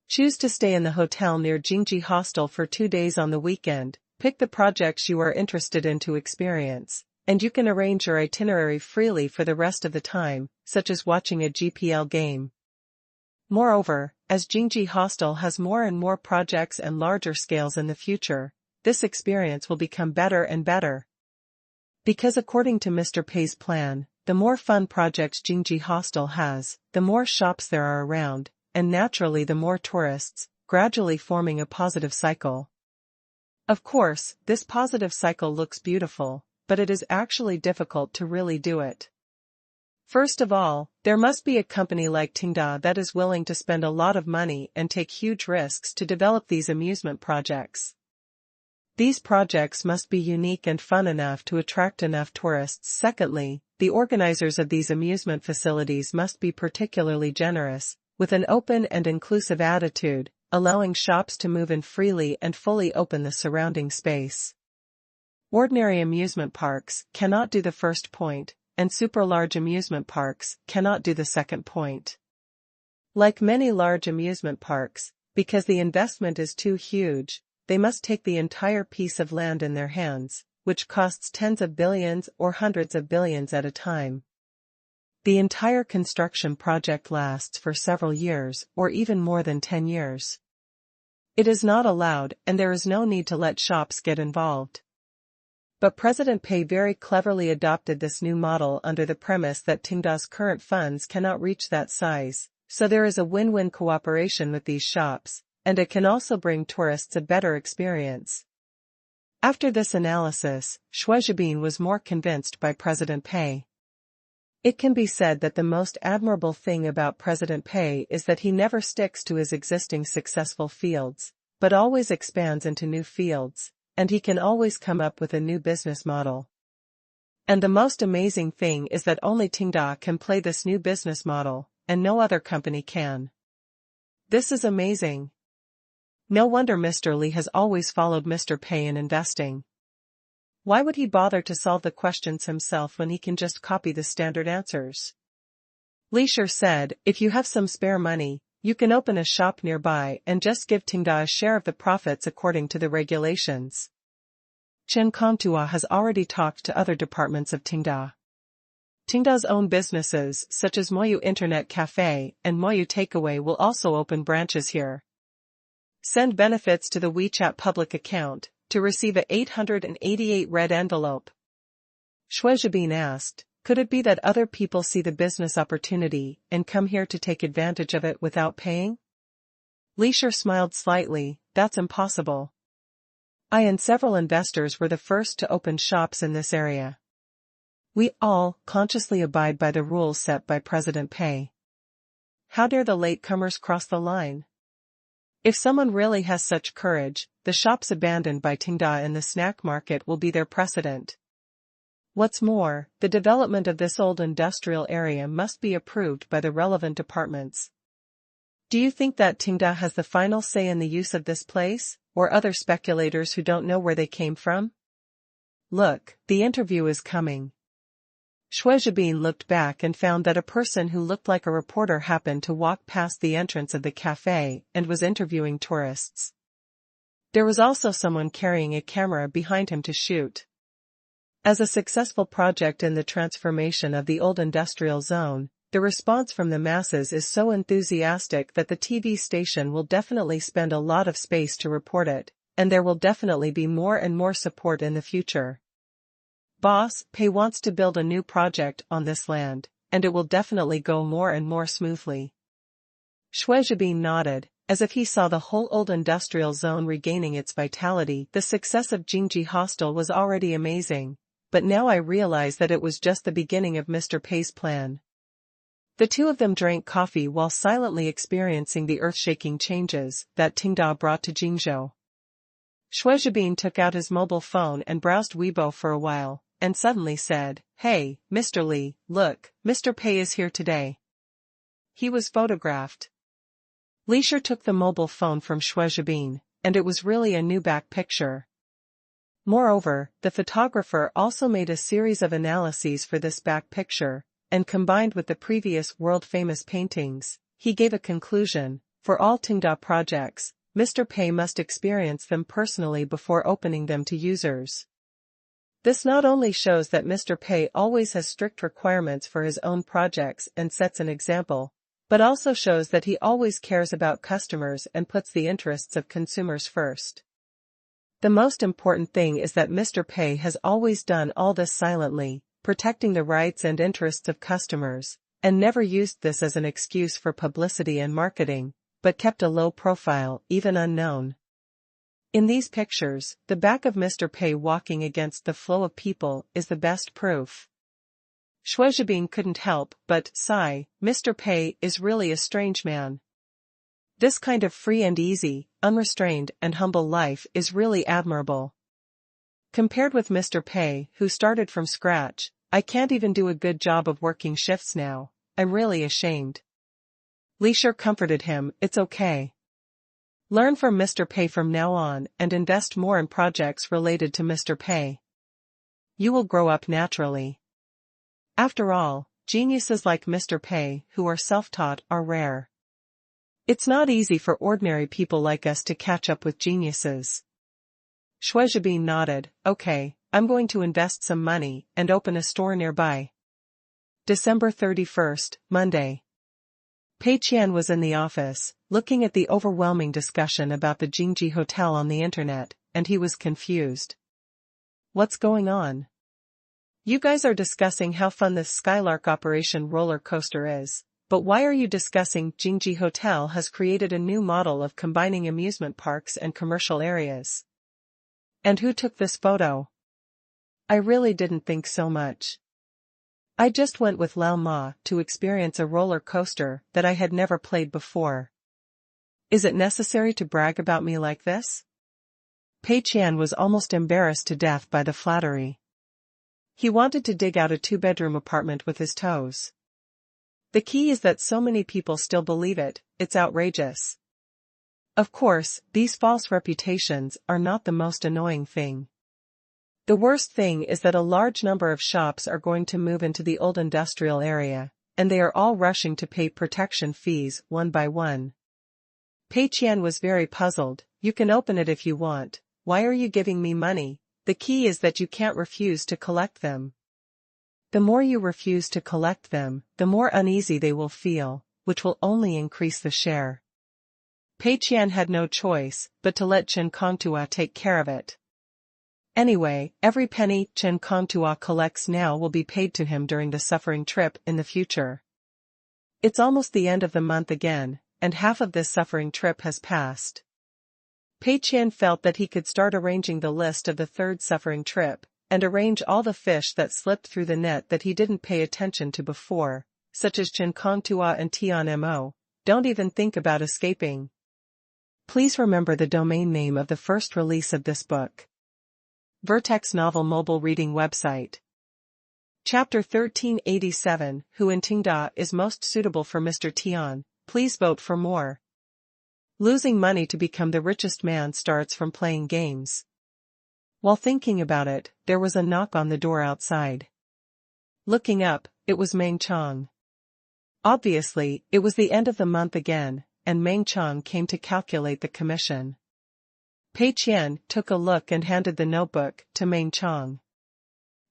Choose to stay in the hotel near Jingji Hostel for 2 days on the weekend, pick the projects you are interested in to experience, and you can arrange your itinerary freely for the rest of the time, such as watching a GPL game. Moreover, as Jingji Hostel has more and more projects and larger scales in the future, this experience will become better and better. Because according to Mr. Pei's plan, the more fun projects Jingji Hostel has, the more shops there are around, and naturally the more tourists, gradually forming a positive cycle. Of course, this positive cycle looks beautiful, but it is actually difficult to really do it. First of all, there must be a company like Tenda that is willing to spend a lot of money and take huge risks to develop these amusement projects. These projects must be unique and fun enough to attract enough tourists. Secondly, the organizers of these amusement facilities must be particularly generous, with an open and inclusive attitude, allowing shops to move in freely and fully open the surrounding space. Ordinary amusement parks cannot do the first point, and super large amusement parks cannot do the second point. Like many large amusement parks, because the investment is too huge, they must take the entire piece of land in their hands, which costs tens of billions or hundreds of billions at a time. The entire construction project lasts for several years or even more than 10 years. It is not allowed, and there is no need to let shops get involved. But President Pei very cleverly adopted this new model under the premise that Tenda's current funds cannot reach that size, so there is a win-win cooperation with these shops, and it can also bring tourists a better experience. After this analysis, Xue Zhibin was more convinced by President Pei. It can be said that the most admirable thing about President Pei is that he never sticks to his existing successful fields, but always expands into new fields, and he can always come up with a new business model. And the most amazing thing is that only Tenda can play this new business model, and no other company can. This is amazing. No wonder Mr. Li has always followed Mr. Pei in investing. Why would he bother to solve the questions himself when he can just copy the standard answers? Li Sure said, if you have some spare money, you can open a shop nearby and just give Tenda a share of the profits according to the regulations. Chen Kongtua has already talked to other departments of Tenda. Tenda's own businesses, such as Moyu Internet Cafe and Moyu Takeaway, will also open branches here. Send benefits to the WeChat public account to receive a 888 red envelope. Xue Zhibin asked, could it be that other people see the business opportunity and come here to take advantage of it without paying? Li Sure smiled slightly, that's impossible. I and several investors were the first to open shops in this area. We all consciously abide by the rules set by President Pei. How dare the latecomers cross the line? If someone really has such courage, the shops abandoned by Tenda in the snack market will be their precedent. What's more, the development of this old industrial area must be approved by the relevant departments. Do you think that Tenda has the final say in the use of this place, or other speculators who don't know where they came from? Look, the interview is coming. Shuizhabin looked back and found that a person who looked like a reporter happened to walk past the entrance of the cafe and was interviewing tourists. There was also someone carrying a camera behind him to shoot. As a successful project in the transformation of the old industrial zone, the response from the masses is so enthusiastic that the TV station will definitely spend a lot of space to report it, and there will definitely be more and more support in the future. Boss, Pei wants to build a new project on this land, and it will definitely go more and more smoothly. Shuizhabin nodded, as if he saw the whole old industrial zone regaining its vitality. The success of Jingji Hostel was already amazing, but now I realize that it was just the beginning of Mr. Pei's plan. The two of them drank coffee while silently experiencing the earth-shaking changes that Tenda brought to Jingzhou. Shuizhabin took out his mobile phone and browsed Weibo for a while, and suddenly said, "Hey, Mr. Li, look, Mr. Pei is here today." He was photographed. Li Shi took the mobile phone from Shuizhabin, and it was really a new back picture. Moreover, the photographer also made a series of analyses for this back picture, and combined with the previous world-famous paintings, he gave a conclusion: for all Tenda projects, Mr. Pei must experience them personally before opening them to users. This not only shows that Mr. Pei always has strict requirements for his own projects and sets an example, but also shows that he always cares about customers and puts the interests of consumers first. The most important thing is that Mr. Pei has always done all this silently, protecting the rights and interests of customers, and never used this as an excuse for publicity and marketing, but kept a low profile, even unknown. In these pictures, the back of Mr. Pei walking against the flow of people is the best proof. Shuizhabin couldn't help but sigh. Mr. Pei is really a strange man. This kind of free and easy, unrestrained and humble life is really admirable. Compared with Mr. Pei, who started from scratch, I can't even do a good job of working shifts now. I'm really ashamed. Li Shi comforted him. It's okay. Learn from Mr. Pei from now on and invest more in projects related to Mr. Pei. You will grow up naturally. After all, geniuses like Mr. Pei, who are self-taught, are rare. It's not easy for ordinary people like us to catch up with geniuses. Shuizhabin nodded. Okay, I'm going to invest some money and open a store nearby. December 31st, Monday. Pei Qian was in the office, looking at the overwhelming discussion about the Jingji Hotel on the internet, and he was confused. What's going on? You guys are discussing how fun this Skylark Operation roller coaster is, but why are you discussing Jingji Hotel has created a new model of combining amusement parks and commercial areas? And who took this photo? I really didn't think so much. I just went with Lao Ma to experience a roller coaster that I had never played before. Is it necessary to brag about me like this? Pei Qian was almost embarrassed to death by the flattery. He wanted to dig out a 2-bedroom apartment with his toes. The key is that so many people still believe it. It's outrageous. Of course, these false reputations are not the most annoying thing. The worst thing is that a large number of shops are going to move into the old industrial area, and they are all rushing to pay protection fees one by one. Pei Qian was very puzzled. You can open it if you want. Why are you giving me money? The key is that you can't refuse to collect them. The more you refuse to collect them, the more uneasy they will feel, which will only increase the share. Pei Qian had no choice but to let Chen Kongtua take care of it. Anyway, every penny Chen Kongtua collects now will be paid to him during the suffering trip in the future. It's almost the end of the month again, and half of this suffering trip has passed. Pei Qian felt that he could start arranging the list of the third suffering trip, and arrange all the fish that slipped through the net that he didn't pay attention to before, such as Qinkong Tua and Tian Mo. Don't even think about escaping. Please remember the domain name of the first release of this book. Vertex Novel Mobile Reading Website. Chapter 1387, Who in Tenda is most suitable for Mr. Tian? Please vote for more. Losing money to become the richest man starts from playing games. While thinking about it, there was a knock on the door outside. Looking up, it was Meng Chong. Obviously, it was the end of the month again, and Meng Chong came to calculate the commission. Pei Qian took a look and handed the notebook to Meng Chong.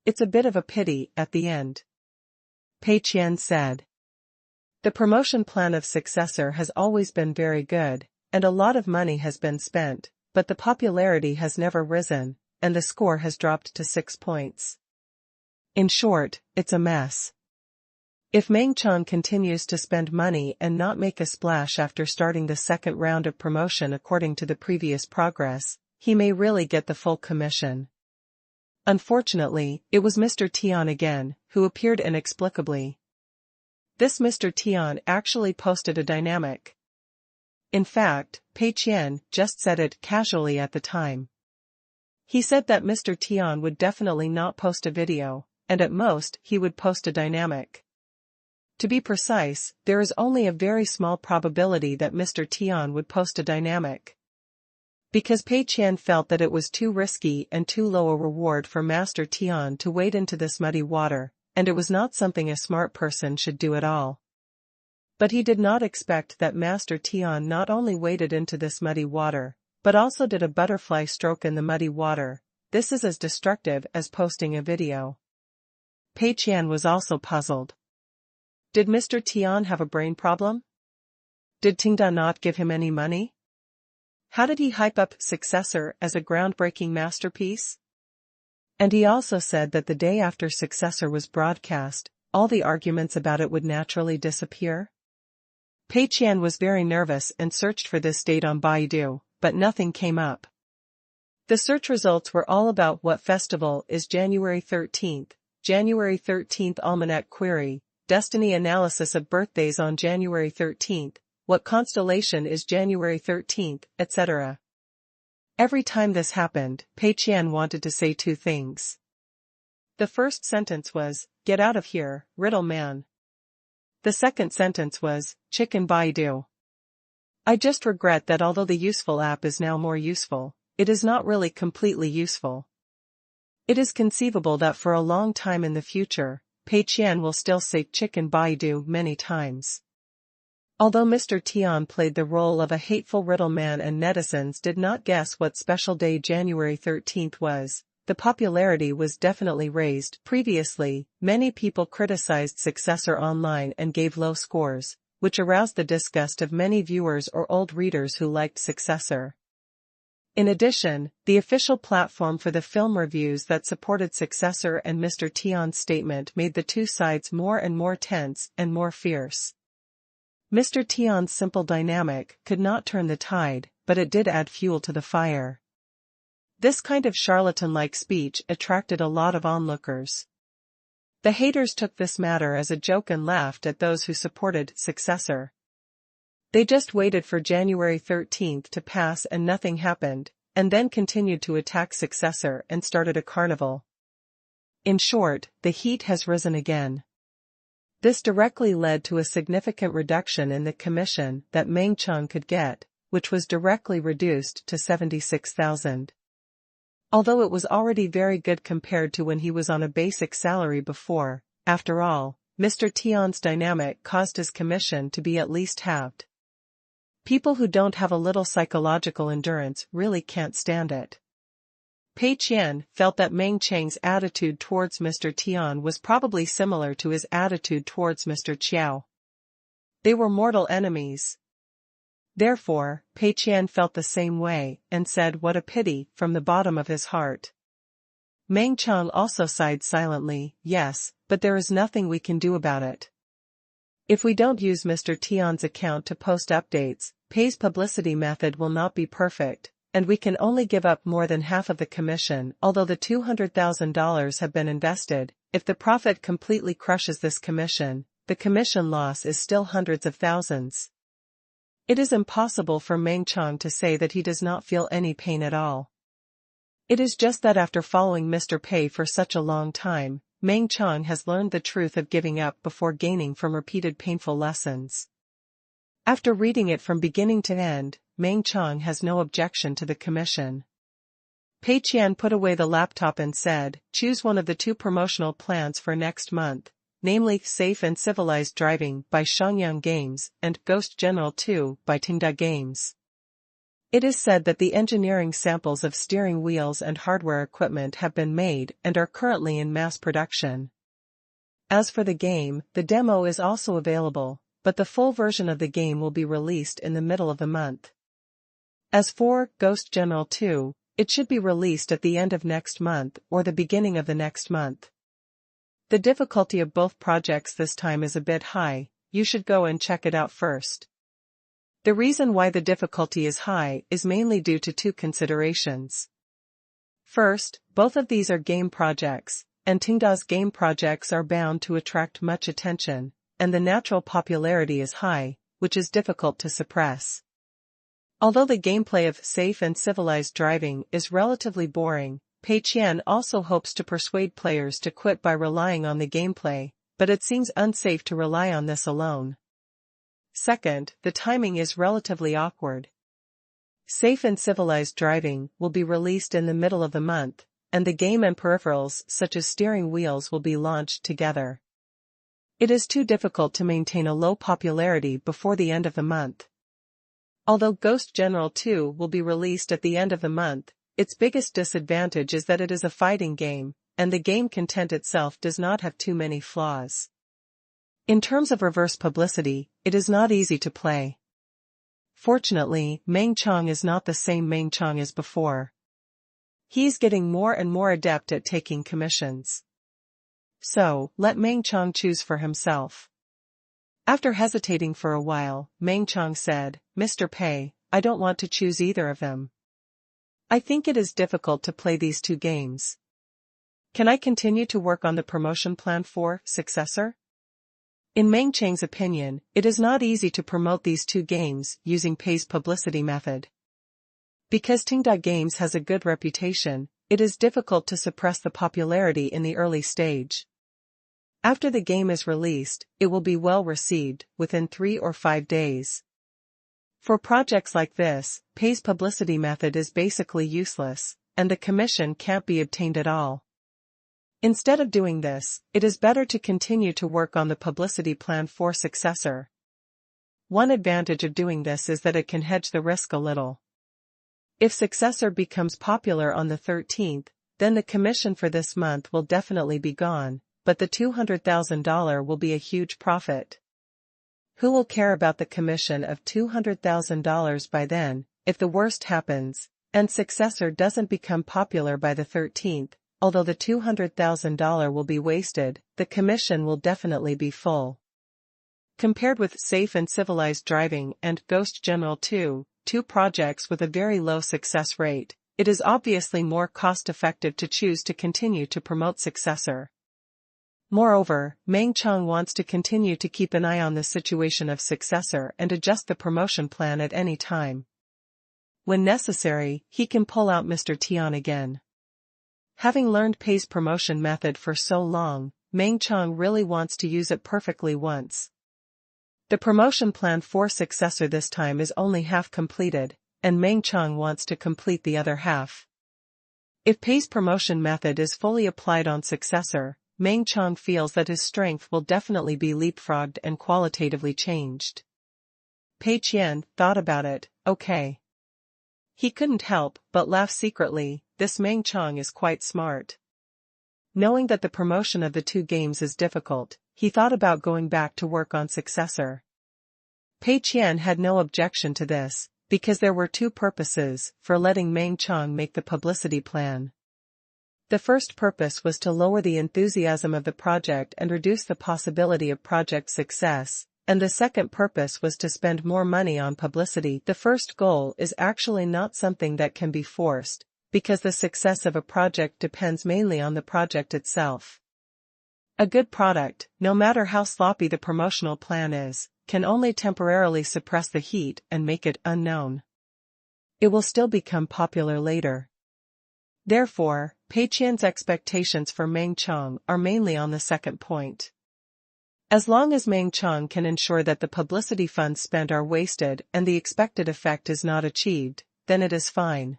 It's a bit of a pity at the end. Pei Qian said. The promotion plan of successor has always been very good, and a lot of money has been spent, but the popularity has never risen, and the score has dropped to 6 points. In short, it's a mess. If Meng Chong continues to spend money and not make a splash after starting the second round of promotion according to the previous progress, he may really get the full commission. Unfortunately, it was Mr. Tian again, who appeared inexplicably. This Mr. Tian actually posted a dynamic. In fact, Pei Qian just said it casually at the time. He said that Mr. Tian would definitely not post a video, and at most he would post a dynamic. To be precise, there is only a very small probability that Mr. Tian would post a dynamic. Because Pei Qian felt that it was too risky and too low a reward for Master Tian to wade into this muddy water, and it was not something a smart person should do at all. But he did not expect that Master Tian not only waded into this muddy water, but also did a butterfly stroke in the muddy water. This is as destructive as posting a video. Pei Qian was also puzzled. Did Mr. Tian have a brain problem? Did Tenda not give him any money? How did he hype up Successor as a groundbreaking masterpiece? And he also said that the day after Successor was broadcast, all the arguments about it would naturally disappear. Pei Qian was very nervous and searched for this date on Baidu, but nothing came up. The search results were all about what festival is January 13th, January 13th almanac query, destiny analysis of birthdays on January 13th, what constellation is January 13th, etc. Every time this happened, Pei Qian wanted to say two things. The first sentence was, "Get out of here, riddle man." The second sentence was, "Chicken Baidu." I just regret that although the useful app is now more useful, it is not really completely useful. It is conceivable that for a long time in the future, Pei Qian will still say Chicken Baidu many times. Although Mr. Tian played the role of a hateful riddle man and netizens did not guess what special day January 13th was, the popularity was definitely raised. Previously, many people criticized Successor online and gave low scores, which aroused the disgust of many viewers or old readers who liked Successor. In addition, the official platform for the film reviews that supported Successor and Mr. Tian's statement made the two sides more and more tense and more fierce. Mr. Tian's simple dynamic could not turn the tide, but it did add fuel to the fire. This kind of charlatan-like speech attracted a lot of onlookers. The haters took this matter as a joke and laughed at those who supported Successor. They just waited for January 13th to pass and nothing happened, and then continued to attack Successor and started a carnival. In short, the heat has risen again. This directly led to a significant reduction in the commission that Meng Chong could get, which was directly reduced to 76,000. Although it was already very good compared to when he was on a basic salary before, after all, Mr. Tian's dynamic caused his commission to be at least halved. People who don't have a little psychological endurance really can't stand it. Pei Qian felt that Meng Chang's attitude towards Mr. Tian was probably similar to his attitude towards Mr. Qiao. They were mortal enemies. Therefore, Pei Qian felt the same way, and said what a pity from the bottom of his heart. Meng Chong also sighed silently, yes, but there is nothing we can do about it. If we don't use Mr. Tian's account to post updates, Pei's publicity method will not be perfect, and we can only give up more than half of the commission. Although the $200,000 have been invested, if the profit completely crushes this commission, the commission loss is still hundreds of thousands. It is impossible for Meng Qiang to say that he does not feel any pain at all. It is just that after following Mr. Pei for such a long time, Meng Qiang has learned the truth of giving up before gaining from repeated painful lessons. After reading it from beginning to end, Meng Qiang has no objection to the commission. Pei Qian put away the laptop and said, "Choose one of the two promotional plans for next month, namely Safe and Civilized Driving by Shangyang Games and Ghost General 2 by Tenda Games." It is said that the engineering samples of steering wheels and hardware equipment have been made and are currently in mass production. As for the game, the demo is also available, but the full version of the game will be released in the middle of the month. As for Ghost General 2, it should be released at the end of next month or the beginning of the next month. The difficulty of both projects this time is a bit high. You should go and check it out first. The reason why the difficulty is high is mainly due to two considerations. First, both of these are game projects, and Tenda's game projects are bound to attract much attention, and the natural popularity is high, which is difficult to suppress. Although the gameplay of Safe and Civilized Driving is relatively boring, Pei Qian also hopes to persuade players to quit by relying on the gameplay, but it seems unsafe to rely on this alone. Second, the timing is relatively awkward. Safe and Civilized Driving will be released in the middle of the month, and the game and peripherals such as steering wheels will be launched together. It is too difficult to maintain a low popularity before the end of the month. Although Ghost General 2 will be released at the end of the month, its biggest disadvantage is that it is a fighting game, and the game content itself does not have too many flaws. In terms of reverse publicity, it is not easy to play. Fortunately, Meng Qiang is not the same Meng Qiang as before. He is getting more and more adept at taking commissions. So, let Meng Qiang choose for himself. After hesitating for a while, Meng Qiang said, "Mr. Pei, I don't want to choose either of them. I think it is difficult to play these two games. Can I continue to work on the promotion plan for Successor?" In Meng Qiang's opinion, it is not easy to promote these two games using Pei's publicity method. Because Tenda Games has a good reputation, it is difficult to suppress the popularity in the early stage. After the game is released, it will be well received within 3 or 5 days. For projects like this, Pei's publicity method is basically useless, and the commission can't be obtained at all. Instead of doing this, it is better to continue to work on the publicity plan for Successor. One advantage of doing this is that it can hedge the risk a little. If Successor becomes popular on the 13th, then the commission for this month will definitely be gone, but the $200,000 will be a huge profit. Who will care about the commission of $200,000 by then, if the worst happens, and Successor doesn't become popular by the 13th? Although the $200,000 will be wasted, the commission will definitely be full. Compared with Safe and Civilized Driving and Ghost General 2, two projects with a very low success rate, it is obviously more cost-effective to choose to continue to promote Successor. Moreover, Meng Qiang wants to continue to keep an eye on the situation of Successor and adjust the promotion plan at any time. When necessary, he can pull out Mr. Tian again. Having learned Pei's promotion method for so long, Meng Qiang really wants to use it perfectly once. The promotion plan for Successor this time is only half completed, and Meng Qiang wants to complete the other half. If Pei's promotion method is fully applied on Successor, Meng Qiang feels that his strength will definitely be leapfrogged and qualitatively changed. Pei Qian thought about it. Okay. He couldn't help but laugh secretly. This Meng Qiang is quite smart. Knowing that the promotion of the two games is difficult, he thought about going back to work on Successor. Pei Qian had no objection to this, because there were two purposes for letting Meng Qiang make the publicity plan. The first purpose was to lower the enthusiasm of the project and reduce the possibility of project success, and the second purpose was to spend more money on publicity. The first goal is actually not something that can be forced, because the success of a project depends mainly on the project itself. A good product, no matter how sloppy the promotional plan is, can only temporarily suppress the heat and make it unknown. It will still become popular later. Therefore, Pei Qian's expectations for Meng Qiang are mainly on the second point. As long as Meng Qiang can ensure that the publicity funds spent are wasted and the expected effect is not achieved, then it is fine.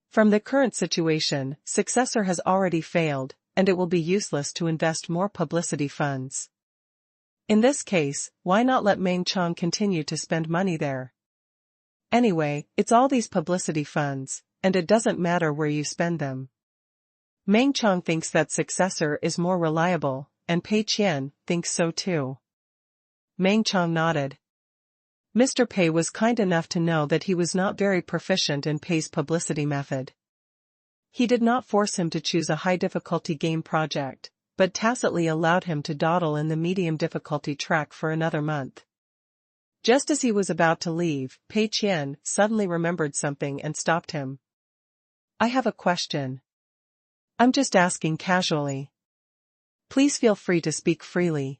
From the current situation, successor has already failed, and it will be useless to invest more publicity funds. In this case, why not let Meng Qiang continue to spend money there? Anyway, it's all these publicity funds, and it doesn't matter where you spend them. Meng Qiang thinks that successor is more reliable, and Pei Qian thinks so too. Meng Qiang nodded. Mr. Pei was kind enough to know that he was not very proficient in Pei's publicity method. He did not force him to choose a high-difficulty game project, but tacitly allowed him to dawdle in the medium-difficulty track for another month. Just as he was about to leave, Pei Qian suddenly remembered something and stopped him. "I have a question. I'm just asking casually. Please feel free to speak freely.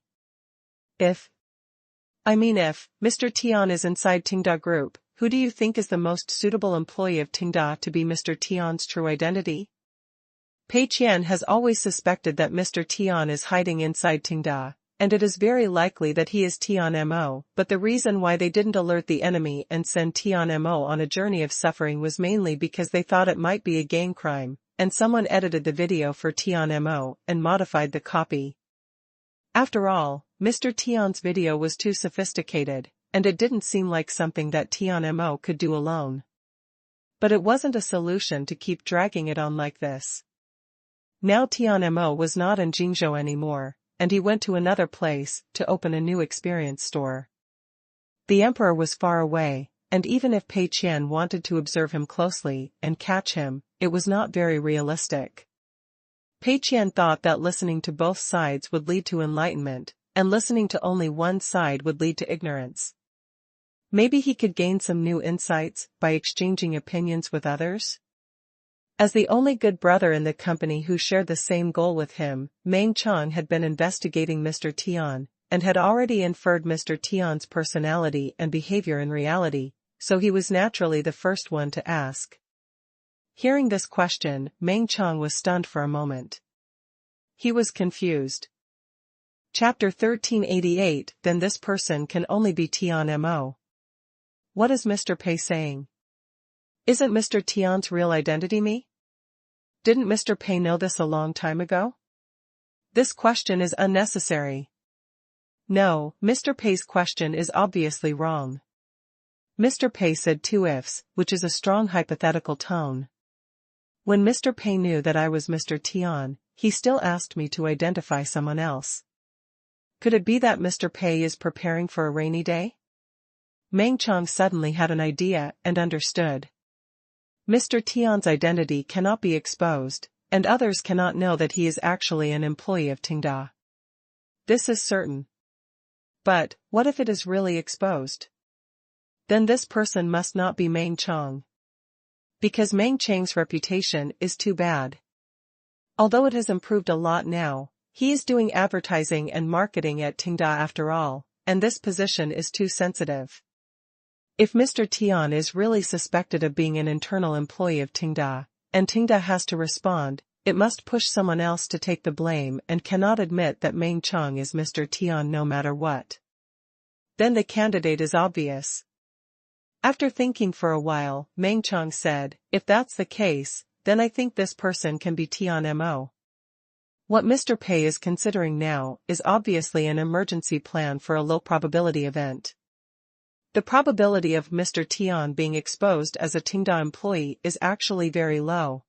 If Mr. Tian is inside Tenda Group, who do you think is the most suitable employee of Tenda to be Mr. Tian's true identity?" Pei Qian has always suspected that Mr. Tian is hiding inside Tenda, and it is very likely that he is Tian Mo, but the reason why they didn't alert the enemy and send Tian Mo on a journey of suffering was mainly because they thought it might be a gang crime, and someone edited the video for Tian Mo and modified the copy. After all, Mr. Tian's video was too sophisticated, and it didn't seem like something that Tian Mo could do alone. But it wasn't a solution to keep dragging it on like this. Now Tian Mo was not in Jingzhou anymore, and he went to another place to open a new experience store. The emperor was far away, and even if Pei Qian wanted to observe him closely and catch him, it was not very realistic. Pei Qian thought that listening to both sides would lead to enlightenment, and listening to only one side would lead to ignorance. Maybe he could gain some new insights by exchanging opinions with others? As the only good brother in the company who shared the same goal with him, Meng Qiang had been investigating Mr. Tian, and had already inferred Mr. Tian's personality and behavior in reality, so he was naturally the first one to ask. Hearing this question, Meng Qiang was stunned for a moment. He was confused. Chapter 1388. Then this person can only be Tian Mo. What is Mr. Pei saying? Isn't Mr. Tian's real identity me? Didn't Mr. Pei know this a long time ago? This question is unnecessary. No, Mr. Pei's question is obviously wrong. Mr. Pei said two ifs, which is a strong hypothetical tone. When Mr. Pei knew that I was Mr. Tian, he still asked me to identify someone else. Could it be that Mr. Pei is preparing for a rainy day? Meng Qiang suddenly had an idea and understood. Mr. Tian's identity cannot be exposed, and others cannot know that he is actually an employee of Tenda. This is certain. But, what if it is really exposed? Then this person must not be Meng Qiang. Because Meng Qiang's reputation is too bad. Although it has improved a lot now, he is doing advertising and marketing at Tenda after all, and this position is too sensitive. If Mr. Tian is really suspected of being an internal employee of Tenda, and Tenda has to respond, it must push someone else to take the blame and cannot admit that Meng Qiang is Mr. Tian no matter what. Then the candidate is obvious. After thinking for a while, Meng Qiang said, if that's the case, then I think this person can be Tian Mo. What Mr. Pei is considering now is obviously an emergency plan for a low-probability event. The probability of Mr. Tian being exposed as a Tenda employee is actually very low.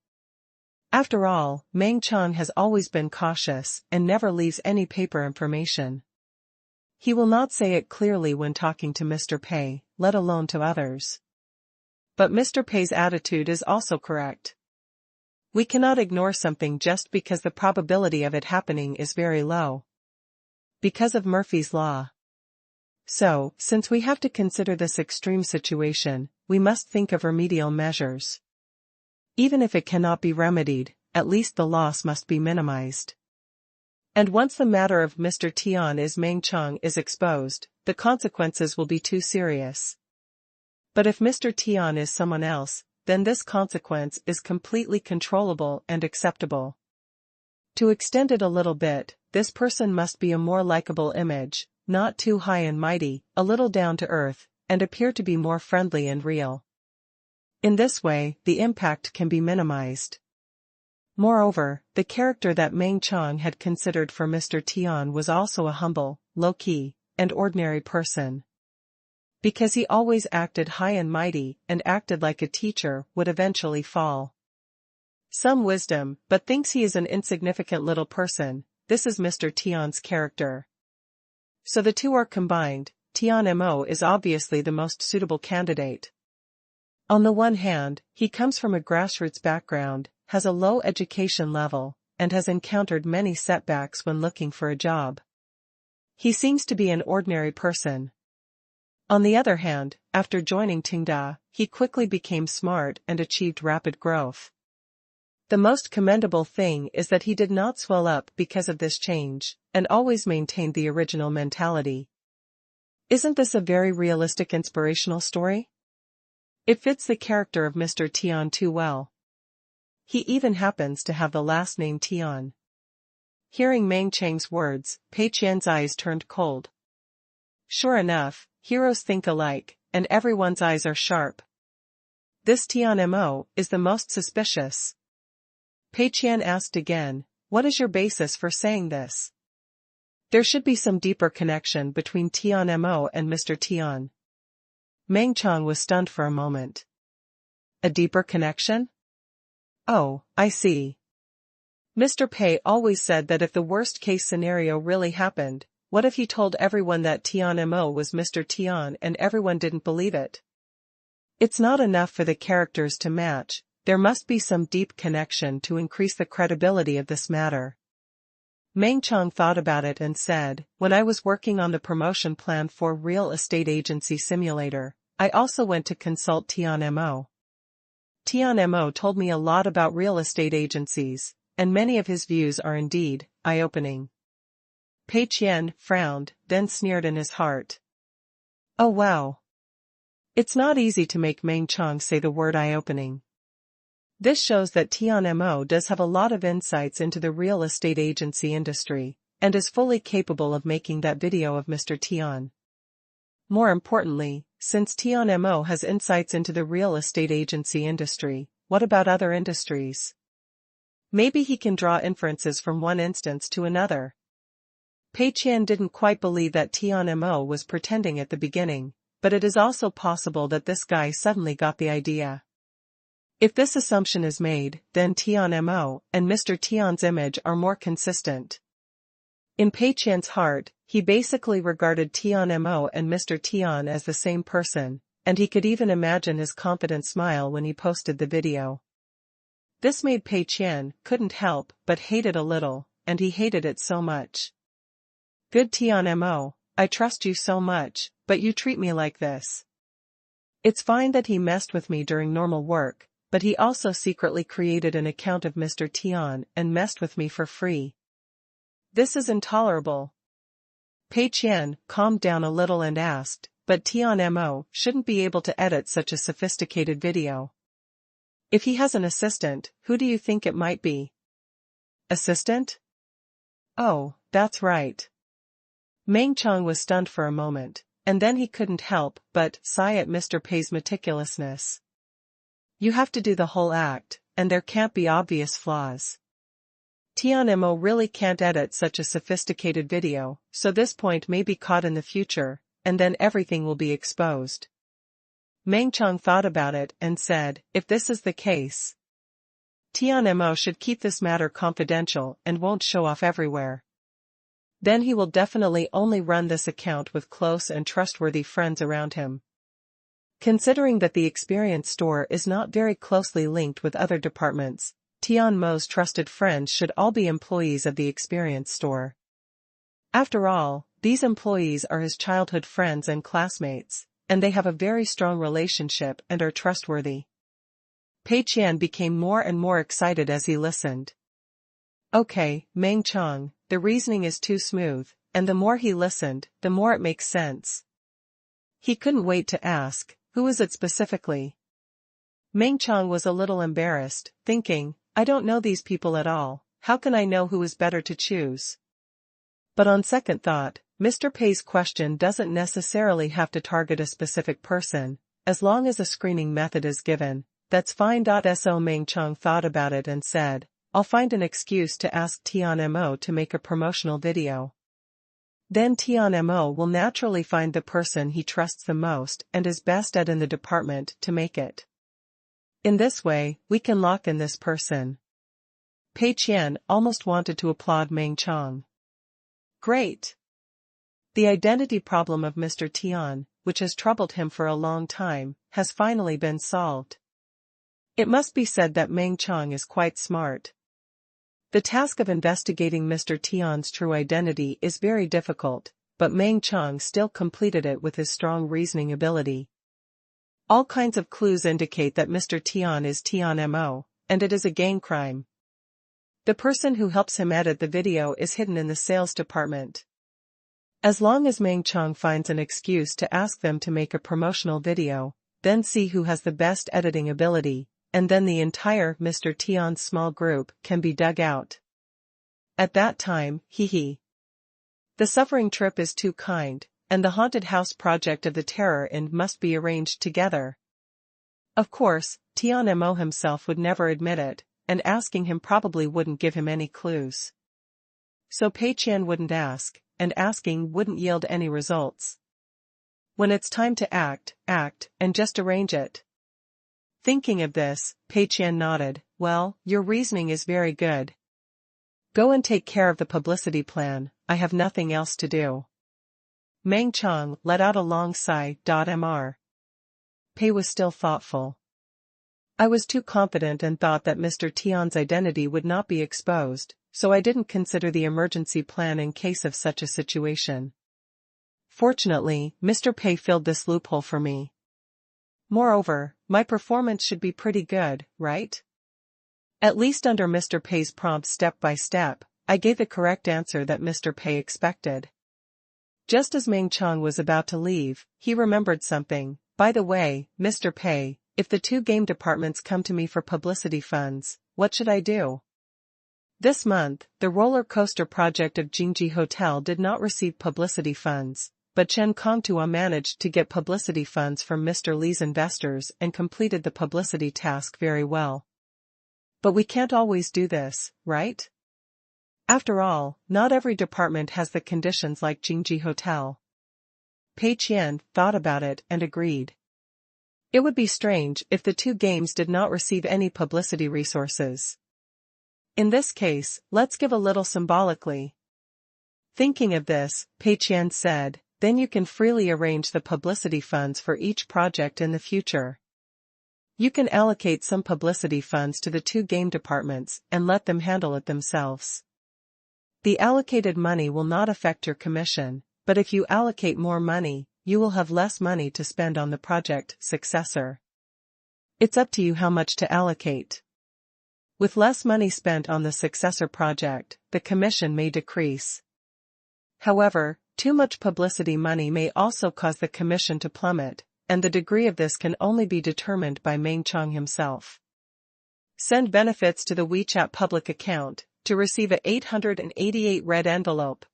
After all, Meng Qiang has always been cautious and never leaves any paper information. He will not say it clearly when talking to Mr. Pei, let alone to others. But Mr. Pei's attitude is also correct. We cannot ignore something just because the probability of it happening is very low. Because of Murphy's Law. So, since we have to consider this extreme situation, we must think of remedial measures. Even if it cannot be remedied, at least the loss must be minimized. And once the matter of Mr. Tian is Meng Chang is exposed, the consequences will be too serious. But if Mr. Tian is someone else, then this consequence is completely controllable and acceptable. To extend it a little bit, this person must be a more likable image, not too high and mighty, a little down to earth, and appear to be more friendly and real. In this way, the impact can be minimized. Moreover, the character that Meng Chang had considered for Mr. Tian was also a humble, low-key, and ordinary person. Because he always acted high and mighty and acted like a teacher would eventually fall. Some wisdom, but thinks he is an insignificant little person. This is Mr. Tian's character. So the two are combined. Tian Mo is obviously the most suitable candidate. On the one hand, he comes from a grassroots background, has a low education level, and has encountered many setbacks when looking for a job. He seems to be an ordinary person. On the other hand, after joining Tenda, he quickly became smart and achieved rapid growth. The most commendable thing is that he did not swell up because of this change, and always maintained the original mentality. Isn't this a very realistic inspirational story? It fits the character of Mr. Tian too well. He even happens to have the last name Tian. Hearing Meng Chang's words, Pei Qian's eyes turned cold. Sure enough, heroes think alike, and everyone's eyes are sharp. This Tian Mo is the most suspicious. Pei Qian asked again, what is your basis for saying this? There should be some deeper connection between Tian Mo and Mr. Tian. Meng Chang was stunned for a moment. A deeper connection? Oh, I see. Mr. Pei always said that if the worst-case scenario really happened, what if he told everyone that Tian Mo was Mr. Tian and everyone didn't believe it? It's not enough for the characters to match, there must be some deep connection to increase the credibility of this matter. Meng Chang thought about it and said, when I was working on the promotion plan for Real Estate Agency Simulator, I also went to consult Tian Mo. Tian Mo told me a lot about real estate agencies, and many of his views are indeed eye-opening. Pei Qian frowned, then sneered in his heart. Oh wow. It's not easy to make Meng Chang say the word eye-opening. This shows that Tian Mo does have a lot of insights into the real estate agency industry, and is fully capable of making that video of Mr. Tian. More importantly, since Tian Mo has insights into the real estate agency industry, what about other industries? Maybe he can draw inferences from one instance to another. Pei Qian didn't quite believe that Tian Mo was pretending at the beginning, but it is also possible that this guy suddenly got the idea. If this assumption is made, then Tian Mo and Mr. Tian's image are more consistent. In Pei Qian's heart, he basically regarded Tian Mo and Mr. Tian as the same person, and he could even imagine his confident smile when he posted the video. This made Pei Qian couldn't help but hate it a little, and he hated it so much. Good Tian Mo, I trust you so much, but you treat me like this. It's fine that he messed with me during normal work, but he also secretly created an account of Mr. Tian and messed with me for free. This is intolerable. Pei Qian calmed down a little and asked, but Tian Mo shouldn't be able to edit such a sophisticated video. If he has an assistant, who do you think it might be? Assistant? Oh, that's right. Meng Chang was stunned for a moment, and then he couldn't help but sigh at Mr. Pei's meticulousness. You have to do the whole act, and there can't be obvious flaws. Tian Mo really can't edit such a sophisticated video, so this point may be caught in the future, and then everything will be exposed. Meng Chang thought about it and said, if this is the case, Tian Mo should keep this matter confidential and won't show off everywhere. Then he will definitely only run this account with close and trustworthy friends around him. Considering that the experience store is not very closely linked with other departments, Tian Mo's trusted friends should all be employees of the experience store. After all, these employees are his childhood friends and classmates, and they have a very strong relationship and are trustworthy. Pei Qian became more and more excited as he listened. Okay, Meng Chang, the reasoning is too smooth, and the more he listened, the more it makes sense. He couldn't wait to ask, who is it specifically? Meng Chang was a little embarrassed, thinking, I don't know these people at all, how can I know who is better to choose? But on second thought, Mr. Pei's question doesn't necessarily have to target a specific person, as long as a screening method is given, that's fine. So Meng Chang thought about it and said, I'll find an excuse to ask Tian Mo to make a promotional video. Then Tian Mo will naturally find the person he trusts the most and is best at in the department to make it. In this way, we can lock in this person. Pei Qian almost wanted to applaud Meng Chang. Great! The identity problem of Mr. Tian, which has troubled him for a long time, has finally been solved. It must be said that Meng Chang is quite smart. The task of investigating Mr. Tian's true identity is very difficult, but Meng Chang still completed it with his strong reasoning ability. All kinds of clues indicate that Mr. Tian is Tian Mo, and it is a gang crime. The person who helps him edit the video is hidden in the sales department. As long as Meng Chang finds an excuse to ask them to make a promotional video, then see who has the best editing ability, and then the entire Mr. Tian's small group can be dug out. At that time, hee. The suffering trip is too kind, and the haunted house project of the terror inn must be arranged together. Of course, Tian Mo himself would never admit it, and asking him probably wouldn't give him any clues. So Pei Qian wouldn't ask, and asking wouldn't yield any results. When it's time to act, and just arrange it. Thinking of this, Pei Qian nodded, well, your reasoning is very good. Go and take care of the publicity plan, I have nothing else to do. Meng Chang let out a long sigh. Mr. Pei was still thoughtful. I was too confident and thought that Mr. Tian's identity would not be exposed, so I didn't consider the emergency plan in case of such a situation. Fortunately, Mr. Pei filled this loophole for me. Moreover, my performance should be pretty good, right? At least under Mr. Pei's prompt step by step, I gave the correct answer that Mr. Pei expected. Just as Meng Chang was about to leave, he remembered something. By the way, Mr. Pei, if the two game departments come to me for publicity funds, what should I do? This month, the roller coaster project of Jingji Hotel did not receive publicity funds, but Chen Kongtua managed to get publicity funds from Mr. Li's investors and completed the publicity task very well. But we can't always do this, right? After all, not every department has the conditions like Jingji Hotel. Pei Qian thought about it and agreed. It would be strange if the two games did not receive any publicity resources. In this case, let's give a little symbolically. Thinking of this, Pei Qian said, then you can freely arrange the publicity funds for each project in the future. You can allocate some publicity funds to the two game departments and let them handle it themselves. The allocated money will not affect your commission, but if you allocate more money, you will have less money to spend on the project successor. It's up to you how much to allocate. With less money spent on the successor project, the commission may decrease. However, too much publicity money may also cause the commission to plummet, and the degree of this can only be determined by Meng Chang himself. Send benefits to the WeChat public account to receive a 888 red envelope.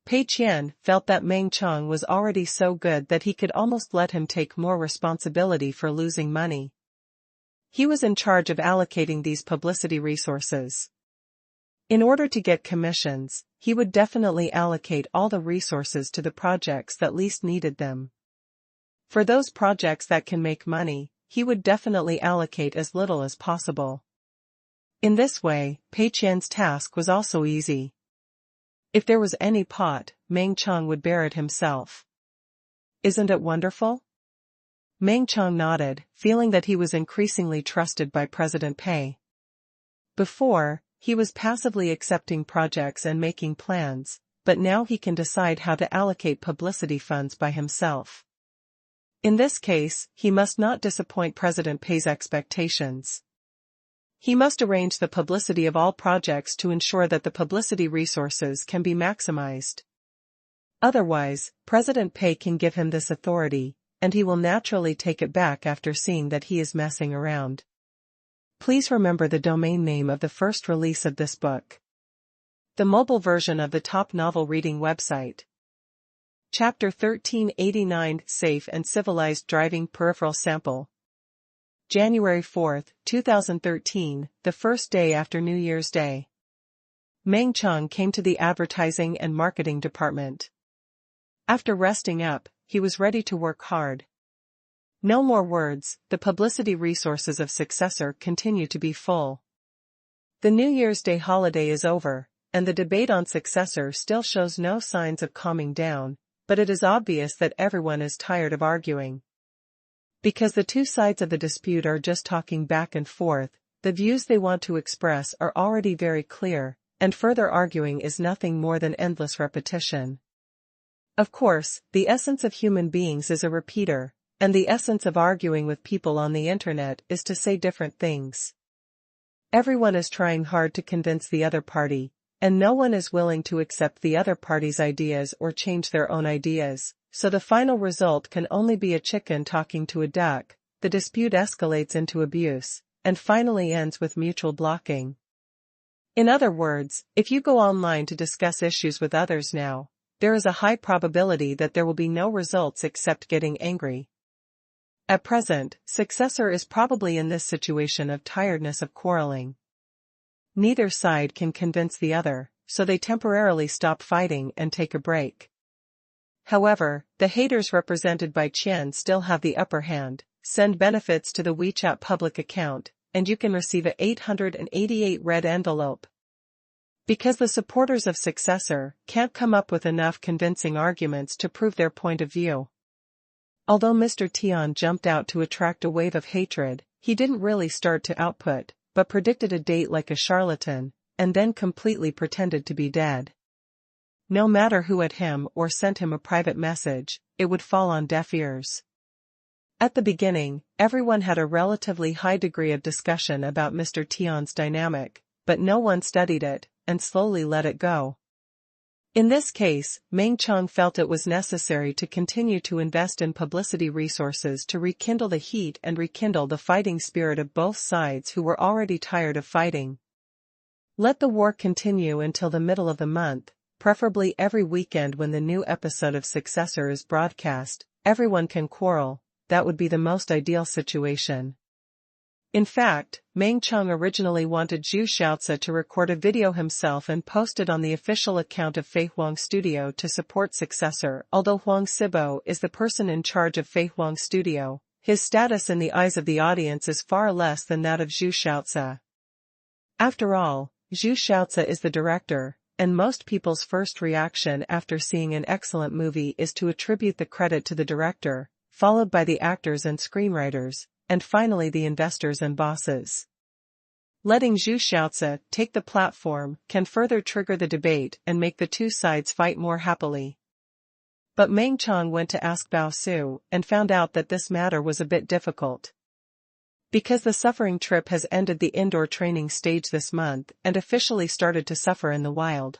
Pei Qian felt that Meng Chang was already so good that he could almost let him take more responsibility for losing money. He was in charge of allocating these publicity resources. In order to get commissions, he would definitely allocate all the resources to the projects that least needed them. For those projects that can make money, he would definitely allocate as little as possible. In this way, Pei Qian's task was also easy. If there was any pot, Meng Chang would bear it himself. Isn't it wonderful? Meng Chang nodded, feeling that he was increasingly trusted by President Pei. Before, he was passively accepting projects and making plans, but now he can decide how to allocate publicity funds by himself. In this case, he must not disappoint President Pei's expectations. He must arrange the publicity of all projects to ensure that the publicity resources can be maximized. Otherwise, President Pei can give him this authority, and he will naturally take it back after seeing that he is messing around. Please remember the domain name of the first release of this book. The mobile version of the top novel reading website. Chapter 1389 Safe and Civilized Driving Peripheral Sample. January 4, 2013, the first day after New Year's Day. Meng Chang came to the advertising and marketing department. After resting up, he was ready to work hard. No more words, the publicity resources of Successor continue to be full. The New Year's Day holiday is over, and the debate on Successor still shows no signs of calming down, but it is obvious that everyone is tired of arguing. Because the two sides of the dispute are just talking back and forth, the views they want to express are already very clear, and further arguing is nothing more than endless repetition. Of course, the essence of human beings is a repeater, and the essence of arguing with people on the internet is to say different things. Everyone is trying hard to convince the other party, and no one is willing to accept the other party's ideas or change their own ideas, so the final result can only be a chicken talking to a duck. The dispute escalates into abuse, and finally ends with mutual blocking. In other words, if you go online to discuss issues with others now, there is a high probability that there will be no results except getting angry. At present, Successor is probably in this situation of tiredness of quarreling. Neither side can convince the other, so they temporarily stop fighting and take a break. However, the haters represented by Qian still have the upper hand. Send benefits to the WeChat public account, and you can receive a 888 red envelope. Because the supporters of Successor can't come up with enough convincing arguments to prove their point of view. Although Mr. Tian jumped out to attract a wave of hatred, he didn't really start to output, but predicted a date like a charlatan, and then completely pretended to be dead. No matter who at him or sent him a private message, it would fall on deaf ears. At the beginning, everyone had a relatively high degree of discussion about Mr. Tian's dynamic, but no one studied it, and slowly let it go. In this case, Meng Chang felt it was necessary to continue to invest in publicity resources to rekindle the heat and rekindle the fighting spirit of both sides who were already tired of fighting. Let the war continue until the middle of the month, preferably every weekend when the new episode of Successor is broadcast. Everyone can quarrel, that would be the most ideal situation. In fact, Meng Chang originally wanted Zhu Xiaozi to record a video himself and post it on the official account of Fei Huang Studio to support Successor. Although Huang Sibo is the person in charge of Fei Huang Studio, his status in the eyes of the audience is far less than that of Zhu Xiaozi. After all, Zhu Xiaozi is the director, and most people's first reaction after seeing an excellent movie is to attribute the credit to the director, followed by the actors and screenwriters, and finally the investors and bosses. Letting Zhu Xiaozi take the platform can further trigger the debate and make the two sides fight more happily. But Meng Chang went to ask Bao Su and found out that this matter was a bit difficult. Because the suffering trip has ended the indoor training stage this month and officially started to suffer in the wild.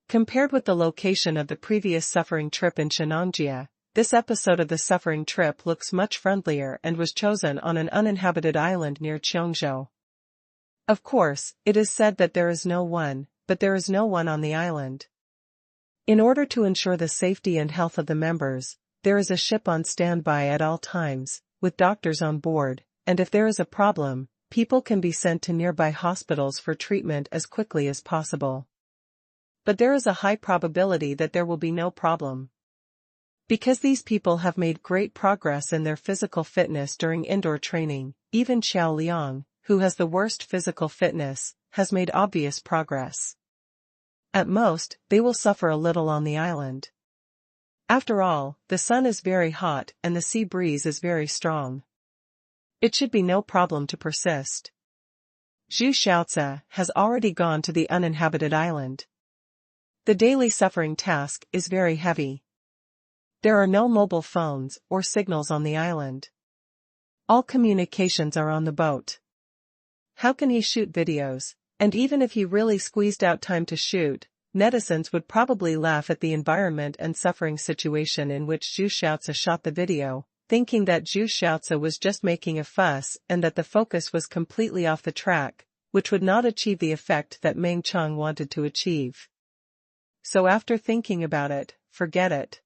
Compared with the location of the previous suffering trip in Shenangjia, this episode of the suffering trip looks much friendlier and was chosen on an uninhabited island near Qingshan. Of course, it is said that there is no one, but there is no one on the island. In order to ensure the safety and health of the members, there is a ship on standby at all times, with doctors on board, and if there is a problem, people can be sent to nearby hospitals for treatment as quickly as possible. But there is a high probability that there will be no problem. Because these people have made great progress in their physical fitness during indoor training, even Xiao Liang, who has the worst physical fitness, has made obvious progress. At most, they will suffer a little on the island. After all, the sun is very hot and the sea breeze is very strong. It should be no problem to persist. Zhu Xiaozi has already gone to the uninhabited island. The daily suffering task is very heavy. There are no mobile phones or signals on the island. All communications are on the boat. How can he shoot videos? And even if he really squeezed out time to shoot, netizens would probably laugh at the environment and suffering situation in which Zhu Xiaozi shot the video, thinking that Zhu Xiaozi was just making a fuss and that the focus was completely off the track, which would not achieve the effect that Meng Chang wanted to achieve. So after thinking about it, forget it.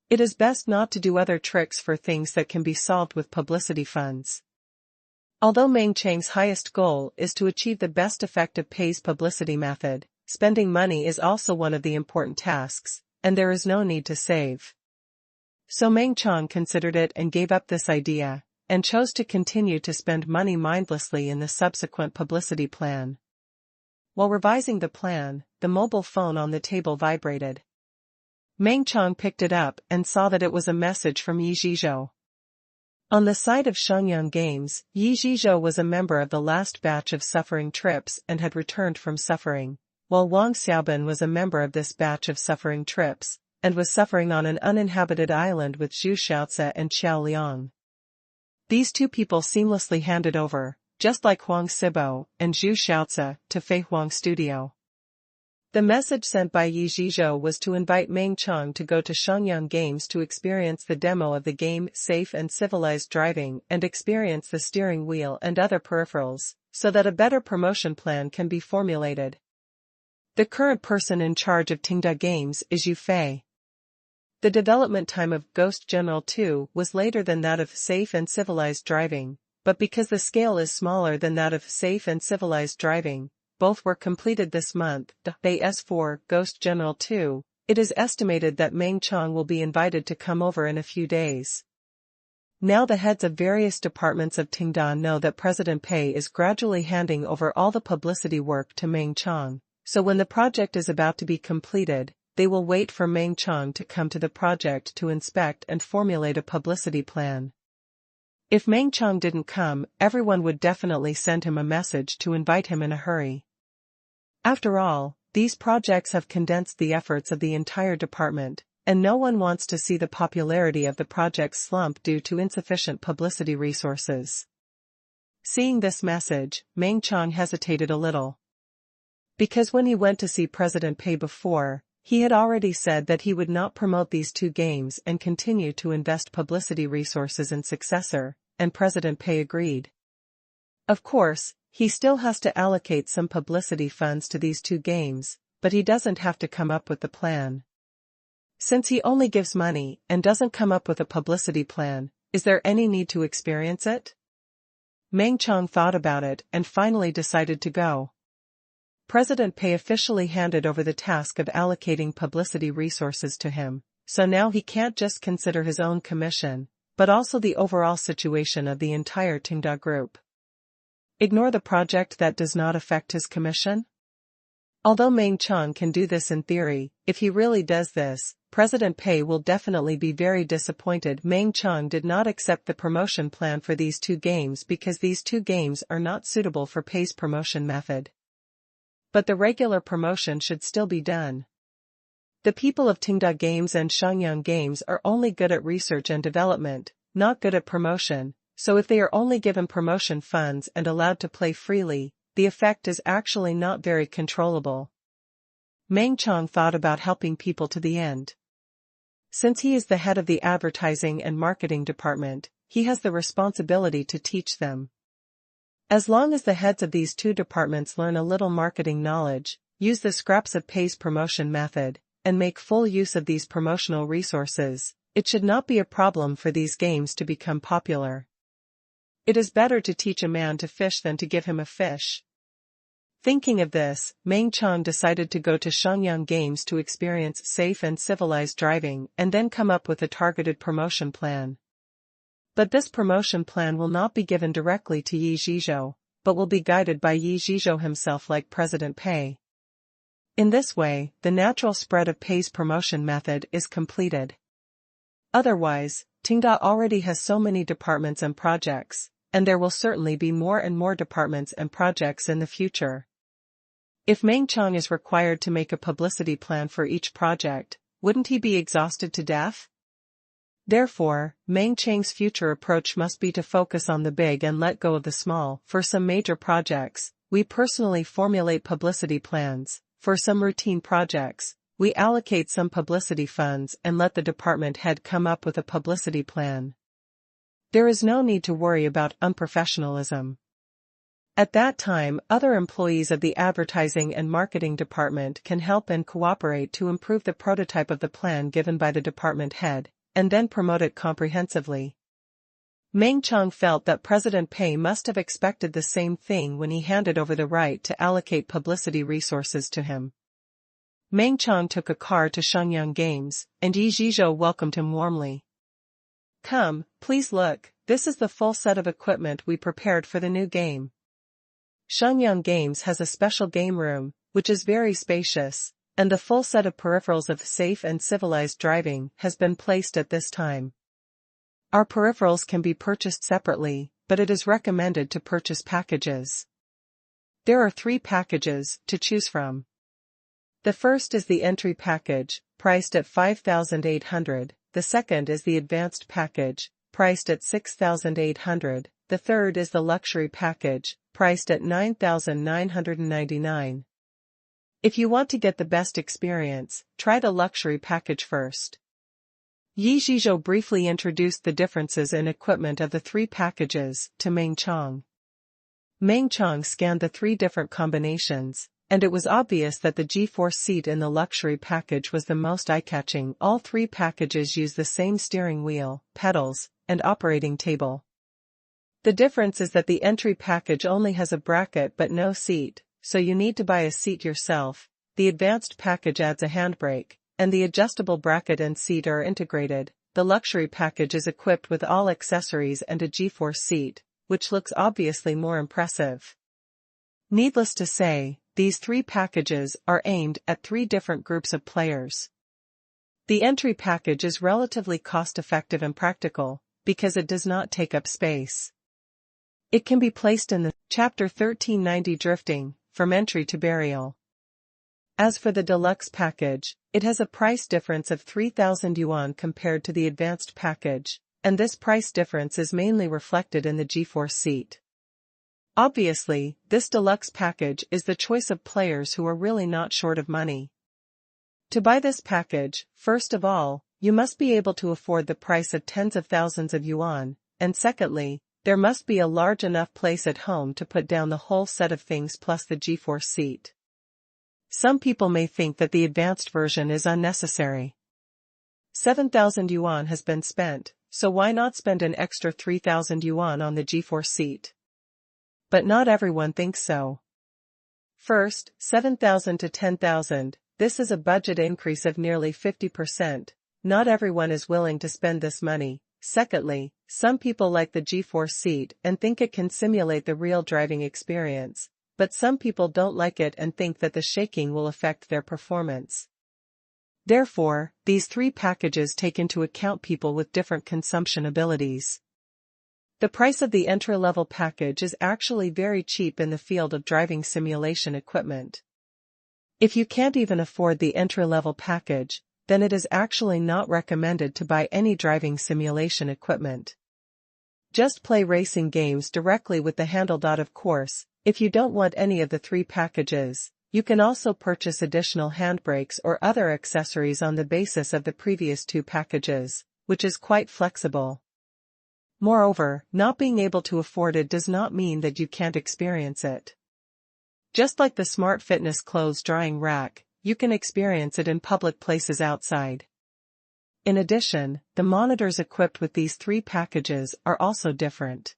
It is best not to do other tricks for things that can be solved with publicity funds. Although Meng Chang's highest goal is to achieve the best effective Pei's publicity method, spending money is also one of the important tasks, and there is no need to save. So Meng Chang considered it and gave up this idea, and chose to continue to spend money mindlessly in the subsequent publicity plan. While revising the plan, the mobile phone on the table vibrated. Meng Chang picked it up and saw that it was a message from Yi Zhizhou. On the side of Shenyang Games, Yi Zhizhou was a member of the last batch of suffering trips and had returned from suffering, while Wang Xiaobin was a member of this batch of suffering trips, and was suffering on an uninhabited island with Zhu Xiaozi and Qiao Liang. These two people seamlessly handed over, just like Huang Sibo and Zhu Xiaozi, to Fei Huang Studio. The message sent by Yi Zhizhou was to invite Meng Chang to go to Shenyang Games to experience the demo of the game Safe and Civilized Driving and experience the steering wheel and other peripherals, so that a better promotion plan can be formulated. The current person in charge of Tenda Games is Yu Fei. The development time of Ghost General 2 was later than that of Safe and Civilized Driving, but because the scale is smaller than that of Safe and Civilized Driving, both were completed this month. As for Ghost General 2, it is estimated that Meng Chang will be invited to come over in a few days. Now the heads of various departments of Tenda know that President Pei is gradually handing over all the publicity work to Meng Chang, so when the project is about to be completed, they will wait for Meng Chang to come to the project to inspect and formulate a publicity plan. If Meng Chang didn't come, everyone would definitely send him a message to invite him in a hurry. After all, these projects have condensed the efforts of the entire department, and no one wants to see the popularity of the project slump due to insufficient publicity resources. Seeing this message, Meng Chang hesitated a little. Because when he went to see President Pei before, he had already said that he would not promote these two games and continue to invest publicity resources in successor, and President Pei agreed. Of course, he still has to allocate some publicity funds to these two games, but he doesn't have to come up with the plan. Since he only gives money and doesn't come up with a publicity plan, is there any need to experience it? Meng Chang thought about it and finally decided to go. President Pei officially handed over the task of allocating publicity resources to him, so now he can't just consider his own commission, but also the overall situation of the entire Tenda Group. Ignore the project that does not affect his commission? Although Meng Chang can do this in theory, if he really does this, President Pei will definitely be very disappointed. Meng Chang did not accept the promotion plan for these two games because these two games are not suitable for Pei's promotion method. But the regular promotion should still be done. The people of Tenda Games and Shenyang Games are only good at research and development, not good at promotion, so if they are only given promotion funds and allowed to play freely, the effect is actually not very controllable. Meng Chang thought about helping people to the end. Since he is the head of the advertising and marketing department, he has the responsibility to teach them. As long as the heads of these two departments learn a little marketing knowledge, use the scraps of Pei's promotion method, and make full use of these promotional resources, it should not be a problem for these games to become popular. It is better to teach a man to fish than to give him a fish. Thinking of this, Meng Chang decided to go to Shenyang Games to experience safe and civilized driving and then come up with a targeted promotion plan. But this promotion plan will not be given directly to Yi Zhizhou, but will be guided by Yi Zhizhou himself like President Pei. In this way, the natural spread of Pei's promotion method is completed. Otherwise, Tenda already has so many departments and projects, and there will certainly be more and more departments and projects in the future. If Meng Chang is required to make a publicity plan for each project, wouldn't he be exhausted to death? Therefore, Meng Chang's future approach must be to focus on the big and let go of the small. For some major projects, we personally formulate publicity plans. For some routine projects, we allocate some publicity funds and let the department head come up with a publicity plan. There is no need to worry about unprofessionalism. At that time, other employees of the advertising and marketing department can help and cooperate to improve the prototype of the plan given by the department head, and then promote it comprehensively. Meng Chang felt that President Pei must have expected the same thing when he handed over the right to allocate publicity resources to him. Meng Chang took a car to Shenyang Games, and Yi Zhizhou welcomed him warmly. "Come, please look, this is the full set of equipment we prepared for the new game." Shenyang Games has a special game room, which is very spacious, and the full set of peripherals of safe and civilized driving has been placed at this time. Our peripherals can be purchased separately, but it is recommended to purchase packages. There are 3 packages to choose from. The first is the entry package, priced at 5,800, the second is the advanced package, priced at 6,800, the third is the luxury package, priced at 9,999. If you want to get the best experience, try the luxury package first. Yi Zhizhou briefly introduced the differences in equipment of the 3 packages to Meng Chang. Meng Chang scanned the 3 different combinations, and it was obvious that the G-force seat in the luxury package was the most eye-catching. All 3 packages use the same steering wheel, pedals, and operating table. The difference is that the entry package only has a bracket but no seat, so you need to buy a seat yourself. The advanced package adds a handbrake, and the adjustable bracket and seat are integrated. The luxury package is equipped with all accessories and a G-force seat, which looks obviously more impressive. Needless to say, these 3 packages are aimed at 3 different groups of players. The entry package is relatively cost-effective and practical, because it does not take up space. It can be placed in the Chapter 1390 Drifting, from entry to burial. As for the deluxe package, it has a price difference of 3,000 yuan compared to the advanced package, and this price difference is mainly reflected in the G-force seat. Obviously, this deluxe package is the choice of players who are really not short of money. To buy this package, first of all, you must be able to afford the price of tens of thousands of yuan, and secondly, there must be a large enough place at home to put down the whole set of things plus the G-force seat. Some people may think that the advanced version is unnecessary. 7,000 yuan has been spent, so why not spend an extra 3,000 yuan on the G-force seat? But not everyone thinks so. First, 7,000 to 10,000, this is a budget increase of nearly 50%. Not everyone is willing to spend this money. Secondly, some people like the G-force seat and think it can simulate the real driving experience, but some people don't like it and think that the shaking will affect their performance. Therefore, these 3 packages take into account people with different consumption abilities. The price of the entry-level package is actually very cheap in the field of driving simulation equipment. If you can't even afford the entry-level package, then it is actually not recommended to buy any driving simulation equipment. Just play racing games directly with the handle. Of course, if you don't want any of the 3 packages, you can also purchase additional handbrakes or other accessories on the basis of the previous 2 packages, which is quite flexible. Moreover, not being able to afford it does not mean that you can't experience it. Just like the smart fitness clothes drying rack, you can experience it in public places outside. In addition, the monitors equipped with these 3 packages are also different.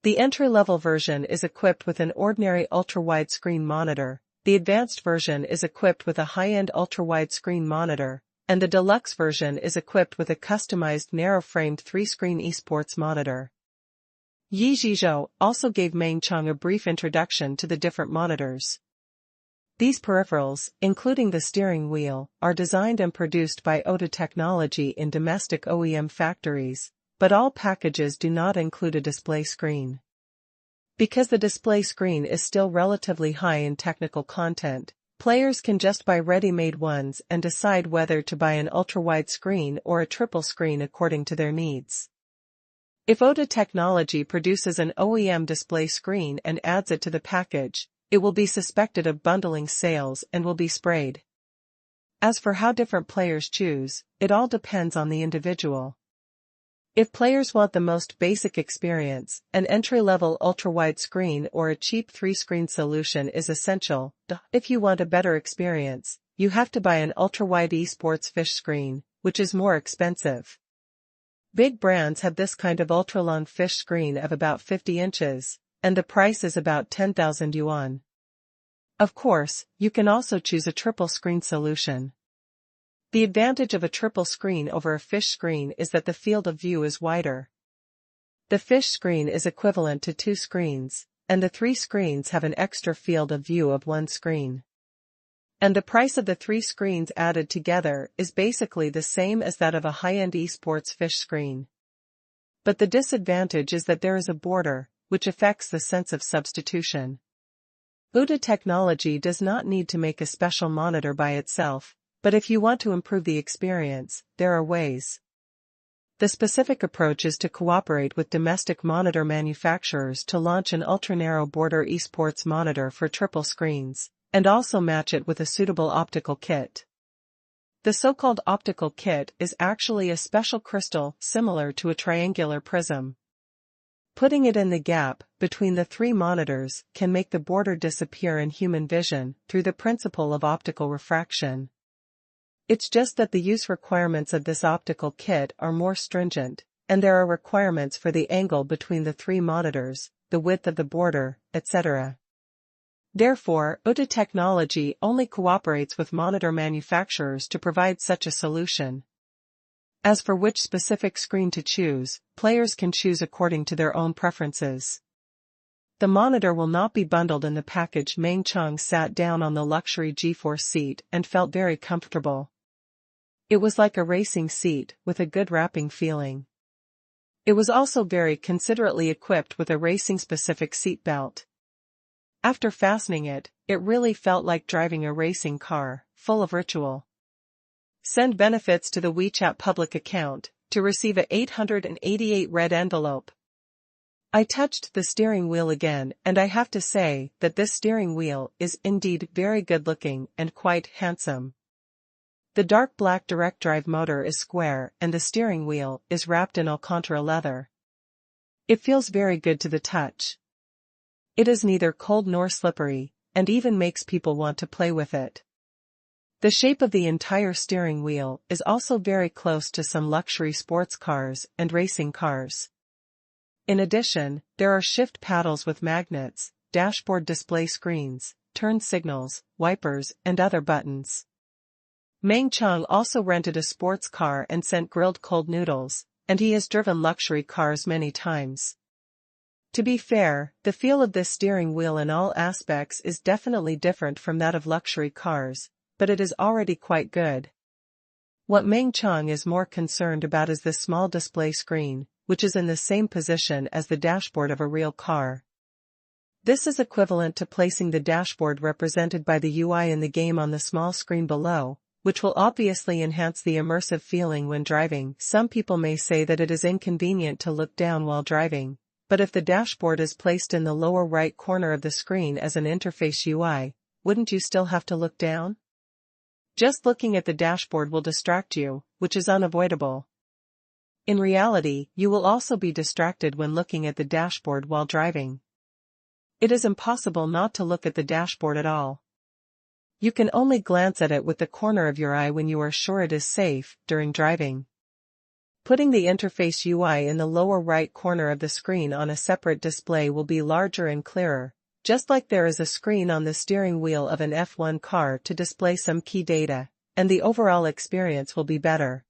The entry-level version is equipped with an ordinary ultra-wide-screen monitor, the advanced version is equipped with a high-end ultra-wide-screen monitor, and the deluxe version is equipped with a customized narrow-framed 3-screen esports monitor. Yi Zhizhou also gave Meng Chang a brief introduction to the different monitors. These peripherals, including the steering wheel, are designed and produced by OTA Technology in domestic OEM factories, but all packages do not include a display screen. Because the display screen is still relatively high in technical content, players can just buy ready-made ones and decide whether to buy an ultra-wide screen or a triple screen according to their needs. If OTA Technology produces an OEM display screen and adds it to the package, it will be suspected of bundling sales and will be sprayed. As for how different players choose, it all depends on the individual. If players want the most basic experience, an entry-level ultra-wide screen or a cheap 3-screen solution is essential. If you want a better experience, you have to buy an ultra-wide esports fish screen, which is more expensive. Big brands have this kind of ultra-long fish screen of about 50 inches, and the price is about 10,000 yuan. Of course, you can also choose a triple screen solution. The advantage of a triple screen over a fish screen is that the field of view is wider. The fish screen is equivalent to 2 screens, and the 3 screens have an extra field of view of 1 screen. And the price of the 3 screens added together is basically the same as that of a high-end esports fish screen. But the disadvantage is that there is a border, which affects the sense of substitution. OTA Technology does not need to make a special monitor by itself, but if you want to improve the experience, there are ways. The specific approach is to cooperate with domestic monitor manufacturers to launch an ultra-narrow border esports monitor for triple screens, and also match it with a suitable optical kit. The so-called optical kit is actually a special crystal similar to a triangular prism. Putting it in the gap between the 3 monitors can make the border disappear in human vision through the principle of optical refraction. It's just that the use requirements of this optical kit are more stringent, and there are requirements for the angle between the 3 monitors, the width of the border, etc. Therefore, OTA Technology only cooperates with monitor manufacturers to provide such a solution. As for which specific screen to choose, players can choose according to their own preferences. The monitor will not be bundled in the package. Meng Chang sat down on the luxury G4 seat and felt very comfortable. It was like a racing seat, with a good wrapping feeling. It was also very considerately equipped with a racing-specific seat belt. After fastening it, it really felt like driving a racing car, full of ritual. Send benefits to the WeChat public account, to receive a 888 red envelope. I touched the steering wheel again, and I have to say that this steering wheel is indeed very good-looking and quite handsome. The dark black direct drive motor is square and the steering wheel is wrapped in Alcantara leather. It feels very good to the touch. It is neither cold nor slippery, and even makes people want to play with it. The shape of the entire steering wheel is also very close to some luxury sports cars and racing cars. In addition, there are shift paddles with magnets, dashboard display screens, turn signals, wipers, and other buttons. Meng Chang also rented a sports car and sent grilled cold noodles, and he has driven luxury cars many times. To be fair, the feel of this steering wheel in all aspects is definitely different from that of luxury cars, but it is already quite good. What Meng Chang is more concerned about is the small display screen, which is in the same position as the dashboard of a real car. This is equivalent to placing the dashboard represented by the UI in the game on the small screen below, which will obviously enhance the immersive feeling when driving. Some people may say that it is inconvenient to look down while driving, but if the dashboard is placed in the lower right corner of the screen as an interface UI, wouldn't you still have to look down? Just looking at the dashboard will distract you, which is unavoidable. In reality, you will also be distracted when looking at the dashboard while driving. It is impossible not to look at the dashboard at all. You can only glance at it with the corner of your eye when you are sure it is safe during driving. Putting the interface UI in the lower right corner of the screen on a separate display will be larger and clearer, just like there is a screen on the steering wheel of an F1 car to display some key data, and the overall experience will be better.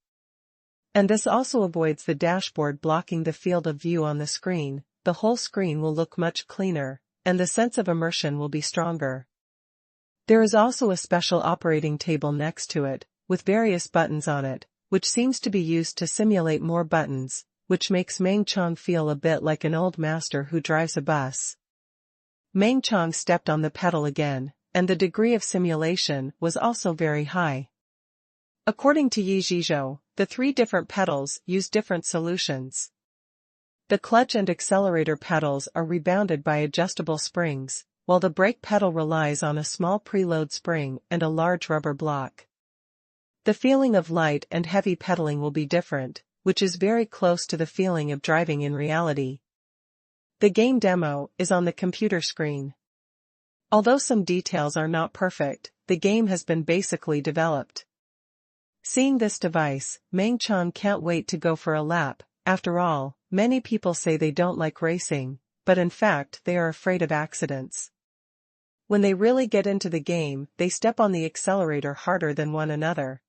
And this also avoids the dashboard blocking the field of view on the screen. The whole screen will look much cleaner, and the sense of immersion will be stronger. There is also a special operating table next to it, with various buttons on it, which seems to be used to simulate more buttons, which makes Meng Chang feel a bit like an old master who drives a bus. Meng Chang stepped on the pedal again, and the degree of simulation was also very high. According to Yi Zhizhou, the three different pedals use different solutions. The clutch and accelerator pedals are rebounded by adjustable springs, while the brake pedal relies on a small preload spring and a large rubber block. The feeling of light and heavy pedaling will be different, which is very close to the feeling of driving in reality. The game demo is on the computer screen. Although some details are not perfect, the game has been basically developed. Seeing this device, Meng Chang can't wait to go for a lap. After all, many people say they don't like racing, but in fact they are afraid of accidents. When they really get into the game, they step on the accelerator harder than one another.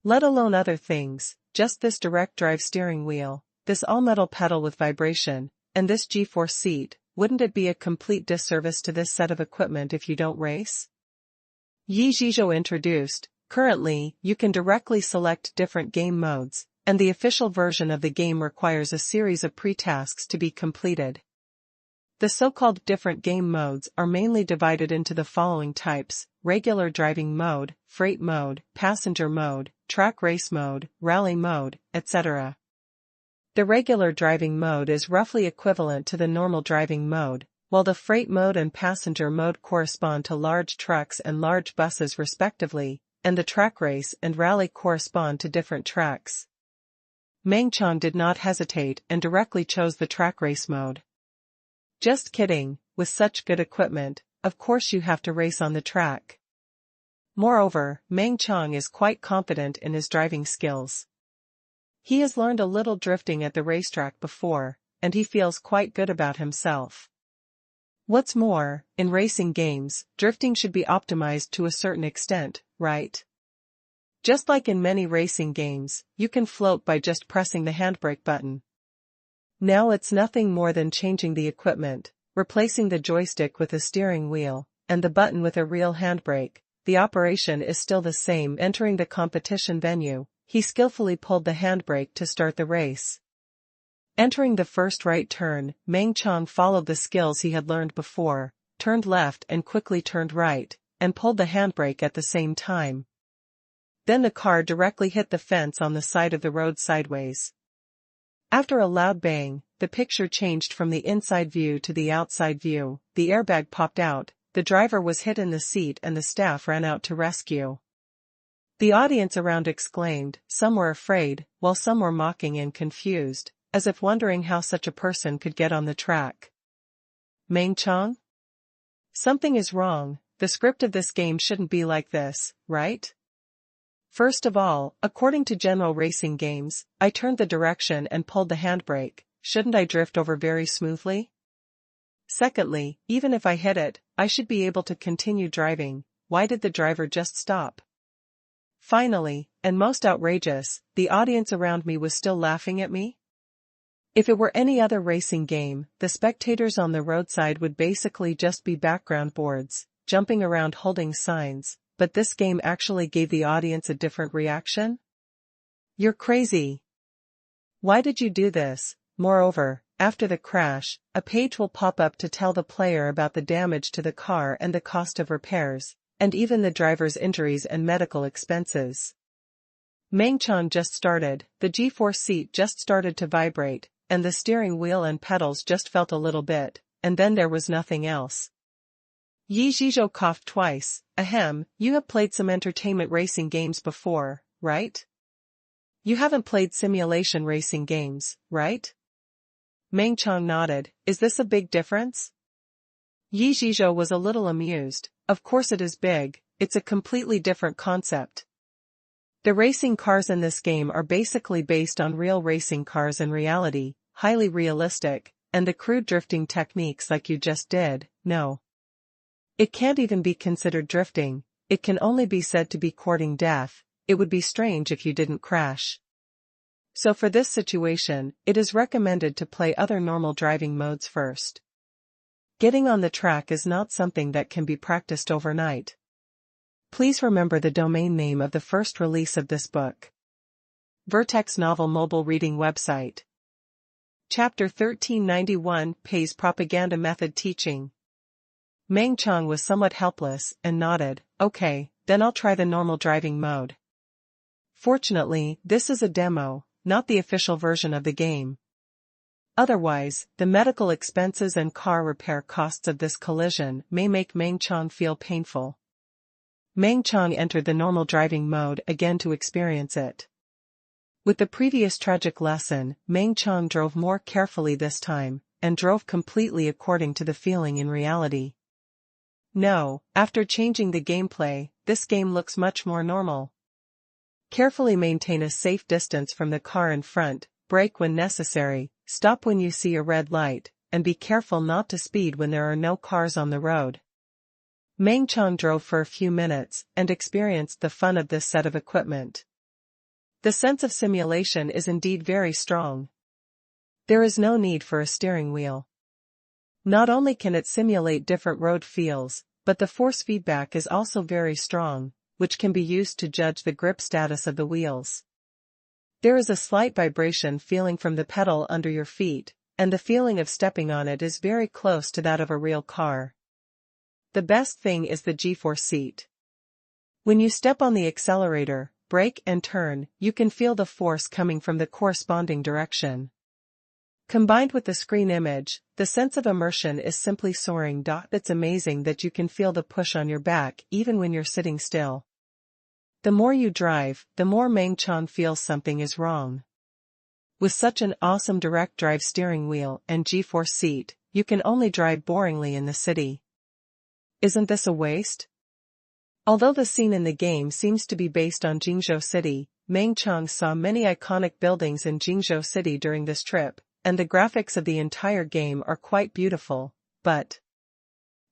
Let alone other things, just this direct drive steering wheel, this all-metal pedal with vibration, and this G-force seat, wouldn't it be a complete disservice to this set of equipment if you don't race? Yi Zhizhou introduced, currently, you can directly select different game modes, and the official version of the game requires a series of pre-tasks to be completed. The so-called different game modes are mainly divided into the following types: regular driving mode, freight mode, passenger mode, track race mode, rally mode, etc. The regular driving mode is roughly equivalent to the normal driving mode, while the freight mode and passenger mode correspond to large trucks and large buses respectively, and the track race and rally correspond to different tracks. Meng Chang did not hesitate and directly chose the track race mode. Just kidding, with such good equipment, of course you have to race on the track. Moreover, Meng Chang is quite confident in his driving skills. He has learned a little drifting at the racetrack before, and he feels quite good about himself. What's more, in racing games, drifting should be optimized to a certain extent, right? Just like in many racing games, you can float by just pressing the handbrake button. Now it's nothing more than changing the equipment, replacing the joystick with a steering wheel, and the button with a real handbrake. The operation is still the same. Entering the competition venue, he skillfully pulled the handbrake to start the race. Entering the first right turn, Meng Chang followed the skills he had learned before, turned left and quickly turned right, and pulled the handbrake at the same time. Then the car directly hit the fence on the side of the road sideways. After a loud bang, the picture changed from the inside view to the outside view, the airbag popped out, the driver was hit in the seat and the staff ran out to rescue. The audience around exclaimed, some were afraid, while some were mocking and confused, as if wondering how such a person could get on the track. Meng Chang? Something is wrong, the script of this game shouldn't be like this, right? First of all, according to general racing games, I turned the direction and pulled the handbrake. Shouldn't I drift over very smoothly? Secondly, even if I hit it, I should be able to continue driving. Why did the driver just stop? Finally, and most outrageous, the audience around me was still laughing at me? If it were any other racing game, the spectators on the roadside would basically just be background boards, jumping around holding signs. But this game actually gave the audience a different reaction? You're crazy. Why did you do this? Moreover, after the crash, a page will pop up to tell the player about the damage to the car and the cost of repairs, and even the driver's injuries and medical expenses. Meng Chang just started, the G-force seat just started to vibrate, and the steering wheel and pedals just felt a little bit, and then there was nothing else. Yi Zhizhou coughed twice. Ahem, you have played some entertainment racing games before, right? You haven't played simulation racing games, right? Meng Chang nodded. Is this a big difference? Yi Zhizhou was a little amused. Of course it is big, it's a completely different concept. The racing cars in this game are basically based on real racing cars in reality, highly realistic, and the crude drifting techniques like you just did, no. It can't even be considered drifting, it can only be said to be courting death. It would be strange if you didn't crash. So for this situation, it is recommended to play other normal driving modes first. Getting on the track is not something that can be practiced overnight. Please remember the domain name of the first release of this book. Vertex Novel Mobile Reading Website. Chapter 1391, Pei's Propaganda Method Teaching. Meng Chang was somewhat helpless and nodded. Okay, then I'll try the normal driving mode. Fortunately, this is a demo, not the official version of the game. Otherwise, the medical expenses and car repair costs of this collision may make Meng Chang feel painful. Meng Chang entered the normal driving mode again to experience it. With the previous tragic lesson, Meng Chang drove more carefully this time, and drove completely according to the feeling in reality. No, after changing the gameplay, this game looks much more normal. Carefully maintain a safe distance from the car in front, brake when necessary, stop when you see a red light, and be careful not to speed when there are no cars on the road. Meng Chang drove for a few minutes and experienced the fun of this set of equipment. The sense of simulation is indeed very strong. There is no need for a steering wheel. Not only can it simulate different road feels, but the force feedback is also very strong, which can be used to judge the grip status of the wheels. There is a slight vibration feeling from the pedal under your feet, and the feeling of stepping on it is very close to that of a real car. The best thing is the G-force seat. When you step on the accelerator, brake and turn, you can feel the force coming from the corresponding direction. Combined with the screen image, the sense of immersion is simply soaring. It's amazing that you can feel the push on your back even when you're sitting still. The more you drive, the more Meng Chang feels something is wrong. With such an awesome direct drive steering wheel and G-force seat, you can only drive boringly in the city. Isn't this a waste? Although the scene in the game seems to be based on Jingzhou City, Meng Chang saw many iconic buildings in Jingzhou City during this trip, and the graphics of the entire game are quite beautiful, but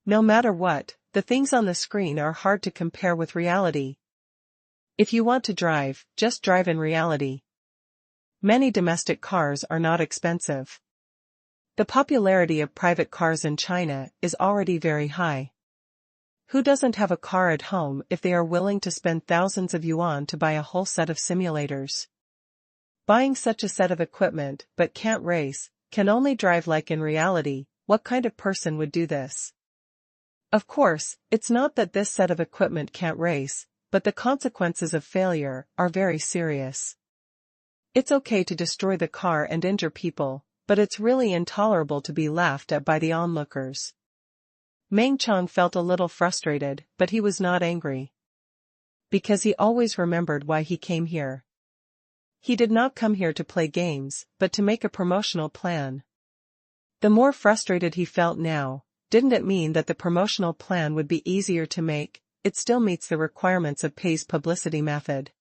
no matter what, the things on the screen are hard to compare with reality. If you want to drive, just drive in reality. Many domestic cars are not expensive. The popularity of private cars in China is already very high. Who doesn't have a car at home if they are willing to spend thousands of yuan to buy a whole set of simulators? Buying such a set of equipment but can't race, can only drive like in reality, what kind of person would do this? Of course, it's not that this set of equipment can't race, but the consequences of failure are very serious. It's okay to destroy the car and injure people, but it's really intolerable to be laughed at by the onlookers. Meng Chang felt a little frustrated, but he was not angry. Because he always remembered why he came here. He did not come here to play games, but to make a promotional plan. The more frustrated he felt now, didn't it mean that the promotional plan would be easier to make? It still meets the requirements of Pei's publicity method.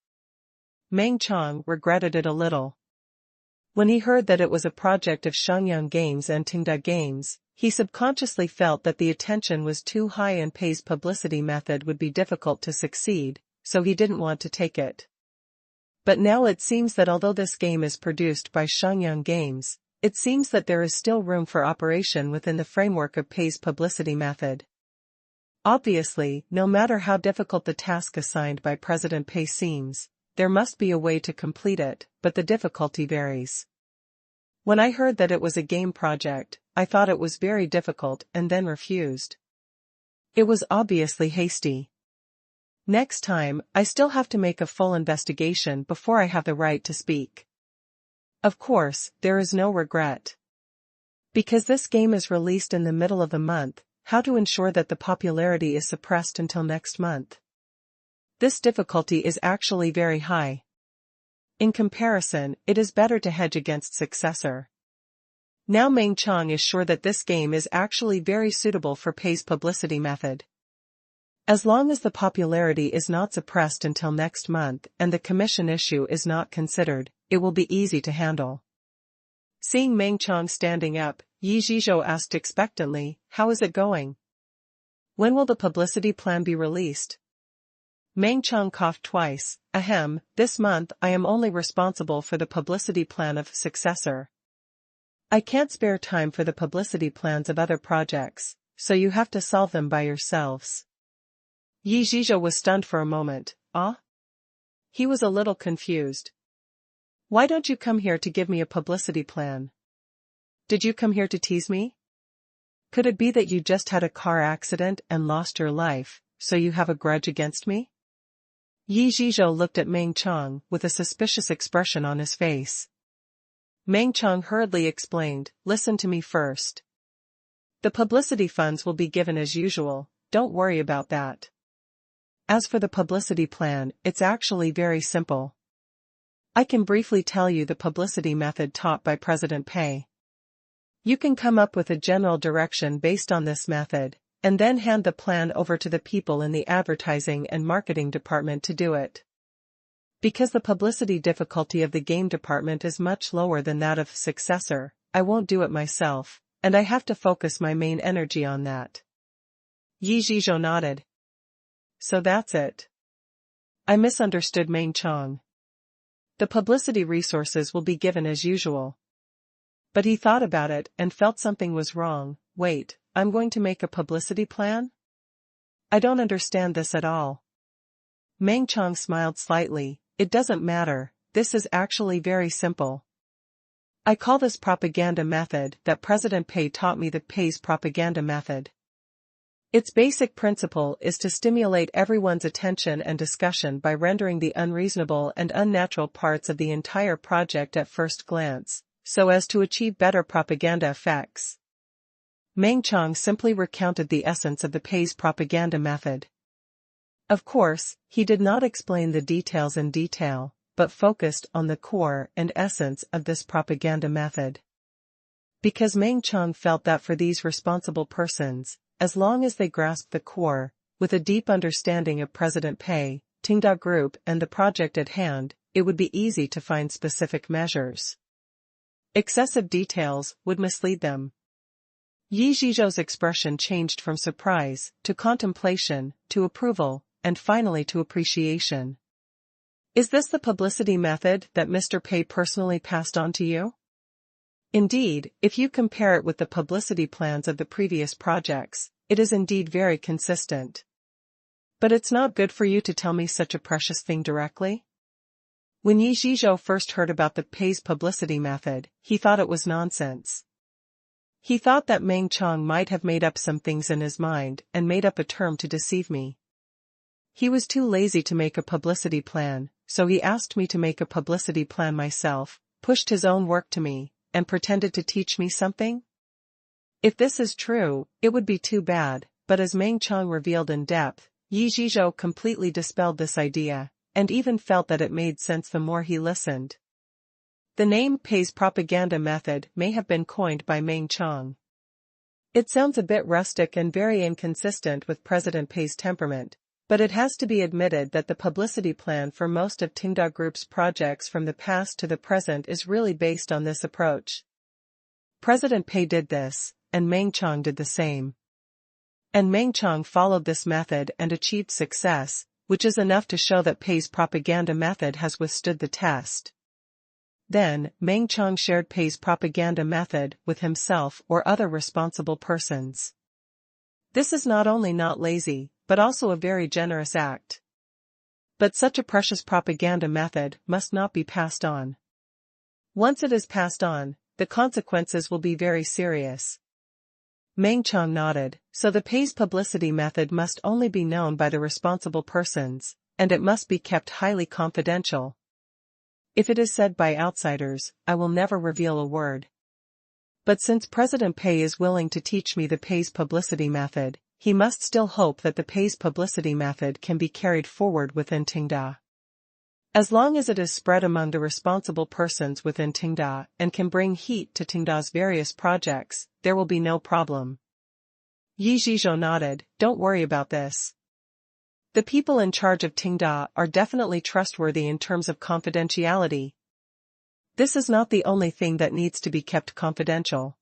Meng Chang regretted it a little. When he heard that it was a project of Shangyang Games and Tenda Games, he subconsciously felt that the attention was too high and Pei's publicity method would be difficult to succeed, so he didn't want to take it. But now it seems that although this game is produced by Shangyang Games, it seems that there is still room for operation within the framework of Pei's publicity method. Obviously, no matter how difficult the task assigned by President Pei seems, there must be a way to complete it, but the difficulty varies. When I heard that it was a game project, I thought it was very difficult and then refused. It was obviously hasty. Next time, I still have to make a full investigation before I have the right to speak. Of course, there is no regret. Because this game is released in the middle of the month, how to ensure that the popularity is suppressed until next month? This difficulty is actually very high. In comparison, it is better to hedge against successor. Now Meng Chang is sure that this game is actually very suitable for Pei's publicity method. As long as the popularity is not suppressed until next month and the commission issue is not considered, it will be easy to handle. Seeing Meng Chang standing up, Yi Zhizhou asked expectantly, "How is it going? When will the publicity plan be released?" Meng Chang coughed twice. "Ahem, this month I am only responsible for the publicity plan of successor. I can't spare time for the publicity plans of other projects, so you have to solve them by yourselves." Yi Zhizhou was stunned for a moment. Ah? He was a little confused. "Why don't you come here to give me a publicity plan? Did you come here to tease me?" Could it be that you just had a car accident and lost your life, so you have a grudge against me? Yi Zhizhou looked at Meng Chong with a suspicious expression on his face. Meng Chong hurriedly explained, "Listen to me first. The publicity funds will be given as usual, don't worry about that. As for the publicity plan, it's actually very simple. I can briefly tell you the publicity method taught by President Pei. You can come up with a general direction based on this method, and then hand the plan over to the people in the advertising and marketing department to do it. Because the publicity difficulty of the game department is much lower than that of successor, I won't do it myself, and I have to focus my main energy on that." Yi Zhizhou nodded. "So that's it. I misunderstood Meng Chong. The publicity resources will be given as usual." But he thought about it and felt something was wrong. "Wait, I'm going to make a publicity plan? I don't understand this at all." Meng Chong smiled slightly. "It doesn't matter, this is actually very simple. I call this propaganda method that President Pei taught me the Pei's propaganda method. Its basic principle is to stimulate everyone's attention and discussion by rendering the unreasonable and unnatural parts of the entire project at first glance, so as to achieve better propaganda effects." Meng Chong simply recounted the essence of the Pei's propaganda method. Of course, he did not explain the details in detail, but focused on the core and essence of this propaganda method. Because Meng Chong felt that for these responsible persons, as long as they grasped the core, with a deep understanding of President Pei, Tenda Group and the project at hand, it would be easy to find specific measures. Excessive details would mislead them. Yi Zhizhou's expression changed from surprise, to contemplation, to approval, and finally to appreciation. "Is this the publicity method that Mr. Pei personally passed on to you? Indeed, if you compare it with the publicity plans of the previous projects, it is indeed very consistent. But it's not good for you to tell me such a precious thing directly?" When Yi Zhizhou first heard about the Pei's publicity method, he thought it was nonsense. He thought that Meng Chong might have made up some things in his mind and made up a term to deceive me. He was too lazy to make a publicity plan, so he asked me to make a publicity plan myself, pushed his own work to me, and pretended to teach me something? If this is true, it would be too bad, but as Meng Chong revealed in depth, Yi Zhizhou completely dispelled this idea, and even felt that it made sense the more he listened. The name Pei's propaganda method may have been coined by Meng Chong. It sounds a bit rustic and very inconsistent with President Pei's temperament, but it has to be admitted that the publicity plan for most of Tenda Group's projects from the past to the present is really based on this approach. President Pei did this, and Meng Chong did the same. And Meng Chong followed this method and achieved success, which is enough to show that Pei's propaganda method has withstood the test. Then, Meng Chong shared Pei's propaganda method with himself or other responsible persons. This is not only not lazy, but also a very generous act. But such a precious propaganda method must not be passed on. Once it is passed on, the consequences will be very serious. Meng Chong nodded. "So the Pei's publicity method must only be known by the responsible persons, and it must be kept highly confidential. If it is said by outsiders, I will never reveal a word. But since President Pei is willing to teach me the Pei's publicity method, he must still hope that the Pei's publicity method can be carried forward within Tenda. As long as it is spread among the responsible persons within Tenda and can bring heat to Tenda's various projects, there will be no problem." Yi Zhizhou nodded. "Don't worry about this. The people in charge of Tenda are definitely trustworthy in terms of confidentiality. This is not the only thing that needs to be kept confidential.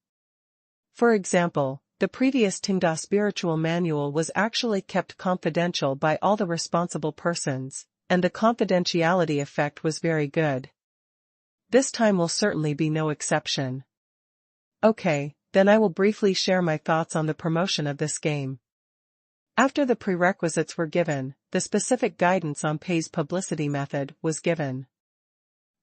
For example, the previous Tenda spiritual manual was actually kept confidential by all the responsible persons, and the confidentiality effect was very good. This time will certainly be no exception. Okay, then I will briefly share my thoughts on the promotion of this game. After the prerequisites were given, the specific guidance on Pei's publicity method was given.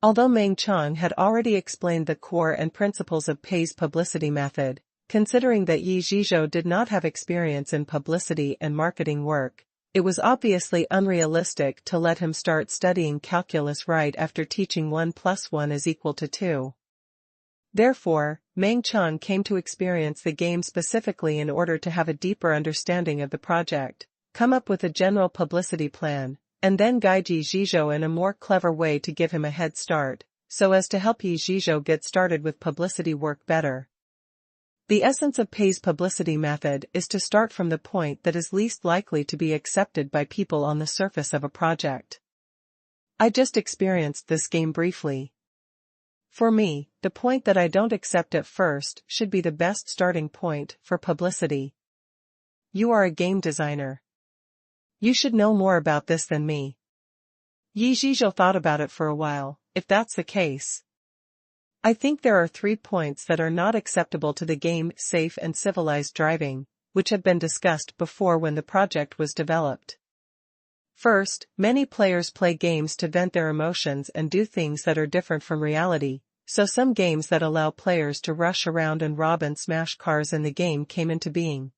Although Meng Chong had already explained the core and principles of Pei's publicity method, Considering that Yi Zhizhou did not have experience in publicity and marketing work, it was obviously unrealistic to let him start studying calculus right after teaching 1 + 1 = 2. Therefore, Meng Qiang came to experience the game specifically in order to have a deeper understanding of the project, come up with a general publicity plan, and then guide Yi Zhizhou in a more clever way to give him a head start, so as to help Yi Zhizhou get started with publicity work better. The essence of Pei's publicity method is to start from the point that is least likely to be accepted by people on the surface of a project. I just experienced this game briefly. For me, the point that I don't accept at first should be the best starting point for publicity. You are a game designer. You should know more about this than me. Yi Zhizhou thought about it for a while. If that's the case, I think there are 3 points that are not acceptable to the game safe and civilized driving, which have been discussed before when the project was developed. First, many players play games to vent their emotions and do things that are different from reality, so some games that allow players to rush around and rob and smash cars in the game came into being.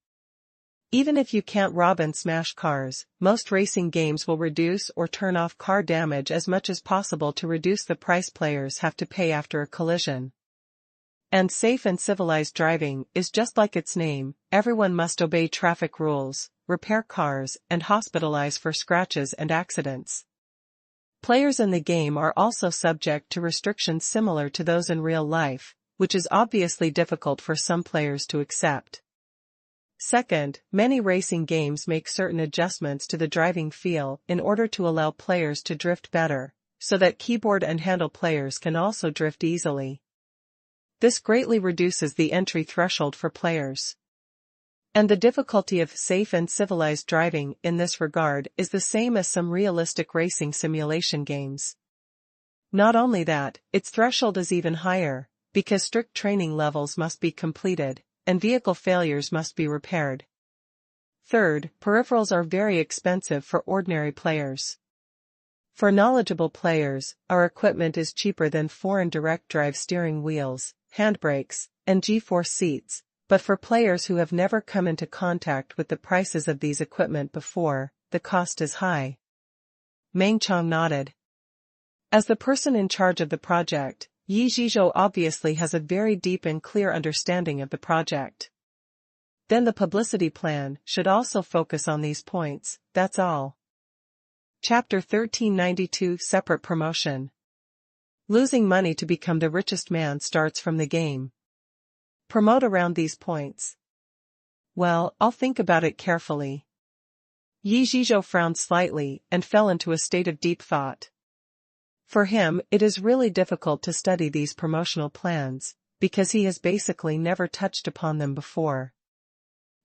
Even if you can't rob and smash cars, most racing games will reduce or turn off car damage as much as possible to reduce the price players have to pay after a collision. And safe and civilized driving is just like its name, everyone must obey traffic rules, repair cars, and hospitalize for scratches and accidents. Players in the game are also subject to restrictions similar to those in real life, which is obviously difficult for some players to accept. Second, many racing games make certain adjustments to the driving feel in order to allow players to drift better, so that keyboard and handle players can also drift easily. This greatly reduces the entry threshold for players. And the difficulty of safe and civilized driving in this regard is the same as some realistic racing simulation games. Not only that, its threshold is even higher, because strict training levels must be completed, and vehicle failures must be repaired. Third, peripherals are very expensive for ordinary players. For knowledgeable players, our equipment is cheaper than foreign direct drive steering wheels, handbrakes, and G-force seats, but for players who have never come into contact with the prices of these equipment before, the cost is high. Meng Qiang nodded. As the person in charge of the project, Yi Zhizhou obviously has a very deep and clear understanding of the project. Then the publicity plan should also focus on these points, that's all. Chapter 1392 Separate Promotion. Losing money to become the richest man starts from the game. Promote around these points. Well, I'll think about it carefully. Yi Zhizhou frowned slightly and fell into a state of deep thought. For him, it is really difficult to study these promotional plans, because he has basically never touched upon them before.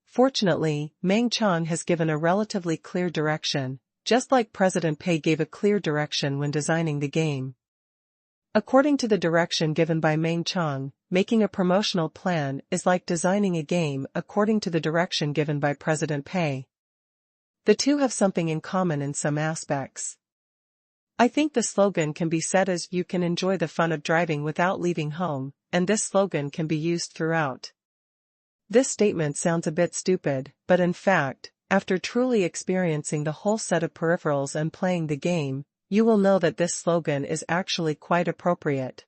Fortunately, Meng Qiang has given a relatively clear direction, just like President Pei gave a clear direction when designing the game. According to the direction given by Meng Qiang, making a promotional plan is like designing a game according to the direction given by President Pei. The two have something in common in some aspects. I think the slogan can be said as "You can enjoy the fun of driving without leaving home," and this slogan can be used throughout. This statement sounds a bit stupid, but in fact, after truly experiencing the whole set of peripherals and playing the game, you will know that this slogan is actually quite appropriate.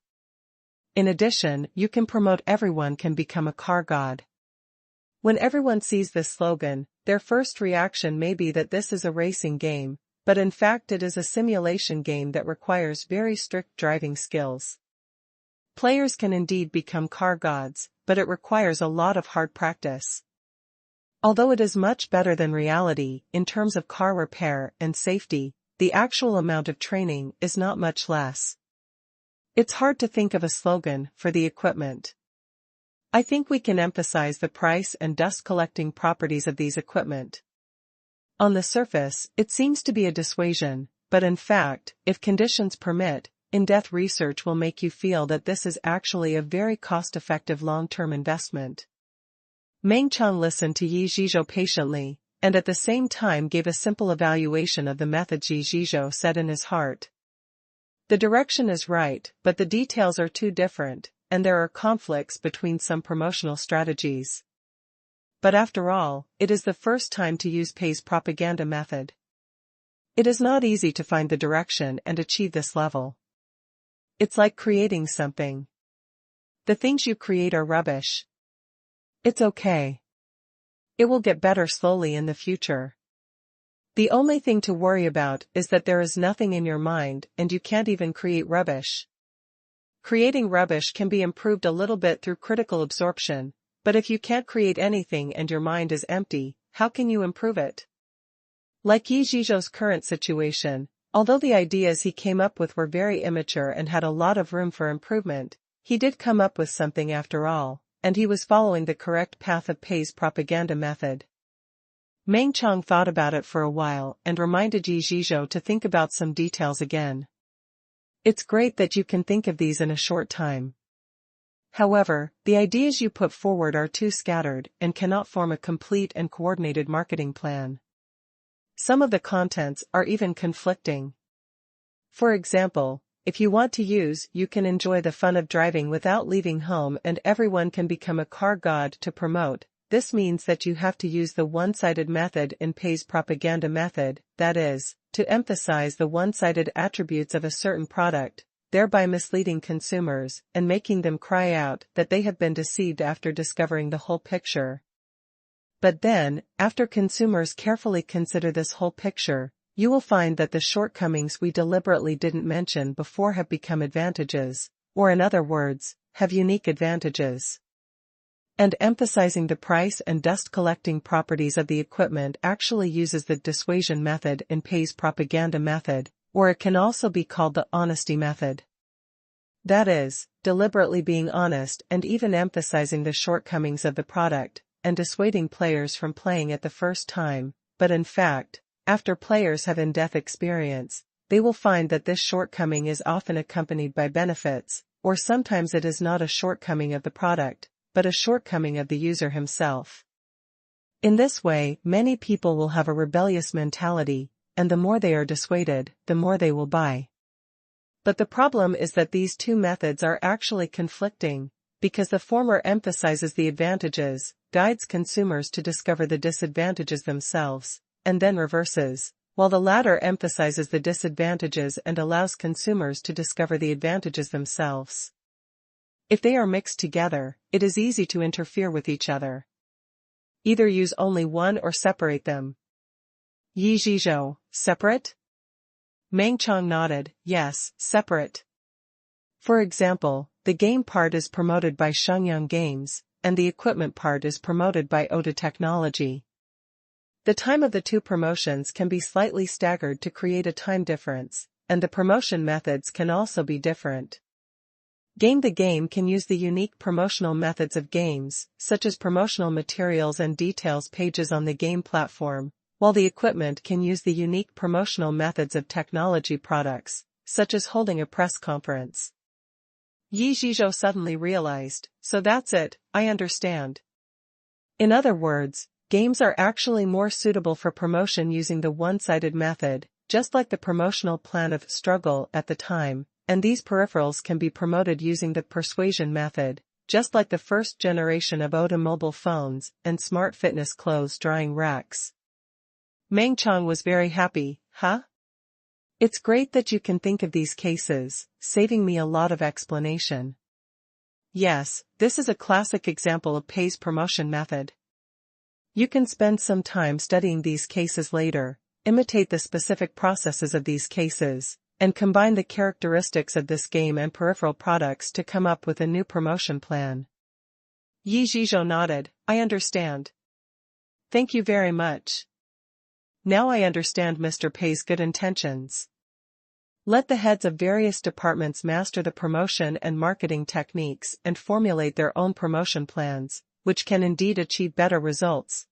In addition, you can promote everyone can become a car god. When everyone sees this slogan, their first reaction may be that this is a racing game, but in fact it is a simulation game that requires very strict driving skills. Players can indeed become car gods, but it requires a lot of hard practice. Although it is much better than reality in terms of car repair and safety, the actual amount of training is not much less. It's hard to think of a slogan for the equipment. I think we can emphasize the price and dust-collecting properties of these equipment. On the surface, it seems to be a dissuasion, but in fact, if conditions permit, in-depth research will make you feel that this is actually a very cost-effective long-term investment. Meng Qiang listened to Yi Zhizhou patiently, and at the same time gave a simple evaluation of the method. Yi Zhizhou said in his heart. The direction is right, but the details are too different, and there are conflicts between some promotional strategies. But after all, it is the first time to use Pei's propaganda method. It is not easy to find the direction and achieve this level. It's like creating something. The things you create are rubbish. It's okay. It will get better slowly in the future. The only thing to worry about is that there is nothing in your mind and you can't even create rubbish. Creating rubbish can be improved a little bit through critical absorption, but if you can't create anything and your mind is empty, how can you improve it? Like Yi Zhizhou's current situation, although the ideas he came up with were very immature and had a lot of room for improvement, he did come up with something after all, and he was following the correct path of Pei's propaganda method. Meng Chang thought about it for a while and reminded Yi Zhizhou to think about some details again. It's great that you can think of these in a short time. However, the ideas you put forward are too scattered and cannot form a complete and coordinated marketing plan. Some of the contents are even conflicting. For example, if you want to use "you can enjoy the fun of driving without leaving home and everyone can become a car god" to promote, this means that you have to use the one-sided method in Pei's propaganda method, that is, to emphasize the one-sided attributes of a certain product, thereby misleading consumers and making them cry out that they have been deceived after discovering the whole picture. But then, after consumers carefully consider this whole picture, you will find that the shortcomings we deliberately didn't mention before have become advantages, or in other words, have unique advantages. And emphasizing the price and dust-collecting properties of the equipment actually uses the dissuasion method in Pei's propaganda method, or it can also be called the honesty method. That is, deliberately being honest and even emphasizing the shortcomings of the product, and dissuading players from playing it the first time, but in fact, after players have in-depth experience, they will find that this shortcoming is often accompanied by benefits, or sometimes it is not a shortcoming of the product, but a shortcoming of the user himself. In this way, many people will have a rebellious mentality, and the more they are dissuaded, the more they will buy. But the problem is that these two methods are actually conflicting, because the former emphasizes the advantages, guides consumers to discover the disadvantages themselves, and then reverses, while the latter emphasizes the disadvantages and allows consumers to discover the advantages themselves. If they are mixed together, it is easy to interfere with each other. Either use only one or separate them. Yi Zhizhou, separate? Meng Chang nodded, yes, separate. For example, the game part is promoted by Shangyang Games, and the equipment part is promoted by Oda Technology. The time of the two promotions can be slightly staggered to create a time difference, and the promotion methods can also be different. Game the Game can use the unique promotional methods of games, such as promotional materials and details pages on the game platform, while the equipment can use the unique promotional methods of technology products, such as holding a press conference. Yi Zhizhou suddenly realized, so that's it, I understand. In other words, games are actually more suitable for promotion using the one-sided method, just like the promotional plan of Struggle at the time. And these peripherals can be promoted using the persuasion method, just like the first generation of Oda mobile phones and smart fitness clothes drying racks. Meng Chang was very happy, huh? It's great that you can think of these cases, saving me a lot of explanation. Yes, this is a classic example of Pei's promotion method. You can spend some time studying these cases later, imitate the specific processes of these cases, and combine the characteristics of this game and peripheral products to come up with a new promotion plan. Yi Zhizhou nodded, I understand. Thank you very much. Now I understand Mr. Pei's good intentions. Let the heads of various departments master the promotion and marketing techniques and formulate their own promotion plans, which can indeed achieve better results.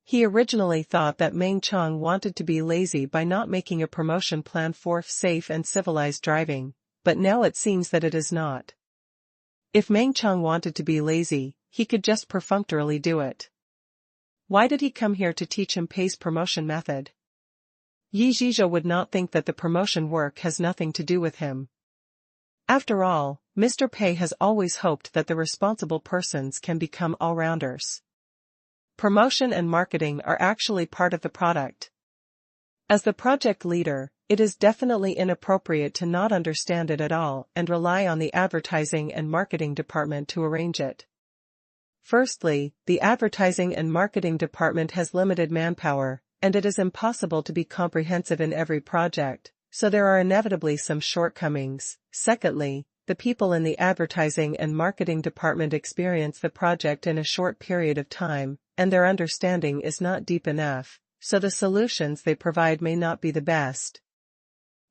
He originally thought that Meng Chang wanted to be lazy by not making a promotion plan for safe and civilized driving, but now it seems that it is not. If Meng Chang wanted to be lazy, he could just perfunctorily do it. Why did he come here to teach him Pei's promotion method? Yi Zhizhou would not think that the promotion work has nothing to do with him. After all, Mr. Pei has always hoped that the responsible persons can become all-rounders. Promotion and marketing are actually part of the product. As the project leader, it is definitely inappropriate to not understand it at all and rely on the advertising and marketing department to arrange it. Firstly, the advertising and marketing department has limited manpower, and it is impossible to be comprehensive in every project, so there are inevitably some shortcomings. Secondly, the people in the advertising and marketing department experience the project in a short period of time, and their understanding is not deep enough, so the solutions they provide may not be the best.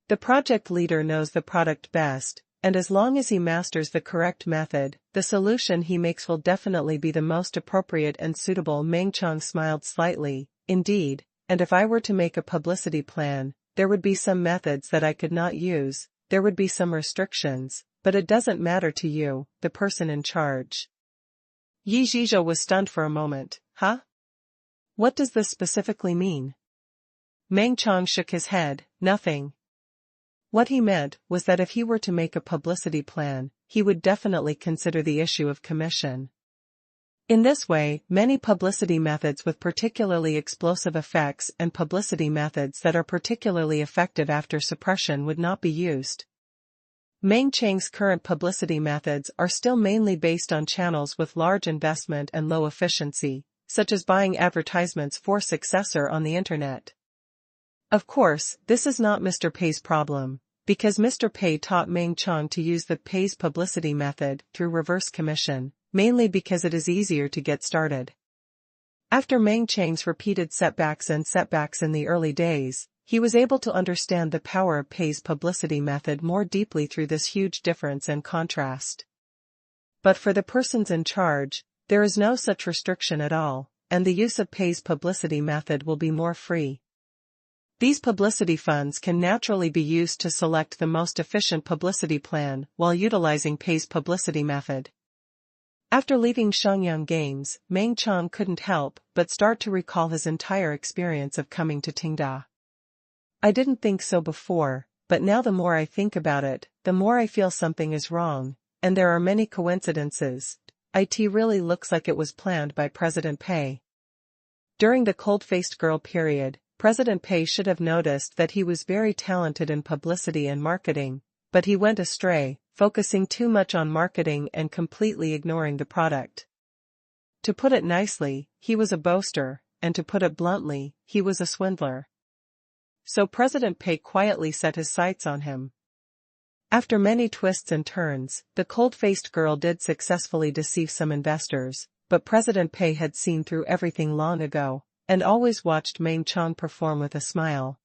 The project leader knows the product best, and as long as he masters the correct method, the solution he makes will definitely be the most appropriate and suitable. Meng Qiang smiled slightly. Indeed, and if I were to make a publicity plan, there would be some methods that I could not use, there would be some restrictions, but it doesn't matter to you, the person in charge. Yi Zhizhou was stunned for a moment. Huh? What does this specifically mean? Meng Qiang shook his head. Nothing. What he meant was that if he were to make a publicity plan, he would definitely consider the issue of commission. In this way, many publicity methods with particularly explosive effects and publicity methods that are particularly effective after suppression would not be used. Meng Qiang's current publicity methods are still mainly based on channels with large investment and low efficiency, such as buying advertisements for successor on the internet. Of course, this is not Mr. Pei's problem, because Mr. Pei taught Meng Qiang to use the Pei's publicity method through reverse commission, mainly because it is easier to get started. After Meng Qiang's repeated setbacks in the early days, he was able to understand the power of Pei's publicity method more deeply through this huge difference and contrast. But for the persons in charge, there is no such restriction at all, and the use of Pei's publicity method will be more free. These publicity funds can naturally be used to select the most efficient publicity plan while utilizing Pei's publicity method. After leaving Shangyang Games, Meng Qiang couldn't help but start to recall his entire experience of coming to Tenda. I didn't think so before, but now the more I think about it, the more I feel something is wrong, and there are many coincidences. It really looks like it was planned by President Pei. During the cold-faced girl period, President Pei should have noticed that he was very talented in publicity and marketing, but he went astray, focusing too much on marketing and completely ignoring the product. To put it nicely, he was a boaster, and to put it bluntly, he was a swindler. So President Pei quietly set his sights on him. After many twists and turns, the cold-faced girl did successfully deceive some investors, but President Pei had seen through everything long ago, and always watched Meng Qiang perform with a smile.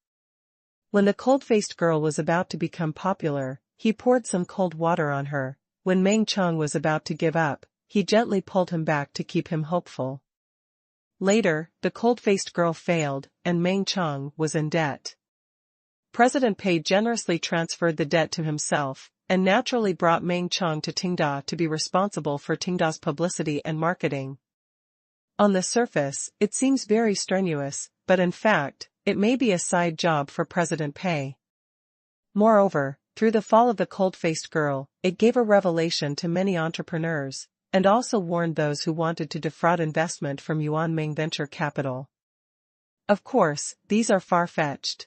When the cold-faced girl was about to become popular, he poured some cold water on her. When Meng Qiang was about to give up, he gently pulled him back to keep him hopeful. Later, the cold-faced girl failed, and Meng Qiang was in debt. President Pei generously transferred the debt to himself, and naturally brought Meng Qiang to Tenda to be responsible for Tengda's publicity and marketing. On the surface, it seems very strenuous, but in fact, it may be a side job for President Pei. Moreover, through the fall of the cold-faced girl, it gave a revelation to many entrepreneurs, and also warned those who wanted to defraud investment from Yuan Ming venture capital. Of course, these are far-fetched.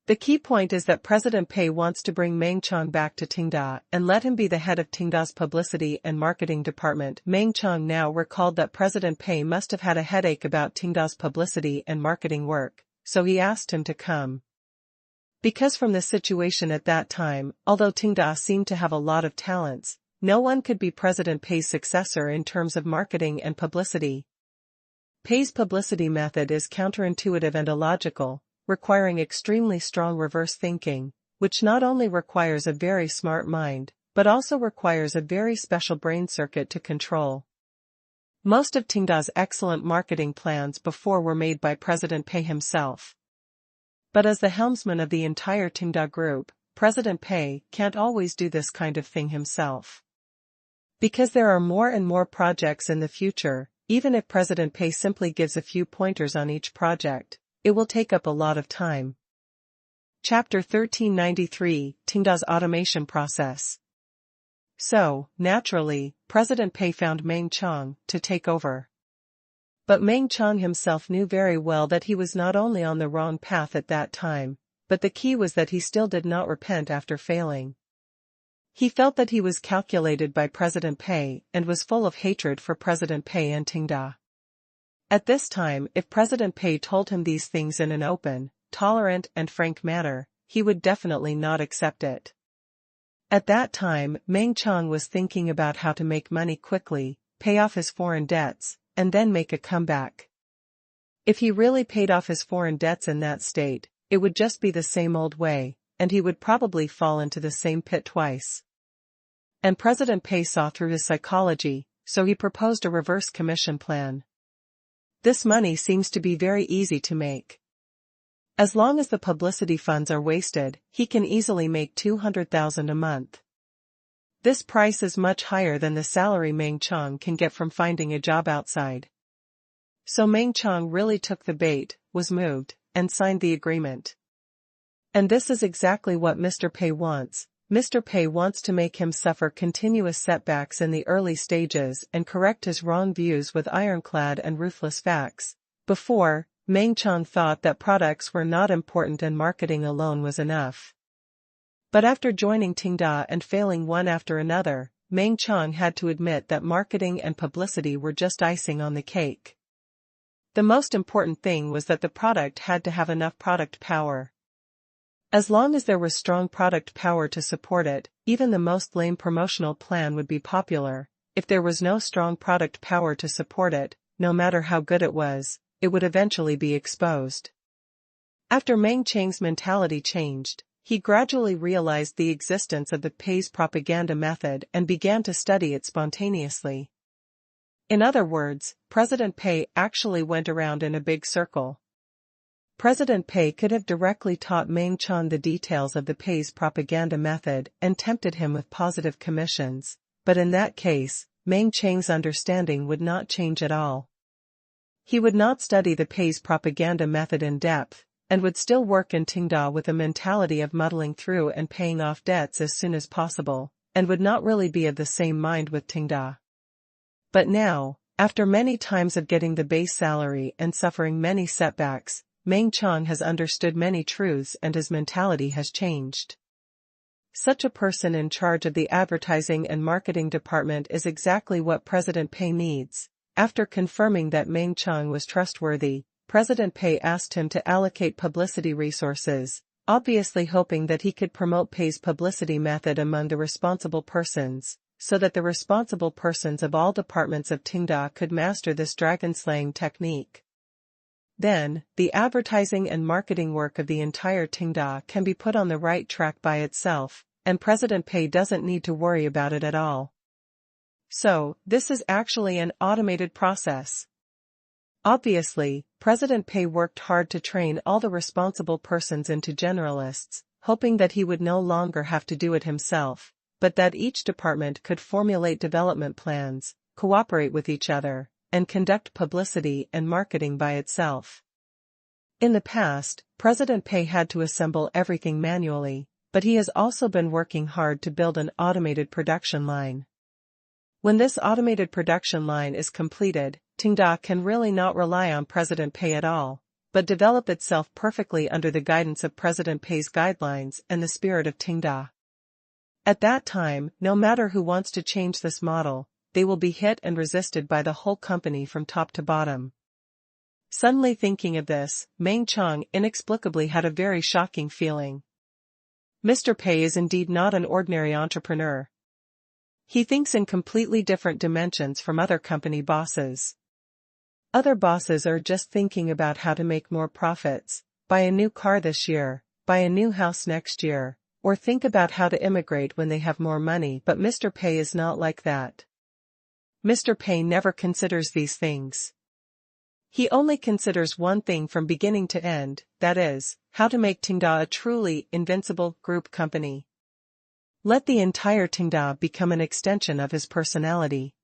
The key point is that President Pei wants to bring Meng Qiang back to Tenda and let him be the head of Tengda's publicity and marketing department. Meng Qiang now recalled that President Pei must have had a headache about Tengda's publicity and marketing work, so he asked him to come. Because from the situation at that time, although Tenda seemed to have a lot of talents, no one could be President Pei's successor in terms of marketing and publicity. Pei's publicity method is counterintuitive and illogical, requiring extremely strong reverse thinking, which not only requires a very smart mind, but also requires a very special brain circuit to control. Most of Tengda's excellent marketing plans before were made by President Pei himself. But as the helmsman of the entire Tenda Group, President Pei can't always do this kind of thing himself. Because there are more and more projects in the future, even if President Pei simply gives a few pointers on each project, it will take up a lot of time. Chapter 1393, Tenda's Automation Process. So, naturally, President Pei found Meng Qiang to take over. But Meng Qiang himself knew very well that he was not only on the wrong path at that time, but the key was that he still did not repent after failing. He felt that he was calculated by President Pei and was full of hatred for President Pei and Tenda. At this time, if President Pei told him these things in an open, tolerant and frank manner, he would definitely not accept it. At that time, Meng Qiang was thinking about how to make money quickly, pay off his foreign debts, and then make a comeback. If he really paid off his foreign debts in that state, it would just be the same old way, and he would probably fall into the same pit twice. And President Pei saw through his psychology, so he proposed a reverse commission plan. This money seems to be very easy to make. As long as the publicity funds are wasted, he can easily make 200,000 a month. This price is much higher than the salary Meng Qiang can get from finding a job outside. So Meng Qiang really took the bait, was moved, and signed the agreement. And this is exactly what Mr. Pei wants. Mr. Pei wants to make him suffer continuous setbacks in the early stages and correct his wrong views with ironclad and ruthless facts. Before, Meng Qiang thought that products were not important and marketing alone was enough. But after joining Tenda and failing one after another, Meng Qiang had to admit that marketing and publicity were just icing on the cake. The most important thing was that the product had to have enough product power. As long as there was strong product power to support it, even the most lame promotional plan would be popular. If there was no strong product power to support it, no matter how good it was, it would eventually be exposed. After Meng Qiang's mentality changed, he gradually realized the existence of the Pei's propaganda method and began to study it spontaneously. In other words, President Pei actually went around in a big circle. President Pei could have directly taught Meng Qiang the details of the Pei's propaganda method and tempted him with positive commissions, but in that case, Meng Qiang's understanding would not change at all. He would not study the Pei's propaganda method in depth, and would still work in Tenda with a mentality of muddling through and paying off debts as soon as possible, and would not really be of the same mind with Tenda. But now, after many times of getting the base salary and suffering many setbacks, Meng Qiang has understood many truths and his mentality has changed. Such a person in charge of the advertising and marketing department is exactly what President Pei needs. After confirming that Meng Qiang was trustworthy, President Pei asked him to allocate publicity resources, obviously hoping that he could promote Pei's publicity method among the responsible persons, so that the responsible persons of all departments of Tenda could master this dragon-slaying technique. Then, the advertising and marketing work of the entire Tenda can be put on the right track by itself, and President Pei doesn't need to worry about it at all. So, this is actually an automated process. Obviously, President Pei worked hard to train all the responsible persons into generalists, hoping that he would no longer have to do it himself, but that each department could formulate development plans, cooperate with each other, and conduct publicity and marketing by itself. In the past, President Pei had to assemble everything manually, but he has also been working hard to build an automated production line. When this automated production line is completed, Tenda can really not rely on President Pei at all, but develop itself perfectly under the guidance of President Pei's guidelines and the spirit of Tenda. At that time, no matter who wants to change this model, they will be hit and resisted by the whole company from top to bottom. Suddenly thinking of this, Meng Qiang inexplicably had a very shocking feeling. Mr. Pei is indeed not an ordinary entrepreneur. He thinks in completely different dimensions from other company bosses. Other bosses are just thinking about how to make more profits, buy a new car this year, buy a new house next year, or think about how to immigrate when they have more money, but Mr. Pei is not like that. Mr. Pei never considers these things. He only considers one thing from beginning to end, that is, how to make Tenda a truly invincible group company. Let the entire Tenda become an extension of his personality.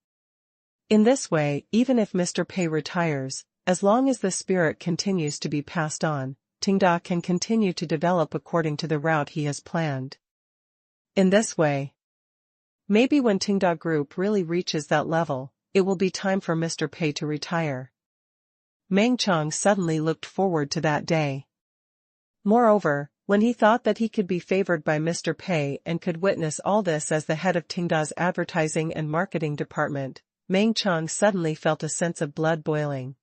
In this way, even if Mr. Pei retires, as long as the spirit continues to be passed on, Tenda can continue to develop according to the route he has planned. In this way, maybe when Tenda Group really reaches that level, it will be time for Mr. Pei to retire. Meng Chang suddenly looked forward to that day. Moreover, when he thought that he could be favored by Mr. Pei and could witness all this as the head of Tenda's advertising and marketing department, Meng Chang suddenly felt a sense of blood boiling.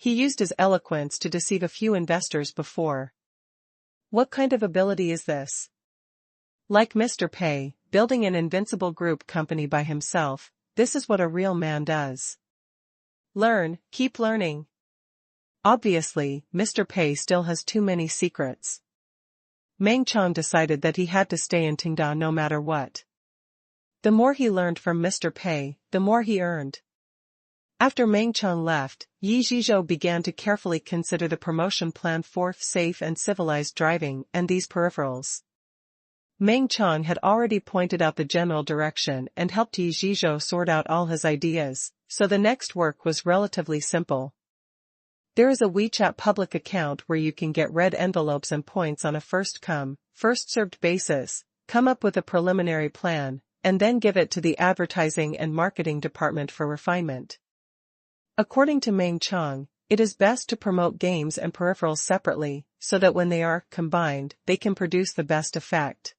He used his eloquence to deceive a few investors before. What kind of ability is this? Like Mr. Pei, building an invincible group company by himself, this is what a real man does. Learn, keep learning. Obviously, Mr. Pei still has too many secrets. Meng Chang decided that he had to stay in Tenda no matter what. The more he learned from Mr. Pei, the more he earned. After Meng Chang left, Yi Zhizhou began to carefully consider the promotion plan for safe and civilized driving and these peripherals. Meng Chang had already pointed out the general direction and helped Yi Zhizhou sort out all his ideas, so the next work was relatively simple. There is a WeChat public account where you can get red envelopes and points on a first-come, first-served basis, come up with a preliminary plan, and then give it to the advertising and marketing department for refinement. According to Meng Chang, it is best to promote games and peripherals separately, so that when they are combined, they can produce the best effect.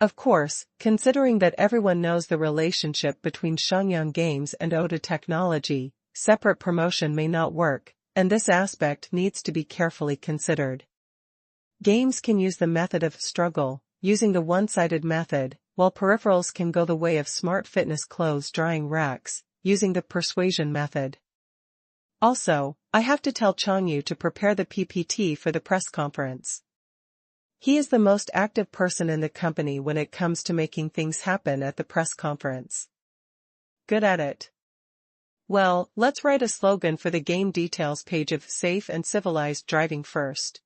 Of course, considering that everyone knows the relationship between Shangyang Games and Oda Technology, separate promotion may not work, and this aspect needs to be carefully considered. Games can use the method of struggle, using the one-sided method, while peripherals can go the way of smart fitness clothes drying racks, using the persuasion method. Also, I have to tell Changyu to prepare the PPT for the press conference. He is the most active person in the company when it comes to making things happen at the press conference. Good at it. Well, let's write a slogan for the game details page of safe and civilized driving first.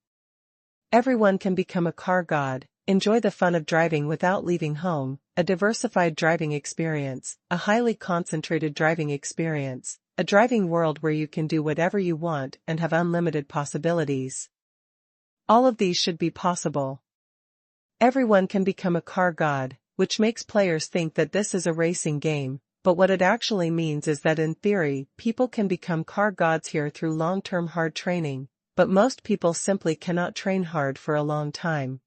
Everyone can become a car god, enjoy the fun of driving without leaving home, a diversified driving experience, a highly concentrated driving experience, a driving world where you can do whatever you want and have unlimited possibilities. All of these should be possible. Everyone can become a car god, which makes players think that this is a racing game, but what it actually means is that in theory, people can become car gods here through long-term hard training, but most people simply cannot train hard for a long time.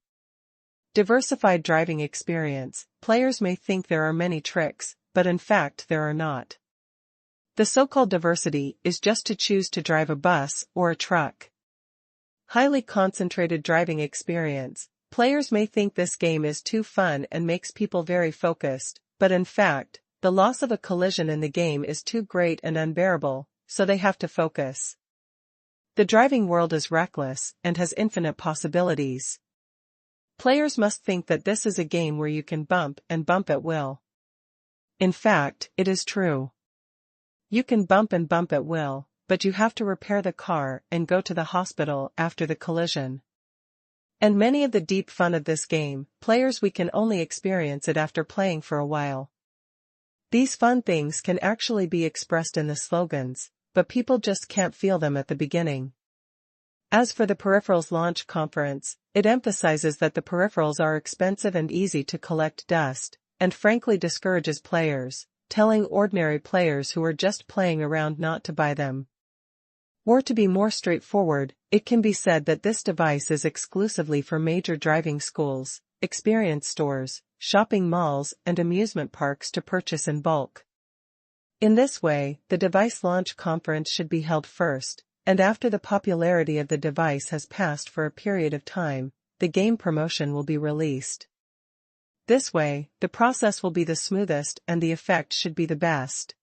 Diversified driving experience, players may think there are many tricks, but in fact there are not. The so-called diversity is just to choose to drive a bus or a truck. Highly concentrated driving experience, players may think this game is too fun and makes people very focused, but in fact, the loss of a collision in the game is too great and unbearable, so they have to focus. The driving world is reckless and has infinite possibilities. Players must think that this is a game where you can bump and bump at will. In fact, it is true. You can bump and bump at will, but you have to repair the car and go to the hospital after the collision. And many of the deep fun of this game, we can only experience it after playing for a while. These fun things can actually be expressed in the slogans, but people just can't feel them at the beginning. As for the peripherals launch conference, it emphasizes that the peripherals are expensive and easy to collect dust, and frankly discourages players, telling ordinary players who are just playing around not to buy them. Or to be more straightforward, it can be said that this device is exclusively for major driving schools, experience stores, shopping malls and amusement parks to purchase in bulk. In this way, the device launch conference should be held first, and after the popularity of the device has passed for a period of time, the game promotion will be released. This way, the process will be the smoothest and the effect should be the best.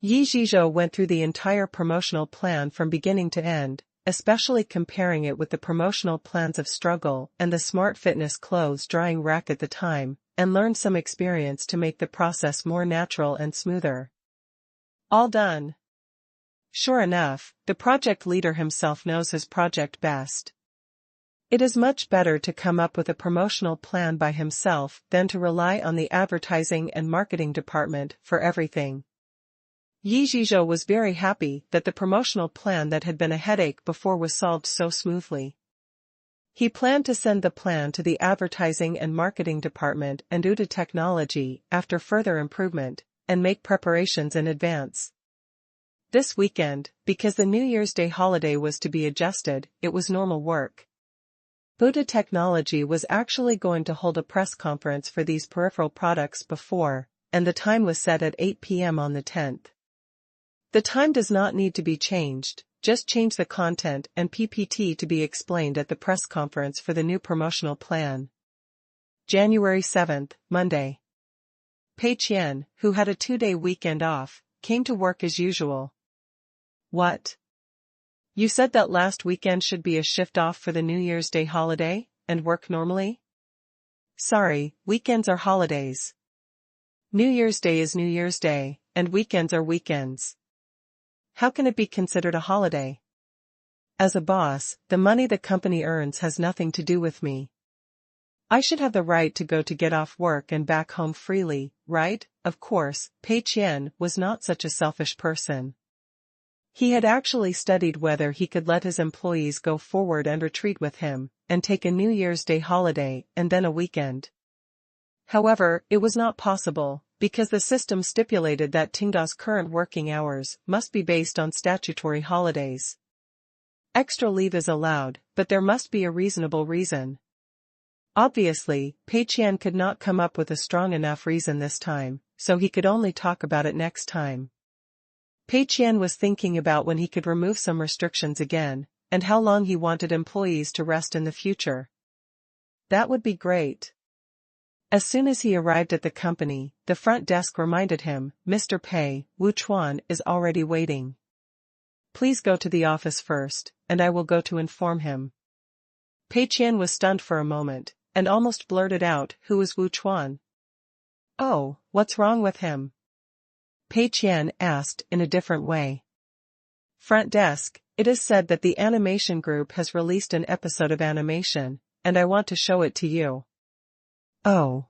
Yi Zhizhou went through the entire promotional plan from beginning to end, especially comparing it with the promotional plans of Struggle and the Smart Fitness Clothes drying rack at the time, and learned some experience to make the process more natural and smoother. All done. Sure enough, the project leader himself knows his project best. It is much better to come up with a promotional plan by himself than to rely on the advertising and marketing department for everything. Yi Zhizhou was very happy that the promotional plan that had been a headache before was solved so smoothly. He planned to send the plan to the advertising and marketing department and UDA technology after further improvement, and make preparations in advance. This weekend, because the New Year's Day holiday was to be adjusted, it was normal work. UDA Technology was actually going to hold a press conference for these peripheral products before, and the time was set at 8 p.m. on the 10th. The time does not need to be changed, just change the content and PPT to be explained at the press conference for the new promotional plan. January 7th, Monday. Pei Qian, who had a 2-day weekend off, came to work as usual. What? You said that last weekend should be a shift off for the New Year's Day holiday, and work normally? Sorry, weekends are holidays. New Year's Day is New Year's Day, and weekends are weekends. How can it be considered a holiday? As a boss, the money the company earns has nothing to do with me. I should have the right to go to get off work and back home freely, right? Of course, Pei Qian was not such a selfish person. He had actually studied whether he could let his employees go forward and retreat with him, and take a New Year's Day holiday and then a weekend. However, it was not possible, because the system stipulated that Tengda's current working hours must be based on statutory holidays. Extra leave is allowed, but there must be a reasonable reason. Obviously, Pei Qian could not come up with a strong enough reason this time, so he could only talk about it next time. Pei Qian was thinking about when he could remove some restrictions again, and how long he wanted employees to rest in the future. That would be great. As soon as he arrived at the company, the front desk reminded him, Mr. Pei, Wu Chuan is already waiting. Please go to the office first, and I will go to inform him. Pei Qian was stunned for a moment, and almost blurted out, who is Wu Chuan? Oh, what's wrong with him? Pei Qian asked in a different way. Front desk, it is said that the animation group has released an episode of animation, and I want to show it to you. Oh.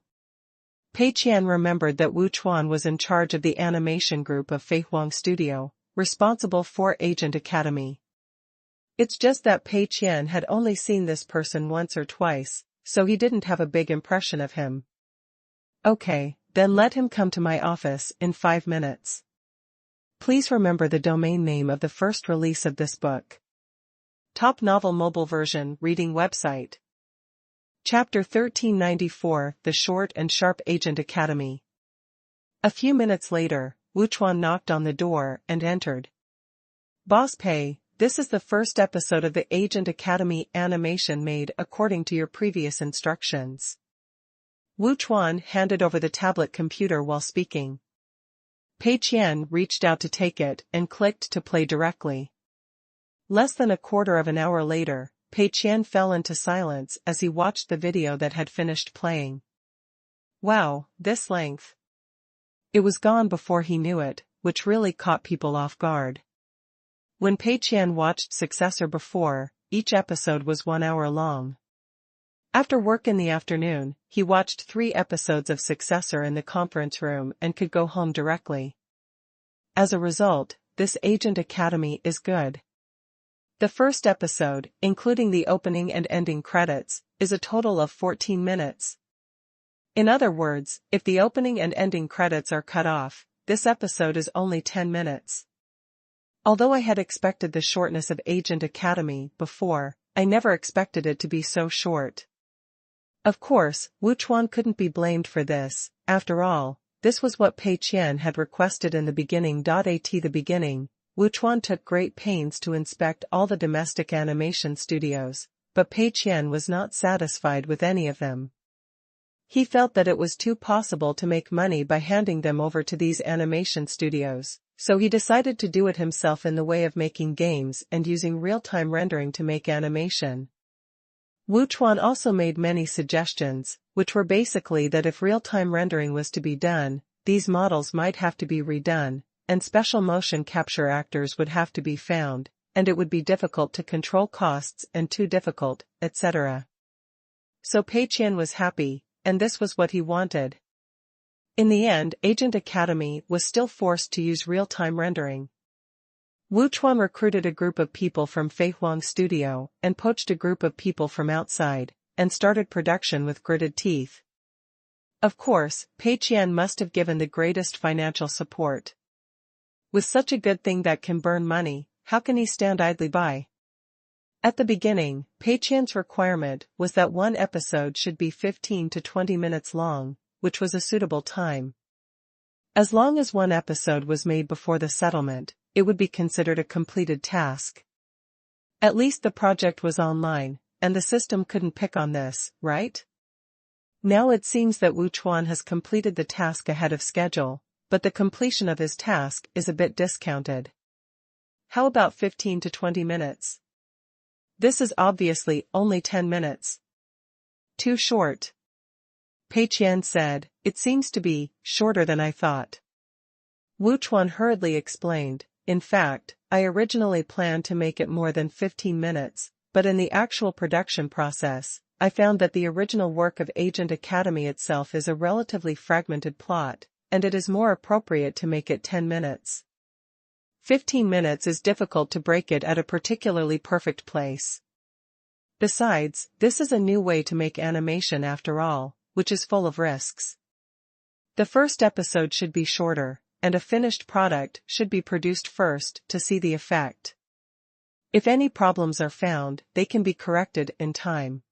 Pei Qian remembered that Wu Chuan was in charge of the animation group of Fei Huang Studio, responsible for Agent Academy. It's just that Pei Qian had only seen this person once or twice, so he didn't have a big impression of him. Okay, then let him come to my office in 5 minutes. Please remember the domain name of the first release of this book. Top Novel Mobile Version Reading Website. Chapter 1394, The Short and Sharp Agent Academy. A few minutes later, Wu Chuan knocked on the door and entered. Boss Pei, this is the first episode of the Agent Academy animation made according to your previous instructions. Wu Chuan handed over the tablet computer while speaking. Pei Qian reached out to take it and clicked to play directly. Less than a quarter of an hour later, Pei Qian fell into silence as he watched the video that had finished playing. Wow, this length. It was gone before he knew it, which really caught people off guard. When Pei Qian watched Successor before, each episode was 1 hour long. After work in the afternoon, he watched 3 episodes of Successor in the conference room and could go home directly. As a result, this Agent Academy is good. The first episode, including the opening and ending credits, is a total of 14 minutes. In other words, if the opening and ending credits are cut off, this episode is only 10 minutes. Although I had expected the shortness of Agent Academy before, I never expected it to be so short. Of course, Wu Chuan couldn't be blamed for this, after all, this was what Pei Qian had requested in the beginning. At the beginning, Wu Chuan took great pains to inspect all the domestic animation studios, but Pei Qian was not satisfied with any of them. He felt that it was too possible to make money by handing them over to these animation studios, so he decided to do it himself in the way of making games and using real-time rendering to make animation. Wu Chuan also made many suggestions, which were basically that if real-time rendering was to be done, these models might have to be redone, and special motion capture actors would have to be found, and it would be difficult to control costs and too difficult, etc. So Pei Qian was happy, and this was what he wanted. In the end, Agent Academy was still forced to use real-time rendering. Wu Chuan recruited a group of people from Fei Huang's studio and poached a group of people from outside, and started production with gritted teeth. Of course, Pei Qian must have given the greatest financial support. With such a good thing that can burn money, how can he stand idly by? At the beginning, Pei Qian's requirement was that one episode should be 15 to 20 minutes long, which was a suitable time. As long as one episode was made before the settlement, it would be considered a completed task. At least the project was online, and the system couldn't pick on this, right? Now it seems that Wu Chuan has completed the task ahead of schedule, but the completion of his task is a bit discounted. How about 15 to 20 minutes? This is obviously only 10 minutes. Too short. Pei Qian said, "It seems to be shorter than I thought." Wu Chuan hurriedly explained, "In fact, I originally planned to make it more than 15 minutes, but in the actual production process, I found that the original work of Agent Academy itself is a relatively fragmented plot, and it is more appropriate to make it 10 minutes. 15 minutes is difficult to break it at a particularly perfect place. Besides, this is a new way to make animation after all, which is full of risks. The first episode should be shorter, and a finished product should be produced first to see the effect. If any problems are found, they can be corrected in time.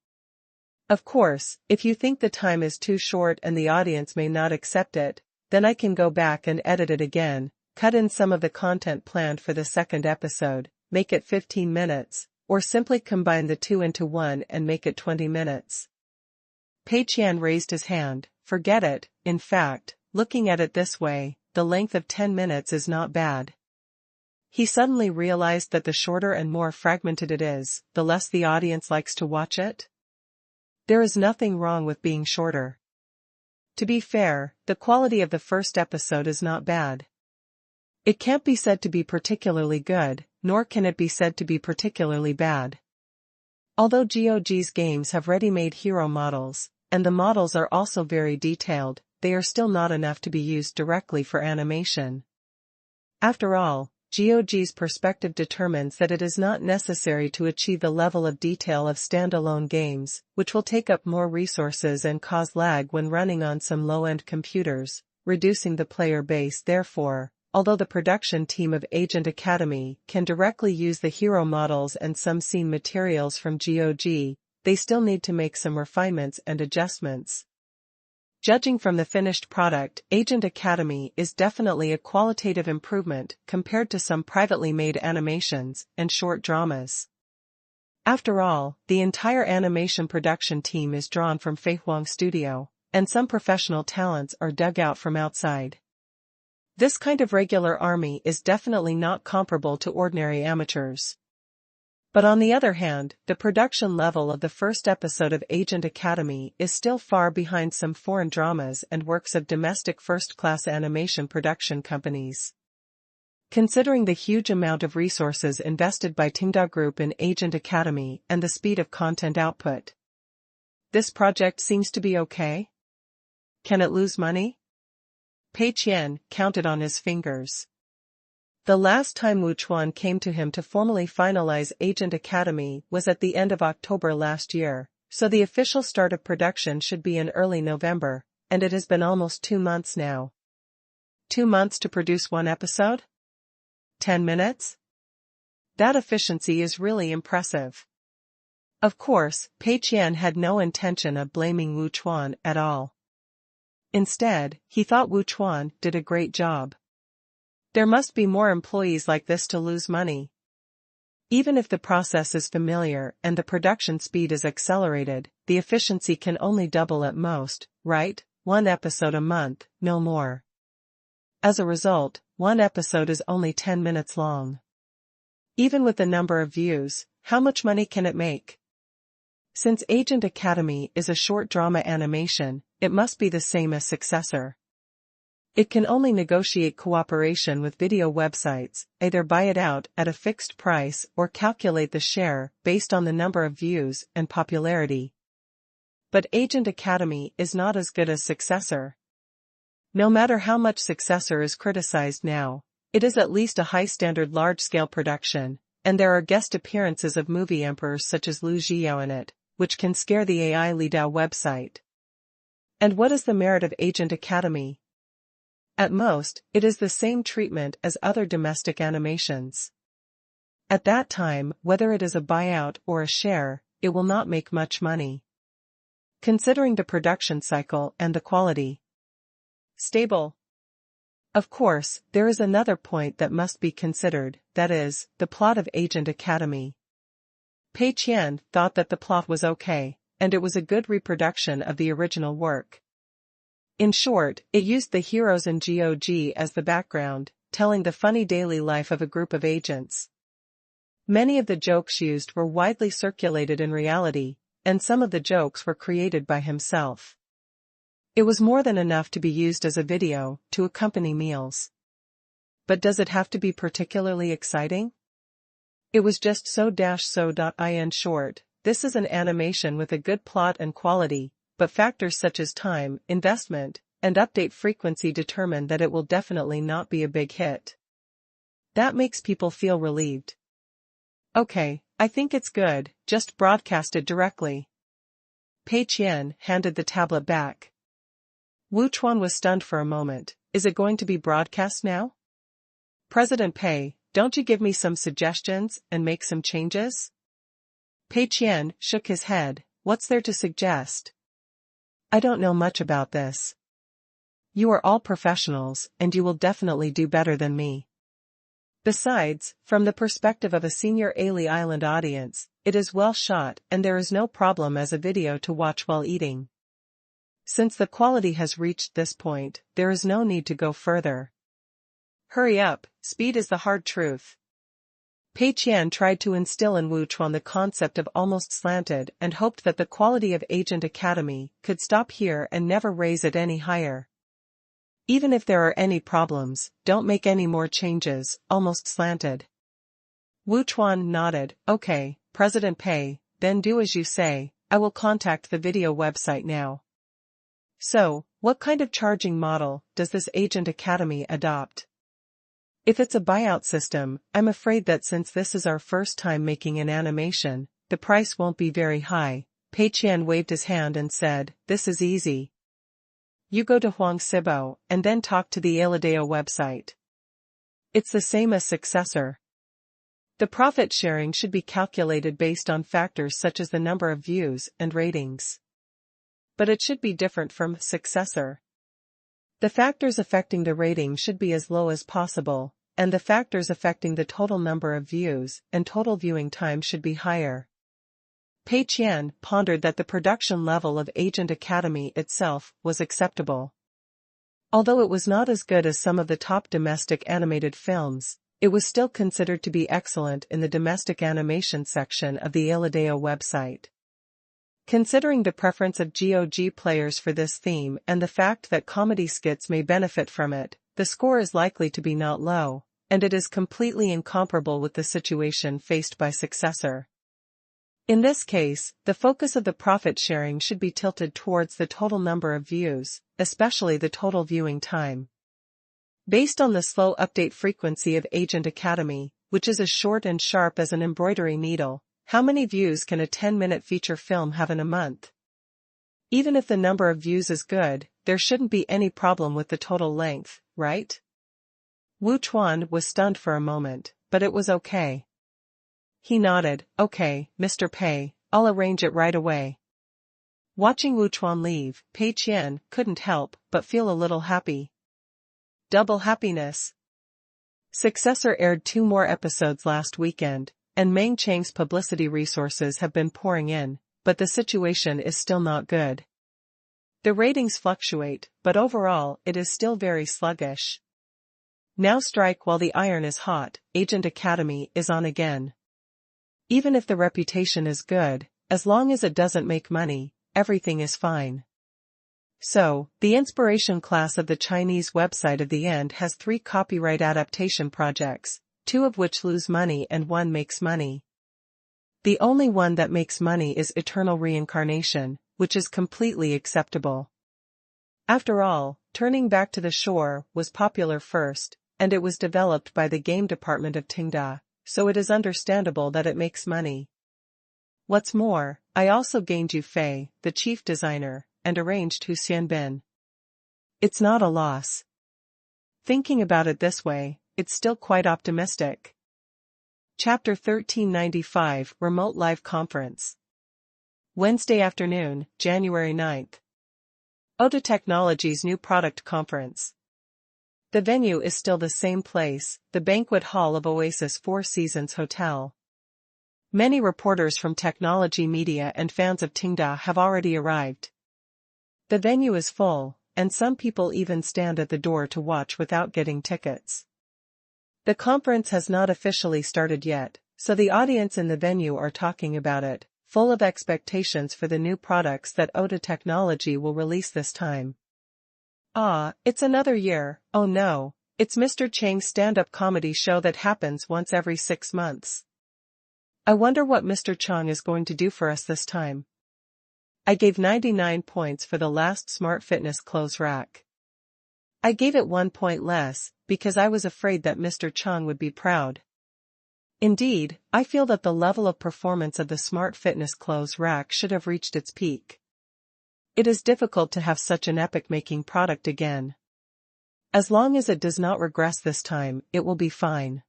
Of course, if you think the time is too short and the audience may not accept it, then I can go back and edit it again, cut in some of the content planned for the second episode, make it 15 minutes, or simply combine the two into one and make it 20 minutes. Pei Qian raised his hand. Forget it. In fact, looking at it this way, the length of 10 minutes is not bad. He suddenly realized that the shorter and more fragmented it is, the less the audience likes to watch it. There is nothing wrong with being shorter. To be fair, the quality of the first episode is not bad. It can't be said to be particularly good, nor can it be said to be particularly bad. Although GOG's games have ready-made hero models, and the models are also very detailed, they are still not enough to be used directly for animation. After all, GOG's perspective determines that it is not necessary to achieve the level of detail of standalone games, which will take up more resources and cause lag when running on some low-end computers, reducing the player base. Therefore, although the production team of Agent Academy can directly use the hero models and some scene materials from GOG, they still need to make some refinements and adjustments. Judging from the finished product, Agent Academy is definitely a qualitative improvement compared to some privately made animations and short dramas. After all, the entire animation production team is drawn from Fei Huang Studio, and some professional talents are dug out from outside. This kind of regular army is definitely not comparable to ordinary amateurs. But on the other hand, the production level of the first episode of Agent Academy is still far behind some foreign dramas and works of domestic first-class animation production companies. Considering the huge amount of resources invested by Tenda Group in Agent Academy and the speed of content output, this project seems to be okay. Can it lose money? Pei Qian counted on his fingers. The last time Wu Chuan came to him to formally finalize Agent Academy was at the end of October last year, so the official start of production should be in early November, and it has been almost 2 months now. 2 months to produce one episode? 10 minutes? That efficiency is really impressive. Of course, Pei Qian had no intention of blaming Wu Chuan at all. Instead, he thought Wu Chuan did a great job. There must be more employees like this to lose money. Even if the process is familiar and the production speed is accelerated, the efficiency can only double at most, right? 1 episode a month, no more. As a result, 1 episode is only 10 minutes long. Even with the number of views, how much money can it make? Since Agent Academy is a short drama animation, it must be the same as successor. It can only negotiate cooperation with video websites, either buy it out at a fixed price or calculate the share based on the number of views and popularity. But Agent Academy is not as good as successor. No matter how much Successor is criticized now, it is at least a high-standard large-scale production, and there are guest appearances of movie emperors such as Liu Xiao in it, which can scare the AI Lidao website. And what is the merit of Agent Academy? At most, it is the same treatment as other domestic animations. At that time, whether it is a buyout or a share, it will not make much money. Considering the production cycle and the quality. Stable. Of course, there is another point that must be considered, that is, the plot of Agent Academy. Pei Qian thought that the plot was okay, and it was a good reproduction of the original work. In short, it used the heroes in GOG as the background, telling the funny daily life of a group of agents. Many of the jokes used were widely circulated in reality, and some of the jokes were created by himself. It was more than enough to be used as a video, to accompany meals. But does it have to be particularly exciting? It was just so-in short, this is an animation with a good plot and quality, but factors such as time, investment, and update frequency determine that it will definitely not be a big hit. That makes people feel relieved. Okay, I think it's good, just broadcast it directly. Pei Qian handed the tablet back. Wu Chuan was stunned for a moment. Is it going to be broadcast now? President Pei, don't you give me some suggestions and make some changes? Pei Qian shook his head. What's there to suggest? I don't know much about this. You are all professionals, and you will definitely do better than me. Besides, from the perspective of a senior Ailey Island audience, it is well shot and there is no problem as a video to watch while eating. Since the quality has reached this point, there is no need to go further. Hurry up, speed is the hard truth. Pei Qian tried to instill in Wu Chuan the concept of almost slanted and hoped that the quality of Agent Academy could stop here and never raise it any higher. Even if there are any problems, don't make any more changes, almost slanted. Wu Chuan nodded. Okay, President Pei, then do as you say, I will contact the video website now. So, what kind of charging model does this Agent Academy adopt? If it's a buyout system, I'm afraid that since this is our first time making an animation, the price won't be very high. Pei Qian waved his hand and said, this is easy. You go to Huang Sibo, and then talk to the Aladeo website. It's the same as Successor. The profit sharing should be calculated based on factors such as the number of views and ratings. But it should be different from Successor. The factors affecting the rating should be as low as possible, and the factors affecting the total number of views and total viewing time should be higher. Pei Qian pondered that the production level of Agent Academy itself was acceptable. Although it was not as good as some of the top domestic animated films, it was still considered to be excellent in the domestic animation section of the Aladeo website. Considering the preference of GOG players for this theme and the fact that comedy skits may benefit from it, the score is likely to be not low, and it is completely incomparable with the situation faced by Successor. In this case, the focus of the profit sharing should be tilted towards the total number of views, especially the total viewing time. Based on the slow update frequency of Agent Academy, which is as short and sharp as an embroidery needle, how many views can a 10-minute feature film have in a month? Even if the number of views is good, there shouldn't be any problem with the total length, right? Wu Chuan was stunned for a moment, but it was okay. He nodded. Okay, Mr. Pei, I'll arrange it right away. Watching Wu Chuan leave, Pei Qian couldn't help but feel a little happy. Double happiness. Successor aired 2 more episodes last weekend, and Meng Chang's publicity resources have been pouring in, but the situation is still not good. The ratings fluctuate, but overall it is still very sluggish. Now strike while the iron is hot, Agent Academy is on again. Even if the reputation is good, as long as it doesn't make money, everything is fine. So, the inspiration class of the Chinese website of the end has 3 copyright adaptation projects, 2 of which lose money and 1 makes money. The only one that makes money is Eternal Reincarnation, which is completely acceptable. After all, turning back to the shore was popular first, and it was developed by the game department of Tenda, so it is understandable that it makes money. What's more, I also gained Yu Fei, the chief designer, and arranged Hu Xianbin. It's not a loss. Thinking about it this way, it's still quite optimistic. Chapter 1395 Remote Live Conference. Wednesday afternoon, January 9th. Oda Technology's new product conference. The venue is still the same place, the banquet hall of Oasis Four Seasons Hotel. Many reporters from technology media and fans of Tenda have already arrived. The venue is full, and some people even stand at the door to watch without getting tickets. The conference has not officially started yet, so the audience in the venue are talking about it, full of expectations for the new products that Oda Technology will release this time. Ah, it's another year. Oh no, it's Mr. Chang's stand-up comedy show that happens once every 6 months. I wonder what Mr. Chang is going to do for us this time. I gave 99 points for the last Smart Fitness clothes rack. I gave it 1 point less, because I was afraid that Mr. Chang would be proud. Indeed, I feel that the level of performance of the Smart Fitness clothes rack should have reached its peak. It is difficult to have such an epic-making product again. As long as it does not regress this time, it will be fine.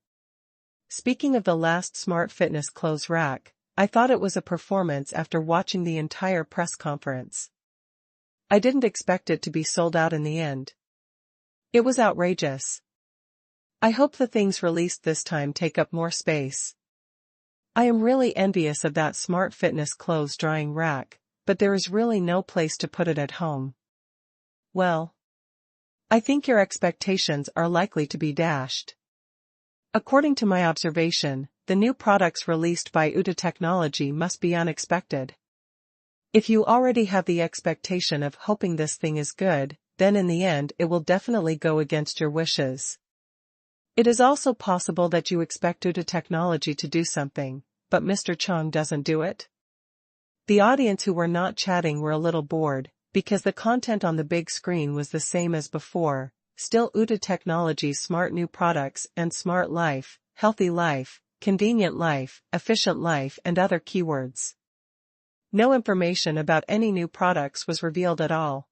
Speaking of the last Smart Fitness clothes rack, I thought it was a performance after watching the entire press conference. I didn't expect it to be sold out in the end. It was outrageous. I hope the things released this time take up more space. I am really envious of that Smart Fitness clothes drying rack, but there is really no place to put it at home. Well, I think your expectations are likely to be dashed. According to my observation, the new products released by Oda Technology must be unexpected. If you already have the expectation of hoping this thing is good, then in the end it will definitely go against your wishes. It is also possible that you expect Oda Technology to do something, but Mr. Chang doesn't do it. The audience who were not chatting were a little bored, because the content on the big screen was the same as before, still Oda Technology's smart new products and smart life, healthy life, convenient life, efficient life and other keywords. No information about any new products was revealed at all.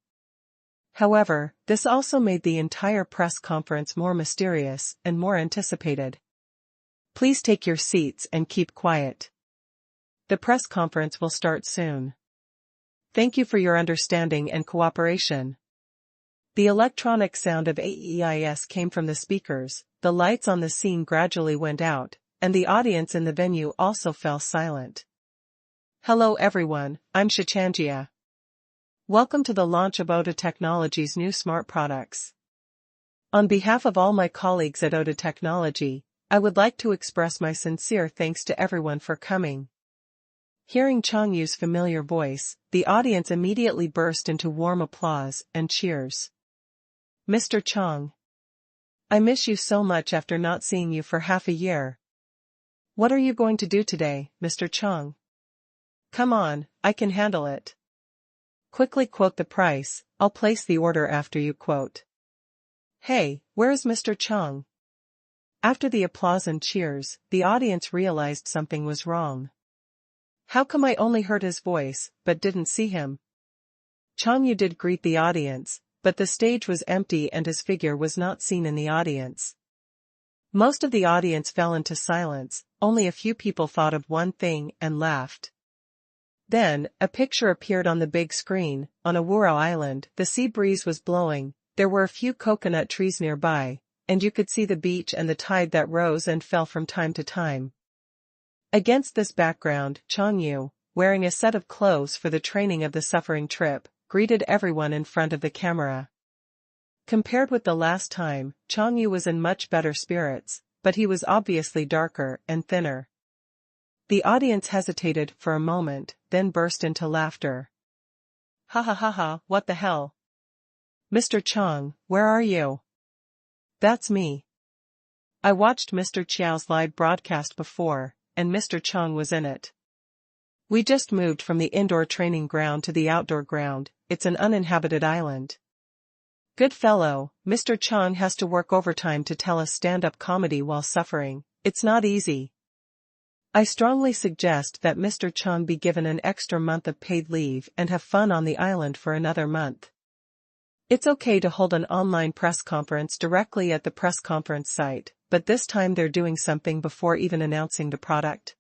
However, this also made the entire press conference more mysterious and more anticipated. Please take your seats and keep quiet. The press conference will start soon. Thank you for your understanding and cooperation. The electronic sound of AEIS came from the speakers, the lights on the scene gradually went out, and the audience in the venue also fell silent. Hello everyone, I'm Shichangia. Welcome to the launch of Oda Technology's new smart products. On behalf of all my colleagues at Oda Technology, I would like to express my sincere thanks to everyone for coming. Hearing Chang Yu's familiar voice, the audience immediately burst into warm applause and cheers. Mr. Chang. I miss you so much after not seeing you for half a year. What are you going to do today, Mr. Chang? Come on, I can handle it. Quickly quote the price, I'll place the order after you quote. Hey, where is Mr. Chang? After the applause and cheers, the audience realized something was wrong. How come I only heard his voice, but didn't see him? Chang Yu did greet the audience, but the stage was empty and his figure was not seen in the audience. Most of the audience fell into silence, only a few people thought of one thing and laughed. Then, a picture appeared on the big screen. On a Wurao island, the sea breeze was blowing, there were a few coconut trees nearby, and you could see the beach and the tide that rose and fell from time to time. Against this background, Chang Yu, wearing a set of clothes for the training of the suffering trip, greeted everyone in front of the camera. Compared with the last time, Chang Yu was in much better spirits, but he was obviously darker and thinner. The audience hesitated for a moment, then burst into laughter. Ha ha ha ha, what the hell? Mr. Chang, where are you? That's me. I watched Mr. Chiao's live broadcast before, and Mr. Chang was in it. We just moved from the indoor training ground to the outdoor ground, it's an uninhabited island. Good fellow, Mr. Chang has to work overtime to tell a stand-up comedy while suffering. It's not easy. I strongly suggest that Mr. Chang be given an extra month of paid leave and have fun on the island for another month. It's okay to hold an online press conference directly at the press conference site, but this time they're doing something before even announcing the product.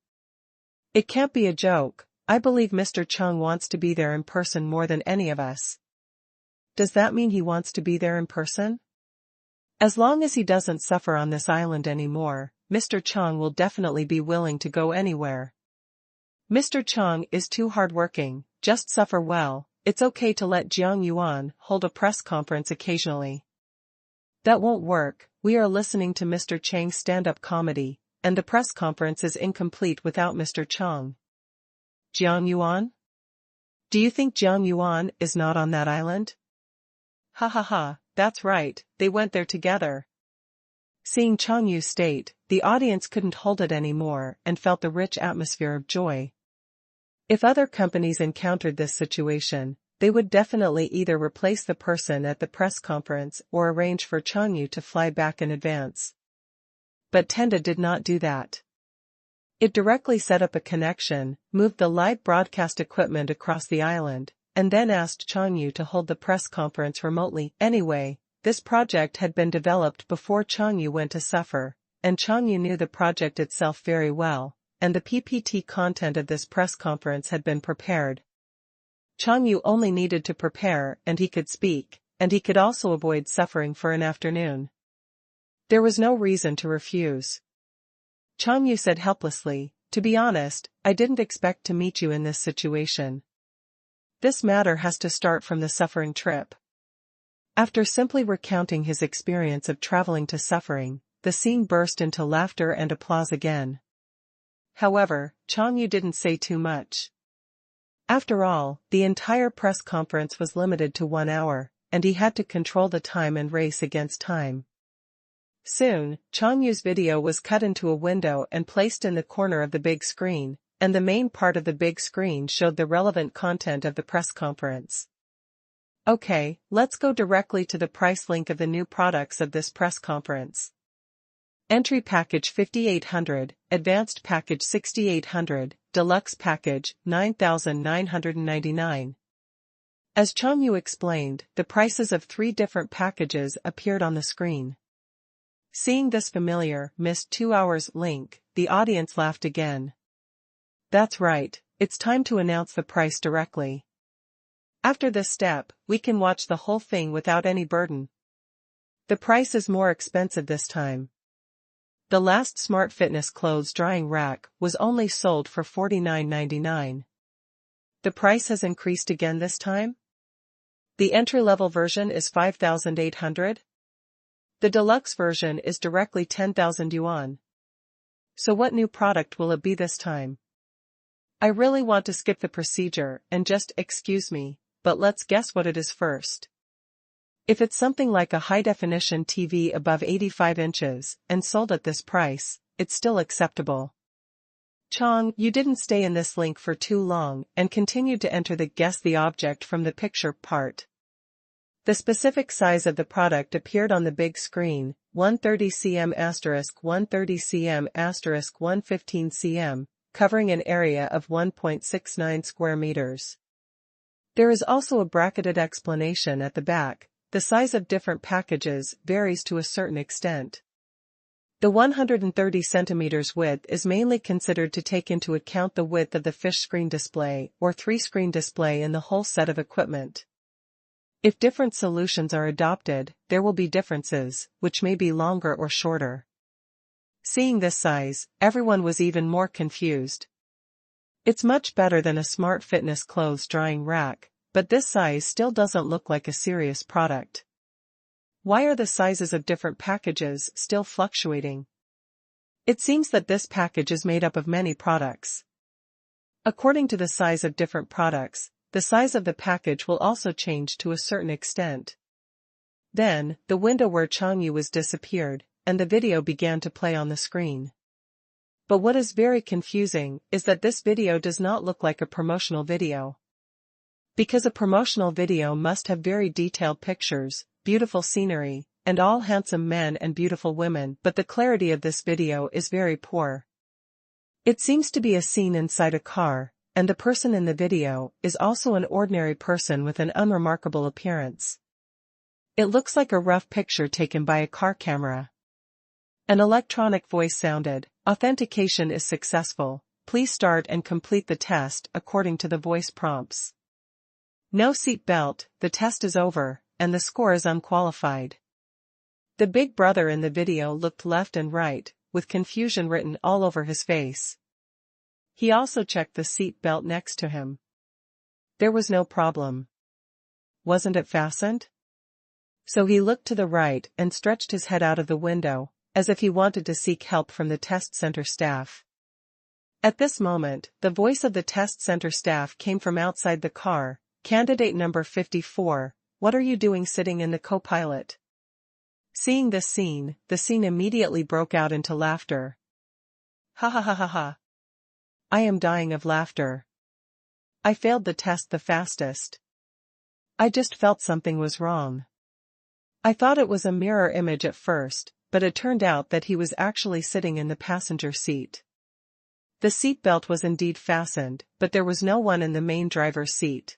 It can't be a joke. I believe Mr. Chang wants to be there in person more than any of us. Does that mean he wants to be there in person? As long as he doesn't suffer on this island anymore, Mr. Chang will definitely be willing to go anywhere. Mr. Chang is too hardworking, just suffer well. It's okay to let Jiang Yuan hold a press conference occasionally. That won't work. We are listening to Mr. Chang's stand-up comedy, and the press conference is incomplete without Mr. Chang. Jiang Yuan? Do you think Jiang Yuan is not on that island? Ha ha ha, that's right, they went there together. Seeing Chang Yu's state, the audience couldn't hold it anymore and felt the rich atmosphere of joy. If other companies encountered this situation, they would definitely either replace the person at the press conference or arrange for Chang Yu to fly back in advance. But Tenda did not do that. It directly set up a connection, moved the live broadcast equipment across the island, and then asked Chang Yu to hold the press conference remotely. Anyway, this project had been developed before Chang Yu went to suffer, and Chang Yu knew the project itself very well, and the PPT content of this press conference had been prepared. Chang Yu only needed to prepare and he could speak, and he could also avoid suffering for an afternoon. There was no reason to refuse. Chang Yu said helplessly, "To be honest, I didn't expect to meet you in this situation. This matter has to start from the suffering trip." After simply recounting his experience of traveling to suffering, the scene burst into laughter and applause again. However, Chang Yu didn't say too much. After all, the entire press conference was limited to 1 hour, and he had to control the time and race against time. Soon, Chang Yu's video was cut into a window and placed in the corner of the big screen, and the main part of the big screen showed the relevant content of the press conference. Okay, let's go directly to the price link of the new products of this press conference. Entry package 5800, advanced package 6800, deluxe package 9999. As Chang Yu explained, the prices of 3 different packages appeared on the screen. Seeing this familiar, missed 2 hours link, the audience laughed again. That's right, it's time to announce the price directly. After this step, we can watch the whole thing without any burden. The price is more expensive this time. The last smart fitness clothes drying rack was only sold for $49.99. The price has increased again this time? The entry-level version is 5,800. The deluxe version is directly 10,000 yuan. So what new product will it be this time? I really want to skip the procedure and just excuse me, but let's guess what it is first. If it's something like a high-definition TV above 85 inches and sold at this price, it's still acceptable. Chang, you didn't stay in this link for too long and continued to enter the guess the object from the picture part. The specific size of the product appeared on the big screen, 130 cm * 130 cm * 115 cm, covering an area of 1.69 square meters. There is also a bracketed explanation at the back. The size of different packages varies to a certain extent. The 130 cm width is mainly considered to take into account the width of the fish screen display or 3-screen display in the whole set of equipment. If different solutions are adopted, there will be differences, which may be longer or shorter. Seeing this size, everyone was even more confused. It's much better than a smart fitness clothes drying rack, but this size still doesn't look like a serious product. Why are the sizes of different packages still fluctuating? It seems that this package is made up of many products. According to the size of different products, the size of the package will also change to a certain extent. Then, the window where Chang Yu was disappeared, and the video began to play on the screen. But what is very confusing is that this video does not look like a promotional video. Because a promotional video must have very detailed pictures, beautiful scenery, and all handsome men and beautiful women, but the clarity of this video is very poor. It seems to be a scene inside a car, and the person in the video is also an ordinary person with an unremarkable appearance. It looks like a rough picture taken by a car camera. An electronic voice sounded, "Authentication is successful. Please start and complete the test according to the voice prompts. No seat belt, the test is over, and the score is unqualified." The big brother in the video looked left and right, with confusion written all over his face. He also checked the seat belt next to him. There was no problem. Wasn't it fastened? So he looked to the right and stretched his head out of the window, as if he wanted to seek help from the test center staff. At this moment, the voice of the test center staff came from outside the car. "Candidate number 54, what are you doing sitting in the co-pilot?" Seeing this scene, the scene immediately broke out into laughter. "Ha ha ha ha ha. I am dying of laughter. I failed the test the fastest. I just felt something was wrong. I thought it was a mirror image at first, but it turned out that he was actually sitting in the passenger seat. The seat belt was indeed fastened, but there was no one in the main driver's seat.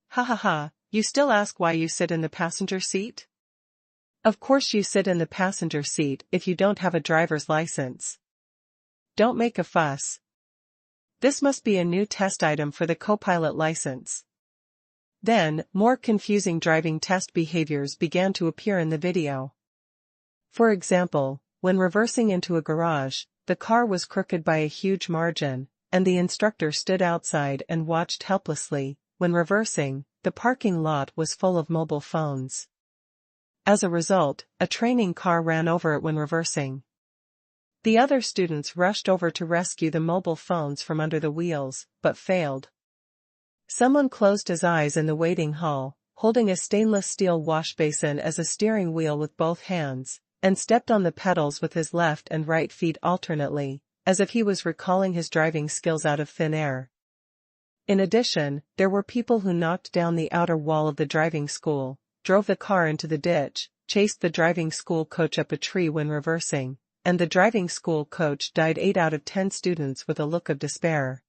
Ha ha ha, you still ask why you sit in the passenger seat? Of course you sit in the passenger seat if you don't have a driver's license. Don't make a fuss. This must be a new test item for the co-pilot license." Then, more confusing driving test behaviors began to appear in the video. For example, when reversing into a garage, the car was crooked by a huge margin, and the instructor stood outside and watched helplessly. When reversing, the parking lot was full of mobile phones. As a result, a training car ran over it when reversing. The other students rushed over to rescue the mobile phones from under the wheels, but failed. Someone closed his eyes in the waiting hall, holding a stainless steel wash basin as a steering wheel with both hands, and stepped on the pedals with his left and right feet alternately, as if he was recalling his driving skills out of thin air. In addition, there were people who knocked down the outer wall of the driving school, drove the car into the ditch, chased the driving school coach up a tree when reversing, and the driving school coach died. 8 out of 10 students with a look of despair.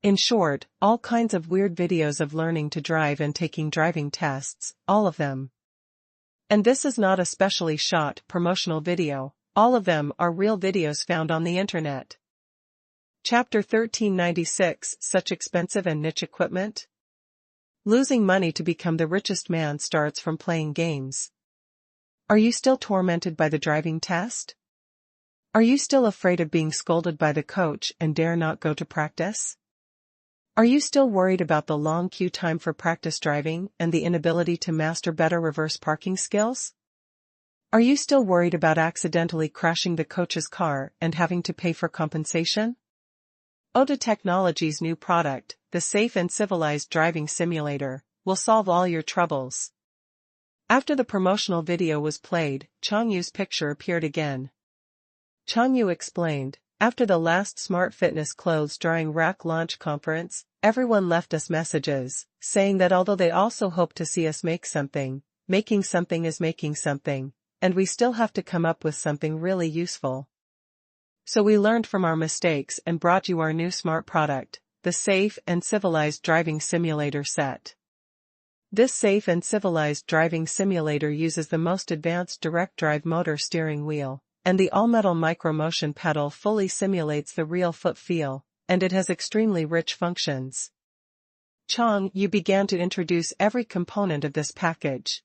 In short, all kinds of weird videos of learning to drive and taking driving tests, all of them. And this is not a specially shot promotional video, all of them are real videos found on the internet. Chapter 1396, Such expensive and niche equipment? Losing money to become the richest man starts from playing games. Are you still tormented by the driving test? Are you still afraid of being scolded by the coach and dare not go to practice? Are you still worried about the long queue time for practice driving and the inability to master better reverse parking skills? Are you still worried about accidentally crashing the coach's car and having to pay for compensation? Oda Technology's new product, the Safe and Civilized Driving Simulator, will solve all your troubles. After the promotional video was played, Changyu's picture appeared again. Changyu explained, "After the last Smart Fitness Clothes Drying Rack launch conference, everyone left us messages, saying that although they also hope to see us make something, making something is making something, and we still have to come up with something really useful. So we learned from our mistakes and brought you our new smart product, the Safe and Civilized Driving Simulator set. This Safe and Civilized Driving Simulator uses the most advanced direct drive motor steering wheel, and the all-metal micro-motion pedal fully simulates the real foot feel, and it has extremely rich functions." Changyu began to introduce every component of this package.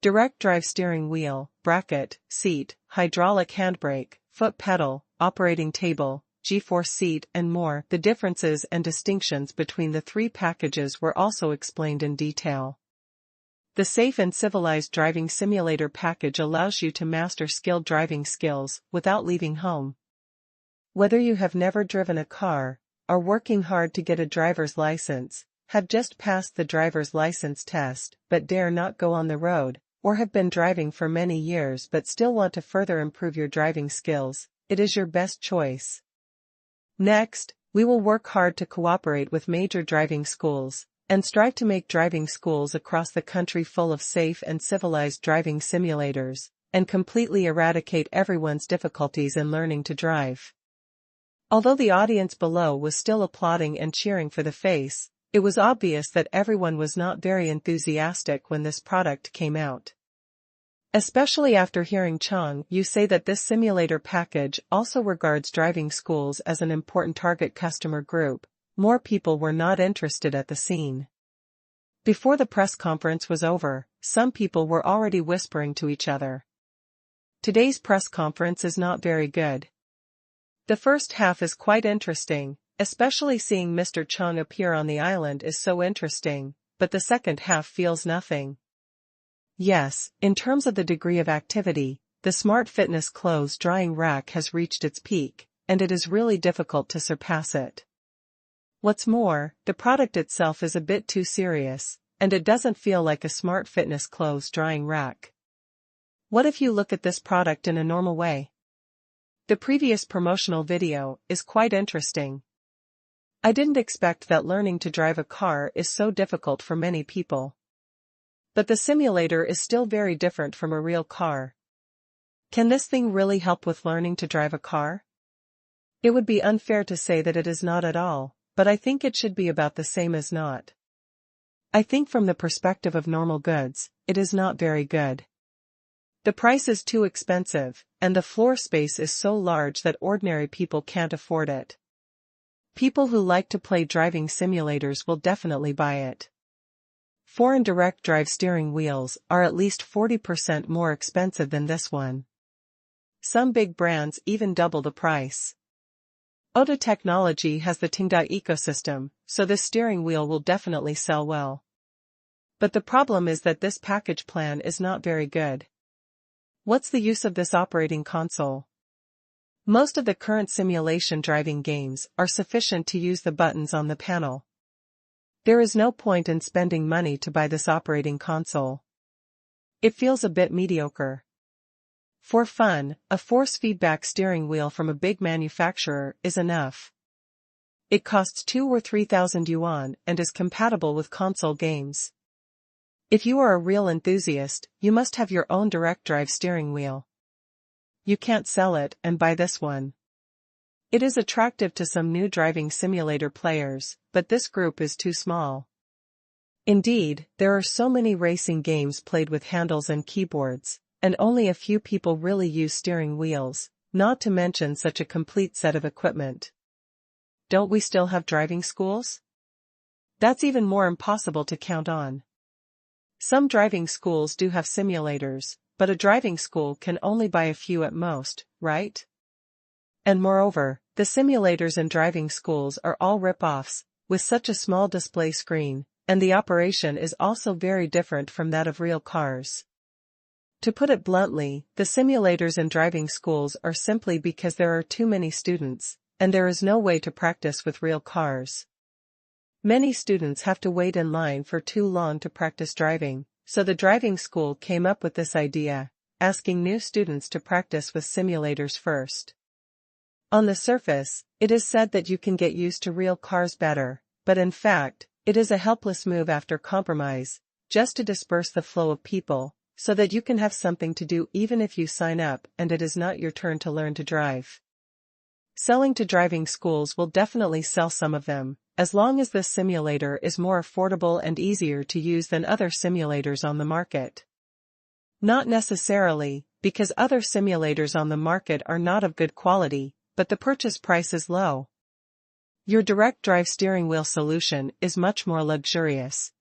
Direct drive steering wheel, bracket, seat, hydraulic handbrake, foot pedal, operating table, G-force seat and more. The differences and distinctions between the three packages were also explained in detail. The Safe and Civilized Driving Simulator package allows you to master skilled driving skills without leaving home. Whether you have never driven a car, are working hard to get a driver's license, have just passed the driver's license test but dare not go on the road, or have been driving for many years but still want to further improve your driving skills, it is your best choice. Next, we will work hard to cooperate with major driving schools, and strive to make driving schools across the country full of safe and civilized driving simulators, and completely eradicate everyone's difficulties in learning to drive. Although the audience below was still applauding and cheering for the face, it was obvious that everyone was not very enthusiastic when this product came out. Especially after hearing Qingshan say that this simulator package also regards driving schools as an important target customer group, more people were not interested at the scene. Before the press conference was over, some people were already whispering to each other. Today's press conference is not very good. The first half is quite interesting, especially seeing Mr. Qingshan appear on the island is so interesting, but the second half feels nothing. Yes, in terms of the degree of activity, the smart fitness clothes drying rack has reached its peak, and it is really difficult to surpass it. What's more, the product itself is a bit too serious, and it doesn't feel like a smart fitness clothes drying rack. What if you look at this product in a normal way? The previous promotional video is quite interesting. I didn't expect that learning to drive a car is so difficult for many people. But the simulator is still very different from a real car. Can this thing really help with learning to drive a car? It would be unfair to say that it is not at all, but I think it should be about the same as not. I think from the perspective of normal goods, it is not very good. The price is too expensive, and the floor space is so large that ordinary people can't afford it. People who like to play driving simulators will definitely buy it. Foreign direct drive steering wheels are at least 40% more expensive than this one. Some big brands even double the price. Oda Technology has the Tenda ecosystem, so this steering wheel will definitely sell well. But the problem is that this package plan is not very good. What's the use of this operating console? Most of the current simulation driving games are sufficient to use the buttons on the panel. There is no point in spending money to buy this operating console. It feels a bit mediocre. For fun, a force feedback steering wheel from a big manufacturer is enough. It costs 2,000 or 3,000 yuan and is compatible with console games. If you are a real enthusiast, you must have your own direct drive steering wheel. You can't sell it and buy this one. It is attractive to some new driving simulator players, but this group is too small. Indeed, there are so many racing games played with handles and keyboards, and only a few people really use steering wheels, not to mention such a complete set of equipment. Don't we still have driving schools? That's even more impossible to count on. Some driving schools do have simulators, but a driving school can only buy a few at most, right? And moreover, the simulators in driving schools are all rip-offs, with such a small display screen, and the operation is also very different from that of real cars. To put it bluntly, the simulators in driving schools are simply because there are too many students, and there is no way to practice with real cars. Many students have to wait in line for too long to practice driving, so the driving school came up with this idea, asking new students to practice with simulators first. On the surface, it is said that you can get used to real cars better, but in fact, it is a helpless move after compromise, just to disperse the flow of people, so that you can have something to do even if you sign up and it is not your turn to learn to drive. Selling to driving schools will definitely sell some of them, as long as this simulator is more affordable and easier to use than other simulators on the market. Not necessarily, because other simulators on the market are not of good quality, but the purchase price is low. Your direct drive steering wheel solution is much more luxurious.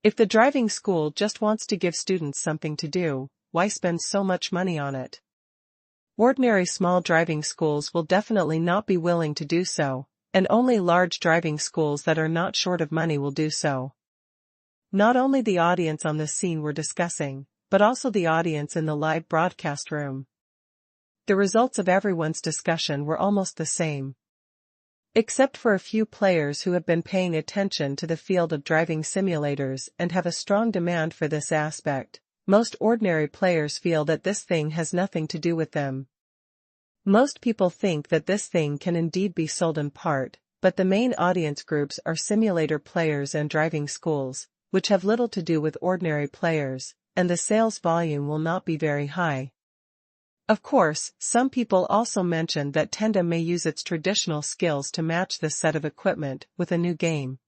If the driving school just wants to give students something to do, why spend so much money on it? Ordinary small driving schools will definitely not be willing to do so, and only large driving schools that are not short of money will do so. Not only the audience on this scene were discussing, but also the audience in the live broadcast room. The results of everyone's discussion were almost the same. Except for a few players who have been paying attention to the field of driving simulators and have a strong demand for this aspect, most ordinary players feel that this thing has nothing to do with them. Most people think that this thing can indeed be sold in part, but the main audience groups are simulator players and driving schools, which have little to do with ordinary players, and the sales volume will not be very high. Of course, some people also mentioned that Tenda may use its traditional skills to match this set of equipment with a new game.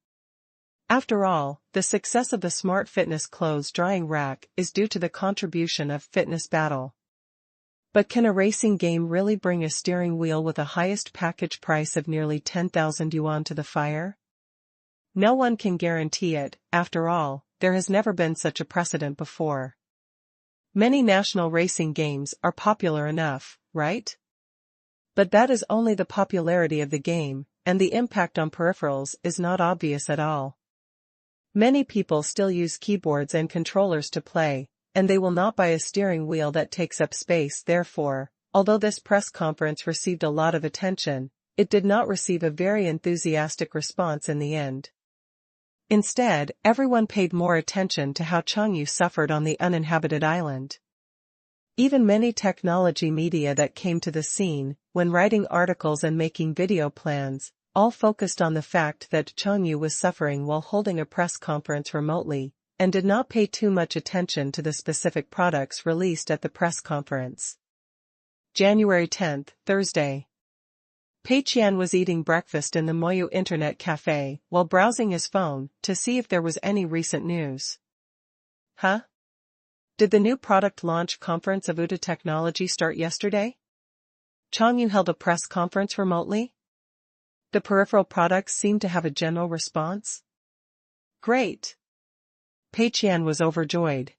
After all, the success of the smart fitness clothes drying rack is due to the contribution of Fitness Battle. But can a racing game really bring a steering wheel with a highest package price of nearly 10,000 yuan to the fire? No one can guarantee it. After all, there has never been such a precedent before. Many national racing games are popular enough, right? But that is only the popularity of the game, and the impact on peripherals is not obvious at all. Many people still use keyboards and controllers to play, and they will not buy a steering wheel that takes up space. Therefore, although this press conference received a lot of attention, it did not receive a very enthusiastic response in the end. Instead, everyone paid more attention to how Qingshan suffered on the uninhabited island. Even many technology media that came to the scene, when writing articles and making video plans, all focused on the fact that Qingshan was suffering while holding a press conference remotely, and did not pay too much attention to the specific products released at the press conference. January 10, Thursday. Pei Qian was eating breakfast in the Moyu Internet Cafe while browsing his phone to see if there was any recent news. Huh? Did the new product launch conference of UTA Technology start yesterday? Qingshan held a press conference remotely? The peripheral products seem to have a general response? Great! Pei Qian was overjoyed.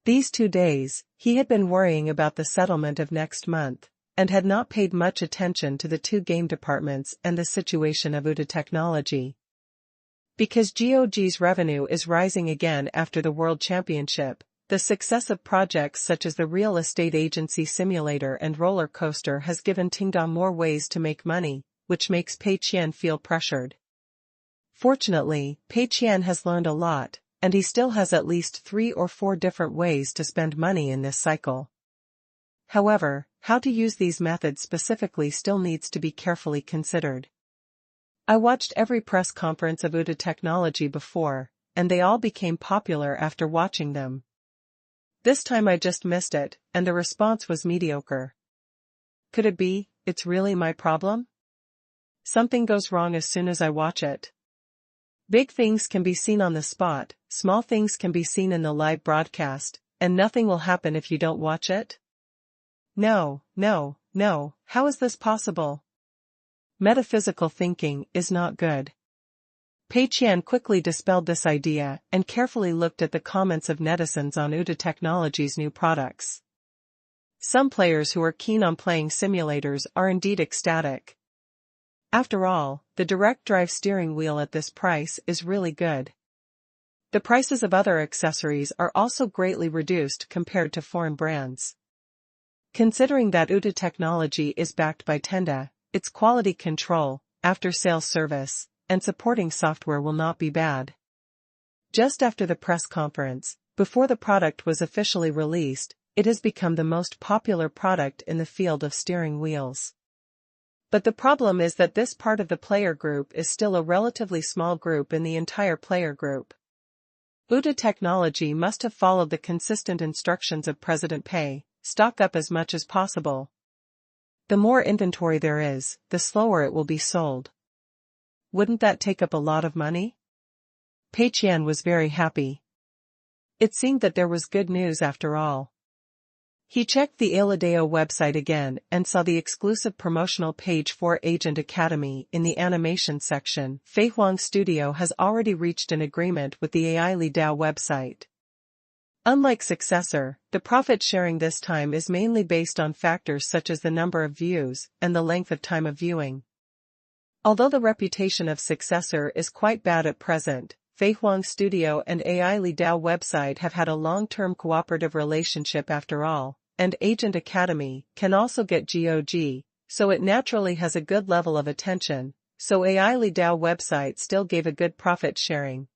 These 2 days, he had been worrying about the settlement of next month, and had not paid much attention to the 2 game departments and the situation of UTA Technology. Because GOG's revenue is rising again after the World Championship, the success of projects such as the real estate agency simulator and roller coaster has given Tenda more ways to make money, which makes Pei Qian feel pressured. Fortunately, Pei Qian has learned a lot, and he still has at least 3 or 4 different ways to spend money in this cycle. However, how to use these methods specifically still needs to be carefully considered. I watched every press conference of UTA Technology before, and they all became popular after watching them. This time I just missed it, and the response was mediocre. Could it be, it's really my problem? Something goes wrong as soon as I watch it. Big things can be seen on the spot, small things can be seen in the live broadcast, and nothing will happen if you don't watch it? No, how is this possible? Metaphysical thinking is not good. Pei Qian quickly dispelled this idea and carefully looked at the comments of netizens on UTA Technology's new products. Some players who are keen on playing simulators are indeed ecstatic. After all, the direct drive steering wheel at this price is really good. The prices of other accessories are also greatly reduced compared to foreign brands. Considering that UTA Technology is backed by Tenda, its quality control, after-sales service, and supporting software will not be bad. Just after the press conference, before the product was officially released, it has become the most popular product in the field of steering wheels. But the problem is that this part of the player group is still a relatively small group in the entire player group. UTA Technology must have followed the consistent instructions of President Pei, stock up as much as possible. The more inventory there is, the slower it will be sold. Wouldn't that take up a lot of money? Pei Qian was very happy. It seemed that there was good news after all. He checked the Aladeo website again and saw the exclusive promotional page for Agent Academy in the animation section. Fei Huang Studio has already reached an agreement with the AI Lidao website. Unlike Successor, the profit sharing this time is mainly based on factors such as the number of views and the length of time of viewing. Although the reputation of Successor is quite bad at present, Fei Huang Studio and AI Lidao website have had a long-term cooperative relationship after all, and Agent Academy can also get GOG, so it naturally has a good level of attention, so AI Lidao website still gave a good profit sharing.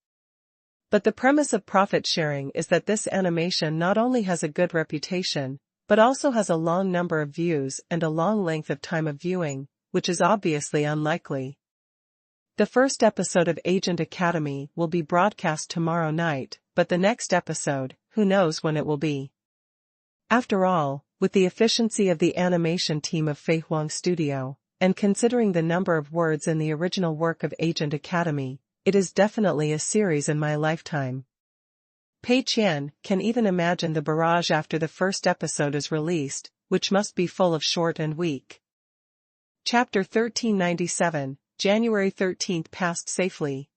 But the premise of profit sharing is that this animation not only has a good reputation, but also has a long number of views and a long length of time of viewing, which is obviously unlikely. The first episode of Agent Academy will be broadcast tomorrow night, but the next episode, who knows when it will be. After all, with the efficiency of the animation team of Fei Huang Studio, and considering the number of words in the original work of Agent Academy, it is definitely a series in my lifetime. Pei Qian can even imagine the barrage after the first episode is released, which must be full of short and weak. Chapter 1397, January 13th passed safely.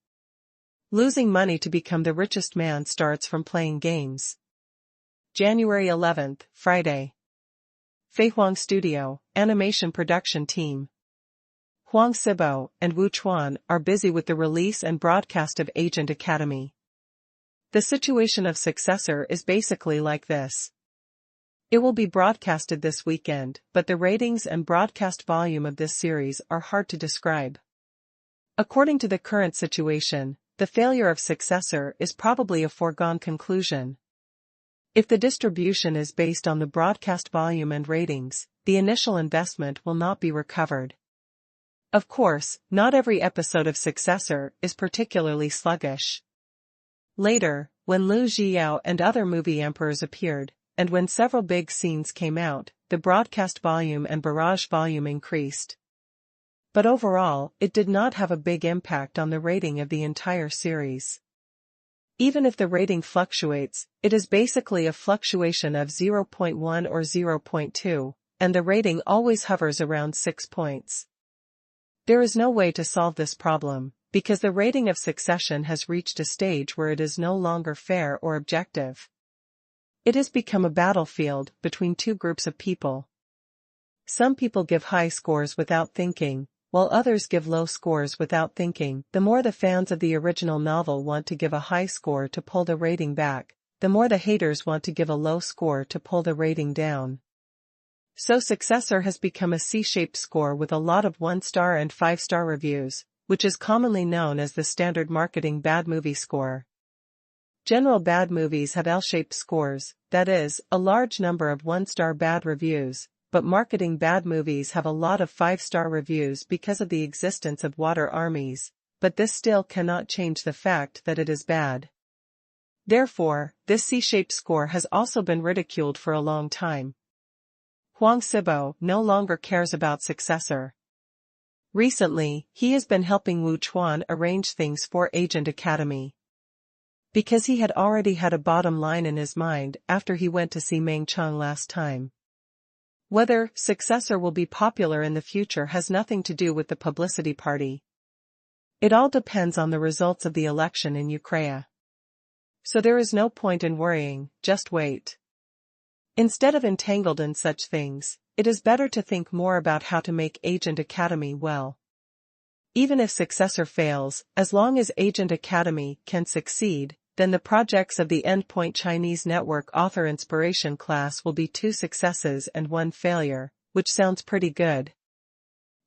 Losing money to become the richest man starts from playing games. January 11th, Friday. Fei Huang Studio, animation production team. Huang Sibo and Wu Chuan are busy with the release and broadcast of Agent Academy. The situation of Successor is basically like this. It will be broadcasted this weekend, but the ratings and broadcast volume of this series are hard to describe. According to the current situation, the failure of Successor is probably a foregone conclusion. If the distribution is based on the broadcast volume and ratings, the initial investment will not be recovered. Of course, not every episode of Successor is particularly sluggish. Later, when Lu Zhiyao and other movie emperors appeared, and when several big scenes came out, the broadcast volume and barrage volume increased. But overall, it did not have a big impact on the rating of the entire series. Even if the rating fluctuates, it is basically a fluctuation of 0.1 or 0.2, and the rating always hovers around 6 points. There is no way to solve this problem, because the rating of Succession has reached a stage where it is no longer fair or objective. It has become a battlefield between two groups of people. Some people give high scores without thinking, while others give low scores without thinking. The more the fans of the original novel want to give a high score to pull the rating back, the more the haters want to give a low score to pull the rating down. So Successor has become a C-shaped score with a lot of 1-star and 5-star reviews, which is commonly known as the standard marketing bad movie score. General bad movies have L-shaped scores, that is, a large number of 1-star bad reviews, but marketing bad movies have a lot of 5-star reviews because of the existence of water armies, but this still cannot change the fact that it is bad. Therefore, this C-shaped score has also been ridiculed for a long time. Huang Sibo no longer cares about Successor. Recently, he has been helping Wu Chuan arrange things for Agent Academy. Because he had already had a bottom line in his mind after he went to see Meng Cheng last time. Whether Successor will be popular in the future has nothing to do with the publicity party. It all depends on the results of the election in Ukraine. So there is no point in worrying, just wait. Instead of entangled in such things, it is better to think more about how to make Agent Academy well. Even if Successor fails, as long as Agent Academy can succeed, then the projects of the Endpoint Chinese Network Author Inspiration class will be 2 successes and 1 failure, which sounds pretty good.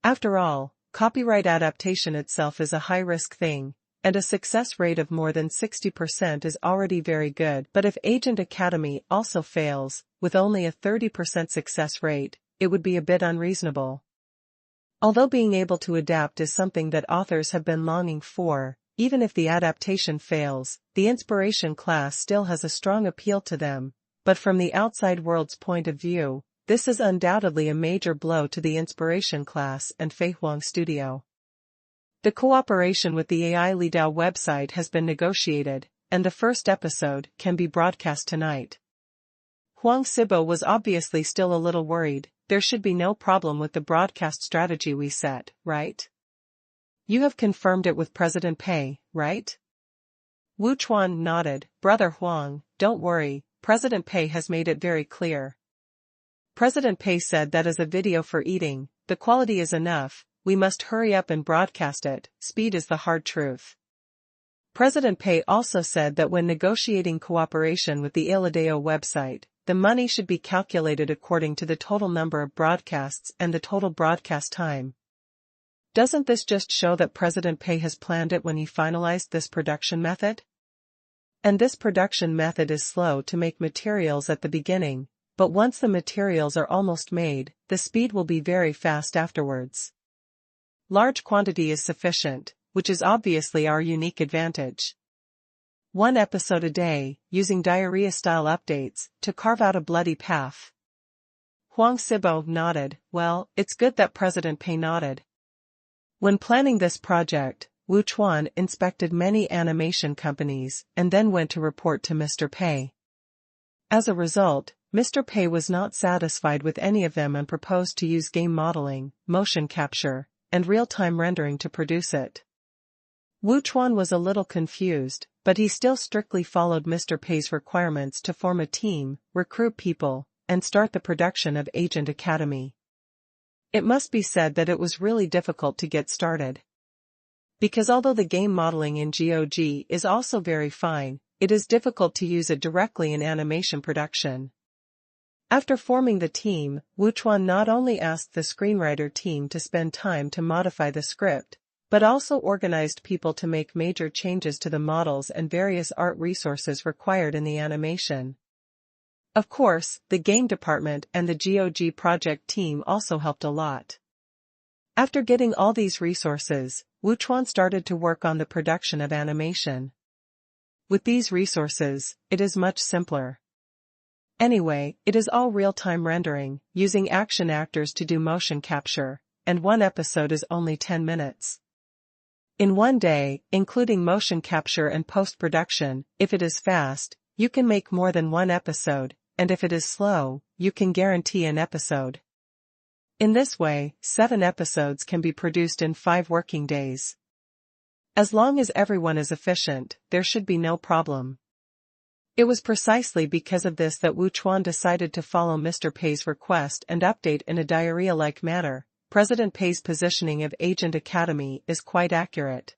After all, copyright adaptation itself is a high-risk thing, and a success rate of more than 60% is already very good. But if Agent Academy also fails, with only a 30% success rate, it would be a bit unreasonable. Although being able to adapt is something that authors have been longing for, even if the adaptation fails, the inspiration class still has a strong appeal to them, but from the outside world's point of view, this is undoubtedly a major blow to the inspiration class and Fei Huang Studio. The cooperation with the AI Lidao website has been negotiated, and the first episode can be broadcast tonight. Huang Sibo was obviously still a little worried. There should be no problem with the broadcast strategy we set, right? You have confirmed it with President Pei, right? Wu Chuan nodded. Brother Huang, don't worry, President Pei has made it very clear. President Pei said that as a video for eating, the quality is enough, we must hurry up and broadcast it, speed is the hard truth. President Pei also said that when negotiating cooperation with the Ilideo website, the money should be calculated according to the total number of broadcasts and the total broadcast time. Doesn't this just show that President Pei has planned it when he finalized this production method? And this production method is slow to make materials at the beginning, but once the materials are almost made, the speed will be very fast afterwards. Large quantity is sufficient, which is obviously our unique advantage. One episode a day, using diarrhea-style updates, to carve out a bloody path. Huang Sibo nodded. Well, it's good that President Pei nodded. When planning this project, Wu Chuan inspected many animation companies and then went to report to Mr. Pei. As a result, Mr. Pei was not satisfied with any of them and proposed to use game modeling, motion capture, and real-time rendering to produce it. Wu Chuan was a little confused, but he still strictly followed Mr. Pei's requirements to form a team, recruit people, and start the production of Agent Academy. It must be said that it was really difficult to get started. Because although the game modeling in GOG is also very fine, it is difficult to use it directly in animation production. After forming the team, Wu Chuan not only asked the screenwriter team to spend time to modify the script, but also organized people to make major changes to the models and various art resources required in the animation. Of course, the game department and the GOG project team also helped a lot. After getting all these resources, Wu Chuan started to work on the production of animation. With these resources, it is much simpler. Anyway, it is all real-time rendering, using action actors to do motion capture, and one episode is only 10 minutes. In one day, including motion capture and post-production, if it is fast, you can make more than one episode, and if it is slow, you can guarantee an episode. In this way, 7 episodes can be produced in 5 working days. As long as everyone is efficient, there should be no problem. It was precisely because of this that Wu Chuan decided to follow Mr. Pei's request and update in a diarrhea-like manner. President Pei's positioning of Agent Academy is quite accurate.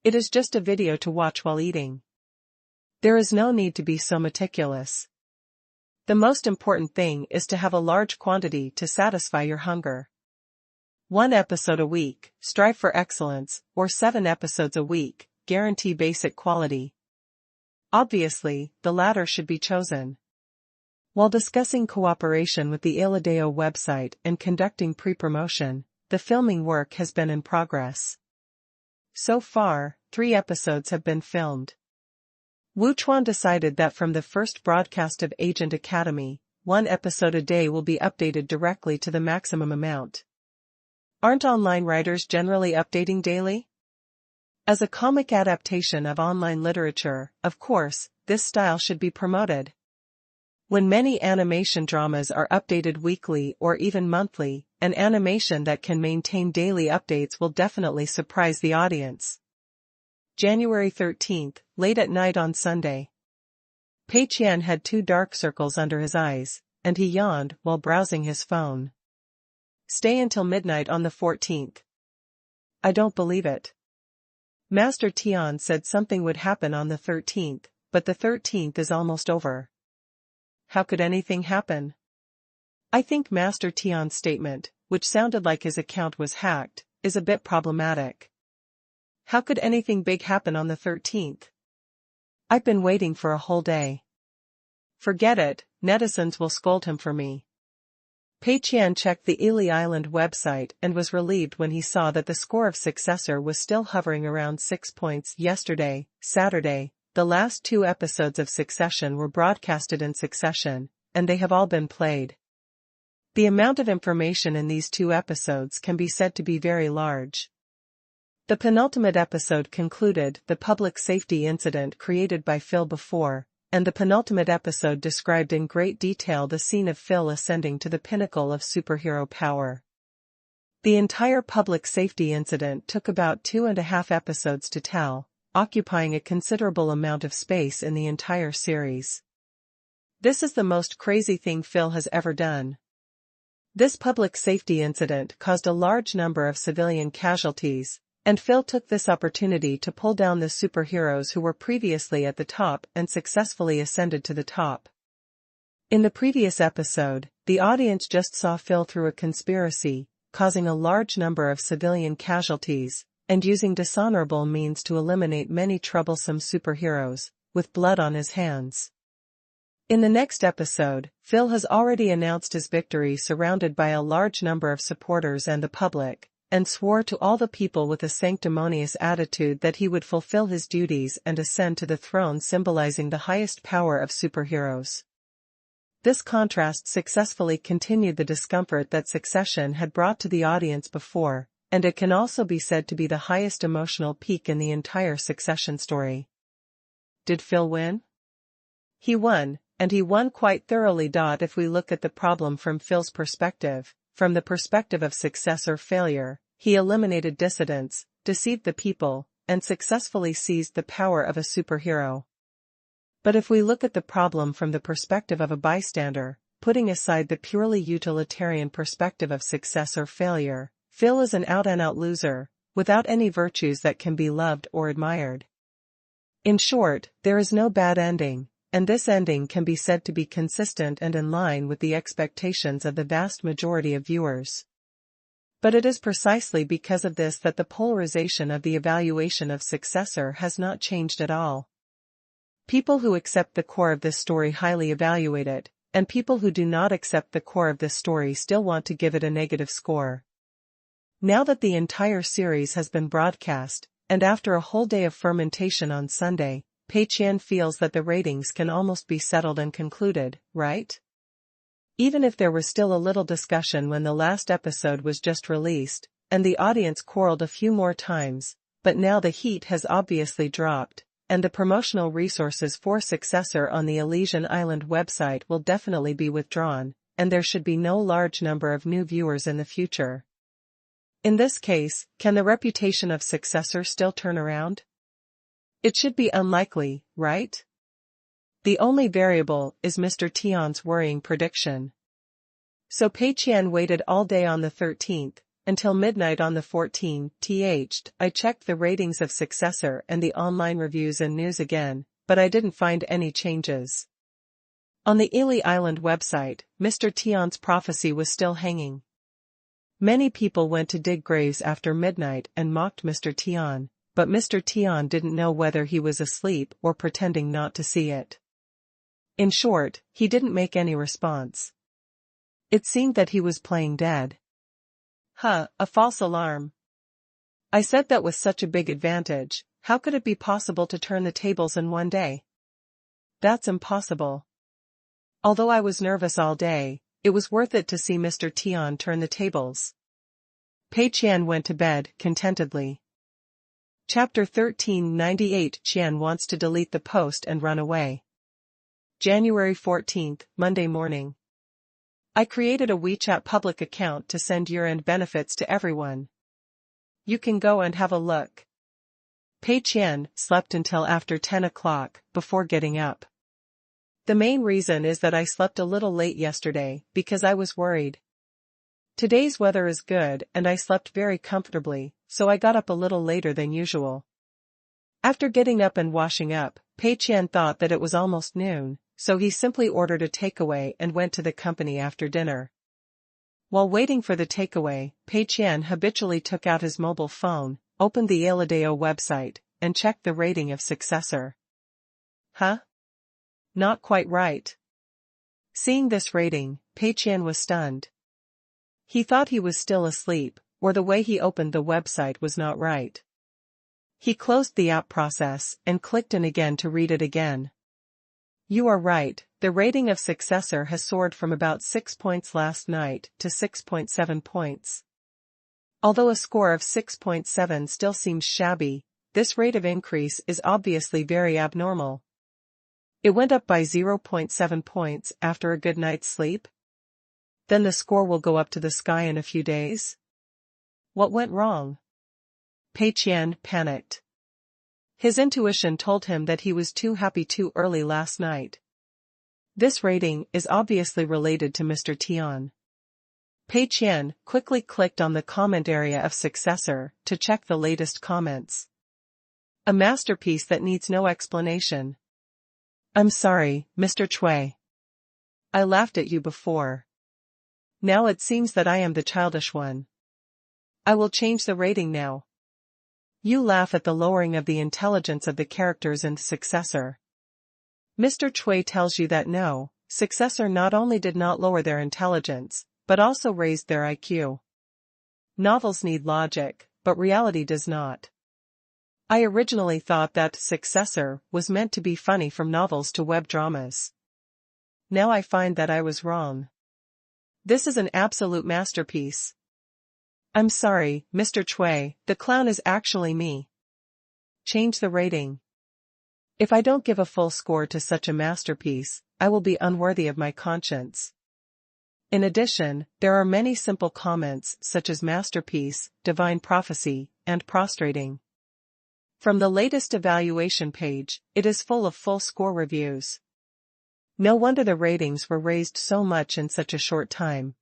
It is just a video to watch while eating. There is no need to be so meticulous. The most important thing is to have a large quantity to satisfy your hunger. 1 episode a week, strive for excellence, or 7 episodes a week, guarantee basic quality. Obviously, the latter should be chosen. While discussing cooperation with the Iladeo website and conducting pre-promotion, the filming work has been in progress. So far, 3 episodes have been filmed. Wu Chuan decided that from the first broadcast of Agent Academy, 1 episode a day will be updated directly to the maximum amount. Aren't online writers generally updating daily? As a comic adaptation of online literature, of course, this style should be promoted. When many animation dramas are updated weekly or even monthly, an animation that can maintain daily updates will definitely surprise the audience. January 13th, late at night on Sunday. Pei Qian had 2 dark circles under his eyes, and he yawned while browsing his phone. Stay until midnight on the 14th. I don't believe it. Master Tian said something would happen on the 13th, but the 13th is almost over. How could anything happen? I think Master Tian's statement, which sounded like his account was hacked, is a bit problematic. How could anything big happen on the 13th? I've been waiting for a whole day. Forget it, netizens will scold him for me. Pei Qian checked the Ili Island website and was relieved when he saw that the score of Successor was still hovering around 6 points. Yesterday, Saturday, the last 2 episodes of Succession were broadcasted in succession, and they have all been played. The amount of information in these 2 episodes can be said to be very large. The penultimate episode concluded the public safety incident created by Phil before, and the penultimate episode described in great detail the scene of Phil ascending to the pinnacle of superhero power. The entire public safety incident took about 2.5 episodes to tell, occupying a considerable amount of space in the entire series. This is the most crazy thing Phil has ever done. This public safety incident caused a large number of civilian casualties, and Phil took this opportunity to pull down the superheroes who were previously at the top and successfully ascended to the top. In the previous episode, the audience just saw Phil through a conspiracy, causing a large number of civilian casualties, and using dishonorable means to eliminate many troublesome superheroes, with blood on his hands. In the next episode, Phil has already announced his victory surrounded by a large number of supporters and the public, and swore to all the people with a sanctimonious attitude that he would fulfill his duties and ascend to the throne, symbolizing the highest power of superheroes. This contrast successfully continued the discomfort that succession had brought to the audience before, and it can also be said to be the highest emotional peak in the entire Succession story. Did Phil win? He won, and he won quite thoroughly. If we look at the problem from Phil's perspective, from the perspective of success or failure, he eliminated dissidents, deceived the people, and successfully seized the power of a superhero. But if we look at the problem from the perspective of a bystander, putting aside the purely utilitarian perspective of success or failure, Phil is an out-and-out loser, without any virtues that can be loved or admired. In short, there is no bad ending, and this ending can be said to be consistent and in line with the expectations of the vast majority of viewers. But it is precisely because of this that the polarization of the evaluation of Successor has not changed at all. People who accept the core of this story highly evaluate it, and people who do not accept the core of this story still want to give it a negative score. Now that the entire series has been broadcast, and after a whole day of fermentation on Sunday, Pei Qian feels that the ratings can almost be settled and concluded, right? Even if there was still a little discussion when the last episode was just released, and the audience quarreled a few more times, but now the heat has obviously dropped, and the promotional resources for Successor on the Elysian Island website will definitely be withdrawn, and there should be no large number of new viewers in the future. In this case, can the reputation of Successor still turn around? It should be unlikely, right? The only variable is Mr. Tian's worrying prediction. So Pei Qian waited all day on the 13th, until midnight on the 14th. I checked the ratings of Successor and the online reviews and news again, but I didn't find any changes. On the Ely Island website, Mr. Tian's prophecy was still hanging. Many people went to dig graves after midnight and mocked Mr. Tian, but Mr. Tian didn't know whether he was asleep or pretending not to see it. In short, he didn't make any response. It seemed that he was playing dead. A false alarm. I said that with such a big advantage, how could it be possible to turn the tables in one day? That's impossible. Although I was nervous all day, it was worth it to see Mr. Tian turn the tables. Pei Qian went to bed contentedly. Chapter 1398. Qian wants to delete the post and run away. January 14th, Monday morning. I created a WeChat public account to send year-end benefits to everyone. You can go and have a look. Pei Qian slept until after 10 o'clock, before getting up. The main reason is that I slept a little late yesterday, because I was worried. Today's weather is good and I slept very comfortably, so I got up a little later than usual. After getting up and washing up, Pei Qian thought that it was almost noon, so he simply ordered a takeaway and went to the company after dinner. While waiting for the takeaway, Pei Qian habitually took out his mobile phone, opened the Aladeo website, and checked the rating of Successor. Not quite right. Seeing this rating, Pei Qian was stunned. He thought he was still asleep, or the way he opened the website was not right. He closed the app process and clicked in again to read it again. You are right, the rating of Successor has soared from about 6 points last night to 6.7 points. Although a score of 6.7 still seems shabby, this rate of increase is obviously very abnormal. It went up by 0.7 points after a good night's sleep? Then the score will go up to the sky in a few days? What went wrong? Pei Qian panicked. His intuition told him that he was too happy too early last night. This rating is obviously related to Mr. Tian. Pei Qian quickly clicked on the comment area of Successor to check the latest comments. A masterpiece that needs no explanation. I'm sorry, Mr. Chui. I laughed at you before. Now it seems that I am the childish one. I will change the rating now. You laugh at the lowering of the intelligence of the characters in Successor. Mr. Chui tells you that no, Successor not only did not lower their intelligence, but also raised their IQ. Novels need logic, but reality does not. I originally thought that Successor was meant to be funny from novels to web dramas. Now I find that I was wrong. This is an absolute masterpiece. I'm sorry, Mr. Chui, the clown is actually me. Change the rating. If I don't give a full score to such a masterpiece, I will be unworthy of my conscience. In addition, there are many simple comments such as masterpiece, divine prophecy, and prostrating. From the latest evaluation page, it is full of full score reviews. No wonder the ratings were raised so much in such a short time.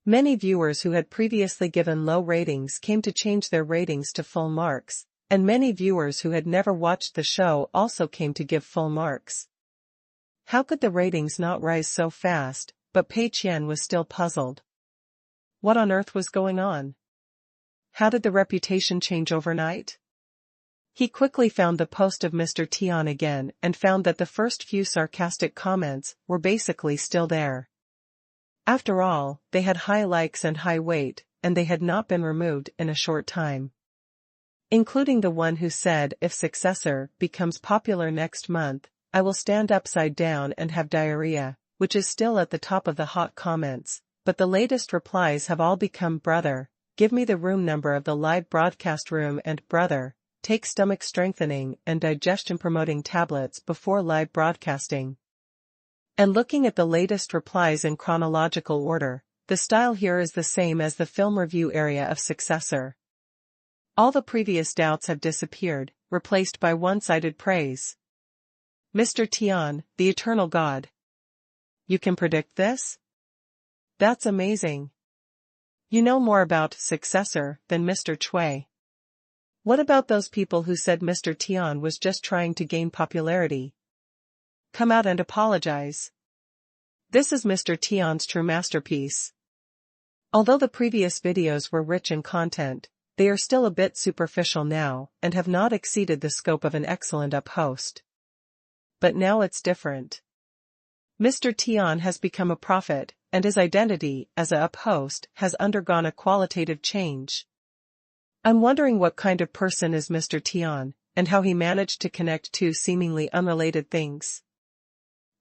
Many viewers who had previously given low ratings came to change their ratings to full marks, and many viewers who had never watched the show also came to give full marks. How could the ratings not rise so fast? But Pei Qian was still puzzled. What on earth was going on? How did the reputation change overnight? He quickly found the post of Mr. Tian again and found that the first few sarcastic comments were basically still there. After all, they had high likes and high weight, and they had not been removed in a short time. Including the one who said, if Successor becomes popular next month, I will stand upside down and have diarrhea, which is still at the top of the hot comments, but the latest replies have all become brother, give me the room number of the live broadcast room and brother, take stomach strengthening and digestion promoting tablets before live broadcasting. And looking at the latest replies in chronological order, the style here is the same as the film review area of Successor. All the previous doubts have disappeared, replaced by one-sided praise. Mr. Tian, the eternal god. You can predict this? That's amazing. You know more about Successor than Mr. Chui. What about those people who said Mr. Tian was just trying to gain popularity? Come out and apologize. This is Mr. Tian's true masterpiece. Although the previous videos were rich in content, they are still a bit superficial now and have not exceeded the scope of an excellent up-host. But now it's different. Mr. Tian has become a prophet, and his identity as a up-host has undergone a qualitative change. I'm wondering what kind of person is Mr. Tian, and how he managed to connect two seemingly unrelated things.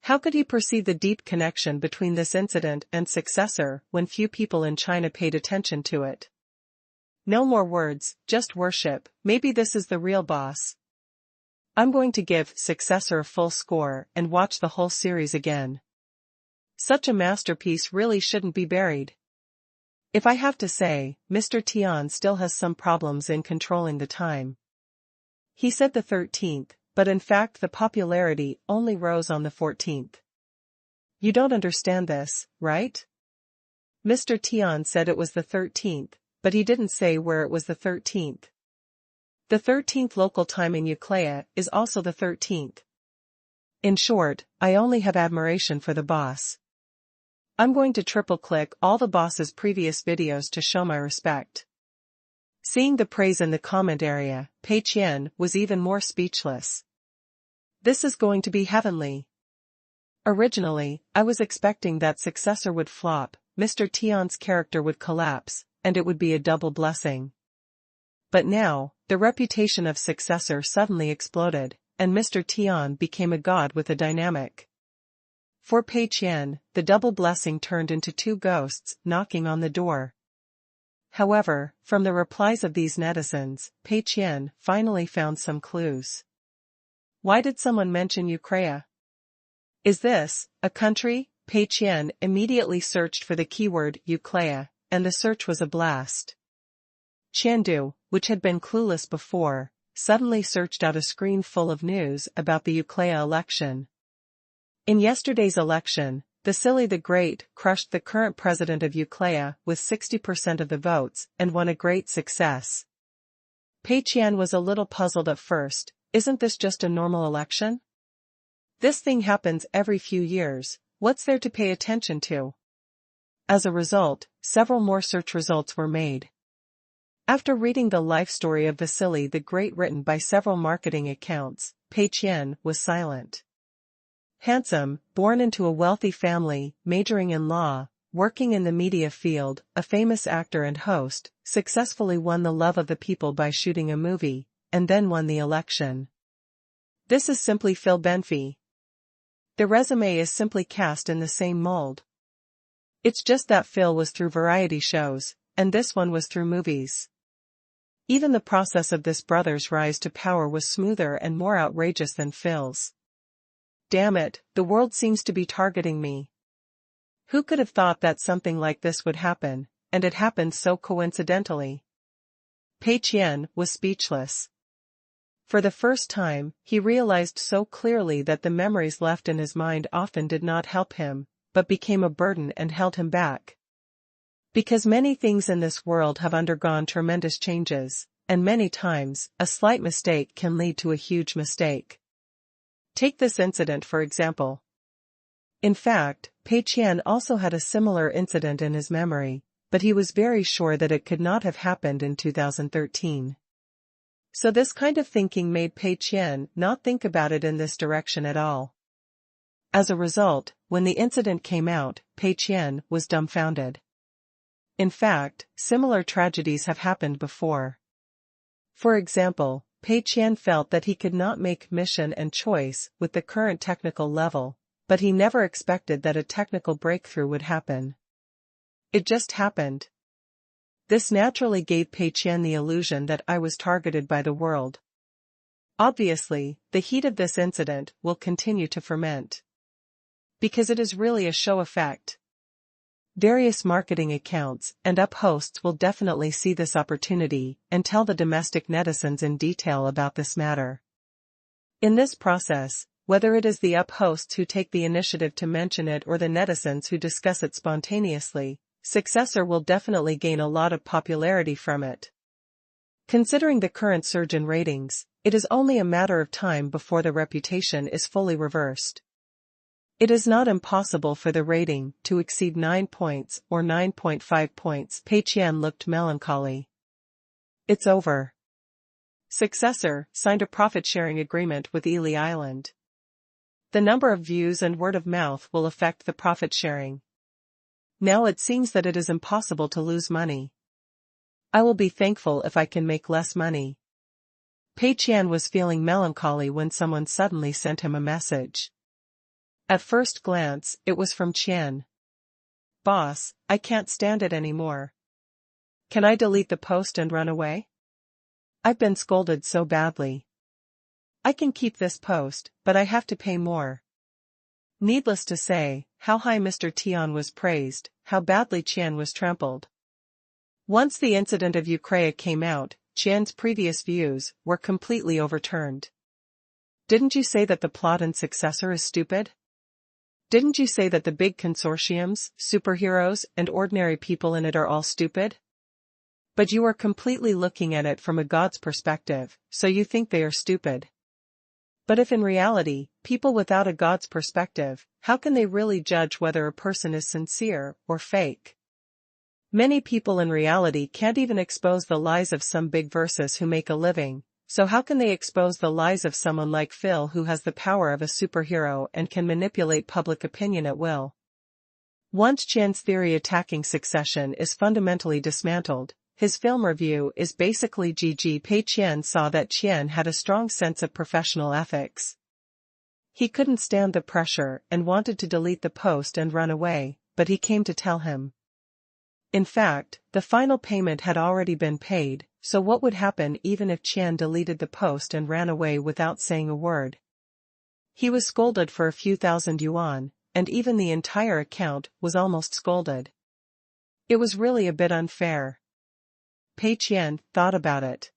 How could he perceive the deep connection between this incident and Successor when few people in China paid attention to it? No more words, just worship. Maybe this is the real boss. I'm going to give Successor a full score and watch the whole series again. Such a masterpiece really shouldn't be buried. If I have to say, Mr. Tian still has some problems in controlling the time. He said the 13th, but in fact the popularity only rose on the 14th. You don't understand this, right? Mr. Tian said it was the 13th, but he didn't say where it was the 13th. The 13th local time in Uclea is also the 13th. In short, I only have admiration for the boss. I'm going to triple-click all the boss's previous videos to show my respect. Seeing the praise in the comment area, Pei Qian was even more speechless. This is going to be heavenly. Originally, I was expecting that Successor would flop, Mr. Tian's character would collapse, and it would be a double blessing. But now, the reputation of Successor suddenly exploded, and Mr. Tian became a god with a dynamic. For Pei Qian, the double blessing turned into two ghosts knocking on the door. However, from the replies of these netizens, Pei Qian finally found some clues. Why did someone mention Ukraine? Is this a country? Pei Qian immediately searched for the keyword Ukraine, and the search was a blast. Chengdu, which had been clueless before, suddenly searched out a screen full of news about the Ukraine election. In yesterday's election, Vasily the Great crushed the current president of Ukraine with 60% of the votes and won a great success. Pei Qian was a little puzzled at first. Isn't this just a normal election? This thing happens every few years, what's there to pay attention to? As a result, several more search results were made. After reading the life story of Vasily the Great written by several marketing accounts, Pei Qian was silent. Handsome, born into a wealthy family, majoring in law, working in the media field, a famous actor and host, successfully won the love of the people by shooting a movie, and then won the election. This is simply Phil Benfey. The resume is simply cast in the same mold. It's just that Phil was through variety shows, and this one was through movies. Even the process of this brother's rise to power was smoother and more outrageous than Phil's. Damn it, the world seems to be targeting me. Who could have thought that something like this would happen, and it happened so coincidentally? Pei Qian was speechless. For the first time, he realized so clearly that the memories left in his mind often did not help him, but became a burden and held him back. Because many things in this world have undergone tremendous changes, and many times, a slight mistake can lead to a huge mistake. Take this incident for example. In fact, Pei Qian also had a similar incident in his memory, but he was very sure that it could not have happened in 2013. So this kind of thinking made Pei Qian not think about it in this direction at all. As a result, when the incident came out, Pei Qian was dumbfounded. In fact, similar tragedies have happened before. For example, Pei Qian felt that he could not make mission and choice with the current technical level, but he never expected that a technical breakthrough would happen. It just happened. This naturally gave Pei Qian the illusion that I was targeted by the world. Obviously, the heat of this incident will continue to ferment. Because it is really a show effect. Various marketing accounts and up hosts will definitely see this opportunity and tell the domestic netizens in detail about this matter. In this process, whether it is the up hosts who take the initiative to mention it or the netizens who discuss it spontaneously, successor will definitely gain a lot of popularity from it. Considering the current surge in ratings, it is only a matter of time before the reputation is fully reversed. It is not impossible for the rating to exceed 9 points or 9.5 points. Pei Qian looked melancholy. It's over. Successor signed a profit-sharing agreement with Ely Island. The number of views and word of mouth will affect the profit sharing. Now it seems that it is impossible to lose money. I will be thankful if I can make less money. Pei Qian was feeling melancholy when someone suddenly sent him a message. At first glance, it was from Qian. Boss, I can't stand it anymore. Can I delete the post and run away? I've been scolded so badly. I can keep this post, but I have to pay more. Needless to say, how high Mr. Tian was praised, how badly Qian was trampled. Once the incident of Ukraine came out, Qian's previous views were completely overturned. Didn't you say that the plot and successor is stupid? Didn't you say that the big consortiums, superheroes, and ordinary people in it are all stupid? But you are completely looking at it from a god's perspective, so you think they are stupid. But if in reality, people without a god's perspective, how can they really judge whether a person is sincere or fake? Many people in reality can't even expose the lies of some big verses who make a living, so how can they expose the lies of someone like Phil who has the power of a superhero and can manipulate public opinion at will? Once Qian's theory attacking succession is fundamentally dismantled, his film review is basically GG. Pei Qian saw that Qian had a strong sense of professional ethics. He couldn't stand the pressure and wanted to delete the post and run away, but he came to tell him. In fact, the final payment had already been paid, so what would happen even if Qian deleted the post and ran away without saying a word? He was scolded for a few thousand yuan, and even the entire account was almost scolded. It was really a bit unfair. Pei Qian thought about it.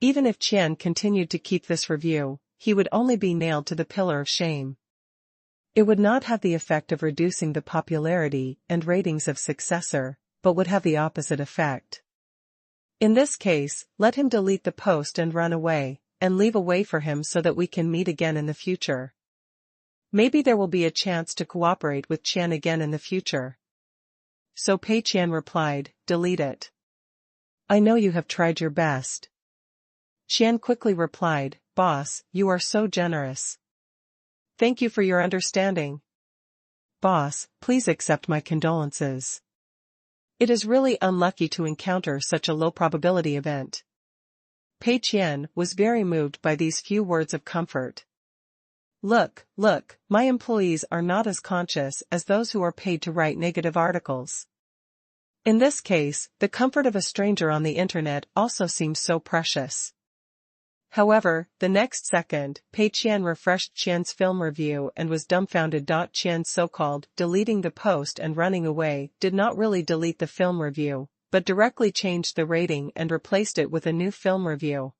Even if Qian continued to keep this review, he would only be nailed to the pillar of shame. It would not have the effect of reducing the popularity and ratings of successor, but would have the opposite effect. In this case, let him delete the post and run away, and leave a way for him so that we can meet again in the future. Maybe there will be a chance to cooperate with Qian again in the future. So Pei Qian replied, delete it. I know you have tried your best. Qian quickly replied, boss, you are so generous. Thank you for your understanding. Boss, please accept my condolences. It is really unlucky to encounter such a low-probability event. Pei Qian was very moved by these few words of comfort. Look, my employees are not as conscious as those who are paid to write negative articles. In this case, the comfort of a stranger on the internet also seems so precious. However, the next second, Pei Qian refreshed Qian's film review and was dumbfounded. Qian's so-called deleting the post and running away did not really delete the film review, but directly changed the rating and replaced it with a new film review.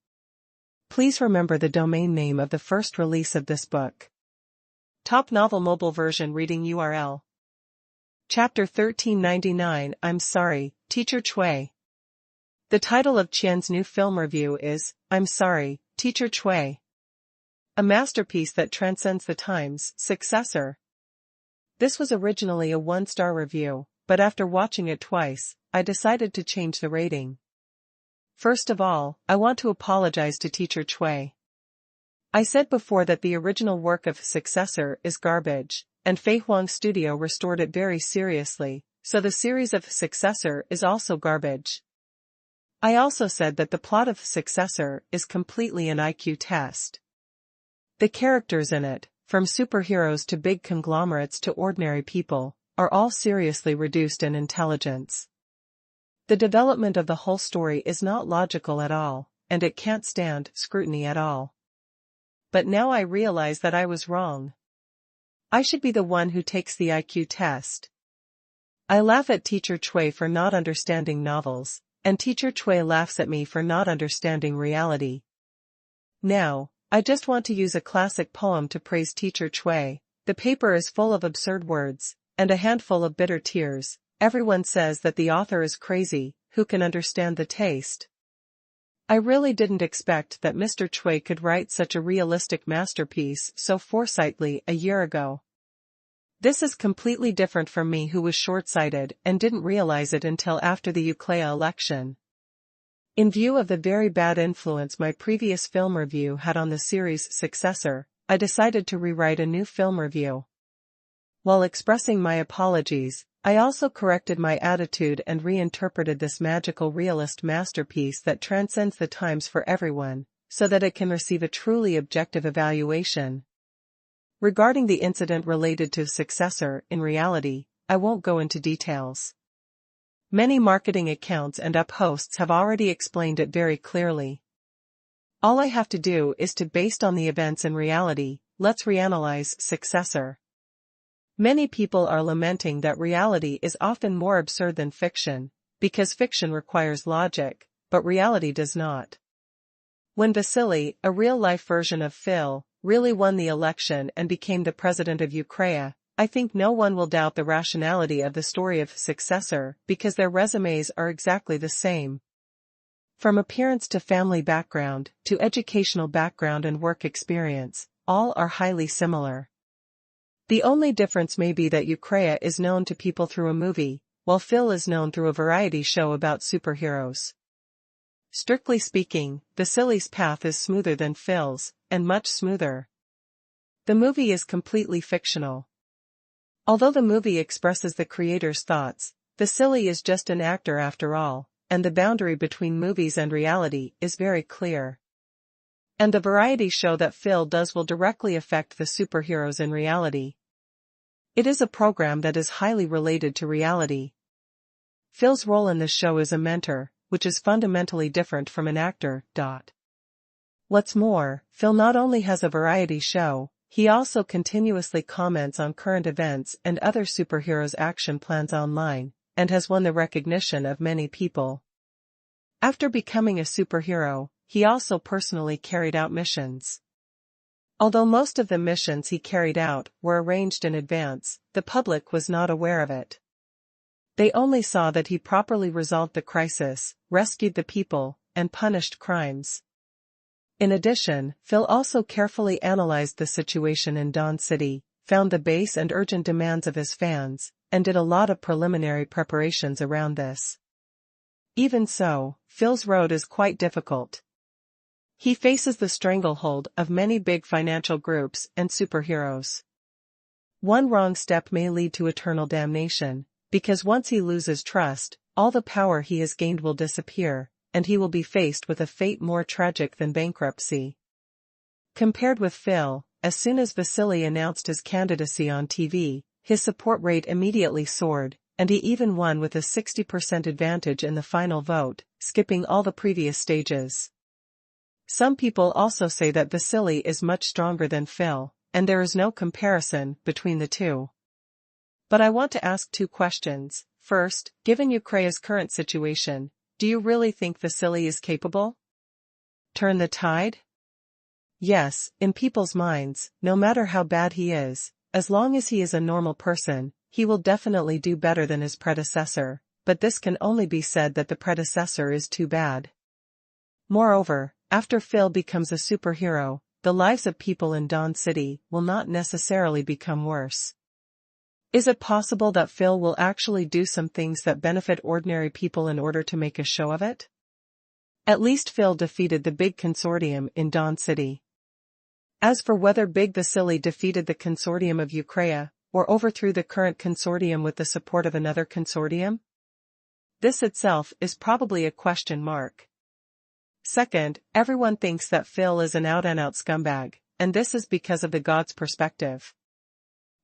Please remember the domain name of the first release of this book. Top novel mobile version reading URL. Chapter 1399 I'm Sorry, Teacher Chui. The title of Qian's new film review is, I'm Sorry, Teacher Chui. A masterpiece that transcends the time's successor. This was originally a 1-star review, but after watching it twice, I decided to change the rating. First of all, I want to apologize to Teacher Chui. I said before that the original work of Successor is garbage, and Fei Huang's studio restored it very seriously, so the series of Successor is also garbage. I also said that the plot of Successor is completely an IQ test. The characters in it, from superheroes to big conglomerates to ordinary people, are all seriously reduced in intelligence. The development of the whole story is not logical at all, and it can't stand scrutiny at all. But now I realize that I was wrong. I should be the one who takes the IQ test. I laugh at Teacher Chui for not understanding novels, and Teacher Chui laughs at me for not understanding reality. Now, I just want to use a classic poem to praise Teacher Chui. The paper is full of absurd words, and a handful of bitter tears. Everyone says that the author is crazy, who can understand the taste? I really didn't expect that Mr. Chui could write such a realistic masterpiece so foresightly a year ago. This is completely different from me, who was short-sighted and didn't realize it until after the Uclea election. In view of the very bad influence my previous film review had on the series' successor, I decided to rewrite a new film review. While expressing my apologies, I also corrected my attitude and reinterpreted this magical realist masterpiece that transcends the times for everyone, so that it can receive a truly objective evaluation. Regarding the incident related to Successor, in reality, I won't go into details. Many marketing accounts and hosts have already explained it very clearly. All I have to do is to, based on the events in reality, let's reanalyze Successor. Many people are lamenting that reality is often more absurd than fiction, because fiction requires logic, but reality does not. When Vasily, a real-life version of Phil, really won the election and became the president of Ukraine, I think no one will doubt the rationality of the story of Successor because their resumes are exactly the same. From appearance to family background, to educational background and work experience, all are highly similar. The only difference may be that Ukraine is known to people through a movie, while Phil is known through a variety show about superheroes. Strictly speaking, Vasily's path is smoother than Phil's, and much smoother. The movie is completely fictional. Although the movie expresses the creator's thoughts, Vasily is just an actor after all, and the boundary between movies and reality is very clear. And the variety show that Phil does will directly affect the superheroes in reality. It is a program that is highly related to reality. Phil's role in this show is a mentor, which is fundamentally different from an actor. What's more, Phil not only has a variety show, he also continuously comments on current events and other superheroes' action plans online, and has won the recognition of many people. After becoming a superhero, he also personally carried out missions. Although most of the missions he carried out were arranged in advance, the public was not aware of it. They only saw that he properly resolved the crisis, rescued the people, and punished crimes. In addition, Phil also carefully analyzed the situation in Dawn City, found the base and urgent demands of his fans, and did a lot of preliminary preparations around this. Even so, Phil's road is quite difficult. He faces the stranglehold of many big financial groups and superheroes. One wrong step may lead to eternal damnation, because once he loses trust, all the power he has gained will disappear, and he will be faced with a fate more tragic than bankruptcy. Compared with Phil, as soon as Vasily announced his candidacy on TV, his support rate immediately soared, and he even won with a 60% advantage in the final vote, skipping all the previous stages. Some people also say that Vasily is much stronger than Phil, and there is no comparison between the two. But I want to ask two questions. First, given Ukraine's current situation, do you really think Vasily is capable? Turn the tide? Yes, in people's minds, no matter how bad he is, as long as he is a normal person, he will definitely do better than his predecessor, but this can only be said that the predecessor is too bad. Moreover, after Phil becomes a superhero, the lives of people in Dawn City will not necessarily become worse. Is it possible that Phil will actually do some things that benefit ordinary people in order to make a show of it? At least Phil defeated the big consortium in Dawn City. As for whether Big Vasily defeated the consortium of Ukraine, or overthrew the current consortium with the support of another consortium, this itself is probably a question mark. Second, everyone thinks that Phil is an out-and-out scumbag, and this is because of the god's perspective.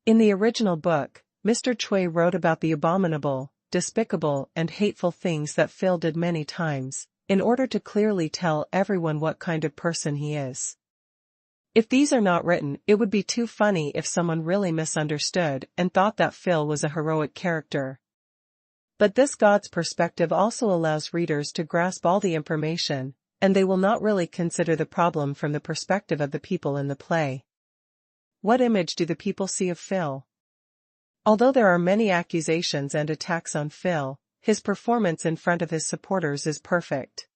In the original book, Mr. Chuzui wrote about the abominable, despicable and hateful things that Phil did many times, in order to clearly tell everyone what kind of person he is. If these are not written, it would be too funny if someone really misunderstood and thought that Phil was a heroic character. But this god's perspective also allows readers to grasp all the information, and they will not really consider the problem from the perspective of the people in the play. What image do the people see of Phil? Although there are many accusations and attacks on Phil, his performance in front of his supporters is perfect.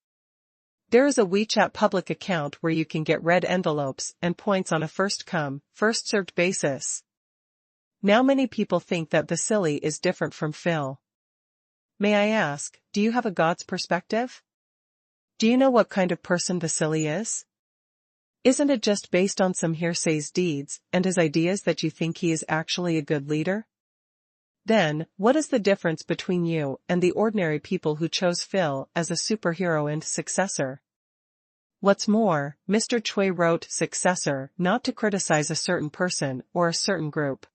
There is a WeChat public account where you can get red envelopes and points on a first-come, first-served basis. Now many people think that Vasily is different from Phil. May I ask, do you have a god's perspective? Do you know what kind of person Vasily is? Isn't it just based on some hearsay's deeds and his ideas that you think he is actually a good leader? Then, what is the difference between you and the ordinary people who chose Phil as a superhero and successor? What's more, Mr. Chuzui wrote successor not to criticize a certain person or a certain group.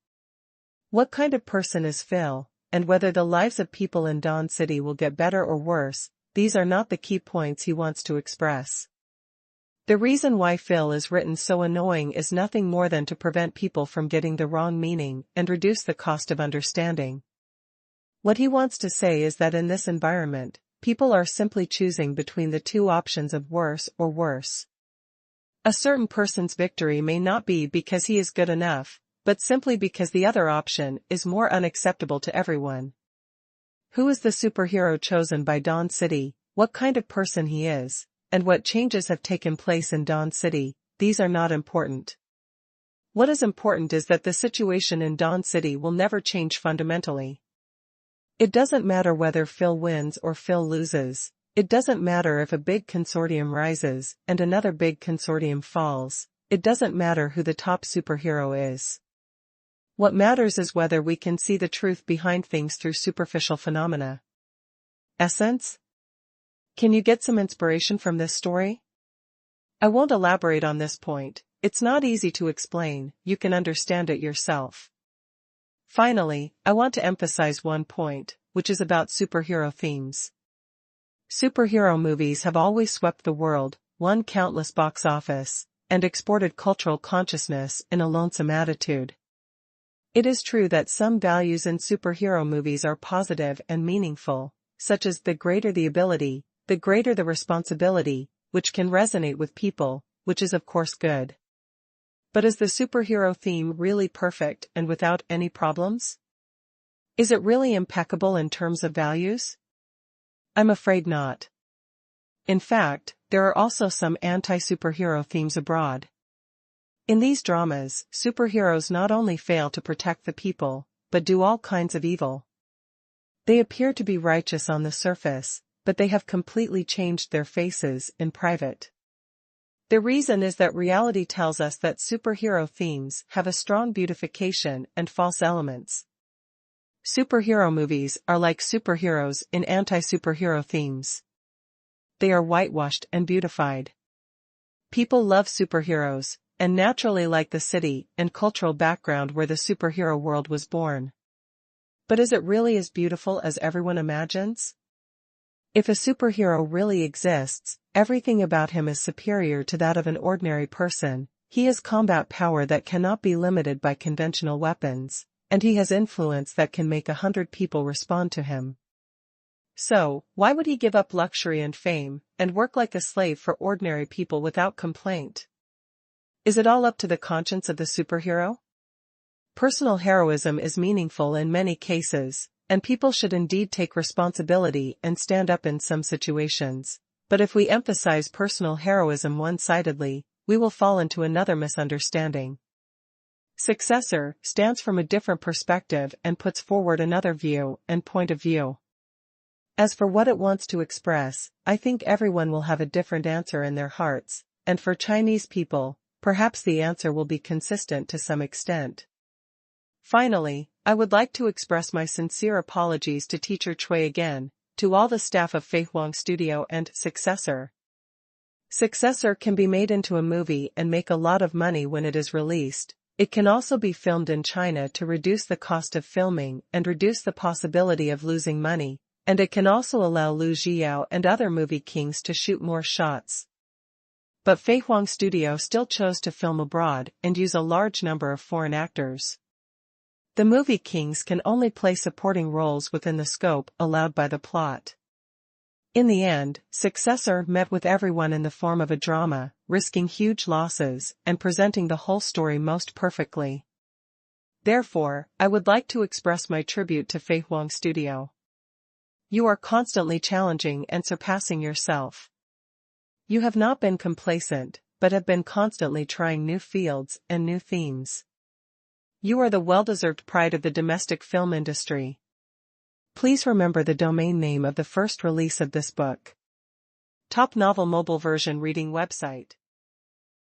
What kind of person is Phil, and whether the lives of people in Dawn City will get better or worse, these are not the key points he wants to express. The reason why Phil is written so annoying is nothing more than to prevent people from getting the wrong meaning and reduce the cost of understanding. What he wants to say is that in this environment, people are simply choosing between the two options of worse or worse. A certain person's victory may not be because he is good enough, but simply because the other option is more unacceptable to everyone. Who is the superhero chosen by Dawn City, what kind of person he is, and what changes have taken place in Dawn City, these are not important. What is important is that the situation in Dawn City will never change fundamentally. It doesn't matter whether Phil wins or Phil loses, it doesn't matter if a big consortium rises and another big consortium falls, it doesn't matter who the top superhero is. What matters is whether we can see the truth behind things through superficial phenomena. Essence? Can you get some inspiration from this story? I won't elaborate on this point, it's not easy to explain, you can understand it yourself. Finally, I want to emphasize one point, which is about superhero themes. Superhero movies have always swept the world, won countless box office, and exported cultural consciousness in a lonesome attitude. It is true that some values in superhero movies are positive and meaningful, such as the greater the ability, the greater the responsibility, which can resonate with people, which is of course good. But is the superhero theme really perfect and without any problems? Is it really impeccable in terms of values? I'm afraid not. In fact, there are also some anti-superhero themes abroad. In these dramas, superheroes not only fail to protect the people, but do all kinds of evil. They appear to be righteous on the surface, but they have completely changed their faces in private. The reason is that reality tells us that superhero themes have a strong beautification and false elements. Superhero movies are like superheroes in anti-superhero themes. They are whitewashed and beautified. People love superheroes, and naturally like the city and cultural background where the superhero world was born. But is it really as beautiful as everyone imagines? If a superhero really exists, everything about him is superior to that of an ordinary person. He has combat power that cannot be limited by conventional weapons, and he has influence that can make 100 people respond to him. So, why would he give up luxury and fame, and work like a slave for ordinary people without complaint? Is it all up to the conscience of the superhero? Personal heroism is meaningful in many cases, and people should indeed take responsibility and stand up in some situations. But if we emphasize personal heroism one-sidedly, we will fall into another misunderstanding. Successor stands from a different perspective and puts forward another view and point of view. As for what it wants to express, I think everyone will have a different answer in their hearts, and for Chinese people, perhaps the answer will be consistent to some extent. Finally, I would like to express my sincere apologies to Teacher Chui again, to all the staff of Fei Huang Studio and Successor. Successor can be made into a movie and make a lot of money when it is released. It can also be filmed in China to reduce the cost of filming and reduce the possibility of losing money, and it can also allow Lu Zhiyao and other movie kings to shoot more shots. But Fei Huang Studio still chose to film abroad and use a large number of foreign actors. The movie kings can only play supporting roles within the scope allowed by the plot. In the end, Successor met with everyone in the form of a drama, risking huge losses and presenting the whole story most perfectly. Therefore, I would like to express my tribute to Fei Huang Studio. You are constantly challenging and surpassing yourself. You have not been complacent, but have been constantly trying new fields and new themes. You are the well-deserved pride of the domestic film industry. Please remember the domain name of the first release of this book. Top Novel Mobile Version Reading Website.